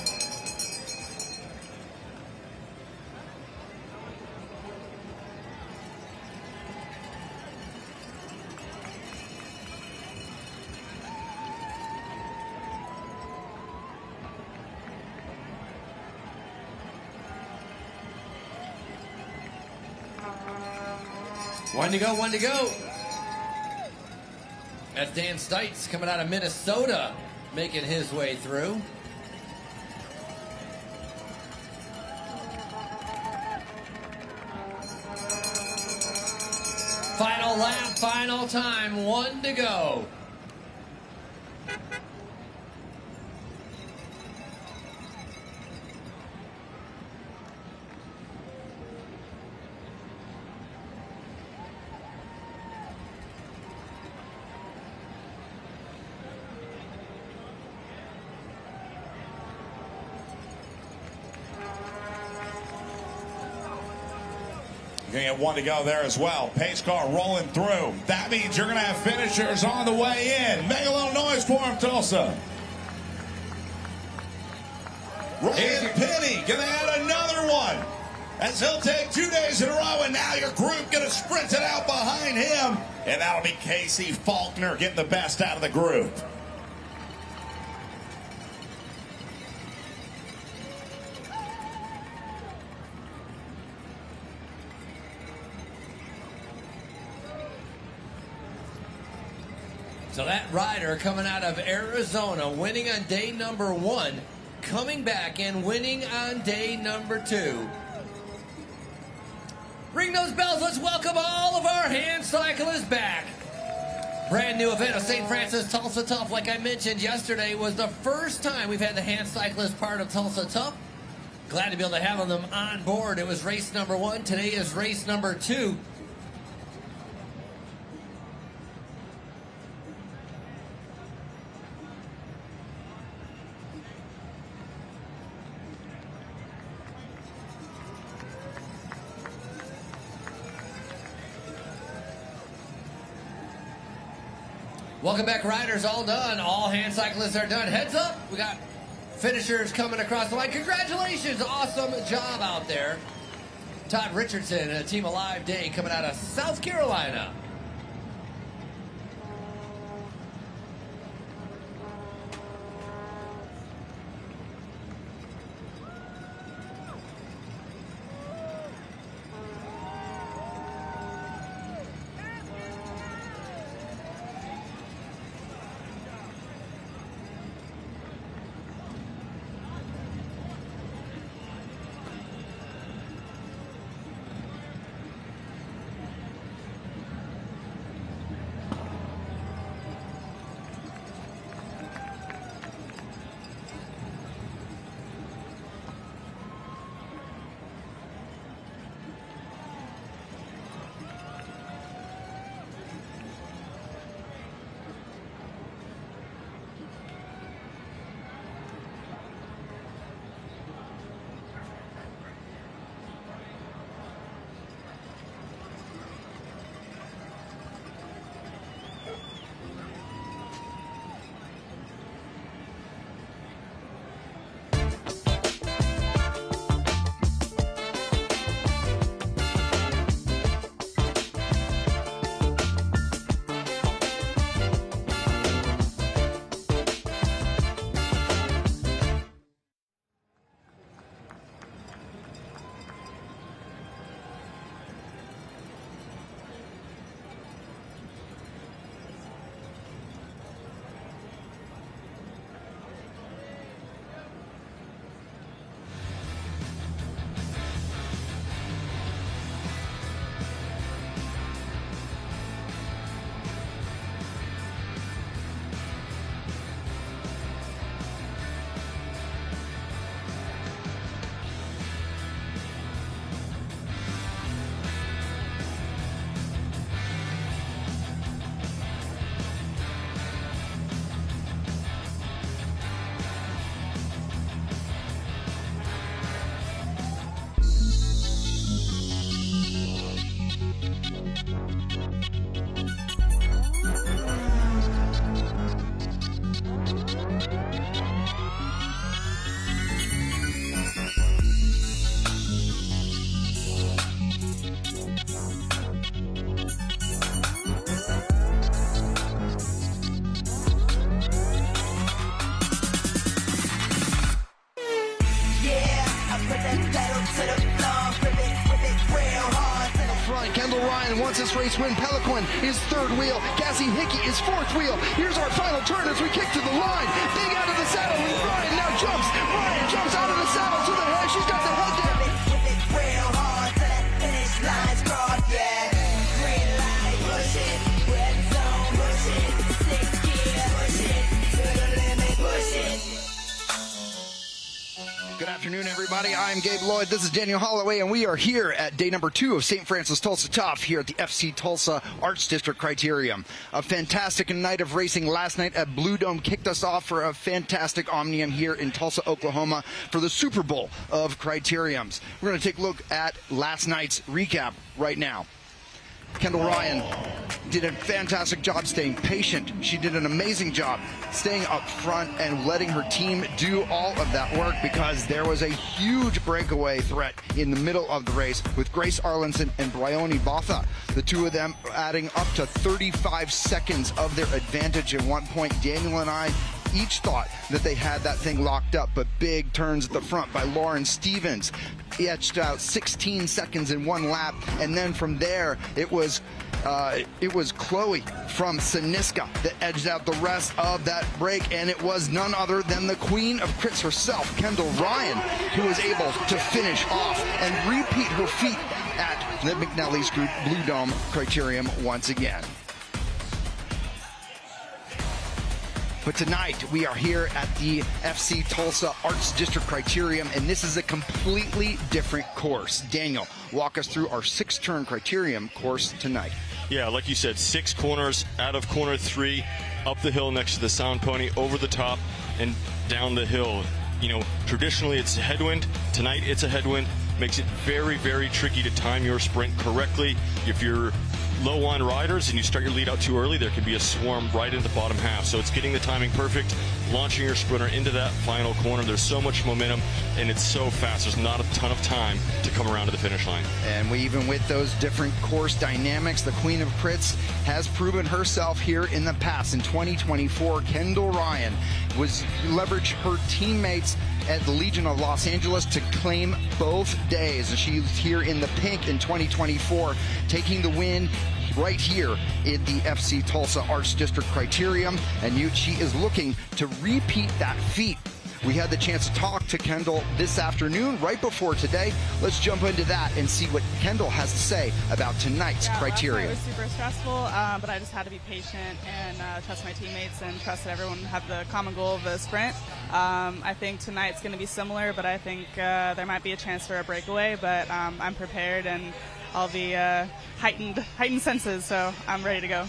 One to go, 1 to go. That's Dan Stites coming out of Minnesota, making his way through. Final lap, final time, 1 to go. You're going to get 1 to go there as well. Pace car rolling through. That means you're going to have finishers on the way in. Make a little noise for him, Tulsa. Ryan Penny going to add another one, as he'll take 2 days in a row, and now your group going to sprint it out behind him. And that'll be Casey Faulkner getting the best out of the group. So that rider coming out of Arizona, winning on day number 1, coming back and winning on day number 2. Ring those bells. Let's welcome all of our hand cyclists back. Brand new event of St. Francis Tulsa Tough. Like I mentioned yesterday, was the first time we've had the hand cyclist part of Tulsa Tough. Glad to be able to have them on board. It was race number 1. Today is race number 2. Welcome back, riders. All done. All hand cyclists are done. Heads up. We got finishers coming across the line. Congratulations. Awesome job out there. Todd Richardson and a Team Alive Day coming out of South Carolina. wants this race win. Pelican is third wheel. Cassie Hickey is fourth wheel. Here's our final turn as we kick to the line. Big out of the saddle. Ryan now jumps. Ryan jumps out of the saddle to the head. She's got the head down. Real hard to that finish line's crossed, yeah. Green light, push it. Red zone, push it. 6 gear, push it. To the limit, push it. Good afternoon, everybody. I'm Gabe Lloyd. This is Daniel Holloway, and we are here at day number 2 of St. Francis Tulsa Tough here at the FC Tulsa Arts District Criterium. A fantastic night of racing last night at Blue Dome kicked us off for a fantastic Omnium here in Tulsa, Oklahoma for the Super Bowl of Criteriums. We're going to take a look at last night's recap right now. Kendall Ryan did a fantastic job staying patient. She did an amazing job staying up front and letting her team do all of that work because there was a huge breakaway threat in the middle of the race with Grace Arlinson and Bryony Botha. The two of them adding up to 35 seconds of their advantage. At one point, Daniel and I each thought that they had that thing locked up, but big turns at the front by Lauren Stevens etched out 16 seconds in one lap, and then from there it was Chloe from Siniska that edged out the rest of that break, and it was none other than the queen of crits herself, Kendall Ryan, who was able to finish off and repeat her feat at the McNally's Group Blue Dome Criterium once again. But tonight, we are here at the FC Tulsa Arts District Criterium, and this is a completely different course. Daniel, walk us through our 6-turn Criterium course tonight. Yeah, like you said, 6 corners out of corner 3, up the hill next to the Sound Pony, over the top, and down the hill. You know, traditionally it's a headwind. Tonight it's a headwind. Makes it very, very tricky to time your sprint correctly. If you're low on riders and you start your lead out too early, there could be a swarm right in the bottom half. So it's getting the timing perfect, launching your sprinter into that final corner. There's so much momentum and it's so fast. There's not a ton of time to come around to the finish line. And even with those different course dynamics, the Queen of Crits has proven herself here in the past. In 2024, Kendall Ryan was leveraged her teammates at the Legion of Los Angeles to claim both days. And she's here in the pink in 2024, taking the win right here in the FC Tulsa Arts District Criterium, and she is looking to repeat that feat. We had the chance to talk to Kendall this afternoon, right before today. Let's jump into that and see what Kendall has to say about tonight's Criterium. It was super stressful, but I just had to be patient and trust my teammates and trust that everyone have the common goal of the sprint. I think tonight's going to be similar, but I think there might be a chance for a breakaway, but I'm prepared and I'll be heightened senses, so I'm ready to go.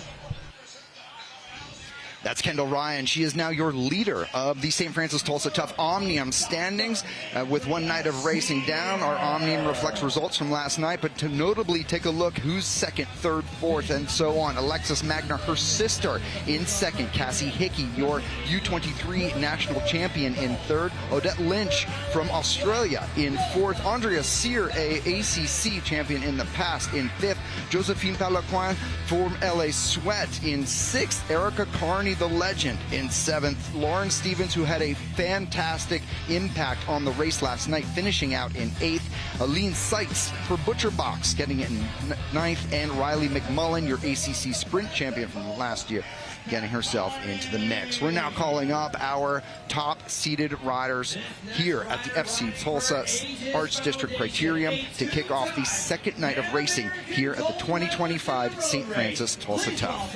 That's Kendall Ryan. She is now your leader of the St. Francis Tulsa Tough Omnium standings. With one night of racing down, our Omnium reflects results from last night, but to notably take a look who's second, third, fourth, and so on. Alexis Magner, her sister, in second. Cassie Hickey, your U23 national champion, in third. Odette Lynch from Australia in fourth. Andrea Sear, a ACC champion in the past, in fifth. Josephine Palaquin from LA Sweat in sixth. Erica Carney, the legend, in seventh. Lauren Stevens, who had a fantastic impact on the race last night, finishing out in eighth. Aline Seitz for Butcher Box getting it in ninth, and Riley McMullen, your ACC sprint champion from last year, getting herself into the mix. We're now calling up our top seeded riders here at the FC Tulsa Arts District Criterium to kick off the second night of racing here at the 2025 St. Francis Tulsa Tough.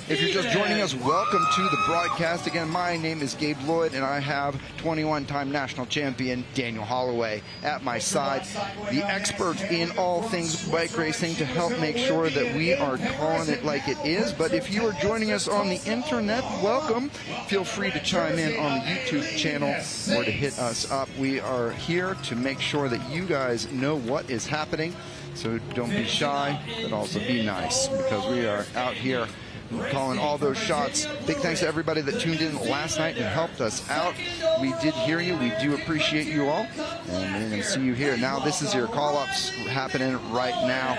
If you're just joining us, welcome to the broadcast. Again, my name is Gabe Lloyd, and I have 21-time national champion Daniel Holloway at my side, the expert in all things bike racing, to help make sure that we are calling it like it is. But if you are joining us on the internet, welcome. Feel free to chime in on the YouTube channel or to hit us up. We are here to make sure that you guys know what is happening. So don't be shy, but also be nice, because we are out here calling all those shots. Big thanks to everybody that tuned in last night and helped us out. We did hear you. We do appreciate you all. And we're going to see you here. Now, this is your call-ups happening right now.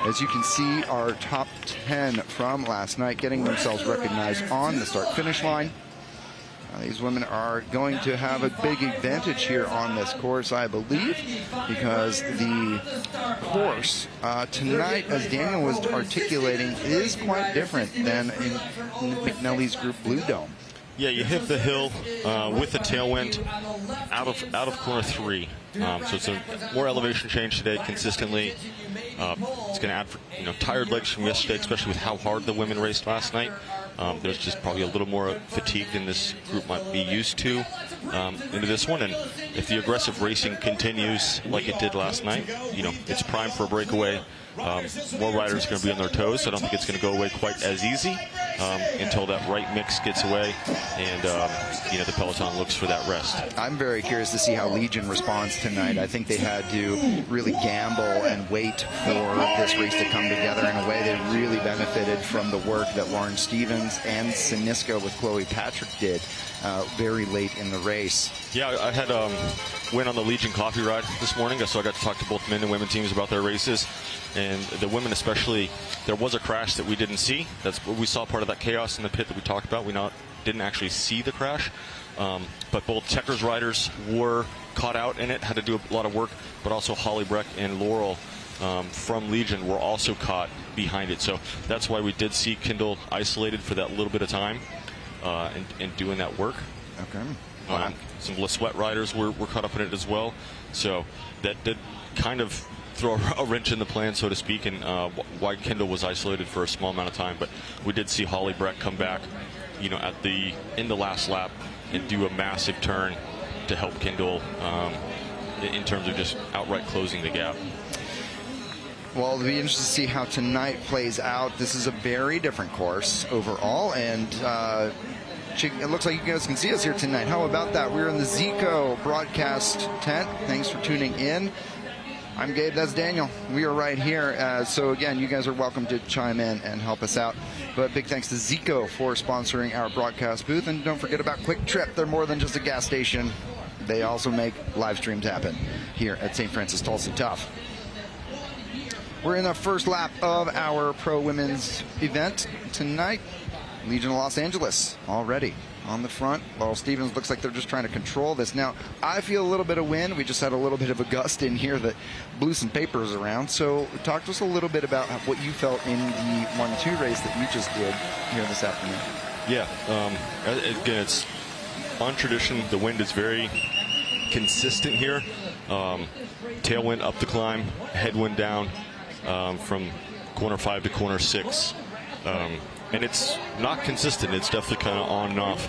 As you can see, our top 10 from last night getting themselves recognized on the start-finish line. These women are going to have a big advantage here on this course, I believe, because the course tonight, as Daniel was articulating, is quite different than in McNally's group Blue Dome. Yeah, you hit the hill with the tailwind out of corner 3. So it's a more elevation change today consistently. It's going to add tired legs from yesterday, especially with how hard the women raced last night. There's just probably a little more fatigue than this group might be used to into this one. And if the aggressive racing continues like it did last night, it's primed for a breakaway. More riders are going to be on their toes, so I don't think it's going to go away quite as easy until that right mix gets away and the peloton looks for that rest. I'm very curious to see how Legion responds tonight. I think they had to really gamble and wait for this race to come together. In a way, they really benefited from the work that Lauren Stevens and Sinisco with Chloe Patrick did very late in the race. Yeah, I had went on the Legion coffee ride this morning, so I got to talk to both men and women teams about their races. And the women especially, there was a crash that we didn't see. That's we saw part of that chaos in the pit that we talked about. We didn't actually see the crash. But both Checkers riders were caught out in it, had to do a lot of work, but also Holly Breck and Laurel from Legion were also caught behind it. So that's why we did see Kendall isolated for that little bit of time and doing that work. Okay. Some LaSweat riders were caught up in it as well. So that did kind of throw a wrench in the plan, so to speak, and why Kendall was isolated for a small amount of time. But we did see Holly Breck come back, in the last lap and do a massive turn to help Kendall in terms of just outright closing the gap. Well, it'll be interesting to see how tonight plays out. This is a very different course overall, and it looks like you guys can see us here tonight. How about that? We're in the Zico broadcast tent. Thanks for tuning in. I'm Gabe, that's Daniel. We are right here. So again, you guys are welcome to chime in and help us out. But big thanks to Zico for sponsoring our broadcast booth. And don't forget about Quick Trip. They're more than just a gas station. They also make live streams happen here at St. Francis Tulsa Tough. We're in the first lap of our pro women's event tonight. Legion of Los Angeles already on the front. Laurel Stevens looks like they're just trying to control this. Now, I feel a little bit of wind. We just had a little bit of a gust in here that blew some papers around. So talk to us a little bit about what you felt in the 1-2 race that you just did here this afternoon. Yeah, again, it's on tradition. The wind is very consistent here. Tailwind up the climb, headwind down from corner 5 to corner 6. And it's not consistent. It's definitely kind of on and off.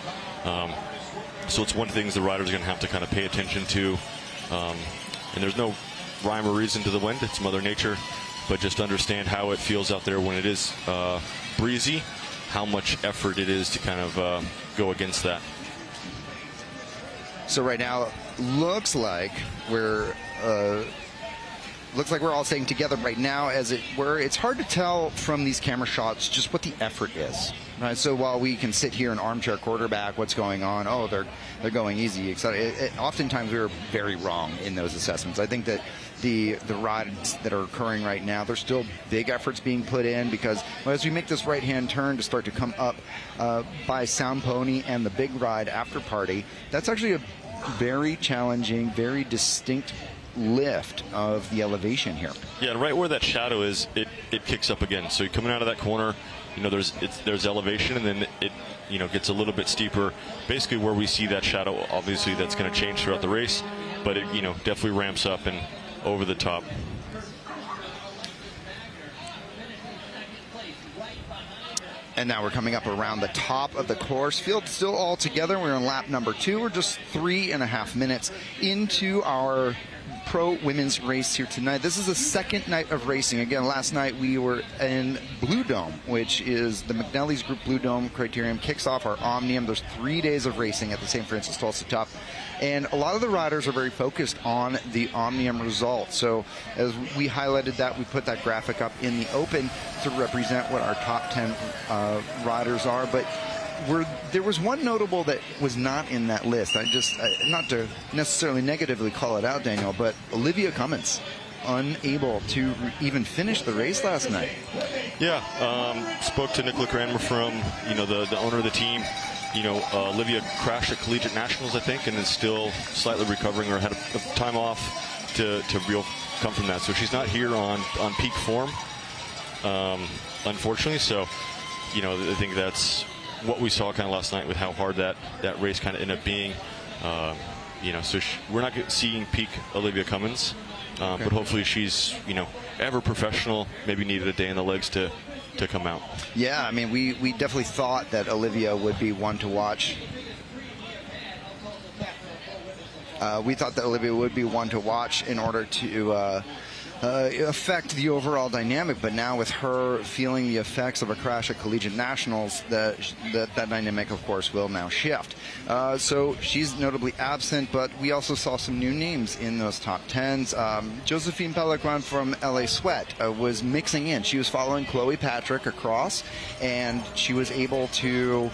So it's one of the things the riders are going to have to kind of pay attention to. And there's no rhyme or reason to the wind. It's Mother Nature. But just understand how it feels out there when it is breezy, how much effort it is to kind of go against that. So right now, looks like we're all staying together right now, as it were. It's hard to tell from these camera shots just what the effort is. Right? So while we can sit here and armchair quarterback what's going on, they're going easy, etc. Oftentimes we're very wrong in those assessments. I think that the rides that are occurring right now, there's still big efforts being put in, because as we make this right-hand turn to start to come up by Sound Pony and the big ride after party, that's actually a very challenging, very distinct lift of the elevation here. Yeah, and right where that shadow is, it kicks up again. So you're coming out of that corner, there's elevation, and then it gets a little bit steeper. Basically where we see that shadow, obviously that's going to change throughout the race, but it definitely ramps up and over the top. And now we're coming up around the top of the course. Field still all together. We're on lap number 2. We're just 3.5 minutes into our pro women's race here tonight. This is the second night of racing. Again, last night we were in Blue Dome, which is the McNally's Group Blue Dome. Criterium kicks off our Omnium. There's 3 days of racing at the St. Francis Tulsa Tough. And a lot of the riders are very focused on the Omnium results. So as we highlighted that, we put that graphic up in the open to represent what our top 10 riders are. But there was one notable that was not in that list. Not to necessarily negatively call it out, Daniel, but Olivia Cummins, unable to even finish the race last night. Yeah, spoke to Nicola Cranmer from the owner of the team. Olivia crashed at Collegiate Nationals, I think, and is still slightly recovering or had a time off to come from that. So she's not here on peak form, unfortunately. So, I think that's what we saw kind of last night with how hard that race kind of ended up being. So we're not seeing peak Olivia Cummins, but hopefully she's, ever professional, maybe needed a day in the legs to come out. Yeah, I mean, we definitely thought that Olivia would be one to watch. We thought that Olivia would be one to watch in order to affect the overall dynamic, but now with her feeling the effects of a crash at Collegiate Nationals, that dynamic, of course, will now shift. So she's notably absent, but we also saw some new names in those top 10s. Josephine Pellequin from LA Sweat was mixing in. She was following Chloe Patrick across, and she was able to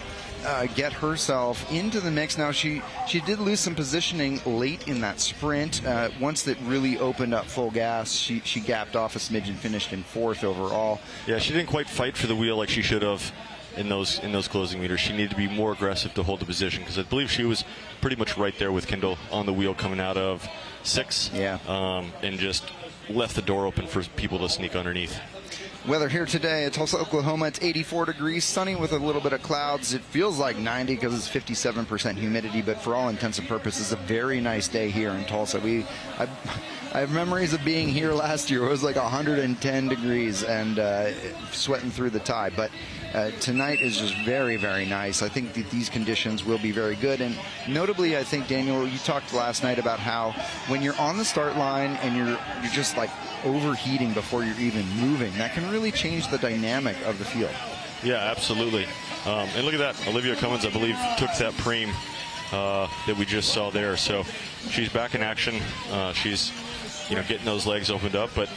get herself into the mix. Now, she did lose some positioning late in that sprint. Once it really opened up full gas, she gapped off a smidge and finished in 4th overall. Yeah, she didn't quite fight for the wheel like she should have in those closing meters. She needed to be more aggressive to hold the position, because I believe she was pretty much right there with Kendall on the wheel coming out of 6. Yeah. And just left the door open for people to sneak underneath. Weather here today at Tulsa, Oklahoma, it's 84 degrees, sunny with a little bit of clouds. It feels like 90 because it's 57% humidity, but for all intents and purposes, a very nice day here in Tulsa. I have memories of being here last year. It was like 110 degrees and sweating through the tie, but tonight is just very, very nice. I think that these conditions will be very good, and notably, I think, Daniel, you talked last night about how when you're on the start line and you're just like overheating before you're even moving, that can really change the dynamic of the field. Yeah, absolutely. And look at that. Olivia Cummins, I believe, took that Pream that we just saw there. So she's back in action. She's, getting those legs opened up. But,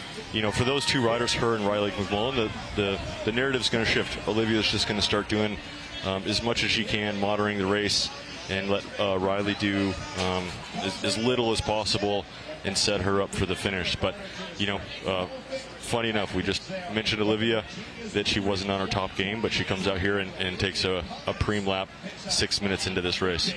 for those two riders, her and Riley McMullen, the narrative's going to shift. Olivia's just going to start doing as much as she can, monitoring the race, and let Riley do as little as possible and set her up for the finish. But, funny enough, we just mentioned Olivia, that she wasn't on her top game, but she comes out here and takes a Pream lap 6 minutes into this race.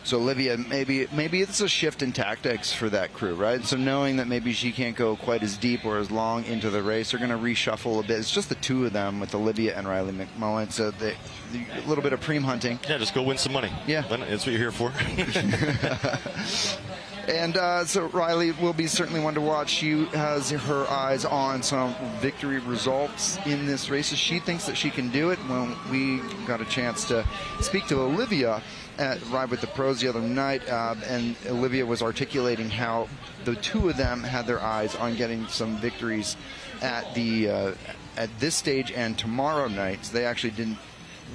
So Olivia, maybe it's a shift in tactics for that crew, right? So knowing that maybe she can't go quite as deep or as long into the race, they're going to reshuffle a bit. It's just the two of them with Olivia and Riley McMullen, so a little bit of Pream hunting. Yeah, just go win some money. Yeah. That's what you're here for. And so Riley will be certainly one to watch. She has her eyes on some victory results in this race. She thinks that she can do it. When we got a chance to speak to Olivia at Ride with the Pros the other night, and Olivia was articulating how the two of them had their eyes on getting some victories at this stage and tomorrow night. So they actually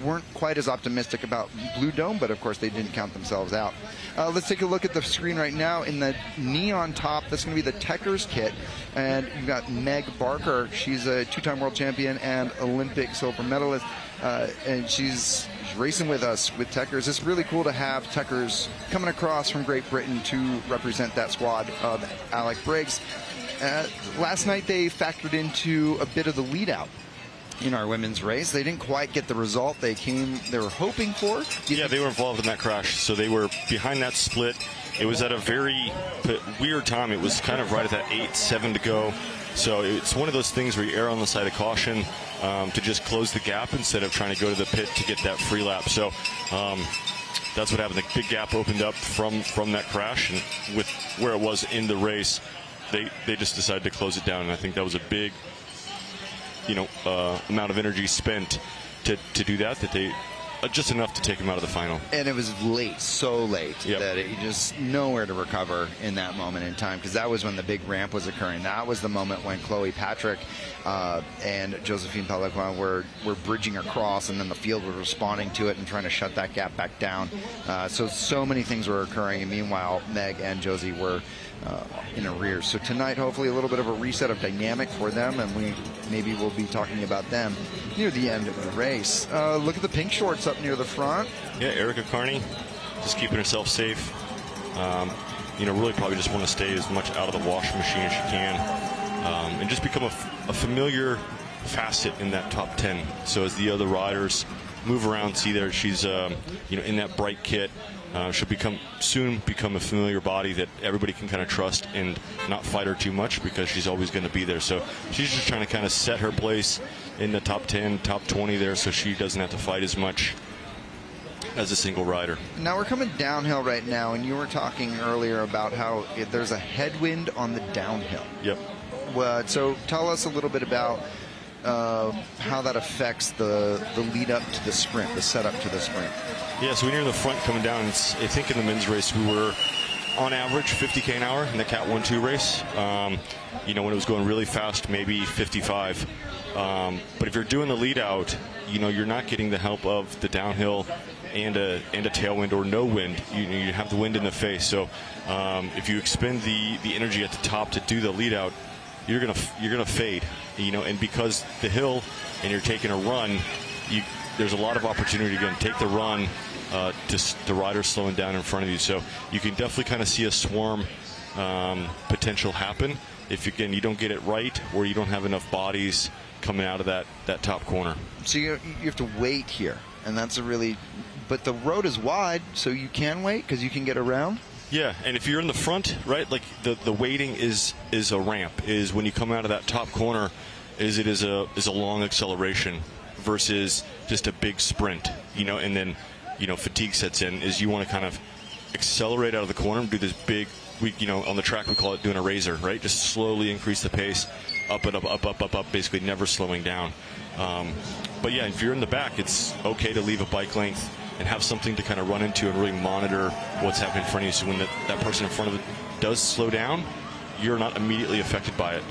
weren't quite as optimistic about Blue Dome, but of course they didn't count themselves out. Let's take a look at the screen right now. In the neon top, that's going to be the Techers kit, and you've got Meg Barker. She's a two-time world champion and Olympic silver medalist, and she's racing with us with Techers. It's really cool to have Techers coming across from Great Britain to represent that squad of Alec Briggs. Last night they factored into a bit of the lead out in our women's race. They didn't quite get the result they were hoping for. Yeah, they were involved in that crash, so they were behind that split. It was at a very weird time. It was kind of right at that 8-7 to go. So it's one of those things where you err on the side of caution to just close the gap instead of trying to go to the pit to get that free lap. So that's what happened. The big gap opened up from that crash, and with where it was in the race, they just decided to close it down. And I think that was a big amount of energy spent to do that they just enough to take him out of the final. And it was late, so late, yep, that it just nowhere to recover in that moment in time, because that was when the big ramp was occurring. That was the moment when Chloe Patrick and Josephine Pellequin were bridging across, and then the field was responding to it and trying to shut that gap back down. So many things were occurring, and meanwhile Meg and Josie were in arrears. So tonight, hopefully a little bit of a reset of dynamic for them, and maybe we'll be talking about them near the end of the race. Look at the pink shorts up near the front. Yeah, Erica Carney just keeping herself safe. Really probably just want to stay as much out of the washing machine as she can, and just become a familiar facet in that top 10. So as the other riders move around, see there she's in that bright kit. She'll soon become a familiar body that everybody can kind of trust and not fight her too much, because she's always going to be there. So she's just trying to kind of set her place in the top 10, top 20 there, so she doesn't have to fight as much as a single rider. Now we're coming downhill right now, and you were talking earlier about how there's a headwind on the downhill. Yep. So tell us a little bit about how that affects the lead up to the sprint, the setup to the sprint. Yeah, so when you're in the front coming down, I think in the men's race we were on average 50k an hour in the Cat 1-2 race. When it was going really fast, maybe 55. But if you're doing the lead out, you're not getting the help of the downhill and a tailwind or no wind. You have the wind in the face. So if you expend the energy at the top to do the lead out, you're gonna fade. And because the hill and you're taking a run, there's a lot of opportunity to take the run. The rider slowing down in front of you, so you can definitely kind of see a swarm potential happen if you don't get it right, or you don't have enough bodies coming out of that top corner. So you have to wait here, and that's but the road is wide, so you can wait because you can get around. Yeah, and if you're in the front, right, like the waiting is a ramp. Is when you come out of that top corner, it is a long acceleration versus just a big sprint, and then fatigue sets in. Is you want to kind of accelerate out of the corner and do this big, on the track we call it doing a razor, right? Just slowly increase the pace, up and up, basically never slowing down. But yeah, if you're in the back, it's okay to leave a bike length and have something to kind of run into and really monitor what's happening in front of you. So when that person in front of it does slow down, you're not immediately affected by it.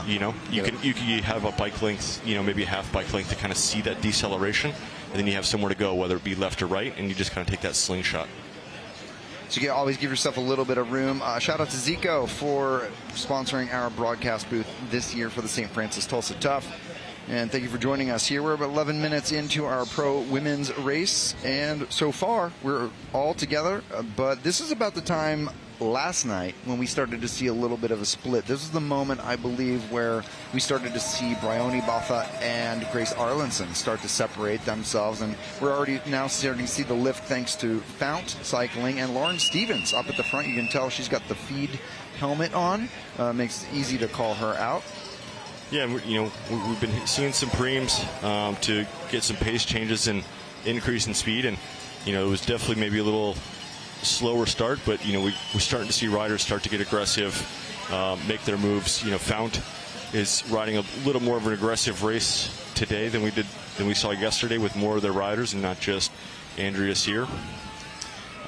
You can have a bike length, maybe a half bike length to kind of see that deceleration, and then you have somewhere to go, whether it be left or right, and you just kind of take that slingshot. So you can always give yourself a little bit of room. Shout out to Zico for sponsoring our broadcast booth this year for the St. Francis Tulsa Tough. And thank you for joining us here. We're about 11 minutes into our pro women's race, and so far we're all together. But this is about the time last night when we started to see a little bit of a split. This is the moment, I believe, where we started to see Bryony Botha and Grace Arlinson start to separate themselves, and we're already now starting to see the lift thanks to Fount Cycling and Lauren Stevens up at the front. You can tell she's got the feed helmet on. Makes it easy to call her out. Yeah, we've been seeing some Preams to get some pace changes and increase in speed, and it was definitely maybe a little slower start, but we're starting to see riders start to get aggressive, make their moves. Fount is riding a little more of an aggressive race today than we saw yesterday, with more of their riders and not just Andrea Sear.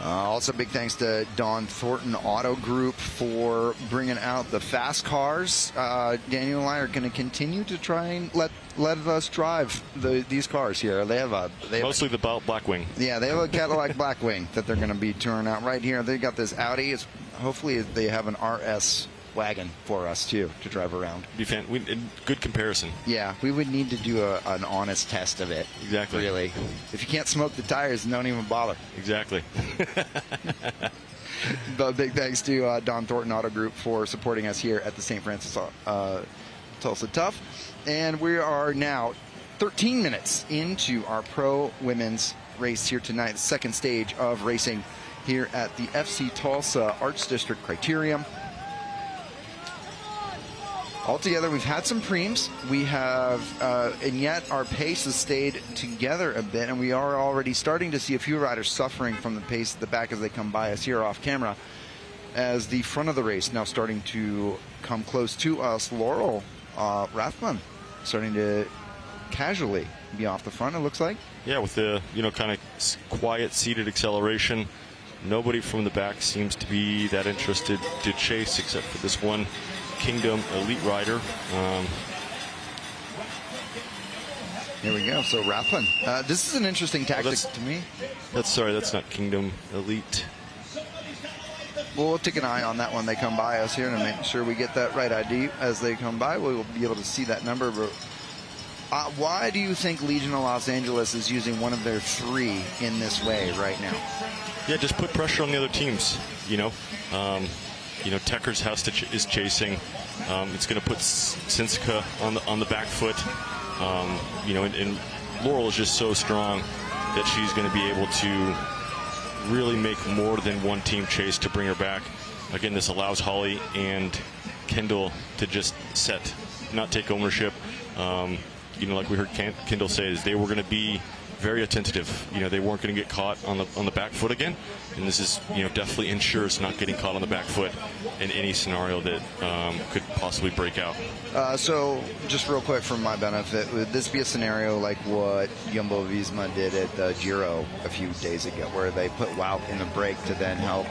Also, big thanks to Don Thornton Auto Group for bringing out the fast cars. Daniel and I are going to continue to try and let us drive these cars here. They have mostly the Blackwing. Yeah, they have a Cadillac Blackwing that they're going to be touring out right here. They got this Audi. Hopefully they have an RS wagon for us too to drive around. Good comparison. Yeah, we would need to do an honest test of it. Exactly. Really, if you can't smoke the tires, don't even bother. Exactly. But big thanks to Don Thornton Auto Group for supporting us here at the St. Francis Tulsa Tough, and we are now 13 minutes into our pro women's race here tonight, the second stage of racing here at the FC Tulsa Arts District Criterium. Altogether, we've had some Preams. We have, and yet our pace has stayed together a bit, and we are already starting to see a few riders suffering from the pace at the back as they come by us here off camera. As the front of the race now starting to come close to us, Laurel Rathman starting to casually be off the front, it looks like. Yeah, with the kind of quiet seated acceleration. Nobody from the back seems to be that interested to chase, except for this one Kingdom Elite rider. Here we go. So Rathman, this is an interesting tactic to me. That's not Kingdom Elite. Well, we'll take an eye on that when they come by us here and make sure we get that right ID as they come by. We'll be able to see that number. But why do you think Legion of Los Angeles is using one of their three in this way right now? Yeah, just put pressure on the other teams. Techers is chasing. It's going to put Sinsica on the back foot. And Laurel is just so strong that she's going to be able to really make more than one team chase to bring her back. Again, this allows Holly and Kendall to just not take ownership. Like we heard Kendall say, is they were going to be very attentive. They weren't going to get caught on the back foot again, and this is definitely ensures not getting caught on the back foot in any scenario that could possibly break out. So just real quick for my benefit, would this be a scenario like what Jumbo Visma did at the Giro a few days ago, where they put Wout in the break to then help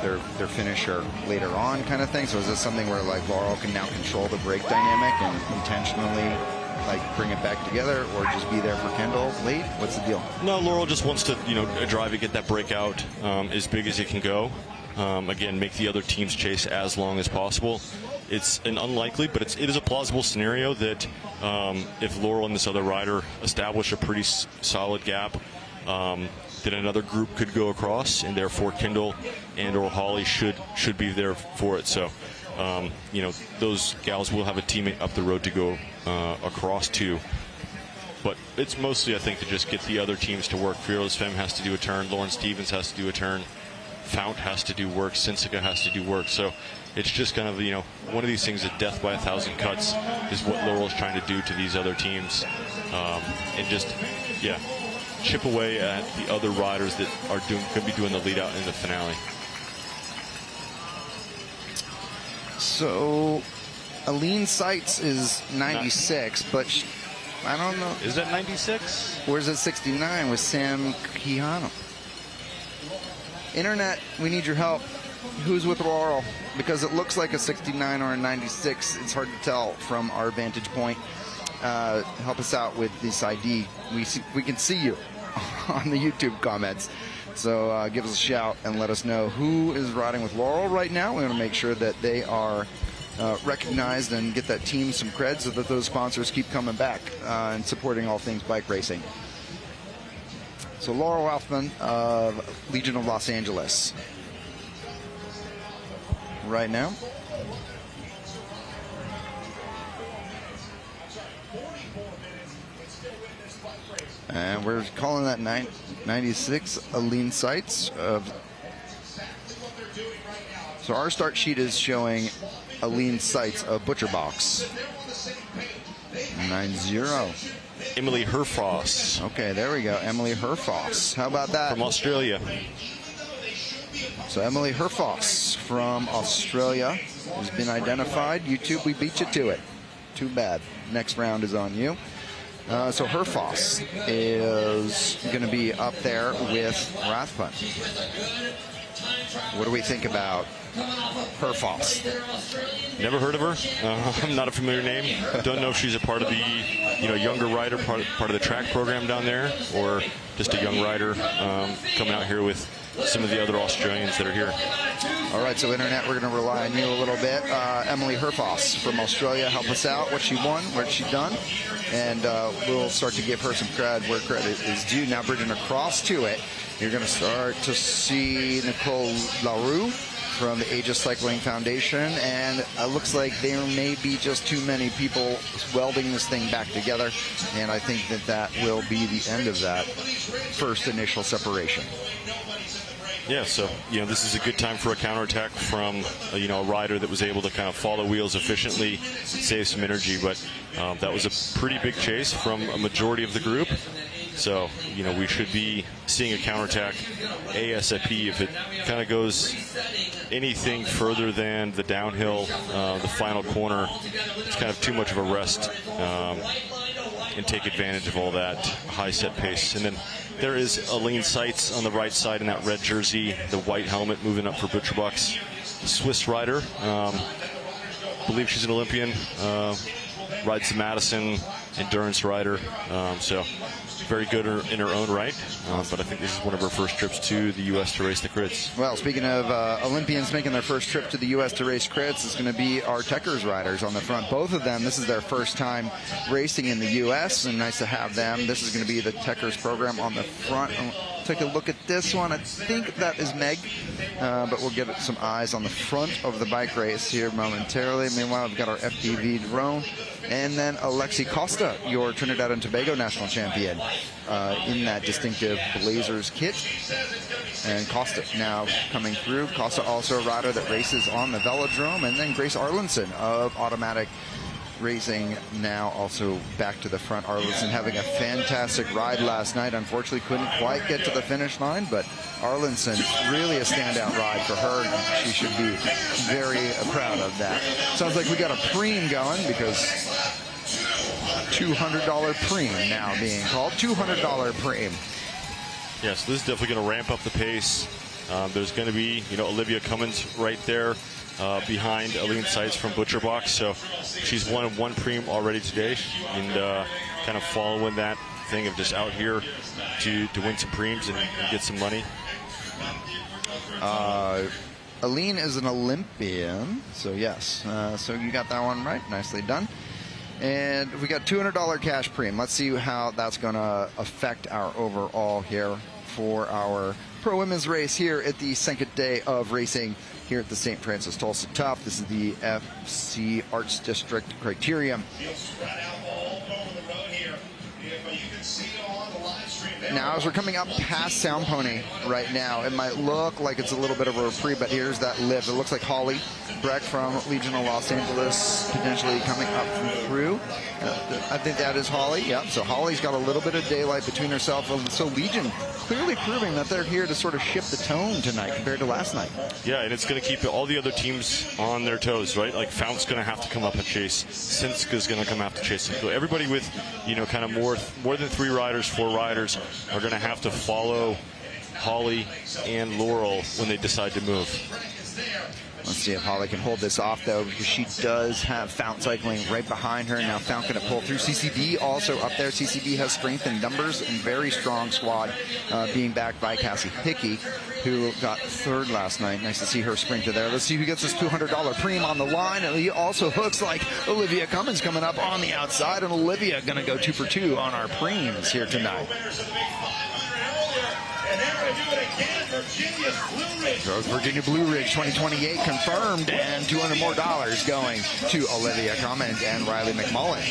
their finisher later on, kind of thing? So is this something where like Laurel can now control the brake dynamic and intentionally bring it back together, or just be there for Kendall late? What's the deal? No, Laurel just wants to drive it, get that breakout as big as it can go. Again, make the other team's chase as long as possible. It's an unlikely, but it is a plausible scenario that if Laurel and this other rider establish a pretty solid gap, then another group could go across, and therefore Kendall and or Holly should be there for it. So, those gals will have a teammate up the road to go across to. But it's mostly, I think, to just get the other teams to work. Fearless Femme has to do a turn. Lauren Stevens has to do a turn. Fount has to do work. Sensica has to do work. So it's just kind of, one of these things that death by 1,000 cuts is what Laurel's trying to do to these other teams. And just, chip away at the other riders that are going to be doing the lead out in the finale. So Aline Seitz is 96, but I don't know. Is that 96? Where's it 69 with Sam Quijano? Internet, we need your help. Who's with Laurel? Because it looks like a 69 or a 96. It's hard to tell from our vantage point. Help us out with this ID. We can see you on the YouTube comments. So give us a shout and let us know who is riding with Laurel right now. We want to make sure that they are recognized and get that team some cred so that those sponsors keep coming back and supporting all things bike racing. So Laurel Alfman of Legion of Los Angeles right now. And we're calling that 96 Aline Seitz. So our start sheet is showing Aline Seitz of Butcher Box. 9-0. Emily Herfoss. Okay, there we go. Emily Herfoss. How about that? From Australia. So Emily Herfoss from Australia has been identified. YouTube, we beat you to it. Too bad. Next round is on you. So Herfoss is going to be up there with Rathbun. What do we think about Herfoss? Never heard of her. I'm not a familiar name. Don't know if she's a part of the younger rider, part of the track program down there, or just a young rider coming out here with some of the other Australians that are here. All right, so Internet, we're going to rely on you a little bit. Emily Herfoss from Australia, help us out. What she won, what she done, and we'll start to give her some cred where credit is due. Now bridging across to it, you're going to start to see Nicole LaRue from the Aegis Cycling Foundation, and it looks like there may be just too many people welding this thing back together, and I think that will be the end of that first initial separation. Yeah, so this is a good time for a counterattack from a rider that was able to kind of follow wheels efficiently, save some energy. But that was a pretty big chase from a majority of the group. So we should be seeing a counterattack ASAP. If it kind of goes anything further than the downhill, the final corner, it's kind of too much of a rest and take advantage of all that high set pace. And then there is Aline Seitz on the right side in that red jersey, the white helmet, moving up for ButcherBox. Swiss rider. Believe she's an Olympian. Rides the Madison endurance rider. So very good in her own right. But I think this is one of her first trips to the U.S. to race the crits. Well, speaking of Olympians making their first trip to the U.S. to race crits, it's going to be our Techers riders on the front. Both of them, this is their first time racing in the U.S., and nice to have them. This is going to be the Techers program on the front. take a look at this one. I think that is Meg, but we'll get some eyes on the front of the bike race here momentarily. Meanwhile, we've got our FPV drone. And then Alexi Costa, your Trinidad and Tobago national champion, in that distinctive Blazers kit. And Costa now coming through. Costa also a rider that races on the velodrome. And then Grace Arlinson of Automatic Racing now also back to the front. Arlinson having a fantastic ride last night. Unfortunately couldn't quite get to the finish line, but Arlinson, really a standout ride for her. And she should be very proud of that. Sounds like we got a Pream going, because $200 Pream now being called. $200 Pream. Yes, this is definitely going to ramp up the pace. There's going to be, Olivia Cummins right there behind Aline Seitz from Butcher Box. So she's won one Pream already today, and kind of following that thing of just out here to win some Preams and get some money. Aline is an Olympian, so yes. So you got that one right. Nicely done. And we got $200 cash Pream. Let's see how that's going to affect our overall here for our pro women's race here at the second day of racing here at the St. Francis Tulsa Tough. This is the FC Arts District Criterium. Now, as we're coming up past Sound Pony right now, it might look like it's a little bit of a reprieve, but here's that lift. It looks like Holly Breck from Legion of Los Angeles potentially coming up through. I think that is Holly. Yep. So Holly's got a little bit of daylight between herself. So Legion clearly proving that they're here to sort of shift the tone tonight compared to last night. Yeah, and it's going to keep all the other teams on their toes, right? Like Fount's going to have to come up and chase. Sinska's going to come have to chase. So everybody with, kind of more than 3 riders, 4 riders are going to have to follow Holly and Laurel when they decide to move. Let's see if Holly can hold this off, though, because she does have Fount cycling right behind her. Now Fount going to pull through. CCB also up there. CCB has strength in numbers and very strong squad, being backed by Cassie Hickey, who got 3rd last night. Nice to see her sprint to there. Let's see who gets this $200 Pream on the line. And he also looks like Olivia Cummins coming up on the outside, and Olivia going to go 2 for 2 on our Preams here tonight. Virginia Blue Ridge 2028 confirmed, and $200 more going to Olivia Cummins and Riley McMullen.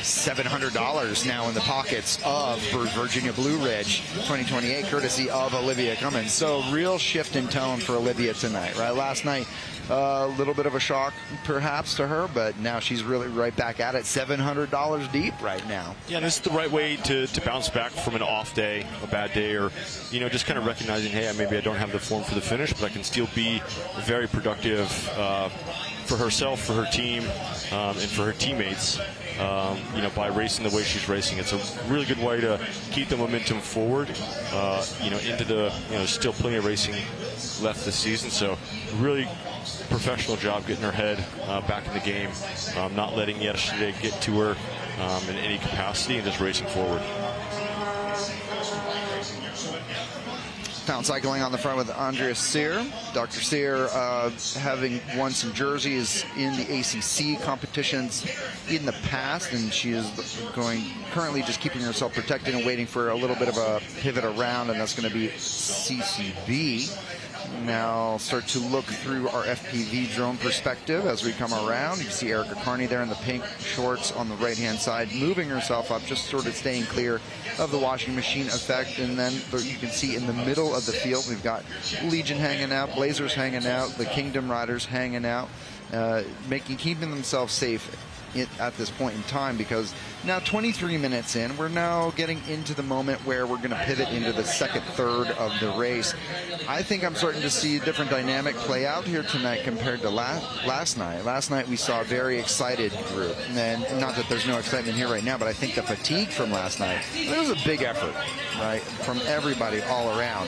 $700 now in the pockets of Virginia Blue Ridge 2028, courtesy of Olivia Cummins. So real shift in tone for Olivia tonight, right? Last night, a little bit of a shock perhaps to her, but now she's really right back at it. $700 deep right now. Yeah, and this is the right way to bounce back from an off day, a bad day, or just kind of recognizing, hey, maybe I don't have the form for the finish, but I can still be very productive for herself, for her team, and for her teammates. By racing the way she's racing. It's a really good way to keep the momentum forward, into the, still plenty of racing left this season. So really professional job getting her head back in the game, not letting yesterday get to her in any capacity, and just racing forward. Found cycling on the front with Andrea Sear. Dr. Sear having won some jerseys in the ACC competitions in the past, and she is currently just keeping herself protected and waiting for a little bit of a pivot around, and that's going to be CCB. Now start to look through our FPV drone perspective as we come around. You can see Erica Carney there in the pink shorts on the right-hand side, moving herself up, just sort of staying clear of the washing machine effect. And then you can see in the middle of the field, we've got Legion hanging out, Blazers hanging out, the Kingdom Riders hanging out, keeping themselves safe at this point in time, because now 23 minutes in, we're now getting into the moment where we're going to pivot into the second third of the race. I think I'm starting to see a different dynamic play out here tonight compared to last night. Last night we saw a very excited group, and not that there's no excitement here right now, but I think the fatigue from last night, it was a big effort, right, from everybody all around.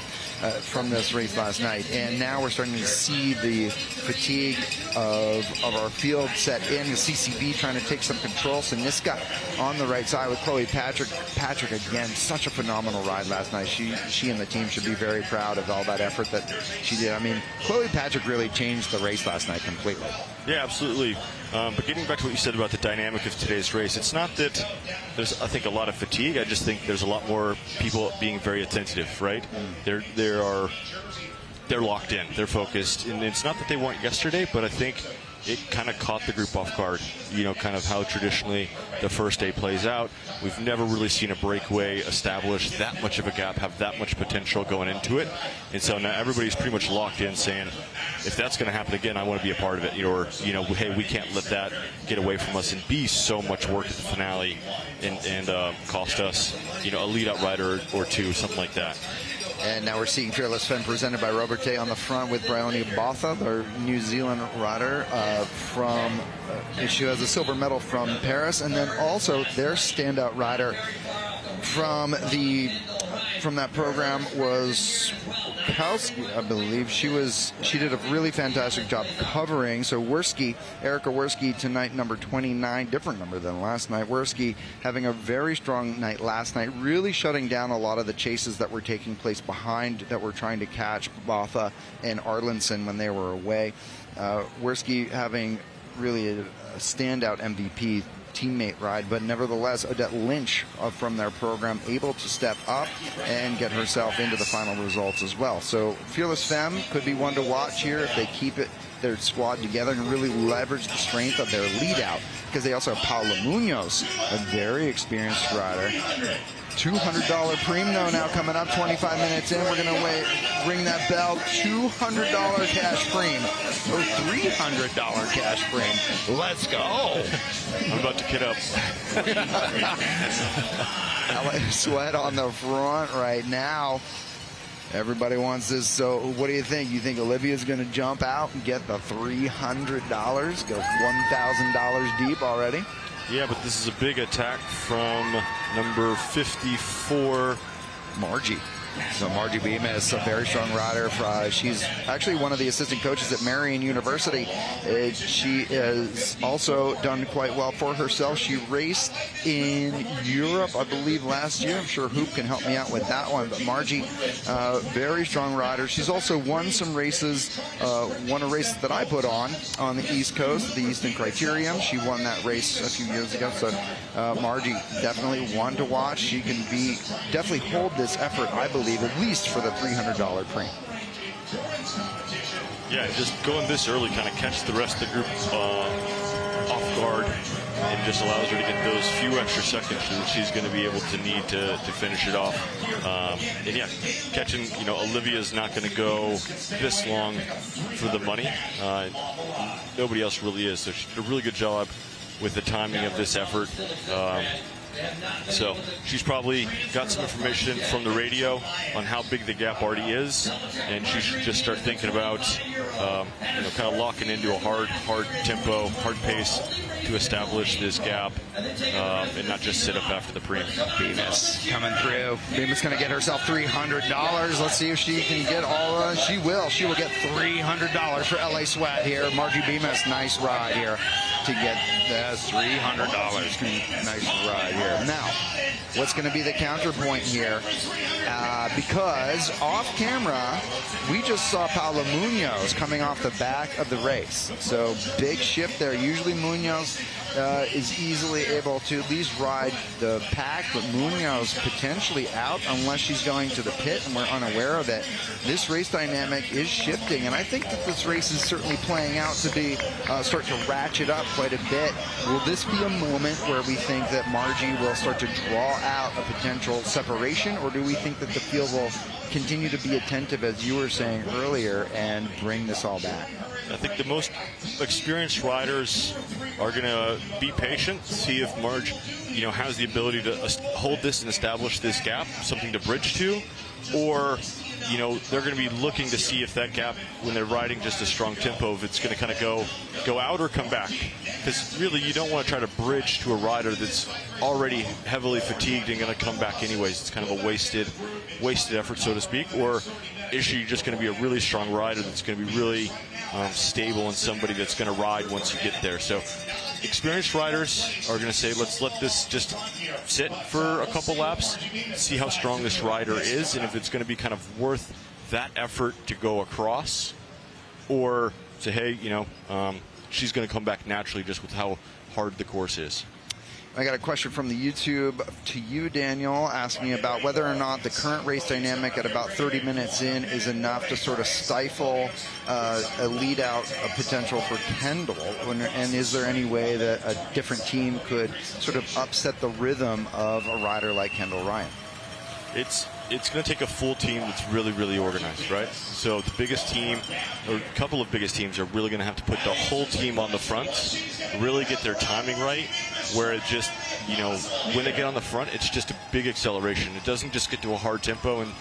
From this race last night, and now we're starting to see the fatigue of our field set in. The CCB trying to take some control. So Niska on the right side with Chloe Patrick. Patrick, again, such a phenomenal ride last night. She and the team should be very proud of all that effort that she did. I mean, Chloe Patrick really changed the race last night completely. Yeah, absolutely. But getting back to what you said about the dynamic of today's race, it's not that there's, I think, a lot of fatigue. I just think there's a lot more people being very attentive, right? They're locked in, they're focused, and it's not that they weren't yesterday, but I think it kind of caught the group off guard, kind of how traditionally the first day plays out. We've never really seen a breakaway establish that much of a gap, have that much potential going into it. And so now everybody's pretty much locked in saying, if that's going to happen again, I want to be a part of it. Or, hey, we can't let that get away from us and be so much work at the finale and cost us, a lead-out rider or two, something like that. And now we're seeing Fearless Femme presented by Robertet on the front with Bryony Botha, their New Zealand rider she has a silver medal from Paris, and then also their standout rider from that program was Kowski, I believe. She did a really fantastic job covering. So Erica Werski tonight, number 29, different number than last night. Werski having a very strong night last night, really shutting down a lot of the chases that were taking place behind that were trying to catch Botha and Arlinson when they were away. Werski having really a standout MVP teammate ride, but nevertheless Odette Lynch from their program able to step up and get herself into the final results as well. So Fearless Femme could be one to watch here if they keep their squad together and really leverage the strength of their lead out, because they also have Paula Munoz, a very experienced rider. $200 Pream though now coming up 25 minutes in. We're going to ring that bell. $200 cash Pream or $300 cash Pream. Let's go. I'm about to kid up. LA Sweat on the front right now. Everybody wants this. So what do you think? You think Olivia's going to jump out and get the $300? Go $1,000 deep already? Yeah, but this is a big attack from number 54, Margie. So Margie Bemis, a very strong rider. She's actually one of the assistant coaches at Marian University. She has also done quite well for herself. She raced in Europe, I believe, last year. I'm sure Hoop can help me out with that one. But Margie, very strong rider. She's also won some races, won a race that I put on the East Coast, the Eastern Criterium. She won that race a few years ago. So Margie, definitely one to watch. She can definitely hold this effort, I believe, at least for the $300 Pream. Yeah, just going this early kind of catch the rest of the group off guard and just allows her to get those few extra seconds that she's going to be able to need to finish it off. And yeah, catching, Olivia's not going to go this long for the money. Nobody else really is. So she did a really good job with the timing of this effort. So she's probably got some information from the radio on how big the gap already is, and she should just start thinking about, kind of locking into a hard tempo, hard pace to establish this gap, and not just sit up after the Pream. Bemis coming through. Bemis going to get herself $300. Let's see if she can get all of it. She will. She will get $300 for LA Sweat here. Margie Bemis, nice ride here to get $300. Nice ride here. Now, what's going to be the counterpoint here? Because off camera, we just saw Paula Munoz coming off the back of the race. So big shift there. Usually Munoz is easily able to at least ride the pack, but Munoz potentially out unless she's going to the pit and we're unaware of it. This race dynamic is shifting, and I think that this race is certainly playing out to be start to ratchet up quite a bit. Will this be a moment where we think that Margie will start to draw out a potential separation, or do we think that the field will continue to be attentive, as you were saying earlier, and bring this all back? I think the most experienced riders are going to be patient, see if Marge, has the ability to hold this and establish this gap, something to bridge to, or, they're going to be looking to see if that gap, when they're riding just a strong tempo, if it's going to kind of go out or come back. Because really, you don't want to try to bridge to a rider that's already heavily fatigued and going to come back anyways. It's kind of a wasted effort, so to speak. Or is she just going to be a really strong rider that's going to be really stable and somebody that's going to ride once you get there? So experienced riders are going to say, let's let this just sit for a couple laps, see how strong this rider is, and if it's going to be kind of worth that effort to go across, or say, hey, she's going to come back naturally just with how hard the course is. I got a question from the YouTube to you, Daniel, asking about whether or not the current race dynamic at about 30 minutes in is enough to sort of stifle a lead out potential for Kendall. And is there any way that a different team could sort of upset the rhythm of a rider like Kendall Ryan? It's going to take a full team that's really, really organized, right? So the biggest team, or a couple of biggest teams, are really going to have to put the whole team on the front, really get their timing right, where it just, when they get on the front, it's just a big acceleration. It doesn't just get to a hard tempo and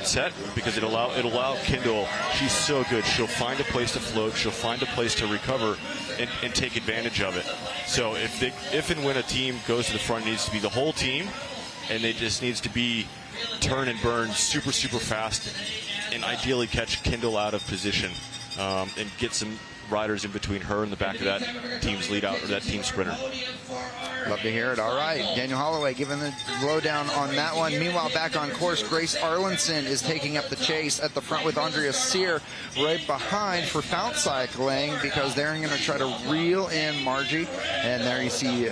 set, because it'll allow Kendall, she's so good, she'll find a place to float, she'll find a place to recover and take advantage of it. So if and when a team goes to the front, it needs to be the whole team, and it just needs to be turn and burn super, super fast, and ideally catch Kendall out of position and get some riders in between her and the back of that team's lead out, or that team sprinter. Love to hear it. All right, Daniel Holloway giving the lowdown on that one. Meanwhile, back on course, Grace Arlinson is taking up the chase at the front with Andrea Sear right behind for Fount Cycling, because they're going to try to reel in Margie. And there you see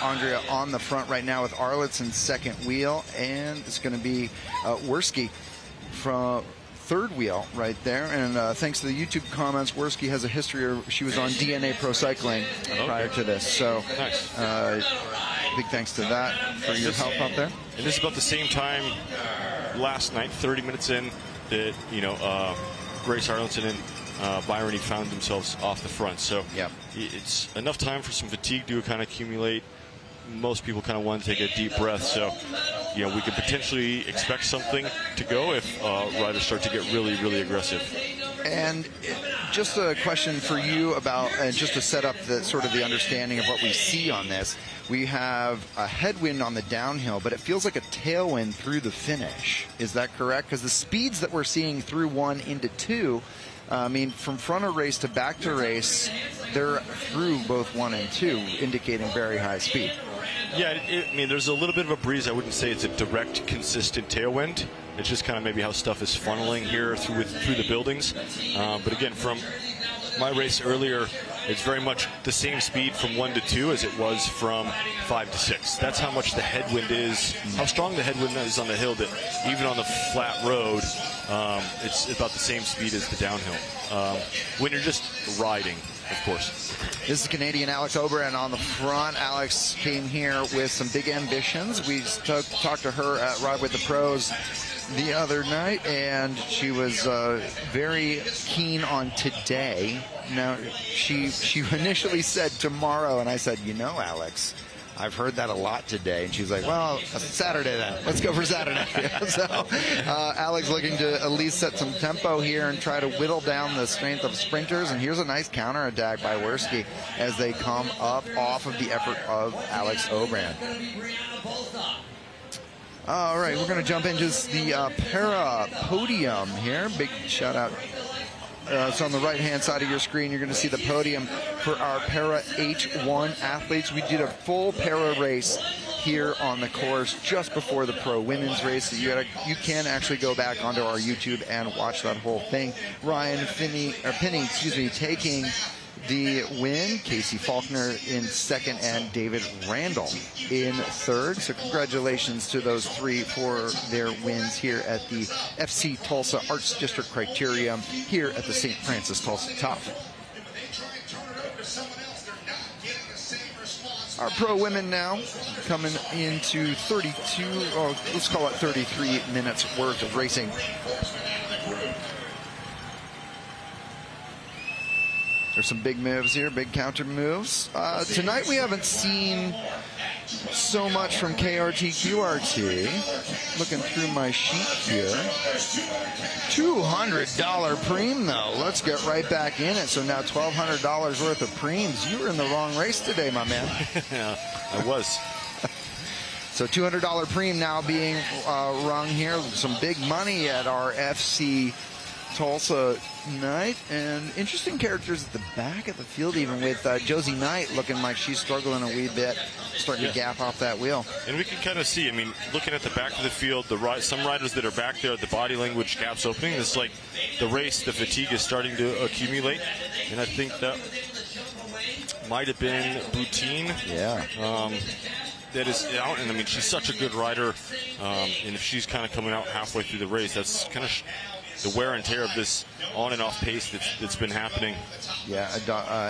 Andrea on the front right now with Arlitson's second wheel, and it's going to be Worski from third wheel right there. And thanks to the YouTube comments, Worski has a history of, she was on DNA Pro Cycling prior to this. So nice. Big thanks to that for your help out there. And this is about the same time last night, 30 minutes in, that Grace Arlinson and Byrony found themselves off the front. So it's enough time for some fatigue to kind of accumulate. Most people kind of want to take a deep breath, so we could potentially expect something to go if riders start to get really, really aggressive. And just a question for you about, just to set up the sort of the understanding of what we see on this. We have a headwind on the downhill, but it feels like a tailwind through the finish. Is that correct? Because the speeds that we're seeing through 1 into 2, from front of race to back to race, they're through both 1 and 2, indicating very high speed. Yeah, there's a little bit of a breeze. I wouldn't say it's a direct, consistent tailwind. It's just kind of maybe how stuff is funneling here through the buildings. But again, from my race earlier, it's very much the same speed from 1 to 2 as it was from 5 to 6. That's how much the headwind is, how strong the headwind is on the hill, that even on the flat road, it's about the same speed as the downhill. When you're just riding, of course. This is Canadian Alex Oberon on the front. Alex came here with some big ambitions. We talked to her at Ride with the Pros the other night, and she was very keen on today. Now, she initially said tomorrow, and I said, Alex, I've heard that a lot today. And she's like, well, Saturday then. Let's go for Saturday. So Alex looking to at least set some tempo here and try to whittle down the strength of sprinters. And here's a nice counterattack by Worski as they come up off of the effort of Alex Obrand. All right, we're going to jump into the para podium here. Big shout out. So on the right-hand side of your screen, you're going to see the podium for our para H1 athletes. We did a full para race here on the course just before the pro women's race. So you can actually go back onto our YouTube and watch that whole thing. Ryan Penny, taking the win. Casey Faulkner in second, and David Randall in third. So congratulations to those three for their wins here at the FC Tulsa Arts District Criterium here at the St. Francis Tulsa Tough. Our pro women now coming into 32, or let's call it 33 minutes worth of racing. There's some big moves here, big counter moves. Tonight we haven't seen so much from KRT QRT. Looking through my sheet here. $200 Pream though. Let's get right back in it. So now $1,200 worth of Preams. You were in the wrong race today, my man. Yeah, I was. So $200 Pream now being rung here. Some big money at our FC Tulsa night, and interesting characters at the back of the field, even with Josie Knight looking like she's struggling a wee bit, starting to gap off that wheel. And we can kind of see, I mean, looking at the back of the field, some riders that are back there, the body language gaps opening. It's like the race, the fatigue is starting to accumulate, and I think that might have been Boutine. Yeah. That is out, and I mean, she's such a good rider, and if she's kind of coming out halfway through the race, that's kind of the wear and tear of this on and off pace that's been happening. Yeah,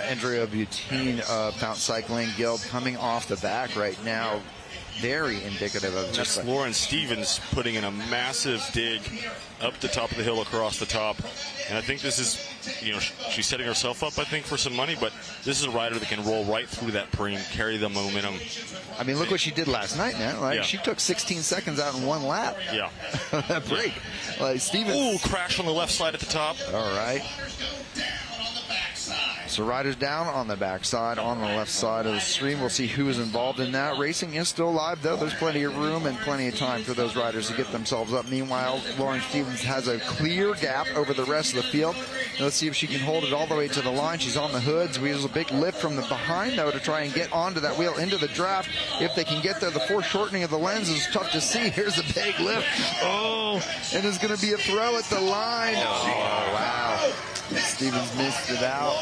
Andrea Boutine of Fountain Cycling Guild coming off the back right now. Very indicative of just That's Lauren Stevens putting in a massive dig up the top of the hill, across the top. And I think this is, you know, she's setting herself up, I think, for some money, but this is a rider that can roll right through that Pream, carry the momentum. I mean, look what she did last night, man. Like, Yeah. she took 16 seconds out in one lap. Yeah. That break. Like, Stevens. Ooh, crash on the left side at the top. All right. So riders down on the backside, on the left side of the stream. We'll see who is involved in that. Racing is still live, though. There's plenty of room and plenty of time for those riders to get themselves up. Meanwhile, Lauren Stevens has a clear gap over the rest of the field. Let's see if she can hold it all the way to the line. She's on the hoods. We use a big lift from the behind, though, to try and get onto that wheel into the draft. If they can get there, the foreshortening of the lens is tough to see. Here's a big lift. Oh, and it's going to be a throw at the line. Oh, wow. Stevens missed it out.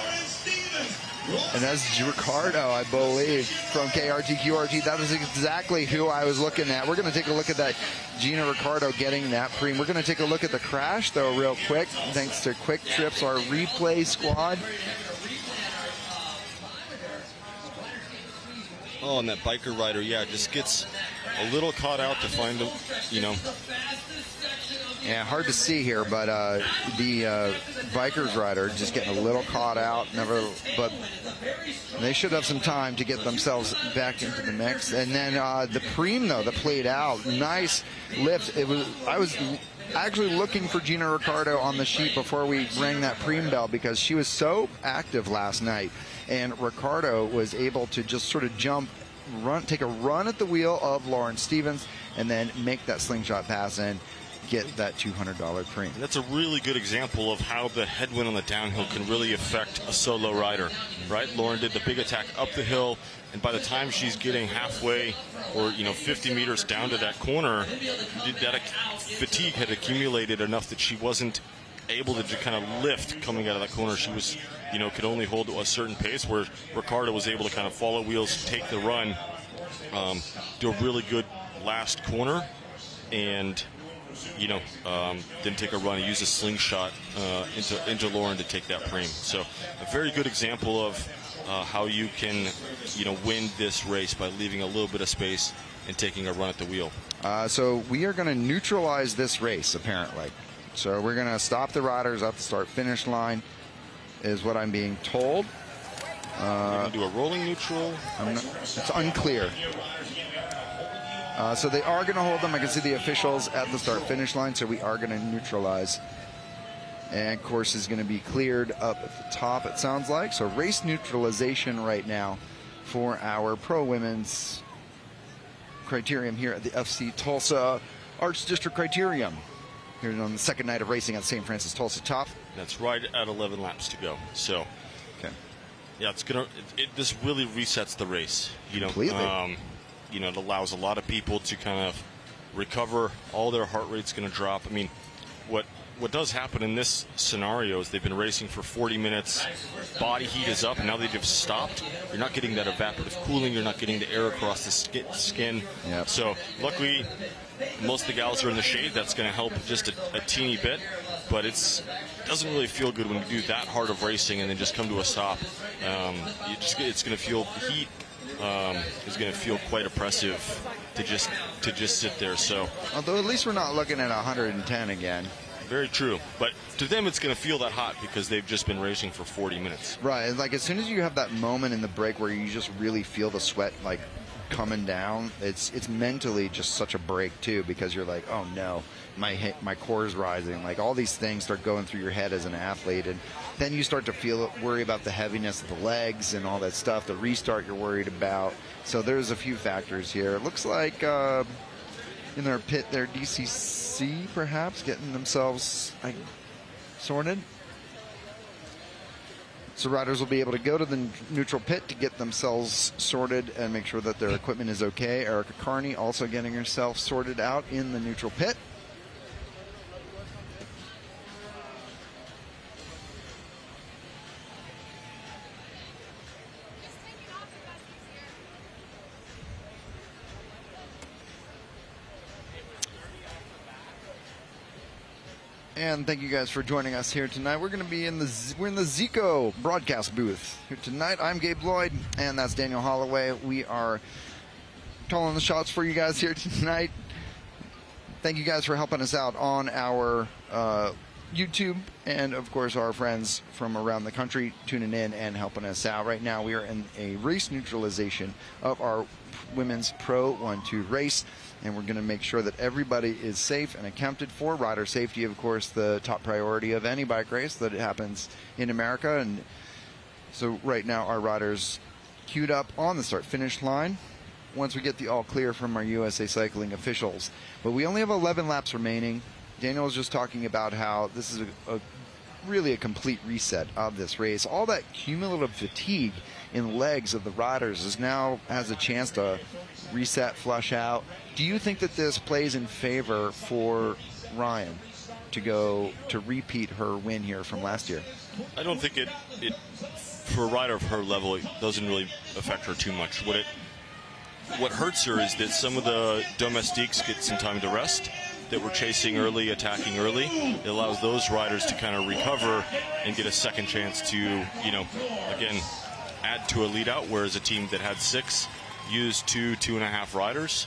And that's Ricardo, I believe, from KRT-QRT. That was exactly who I was looking at. We're going to take a look at that Gina Ricardo getting that Pream. We're going to take a look at the crash, though, real quick, thanks to Quick Trips, our replay squad. Oh, and that biker rider, yeah, just gets a little caught out to find them, you know. Yeah, hard to see here, but the Vikers rider just getting a little caught out. But they should have some time to get themselves back into the mix. And then the Pream, though, that played out, nice lift. I was actually looking for Gina Ricardo on the sheet before we rang that Pream bell because she was so active last night, and Ricardo was able to just sort of take a run at the wheel of Lauren Stevens, and then make that slingshot pass and get that $200 Pream. That's a really good example of how the headwind on the downhill can really affect a solo rider, right? Lauren did the big attack up the hill, and by the time she's getting halfway or, 50 meters down to that corner, that fatigue had accumulated enough that she wasn't able to kind of lift coming out of that corner. She was, could only hold a certain pace, where Ricardo was able to kind of follow wheels, take the run, do a really good last corner, and then take a run and use a slingshot into Lauren to take that Pream. So a very good example of how you can, win this race by leaving a little bit of space and taking a run at the wheel. So we are going to neutralize this race, apparently. So we're going to stop the riders at the start-finish line, is what I'm being told. We're going to do a rolling neutral. It's unclear. So they are going to hold them. I can see the officials at the start-finish line, so we are going to neutralize. And course is going to be cleared up at the top, it sounds like. So race neutralization right now for our pro women's Criterium here at the FC Tulsa Arts District Criterium. Here on the second night of racing at St. Francis Tulsa Top. That's right at 11 laps to go. So, okay. Yeah, this really resets the race. Completely. It allows a lot of people to kind of recover. All their heart rate's going to drop. I mean, what does happen in this scenario is they've been racing for 40 minutes. Body heat is up, and now they've just stopped. You're not getting that evaporative cooling. You're not getting the air across the skin. Yep. So luckily, most of the gals are in the shade. That's going to help just a teeny bit. But it doesn't really feel good when you do that hard of racing and then just come to a stop. It's going to feel heat. Is going to feel quite oppressive to just sit there. So, although at least we're not looking at 110 again. Very true. But to them, it's going to feel that hot because they've just been racing for 40 minutes. Right. Like as soon as you have that moment in the break where you just really feel the sweat like coming down, it's mentally just such a break too, because you're like, oh no, my core is rising. Like all these things start going through your head as an athlete, and then you start to worry about the heaviness of the legs and all that stuff. The restart you're worried about. So there's a few factors here. It looks like in their pit there, DCC perhaps getting themselves sorted. So riders will be able to go to the neutral pit to get themselves sorted and make sure that their equipment is okay. Erica Carney also getting herself sorted out in the neutral pit. And thank you guys for joining us here tonight. We're going to be in the Zico broadcast booth here tonight. I'm Gabe Lloyd, and that's Daniel Holloway. We are calling the shots for you guys here tonight. Thank you guys for helping us out on our YouTube, and of course our friends from around the country tuning in and helping us out. Right now we are in a race neutralization of our women's Pro 1-2 race, and we're going to make sure that everybody is safe and accounted for. Rider safety, of course, the top priority of any bike race that happens in America. And so right now our riders queued up on the start-finish line once we get the all clear from our USA Cycling officials. But we only have 11 laps remaining. Daniel was just talking about how this is really a complete reset of this race. All that cumulative fatigue in legs of the riders now has a chance to reset, flush out. Do you think that this plays in favor for Ryan to go to repeat her win here from last year? I don't think it for a rider of her level, it doesn't really affect her too much. What hurts her is that some of the domestiques get some time to rest, that were chasing early, attacking early. It allows those riders to kind of recover and get a second chance to, again, add to a lead out, whereas a team that had 6 used 2.5 riders,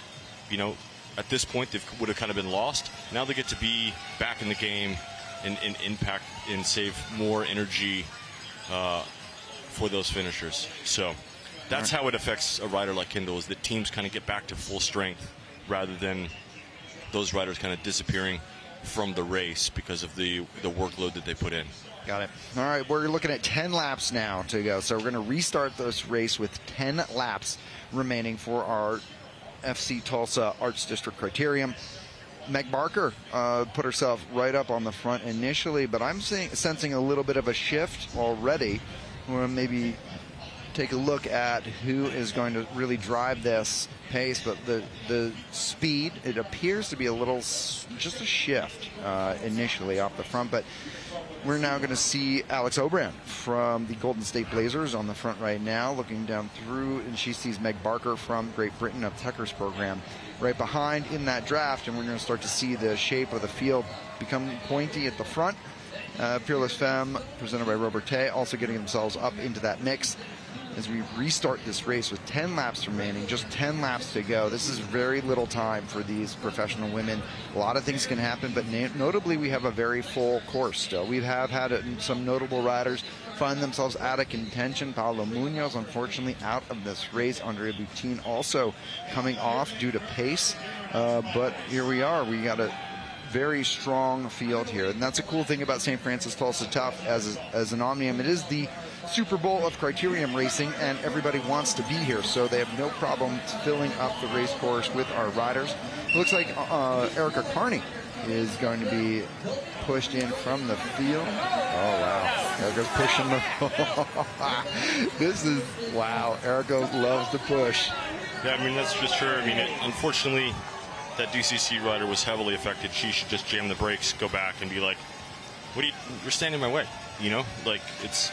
at this point they would have kind of been lost. Now they get to be back in the game and impact and save more energy for those finishers. So that's how it affects a rider like Kendall, is that teams kind of get back to full strength rather than those riders kind of disappearing from the race because of the workload that they put in. Got it. All right, we're looking at 10 laps now to go. So we're going to restart this race with 10 laps remaining for our FC Tulsa Arts District Criterium. Meg Barker put herself right up on the front initially, but I'm sensing a little bit of a shift already. We're going to maybe take a look at who is going to really drive this pace, but the speed, it appears to be a little, just a shift initially off the front, but we're now going to see Alex Obran from the Golden State Blazers on the front right now, looking down through, and she sees Meg Barker from Great Britain of Tucker's program right behind in that draft, and we're going to start to see the shape of the field become pointy at the front. Fearless Femme, presented by Robertet, also getting themselves up into that mix as we restart this race with 10 laps remaining, just 10 laps to go. This is very little time for these professional women. A lot of things can happen, but notably we have a very full course still. We have had some notable riders find themselves out of contention. Paolo Munoz, unfortunately, out of this race. Andrea Boutin also coming off due to pace. But here we are. We got a very strong field here. And that's a cool thing about St. Francis Tulsa Tough as an Omnium. It is the Super Bowl of Criterium racing, and everybody wants to be here, so they have no problem filling up the race course with our riders. It looks like Erica Carney is going to be pushed in from the field. Oh, wow. Erica's pushing the... This is... Wow. Erica loves to push. Yeah, I mean, that's just her. I mean, unfortunately, that DCC rider was heavily affected. She should just jam the brakes, go back, and be like, you're standing in my way, it's...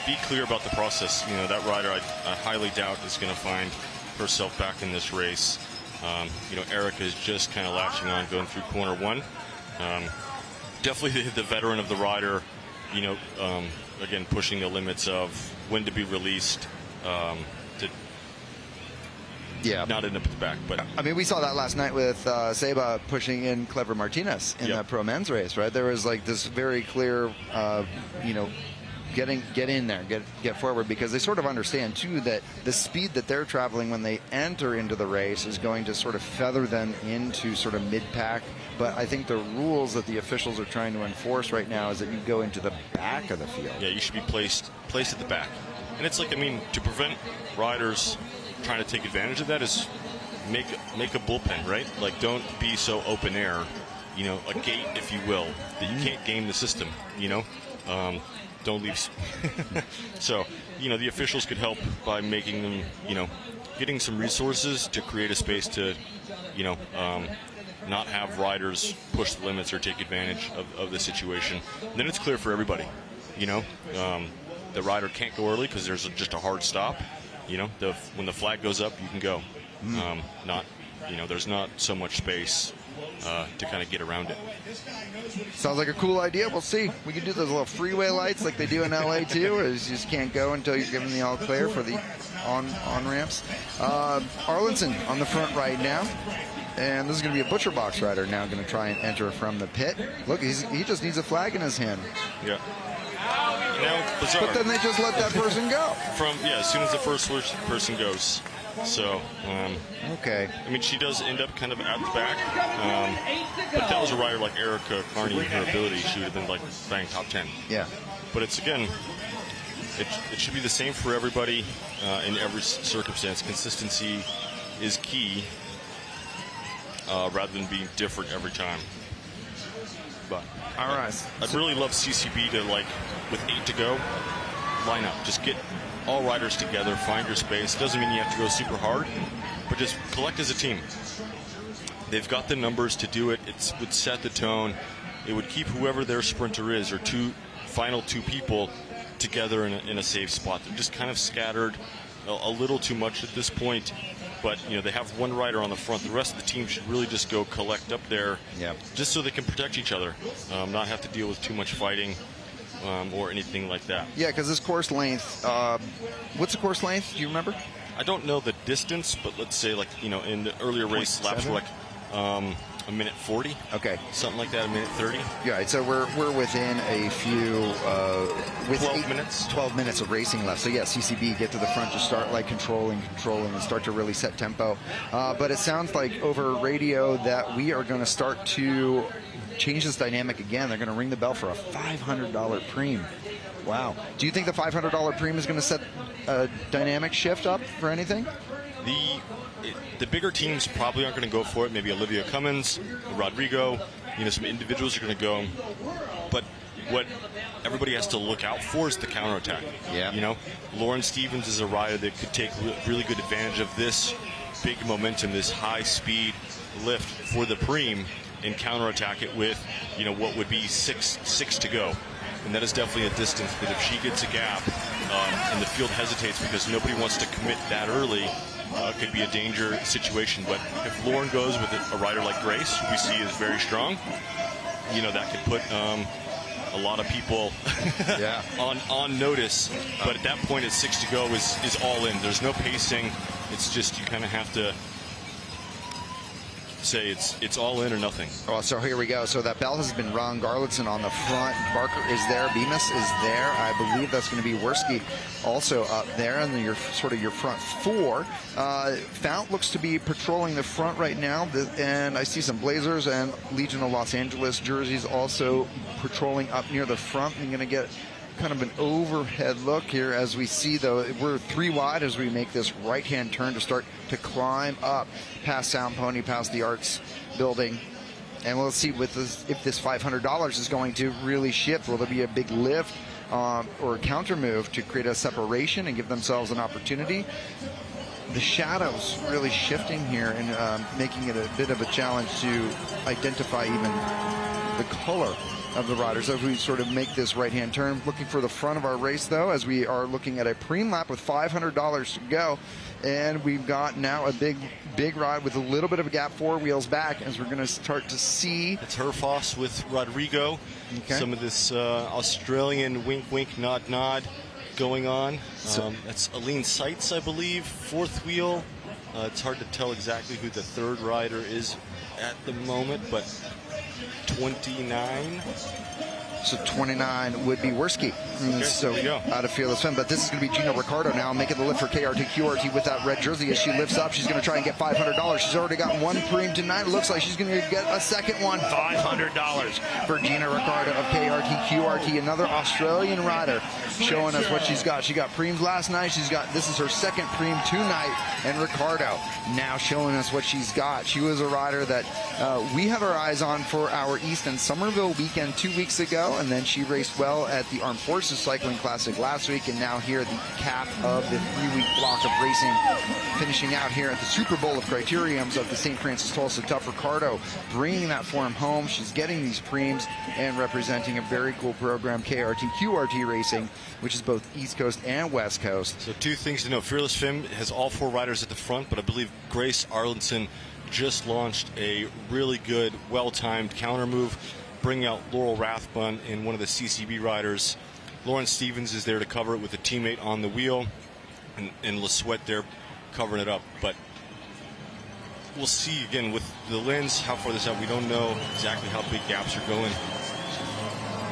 Be clear about the process. That rider, I highly doubt is going to find herself back in this race. Erica is just kind of latching on, going through corner 1. Definitely the veteran of the rider, again, pushing the limits of when to be released, not end up at the back. But I mean, we saw that last night with Seba pushing in Clever Martinez in that pro men's race, right? There was like this very clear, get in there, get forward, because they sort of understand too that the speed that they're traveling when they enter into the race is going to sort of feather them into sort of mid-pack. But I think the rules that the officials are trying to enforce right now is that you go into the back of the field. Yeah, you should be placed at the back. And it's like, I mean, to prevent riders trying to take advantage of that is make a bullpen, right? Like, don't be so open air, you know, a gate, if you will, that you can't game the system, you know? Don't leave. So, you know, the officials could help by making them, you know, getting some resources to create a space to, you know, not have riders push the limits or take advantage of the situation. And then it's clear for everybody, you know. The rider can't go early because there's just a hard stop. You know, when the flag goes up, you can go. Not, you know, there's not so much space to kind of get around it. Sounds like a cool idea. We'll see. We can do those little freeway lights like they do in LA too, or you just can't go until you're given the all clear for the on ramps. Arlinson on the front right now. And this is going to be a butcher box rider now going to try and enter from the pit. Look, he just needs a flag in his hand. Yeah. Now, bizarre. But then they just let that person go. As soon as the first person goes. So, okay. I mean, she does end up kind of at the back. But that was a rider like Erica Carney in her ability. She would have been like bang top 10. Yeah. But it's, again, it should be the same for everybody in every circumstance. Consistency is key. Rather than being different every time. But all right, I'd really love CCB to, like, with 8 to go, line up. Just get all riders together, find your space. Doesn't mean you have to go super hard, but just collect as a team. They've got the numbers to do it. It would set the tone. It would keep whoever their sprinter is, or final two people, together in a safe spot. They're just kind of scattered a little too much at this point. But, you know, they have one rider on the front. The rest of the team should really just go collect up there, just so they can protect each other, not have to deal with too much fighting or anything like that. Yeah, because this course length, what's the course length? Do you remember? I don't know the distance, but let's say, like, you know, in the earlier race, laps were like a minute 40. Okay. Something like that, a minute 30. Yeah, right, so we're within a few... with 12 minutes. 12 minutes of racing left. So, yeah, CCB get to the front to start, like, controlling, and start to really set tempo. But it sounds like over radio that we are going to start to change this dynamic again. They're going to ring the bell for a $500 Pream. Wow. Do you think the $500 Pream is going to set a dynamic shift up for anything? The bigger teams probably aren't going to go for it. Maybe Olivia Cummins, Rodrigo, you know, some individuals are going to go. But what everybody has to look out for is the counterattack. Yeah. You know, Lauren Stevens is a rider that could take really good advantage of this big momentum, this high speed lift for the Pream, and counterattack it with, you know, what would be six to go. And that is definitely a distance that if she gets a gap and the field hesitates because nobody wants to commit that early, could be a danger situation. But if Lauren goes with a rider like Grace, who we see is very strong, you know, that could put a lot of people on notice. But at that point, at 6 to go is all in. There's no pacing. It's just you kind of have to say it's all in or nothing. Oh, so here we go. So that bell has been rung. Garlitson on the front. Barker is there. Bemis is there. I believe that's going to be Worski also up there, and your front four. Fount looks to be patrolling the front right now, and I see some Blazers and Legion of Los Angeles jerseys also patrolling up near the front. I'm going to get kind of an overhead look here as we see, though, we're 3 wide as we make this right-hand turn to start to climb up past Sound Pony, past the Arts building. And we'll see with this, if this $500 is going to really shift. Will there be a big lift or a counter move to create a separation and give themselves an opportunity? The shadows really shifting here and making it a bit of a challenge to identify even the color of the riders as we sort of make this right-hand turn. Looking for the front of our race, though, as we are looking at a Pream lap with $500 to go. And we've got now a big ride with a little bit of a gap 4 wheels back as we're going to start to see. It's Herfoss with Rodrigo. Okay. Some of this Australian wink, nod going on. That's Aline Seitz, I believe, 4th wheel. It's hard to tell exactly who the 3rd rider is at the moment, but 29. So 29 would be Worski. So out of Fearless Femme, but this is going to be Gina Ricardo now making the lift for KRT QRT with that red jersey. As she lifts up, she's going to try and get $500. She's already got one Pream tonight. It looks like she's going to get a second one. $500 for Gina Ricardo of KRT QRT, another Australian rider, showing us what she's got. She got Preams last night. This is her second Pream tonight, and Ricardo now showing us what she's got. She was a rider that we have our eyes on for our East and Somerville weekend 2 weeks ago, and then she raced well at the Armed Forces Cycling Classic last week, and now here the cap of the 3-week block of racing, finishing out here at the Super Bowl of Criteriums of the St. Francis Tulsa Tough. Ricardo bringing that form home. She's getting these Preams and representing a very cool program, KRT QRT Racing, which is both East Coast and West Coast. So 2 things to know. Fearless Femme has all 4 riders at the front, but I believe Grace Arlenson just launched a really good, well-timed counter move, bringing out Laurel Rathbun in one of the CCB riders. Lauren Stevens is there to cover it with a teammate on the wheel, and LeSuet there covering it up. But we'll see, again, with the lens, how far this out. We don't know exactly how big gaps are going.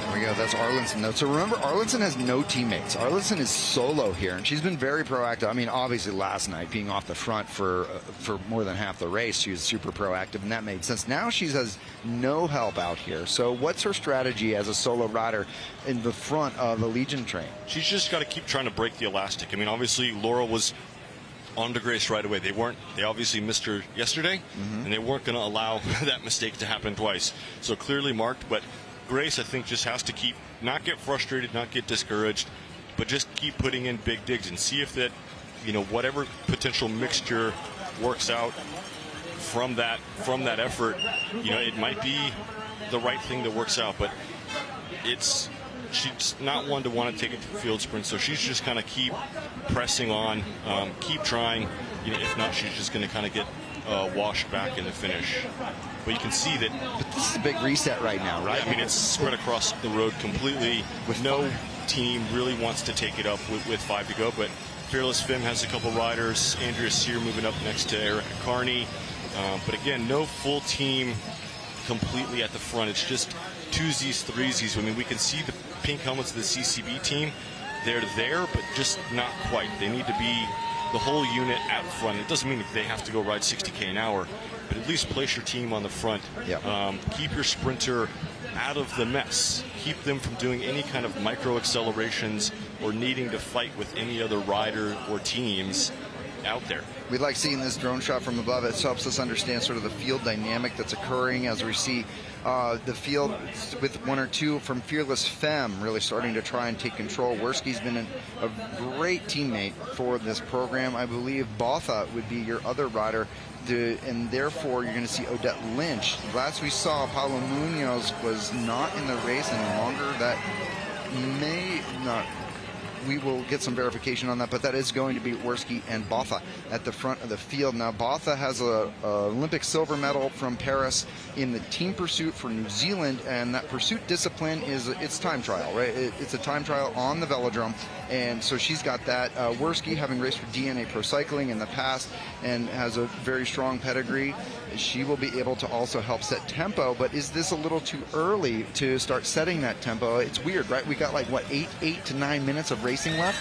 There we go. That's Arlenson, though. So remember, Arlenson has no teammates. Arlenson is solo here, and she's been very proactive. I mean, obviously last night, being off the front for more than half the race, she was super proactive, and that made sense. Now she has no help out here. So what's her strategy as a solo rider in the front of the Legion train? She's just got to keep trying to break the elastic. I mean, obviously, Laura was on to Grace right away. They obviously missed her yesterday, and they weren't going to allow that mistake to happen twice. So clearly marked, but Grace, I think, just has to not get frustrated, not get discouraged, but just keep putting in big digs and see if that, whatever potential mixture works out from that effort, it might be the right thing that works out. But she's not one to want to take it to the field sprint, so she's just kind of keep pressing on, keep trying. If not, she's just going to kind of get washed back in the finish. But you can see that. But this is a big reset right now, right? Yeah, I mean, it's spread across the road completely. With no team really wants to take it up with 5 to go. But Fearless Femme has a couple riders. Andrea Sear moving up next to Erica Carney. But again, no full team completely at the front. It's just 2Zs, 3Zs. I mean, we can see the pink helmets of the CCB team. They're there, but just not quite. They need to be the whole unit at front. It doesn't mean that they have to go ride 60K an hour, but at least place your team on the front. Keep your sprinter out of the mess. Keep them from doing any kind of micro accelerations or needing to fight with any other rider or teams out there. We like seeing this drone shot from above. It helps us understand sort of the field dynamic that's occurring as we see the field with 1 or 2 from Fearless Femme really starting to try and take control. Worski's been a great teammate for this program. I believe Botha would be your other rider, and therefore you're going to see Odette Lynch. Last we saw, Paulo Munoz was not in the race any longer. That may not. We will get some verification on that, but that is going to be Worski and Botha at the front of the field. Now, Botha has a Olympic silver medal from Paris in the team pursuit for New Zealand, and that pursuit discipline it's time trial, right? It's a time trial on the velodrome, and so she's got that. Worski, having raced for DNA Pro Cycling in the past and has a very strong pedigree, she will be able to also help set tempo. But is this a little too early to start setting that tempo? It's weird, right? We got like, what, 8 to 9 minutes of racing left?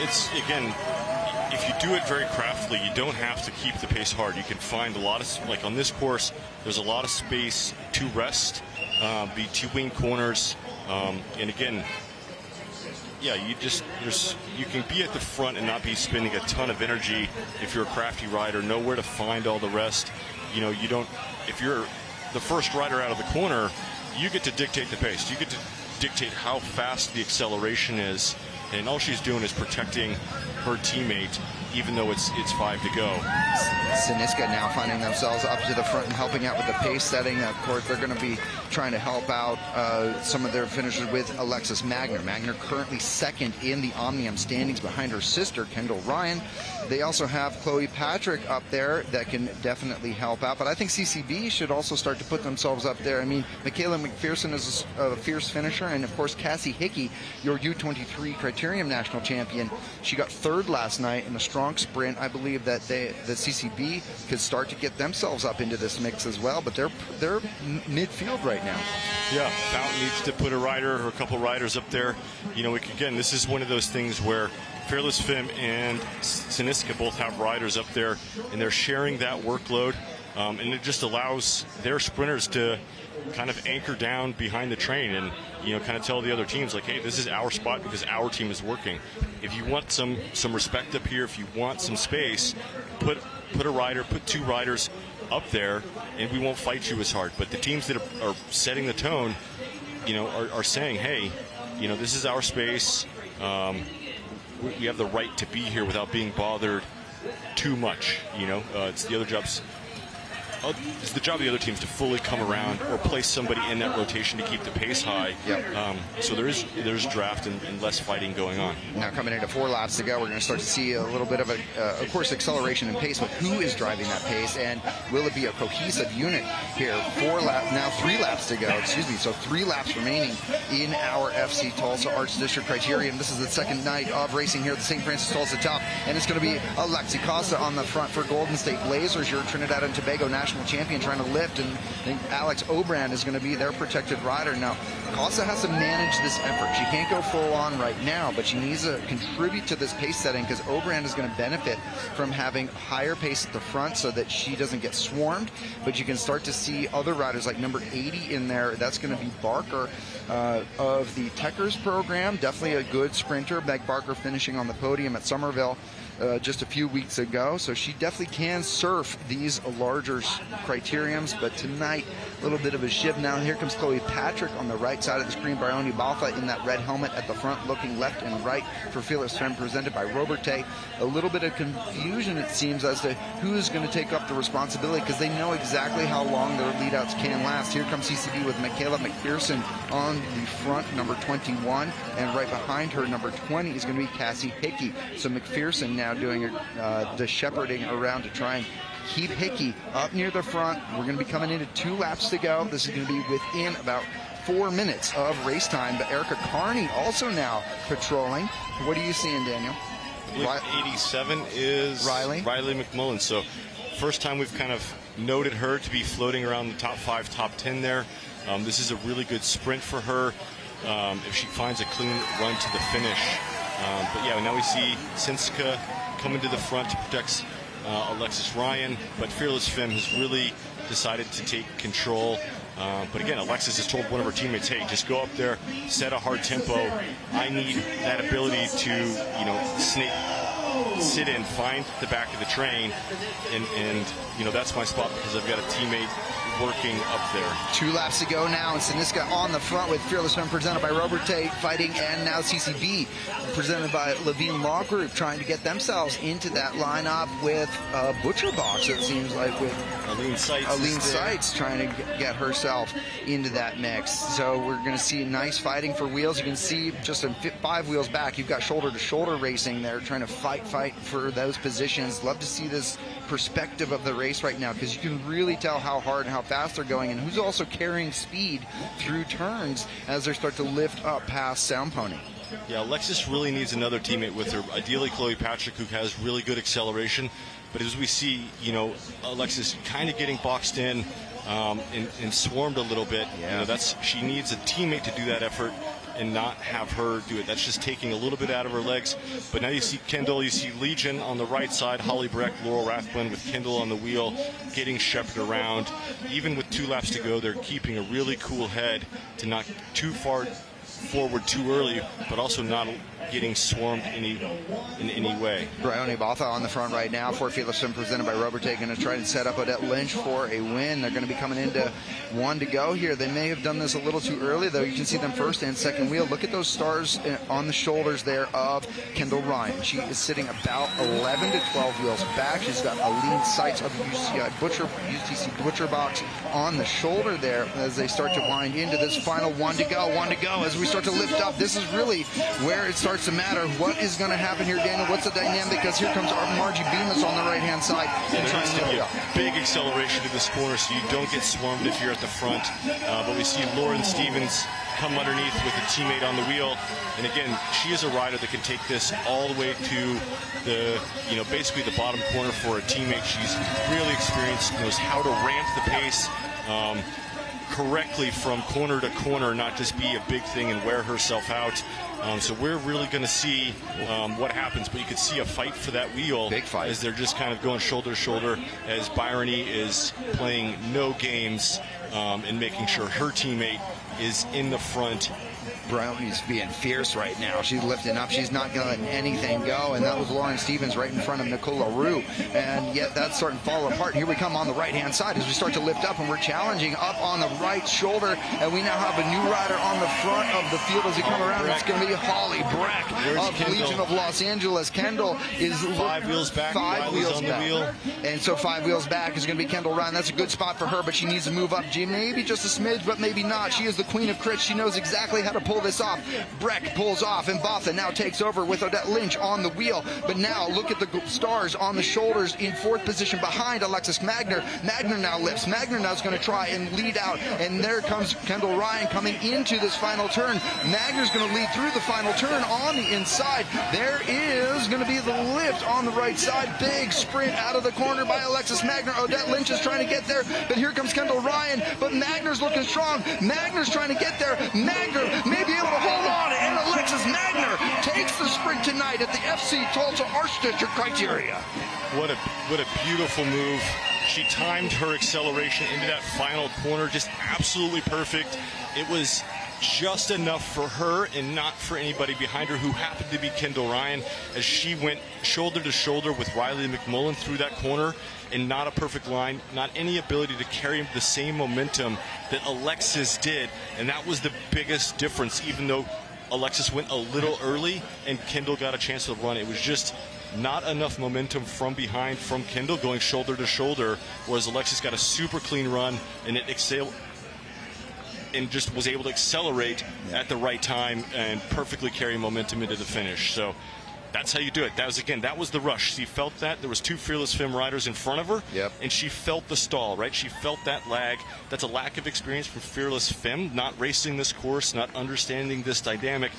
It's, again, if you do it very craftily, you don't have to keep the pace hard. You can find a lot of, like on this course, there's a lot of space to rest between corners. And again, yeah, you can be at the front and not be spending a ton of energy if you're a crafty rider, know where to find all the rest. You don't, if you're the first rider out of the corner, you get to dictate the pace. You get to dictate how fast the acceleration is, and all she's doing is protecting her teammate, even though it's 5 to go. Siniska now finding themselves up to the front and helping out with the pace setting. Of course, they're going to be trying to help out some of their finishers with Alexis Magner. Magner currently second in the Omnium standings behind her sister, Kendall Ryan. They also have Chloe Patrick up there that can definitely help out. But I think CCB should also start to put themselves up there. I mean, Michaela McPherson is a fierce finisher. And, of course, Cassie Hickey, your U23 Criterium national champion. She got 3rd last night in a strong strong sprint. I believe that the CCB could start to get themselves up into this mix as well, but they're midfield right now. Yeah, Fountain needs to put a rider or a couple riders up there. You know, again, this is one of those things where Fearless Femme and Siniska both have riders up there, and they're sharing that workload, and it just allows their sprinters to kind of anchor down behind the train and, you know, kind of tell the other teams, like, hey, this is our spot because our team is working. If you want some respect up here, if you want some space, put a rider, put 2 riders up there, and we won't fight you as hard. But the teams that are setting the tone, you know, are saying, hey, you know, this is our space. We have the right to be here without being bothered too much. You know, it's the job of the other teams to fully come around or place somebody in that rotation to keep the pace high. Yep. So there's draft and less fighting going on. Now coming into 4 laps to go, we're going to start to see a little bit of of course, acceleration and pace, but who is driving that pace, and will it be a cohesive unit here? 3 laps to go, excuse me, so 3 laps remaining in our FC Tulsa Arts District Criterium. This is the second night of racing here at the St. Francis Tulsa Top, and it's going to be Alexi Costa on the front for Golden State Blazers, your Trinidad and Tobago national champion, trying to lift, and I think Alex Obrand is going to be their protected rider. Now, Costa has to manage this effort. She can't go full on right now, but she needs to contribute to this pace setting because Obrand is going to benefit from having higher pace at the front so that she doesn't get swarmed. But you can start to see other riders like number 80 in there. That's going to be Barker of the Techers program. Definitely a good sprinter. Meg Barker finishing on the podium at Somerville just a few weeks ago, so she definitely can surf these larger criteriums. But tonight, a little bit of a shift. Now here comes Chloe Patrick on the right side of the screen. Bryony Balfa in that red helmet at the front, looking left and right for Fearless Femme, presented by Roberte. A little bit of confusion, it seems, as to who is going to take up the responsibility, because they know exactly how long their leadouts can last. Here comes CCB with Michaela McPherson on the front, number 21, and right behind her, number 20, is going to be Cassie Hickey. So McPherson now doing the shepherding around to try and keep Hickey up near the front. We're going to be coming into 2 laps to go. This is going to be within about 4 minutes of race time. But Erica Carney also now patrolling. What are you seeing, Daniel? I believe 87 is Riley McMullen. So first time we've kind of noted her to be floating around the top 5, top 10 there. This is a really good sprint for her if she finds a clean run to the finish. But yeah, now we see Sinska coming to the front to protect Alexis Ryan, but Fearless Femme has really decided to take control. But again, Alexis has told one of her teammates, hey, just go up there, set a hard tempo. I need that ability to, you know, sit in, find the back of the train, and you know, that's my spot because I've got a teammate working up there. 2 laps to go now, and Siniska on the front with Fearless Femme, presented by Roberte fighting, and now CCB presented by Levine Law Group, trying to get themselves into that lineup with Butcher Box, it seems like, with Aline Seitz trying to get herself into that mix. So we're going to see nice fighting for wheels. You can see just 5 wheels back, you've got shoulder-to-shoulder racing there, trying to fight for those positions. Love to see this perspective of the race right now, because you can really tell how hard and how fast they're going, and who's also carrying speed through turns as they start to lift up past Sound Pony. Yeah, Alexis really needs another teammate with her. Ideally, Chloe Patrick, who has really good acceleration. But as we see, you know, Alexis kind of getting boxed in and swarmed a little bit. Yeah. You know, she needs a teammate to do that effort and not have her do it. That's just taking a little bit out of her legs. But now you see Kendall, you see Legion on the right side, Holly Breck, Laurel Rathbun with Kendall on the wheel, getting shepherded around. Even with 2 laps to go, they're keeping a really cool head to not too far forward too early, but also not getting swarmed in any way. Bryony Balfa on the front right now for Fearless Femme, presented by Roberte, going to try and set up Odette Lynch for a win. They're going to be coming into 1 to go here. They may have done this a little too early, though. You can see them first and second wheel. Look at those stars on the shoulders there of Kendall Ryan. She is sitting about 11 to 12 wheels back. She's got Aline Seitz of UTC Butcher Box on the shoulder there as they start to wind into this final 1 to go. 1 to go as we start to lift up. This is really where it starts starts to matter. What is going to happen here, Daniel? What's the dynamic? Because here comes Margie Bemis on the right-hand side. There needs to be a big acceleration to this corner so you don't get swarmed if you're at the front. But we see Lauren Stevens come underneath with a teammate on the wheel. And again, she is a rider that can take this all the way to the, basically the bottom corner for a teammate. She's really experienced, knows how to ramp the pace correctly from corner to corner, not just be a big thing and wear herself out. So we're really going to see what happens, but you could see a fight for that wheel. Big fight. As they're just kind of going shoulder to shoulder, as Byrony is playing no games and making sure her teammate is in the front. Brownie's being fierce right now. She's lifting up. She's not letting anything go. And that was Lauren Stevens right in front of Nicola Rue. And yet that's starting to fall apart. Here we come on the right-hand side as we start to lift up, and we're challenging up on the right shoulder. And we now have a new rider on the front of the field as we come around. It's going to be Holly Breck of Legion of Los Angeles. Kendall is 5 wheels back. 5 wheels on the back. wheel. And so 5 wheels back is going to be Kendall Ryan. That's a good spot for her, but she needs to move up. Maybe just a smidge, but maybe not. She is the queen of crits. She knows exactly how to pull this off. Breck pulls off, and Botha now takes over with Odette Lynch on the wheel. But now look at the stars on the shoulders in 4th position behind Alexis Magner. Magner now lifts. Magner now is going to try and lead out, and there comes Kendall Ryan coming into this final turn. Magner's going to lead through the final turn on the inside. There is going to be the lift on the right side. Big sprint out of the corner by Alexis Magner. Odette Lynch is trying to get there, but here comes Kendall Ryan. But Magner's looking strong. Magner's trying to get there. Magner may be able to hold on, and Alexis Magner takes the sprint tonight at the FC Tulsa Arts District Criteria. What a beautiful move. She timed her acceleration into that final corner just absolutely perfect. It was just enough for her and not for anybody behind her, who happened to be Kendall Ryan, as she went shoulder to shoulder with Riley McMullen through that corner. And not a perfect line, not any ability to carry the same momentum that Alexis did. And that was the biggest difference, even though Alexis went a little early and Kendall got a chance to run. It was just not enough momentum from behind from Kendall going shoulder to shoulder, whereas Alexis got a super clean run and it and just was able to accelerate at the right time and perfectly carry momentum into the finish. So that's how you do it. That was the rush. She felt that. There was 2 Fearless Femme riders in front of her, and she felt the stall, right? She felt that lag. That's a lack of experience from Fearless Femme, not racing this course, not understanding this dynamic.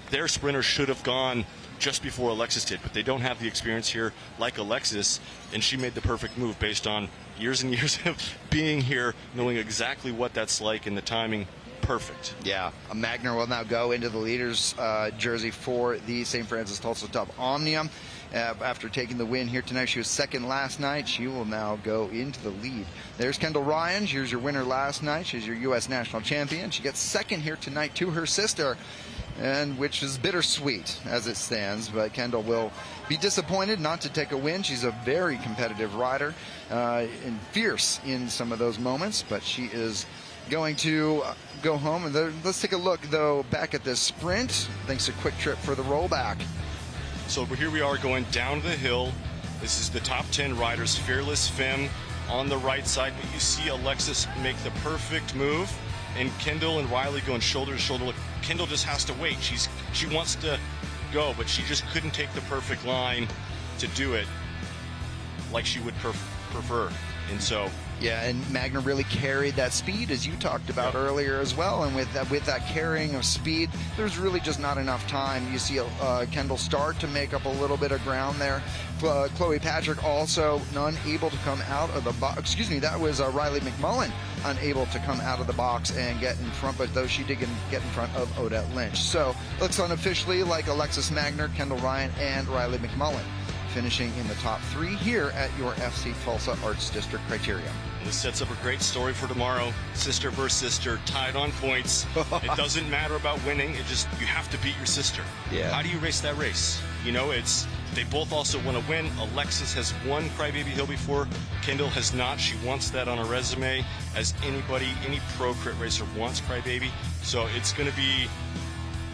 Their sprinter should have gone just before Alexis did, but they don't have the experience here like Alexis, and she made the perfect move based on years and years of being here, knowing exactly what that's like, and the timing perfect. Yeah, Magner will now go into the leader's jersey for the St. Francis Tulsa Tough Omnium. After taking the win here tonight, she was second last night. She will now go into the lead. There's Kendall Ryan. She was your winner last night. She's your U.S. national champion. She gets second here tonight to her sister, and which is bittersweet as it stands. But Kendall will be disappointed not to take a win. She's a very competitive rider and fierce in some of those moments, but she is going to go home. And let's take a look, though, back at this sprint. Thanks to Quick Trip for the rollback. So here we are going down the hill. This is the top 10 riders. Fearless Femme on the right side, but you see Alexis make the perfect move, and Kendall and Riley going shoulder to shoulder. Look, Kendall just has to wait. She wants to go, but she just couldn't take the perfect line to do it like she would prefer. And so yeah, and Magner really carried that speed, as you talked about earlier as well. And with that carrying of speed, there's really just not enough time. You see Kendall start to make up a little bit of ground there. Chloe Patrick also unable to come out of the box. Excuse me, that was Riley McMullen, unable to come out of the box and get in front, but though she did get in front of Odette Lynch. So looks unofficially like Alexis Magner, Kendall Ryan, and Riley McMullen finishing in the top 3 here at your FC Tulsa Arts District Criterium. This sets up a great story for tomorrow. Sister versus sister, tied on points. It doesn't matter about winning. You have to beat your sister. Yeah. How do you race that race? They both also want to win. Alexis has won Crybaby Hill before. Kendall has not. She wants that on her resume, as any pro crit racer wants Crybaby. So it's going to be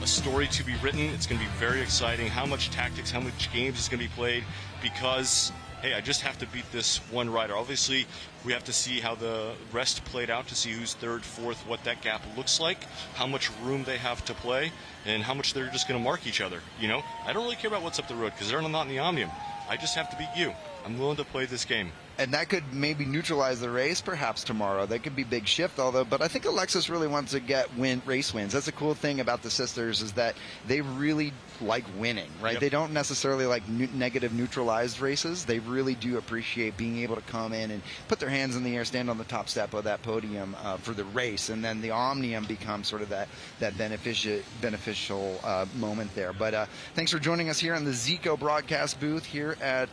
a story to be written. It's going to be very exciting. How much tactics, how much games is going to be played, because hey, I just have to beat this one rider. Obviously, we have to see how the rest played out to see who's third, fourth, what that gap looks like, how much room they have to play, and how much they're just going to mark each other. You know, I don't really care about what's up the road because they're not in the Omnium. I just have to beat you. I'm willing to play this game. And that could maybe neutralize the race perhaps tomorrow. That could be big shift, but I think Alexis really wants to get race wins. That's the cool thing about the sisters is that they really like winning, right? Yep. They don't necessarily like negative neutralized races. They really do appreciate being able to come in and put their hands in the air, stand on the top step of that podium for the race, and then the Omnium becomes sort of that beneficial moment there. But thanks for joining us here in the Zico broadcast booth here at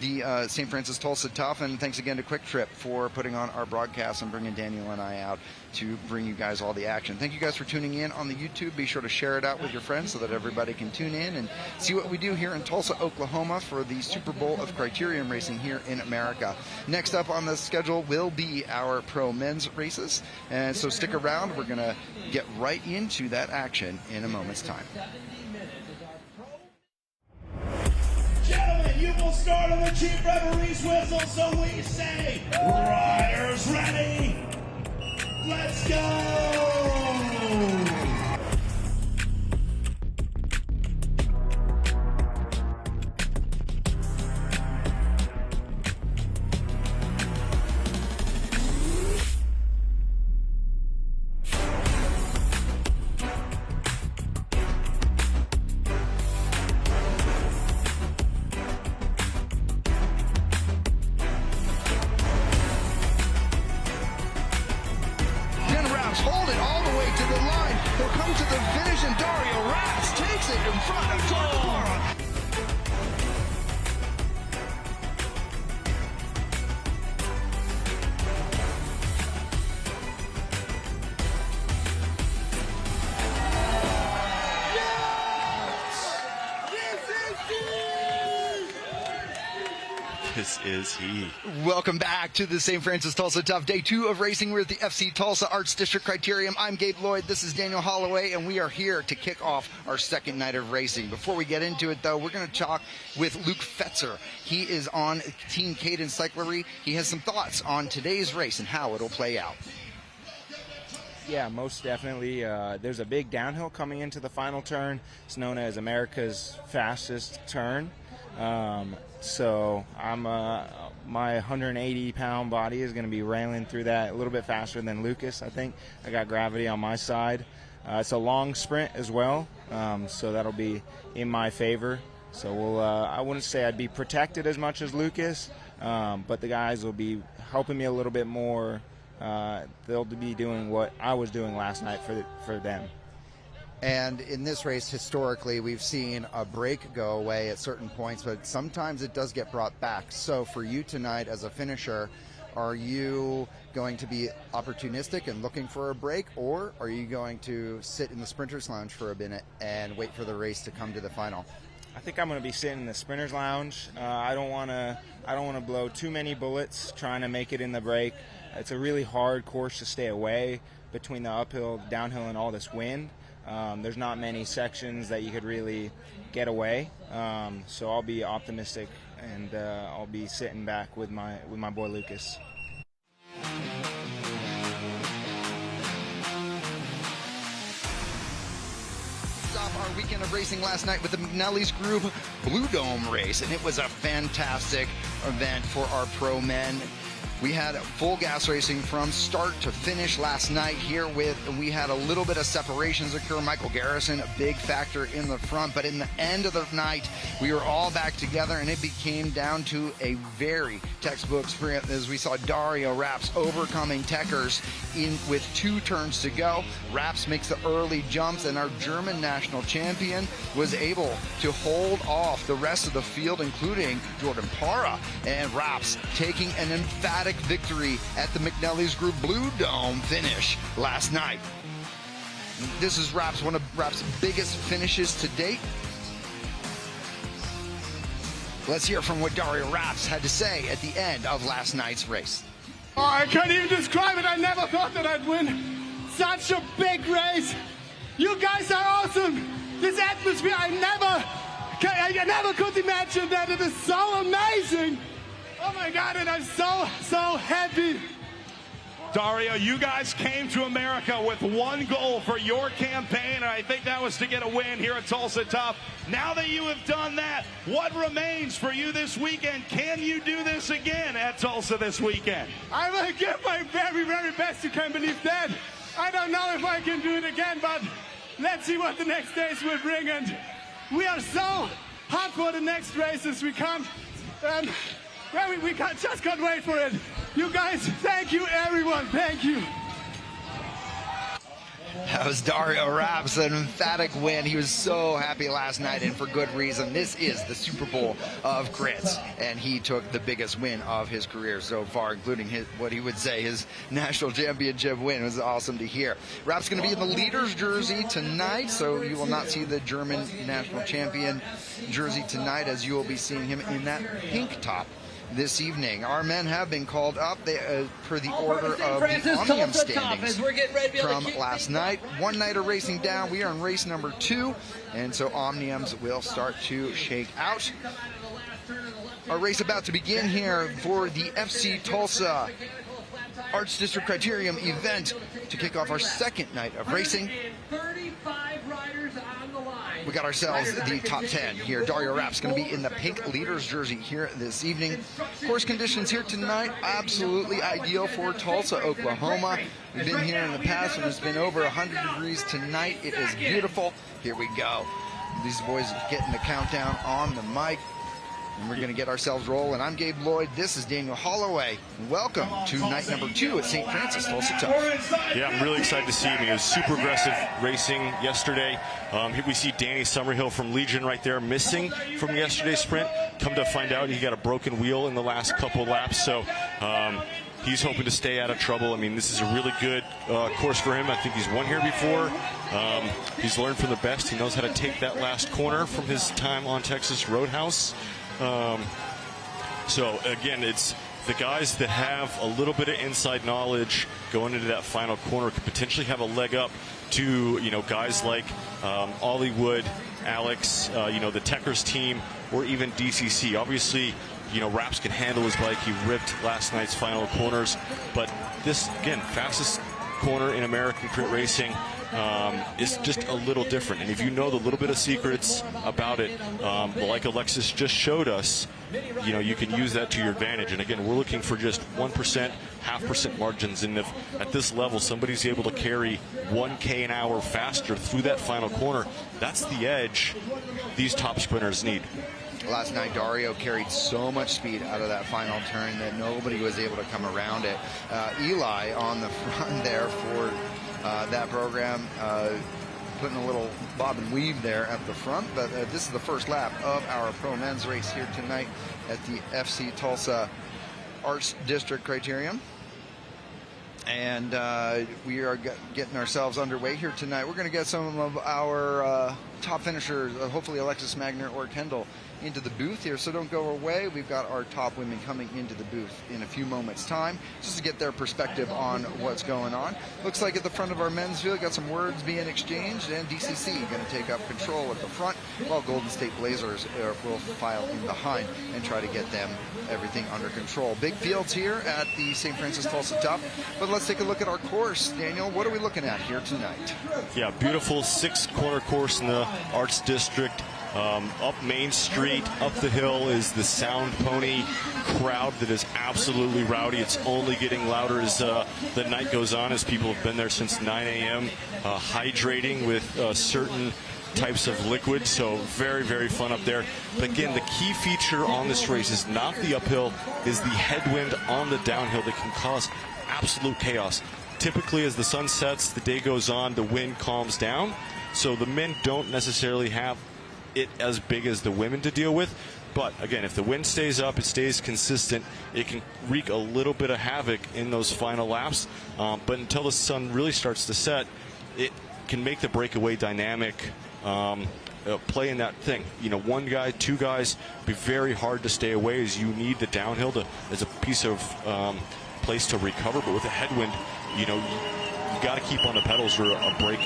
the St. Francis Tulsa Tough, and thanks again to Quick Trip for putting on our broadcast and bringing Daniel and I out to bring you guys all the action. Thank you guys for tuning in on the YouTube. Be sure to share it out with your friends so that everybody can tune in and see what we do here in Tulsa, Oklahoma for the Super Bowl of Criterium racing here in America. Next up on the schedule will be our pro men's races, and so stick around. We're going to get right into that action in a moment's time. Gentlemen, you will start on the chief referee's whistle, so we say, riders ready, let's go! Hold it all the way to the line. He'll come to the finish, and Dario Raps takes it in front of Tortora. This is he. Welcome back to the St. Francis Tulsa Tough. Day 2 of racing. We're at the FC Tulsa Arts District Criterium. I'm Gabe Lloyd. This is Daniel Holloway, and we are here to kick off our second night of racing. Before we get into it, though, we're going to talk with Luke Fetzer. He is on Team Cadence Cyclery. He has some thoughts on today's race and how it'll play out. Yeah, most definitely. There's a big downhill coming into the final turn. It's known as America's fastest turn. So I'm my 180-pound body is going to be railing through that a little bit faster than Lucas. I think I got gravity on my side. It's a long sprint as well, so that'll be in my favor. So we'll. I wouldn't say I'd be protected as much as Lucas, but the guys will be helping me a little bit more. They'll be doing what I was doing last night for them. And in this race, historically, we've seen a break go away at certain points, but sometimes it does get brought back. So for you tonight as a finisher, are you going to be opportunistic and looking for a break, or are you going to sit in the Sprinters Lounge for a minute and wait for the race to come to the final? I think I'm going to be sitting in the Sprinters Lounge. I don't want to blow too many bullets trying to make it in the break. It's a really hard course to stay away between the uphill, downhill, and all this wind. There's not many sections that you could really get away, so I'll be optimistic, and I'll be sitting back with my boy Lucas. Our weekend of racing last night with the McNally's Group Blue Dome race, and it was a fantastic event for our pro men. We had full gas racing from start to finish last night here we had a little bit of separations occur. Michael Garrison, a big factor in the front, but in the end of the night, we were all back together, and it became down to a very textbook sprint as we saw Dario Raps overcoming Techers with 2 turns to go. Raps makes the early jumps, and our German national champion was able to hold off the rest of the field, including Jordan Parra, and Raps taking an emphatic victory at the McNally's Group Blue Dome finish last night. This is one of Raps' biggest finishes to date. Let's hear from what Dario Raps had to say at the end of last night's race. Oh, I can't even describe it. I never thought that I'd win such a big race. You guys are awesome. This atmosphere, I never could imagine that. It is so amazing. Oh my God, and I'm so happy. Dario, you guys came to America with one goal for your campaign, and I think that was to get a win here at Tulsa Tough. Now that you have done that, what remains for you this weekend? Can you do this again at Tulsa this weekend? I will give my very, very best. You can believe that. I don't know if I can do it again, but let's see what the next days will bring. And we are so hot for the next races. We can't, we just can't wait for it. You guys, thank you, everyone. Thank you. That was Dario Raps, an emphatic win. He was so happy last night, and for good reason. This is the Super Bowl of crits, and he took the biggest win of his career so far, including what he would say his national championship win. It was awesome to hear. Raps going to be in the leader's jersey tonight, so you will not see the German national champion jersey tonight, as you will be seeing him in that pink top this evening. Our men have been called up per the order of the Omnium standings from last night. One night of racing down. We are in race number 2, and so Omniums will start to shake out. Our race about to begin here for the FC Tulsa Arts District Criterium event to kick off our second night of racing. We got ourselves the top 10 here. Dario Raps going to be in the pink leader's jersey here this evening. Course conditions here tonight, absolutely ideal for Tulsa, Oklahoma. We've been here in the past when it's been over 100 degrees. Tonight it is beautiful. Here we go. These boys are getting the countdown on the mic. And we're going to get ourselves rolling. I'm Gabe Lloyd. This is Daniel Holloway. Welcome to night number 2 at St. Francis Tulsa Tough. Yeah, I'm really excited to see him. He was super aggressive racing yesterday. Here we see Danny Summerhill from Legion right there, missing from yesterday's sprint. Come to find out, he got a broken wheel in the last couple laps. So he's hoping to stay out of trouble. I mean, this is a really good course for him. I think he's won here before. He's learned from the best. He knows how to take that last corner from his time on Texas Roadhouse. So again, it's the guys that have a little bit of inside knowledge going into that final corner could potentially have a leg up to, you know, guys like Ollie Wood, Alex, you know, the Techers team, or even DCC. Obviously, you know, Raps can handle his bike. He ripped last night's final corners, but this, again, fastest corner in American crit racing is just a little different. And if you know the little bit of secrets about it, like Alexis just showed us, you know, you can use that to your advantage. And again, we're looking for just 1%, 0.5% margins. And if at this level somebody's able to carry 1K an hour faster through that final corner, that's the edge these top sprinters need. Last night, Dario carried so much speed out of that final turn that nobody was able to come around it. Eli on the front there for that program, putting a little bob and weave there at the front. But this is the first lap of our pro men's race here tonight at the FC Tulsa Arts District Criterium. And we are getting ourselves underway here tonight. We're going to get some of our top finishers, hopefully Alexis Magner or Kendall, into the booth here, so don't go away. We've got our top women coming into the booth in a few moments' time, just to get their perspective on what's going on. Looks like at the front of our men's field, got some words being exchanged, and DCC going to take up control at the front, while Golden State Blazers will file in behind and try to get them everything under control. Big fields here at the St. Francis Tulsa Tough, but let's take a look at our course. Daniel, what are we looking at here tonight? Yeah, beautiful 6-corner course in the Arts District. Up Main Street, up the hill is the Sound Pony crowd that is absolutely rowdy. It's only getting louder as the night goes on, as people have been there since 9 a.m. Hydrating with certain types of liquid, so very, very fun up there. But again, the key feature on this race is not the uphill, is the headwind on the downhill that can cause absolute chaos. Typically, as the sun sets, the day goes on, the wind calms down, so the men don't necessarily have it as big as the women to deal with. But again, if the wind stays up, it stays consistent, it can wreak a little bit of havoc in those final laps. But until the sun really starts to set, it can make the breakaway dynamic play in that thing. You know, one guy, two guys, be very hard to stay away, as you need the downhill as a piece of place to recover. But with a headwind, you know, you got to keep on the pedals or a break,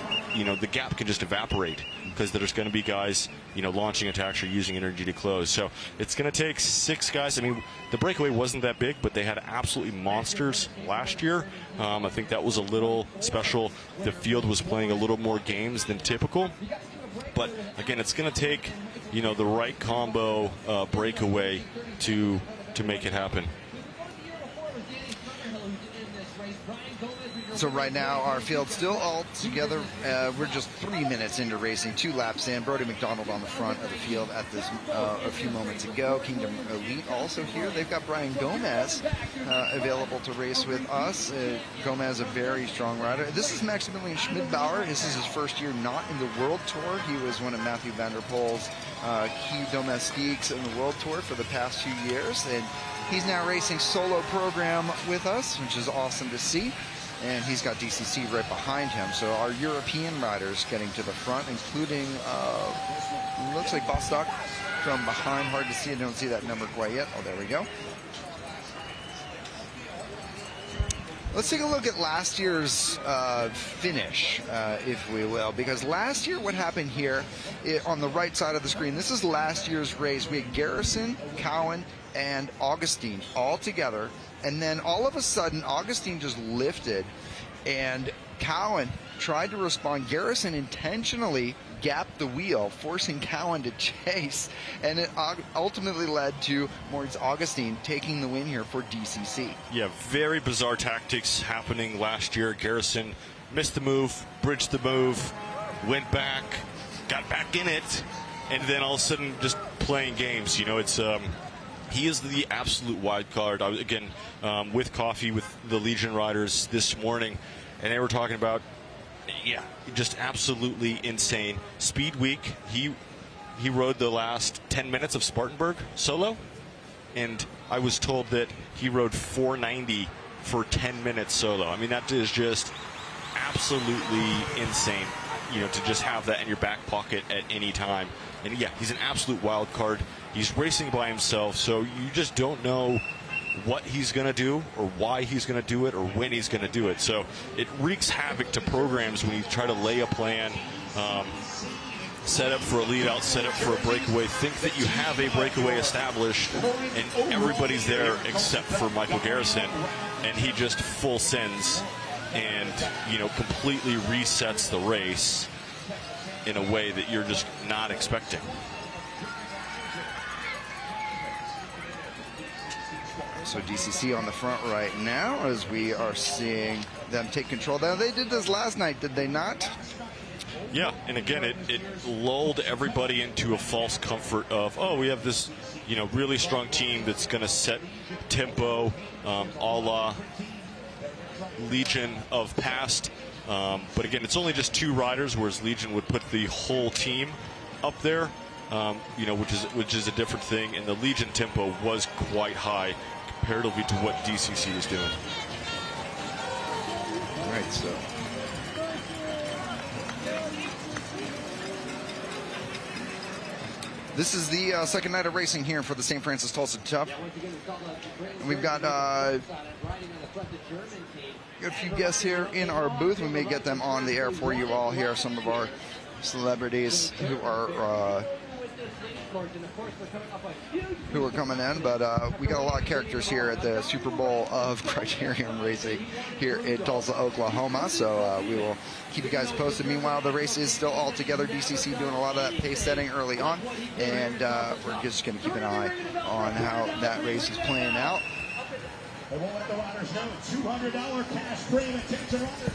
the gap can just evaporate because there's going to be guys, launching attacks or using energy to close. So it's going to take 6 guys. I mean, the breakaway wasn't that big, but they had absolutely monsters last year. I think that was a little special. The field was playing a little more games than typical. But again, it's going to take, the right combo breakaway to make it happen. So right now, our field still all together. We're just 3 minutes into racing, 2 laps in. Brody McDonald on the front of the field at this a few moments ago. Kingdom Elite also here. They've got Brian Gomez available to race with us. Gomez, a very strong rider. This is Maximilian Schmidbauer. This is his first year not in the World Tour. He was one of Matthew van der Poel's key domestiques in the World Tour for the past few years. And he's now racing solo program with us, which is awesome to see. And he's got DCC right behind him. So our European riders getting to the front, including, looks like Bostock from behind. Hard to see. I don't see that number quite yet. Oh, there we go. Let's take a look at last year's finish, if we will. Because last year, what happened here on the right side of the screen, this is last year's race. We had Garrison, Cowan, and Augustine all together. And then all of a sudden, Augustine just lifted, and Cowan tried to respond. Garrison intentionally gapped the wheel, forcing Cowan to chase, and it ultimately led to Moritz Augustine taking the win here for DCC. Yeah, very bizarre tactics happening last year. Garrison missed the move, bridged the move, went back, got back in it, and then all of a sudden just playing games. It's... He is the absolute wild card. I was, again, with coffee with the Legion riders this morning, and they were talking about, just absolutely insane. Speed week, he rode the last 10 minutes of Spartanburg solo, and I was told that he rode 490 for 10 minutes solo. I mean, that is just absolutely insane, to just have that in your back pocket at any time. And he's an absolute wild card. He's racing by himself, so you just don't know what he's going to do or why he's going to do it or when he's going to do it. So it wreaks havoc to programs when you try to lay a plan, set up for a lead out, set up for a breakaway, think that you have a breakaway established, and everybody's there except for Michael Garrison, and he just full sends and, completely resets the race in a way that you're just not expecting. So DCC on the front right now as we are seeing them take control. Now, they did this last night, did they not? Yeah, and again, it lulled everybody into a false comfort of, we have this, really strong team that's going to set tempo, a la Legion of past. But again, it's only just 2 riders, whereas Legion would put the whole team up there, which is a different thing. And the Legion tempo was quite high comparatively to what DCC is doing. All right, so this is the second night of racing here for the St. Francis Tulsa Tough. And we've got a few guests here in our booth. We may get them on the air for you all here. Some of our celebrities who are coming in, but we got a lot of characters here at the Super Bowl of Criterium Racing here in Tulsa, Oklahoma. So we will keep you guys posted. Meanwhile, the race is still all together. DCC doing a lot of that pace setting early on, and we're just going to keep an eye on how that race is playing out. They won't let the riders know. $200 cash free. Attention riders.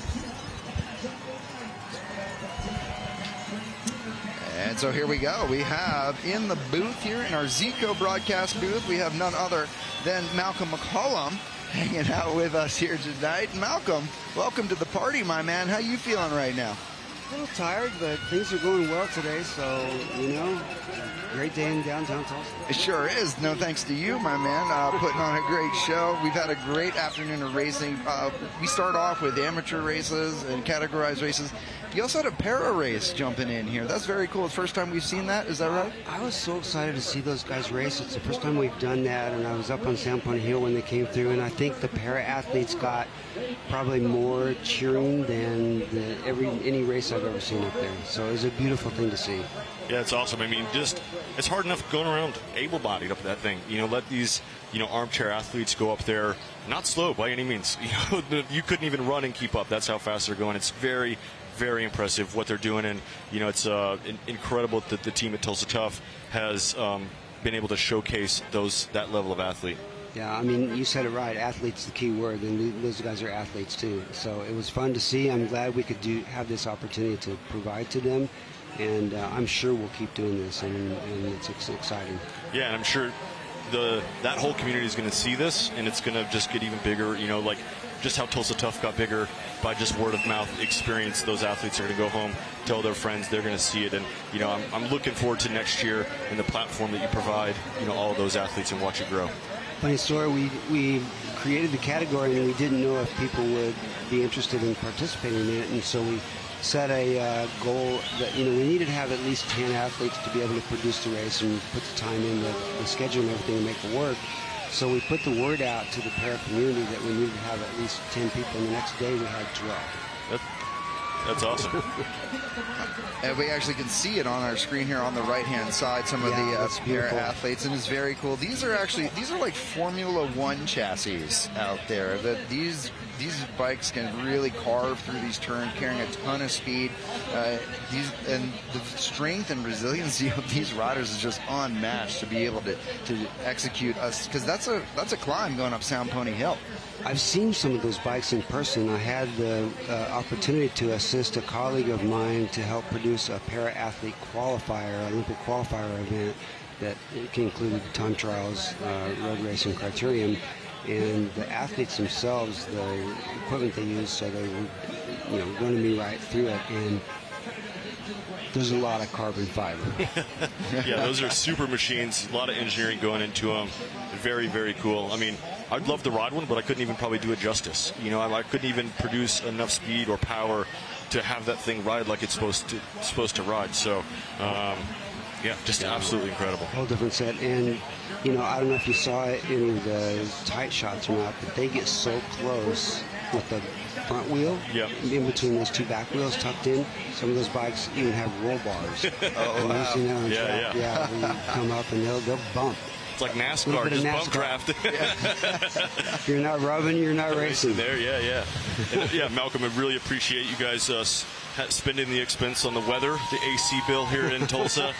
And so here we go. We have in the booth here, in our Zico broadcast booth, we have none other than Malcolm McCollum hanging out with us here tonight. Malcolm, welcome to the party, my man. How you feeling right now? A little tired, but things are going well today, so, great day in downtown Tulsa. It sure is. No thanks to you, my man, putting on a great show. We've had a great afternoon of racing. We start off with amateur races and categorized races. You also had a para race jumping in here. That's very cool. It's the first time we've seen that. Is that right? I was so excited to see those guys race. It's the first time we've done that, and I was up on San Pony Hill when they came through, and I think the para athletes got probably more cheering than any race I've ever seen up there. So it was a beautiful thing to see. Yeah, it's awesome. I mean, it's hard enough going around able-bodied up that thing. Let these, armchair athletes go up there, not slow by any means. You couldn't even run and keep up. That's how fast they're going. It's very, very impressive what they're doing, and it's incredible that the team at Tulsa Tough has been able to showcase that level of athlete. Yeah, I mean, you said it right. Athlete's the key word, and those guys are athletes too. So it was fun to see. I'm glad we could have this opportunity to provide to them, and I'm sure we'll keep doing this, and it's exciting. Yeah, and I'm sure that whole community is going to see this, and it's going to just get even bigger. Like just how Tulsa Tough got bigger by just word of mouth experience. Those athletes are going to go home, tell their friends, they're going to see it, and I'm looking forward to next year and the platform that you provide, all of those athletes, and watch it grow. Funny story, we created the category and we didn't know if people would be interested in participating in it, and so we set a goal that we needed to have at least 10 athletes to be able to produce the race and put the time in, the schedule and everything to make it work. So we put the word out to the para community that we needed to have at least 10 people, and the next day we had 12. That's awesome. And we actually can see it on our screen here on the right-hand side, some of the para athletes, and it's very cool. These are like Formula One chassis out there. These bikes can really carve through these turns, carrying a ton of speed. And the strength and resiliency of these riders is just unmatched to be able to execute us, because that's a climb going up Sound Pony Hill. I've seen some of those bikes in person. I had the opportunity to assist a colleague of mine to help produce a para-athlete qualifier, Olympic qualifier event that included time trials, road racing, Criterium, and the athletes themselves, the equipment they used, so they were going to be right through it, and there's a lot of carbon fiber. Yeah, those are super machines, a lot of engineering going into them. Very, very cool. I mean, I'd love to ride one, but I couldn't even probably do it justice. I couldn't even produce enough speed or power to have that thing ride like it's supposed to ride. So, yeah, just absolutely incredible. Whole different set. And, I don't know if you saw any of the tight shots or not, but they get so close with the front wheel, in between those two back wheels tucked in. Some of those bikes even have roll bars. Oh, wow. Seen that on track? Yeah, when you come up and they'll bump. It's like NASCAR, just bump draft. If you're not rubbing, you're not racing. There, yeah. And, yeah, Malcolm, I really appreciate you guys spending the expense on the weather, the AC bill here in Tulsa,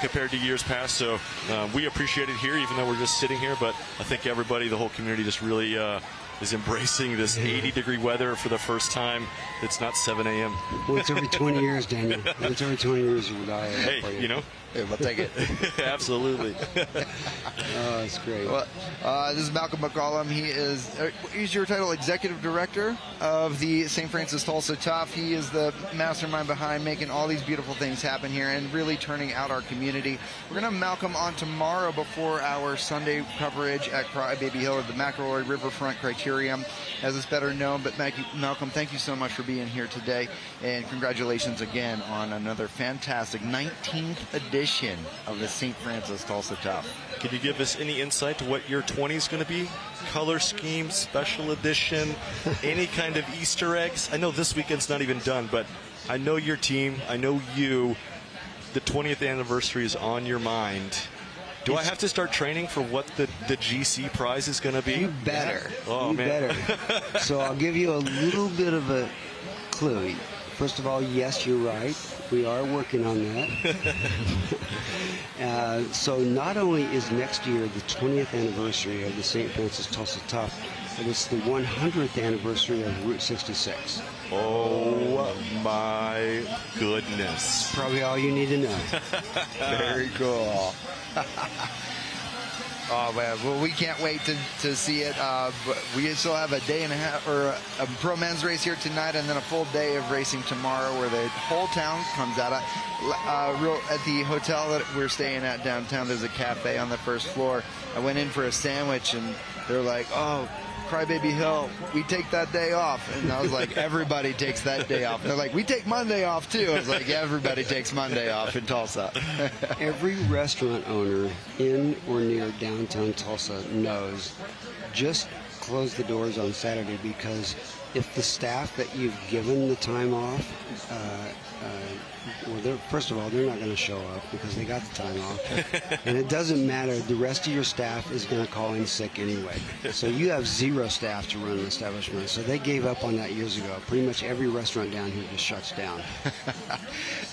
compared to years past. So we appreciate it here, even though we're just sitting here. But I think everybody, the whole community, just really is embracing this 80-degree weather for the first time. It's not 7 a.m. Once every 20 years, Daniel. Once every 20 years, you will die. Hey, Yeah, we'll take it. Absolutely. Oh, that's great. Well, this is Malcolm McCollum. He's your title Executive Director of the St. Francis Tulsa Tough. He is the mastermind behind making all these beautiful things happen here and really turning out our community. We're going to have Malcolm on tomorrow before our Sunday coverage at Crybaby Hill at the McElroy Riverfront Criterium, as it's better known. But Malcolm, thank you so much for being here today, and congratulations again on another fantastic 19th edition of the St. Francis Tulsa Tough. Can you give us any insight to what your 20 is going to be? Color scheme, special edition, any kind of Easter eggs? I know this weekend's not even done, but I know your team, I know you. The 20th anniversary is on your mind. Do I have to start training for what the GC prize is going to be? You better. Oh, you man. better. So I'll give you a little bit of a clue. First of all, yes, you're right. We are working on that. So not only is next year the 20th anniversary of the St. Francis Tulsa Tough, but it's the 100th anniversary of Route 66. Oh, my goodness. Probably all you need to know. Very cool. Oh man, well we can't wait to see it. But we still have a day and a half, or a pro men's race here tonight, and then a full day of racing tomorrow, where the whole town comes out. At the hotel that we're staying at downtown, there's a cafe on the first floor. I went in for a sandwich, and they're like, "Oh, Crybaby Hill, we take that day off." And I was like, everybody takes that day off. And they're like, we take Monday off too. I was like, yeah, everybody takes Monday off in Tulsa. Every restaurant owner in or near downtown Tulsa knows, just close the doors on Saturday, because if the staff that you've given the time off, well, first of all, they're not going to show up because they got the time off. And it doesn't matter. The rest of your staff is going to call in sick anyway. So you have zero staff to run an establishment. So they gave up on that years ago. Pretty much every restaurant down here just shuts down.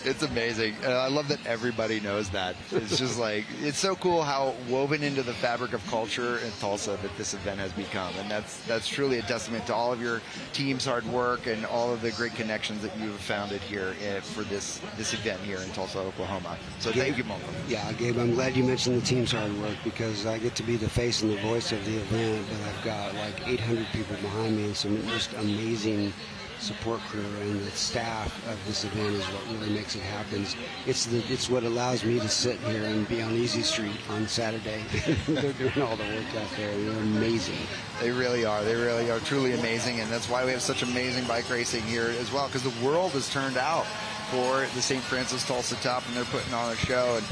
It's amazing. I love that everybody knows that. It's just like, it's so cool how woven into the fabric of culture in Tulsa that this event has become. And that's truly a testament to all of your team's hard work and all of the great connections that you have founded here for this event here in Tulsa, Oklahoma. So Gabe, thank you, Malcolm. Yeah, Gabe, I'm glad you mentioned the team's hard work, because I get to be the face and the voice of the event, but I've got like 800 people behind me and some just amazing support crew, and the staff of this event is what really makes it happen. It's what allows me to sit here and be on Easy Street on Saturday. They're doing all the work out there. They're amazing. They really are. They really are truly amazing, and that's why we have such amazing bike racing here as well, because the world has turned out for the St. Francis Tulsa Tough, and they're putting on a show. And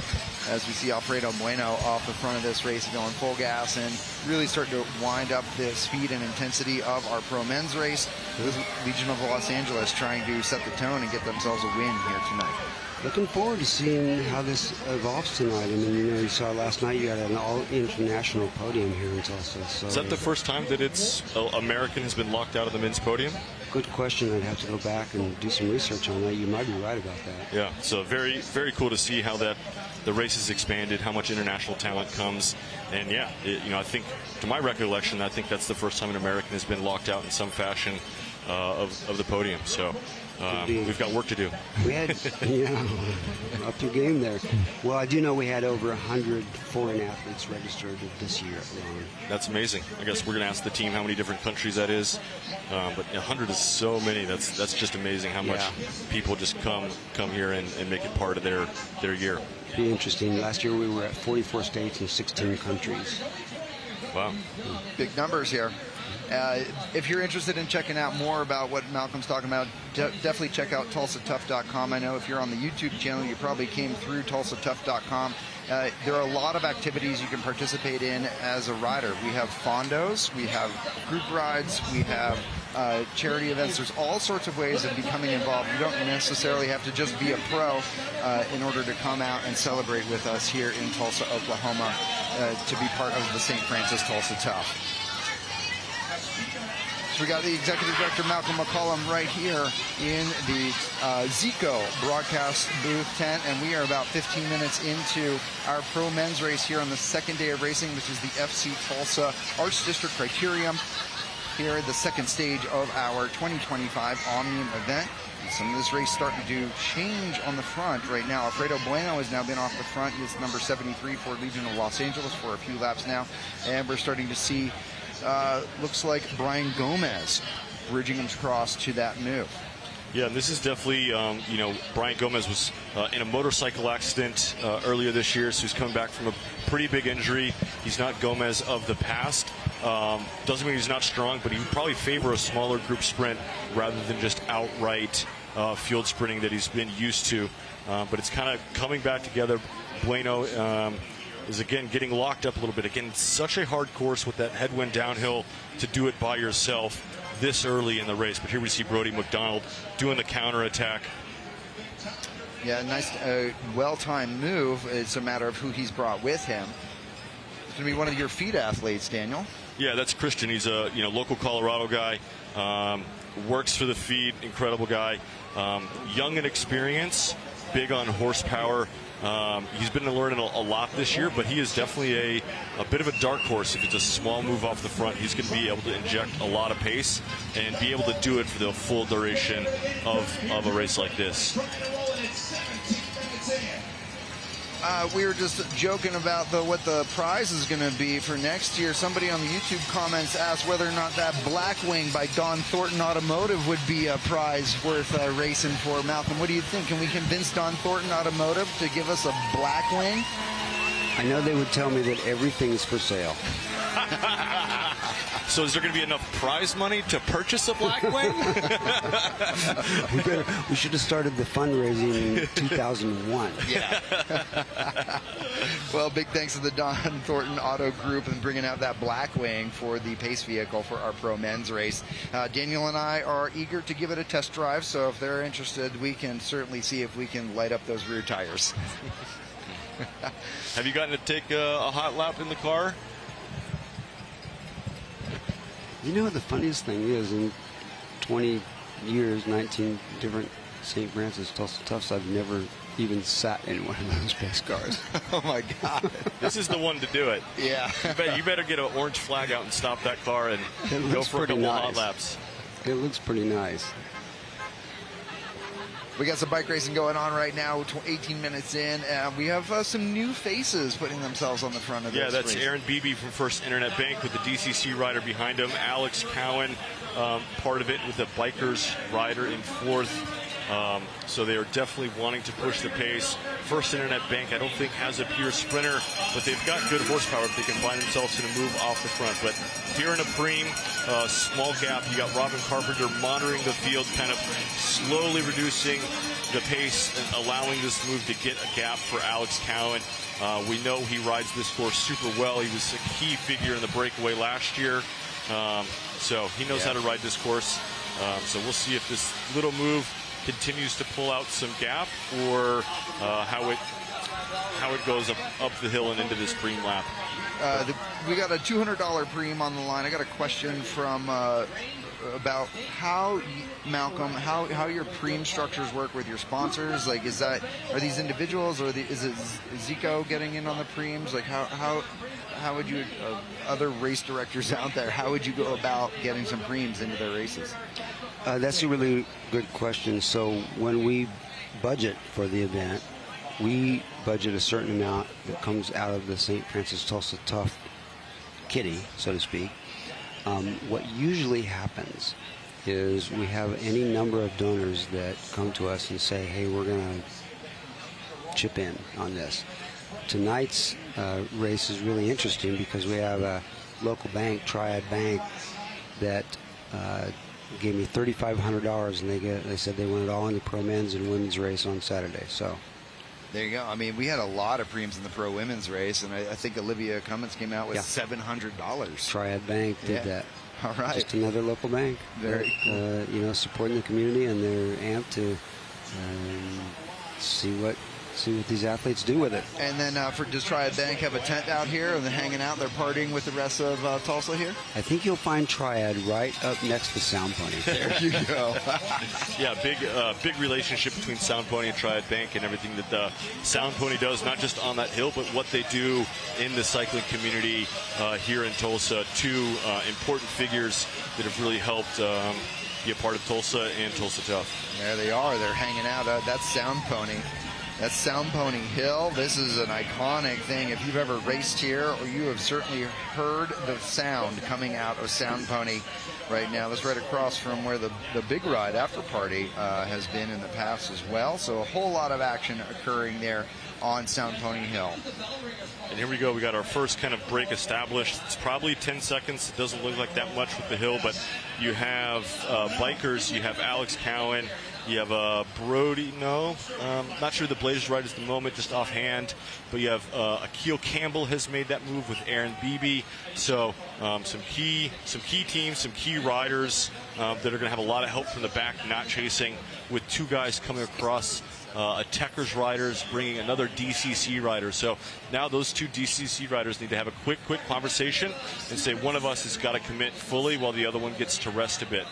as we see Alfredo Bueno off the front of this race going full gas and really starting to wind up the speed and intensity of our pro men's race, with Legion of Los Angeles trying to set the tone and get themselves a win here tonight. Looking forward to seeing how this evolves tonight. I mean, you saw last night you had an all-international podium here in Tulsa. So is that the first time that it's American has been locked out of the men's podium? Good question. I'd have to go back and do some research on that. You might be right about that. Yeah, so very, very cool to see how the race has expanded, how much international talent comes. And yeah, I think, to my recollection, I think that's the first time an American has been locked out in some fashion of the podium. So we've got work to do. We had, up your game there. Well, I do know we had over 100 foreign athletes registered this year alone. That's amazing. I guess we're going to ask the team how many different countries that is. But 100 is so many. That's just amazing how much people just come here and make it part of their year. Be interesting. Last year we were at 44 states and 16 countries. Wow. Big numbers here. If you're interested in checking out more about what Malcolm's talking about, definitely check out TulsaTough.com. I know if you're on the YouTube channel, you probably came through TulsaTough.com. There are a lot of activities you can participate in as a rider. We have fondos, we have group rides, we have charity events. There's all sorts of ways of becoming involved. You don't necessarily have to just be a pro in order to come out and celebrate with us here in Tulsa, Oklahoma, to be part of the St. Francis Tulsa Tough. So we got the executive director, Malcolm McCollum, right here in the Zico broadcast booth tent, and we are about 15 minutes into our pro men's race here on the second day of racing, which is the FC Tulsa Arts District Criterium. Here, the second stage of our 2025 Omnium event. And some of this race starting to change on the front right now. Alfredo Bueno has now been off the front. He's number 73 for Legion of Los Angeles for a few laps now, and we're starting to see looks like Brian Gomez bridging him across to that move. Yeah, this is definitely, Brian Gomez was in a motorcycle accident earlier this year, so he's coming back from a pretty big injury. He's not Gomez of the past. Doesn't mean he's not strong, but he would probably favor a smaller group sprint rather than just outright field sprinting that he's been used to. But it's kind of coming back together. Bueno is again getting locked up a little bit. Again, such a hard course with that headwind downhill to do it by yourself this early in the race. But here we see Brody McDonald doing the counterattack. Yeah, nice, well-timed move. It's a matter of who he's brought with him. It's going to be one of your feed athletes, Daniel. Yeah, that's Christian. He's a local Colorado guy. Works for the feed. Incredible guy. Young in experience. Big on horsepower. He's been learning a lot this year, but he is definitely a bit of a dark horse. If it's a small move off the front, he's going to be able to inject a lot of pace and be able to do it for the full duration of a race like this. we were just joking about what the prize is going to be for next year. Somebody on the YouTube comments asked whether or not that Blackwing by Don Thornton Automotive would be a prize worth racing for. Malcolm, what do you think? Can we convince Don Thornton Automotive to give us a Blackwing? I know they would tell me that everything's for sale. So is there going to be enough prize money to purchase a Blackwing? We should have started the fundraising in 2001. Yeah. Well, big thanks to the Don Thornton Auto Group and bringing out that Blackwing for the pace vehicle for our pro men's race. Daniel and I are eager to give it a test drive, so if they're interested, we can certainly see if we can light up those rear tires. Have you gotten to take a hot lap in the car? You know what the funniest thing is? In 20 years, 19 different St. Francis Tulsa Toughs, I've never even sat in one of those pace cars. Oh my God! This is the one to do it. Yeah. You better get an orange flag out and stop that car and go for a couple hot laps. It looks pretty nice. We got some bike racing going on right now, 18 minutes in, and we have some new faces putting themselves on the front of this Yeah, that's race. Aaron Beebe from First Internet Bank with the DCC rider behind him. Alex Cowan, part of it with the Bikers rider in fourth. So they are definitely wanting to push the pace. First Internet Bank, I don't think, has a pure sprinter, but they've got good horsepower if they can find themselves in a move off the front. But here in a Pream, small gap, you got Robin Carpenter monitoring the field, kind of slowly reducing the pace and allowing this move to get a gap for Alex Cowan. We know he rides this course super well. He was a key figure in the breakaway last year. So he knows how to ride this course. So we'll see if this little move continues to pull out some gap, or how it goes up the hill and into this Pream lap. We got a $200 Pream on the line. I got a question from about how, Malcolm, how your Pream structures work with your sponsors. Like, are these individuals, or is it Zico getting in on the Preams? Like, how would you, other race directors out there, how would you go about getting some Preams into their races? That's a really good question. So when we budget for the event, we budget a certain amount that comes out of the St. Francis Tulsa Tough kitty, so to speak. What usually happens is we have any number of donors that come to us and say, hey, we're going to chip in on this. Tonight's race is really interesting because we have a local bank, Triad Bank, that gave me $3,500, and they said they want it all in the pro men's and women's race on Saturday. So there you go. I mean, we had a lot of Preams in the pro women's race, and I think Olivia Cummins came out with $700. Triad Bank did that. All right. Just another local bank. Very cool. Supporting the community, and they're amped to see what these athletes do with it. And then does Triad Bank have a tent out here, and they're hanging out, they're partying with the rest of Tulsa here? I think you'll find Triad right up next to Sound Pony. There you go. Yeah, big relationship between Sound Pony and Triad Bank, and everything that the Sound Pony does, not just on that hill, but what they do in the cycling community here in Tulsa. Two important figures that have really helped be a part of Tulsa and Tulsa Tough. There they are. They're hanging out. That's Sound Pony. That's Sound Pony Hill. This is an iconic thing. If you've ever raced here, or you have certainly heard the sound coming out of Sound Pony right now. That's right across from where the big ride after party has been in the past as well. So a whole lot of action occurring there on Sound Pony Hill. And here we go. We got our first kind of break established. It's probably 10 seconds. It doesn't look like that much with the hill, but you have bikers. You have Alex Cowan. You have Brody. Not sure the Blazers ride is the moment, just offhand. But you have Akil Campbell has made that move with Aaron Beebe. So some key teams, some key riders that are going to have a lot of help from the back, not chasing, with two guys coming across. A Techers riders bringing another DCC rider. So now those two DCC riders need to have a quick conversation and say one of us has got to commit fully while the other one gets to rest a bit.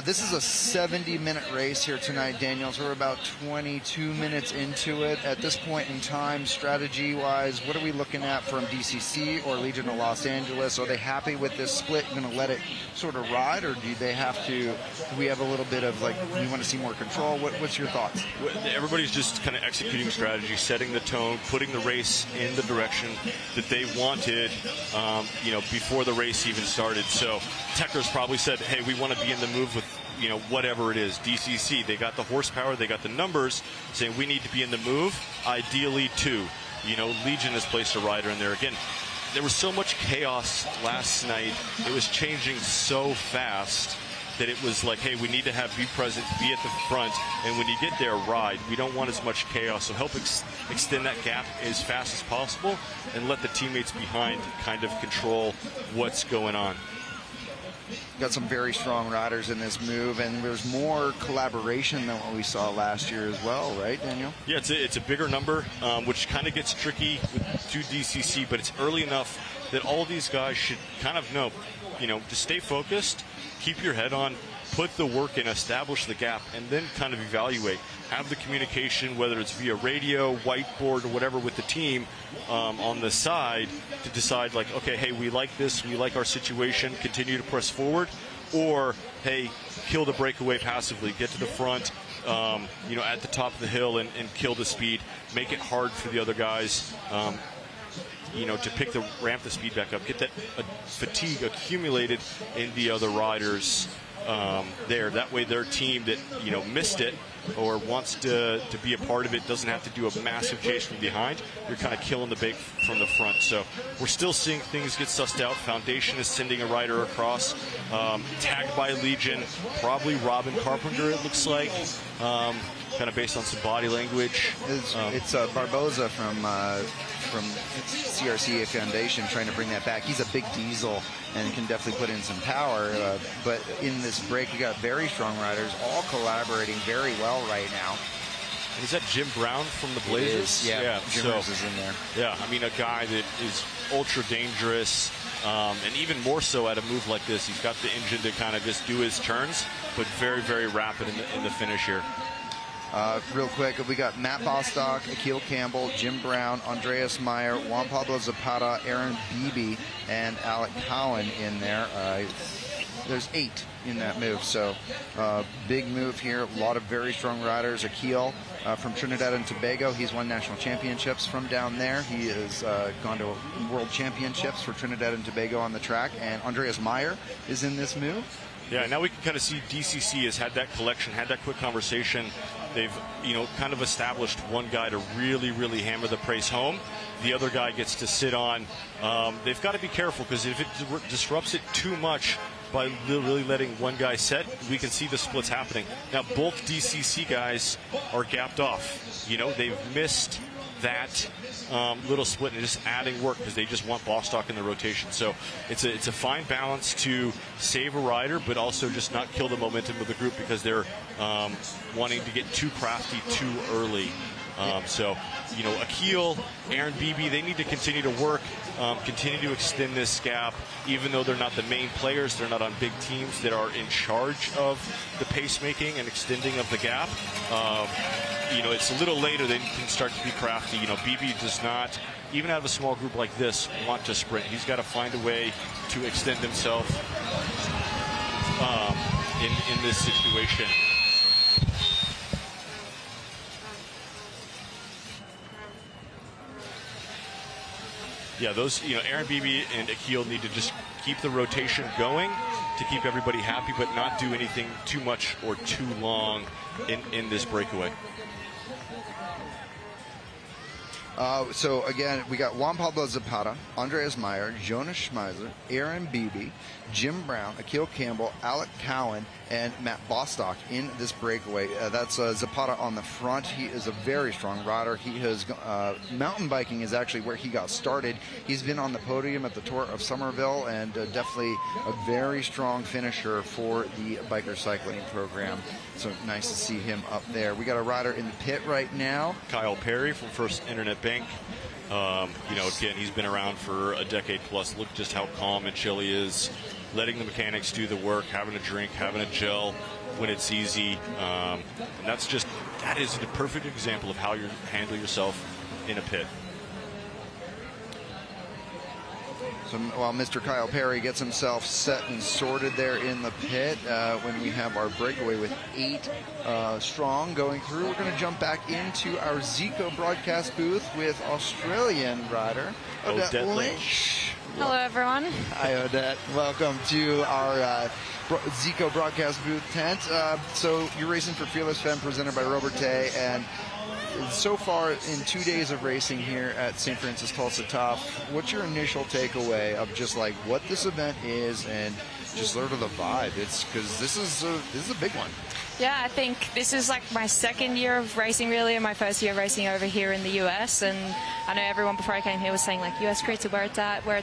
This is a 70-minute race here tonight, Daniel. So we're about 22 minutes into it. At this point in time, strategy-wise, what are we looking at from DCC or Legion of Los Angeles? Are they happy with this split, going to let it sort of ride, or do they have to, do we have a little bit of, like, we want to see more control? What's your thoughts? Everybody's just kind of executing strategy, setting the tone, putting the race in the direction that they wanted, before the race even started. So Techers probably said, hey, we want to be in the move with, whatever it is. DCC, they got the horsepower, they got the numbers, saying we need to be in the move, ideally 2. Legion has placed a rider in there. Again, there was so much chaos last night. It was changing so fast that it was like, hey, we need to be present, be at the front, and when you get there, ride. We don't want as much chaos, so help extend that gap as fast as possible and let the teammates behind kind of control what's going on. Got some very strong riders in this move, and there's more collaboration than what we saw last year as well, right, Daniel? Yeah, it's a bigger number, which kind of gets tricky to DCC, but it's early enough that all these guys should kind of know, to stay focused, keep your head on, put the work in, establish the gap, and then kind of evaluate. Have the communication, whether it's via radio, whiteboard, or whatever with the team on the side to decide, like, okay, hey, we like this, we like our situation, continue to press forward, or, hey, kill the breakaway passively, get to the front, at the top of the hill and kill the speed, make it hard for the other guys, to ramp the speed back up, get that fatigue accumulated in the other riders there. That way their team that, missed it or wants to be a part of it doesn't have to do a massive chase from behind. You're kind of killing the bait from the front. So we're still seeing things get sussed out. Foundation is sending a rider across, tagged by Legion, probably Robin Carpenter, it looks like, kind of based on some body language. It's Barboza from CRC Foundation trying to bring that back. He's a big diesel and can definitely put in some power. But in this break, we got very strong riders, all collaborating very well right now. Is that Jim Brown from the Blazers? Yeah, Jimmers is in there. Yeah, I mean, a guy that is ultra dangerous, and even more so at a move like this. He's got the engine to kind of just do his turns, but very, very rapid in the finish here. Real quick, we got Matt Bostock, Akil Campbell, Jim Brown, Andreas Meyer, Juan Pablo Zapata, Aaron Beebe, and Alec Cowan in there. There's 8 in that move, so big move here. A lot of very strong riders. Akil from Trinidad and Tobago, he's won national championships from down there. He has gone to world championships for Trinidad and Tobago on the track, and Andreas Meyer is in this move. Yeah, now we can kind of see DCC has had that collection, had that quick conversation. They've, kind of established one guy to really, really hammer the pace home. The other guy gets to sit on. They've got to be careful, because if it disrupts it too much by really letting one guy set, we can see the splits happening. Now, both DCC guys are gapped off. They've missed that little split and just adding work because they just want Bostock in the rotation. So it's a fine balance to save a rider, but also just not kill the momentum of the group because they're wanting to get too crafty too early. So, Akil, Aaron Beebe, they need to continue to work, continue to extend this gap, even though they're not the main players, they're not on big teams that are in charge of the pacemaking and extending of the gap. It's a little later they can start to be crafty. Beebe does not, even out of a small group like this, want to sprint. He's got to find a way to extend himself in this situation. Yeah, those, Aaron Beebe and Akil need to just keep the rotation going to keep everybody happy, but not do anything too much or too long in this breakaway. So again, we got Juan Pablo Zapata, Andreas Meyer, Jonas Schmeiser, Aaron Beebe, Jim Brown, Akil Campbell, Alec Cowan, and Matt Bostock in this breakaway. That's Zapata on the front. He is a very strong rider. He has mountain biking is actually where he got started. He's been on the podium at the Tour of Somerville, and definitely a very strong finisher for the biker cycling program. So nice to see him up there. We got a rider in the pit right now. Kyle Perry from First Internet Bank. Again, he's been around for a decade plus. Look just how calm and chill he is. letting the mechanics do the work, having a drink, having a gel when it's easy. And that is the perfect example of how you handle yourself in a pit. So while Mr. Kyle Perry gets himself set and sorted there in the pit, when we have our breakaway with 8 strong going through, we're going to jump back into our Zico broadcast booth with Australian rider Odette Lynch. Hello, everyone. Hi, Odette. Welcome to our Zico broadcast booth tent. So you're racing for Fearless Femme, presented by Robertet, and so far in 2 days of racing here at St. Francis Tulsa Tough, what's your initial takeaway of just like what this event is and just sort of the vibe? It's because this is a big one. Yeah, I think this is like my second year of racing, really, and my first year of racing over here in the US. And I know everyone before I came here was saying like US Crits, where it's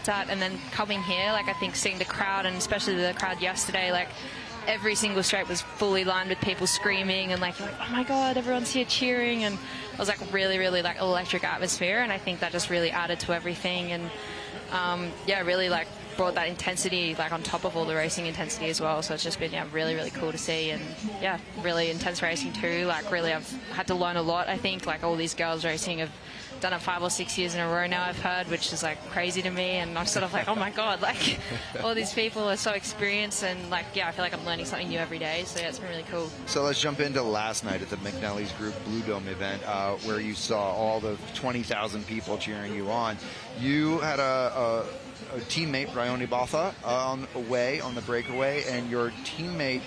at, and then coming here, like I think seeing the crowd, and especially the crowd yesterday, like every single straight was fully lined with people screaming and like, oh my God, everyone's here cheering, and it was like really, really like electric atmosphere, and I think that just really added to everything, and really like brought that intensity like on top of all the racing intensity as well. So it's just been really, really cool to see, and really intense racing too. Like really, I've had to learn a lot. I think like all these girls racing have done it 5 or 6 years in a row now, I've heard, which is like crazy to me, and I'm sort of like, oh my God, like all these people are so experienced, and like I feel like I'm learning something new every day. So it's been really cool. So let's jump into last night at the McNally's Group Blue Dome event, where you saw all the 20,000 people cheering you on. You had a teammate, Bryony Botha, on the breakaway, and your teammate,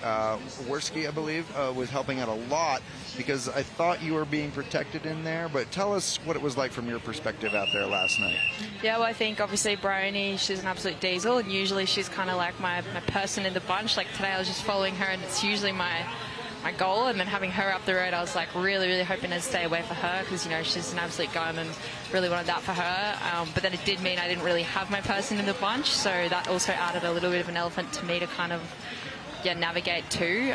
Worski, I believe, was helping out a lot, because I thought you were being protected in there. But tell us what it was like from your perspective out there last night. Yeah, well, I think obviously Bryony, she's an absolute diesel, and usually she's kind of like my person in the bunch. Like today I was just following her, and it's usually my goal, and then having her up the road, I was like really, really hoping to stay away for her, because she's an absolute gun and really wanted that for her. But then it did mean I didn't really have my person in the bunch, so that also added a little bit of an elephant to me to kind of navigate too.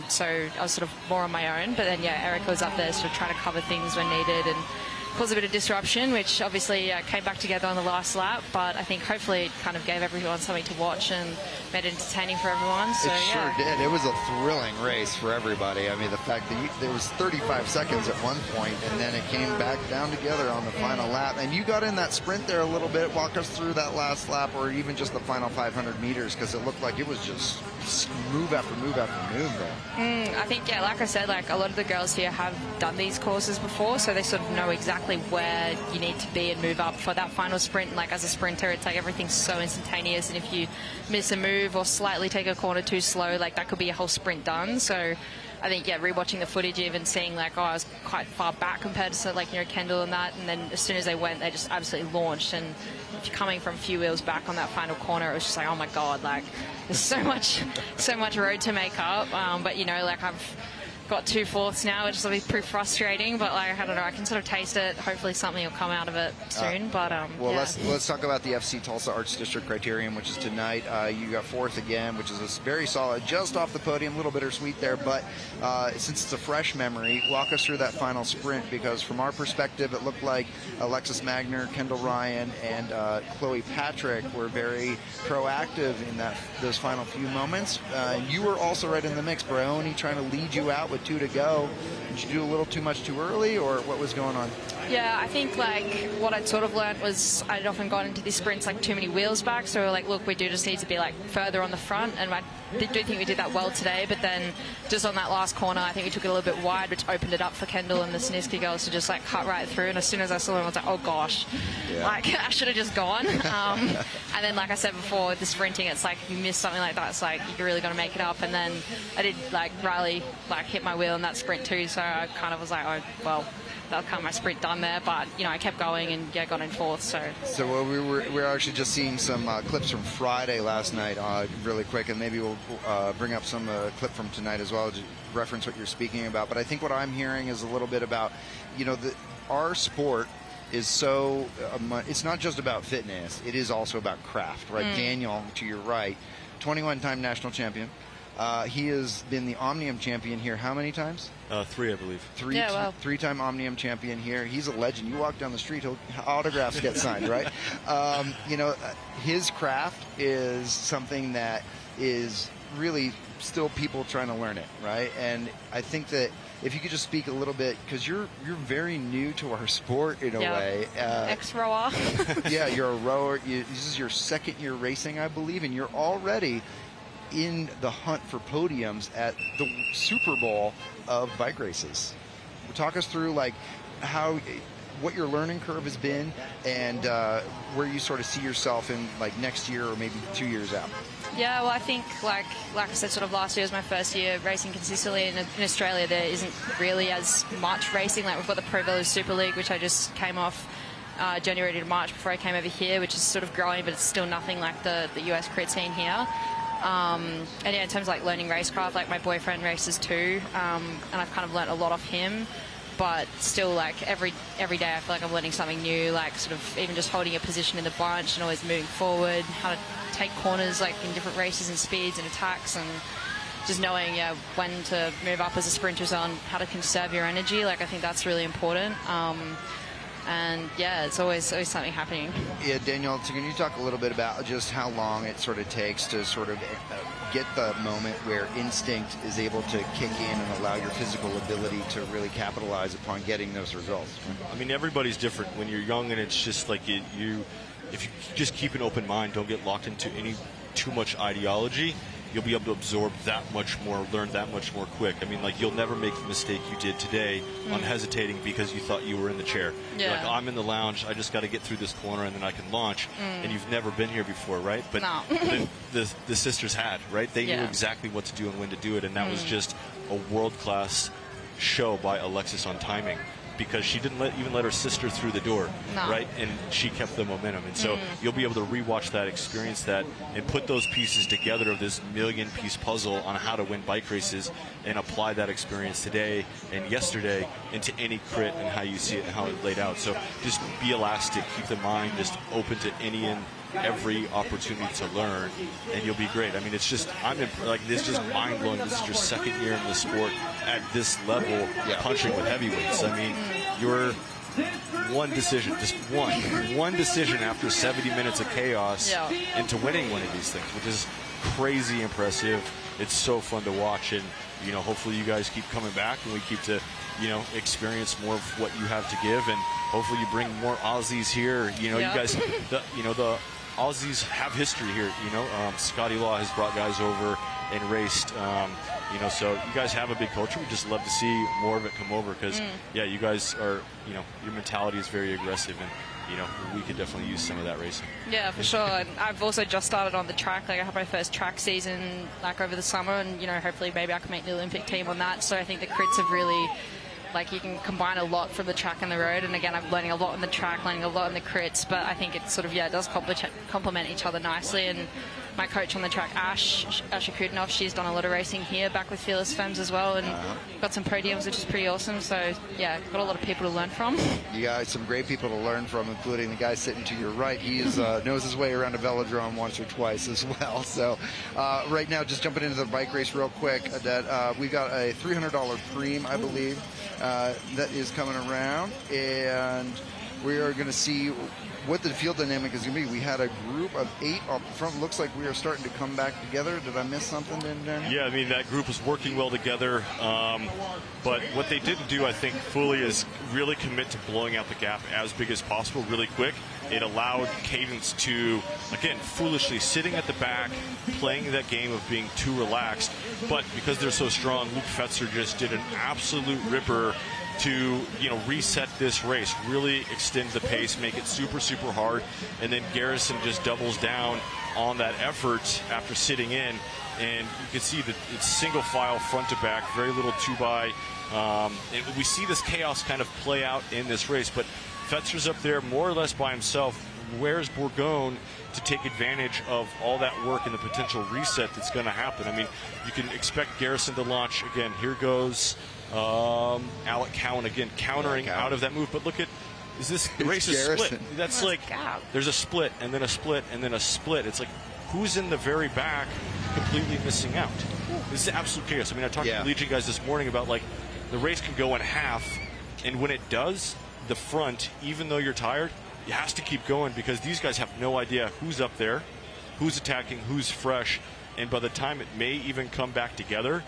So I was sort of more on my own, but then Erica was up there sort of trying to cover things when needed and cause a bit of disruption, which obviously came back together on the last lap, but I think hopefully it kind of gave everyone something to watch and made it entertaining for everyone. So, it sure did. It was a thrilling race for everybody. I mean, the fact that there was 35 seconds at one point, and then it came back down together on the final lap, and you got in that sprint there a little bit. Walk us through that last lap, or even just the final 500 meters, because it looked like it was just move after move after move there. I think, like I said, like a lot of the girls here have done these courses before, so they sort of know exactly where you need to be and move up for that final sprint. Like as a sprinter, it's like everything's so instantaneous, and if you miss a move or slightly take a corner too slow, like that could be a whole sprint done. So I think, rewatching the footage, even seeing like, I was quite far back compared to like, Kendall and that, and then as soon as they went, they just absolutely launched. And if you're coming from a few wheels back on that final corner, it was just like, oh my God, like there's so much road to make up. But like I've got 2 fourths now, which is obviously pretty frustrating, but like I don't know, I can sort of taste it. Hopefully something will come out of it soon. Let's talk about the FC Tulsa Arts District Criterium, which is tonight. You got 4th again, which is a very solid, just off the podium, a little bittersweet there, but since it's a fresh memory, walk us through that final sprint, because from our perspective it looked like Alexis Magner, Kendall Ryan, and Chloe Patrick were very proactive in those final few moments. You were also right in the mix. Bryony trying to lead you out with 2 to go. Did you do a little too much too early, or what was going on? Yeah, I think like what I'd sort of learned was I'd often got into these sprints like too many wheels back, so like, look, we do just need to be like further on the front, and I do think we did that well today. But then just on that last corner, I think we took it a little bit wide, which opened it up for Kendall and the Siniski girls to just like cut right through, and as soon as I saw them, I was like, oh gosh, like I should have just gone. And then like I said before, with the sprinting, it's like if you miss something like that, it's like you really got to make it up. And then I did like Riley like hit my wheel in that sprint too, so I kind of was like, oh well, that was kind of my sprint done there. But I kept going and got in 4th. So we were actually just seeing some clips from Friday last night, really quick, and maybe we'll bring up some clip from tonight as well to reference what you're speaking about. But I think what I'm hearing is a little bit about our sport is so it's not just about fitness, it is also about craft, right? Daniel, to your right, 21-time national champion. He has been the Omnium champion here how many times? 3, I believe. Three-time Omnium champion here. He's a legend. You walk down the street, autographs get signed, right? His craft is something that is really still people trying to learn it, right? And I think that if you could just speak a little bit, because you're very new to our sport in a way. Ex-rower. Yeah, you're a rower. This is your second year racing, I believe, and you're already in the hunt for podiums at the Super Bowl of bike races. Talk us through what your learning curve has been and where you sort of see yourself in next year or maybe 2 years out. Yeah, well, I think, like I said, sort of last year was my first year racing consistently. In Australia, there isn't really as much racing. We've got the Pro Velo Super League, which I just came off January to March before I came over here, which is sort of growing, but it's still nothing like the US crit scene here. And yeah, in terms of learning racecraft, my boyfriend races too, and I've kind of learnt a lot off him. But still, every day, I feel like I'm learning something new. Sort of even just holding a position in the bunch and always moving forward, how to take corners in different races and speeds and attacks, and just knowing when to move up as a sprinter zone, how to conserve your energy. I think that's really important. And yeah, it's always something happening. Yeah, Danielle, can you talk a little bit about just how long it sort of takes to sort of get the moment where instinct is able to kick in and allow your physical ability to really capitalize upon getting those results? I mean, everybody's different. When you're young, and it's just if you just keep an open mind, don't get locked into too much ideology, you'll be able to absorb that much more, learn that much more quick. I mean, you'll never make the mistake you did today on hesitating because you thought you were in the chair. Yeah. You're I'm in the lounge, I just got to get through this corner and then I can launch. And you've never been here before, right? But no. the sisters had, right? They knew exactly what to do and when to do it, and that was just a world-class show by Alexis on timing, because she didn't even let her sister through the door, right? And she kept the momentum. And so you'll be able to rewatch that, experience that, and put those pieces together of this million-piece puzzle on how to win bike races and apply that experience today and yesterday into any crit and how you see it and how it laid out. So just be elastic, keep the mind just open to any and every opportunity to learn, and you'll be great. I mean, it's just, this is just mind-blowing. This is your second year in the sport at this level, punching with heavyweights. I mean, you're one decision, just one decision after 70 minutes of chaos into winning one of these things, which is crazy impressive. It's so fun to watch, and hopefully you guys keep coming back and we keep to experience more of what you have to give, and hopefully you bring more Aussies here. You guys, the Aussies have history here. Scotty Law has brought guys over and raced. So you guys have a big culture. We just love to see more of it come over, because you guys are, your mentality is very aggressive, and we could definitely use some of that racing. Yeah, for sure. And I've also just started on the track. I had my first track season over the summer, and hopefully maybe I can make the Olympic team on that. So I think the crits have really, you can combine a lot from the track and the road. And again, I'm learning a lot on the track, learning a lot in the crits, but I think it sort of, it does complement each other nicely. And my coach on the track, Asha Kudanov, she's done a lot of racing here, back with Fearless Femmes as well, and got some podiums, which is pretty awesome. So got a lot of people to learn from. You got some great people to learn from, including the guy sitting to your right. He knows his way around a velodrome once or twice as well. So right now, just jumping into the bike race real quick, we've got a $300 Pream, I believe, that is coming around, and we are going to see what the field dynamic is going to be. We had a group of 8 up front. Looks like we are starting to come back together. Did I miss something, Dan? Yeah, I mean, that group was working well together. But what they didn't do, I think, fully is really commit to blowing out the gap as big as possible really quick. It allowed Cadence to, again, foolishly sitting at the back, playing that game of being too relaxed. But because they're so strong, Luke Fetzer just did an absolute ripper to reset this race, really extend the pace, make it super, super hard, and then Garrison just doubles down on that effort after sitting in, and you can see that it's single file front to back, very little 2x, and we see this chaos kind of play out in this race, but Fetzer's up there more or less by himself. Where's Bourgogne to take advantage of all that work and the potential reset that's going to happen? I mean, you can expect Garrison to launch again. Here goes Alec Cowan again, countering out of that move. But look at, the race is split. That's there's a split and then a split and then a split. It's who's in the very back completely missing out? This is absolute chaos. I mean, I talked to the Legion guys this morning about, like, the race can go in half, and when it does, the front, even though you're tired, it has to keep going because these guys have no idea who's up there, who's attacking, who's fresh, and by the time it may even come back together,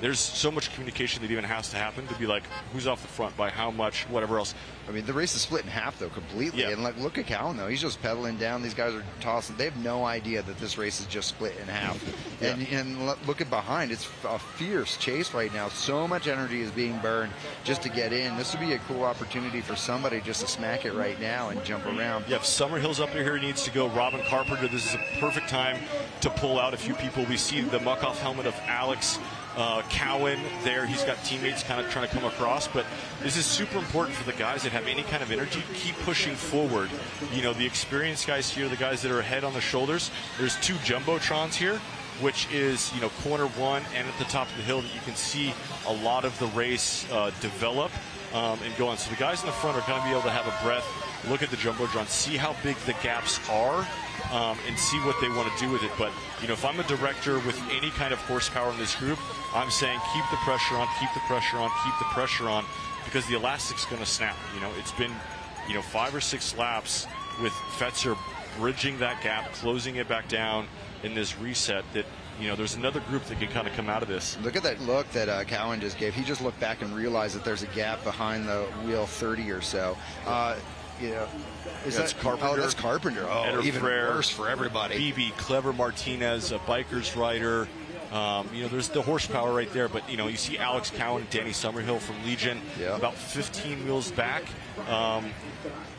there's so much communication that even has to happen to be like, who's off the front by how much, whatever else. I mean, the race is split in half, though, completely. Yeah. And like, look at Cowan, though. He's just pedaling down. These guys are tossing. They have no idea that this race is just split in half. And look at behind. It's a fierce chase right now. So much energy is being burned just to get in. This would be a cool opportunity for somebody just to smack it right now and jump around. Yeah, if Summerhill's up here, he needs to go. Robin Carpenter, this is a perfect time to pull out a few people. We see the muck-off helmet of Alex Cowan there. He's got teammates kind of trying to come across, but this is super important for the guys that have any kind of energy. Keep pushing forward. You know, the experienced guys here, the guys that are ahead on the shoulders. There's 2 Jumbotrons here, which is, you know, corner 1 and at the top of the hill that you can see a lot of the race develop and go on. So the guys in the front are going to be able to have a breath, look at the Jumbotron, see how big the gaps are, and see what they want to do with it. But, you know, if I'm a director with any kind of horsepower in this group, I'm saying keep the pressure on, keep the pressure on, keep the pressure on, because the elastic's going to snap. You know, it's been, you know, 5 or 6 laps with Fetzer bridging that gap, closing it back down in this reset that, you know, there's another group that can kind of come out of this. Look at that look that Cowan just gave. He just looked back and realized that there's a gap behind the wheel 30 or so. You know, that's Carpenter. Oh, that's Carpenter. Oh, Eder even Frere, worse for everybody. BB, Clever Martinez, a biker's rider. You know, there's the horsepower right there, but, you know, you see Alex Cowan and Danny Summerhill from Legion about 15 wheels back.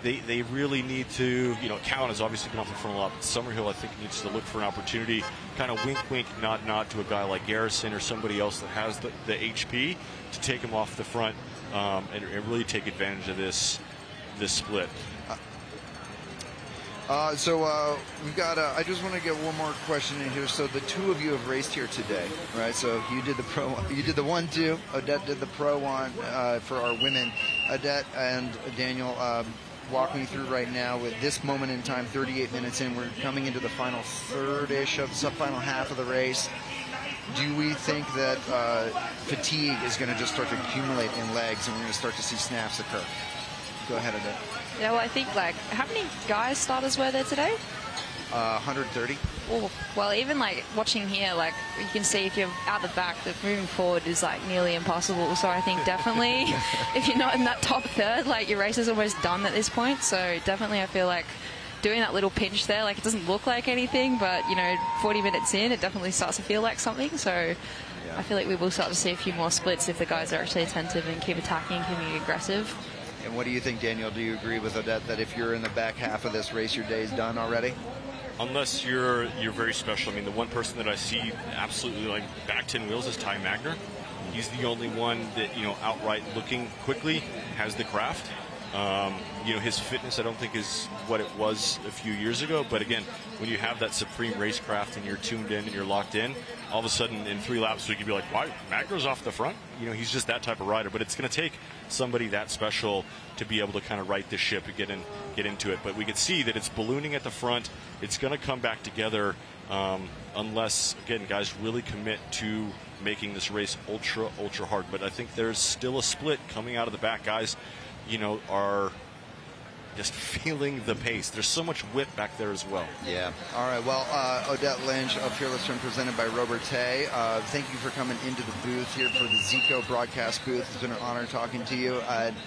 They really need to, you know, Cowan has obviously been off the front a lot, but Summerhill, I think, needs to look for an opportunity, kind of wink, wink, nod, nod to a guy like Garrison or somebody else that has the HP to take him off the front and really take advantage of this split. We've got. I just want to get one more question in here. So the 2 of you have raced here today, right? So you did the pro. You did the 1-2. Odette did the pro one for our women. Odette and Daniel, walk me through right now with this moment in time. 38 minutes in, we're coming into the final third-ish of the final half of the race. Do we think that fatigue is going to just start to accumulate in legs, and we're going to start to see snaps occur? Go ahead, Odette. Yeah, well, I think, like, how many guys starters were there today? 130. Oh, well, even, like, watching here, like, you can see if you're out the back, that moving forward is, like, nearly impossible. So I think definitely if you're not in that top third, like, your race is almost done at this point. So definitely I feel like doing that little pinch there, like, it doesn't look like anything, but, you know, 40 minutes in, it definitely starts to feel like something. So I feel like we will start to see a few more splits if the guys are actually attentive and keep attacking, keeping aggressive. And what do you think, Daniel? Do you agree with Odette that if you're in the back half of this race, your day's done already? Unless you're very special. I mean, the one person that I see absolutely, like, back 10 wheels is Ty Magner. He's the only one that, you know, outright looking quickly has the craft. You know, his fitness I don't think is what it was a few years ago, but again, when you have that supreme racecraft and you're tuned in and you're locked in, all of a sudden in 3 laps we could be like, why, Magner's off the front? You know, he's just that type of rider, but it's going to take somebody that special to be able to kind of right the ship and get into it. But we can see that it's ballooning at the front. It's going to come back together unless, again, guys really commit to making this race ultra hard. But I think there's still a split coming out of the back. Guys, you know, are just feeling the pace. There's so much whip back there as well. Yeah. All right. Well, Odette Lynch of Fearless Trim, presented by Robert Tay. Thank you for coming into the booth here for the Zico broadcast booth. It's been an honor talking to you.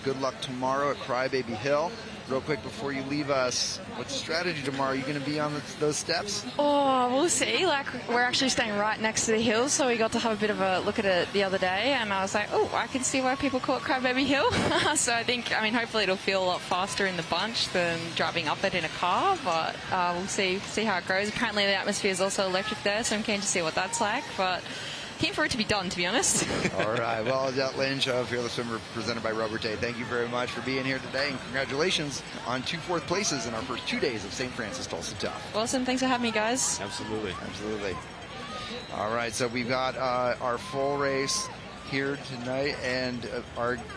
Good luck tomorrow at Crybaby Hill. Real quick before you leave us, what's the strategy tomorrow? Are you going to be on those steps? Oh, we'll see. Like, we're actually staying right next to the hill, so we got to have a bit of a look at it the other day, and I was like, oh, I can see why people call it Crybaby Hill. So I think, I mean, hopefully it'll feel a lot faster in the bunch than driving up it in a car, but we'll see how it goes. Apparently the atmosphere is also electric there, so I'm keen to see what that's like, but keen for it to be done, to be honest. All right. Well, Odette Lynch of Fearless Swimmer, presented by Robert Tay. Thank you very much for being here today, and congratulations on 2 fourth places in our first 2 days of St. Francis Tulsa Tough. Awesome. Thanks for having me, guys. Absolutely. All right. So we've got our full race here tonight, and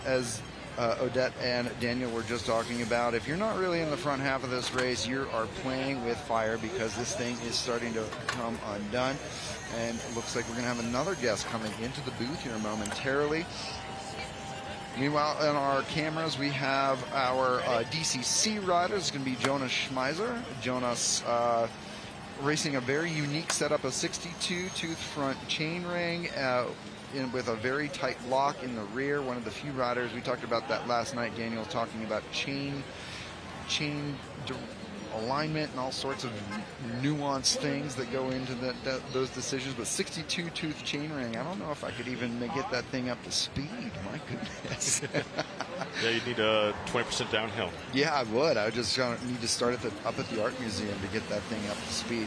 as Odette and Daniel were just talking about, if you're not really in the front half of this race, you are playing with fire because this thing is starting to come undone. And it looks like we're going to have another guest coming into the booth here momentarily. Meanwhile, on our cameras, we have our DCC rider. It's going to be Jonas Schmeiser. Jonas racing a very unique setup, a 62-tooth front chain ring with a very tight lock in the rear. One of the few riders, we talked about that last night. Daniel was talking about chain alignment and all sorts of nuanced things that go into those decisions. But 62-tooth chain ring, I don't know if I could even get that thing up to speed. My goodness. Yeah, you need a 20% downhill. Yeah, I would. I just need to start up at the Art Museum to get that thing up to speed.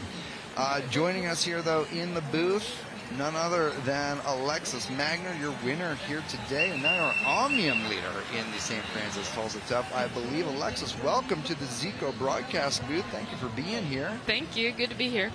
Joining us here, though, in the booth, none other than Alexis Magner, your winner here today, and now our Omnium leader in the St. Francis Tulsa Tough, I believe. Alexis, welcome to the Zico broadcast booth. Thank you for being here. Thank you. Good to be here.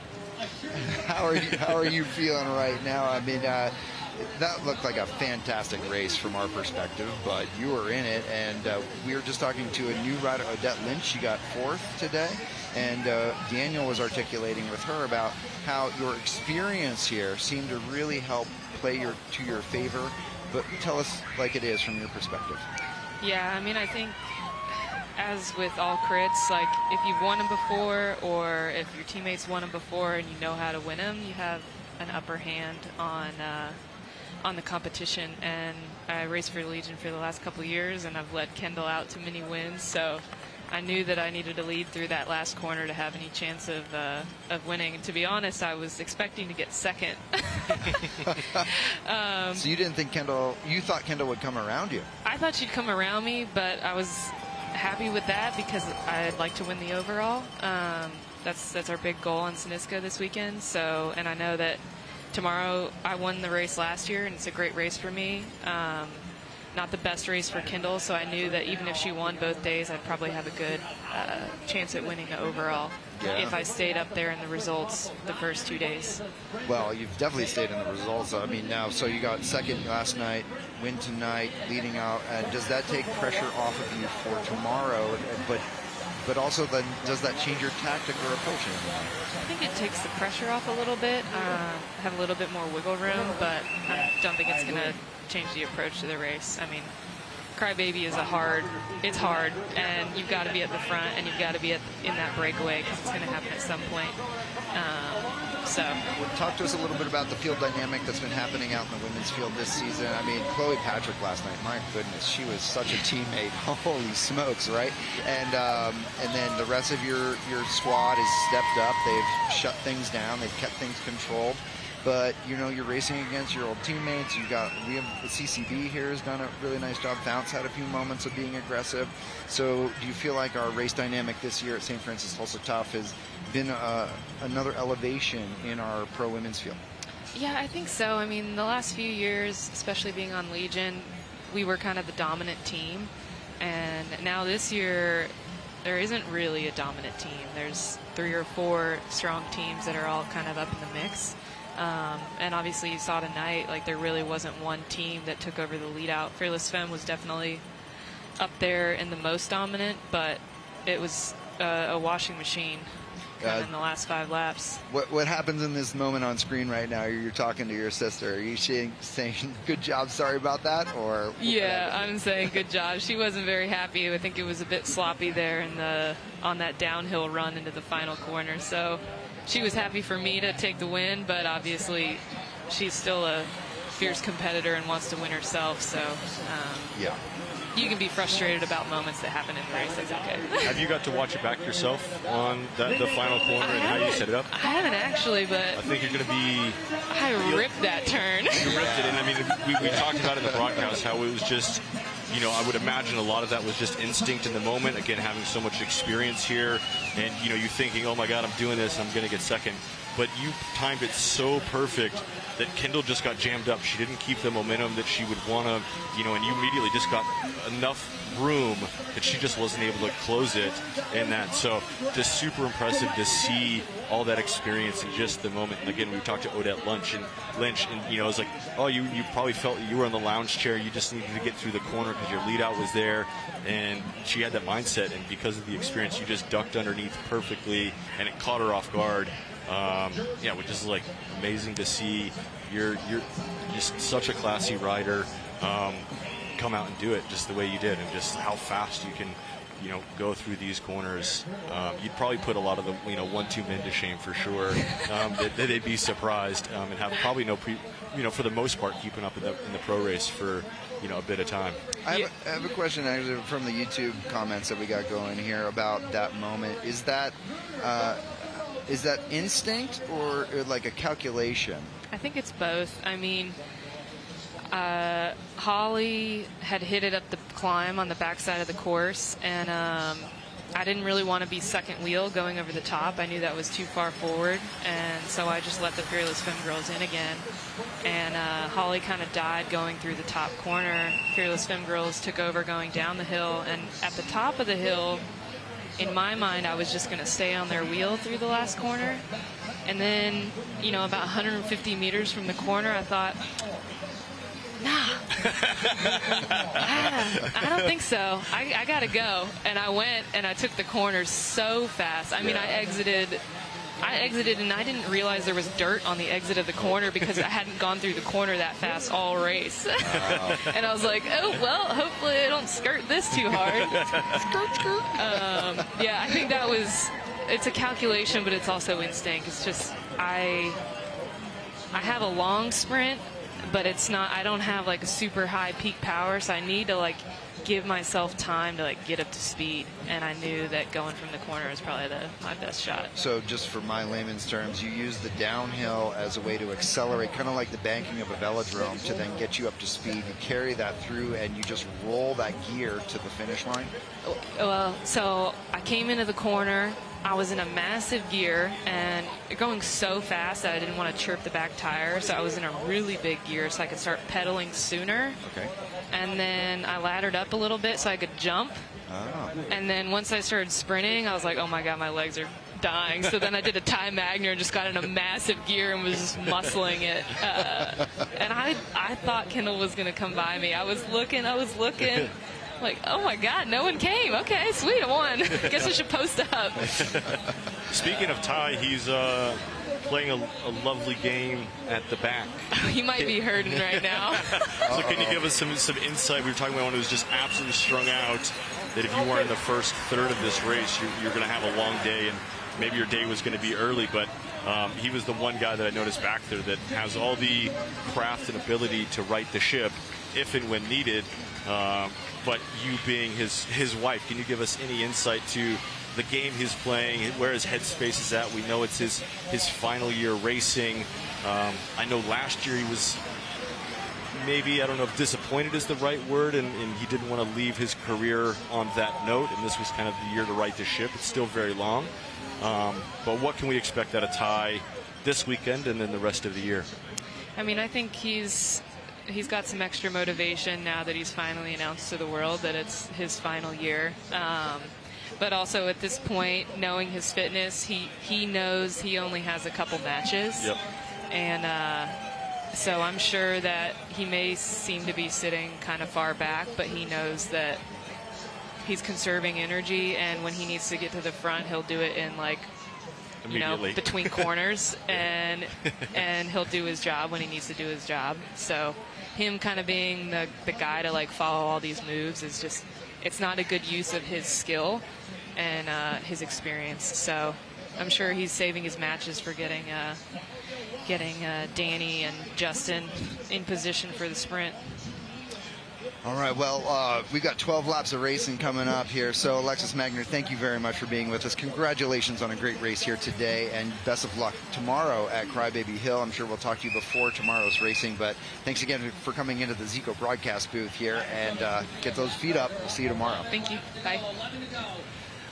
How are you feeling right now? I mean, that looked like a fantastic race from our perspective, but you were in it, and we were just talking to a new rider, Odette Lynch. She got 4th today, and Daniel was articulating with her about how your experience here seemed to really help play to your favor. But tell us like it is from your perspective. Yeah, I mean, I think as with all crits, like if you've won them before or if your teammates won them before and you know how to win them, you have an upper hand on the competition. And I raced for Legion for the last couple of years, and I've led Kendall out to many wins, so I knew that I needed to lead through that last corner to have any chance of winning. And to be honest, I was expecting to get second. So you didn't think you thought Kendall would come around you? I thought she'd come around me, but I was happy with that because I'd like to win the overall. That's our big goal on Siniska this weekend. So, and I know that tomorrow I won the race last year, and it's a great race for me. Not the best race for Kendall, so I knew that even if she won both days, I'd probably have a good chance at winning the overall if I stayed up there in the results the first 2 days. Well, you've definitely stayed in the results. I mean, now, so you got second last night, win tonight, leading out. Does that take pressure off of you for tomorrow? But also, then, does that change your tactic or approach anymore? I think it takes the pressure off a little bit. Have a little bit more wiggle room, but I don't think it's going to change the approach to the race. I mean, Crybaby is it's hard, and you've got to be at the front, and you've got to be in that breakaway because it's going to happen at some point. Talk to us a little bit about the field dynamic that's been happening out in the women's field this season. I mean, Chloe Patrick last night, my goodness, she was such a teammate. Holy smokes, right? And then the rest of your squad has stepped up. They've shut things down. They've kept things controlled. But, you know, you're racing against your old teammates. We have the CCB here has done a really nice job. Bounce had a few moments of being aggressive. So do you feel like our race dynamic this year at St. Francis Tulsa Tough has been another elevation in our pro women's field? Yeah, I think so. I mean, the last few years, especially being on Legion, we were kind of the dominant team. And now this year, there isn't really a dominant team. There's 3 or 4 strong teams that are all kind of up in the mix. And obviously you saw tonight, like there really wasn't one team that took over the lead out. Fearless Femme was definitely up there in the most dominant, but it was a washing machine in the last 5 laps. What happens in this moment on screen right now? You're talking to your sister. Are you saying good job, sorry about that? Or yeah, I'm saying good job. She wasn't very happy. I think it was a bit sloppy there on that downhill run into the final corner. So she was happy for me to take the win, but obviously she's still a fierce competitor and wants to win herself. So yeah, you can be frustrated about moments that happen in the race. That's okay. Have you got to watch it back yourself on the final corner and how you set it up? I haven't actually, but I think you're going to be... I ripped that turn. You ripped it, and I mean, we talked about it in the broadcast, how it was just... You know, I would imagine a lot of that was just instinct in the moment. Again, having so much experience here, and you know, you thinking, "Oh my God, I'm doing this. I'm going to get second." But you timed it so perfect that Kendall just got jammed up. She didn't keep the momentum that she would want to, you know, and you immediately just got enough room that she just wasn't able to close it in that. So just super impressive to see all that experience in just the moment. And again, we talked to Odette Lynch, and you know, it was like, oh, you probably felt you were in the lounge chair. You just needed to get through the corner because your lead out was there. And she had that mindset, and because of the experience, you just ducked underneath perfectly, and it caught her off guard. Yeah, which is like amazing to see. You're just such a classy rider. Come out and do it just the way you did, and just how fast you can, you know, go through these corners. You'd probably put a lot of the 1-2 men to shame for sure. They'd be surprised and have probably no for the most part keeping up in the pro race for a bit of time. I have a question actually from the YouTube comments that we got going here about that moment. Is that instinct or like a calculation? I think it's both. I mean, Holly had hit it up the climb on the backside of the course, and I didn't really want to be second wheel going over the top. I knew that was too far forward, and so I just let the Fearless Femme girls in again. And Holly kind of died going through the top corner. Fearless Femme girls took over going down the hill, and at the top of the hill, in my mind, I was just going to stay on their wheel through the last corner. And then, about 150 meters from the corner, I thought, nah, I don't think so. I got to go. And I went and I took the corners so fast. I mean, I exited and I didn't realize there was dirt on the exit of the corner because I hadn't gone through the corner that fast all race. Wow. And I was like, oh, well, hopefully I don't skirt this too hard. Skirt. Yeah, I think it's a calculation, but it's also instinct. It's just, I have a long sprint, but it's not, I don't have like a super high peak power, so I need to give myself time to get up to speed, and I knew that going from the corner is probably my best shot. So just for my layman's terms, you use the downhill as a way to accelerate, kind of like the banking of a velodrome, to then get you up to speed. You carry that through and you just roll that gear to the finish line? Well, so I came into the corner, I was in a massive gear and going so fast that I didn't want to chirp the back tire, so I was in a really big gear so I could start pedaling sooner. Okay. And then I laddered up a little bit so I could jump. Oh. And then once I started sprinting, I was like, oh my God, my legs are dying. So then I did a Ty Magner and just got in a massive gear and was just muscling it. And I thought Kendall was going to come by me. I was looking. Like, oh my God, no one came. Okay, sweet, I won. Guess I should post up. Speaking of Ty, he's playing a lovely game at the back. He might be hurting right now. So can you give us some insight? We were talking about one who was just absolutely strung out, that if you weren't in the first third of this race, you're going to have a long day, and maybe your day was going to be early, but he was the one guy that I noticed back there that has all the craft and ability to right the ship if and when needed. But you being his wife, can you give us any insight to the game he's playing, where his headspace is at? We know it's his final year racing. I know last year he was maybe, I don't know if disappointed is the right word, and he didn't want to leave his career on that note, and this was kind of the year to right the ship. It's still very long. But what can we expect out of Ty this weekend and then the rest of the year? I mean, I think he's got some extra motivation now that he's finally announced to the world that it's his final year. But also at this point, knowing his fitness, he knows he only has a couple matches. Yep. And so I'm sure that he may seem to be sitting kind of far back, but he knows that he's conserving energy, and when he needs to get to the front, he'll do it in between corners, and he'll do his job when he needs to do his job. So him kind of being the guy to follow all these moves is just, it's not a good use of his skill and his experience. So I'm sure he's saving his matches for getting Danny and Justin in position for the sprint. All right, well, we've got 12 laps of racing coming up here. So, Alexis Magner, thank you very much for being with us. Congratulations on a great race here today, and best of luck tomorrow at Crybaby Hill. I'm sure we'll talk to you before tomorrow's racing, but thanks again for coming into the Zico broadcast booth here, and get those feet up. We'll see you tomorrow. Thank you. Bye.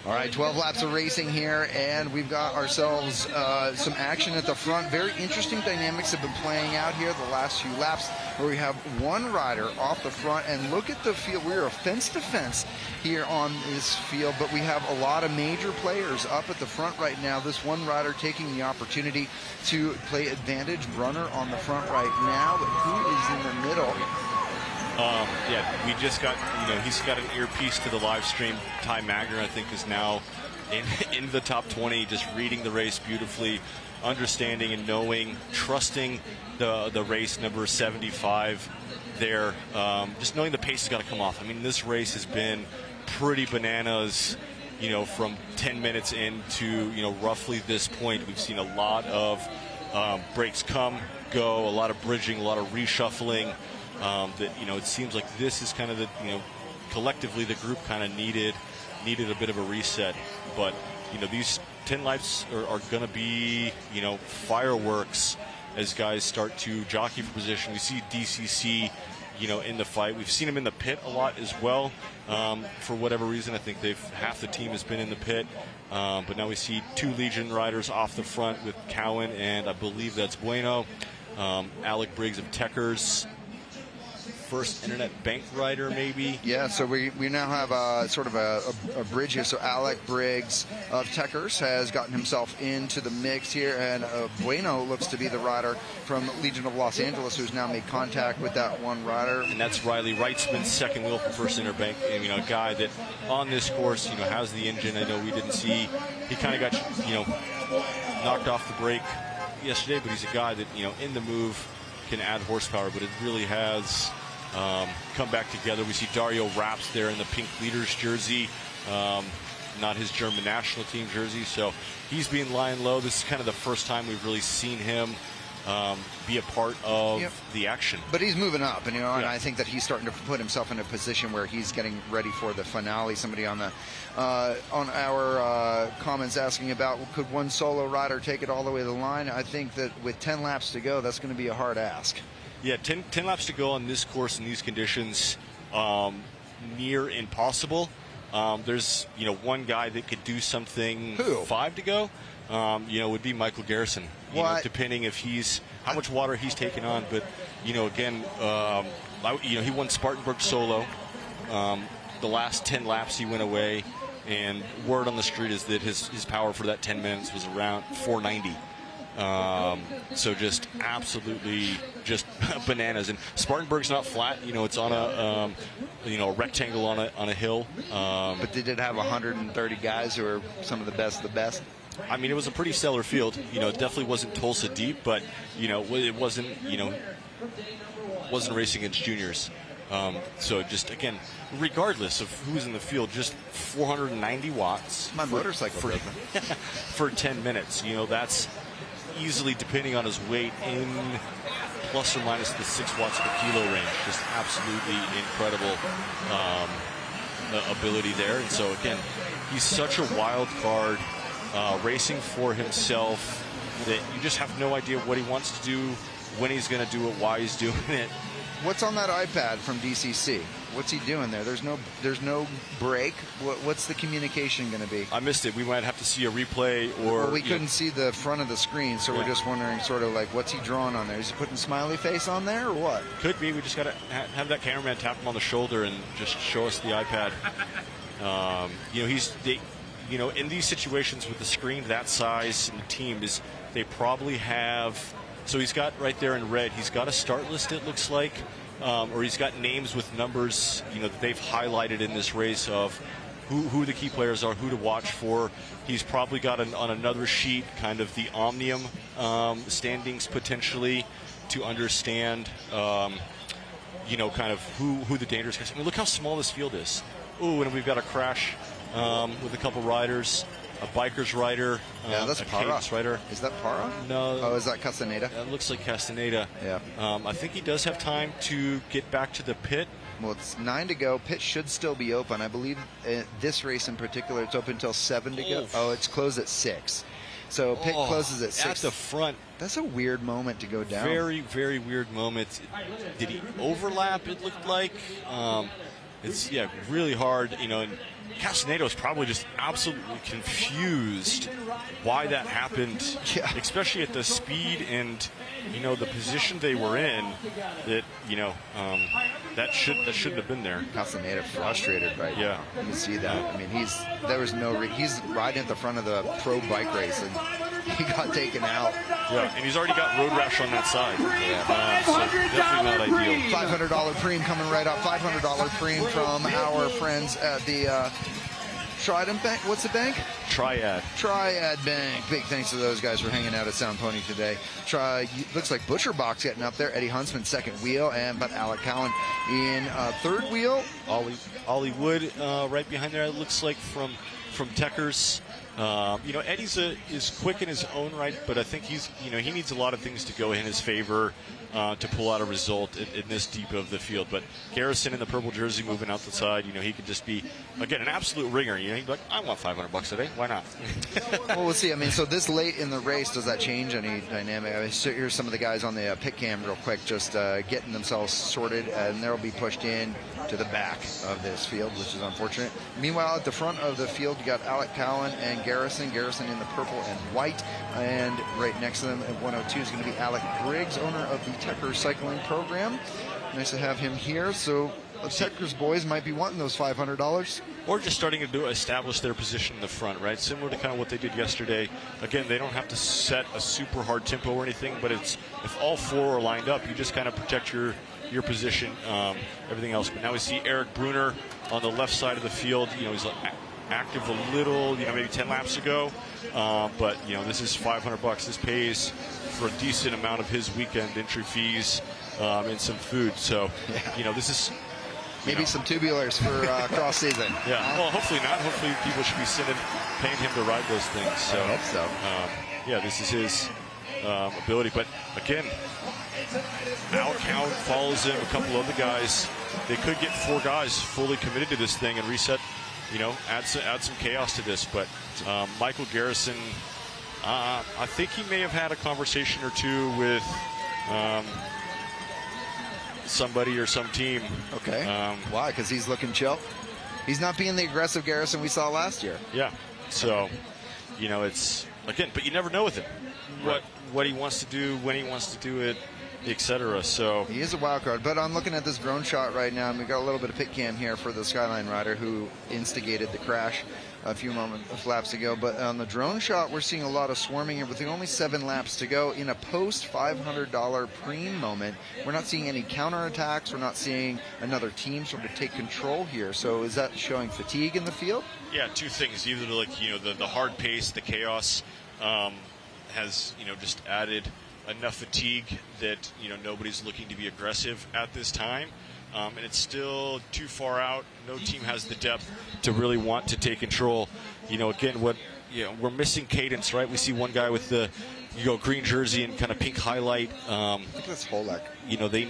All right, 12 laps of racing here, and we've got ourselves some action at the front. Very interesting dynamics have been playing out here the last few laps, where we have one rider off the front, and look at the field. We're a fence to fence here on this field, but we have a lot of major players up at the front right now. This one rider taking the opportunity to play advantage runner on the front right now, but who is in the middle? Yeah, we just got, he's got an earpiece to the live stream. Ty Magner, I think, is now in the top 20, just reading the race beautifully, understanding and knowing, trusting the race number 75 there. Just knowing the pace has got to come off. I mean, this race has been pretty bananas, from 10 minutes into, roughly this point. We've seen a lot of breaks come, go, a lot of bridging, a lot of reshuffling. That it seems like this is kind of the collectively the group kind of needed a bit of a reset, but these 10 laps are going to be fireworks as guys start to jockey for position. We see DCC in the fight. We've seen them in the pit a lot as well. For whatever reason, I think half the team has been in the pit, but now we see 2 Legion riders off the front with Cowan and I believe that's Bueno. Alec Briggs of Techers, first internet bank rider, maybe. Yeah, so we now have sort of a bridge here. So Alec Briggs of Techers has gotten himself into the mix here, and Bueno looks to be the rider from Legion of Los Angeles who's now made contact with that one rider. And that's Riley Wrightsman's second wheel for first interbank. And, a guy that on this course, has the engine. I know we didn't see, he kind of got, knocked off the brake yesterday, but he's a guy that, in the move can add horsepower, but it really has come back together. We see Dario Raps there in the pink leaders jersey, not his German national team jersey, so he's been lying low. This is kind of the first time we've really seen him be a part of the action. But he's moving up, and and I think that he's starting to put himself in a position where he's getting ready for the finale. Somebody on our comments asking about, could one solo rider take it all the way to the line? I think that with 10 laps to go, that's going to be a hard ask. Yeah, 10 laps to go on this course in these conditions, near impossible. There's, one guy that could do something. Who? 5 to go, would be Michael Garrison. Depending if how much water he's taken on. But, again, he won Spartanburg solo. The last 10 laps he went away, and word on the street is that his power for that 10 minutes was around 490. So just absolutely just bananas. And Spartanburg's not flat, it's on a rectangle on a hill. But they did have 130 guys who are some of the best. I mean, it was a pretty stellar field. It definitely wasn't Tulsa deep, but it wasn't racing against juniors. So just again, regardless of who's in the field, just 490 watts. My motorcycle for 10 minutes. That's easily, depending on his weight, in plus or minus the 6 watts per kilo range. Just absolutely incredible ability there. And so again, he's such a wild card, racing for himself, that you just have no idea what he wants to do, when he's going to do it, why he's doing it. What's on that iPad from DCC? What's he doing there? There's no break. What's the communication going to be? I missed it. We might have to see a replay, or well, we couldn't see the front of the screen, so we're just wondering sort of like, what's he drawing on there? Is he putting smiley face on there or what? Could be. We just got to have that cameraman tap him on the shoulder and just show us the iPad. In these situations with the screen that size and the team, they probably have. So he's got right there in red, he's got a start list, it looks like, or he's got names with numbers, that they've highlighted in this race of who the key players are, who to watch for. He's probably got on another sheet kind of the Omnium standings potentially to understand, kind of who the dangerous guys. I mean, look how small this field is. Ooh, and we've got a crash with a couple riders. A biker's rider, that's a Para. cadence rider. Is that Para? No. Oh, is that Castaneda? It looks like Castaneda. Yeah. I think he does have time to get back to the pit. Well, it's 9 to go. Pit should still be open. I believe this race in particular, it's open until 7 to go. Oh, it's closed at 6. So pit closes at 6. At the front. That's a weird moment to go down. Very, very weird moment. Did he overlap, it looked like? it's really hard, you know. And Castanedo is probably just absolutely confused why that happened, especially at the speed and, you know, the position they were in. That, you know, that shouldn't have been there. Castanedo frustrated right now. You can see that. I mean, he's riding at the front of the pro bike race, and he got taken out. Yeah, and he's already got road rash on that side. So definitely not ideal. $500 Pream coming right up. $500 Pream from our friends at the Trident Bank. What's the bank? Triad Bank. Big thanks to those guys for hanging out at Sound Pony today. Looks like Butcher Box getting up there. Eddie Huntsman second wheel, but Alec Cowan in third wheel. Ollie Wood right behind there. It looks like from Techers. You know, Eddie's is quick in his own right, but I think he needs a lot of things to go in his favor to pull out a result in this deep of the field. But Garrison in the purple jersey moving out the side, you know, he could just be, again, an absolute ringer. You know, he'd be like, I want $500 today. Why not? Well, we'll see. I mean, so this late in the race, does that change any dynamic? I mean, so here's some of the guys on the pit cam real quick, just getting themselves sorted, and they'll be pushed in to the back of this field, which is unfortunate. Meanwhile, at the front of the field, you got Alec Cowan and Garrison in the purple and white, and right next to them at 102 is going to be Alec Briggs, owner of the Techers Cycling Program. Nice to have him here. So the Techers boys might be wanting those $500. Or just starting to establish their position in the front, right? Similar to kind of what they did yesterday. Again, they don't have to set a super hard tempo or anything, but it's if all four are lined up, you just kind of protect your position, everything else. But now we see Eric Bruner on the left side of the field. You know, he's active a little, you know, maybe 10 laps ago. But, you know, this is $500. This pays for a decent amount of his weekend entry fees and some food. So, you know, this is... Maybe some tubulars for cross season. Yeah, well, hopefully not. Hopefully people should be paying him to ride those things. So, I hope so. Yeah, this is his ability. But, again, Alec Cowan follows him, a couple other guys. They could get four guys fully committed to this thing and reset, you know, add some chaos to this. But Michael Garrison, I think he may have had a conversation or two with somebody or some team. Okay. Why? Because he's looking chill? He's not being the aggressive Garrison we saw last year. Yeah. So, you know, it's, again, but you never know with him what he wants to do, when he wants to do it, etc. So he is a wild card. But I'm looking at this drone shot right now, and we've got a little bit of pit cam here for the Skyline rider who instigated the crash a few laps ago. But on the drone shot, we're seeing a lot of swarming here with only 7 laps to go in a post $500 Pream moment. We're not seeing any counterattacks. We're not seeing another team sort of take control here. So is that showing fatigue in the field? Yeah, two things. Either like, you know, the hard pace, the chaos has, you know, just added enough fatigue that, you know, nobody's looking to be aggressive at this time. And it's still too far out. No team has the depth to really want to take control. You know, again, we're missing cadence, right? We see one guy with the, green jersey and kind of pink highlight. I think that's Holek. You know, they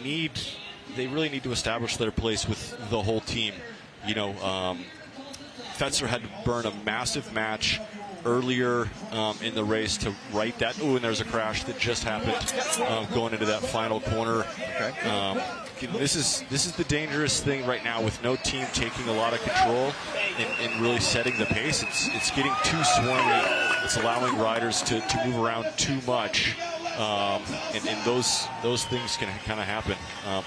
really need to establish their place with the whole team. You know, Fetzer had to burn a massive match earlier in the race to right that. Ooh, and there's a crash that just happened going into that final corner. Okay. This is the dangerous thing right now with no team taking a lot of control and really setting the pace. It's getting too swarmy. It's allowing riders to move around too much, and those things can kind of happen.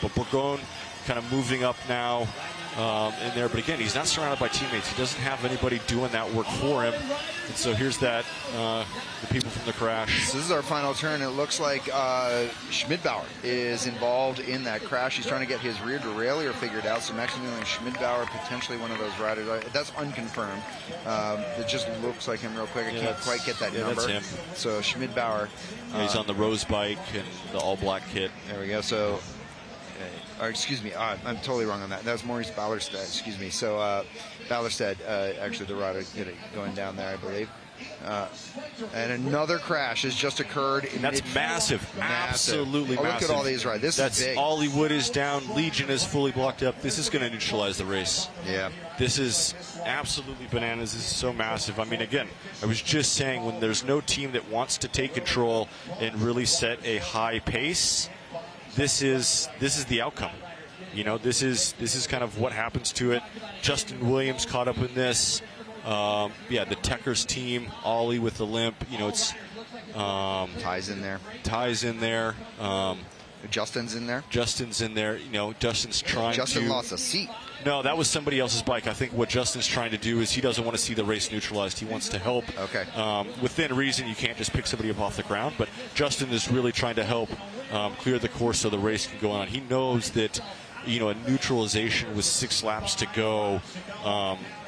But Bourgogne kind of moving up now in there. But again, he's not surrounded by teammates. He doesn't have anybody doing that work for him. And so here's that, the people from the crash. This is our final turn. It looks like Schmidbauer is involved in that crash. He's trying to get his rear derailleur figured out. So Maximilian Schmidbauer, potentially one of those riders. That's unconfirmed. It just looks like him real quick. I can't quite get that number. That's him. So Schmidbauer. He's on the rose bike and the all-black kit. There we go. So... excuse me, I'm totally wrong on that. That was Maurice Ballerstedt, excuse me. So Ballerstedt, actually the rider going down there, I believe. And another crash has just occurred. That's massive. Absolutely massive. Look at all these riders. This is big. Ollie Wood is down. Legion is fully blocked up. This is going to neutralize the race. Yeah. This is absolutely bananas. This is so massive. I mean, again, I was just saying when there's no team that wants to take control and really set a high pace, this is the outcome. You know, this is kind of what happens to it. Justin Williams caught up in this. The Techers team, Ollie with the limp. You know, it's Ty's in there. Justin's in there. You know, Justin's trying Justin lost a seat. No, that was somebody else's bike. I think what Justin's trying to do is he doesn't want to see the race neutralized. He wants to help. Okay. Within reason, you can't just pick somebody up off the ground, but Justin is really trying to help clear the course so the race can go on. He knows that, you know, a neutralization with 6 laps to go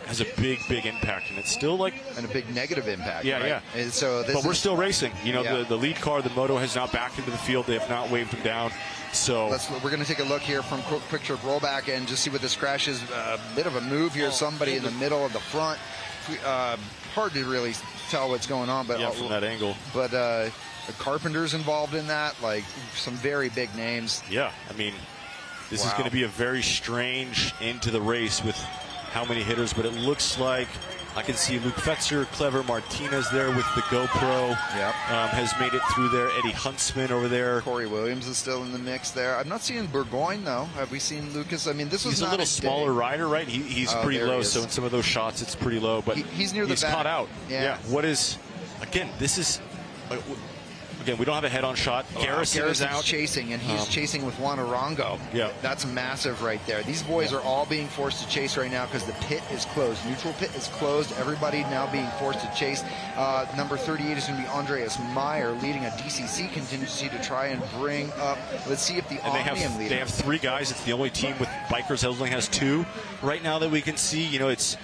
has a big impact, and it's still like and a big negative impact. Yeah, right? yeah. And so but we're still racing. You know, Yeah. the lead car, the moto, has not backed into the field. They have not waved them down. So we're going to take a look here from quick trip rollback and just see what this crash is. A bit of a move here. Somebody in the middle of the front. Hard to really tell what's going on, but from that angle. But the Carpenter's involved in that. Like some very big names. Yeah, I mean, this is going to be a very strange end to the race with how many hitters, but it looks like I can see Luke Fetzer, Clever Martinez there with the GoPro. Yep. Has made it through there. Eddie Huntsman over there. Corey Williams is still in the mix there. I'm not seeing Burgoyne, though. Have we seen Lucas? I mean, this was He's a not little smaller rider, right? He's pretty low, so in some of those shots, it's pretty low. But he's near the he's back. caught out. Yeah. What is, again, this is, again, we don't have a head-on shot. Garrison is out. Chasing, and he's chasing with Juan Arango. Yeah. That's massive right there. These boys are all being forced to chase right now because the pit is closed. Neutral pit is closed. Everybody now being forced to chase. Number 38 is going to be Andreas Meyer leading a DCC contingency to try and bring up. Let's see if the Omnium leader. They have 3 guys. It's the only team with bikers. Only has 2 right now that we can see. You know, it's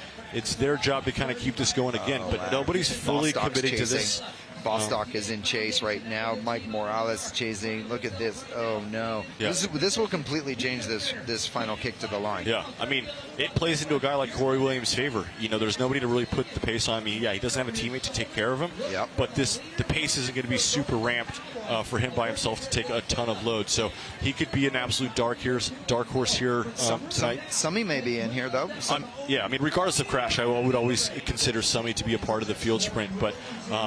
their job to kind of keep this going again, but nobody's fully committing to this. Bostock is in chase right now. Mike Morales chasing. Look at this. Oh, no. Yeah. This will completely change this final kick to the line. Yeah, I mean, it plays into a guy like Corey Williams' favor. You know, there's nobody to really put the pace on me. Yeah, he doesn't have a teammate to take care of him. Yep. But the pace isn't going to be super ramped for him by himself to take a ton of load. So he could be an absolute dark horse here tonight. Summy may be in here, though. Yeah, I mean, regardless of crash, I would always consider Summy to be a part of the field sprint. But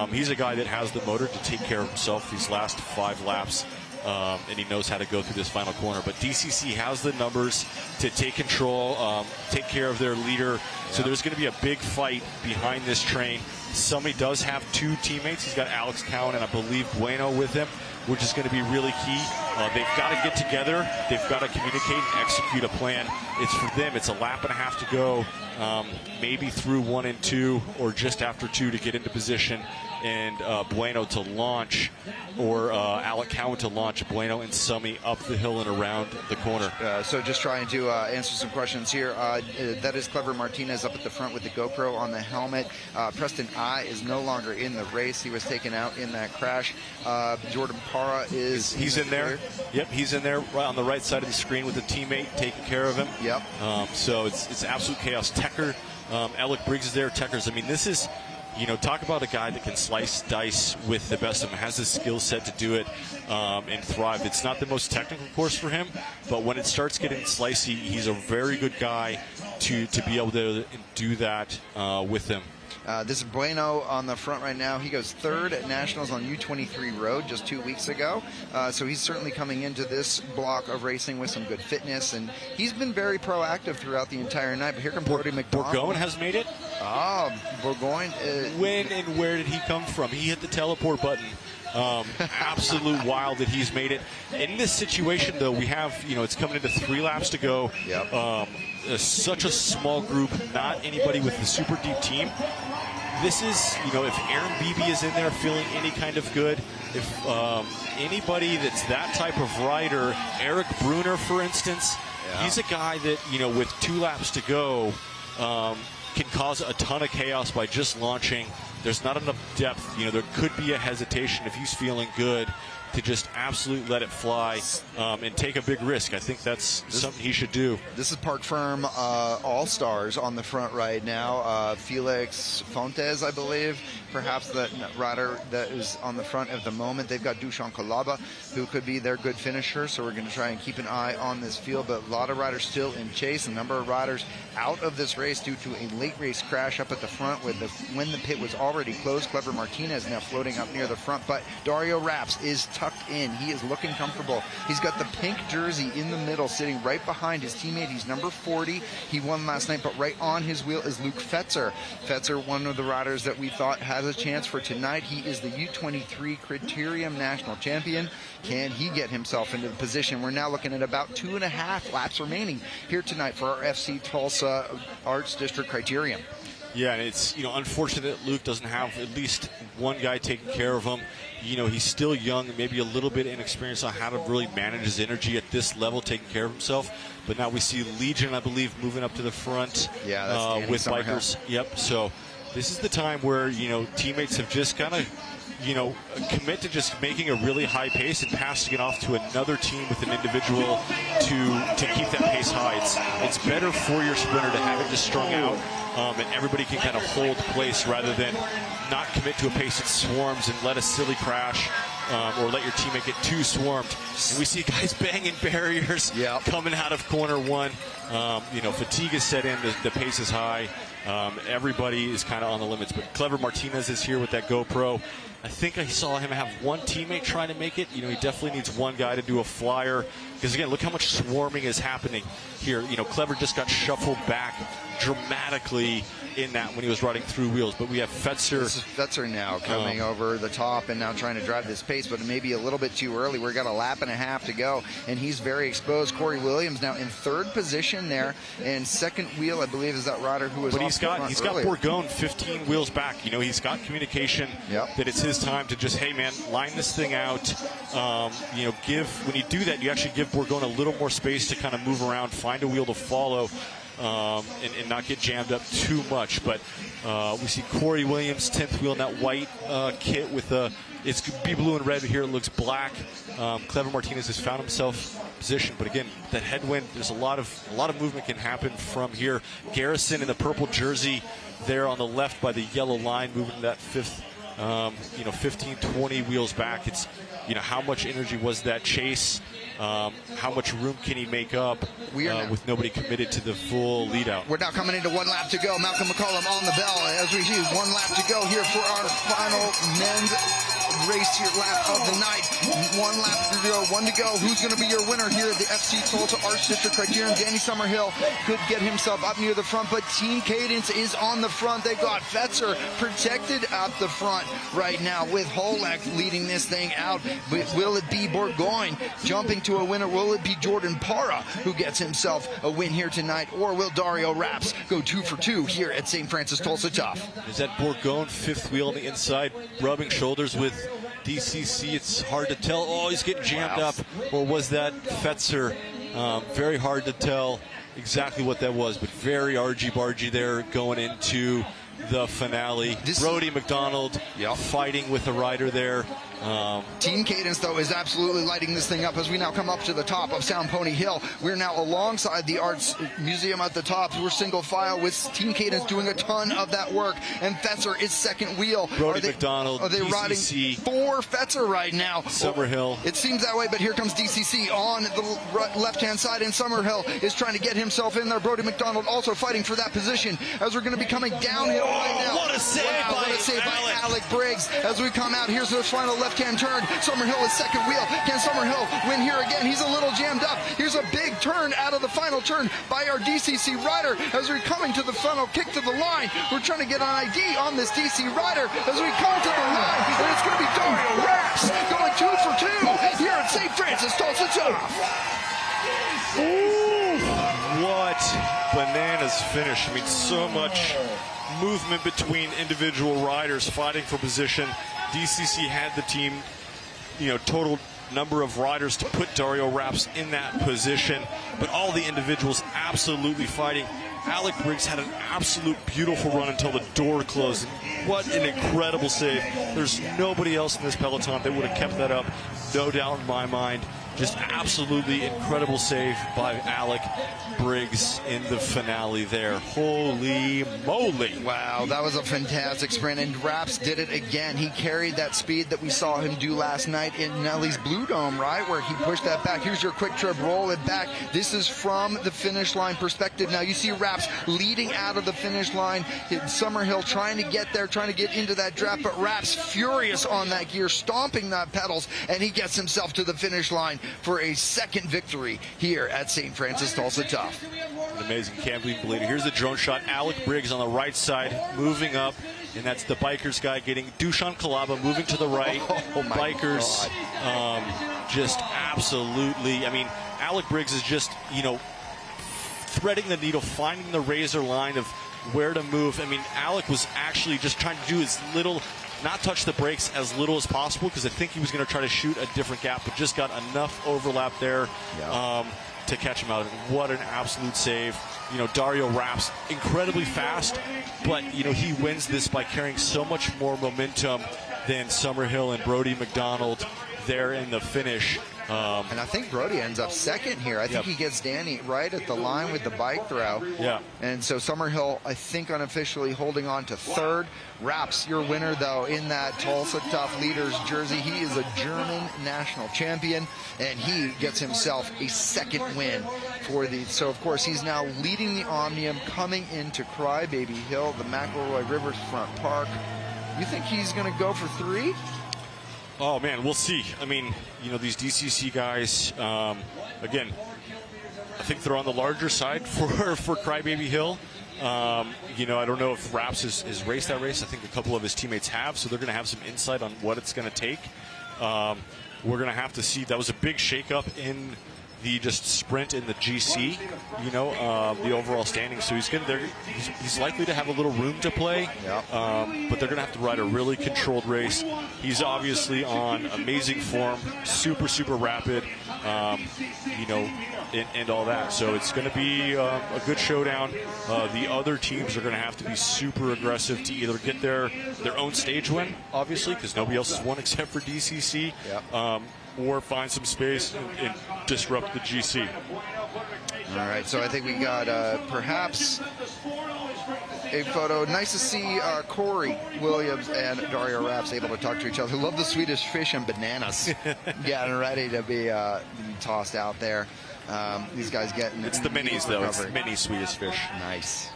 he's a guy that has the motor to take care of himself these last 5 laps. And he knows how to go through this final corner. But DCC has the numbers to take control, take care of their leader. So there's going to be a big fight behind this train. Somebody does have 2 teammates. He's got Alex Cowan and I believe Bueno with him, which is going to be really key. They've got to get together. They've got to communicate and execute a plan. It's for them. It's a lap and a half to go, maybe through 1 and 2 or just after 2 to get into position. And Bueno to launch, or Alec Cowan to launch Bueno and Summy up the hill and around the corner. So just trying to answer some questions here. That is Clever Martinez up at the front with the GoPro on the helmet. Preston I is no longer in the race. He was taken out in that crash. Jordan Parra he's in there. Yep, he's in there right on the right side of the screen with a teammate taking care of him. Yep. So it's absolute chaos. Tecker, Alec Briggs is there. Teckers, I mean, this is, you know, talk about a guy that can slice dice with the best of them, has the skill set to do it and thrive. It's not the most technical course for him, but when it starts getting slicey, he's a very good guy to be able to do that with him. This is Bueno on the front right now. He goes 3rd at Nationals on U23 Road just 2 weeks ago. So he's certainly coming into this block of racing with some good fitness, and he's been very proactive throughout the entire night. But here comes Brody McDonald. Burgoyne has made it. Burgoyne. When and where did he come from? He hit the teleport button. Absolute wild that he's made it. In this situation, though, we have, you know, it's coming into 3 laps to go. Yep. Such a small group, not anybody with the super deep team. This is, you know, if Aaron Beebe is in there feeling any kind of good, if anybody that's that type of rider, Eric Bruner, for instance, he's a guy that, you know, with 2 laps to go, can cause a ton of chaos by just launching. There's not enough depth. You know, there could be a hesitation if he's feeling good to just absolutely let it fly and take a big risk. I think that's something he should do. This is Park Firm All-Stars on the front right now. Felix Fontes, I believe, perhaps the rider that is on the front at the moment. They've got Dushan Kalaba, who could be their good finisher, so we're going to try and keep an eye on this field. But a lot of riders still in chase. A number of riders out of this race due to a late race crash up at the front when the pit was already closed. Clever Martinez now floating up near the front, but Dario Raps is tucked in. He is looking comfortable. He's got the pink jersey in the middle, sitting right behind his teammate. He's number 40. He won last night, but right on his wheel is Luke Fetzer. Fetzer, one of the riders that we thought has a chance for tonight. He is the U23 Criterium national champion. Can he get himself into the position? We're now looking at about 2.5 laps remaining here tonight for our FC Tulsa Arts District Criterium. Yeah, and it's, unfortunate that Luke doesn't have at least one guy taking care of him. He's still young, maybe a little bit inexperienced on how to really manage his energy at this level, taking care of himself. But now we see Legion, I believe, moving up to the front with bikers. Yep, so this is the time where, teammates have just kind of, commit to just making a really high pace and passing it off to another team with an individual to keep that pace high. It's better for your sprinter to have it just strung out, and everybody can kind of hold place rather than not commit to a pace that swarms and let a silly crash or let your teammate get too swarmed. And we see guys banging barriers coming out of corner one. Fatigue is set in, the pace is high. Everybody is kind of on the limits, but Clever Martinez is here with that GoPro. I think I saw him have one teammate trying to make it. He definitely needs one guy to do a flyer. Because, again, look how much swarming is happening here. Clever just got shuffled back dramatically in that when he was riding through wheels. But we have Fetzer. This is Fetzer now coming over the top and now trying to drive this pace, but maybe a little bit too early. We've got a lap and a half to go, and he's very exposed. Corey Williams now in third position there, and second wheel, I believe, is that rider who was But off he's the got front earlier. Bourgogne 15 wheels back. He's got communication that it's his time to just, hey, man, line this thing out. When you do that, you actually give Bourgogne a little more space to kind of move around, find a wheel to follow, and not get jammed up too much. But we see Corey Williams, 10th wheel in that white kit with it's be blue and red here. It looks black. Clever Martinez has found himself position, but again, that headwind, there's a lot of movement can happen from here. Garrison in the purple jersey there on the left by the yellow line, moving to that fifth. 15, 20 wheels back. It's, how much energy was that chase? How much room can he make up with nobody committed to the full lead out? We're now coming into 1 lap to go. Malcolm McCollum on the bell as we see 1 lap to go here for our final men's race here, lap of the night. 1 lap to go, 1 to go. Who's going to be your winner here at the FC Tulsa Arts District Criterium? Danny Summerhill could get himself up near the front, but Team Cadence is on the front. They've got Fetzer protected at the front right now with Holek leading this thing out. Will it be Bourgogne jumping to a winner? Will it be Jordan Parra who gets himself a win here tonight? Or will Dario Raps go 2 for 2 here at St. Francis Tulsa Tough? Is that Bourgogne 5th wheel on the inside, rubbing shoulders with DCC? It's hard to tell. Oh, he's getting jammed up. Or was that Fetzer? Very hard to tell exactly what that was, but very argy-bargy there going into the finale. Brody McDonald fighting with the rider there. Team Cadence, though, is absolutely lighting this thing up as we now come up to the top of Sound Pony Hill. We're now alongside the Arts Museum at the top. We're single file with Team Cadence doing a ton of that work, and Fetzer is second wheel. Brody McDonald, are they DCC, riding for Fetzer right now? Summerhill. It seems that way, but here comes DCC on the left-hand side, and Summerhill is trying to get himself in there. Brody McDonald also fighting for that position as we're going to be coming downhill right now. What a save by Alec Briggs as we come out. Here's the final left-hand turn. Summerhill is second wheel. Can Summerhill win here again? He's a little jammed up. Here's a big turn out of the final turn by our DCC rider as we're coming to the final kick to the line. We're trying to get an ID on this DC rider as we come to the line, and it's going to be Dario Raps going 2 for 2 here at St. Francis Tulsa Tough. What bananas finish. I mean, so much movement between individual riders fighting for position. DCC had the team, total number of riders to put Dario Raps in that position, but all the individuals absolutely fighting. Alec Briggs had an absolute beautiful run until the door closed. What an incredible save. There's nobody else in this peloton that would have kept that up, no doubt in my mind. just absolutely incredible save by Alec Briggs in the finale there. Holy moly. Wow, that was a fantastic sprint, and Raps did it again. He carried that speed that we saw him do last night in Nelly's Blue Dome, right, where he pushed that back. Here's your quick trip, roll it back. This is from the finish line perspective. Now you see Raps leading out of the finish line. Summerhill trying to get there, trying to get into that draft, but Raps furious on that gear, stomping that pedals, and he gets himself to the finish line for a second victory here at St. Francis Tulsa Tough. Amazing, can't believe it. Here's the drone shot. Alec Briggs on the right side, moving up, and that's the bikers guy getting Dushan Kalaba moving to the right. Bikers, just absolutely. I mean, Alec Briggs is just, you know, threading the needle, finding the razor line of where to move. I mean, Alec was actually just trying to do as little, not touch the brakes as little as possible, because I think he was going to try to shoot a different gap, but just got enough overlap there to catch him out. What an absolute save. You know, Dario Raps incredibly fast, but, you know, he wins this by carrying so much more momentum than Summerhill and Brody McDonald there in the finish. And I think Brody ends up second here. I think he gets Danny right at the line with the bike throw. Yeah. And so Summerhill, I think, unofficially holding on to third. Raps, your winner, though, in that Tulsa Tough Leaders jersey. He is a German national champion, and he gets himself a second win for the. So, of course, he's now leading the Omnium coming into Crybaby Hill, the McElroy Riverfront Park. You think he's going to go for 3? Oh, man, we'll see. I mean, you know, these DCC guys, again, I think they're on the larger side for Crybaby Hill. You know, I don't know if Raps has raced that race. I think a couple of his teammates have, so they're going to have some insight on what it's going to take. We're going to have to see. That was a big shakeup in the just sprint in the GC, you know, the overall standing. So he's likely to have a little room to play, but they're going to have to ride a really controlled race. He's obviously on amazing form, super rapid, you know, and all that. So it's going to be a good showdown. The other teams are going to have to be super aggressive to either get their own stage win, obviously, because nobody else has won except for DCC, or find some space and disrupt the GC. All right, so I think we got perhaps a photo. Nice to see Corey Williams and Dario Raps able to talk to each other. Love the Swedish fish and bananas getting ready to be tossed out there. These guys getting it's the minis though. It's the mini Swedish fish. Nice.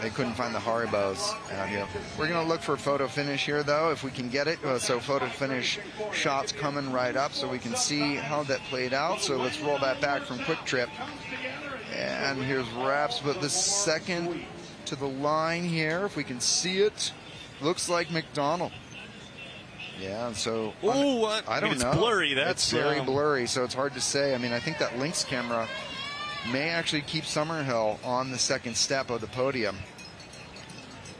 They couldn't find the Haribos out here. We're gonna look for photo finish here though, if we can get it. So photo finish shots coming right up, so we can see how that played out. So let's roll that back from Quick Trip. And here's Raps, but the second to the line here, if we can see it, looks like McDonald. Yeah, so I don't know. It's blurry. That's very blurry, so it's hard to say. I mean, I think that Lynx camera may actually keep Summerhill on the second step of the podium.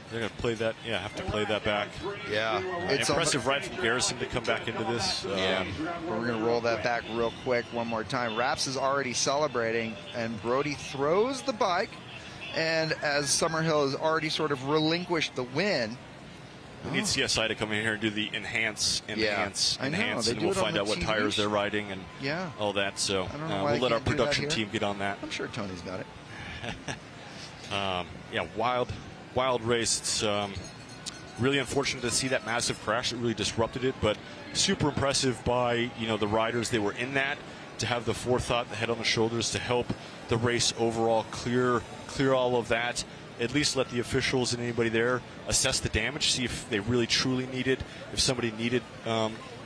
They're going to play that. Yeah, have to play that back. Yeah, it's impressive ride from Garrison to come back into this. Yeah, but we're going to roll that back real quick one more time. Raps is already celebrating, and Brody throws the bike, and as Summerhill has already sort of relinquished the win. We need CSI to come in here and do the enhance, I know, and we'll find out what tires they're riding and all that. So we'll let our production team get on that. I'm sure Tony's got it. Yeah, wild race. It's really unfortunate to see that massive crash. It really disrupted it, but super impressive by the riders. They were in that to have the forethought, the head on the shoulders to help the race overall clear all of that. At least let the officials and anybody there assess the damage, see if they really truly needed, if somebody needed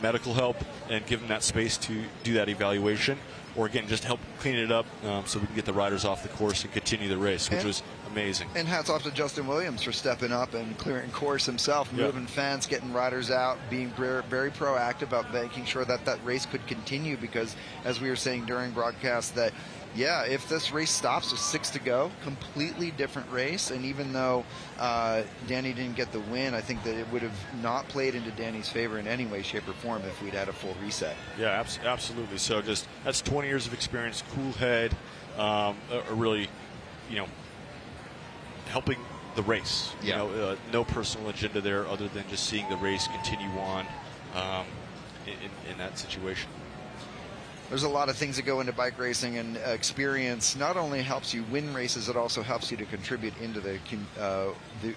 medical help, and give them that space to do that evaluation. Or again, just help clean it up so we can get the riders off the course and continue the race, which was amazing. And hats off to Justin Williams for stepping up and clearing course himself, moving fence, getting riders out, being very proactive about making sure that that race could continue, because as we were saying during broadcast that if this race stops with 6 to go, completely different race. And even though Danny didn't get the win, I think that it would have not played into Danny's favor in any way, shape, or form if we'd had a full reset. Yeah, absolutely. So just that's 20 years of experience, cool head, really, helping the race. No personal agenda there other than just seeing the race continue on in that situation. there's a lot of things that go into bike racing, and experience not only helps you win races, it also helps you to contribute into the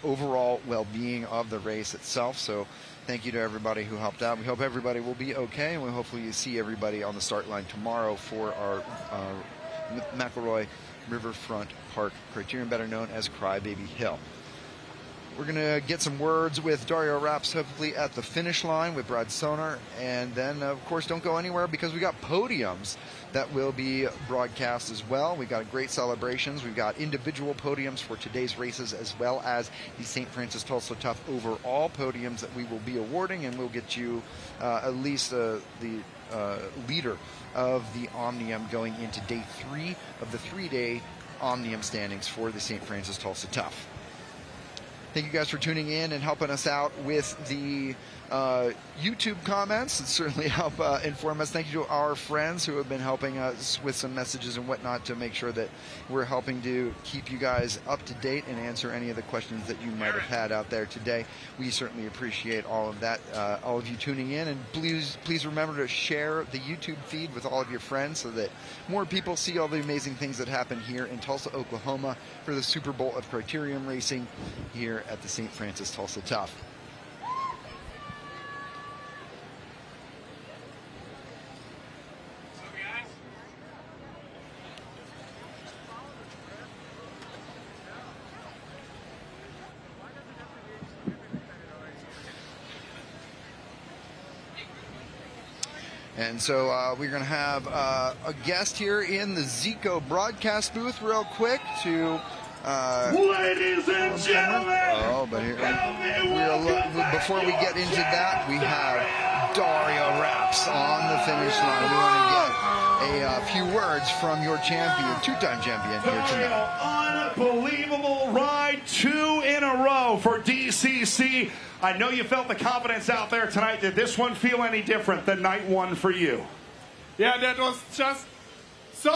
overall well-being of the race itself. So thank you to everybody who helped out. We hope everybody will be okay, and we hopefully see everybody on the start line tomorrow for our McElroy Riverfront Park Criterium, better known as Crybaby Hill. We're going to get some words with Dario Raps hopefully at the finish line with Brad Sonar. And then, of course, don't go anywhere because we got podiums that will be broadcast as well. We've got great celebrations. We've got individual podiums for today's races, as well as the St. Francis Tulsa Tough overall podiums that we will be awarding. And we'll get you at least the leader of the Omnium going into day 3 of the 3-day Omnium standings for the St. Francis Tulsa Tough. Thank you guys for tuning in and helping us out with the YouTube comments. It certainly help inform us. Thank you to our friends who have been helping us with some messages and whatnot to make sure that we're helping to keep you guys up to date and answer any of the questions that you might have had out there today. We certainly appreciate all of that, all of you tuning in. And please remember to share the YouTube feed with all of your friends so that more people see all the amazing things that happen here in Tulsa, Oklahoma for the Super Bowl of Criterium Racing here at the St. Francis Tulsa Tough. And so we're going to have a guest here in the Zico broadcast booth real quick to... Ladies and gentlemen! Oh, but here, before we get into that, we have Dario Raps on the finish line. We want to get a few words from your champion, two-time champion here tonight. Unbelievable ride, 2 in a row for DCC. I know you felt the confidence out there tonight. Did this one feel any different than night 1 for you? Yeah, that was just so...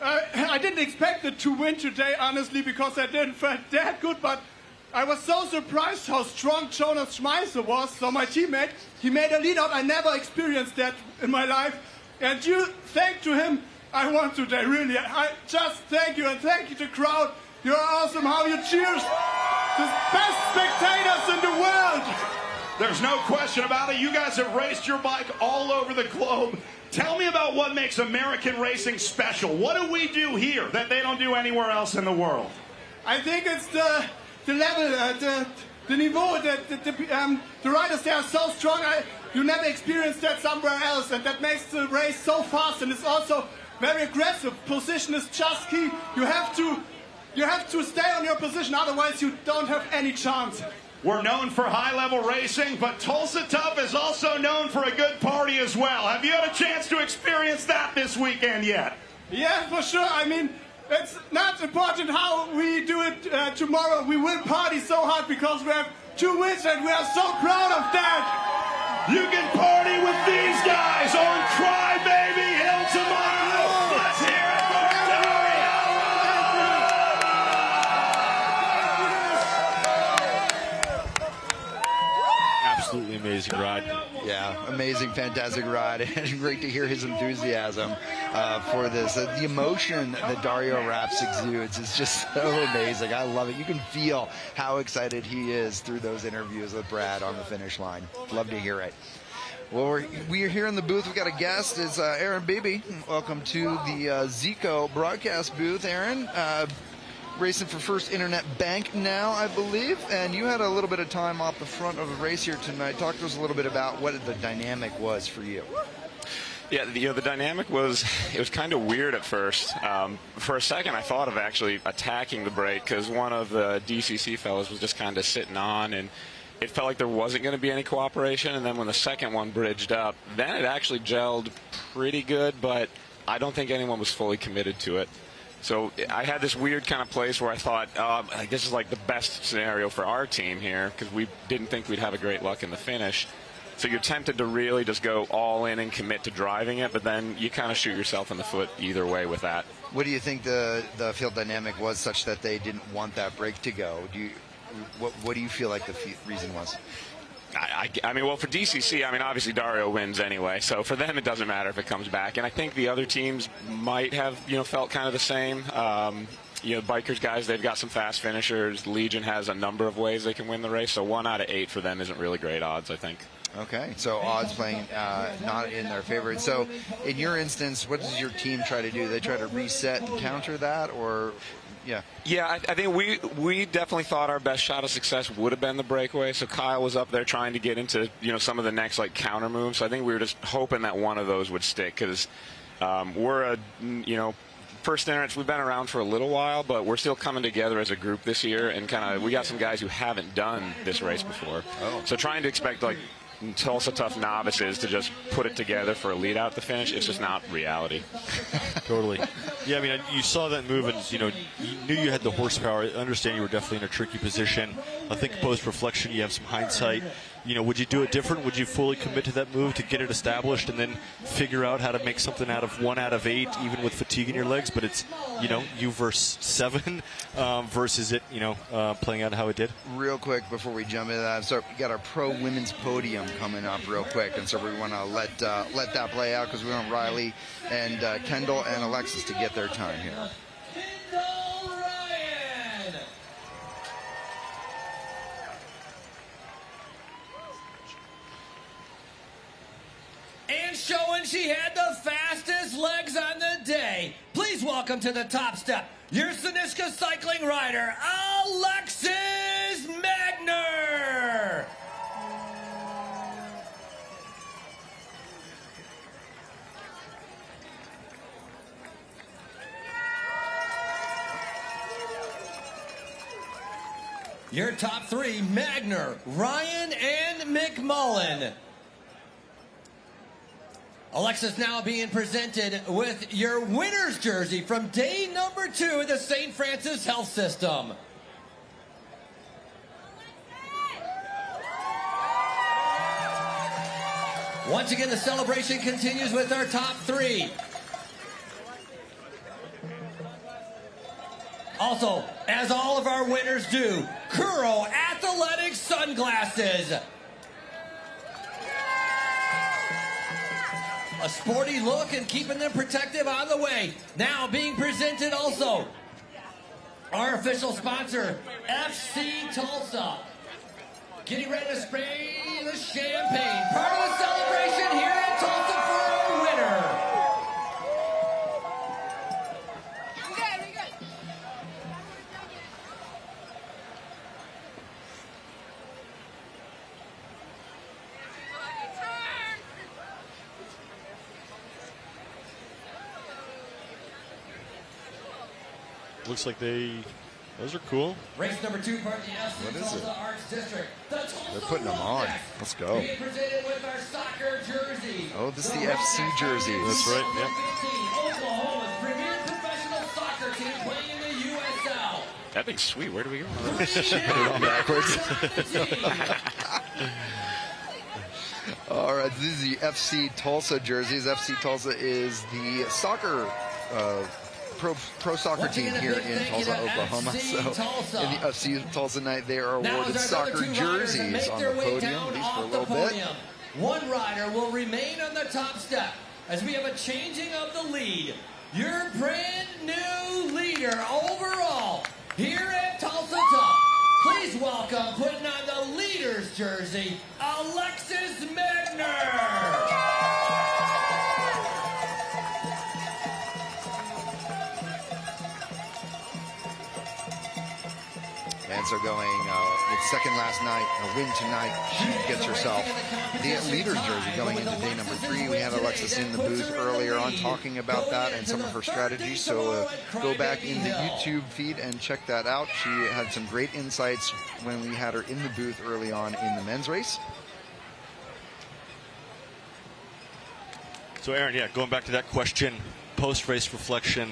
I didn't expect it to win today, honestly, because I didn't feel that good, but I was so surprised how strong Jonas Schmeisser was. So my teammate, he made a lead out. I never experienced that in my life. And thanks to him, I won today, really. I just thank you, and thank you to the crowd. You're awesome how you cheers. The best spectators in the world. There's no question about it. You guys have raced your bike all over the globe. Tell me about what makes American racing special. What do we do here that they don't do anywhere else in the world? I think it's the level, the niveau, the riders, they are so strong. You never experienced that somewhere else, and that makes the race so fast, and it's also very aggressive. Position is just key. You have to stay on your position, otherwise you don't have any chance. We're known for high-level racing, but Tulsa Tough is also known for a good party as well. Have you had a chance to experience that this weekend yet? Yeah, for sure. I mean, it's not important how we do it tomorrow. We will party so hard because we have 2 wins, and we are so proud of that. You can party with these guys on Crybaby Hill tomorrow. Let's hear it for Absolutely amazing ride. Yeah, amazing, fantastic ride, and great to hear his enthusiasm for this. The emotion that Dario Raps exudes is just so amazing. I love it. You can feel how excited he is through those interviews with Brad on the finish line. Love to hear it. Well, we are here in the booth. We've got a guest. It's Aaron Beebe. Welcome to the Zico broadcast booth, Aaron. Racing for First Internet Bank now, I believe, and you had a little bit of time off the front of the race here tonight. Talk to us a little bit about what the dynamic was for you. Yeah, the dynamic was, it was kind of weird at first. For a second, I thought of actually attacking the break because one of the DCC fellows was just kind of sitting on, and it felt like there wasn't going to be any cooperation. And then when the second one bridged up, then it actually gelled pretty good, but I don't think anyone was fully committed to it. So I had this weird kind of place where I thought, this is like the best scenario for our team here because we didn't think we'd have a great luck in the finish. So you're tempted to really just go all in and commit to driving it, but then you kind of shoot yourself in the foot either way with that. What do you think the field dynamic was such that they didn't want that break to go? What do you feel like the reason was? I mean, well, for DCC, I mean, obviously Dario wins anyway, so for them it doesn't matter if it comes back. And I think the other teams might have, felt kind of the same. Bikers guys, they've got some fast finishers. Legion has a number of ways they can win the race, so 1 out of 8 for them isn't really great odds, I think. Okay, so odds playing not in their favor. So in your instance, what does your team try to do? They try to reset and counter that, or... Yeah, I think we definitely thought our best shot of success would have been the breakaway. So Kyle was up there trying to get into some of the next counter moves. So I think we were just hoping that one of those would stick, because we're a first entrants. We've been around for a little while, but we're still coming together as a group this year, and we got some guys who haven't done this race before. So trying to expect Tulsa Tough novices to just put it together for a lead out at the finish, it's just not reality. Totally. Yeah, I mean, you saw that move, and you knew you had the horsepower. I understand you were definitely in a tricky position. I think post-reflection, you have some hindsight. Would you do it different? Would you fully commit to that move to get it established and then figure out how to make something out of 1 out of 8, even with fatigue in your legs? But it's, you versus 7 versus it, playing out how it did. Real quick before we jump into that, so we got our pro women's podium coming up real quick, and so we want to let that play out, because we want Riley and Kendall and Alexis to get their time here. And showing she had the fastest legs on the day, please welcome to the top step your Siniska cycling rider, Alexis Magner. Your top 3, Magner, Ryan, and McMullen. Alexis now being presented with your winner's jersey from day number 2 of the St. Francis Health System. Once again, the celebration continues with our top 3. Also, as all of our winners do, Kuro Athletic Sunglasses. A sporty look and keeping them protective on the way. Now being presented also, our official sponsor, FC Tulsa. Getting ready to spray the champagne. Part of the celebration here in Tulsa for our winner. Looks like those are cool. Race number 2, part of the What is Tulsa it? Arts District. The Tulsa They're putting them on. Roughnecks. Let's go. Being presented with our soccer jerseys. Oh, this is the FC jerseys. That's right, yeah. Oklahoma's premier professional soccer team playing in the USL. That thing's sweet. Where do we go? Put it on backwards. All right, this is the FC Tulsa jerseys. FC Tulsa is the soccer pro soccer team here in Tulsa, Oklahoma. So in the FC Tulsa night, they are awarded soccer jerseys on the podium, at least for a little bit. One rider will remain on the top step as we have a changing of the lead. Your brand new leader overall here at Tulsa Tough. Please welcome, putting on the leader's jersey, Alexis Magner. And so going with second last night, a win tonight, she gets herself the leader's jersey going into day number 3. We had Alexis in the booth earlier on talking about that and some of her strategies. So go back in the YouTube feed and check that out. She had some great insights when we had her in the booth early on in the men's race. So Aaron, going back to that question, post-race reflection,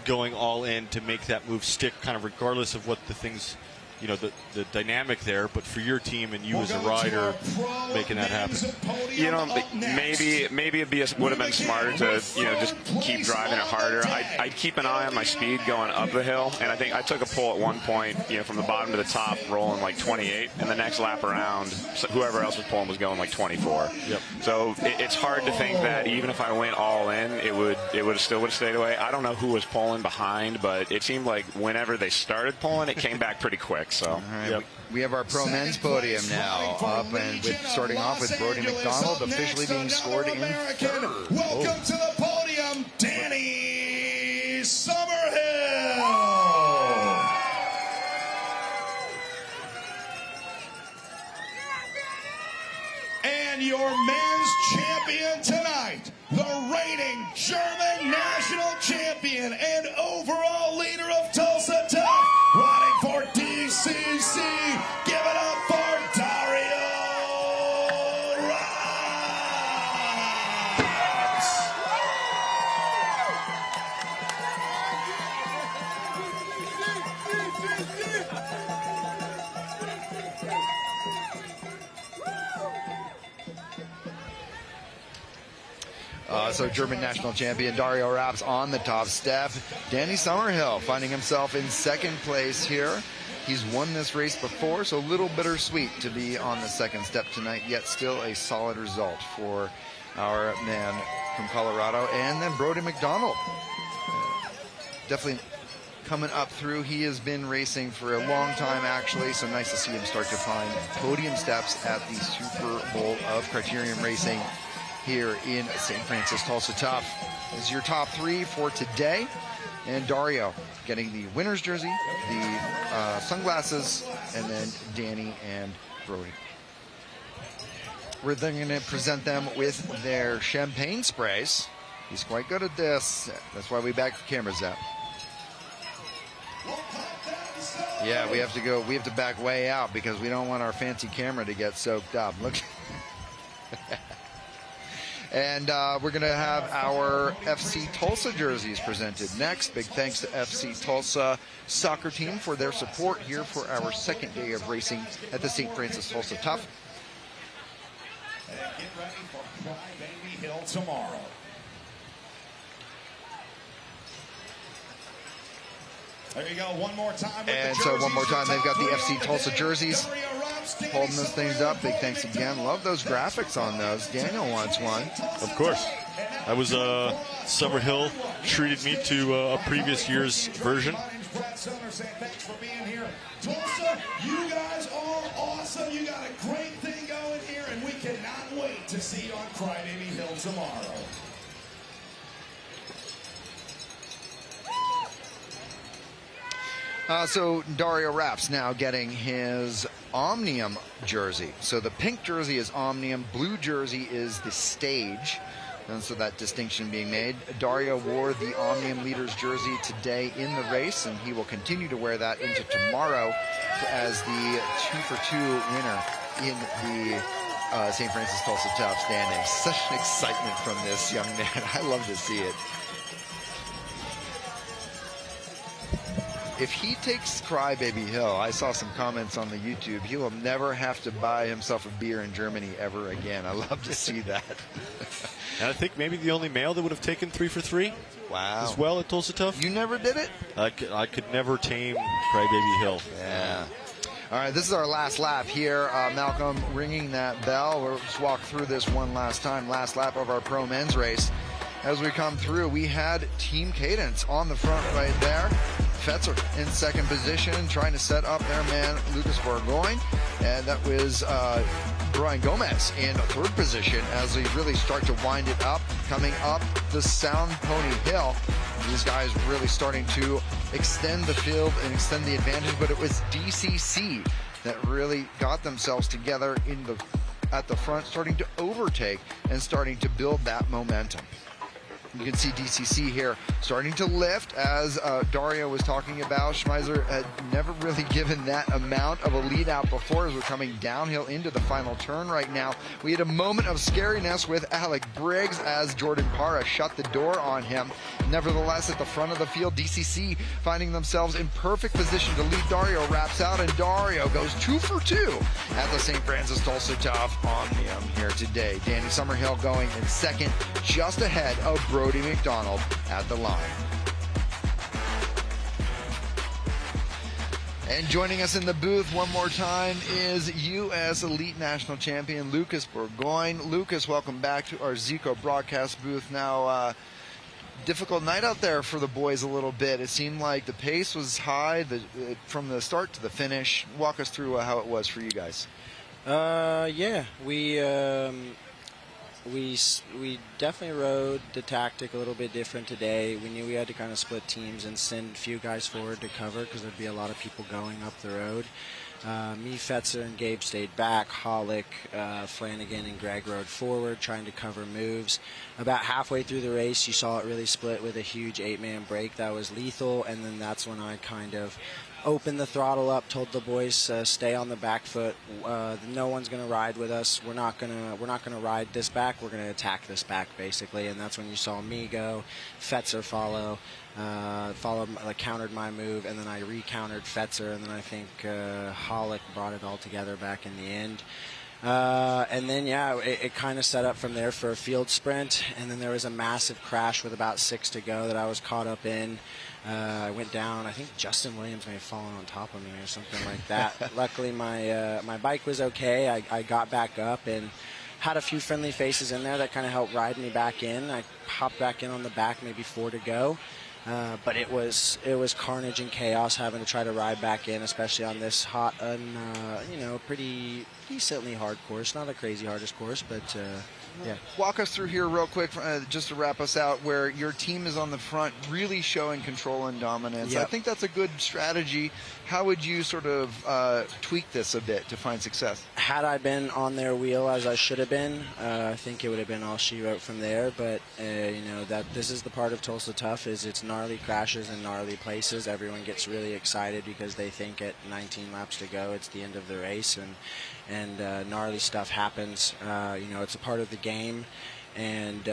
going all in to make that move stick, kind of regardless of what the things you know, the dynamic there, but for your team and you as a rider making that happen. You know, maybe it would have been smarter to, you know, just keep driving it harder. I'd keep an eye on my speed going up the hill, and I think I took a pull at one point, you know, from the bottom to the top, rolling like 28, and the next lap around, whoever else was pulling was going like 24. Yep. So it's hard to think that even if I went all in, it would have stayed away. I don't know who was pulling behind, but it seemed like whenever they started pulling, it came back pretty quick. So all right, we have our pro men's podium now up, and starting off with Brody McDonald officially being scored in third. Welcome to the podium, Danny Summerhill. And your men's champion tonight, the reigning German national champion and overall leader of Tulsa Tough, riding for DCC. Give it up for Dario Rouse. So German national champion Dario Raps on the top step. Danny Summerhill finding himself in second place here. He's won this race before, so a little bittersweet to be on the second step tonight, yet still a solid result for our man from Colorado. And then Brody McDonald. Definitely coming up through. He has been racing for a long time, actually, so nice to see him start to find podium steps at the Super Bowl of Criterium Racing here in St. Francis Tulsa Tough. This is your top three for today. And Dario getting the winner's jersey, the sunglasses, and then Danny and Brody. We're then going to present them with their champagne sprays. He's quite good at this. That's why we back the cameras up. Yeah, we have to back way out because we don't want our fancy camera to get soaked up. Look. And we're going to have our FC Tulsa jerseys presented next. Big thanks to FC Tulsa soccer team for their support here for our second day of racing at the St. Francis Tulsa Tough. And get ready for Crybaby Hill tomorrow. There you go, one more time. And so one more time, they've got the FC Tulsa jerseys holding those things up. Big thanks again. Love those graphics on those. Daniel wants one. Of course. I was Summerhill treated me to a previous year's version. Thanks for being here. Tulsa, you guys are awesome. You got a great thing going here, and we cannot wait to see you on Crybaby Hill tomorrow. So Dario Raps now getting his Omnium jersey. So the pink jersey is Omnium, blue jersey is the stage. And so that distinction being made. Dario wore the Omnium leader's jersey today in the race, and he will continue to wear that into tomorrow as the 2-for-2 winner in the St. Francis Tulsa Tough standings. Such an excitement from this young man. I love to see it. If he takes Crybaby Hill, I saw some comments on the YouTube, he will never have to buy himself a beer in Germany ever again. I love to see that. And I think maybe the only male that would have taken 3-for-3. Wow. As well at Tulsa Tough. You never did it? I could never tame Crybaby Hill. Yeah. All right, this is our last lap here. Malcolm ringing that bell. We'll just walk through this one last time. Last lap of our pro men's race. As we come through, we had Team Cadence on the front right there. Fetzer in second position, trying to set up their man Lucas Burgoyne, and that was Brian Gomez in third position as we really start to wind it up, coming up the Sound Pony Hill. These guys really starting to extend the field and extend the advantage, but it was DCC that really got themselves together at the front, starting to overtake and starting to build that momentum. You can see DCC here starting to lift, as Dario was talking about. Schmeiser had never really given that amount of a lead out before, as we're coming downhill into the final turn right now. We had a moment of scariness with Alec Briggs as Jordan Parra shut the door on him. Nevertheless, at the front of the field, DCC finding themselves in perfect position to lead. Dario wraps out, and Dario goes 2 for 2 at the St. Francis Tulsa Tough Omnium here today. Danny Summerhill going in second, just ahead of Brody McDonald at the line. And joining us in the booth one more time is U.S. Elite National Champion Lucas Burgoyne. Lucas, welcome back to our Zico broadcast booth. Now, difficult night out there for the boys a little bit. It seemed like the pace was high from the start to the finish. Walk us through how it was for you guys. Yeah, we definitely rode the tactic a little bit different today. We knew we had to kind of split teams and send a few guys forward to cover because there'd be a lot of people going up the road. Me, Fetzer, and Gabe stayed back. Hollick, Flanagan, and Greg rode forward, trying to cover moves. About halfway through the race, you saw it really split with a huge 8-man break that was lethal, and then that's when I kind of opened the throttle up, told the boys stay on the back foot. No one's going to ride with us. We're not gonna ride this back. We're going to attack this back, basically. And that's when you saw me go, Fetzer follow, countered my move, and then I recountered Fetzer, and then I think Hollick brought it all together back in the end. And then, yeah, it kind of set up from there for a field sprint, and then there was a massive crash with about 6 to go that I was caught up in. I went down. I think Justin Williams may have fallen on top of me or something like that. Luckily, my bike was okay. I got back up and had a few friendly faces in there that kind of helped ride me back in. I hopped back in on the back, maybe 4 to go. But it was carnage and chaos having to try to ride back in, especially on this hot and pretty decently hard course. Not the crazy hardest course, but yeah. Walk us through here real quick, just to wrap us out, where your team is on the front, really showing control and dominance. Yep. I think that's a good strategy. How would you sort of tweak this a bit to find success? Had I been on their wheel as I should have been, I think it would have been all she wrote from there. But that this is the part of Tulsa Tough, is it's gnarly crashes in gnarly places. Everyone gets really excited because they think at 19 laps to go it's the end of the race, and gnarly stuff happens. It's a part of the game, and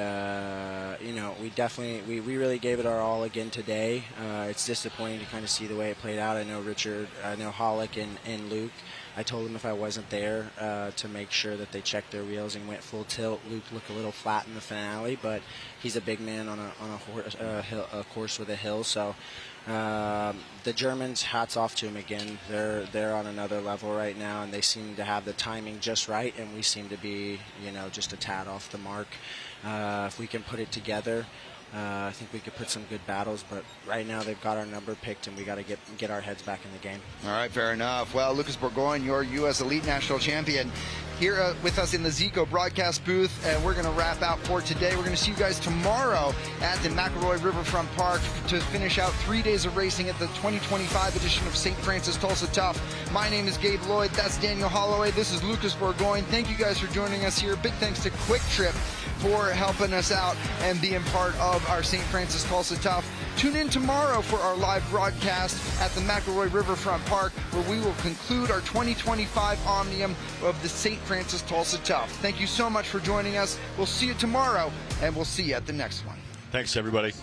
we really gave it our all again today. It's disappointing to kind of see the way it played out. I know Hollick and Luke, I told them if I wasn't there to make sure that they checked their wheels and went full tilt. Luke looked a little flat in the finale, but he's a big man on a course with a hill, so the Germans, hats off to them again. They're on another level right now, and they seem to have the timing just right, and we seem to be just a tad off the mark. If we can put it together, I think we could put some good battles, but right now they've got our number picked, and we got to get our heads back in the game. All right, fair enough. Well, Lucas Burgoyne, your U.S. Elite National Champion, here with us in the Zico broadcast booth, and we're going to wrap out for today. We're going to see you guys tomorrow at the McElroy Riverfront Park to finish out 3 days of racing at the 2025 edition of St. Francis Tulsa Tough. My name is Gabe Lloyd. That's Daniel Holloway. This is Lucas Burgoyne. Thank you guys for joining us here. Big thanks to Quick Trip for helping us out and being part of our St. Francis Tulsa Tough. Tune in tomorrow for our live broadcast at the McElroy Riverfront Park, where we will conclude our 2025 Omnium of the St. Francis Tulsa Tough. Thank you so much for joining us. We'll see you tomorrow, and we'll see you at the next one. Thanks, everybody.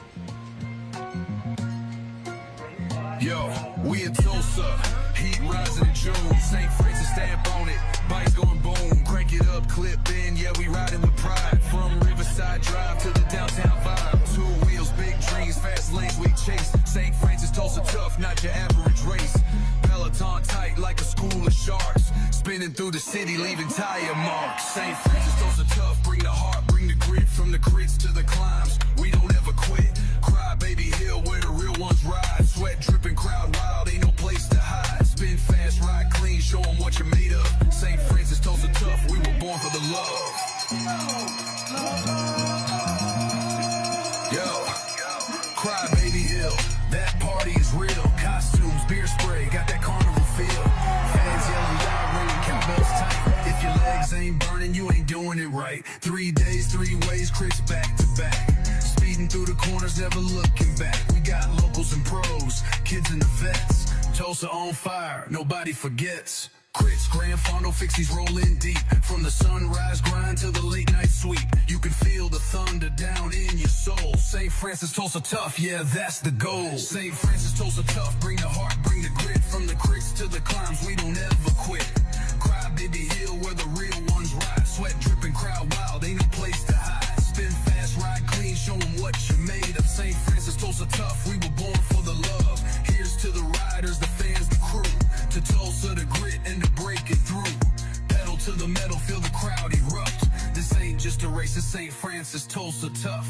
Yo, we in Tulsa, heat rising in June, St. Francis stamp on it, bikes going boom, crank it up, clip in, yeah, we riding with pride, from Riverside Drive to the downtown vibe, 2 wheels, big dreams, fast lanes we chase, St. Francis Tulsa Tough, not your average race, peloton tight like a school of sharks, spinning through the city, leaving tire marks, St. Francis Tulsa Tough, bring the heart, bring the grit, from the grits to the climbs, we don't ever quit, Cry Baby Hill where the real ones ride, sweat dripping, crowd wild, ain't no place to hide, spin fast, ride clean, show them what you're made of, St. Francis Tulsa Tough, we were born for the love. Yo, Cry Baby Hill, that party is real, costumes, beer spray, got that carnival feel, fans yelling loud, ringing cowbells tight, if your legs ain't burning, you ain't doing it right, 3 days, 3 ways, Chris back to back, speeding through corners, never looking back. We got locals and pros, kids and the vets. Tulsa on fire, nobody forgets. Crits, grand final fixies rolling deep. From the sunrise grind to the late night sweep. You can feel the thunder down in your soul. St. Francis, Tulsa tough, yeah, that's the goal. St. Francis, Tulsa tough, bring the heart, bring the grit. From the crits to the climbs, we don't ever quit. Cry baby hill where the real ones ride. Sweat dripping, crowd wild, ain't no place to hide. Spin fast, ride clean, show them what you made of. St. Francis, Tulsa tough, we were born for the love. Here's to the riders, the fans, the crew. To Tulsa, the grit and the breaking through. Pedal to the metal, feel the crowd erupt. This ain't just a race, it's St. Francis, Tulsa tough.